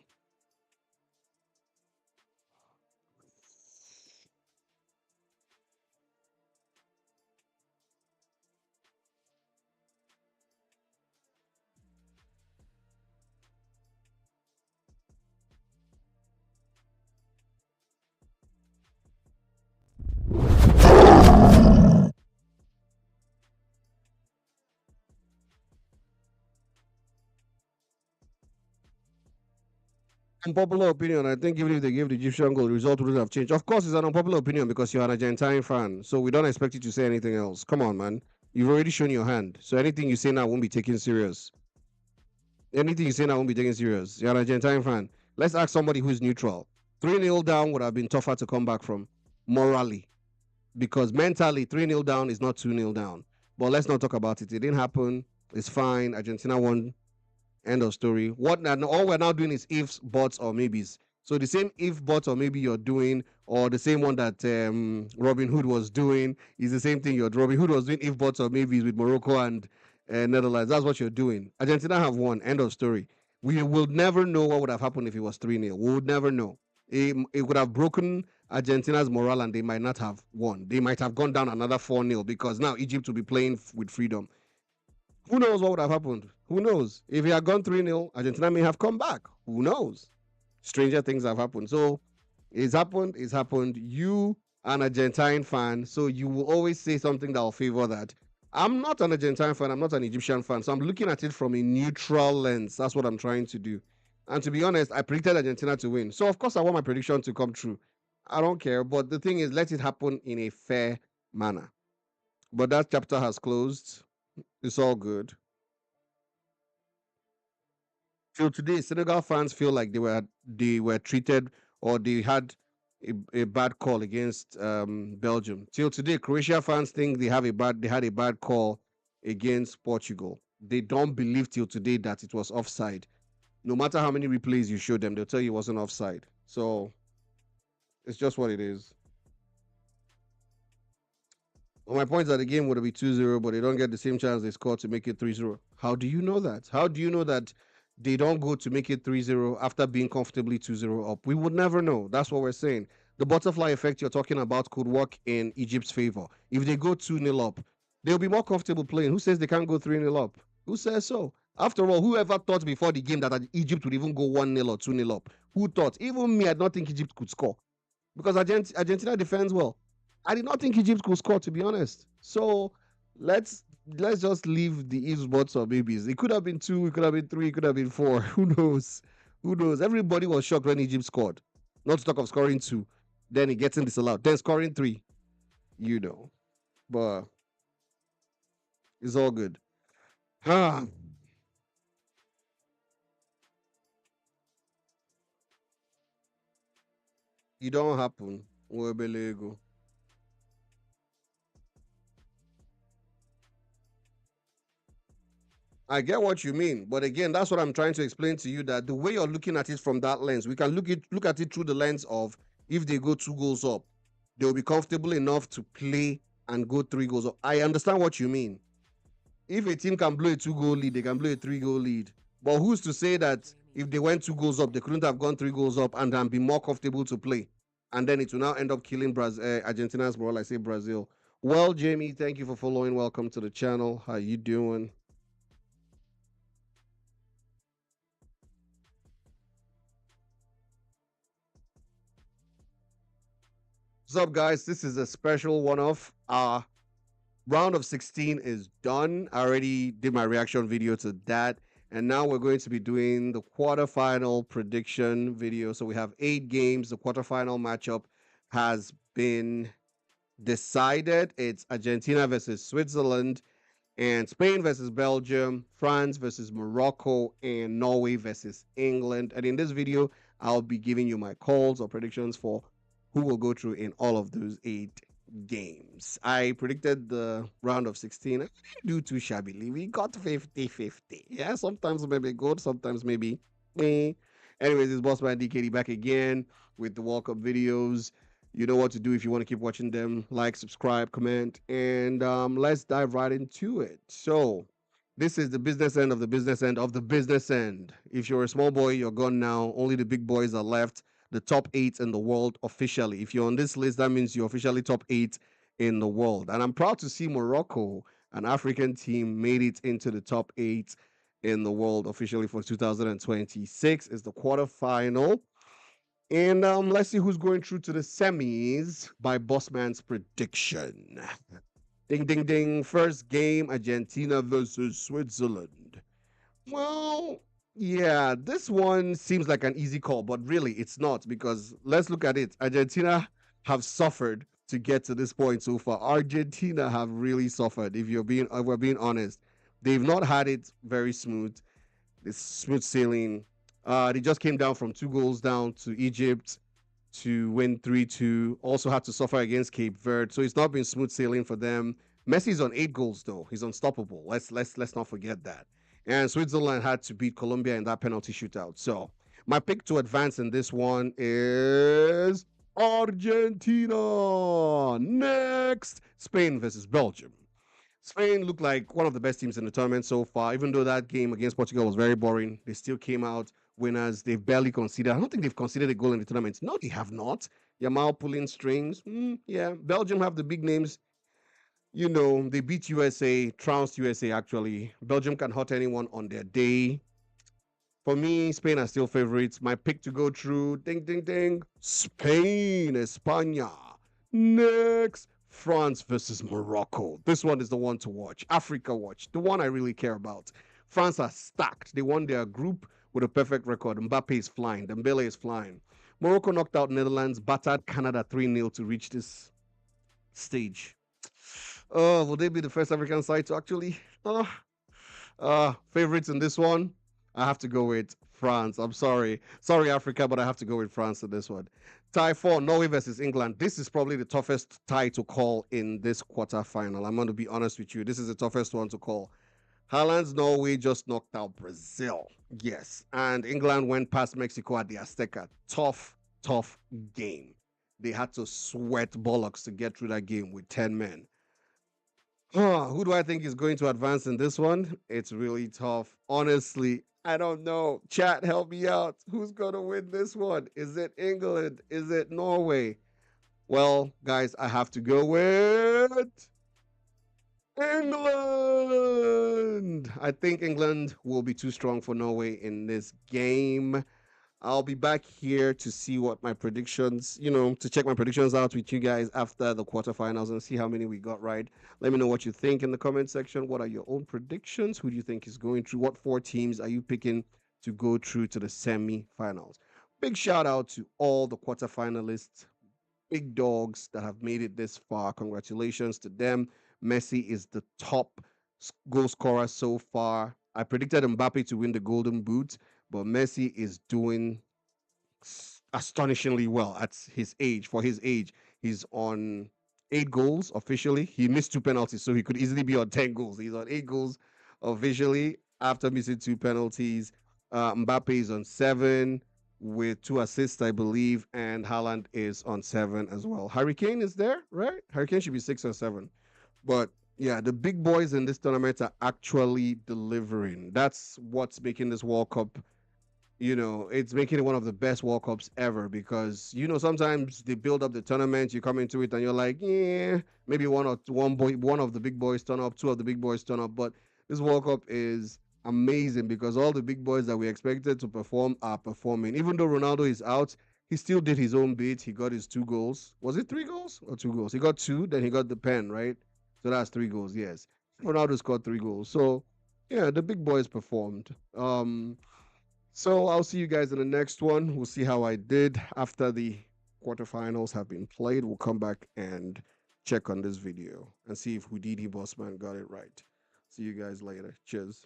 Unpopular opinion. I think even if they gave the Egyptian goal, the result wouldn't have changed. Of course, it's an unpopular opinion because you're an Argentine fan, so we don't expect you to say anything else. Come on, man. You've already shown your hand, so anything you say now won't be taken serious. Unpopular opinion. I think even if they gave the Egyptian goal, the result wouldn't have changed. Of course, it's an unpopular opinion because you're an Argentine fan, so we don't expect you to say anything else. Come on, man. You've already shown your hand, so anything you say now won't be taken serious. Anything you say now won't be taken serious. You're an Argentine fan. Let's ask somebody who's neutral. 3-0 down would have been tougher to come back from morally, because mentally 3-0 down is not 2-0 down. But let's not talk about it. It didn't happen. It's fine. Argentina won. End of story. All we're now doing is ifs, buts, or maybes. So the same if, but, or maybe you're doing, or the same one that Robin Hood was doing, is the same thing. Robin Hood was doing if, but, or maybes with Morocco and Netherlands. That's what you're doing. Argentina have won. End of story. We will never know what would have happened if it was 3-0. We would never know. It would have broken Argentina's morale, and they might not have won. They might have gone down another 4-0, because now Egypt will be playing with freedom. Who knows what would have happened? Who knows? If he had gone 3-0, Argentina may have come back. Who knows? Stranger things have happened. So it's happened. It's happened. You an Argentine fan, so you will always say something that will favor that. I'm not an Argentine fan. I'm not an Egyptian fan. So I'm looking at it from a neutral lens. That's what I'm trying to do. And to be honest, I predicted Argentina to win. So of course I want my prediction to come true. I don't care. But the thing is, let it happen in a fair manner. But that chapter has closed. It's all good. Till today, Senegal fans feel like they were treated, or they had a bad call against Belgium. Till today, Croatia fans think they had a bad call against Portugal. They don't believe till today that it was offside. No matter how many replays you show them, they'll tell you it wasn't offside. So it's just what it is. Well, my point is that the game would be 2-0, but they don't get the same chance they scored to make it 3-0. How do you know that? How do you know that they don't go to make it 3-0 after being comfortably 2-0 up? We would never know. That's what we're saying. The butterfly effect you're talking about could work in Egypt's favor. If they go 2-0 up, they'll be more comfortable playing. Who says they can't go 3-0 up? Who says so? After all, whoever thought before the game that Egypt would even go 1-0 or 2-0 up? Who thought? Even me, I don't think Egypt could score, because Argentina defends well. I did not think Egypt could score, to be honest. So let's just leave the ifs, buts, or babies. It could have been 2, it could have been 3, it could have been 4. Who knows? Who knows? Everybody was shocked when Egypt scored. Not to talk of scoring 2. Then it gets disallowed. Then scoring 3. You know. But it's all good. It don't happen. Webelego. I get what you mean, but again, that's what I'm trying to explain to you, that the way you're looking at it from that lens, we can look at it through the lens of, if they go 2 goals up, they'll be comfortable enough to play and go 3 goals up. I understand what you mean. If a team can blow a 2-goal lead, they can blow a 3-goal lead. But who's to say that if they went 2 goals up, they couldn't have gone 3 goals up and then be more comfortable to play? And then it will now end up killing Argentina's morale. I say Brazil. Well, Jamie, thank you for following. Welcome to the channel. How you doing? What's up, guys? This is a special one-off. Round of 16 is done. I already did my reaction video to that. And now we're going to be doing the quarterfinal prediction video. So we have 8 games. The quarterfinal matchup has been decided. It's Argentina versus Switzerland, and Spain versus Belgium, France versus Morocco, and Norway versus England. And in this video, I'll be giving you my calls or predictions for who will go through in all of those 8 games. I predicted the round of 16. I didn't do too shabbily. We got 50-50. Yeah, sometimes maybe good, sometimes maybe eh. Anyways, it's Bossman DKD back again with the World Cup videos. You know what to do if you want to keep watching them. Like, subscribe, comment, and let's dive right into it. So this is the business end of the business end of the business end. If you're a small boy, you're gone now. Only the big boys are left. The top 8 in the world officially. If you're on this list, that means you're officially top 8 in the world. And I'm proud to see Morocco, an African team, made it into the top 8 in the world officially for 2026. It's the quarterfinal. And let's see who's going through to the semis by Bossman's prediction. Ding, ding, ding. First game, Argentina versus Switzerland. Well, yeah, this one seems like an easy call, but really it's not, because let's look at it. Argentina have suffered to get to this point so far. Argentina have really suffered, if we're being honest. They've not had it very smooth. This smooth sailing. They just came down from 2 goals down to Egypt to win 3-2. Also had to suffer against Cape Verde. So it's not been smooth sailing for them. Messi's on 8 goals though. He's unstoppable. Let's not forget that. And Switzerland had to beat Colombia in that penalty shootout. So my pick to advance in this one is Argentina. Next, Spain versus Belgium. Spain looked like one of the best teams in the tournament so far. Even though that game against Portugal was very boring, they still came out winners. They've barely conceded. I don't think they've conceded a goal in the tournament. No, they have not. Yamal pulling strings. Yeah, Belgium have the big names. You know, they beat USA, trounced USA actually. Belgium can hurt anyone on their day. For me, Spain are still favorites. My pick to go through, ding, ding, ding, Spain, España. Next, France versus Morocco. This one is the one to watch. Africa watch, the one I really care about. France are stacked. They won their group with a perfect record. Mbappe is flying. Dembele is flying. Morocco knocked out Netherlands, battered Canada 3-0 to reach this stage. Will they be the first African side to actually? Favorites in this one? I have to go with France. I'm sorry. Sorry, Africa, but I have to go with France in this one. Tie 4, Norway versus England. This is probably the toughest tie to call in this quarterfinal. I'm going to be honest with you. This is the toughest one to call. Haaland's Norway just knocked out Brazil. Yes. And England went past Mexico at the Azteca. Tough game. They had to sweat bollocks to get through that game with 10 men. Who do I think is going to advance in this one? It's really tough. Honestly, I don't know. Chat, help me out. Who's going to win this one? Is it England? Is it Norway? Well, guys, I have to go with England. I think England will be too strong for Norway in this game. I'll be back here to see what my predictions, to check my predictions out with you guys after the quarterfinals and see how many we got right. Let me know what you think in the comment section. What are your own predictions? Who do you think is going through? What 4 teams are you picking to go through to the semi-finals? Big shout out to all the quarterfinalists, big dogs that have made it this far. Congratulations to them. Messi is the top goal scorer so far. I predicted Mbappe to win the Golden Boot, but Messi is doing astonishingly well at his age. For his age, he's on 8 goals officially. He missed 2 penalties, so he could easily be on 10 goals. He's on 8 goals officially after missing 2 penalties. Mbappe is on 7 with 2 assists, I believe, and Haaland is on 7 as well. Harry Kane is there, right? Harry Kane should be 6 or 7. But yeah, the big boys in this tournament are actually delivering. That's what's making this World Cup, it's making it one of the best World Cups ever because, sometimes they build up the tournament, you come into it and you're like, yeah, maybe one of the big boys turn up, 2 of the big boys turn up. But this World Cup is amazing because all the big boys that we expected to perform are performing. Even though Ronaldo is out, he still did his own bit. He got his 2 goals. Was it 3 goals or 2 goals? He got 2, then he got the pen, right? So that's 3 goals, yes. Ronaldo scored 3 goals. So, yeah, the big boys performed. So I'll see you guys in the next one. We'll see how I did after the quarterfinals have been played. We'll come back and check on this video and see if Houdini Bossman got it right. See you guys later. Cheers.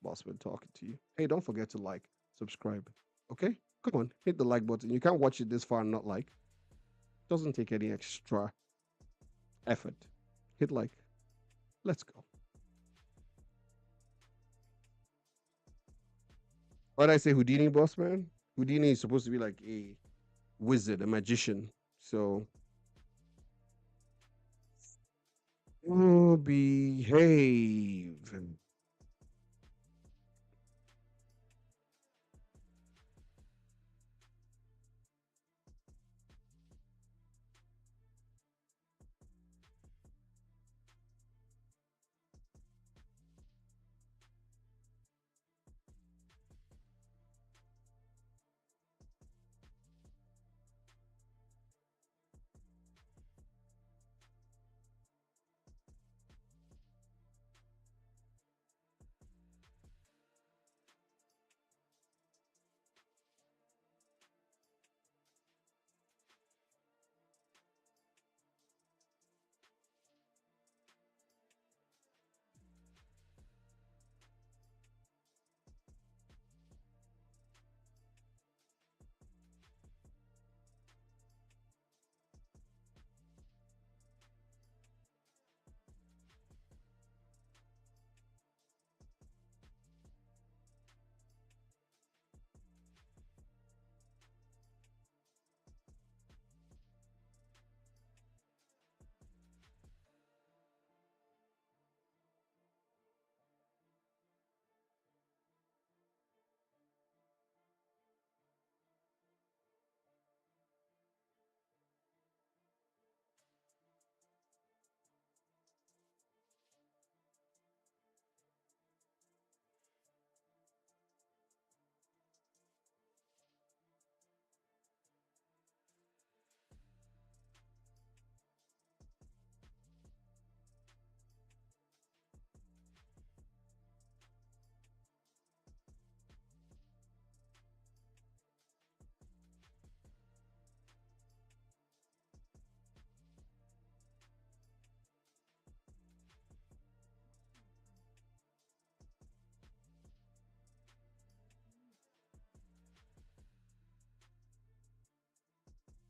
Bossman talking to you. Hey, don't forget to like, subscribe. Okay? Come on, hit the like button. You can't watch it this far and not like. Doesn't take any extra effort. Hit like. Let's go. Why did I say Houdini, Bossman? Houdini is supposed to be like a wizard, a magician. So, behave.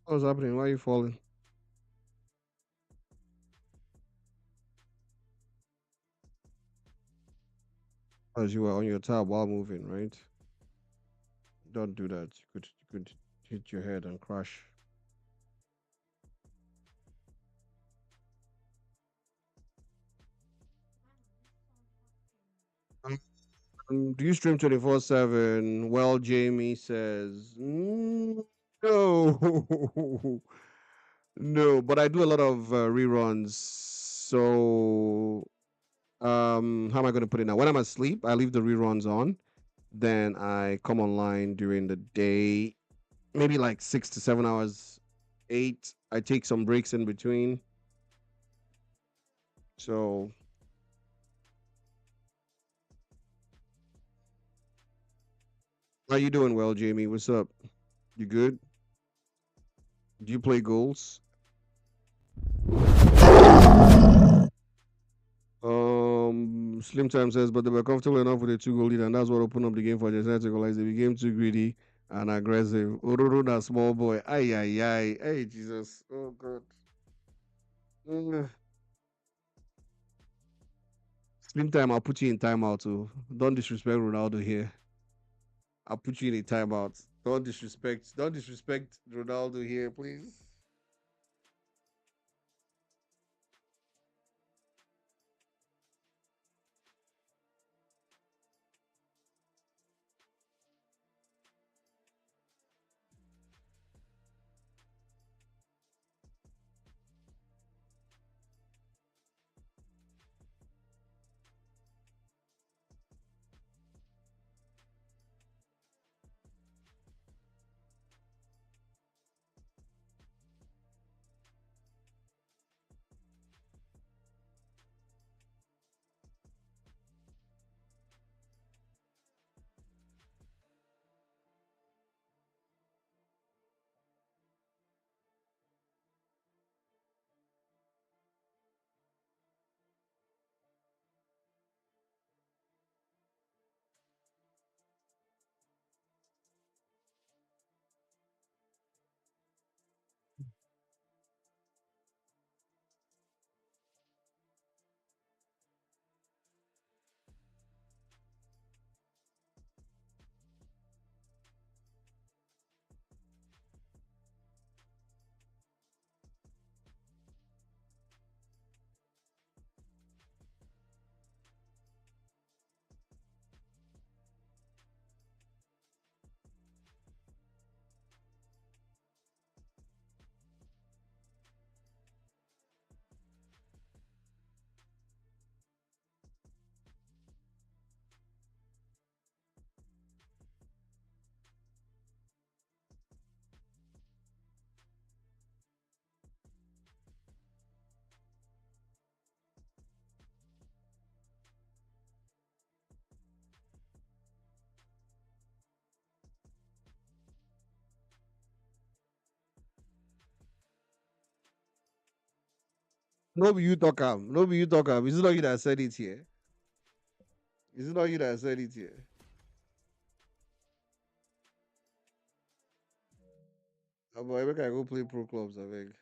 What's happening? Why are you falling? As you were on your tab while moving, right? Don't do that. You could hit your head and crash. Do you stream 24/7? Well, Jamie says no, no. But I do a lot of reruns. So how am I going to put it now? When I'm asleep, I leave the reruns on. Then I come online during the day, maybe like 6 to 7 hours, eight. I take some breaks in between. So how you doing? Well, Jamie, what's up? You good? Do you play goals? Slim Time says, but they were comfortable enough with a two-goal lead, and that's what opened up the game for Argentina to equalize. They became too greedy and aggressive. Ororo, that small boy. Ay, ay, ay. Hey, Jesus. Oh, God. Mm. Slim Time, I'll put you in timeout, too. Don't disrespect Ronaldo here. I'll put you in a timeout. Don't disrespect Ronaldo here, please. No, be you talk am. No, be you talk am. Is it not you that said it here? Is it not you that said it here? Boy, make I go play pro clubs, I beg.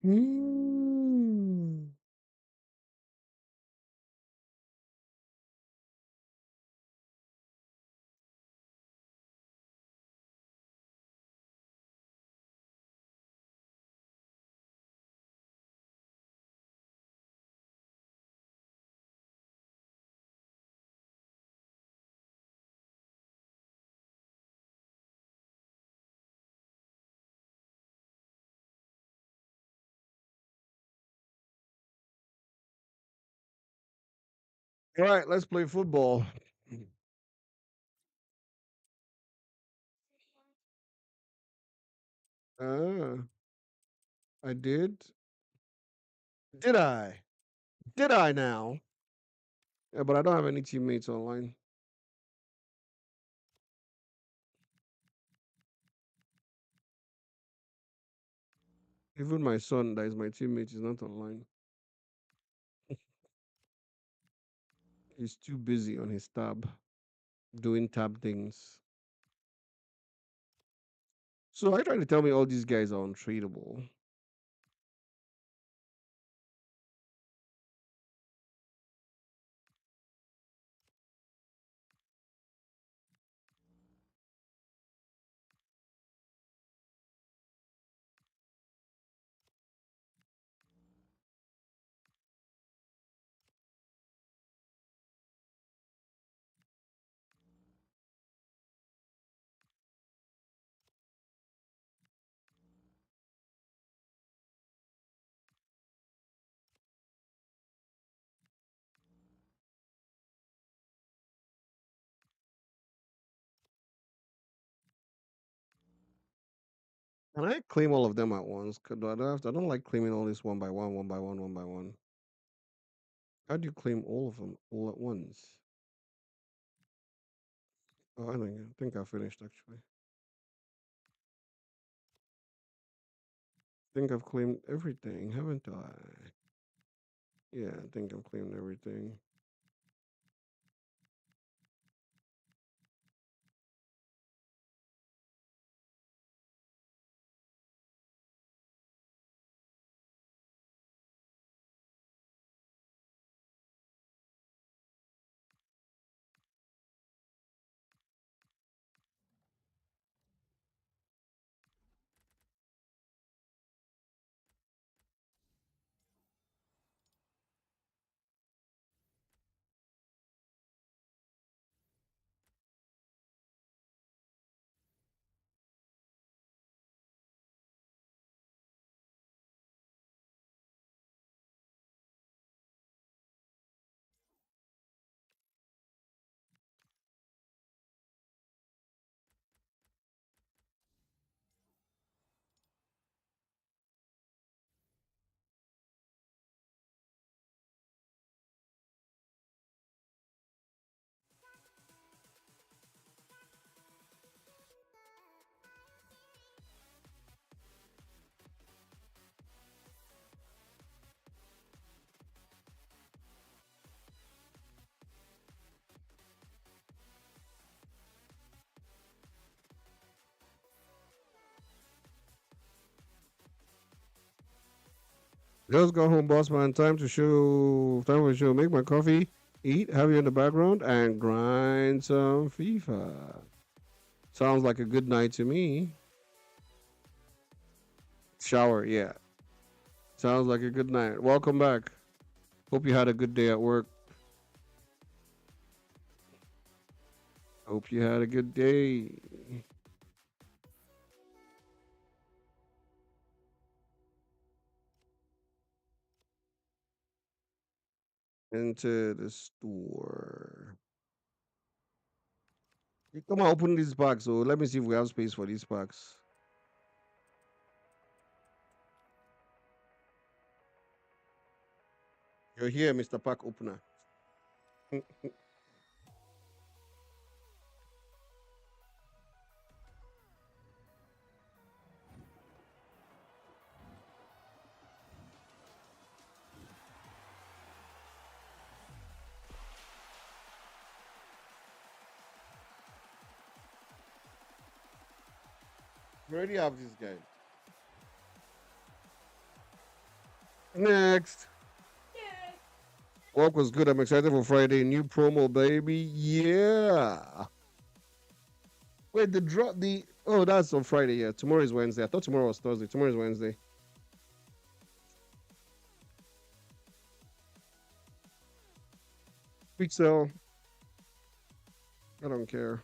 Mm. All right, let's play football. Ah, I did. Did I? Did I now? Yeah, but I don't have any teammates online. Even my son, that is my teammate, is not online. He's too busy on his tab, doing tab things. So I trying to tell me all these guys are untradeable. Can I claim all of them at once? I don't like claiming all this one by one, one by one, one by one. How do you claim all of them all at once? Oh, I think I finished actually. I think I've claimed everything, haven't I? Yeah, I think I've claimed everything. Just got home, boss man. Time for show. Make my coffee, eat, have you in the background, and grind some FIFA. Sounds like a good night to me. Shower, yeah. Sounds like a good night. Welcome back. Hope you had a good day at work. Hope you had a good day. Into the store. Come on, open these packs. So let me see if we have space for these packs. You're here, Mr. Pack Opener. We already have this guy. Next. Work was good. I'm excited for Friday. New promo, baby. Yeah. Wait, the drop the oh, that's on Friday. Yeah, tomorrow is Wednesday. I thought tomorrow was Thursday. Tomorrow is Wednesday. Pixel. I don't care.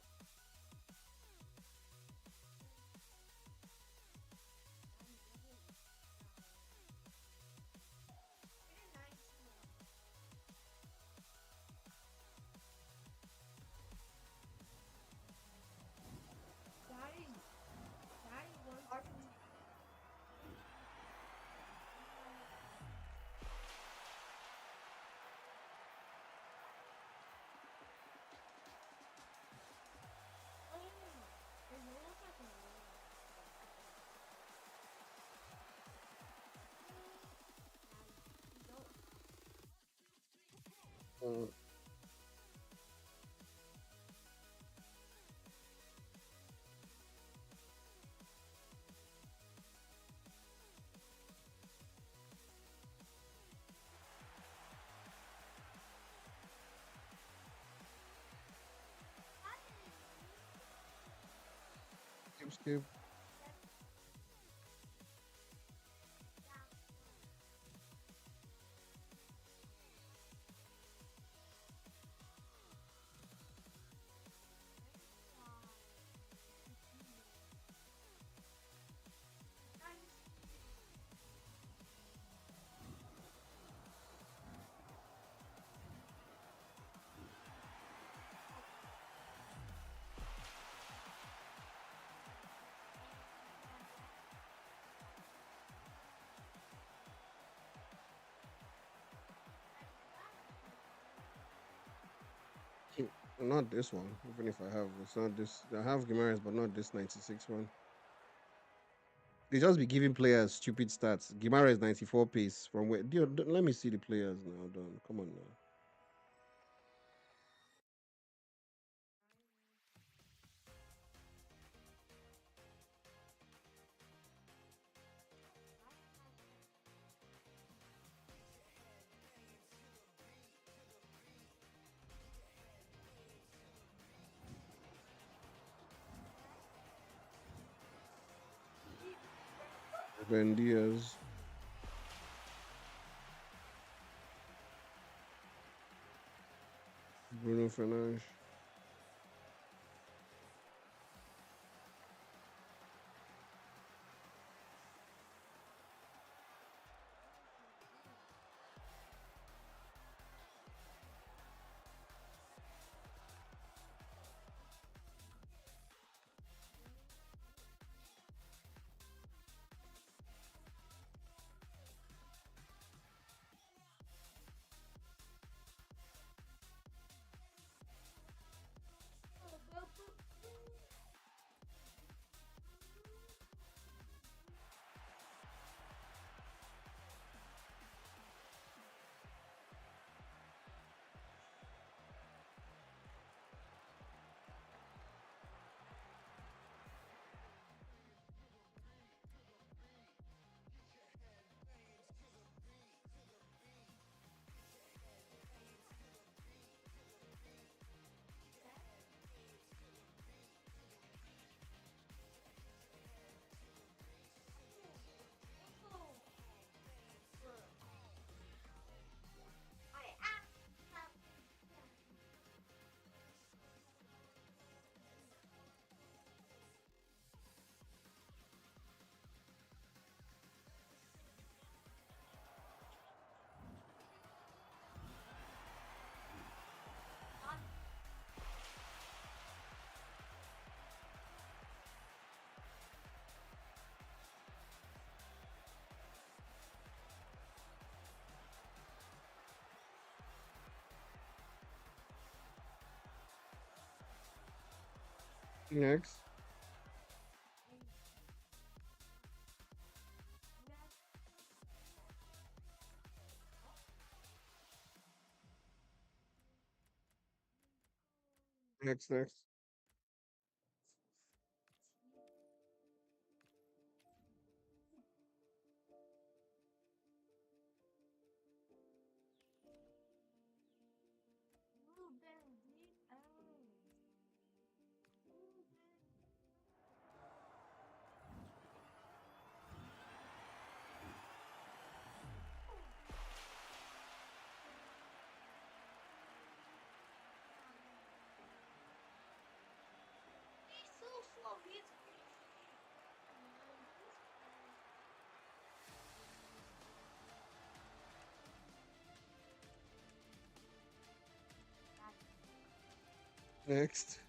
Mm. Skip. Not this one. Even if I have, it's not this. I have Gimares, but not this 96 one. They just be giving players stupid stats. Gimares 94 pace from where? Let me see the players now. Done. Come on now. Ben Diaz. Bruno Fernandes. Next. Next. Next.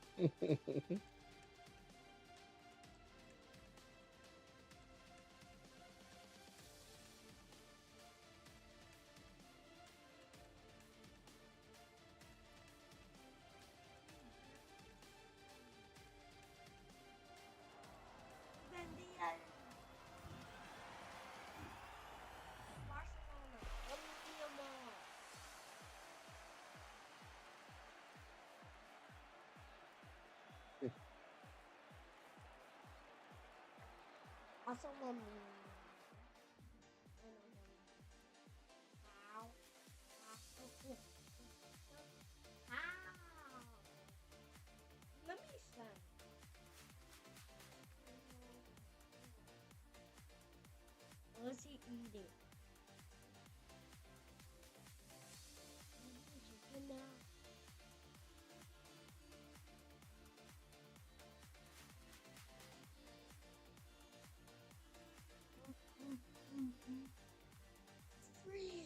Barcelona. Olympiacos. Also, how? How? Let me send. What's he eating? Eating chicken now. Free.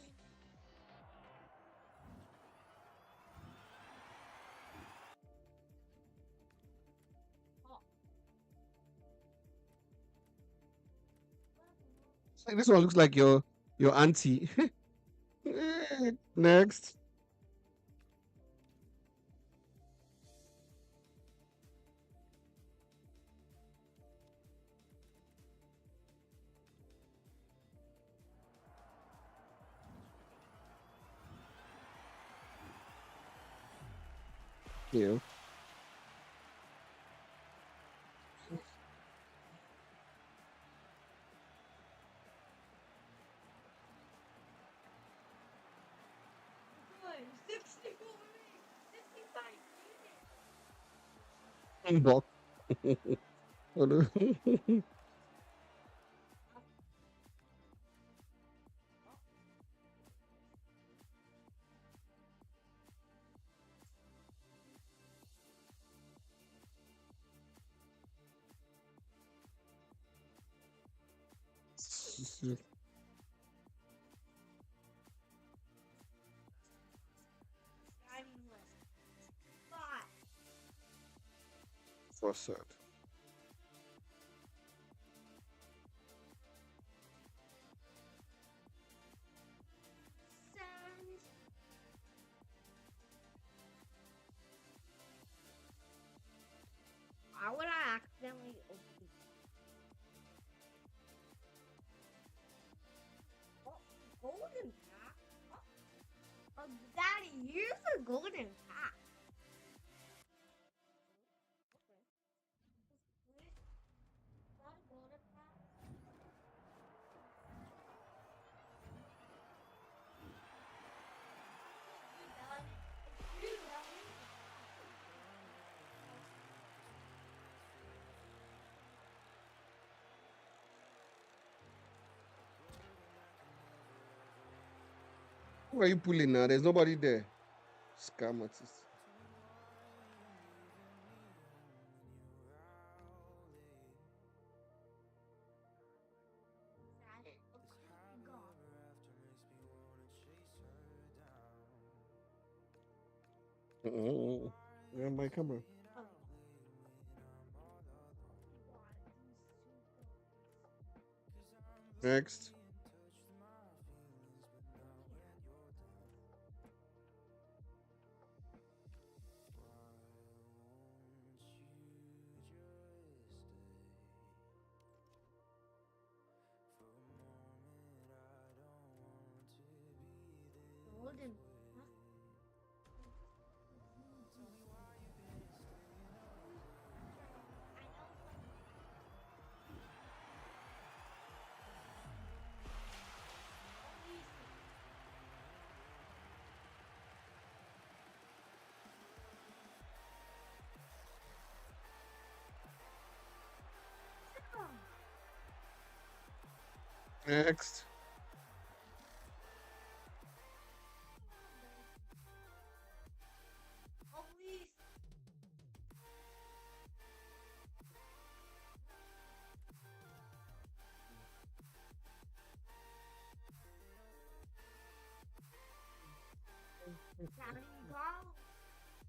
Say, this one looks like your auntie. Next. Yeah. Good. 64. 65. Block. Hello. Driving list. 5. What's that? Sounds. Why would I accidentally open? Oh, golden pack. Oh, Daddy, here's a golden pack. Okay. Is that a golden pack? It's you, Daddy. Who are you pulling now? There's nobody there. Scam artist. Yeah, my camera. Next. Golden. Next.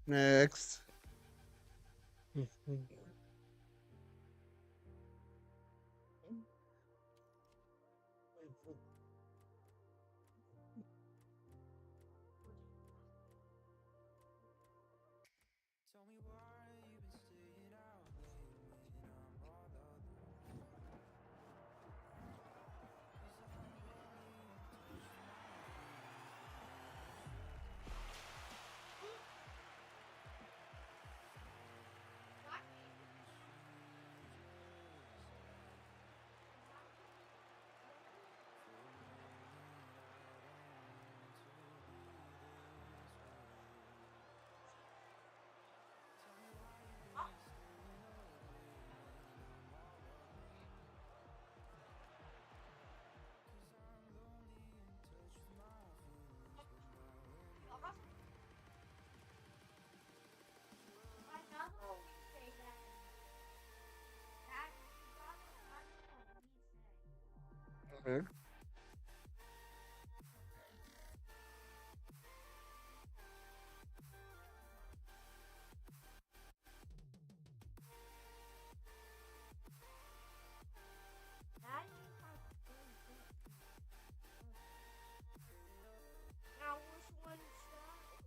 Next. Mhm. Tell me why you've been staying out late when I'm all alone. 'Cause I'm lonely and touch my Okay. Now which one's that?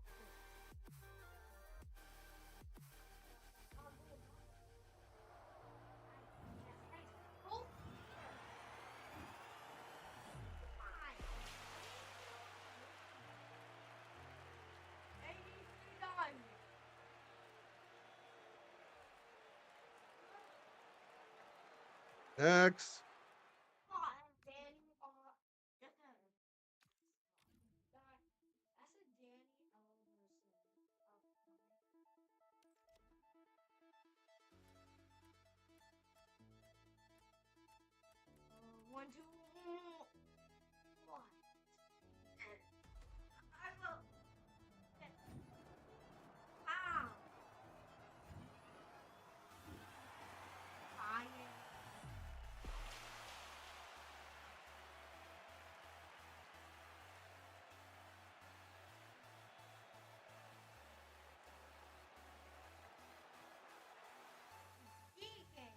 Next. One, two, one. I will. Ah. Fire. Deacon.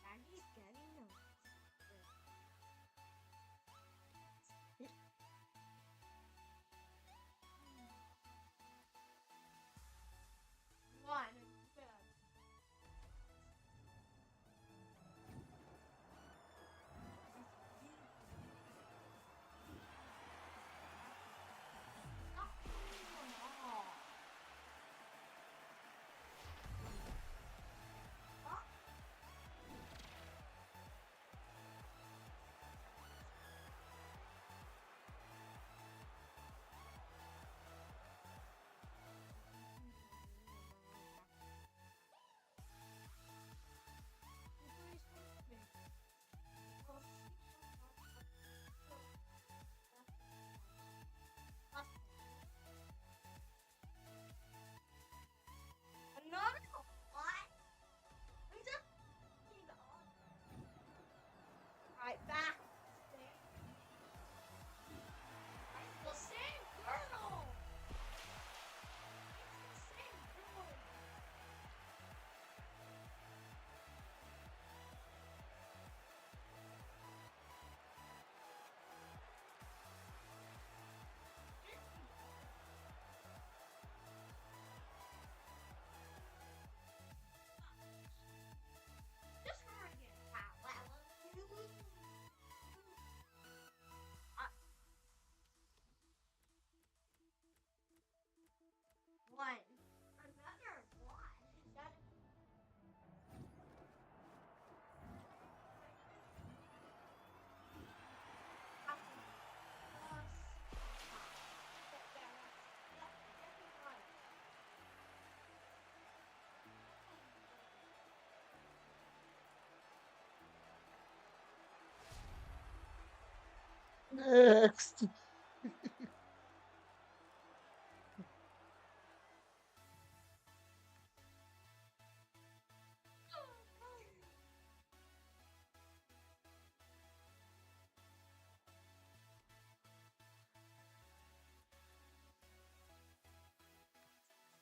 Daddy's getting them. One. Good. Another what? I'm just right back. It's the same girl. It's the same girl. Just hurry it. One. Another one. Is that Next.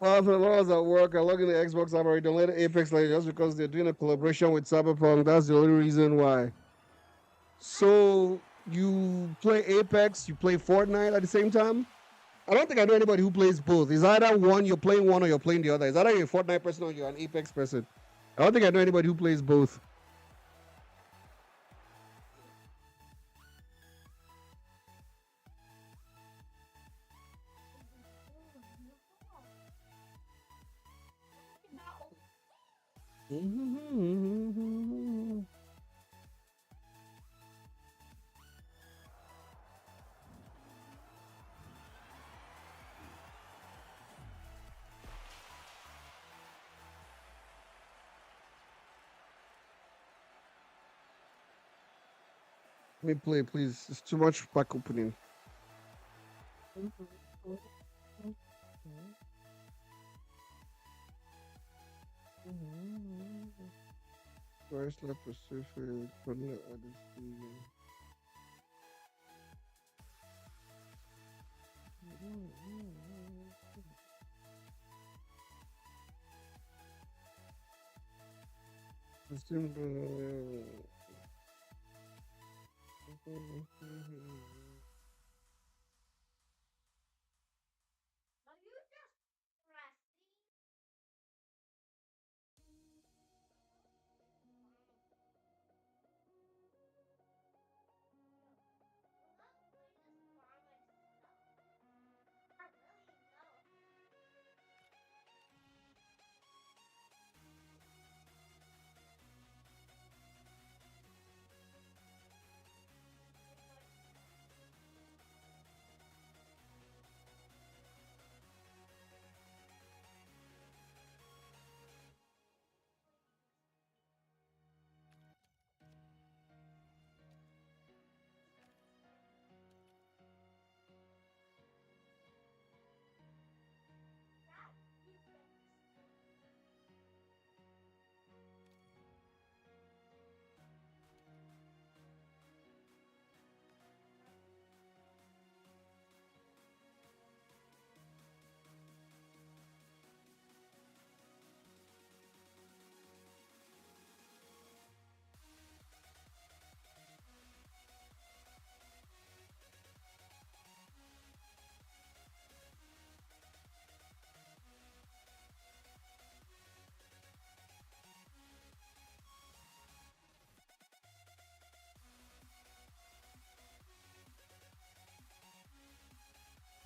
Well, when I was at work, I log in the Xbox app already. Don't let Apex like just because they're doing a collaboration with Cyberpunk. That's the only reason why. So you play Apex, you play Fortnite at the same time? I don't think I know anybody who plays both. It's either one, you're playing one, or you're playing the other. It's either you're a Fortnite person or you're an Apex person. I don't think I know anybody who plays both. Let me play, please. It's too much pack opening. Price not Pacific, Connect Odyssey.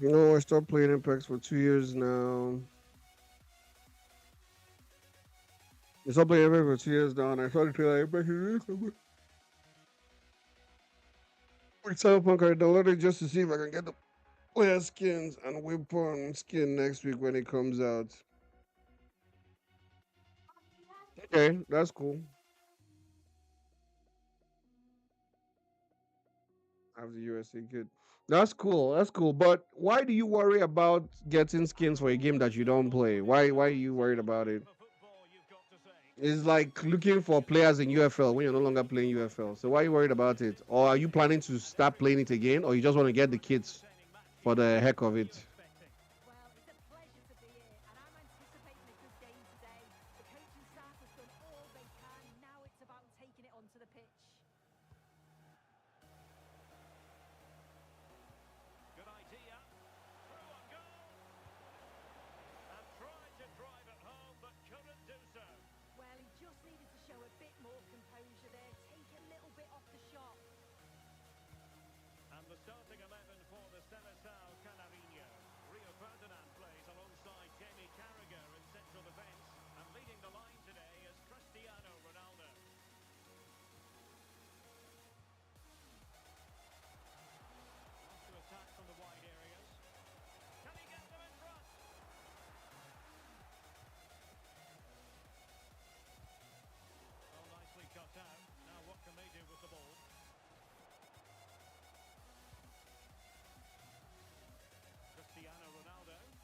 I stopped playing Apex for 2 years now. I stopped playing Apex for 2 years now, and I started playing Apex. With Cyberpunk, I downloaded just to see if I can get the player skins and weapon skin next week when it comes out. Okay, that's cool. I have the USA kit. That's cool. That's cool. But why do you worry about getting skins for a game that you don't play? Why are you worried about it? It's like looking for players in UFL when you're no longer playing UFL. So why are you worried about it? Or are you planning to start playing it again? Or you just want to get the kits for the heck of it? Cristiano Ronaldo.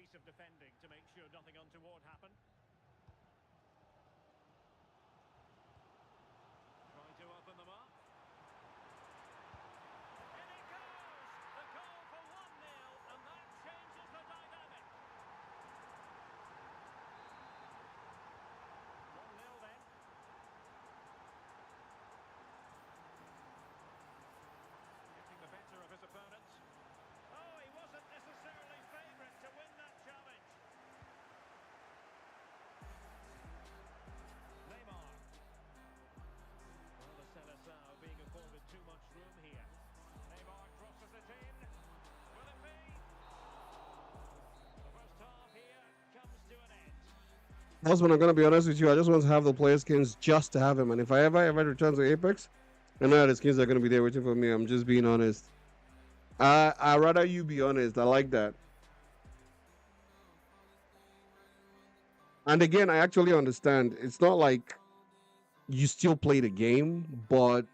decisive defending to make sure nothing untoward happened. Trying to open them up. In it goes! The goal for 1-0, and that changes the dynamic. 1-0 then. Getting the better of his opponents. Oh, he wasn't necessarily favourite to win that challenge. Neymar. Well, the Seleção being afforded too much room here. Neymar crosses it in. Will it be? The first half here comes to an end. Bossman, I'm gonna be honest with you. I just want to have the player skins just to have him, and if I ever return to Apex, I know the skins are gonna be there waiting for me. I'm just being honest. I rather you be honest. I like that. And again, I actually understand. It's not like you still play the game, but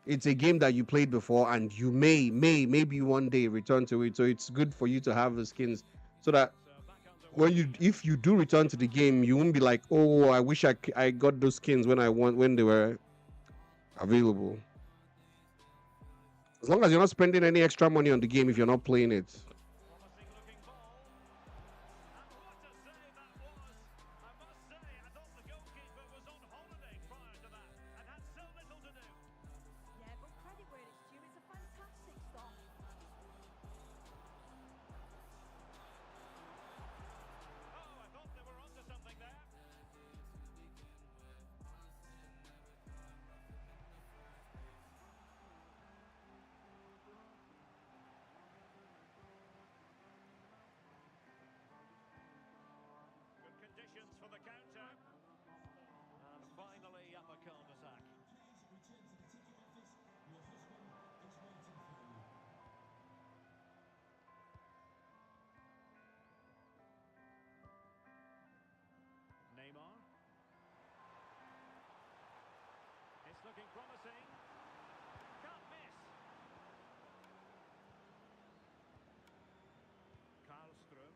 it's a game that you played before, and you maybe one day return to it. So it's good for you to have the skins, so that if you do return to the game, you won't be like, oh, I wish I got those skins when they were available. As long as you're not spending any extra money on the game if you're not playing it. Conditions for the counter. And finally up a cul-de-sac. Neymar. It's looking promising. Can't miss. Karlström.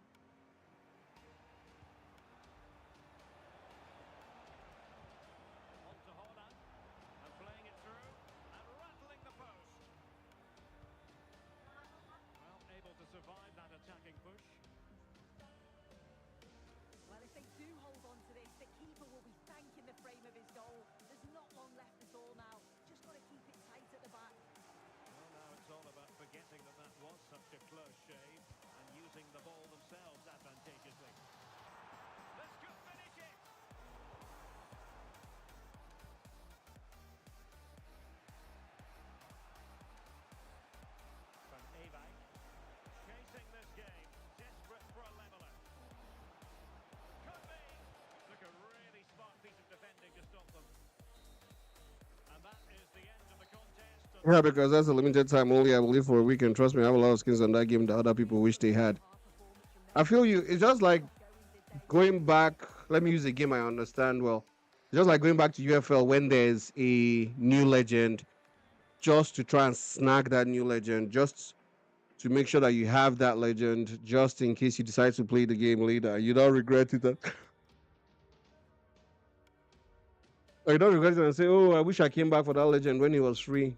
Survive that attacking push. Well, if they do hold on to this, the keeper will be thanking the frame of his goal. There's not long left at all now. Just got to keep it tight at the back. Well, now it's all about forgetting that was such a close shave and using the ball themselves advantageously. This could finish it. From Eva. Chasing this game, desperate for a leveler. Could be. Took a really smart piece of defending to stop them. And that is the end of the contest. Yeah, because that's a limited time only, I believe, for a weekend. Trust me, I have a lot of skins on that game that other people wish they had. I feel you. It's just like going back. Let me use a game I understand well. It's just like going back to UFL when there's a new legend, just to try and snag that new legend, just to make sure that you have that legend, just in case you decide to play the game later. You don't regret it. Or you don't regret it and say, oh, I wish I came back for that legend when he was free.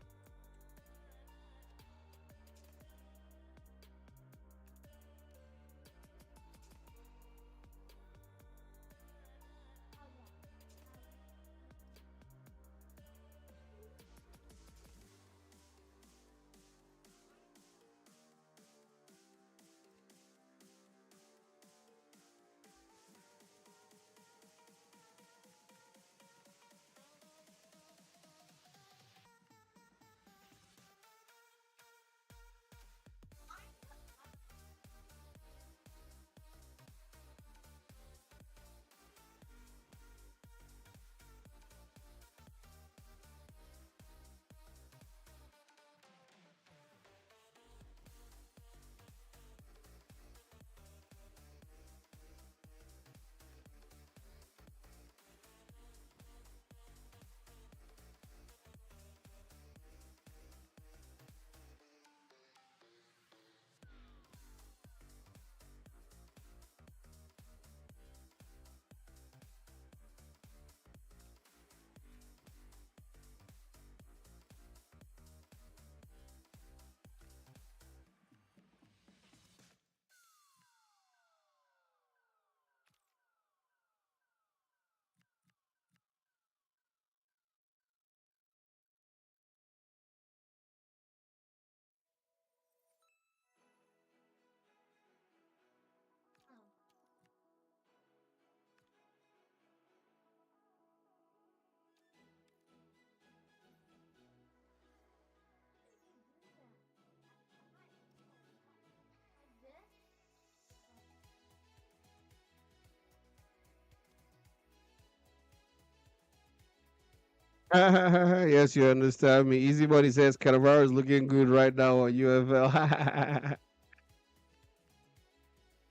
Yes, you understand me. Easy Money says Cannavaro is looking good right now on UFL.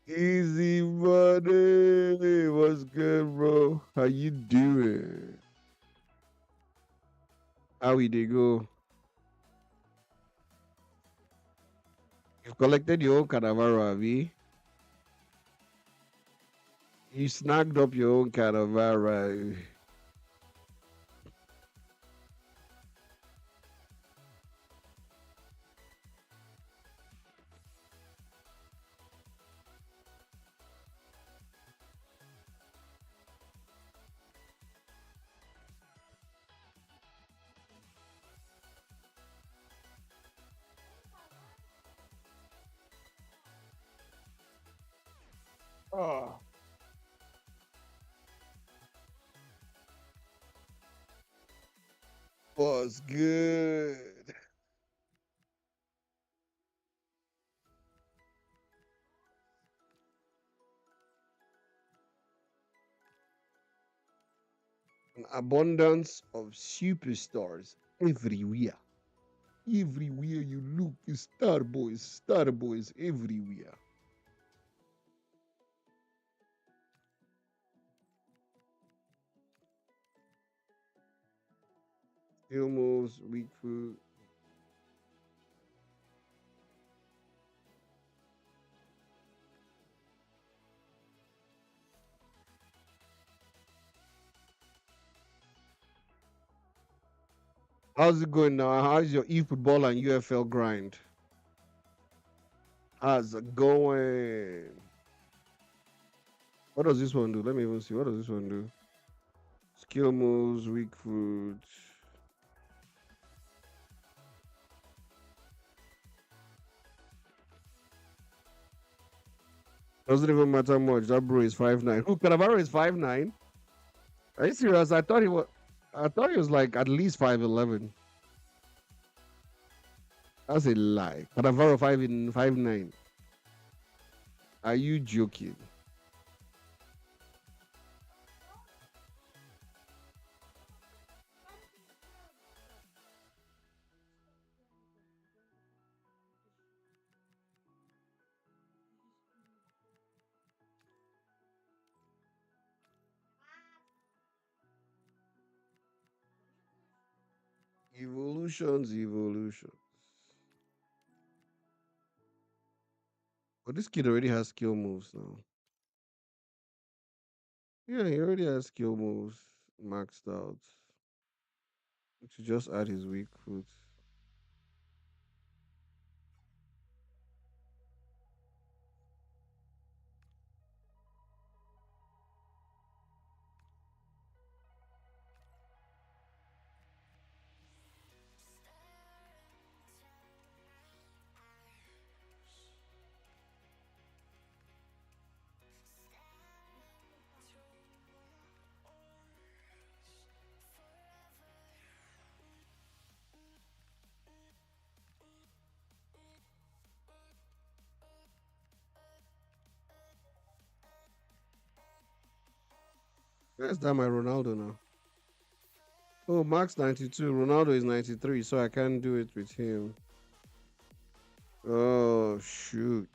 Easy Money. What's good, bro? How you doing? How we dey go? You've collected your own Cannavaro, Avi. You snagged up your own Cannavaro. Oh. Was good. An abundance of superstars everywhere. Everywhere you look, is star boys everywhere. Skill moves, weak foot. How's it going now? How's your eFootball and UFL grind? How's it going? What does this one do? Let me even see. What does this one do? Skill moves, weak foot. Doesn't even matter much. That bro is 5'9". Who Cannavaro is 5'9"? Are you serious? I thought he was like at least 5'11". That's a lie. Cannavaro 5'9". Are you joking? Evolutions. But this kid already has skill moves now. Yeah, he already has skill moves maxed out. To just add his weak foot. Where's that my Ronaldo now? Oh, Max 92. Ronaldo is 93, so I can't do it with him. Oh, shoot.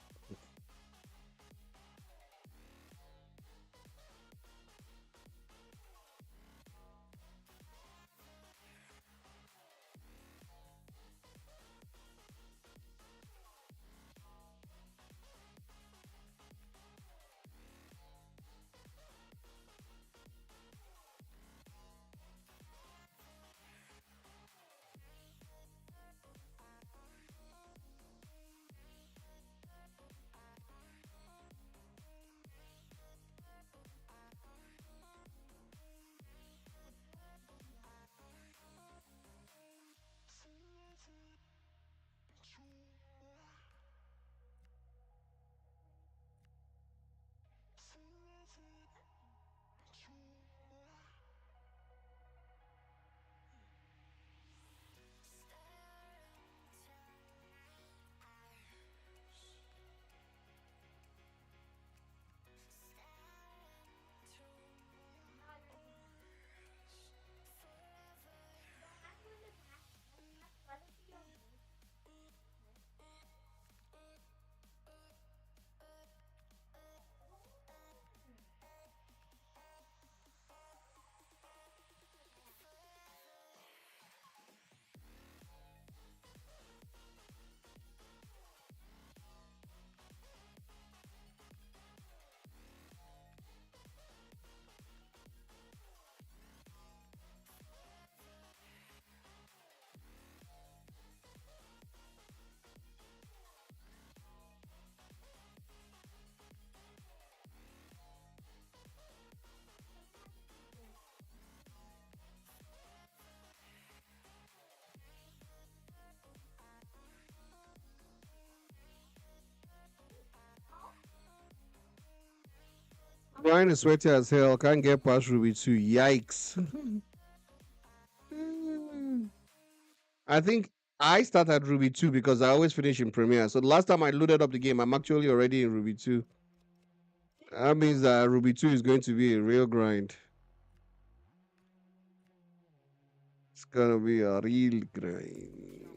Brian is sweaty as hell. Can't get past Ruby 2. Yikes. I think I started Ruby 2 because I always finish in Premiere. So the last time I loaded up the game, I'm actually already in Ruby 2. That means that Ruby 2 is going to be a real grind. It's gonna be a real grind.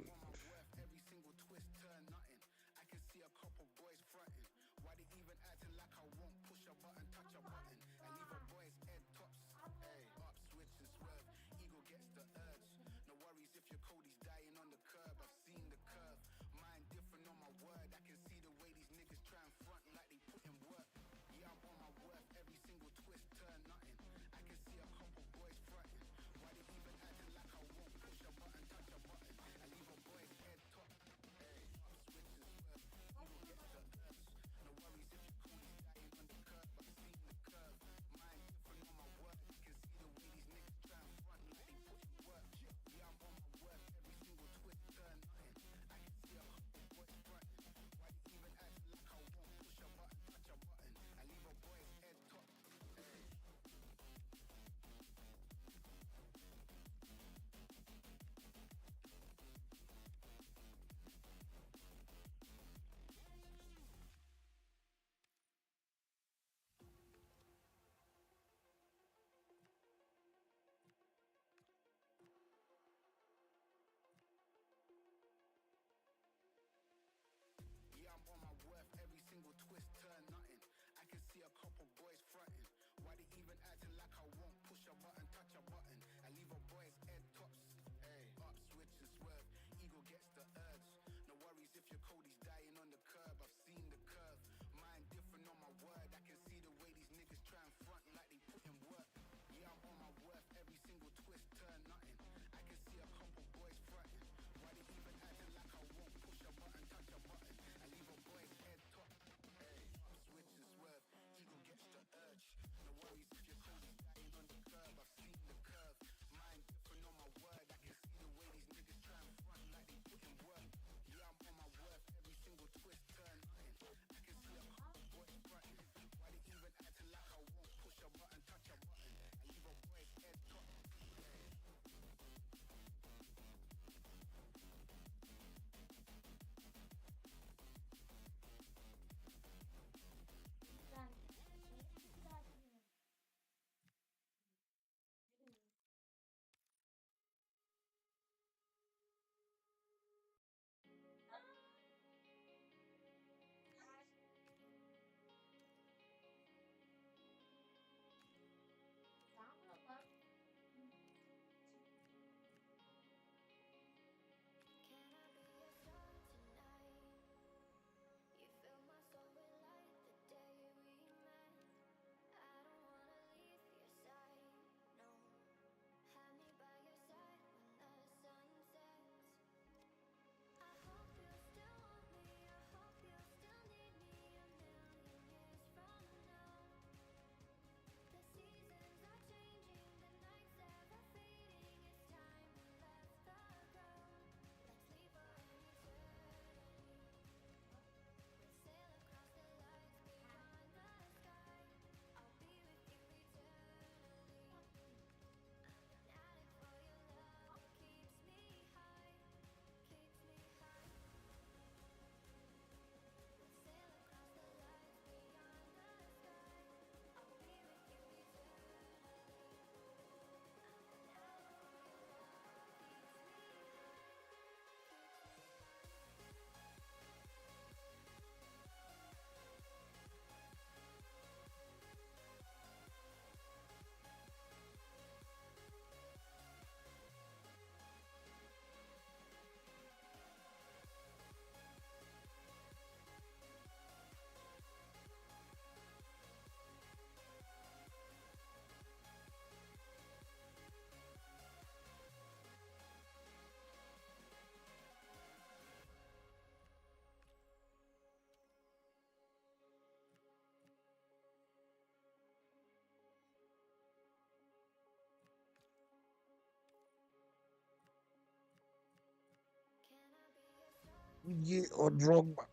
Didier or Drogba?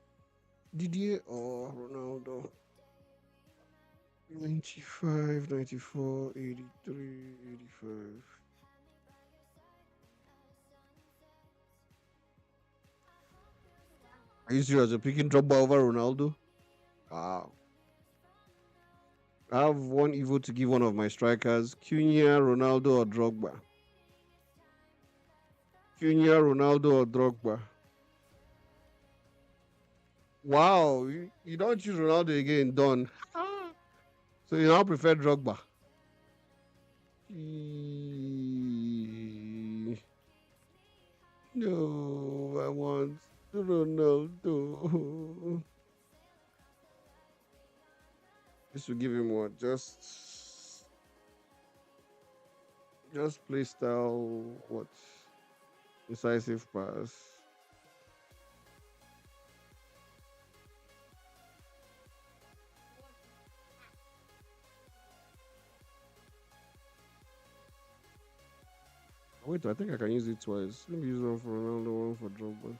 Didier or Ronaldo? 95, 94, 83, 85. Are you serious? You're picking Drogba over Ronaldo? Wow. I have one evil to give one of my strikers. Cunha, Ronaldo, or Drogba. Cunha, Ronaldo, or Drogba. Wow, you don't choose Ronaldo again, done. So you now prefer Drogba. No, I want Ronaldo. This will give him what? Just play style, what? Decisive pass. Wait, I think I can use it twice. Let me use one for Ronaldo, one for Drogba.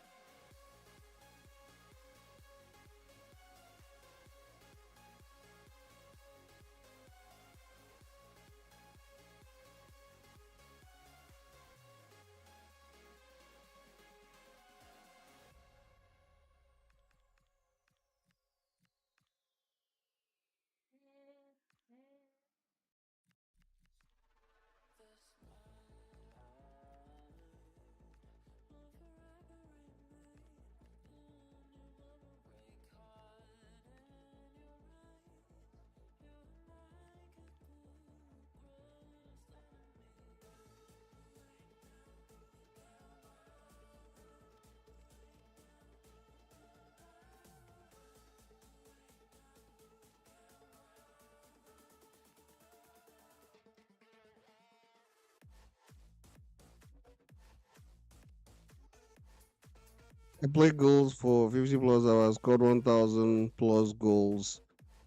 I played goals for 50 plus hours, scored 1,000 plus goals,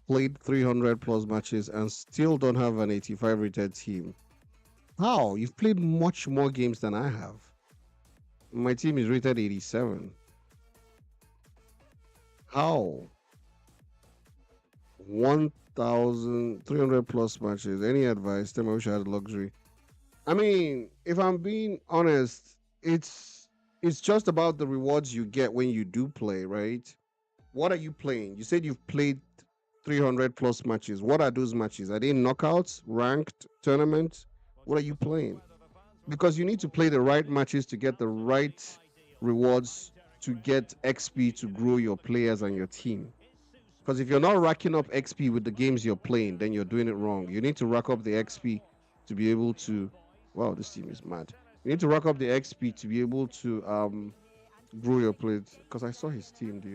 played 300 plus matches, and still don't have an 85 rated team. How? You've played much more games than I have. My team is rated 87. How? 1,300 plus matches. Any advice? Tell me, I wish I had luxury. I mean, if I'm being honest, it's just about the rewards you get when you do play, right? What are you playing? You said you've played 300 plus matches. What are those matches? Are they knockouts, ranked, tournaments? What are you playing? Because you need to play the right matches to get the right rewards to get XP to grow your players and your team. Because if you're not racking up XP with the games you're playing, then you're doing it wrong. You need to rack up the XP to be able to. Wow, this team is mad. You need to rack up the XP to be able to grow your players. Because I saw his team, he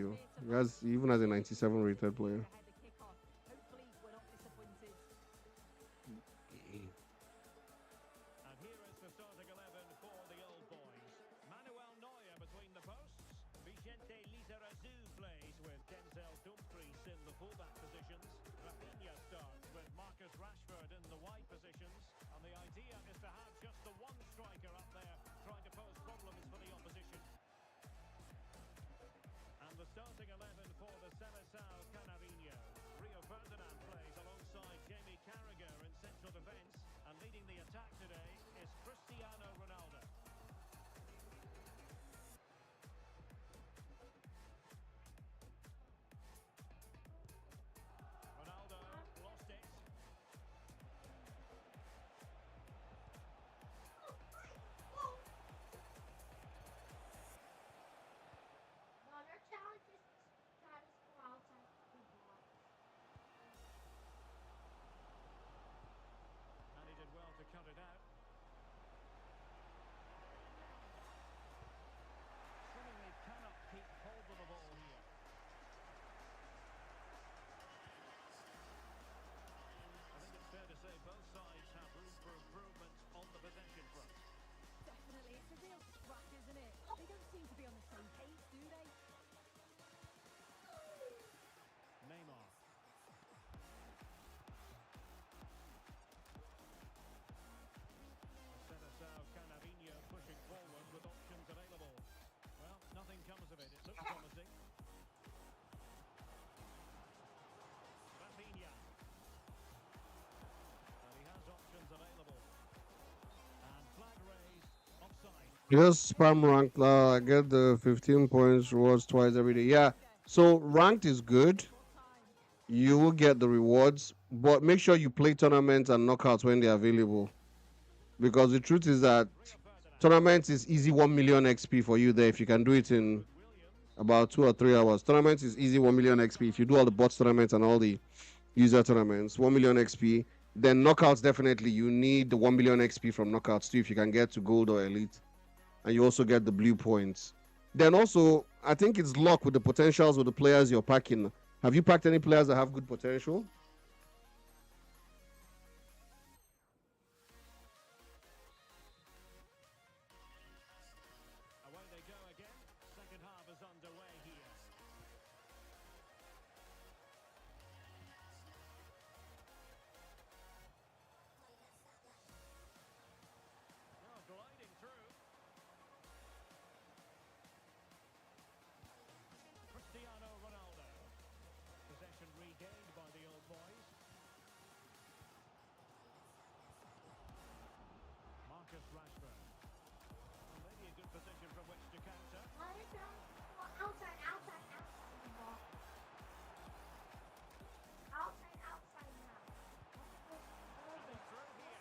even has a 97 rated player. Starting 11 for the Seleção Canarinho. Rio Ferdinand plays alongside Jamie Carragher in central defence, and leading the attack today is Cristiano Ronaldo. Ronaldo lost it. Just spam ranked. I get the 15 points rewards twice every day. Yeah. So ranked is good. You will get the rewards, but make sure you play tournaments and knockouts when they're available. Because the truth is that tournaments is easy 1 million XP for you there if you can do it in about 2 or 3 hours. Tournaments is easy 1 million XP if you do all the bots tournaments and all the user tournaments. 1 million XP. Then knockouts, definitely you need the 1 million XP from knockouts too if you can get to gold or elite, and you also get the blue points. Then also, I think it's luck with the potentials with the players you're packing. Have you packed any players that have good potential? Away they go again. Second half is underway here. Now gliding through. Cristiano Ronaldo. Possession regained by the old boys. Marcus Rashford. Well, maybe a good position from which to counter. Outside, outside, outside the ball. Outside, outside now. Coming through here.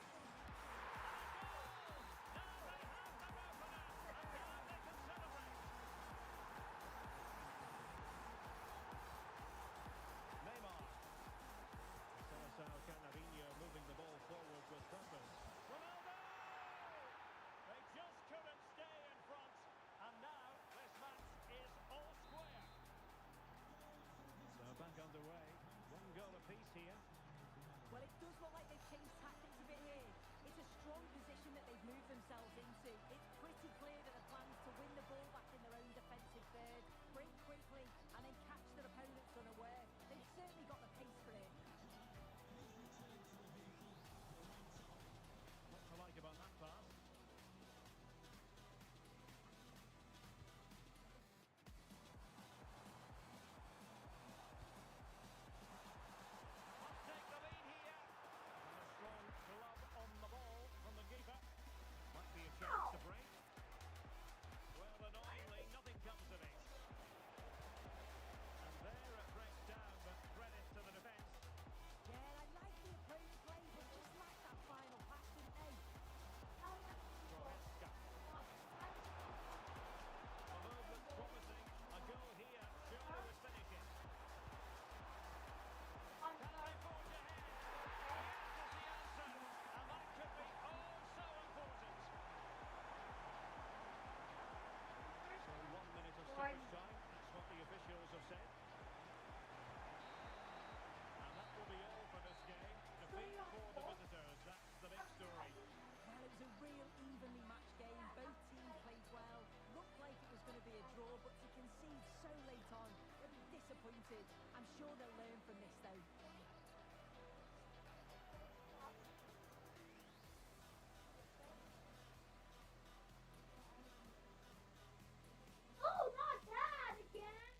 Neymar. Seleção Canarinho moving the ball forward with purpose. Ronaldo! They just couldn't stay in front. And now this match is all square. So back underway. One goal apiece here. Well, it does look like they've changed tactics a bit here. It's a strong position that they've moved themselves into. It's pretty clear that the plan is to win the ball back in their own defensive third, break quickly, and then catch their opponents unaware. They've certainly got the pace for it. What to like about that pass? Must take the lead here. And a strong glove on the ball from the keeper. Might be a chance to break. Well, annoyingly, nothing comes of it. And there it breaks down, but credit to the defence. Yeah, I like the approach play, but just like that final pass, didn't they? Torres. A movement promising. A goal here. Surely would finish it. Can they forge ahead? Yes is the answer. And that could be oh so important. So 1 minute of stoppage time. That's what the officials have said. And that will be all for this game. Defeat for the visitors. That's the big story. Well, it was a real evenly matched game. Both teams played well. Looked like it was going to be a draw, but to concede so late on, they'll be disappointed. I'm sure they'll learn from this, though. Oh, not that again.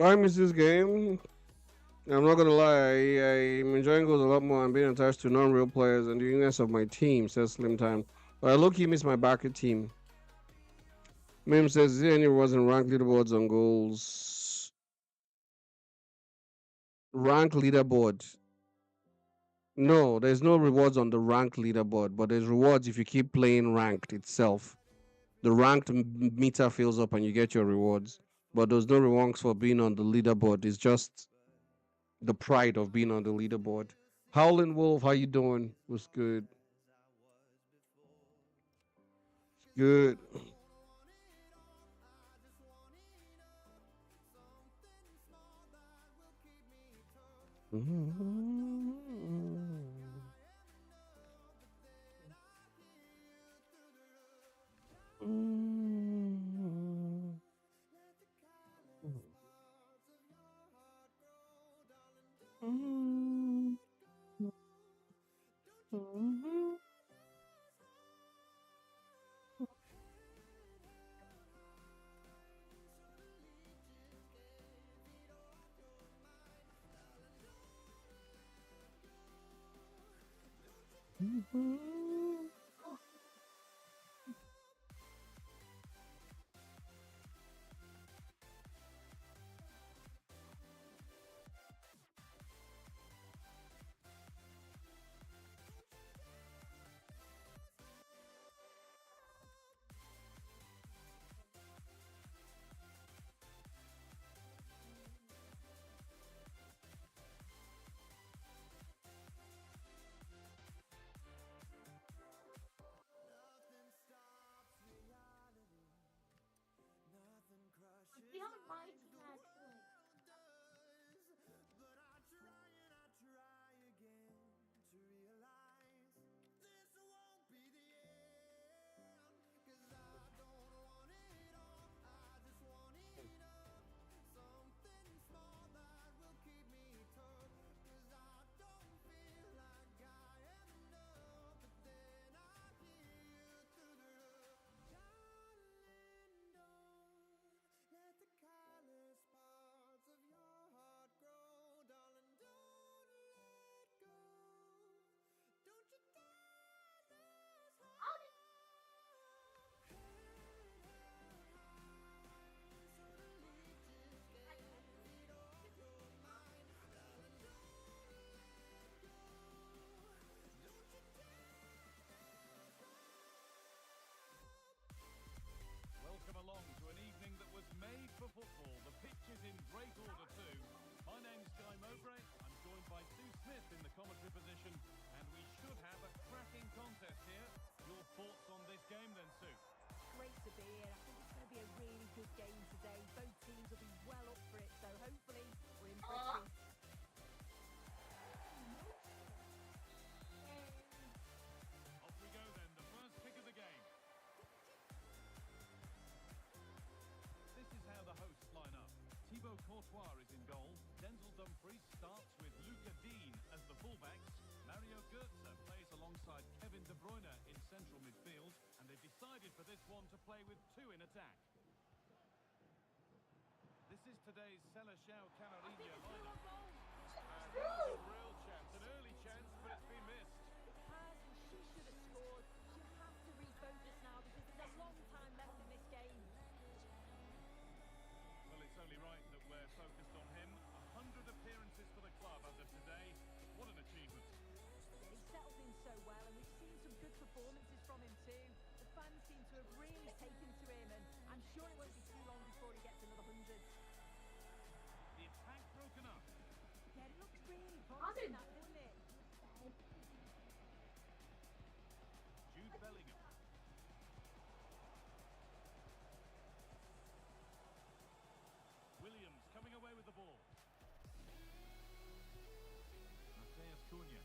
I miss this game. I'm not gonna lie, I'm enjoying goals a lot more. I'm being attached to non-real players and the uniqueness of my team, says Slim Time. But I low-key miss my backer team. Mim says, is there any rewards in rank leaderboards on goals? Rank leaderboard. No, there's no rewards on the rank leaderboard, but there's rewards if you keep playing ranked itself. The ranked meter fills up and you get your rewards. But there's no rewards for being on the leaderboard. It's just the pride of being on the leaderboard. Howlin' Wolf, how you doing? What's good? Good. See how my team actually. Welcome along to an evening that was made for football. The pitch is in great order too. My name's Guy Mowbray. I'm joined by Sue Smith in the commentary position, and we should have a cracking contest here. Your thoughts on this game then, Sue? Great to be here. I think it's going to be a really good game today. Both teams will be well up for it, so hopefully we're in for a treat. Off we go then, the first pick of the game. This is how the hosts line up. Thibaut Courtois is in goal. Denzel Dumfries starts with Luca Dean as the fullbacks. Mario Götze plays alongside Kevin De Bruyne in central midfield, and they've decided for this one to play with two in attack. This is today's Seleção Canarinha lineup. And that's a real chance, an early chance, but it's been missed. It has, and she should have scored. She'll have to refocus now because there's a long time left in this game. Well, it's only right that we're focused on him. 100 appearances for the club as of today. What an achievement. He settled in so well, and we've seen some good performances from him too. The fans seem to have really taken to him, and I'm sure it won't be too long before he gets another 100. The attack broken up. Yeah, it looks really promising, that, doesn't it? Jude Bellingham. Williams coming away with the ball. Mateus Cunha.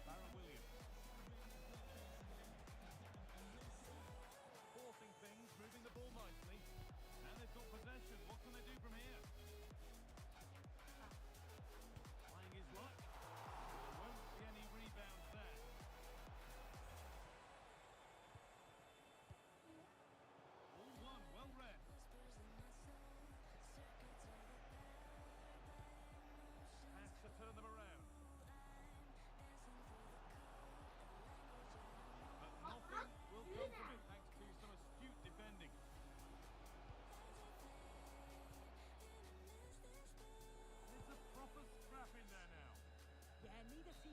Barron Williams. Forcing things, moving the ball nicely. And they've got possession. What can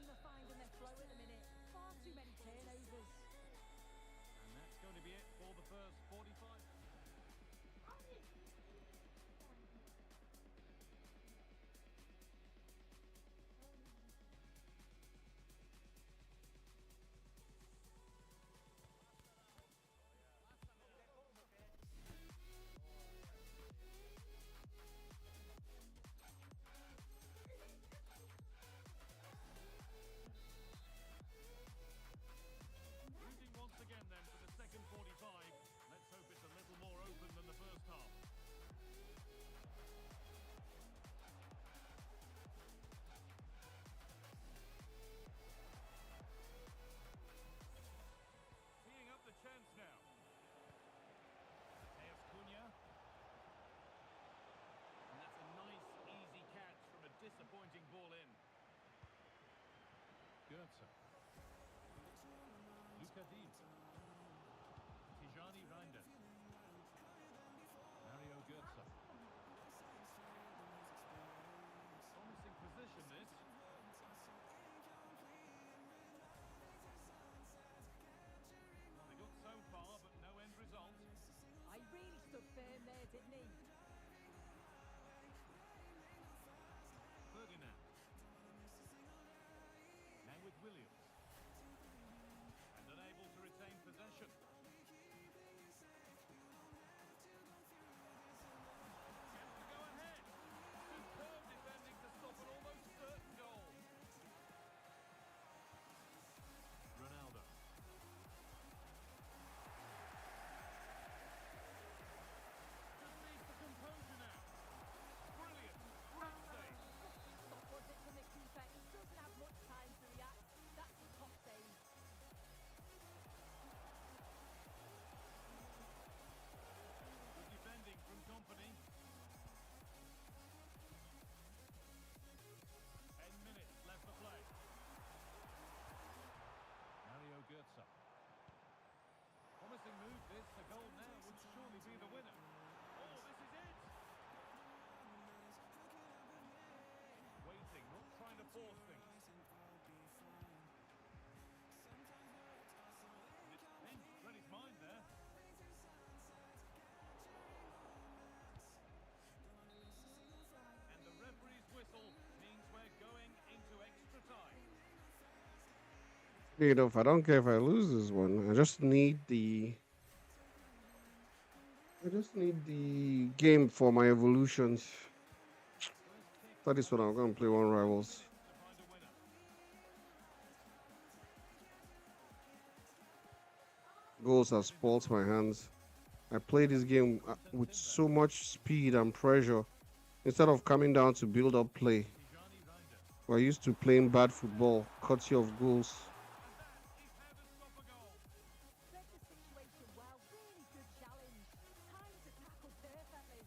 are finding their flow at the minute. Far too many turnovers. And that's going to be it for the first 45. Moving once again then for the second 45. Let's hope it's a little more open than the first half. Teeing up the chance now. There's Cunha. And that's a nice, easy catch from a disappointing ball in. Goetze. Luka Dean. Tijani Reinders. Mario Goetze. Promising position this. They got so far, but no end result. I really stood firm there, didn't he? Ferdinand. Now with Williams. And unable to retain possession. Gets to go ahead. Superb defending to stop an almost certain goal. Ronaldo. Just needs the composure now. Brilliant. Great save. Stop was it from the keeper. He doesn't have much time to react. That's a top save. Good defending from company. 10 minutes left to play. Mario Goetze. Promising move this. The goal now would surely be the winner. Oh, this is it. Waiting, not trying to force things. It's read his mind there. And the referee's whistle means we're going into extra time. You know, if I don't care if I lose this one, I just need the game for my evolutions. That is what I'm gonna play one rivals. Goals have spoilt my hands. I play this game with so much speed and pressure instead of coming down to build up play. We're used to playing bad football, courtesy of goals. Read the situation well. Really good challenge. Time to tackle perfectly.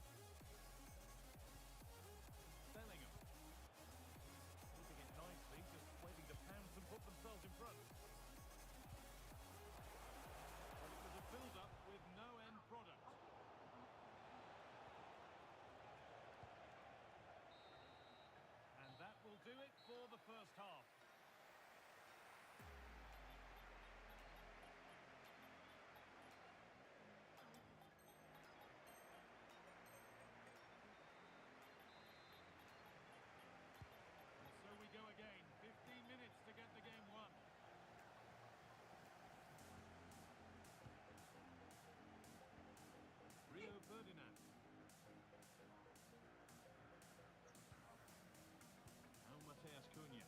Bellingham. Keeping it nicely, just waiting to pounce and put themselves in front. But it was a build-up with no end product. And that will do it for the first half. And so we go again. 15 minutes to get the game won. Rio Ferdinand. Now Mateus Cunha.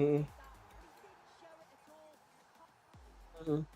Mm-mm. Mm-mm.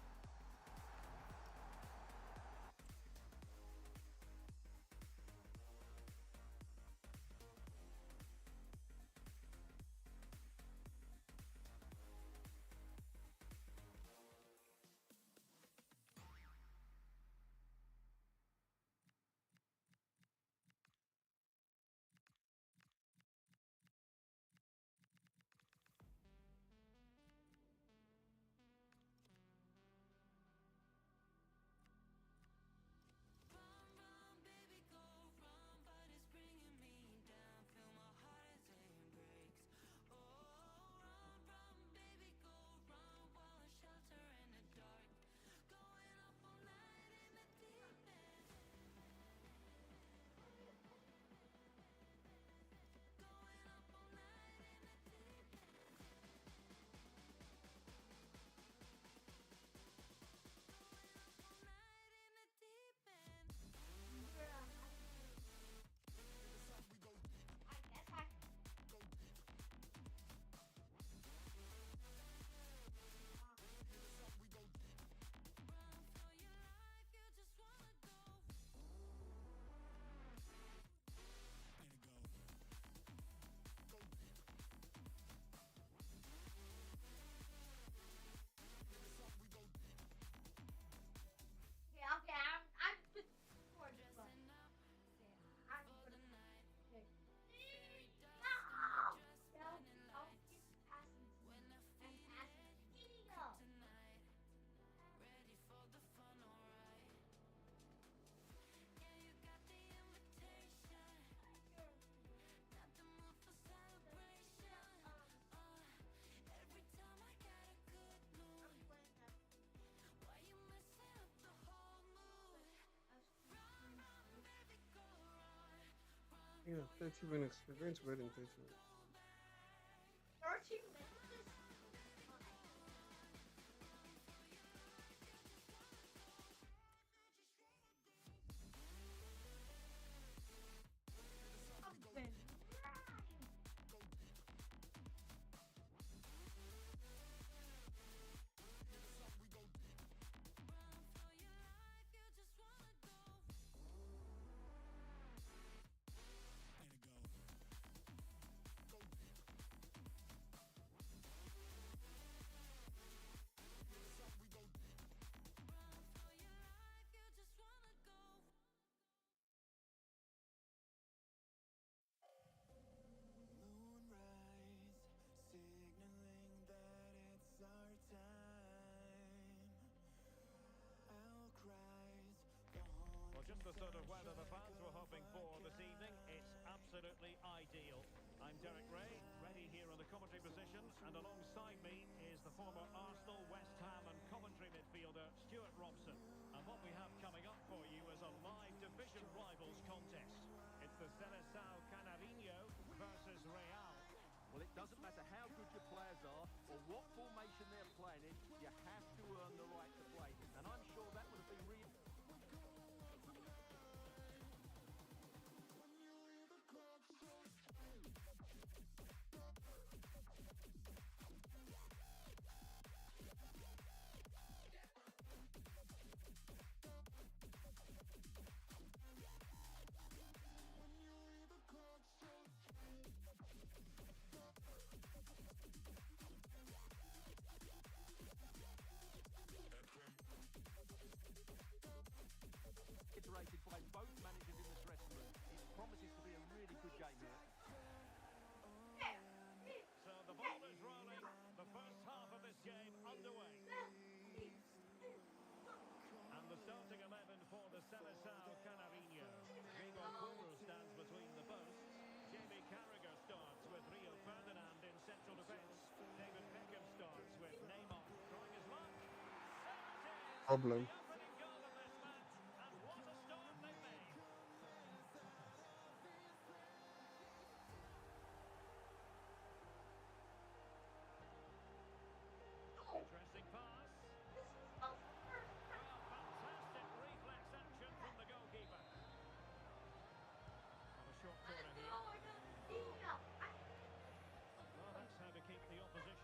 Yeah, 30 minutes. We're going to bed in 30 minutes. 30 minutes? Well, just the sort of weather the fans were hoping for this evening. It's absolutely ideal. I'm Derek Ray, ready here in the commentary position, and alongside me is the former Arsenal, West Ham and Coventry midfielder Stuart Robson. And what we have coming up for you is a live division rivals contest. It's the Seleção Canarinho versus Real. Well, it doesn't matter how good your players are or what formation they're playing in, you have to earn the right to play. And I'm sure that would have been really... iterated by both managers in the dressing room. It promises to be a really good game here. So the ball is rolling. The first half of this game underway. And the starting 11 for the Seleção Canarinho. Diogo Costa stands between the posts. Jamie Carragher starts with Rio Ferdinand in central defence. David Beckham starts with Neymar trying his luck. Problem. Interesting pass. Well, fantastic reflex action from the goalkeeper. On a short corner here. Well, that's how to keep the opposition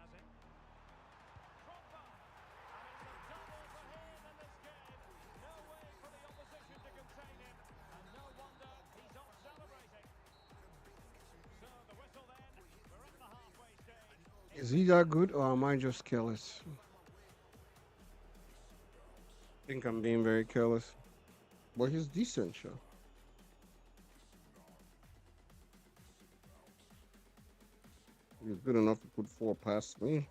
has it. Drogba. And it's a double for him in this game. No way for the opposition to contain him. And no wonder he's off celebrating. So the whistle then. We're at the halfway stage. Is he that good or am I just careless? I think I'm being very careless. But he's decent, sure. He's good enough to put 4 past me.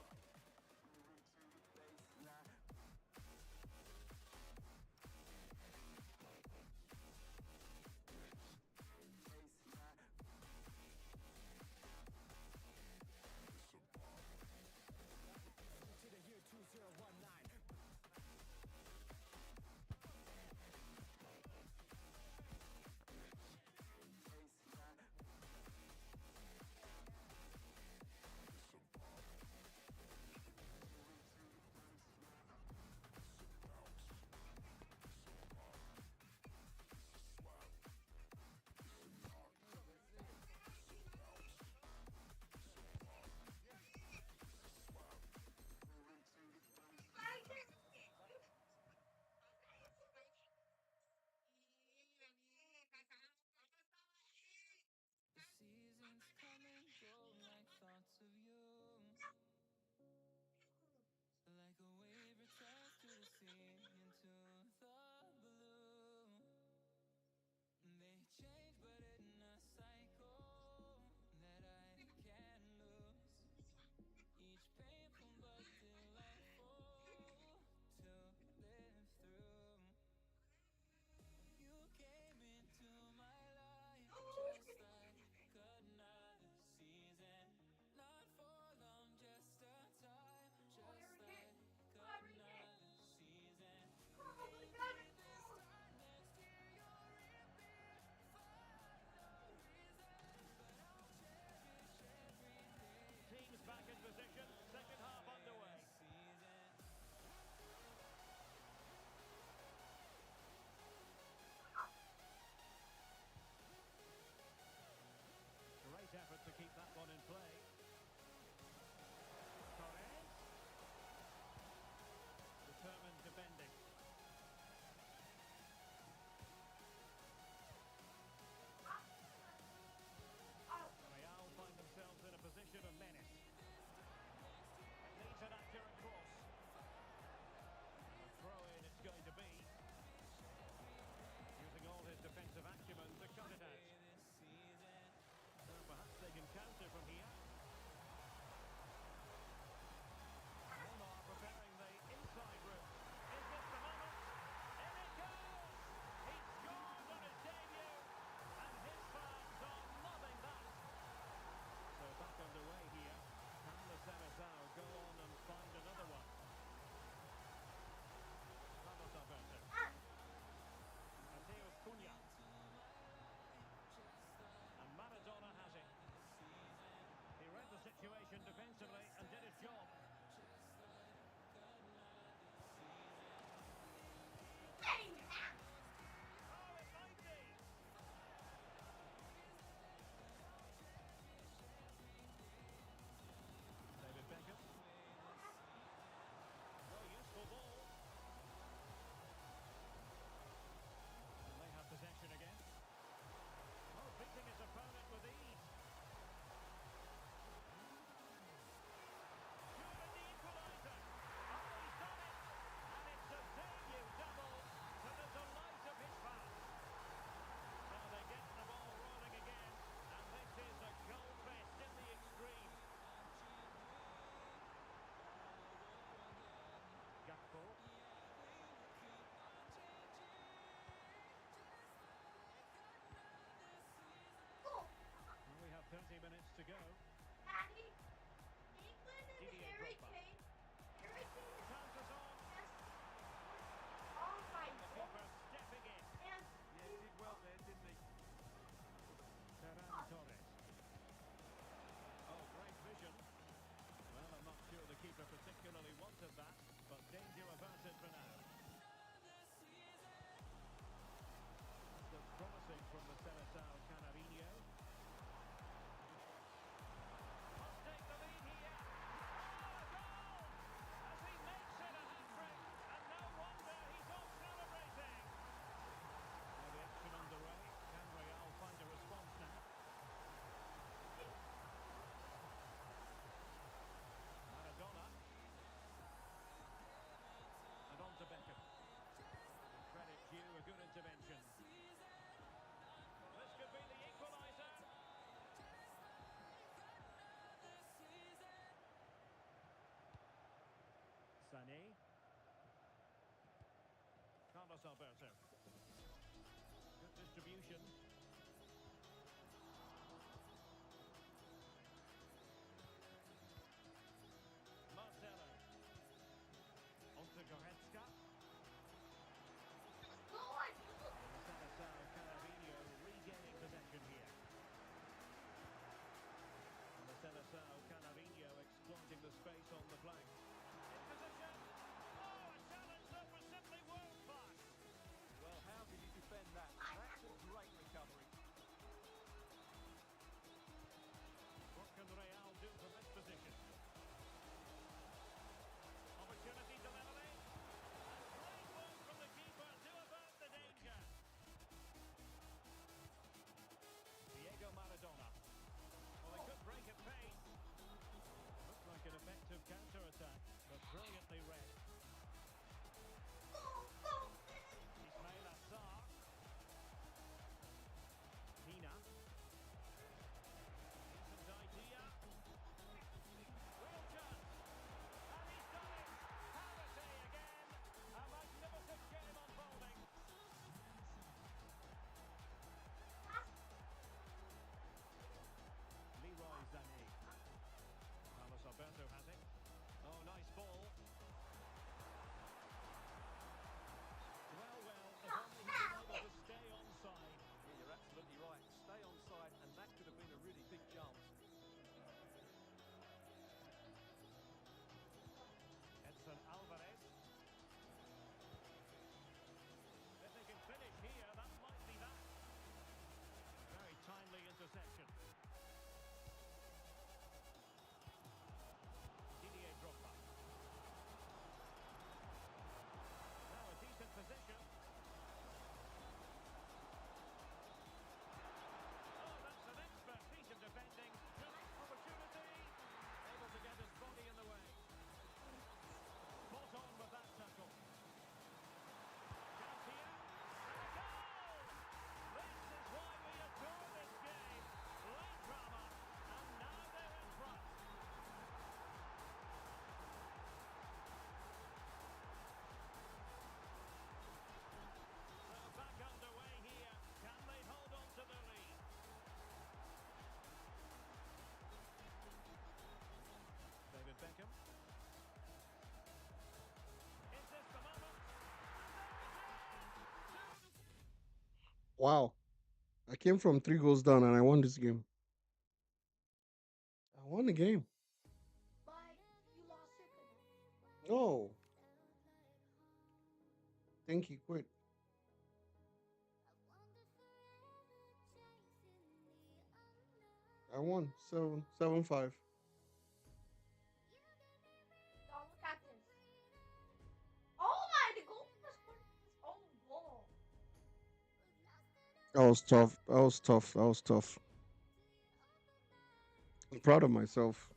Carlos Alberto. Good distribution. Marcelo. Onto Goretzka. Calavinho regaining possession here. Calavinho exploiting the space on the flank. In position. Oh, a challenge that was simply world class. Well, how did you defend that? That's a great recovery. What can Real do from this position? Opportunity to level it. Great work from the keeper to avert the danger. Diego Maradona. Well, a good break at pace. Looked like an effective counter-attack, but brilliantly read. Ismail Assar. Pina. Decent idea. Real chance. And he's done it. Penalty again. A magnificent game unfolding. Leroy Sané. Carlos Alberto has it. Oh, nice ball. Well, if only he'd been able to stay onside. Yeah, you're absolutely right. Stay onside, and that could have been a really big chance. Edson Alvarez. If they can finish here, that might be that. Very timely interception. Didier Drogba. Now a decent position. Oh, that's an expert piece of defending. Good opportunity. Able to get his body in the way. Spot on with that tackle. Chance here. And a goal! This is why we adore this game. Late drama. And now they're in front. So back underway here. Can they hold on to the lead? David Beckham. Is this the moment? Wow. I came from 3 goals down and I won this game. I won the game. But you lost your connect. No. Think he quit. I won 7-5. Don't look at this. Oh my, the goalkeeper scored his own goal. That was tough. That was tough. That was tough. I'm proud of myself.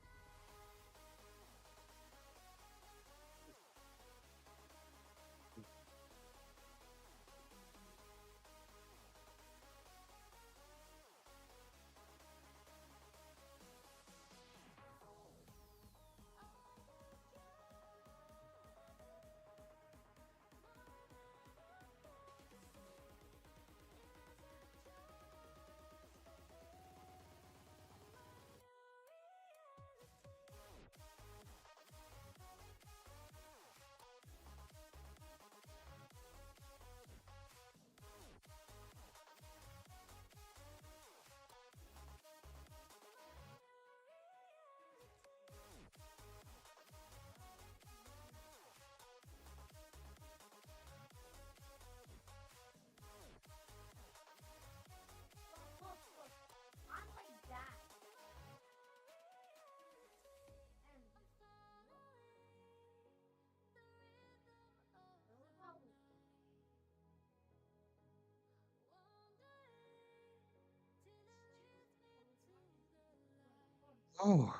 Oh,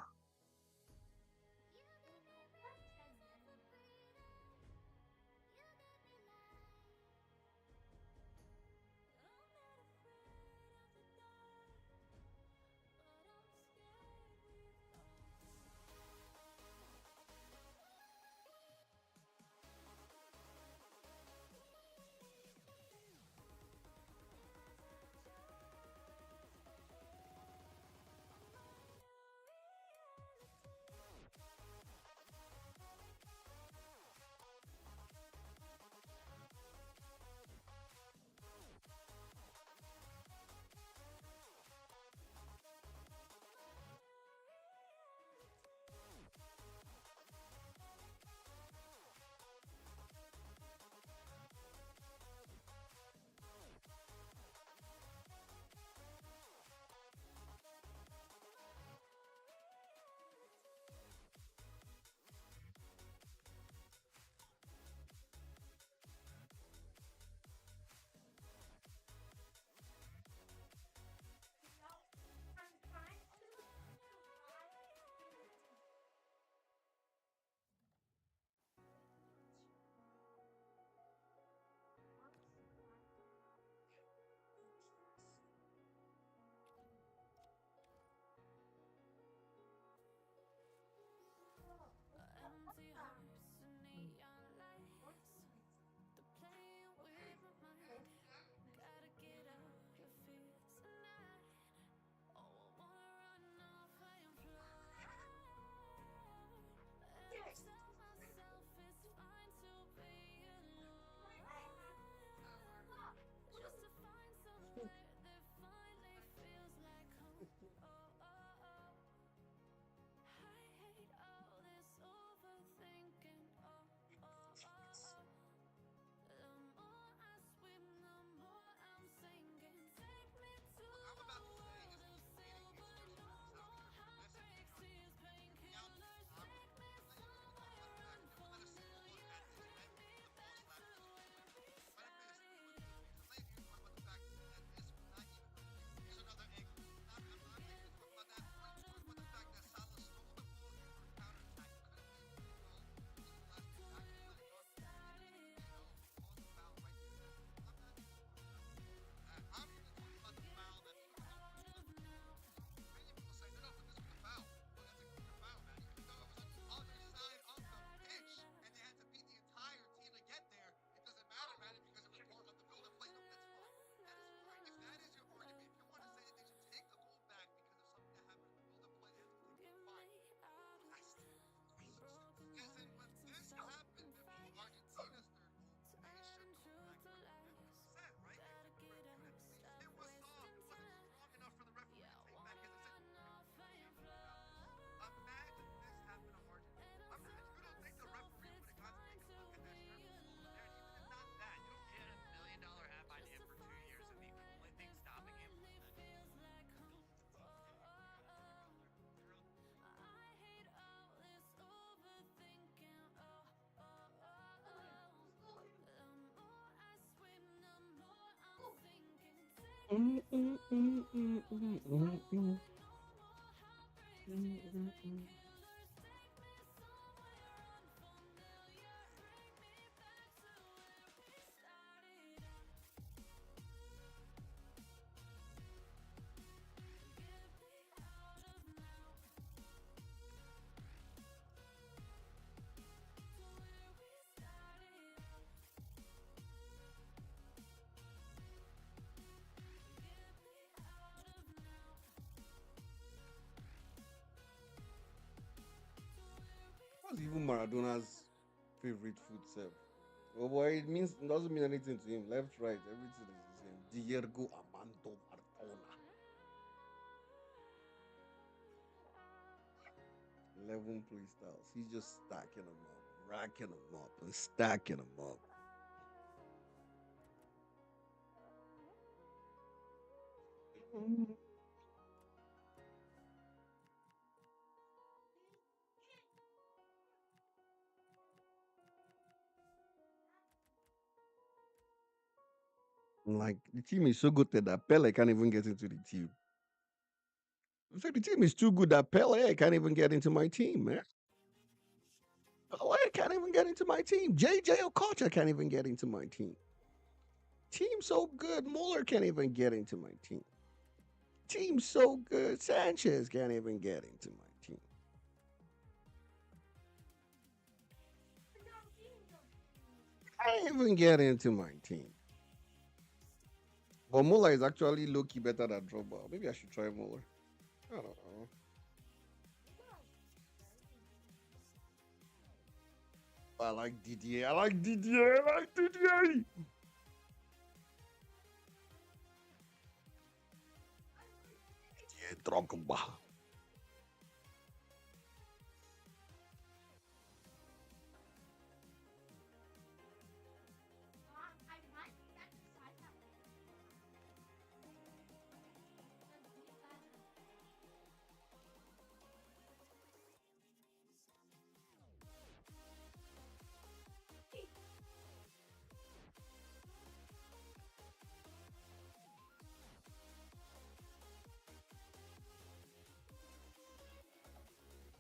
What's even Maradona's favorite food, Seb? Oh boy, it doesn't mean anything to him. Left, right, everything is the same. Diego Armando Maradona. 11 play styles. He's just stacking them up, racking them up, and stacking them up. Like the team is so good that Pele can't even get into the team. So the team is too good that Pele can't even get into my team, man. Pele can't even get into my team. JJ Okocha can't even get into my team. Team so good, Muller can't even get into my team. Team so good, Sanchez can't even get into my team. Can't even get into my team. But Muller is actually low-key better than Drogba. Maybe I should try Muller. I don't know. I like Didier. I like Didier. I like Didier. Didier Drogba.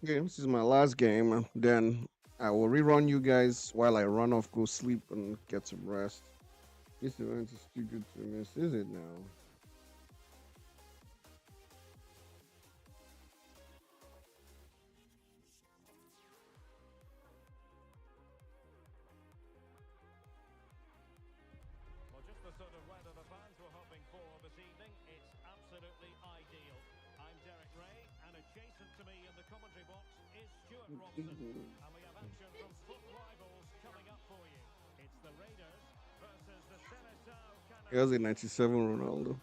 Okay, this is my last game. Then I will rerun you guys while I run off, go sleep, and get some rest. This event is too good to miss, is it now? Well, just the sort of weather the fans were hoping for this evening. It's absolutely ideal. I'm Derek Ray, and adjacent to me in the commentary box is Stuart Robson. And we have action from foot rivals coming up for you. It's the Raiders versus the Seleção Canaria. Here's a 97 Ronaldo.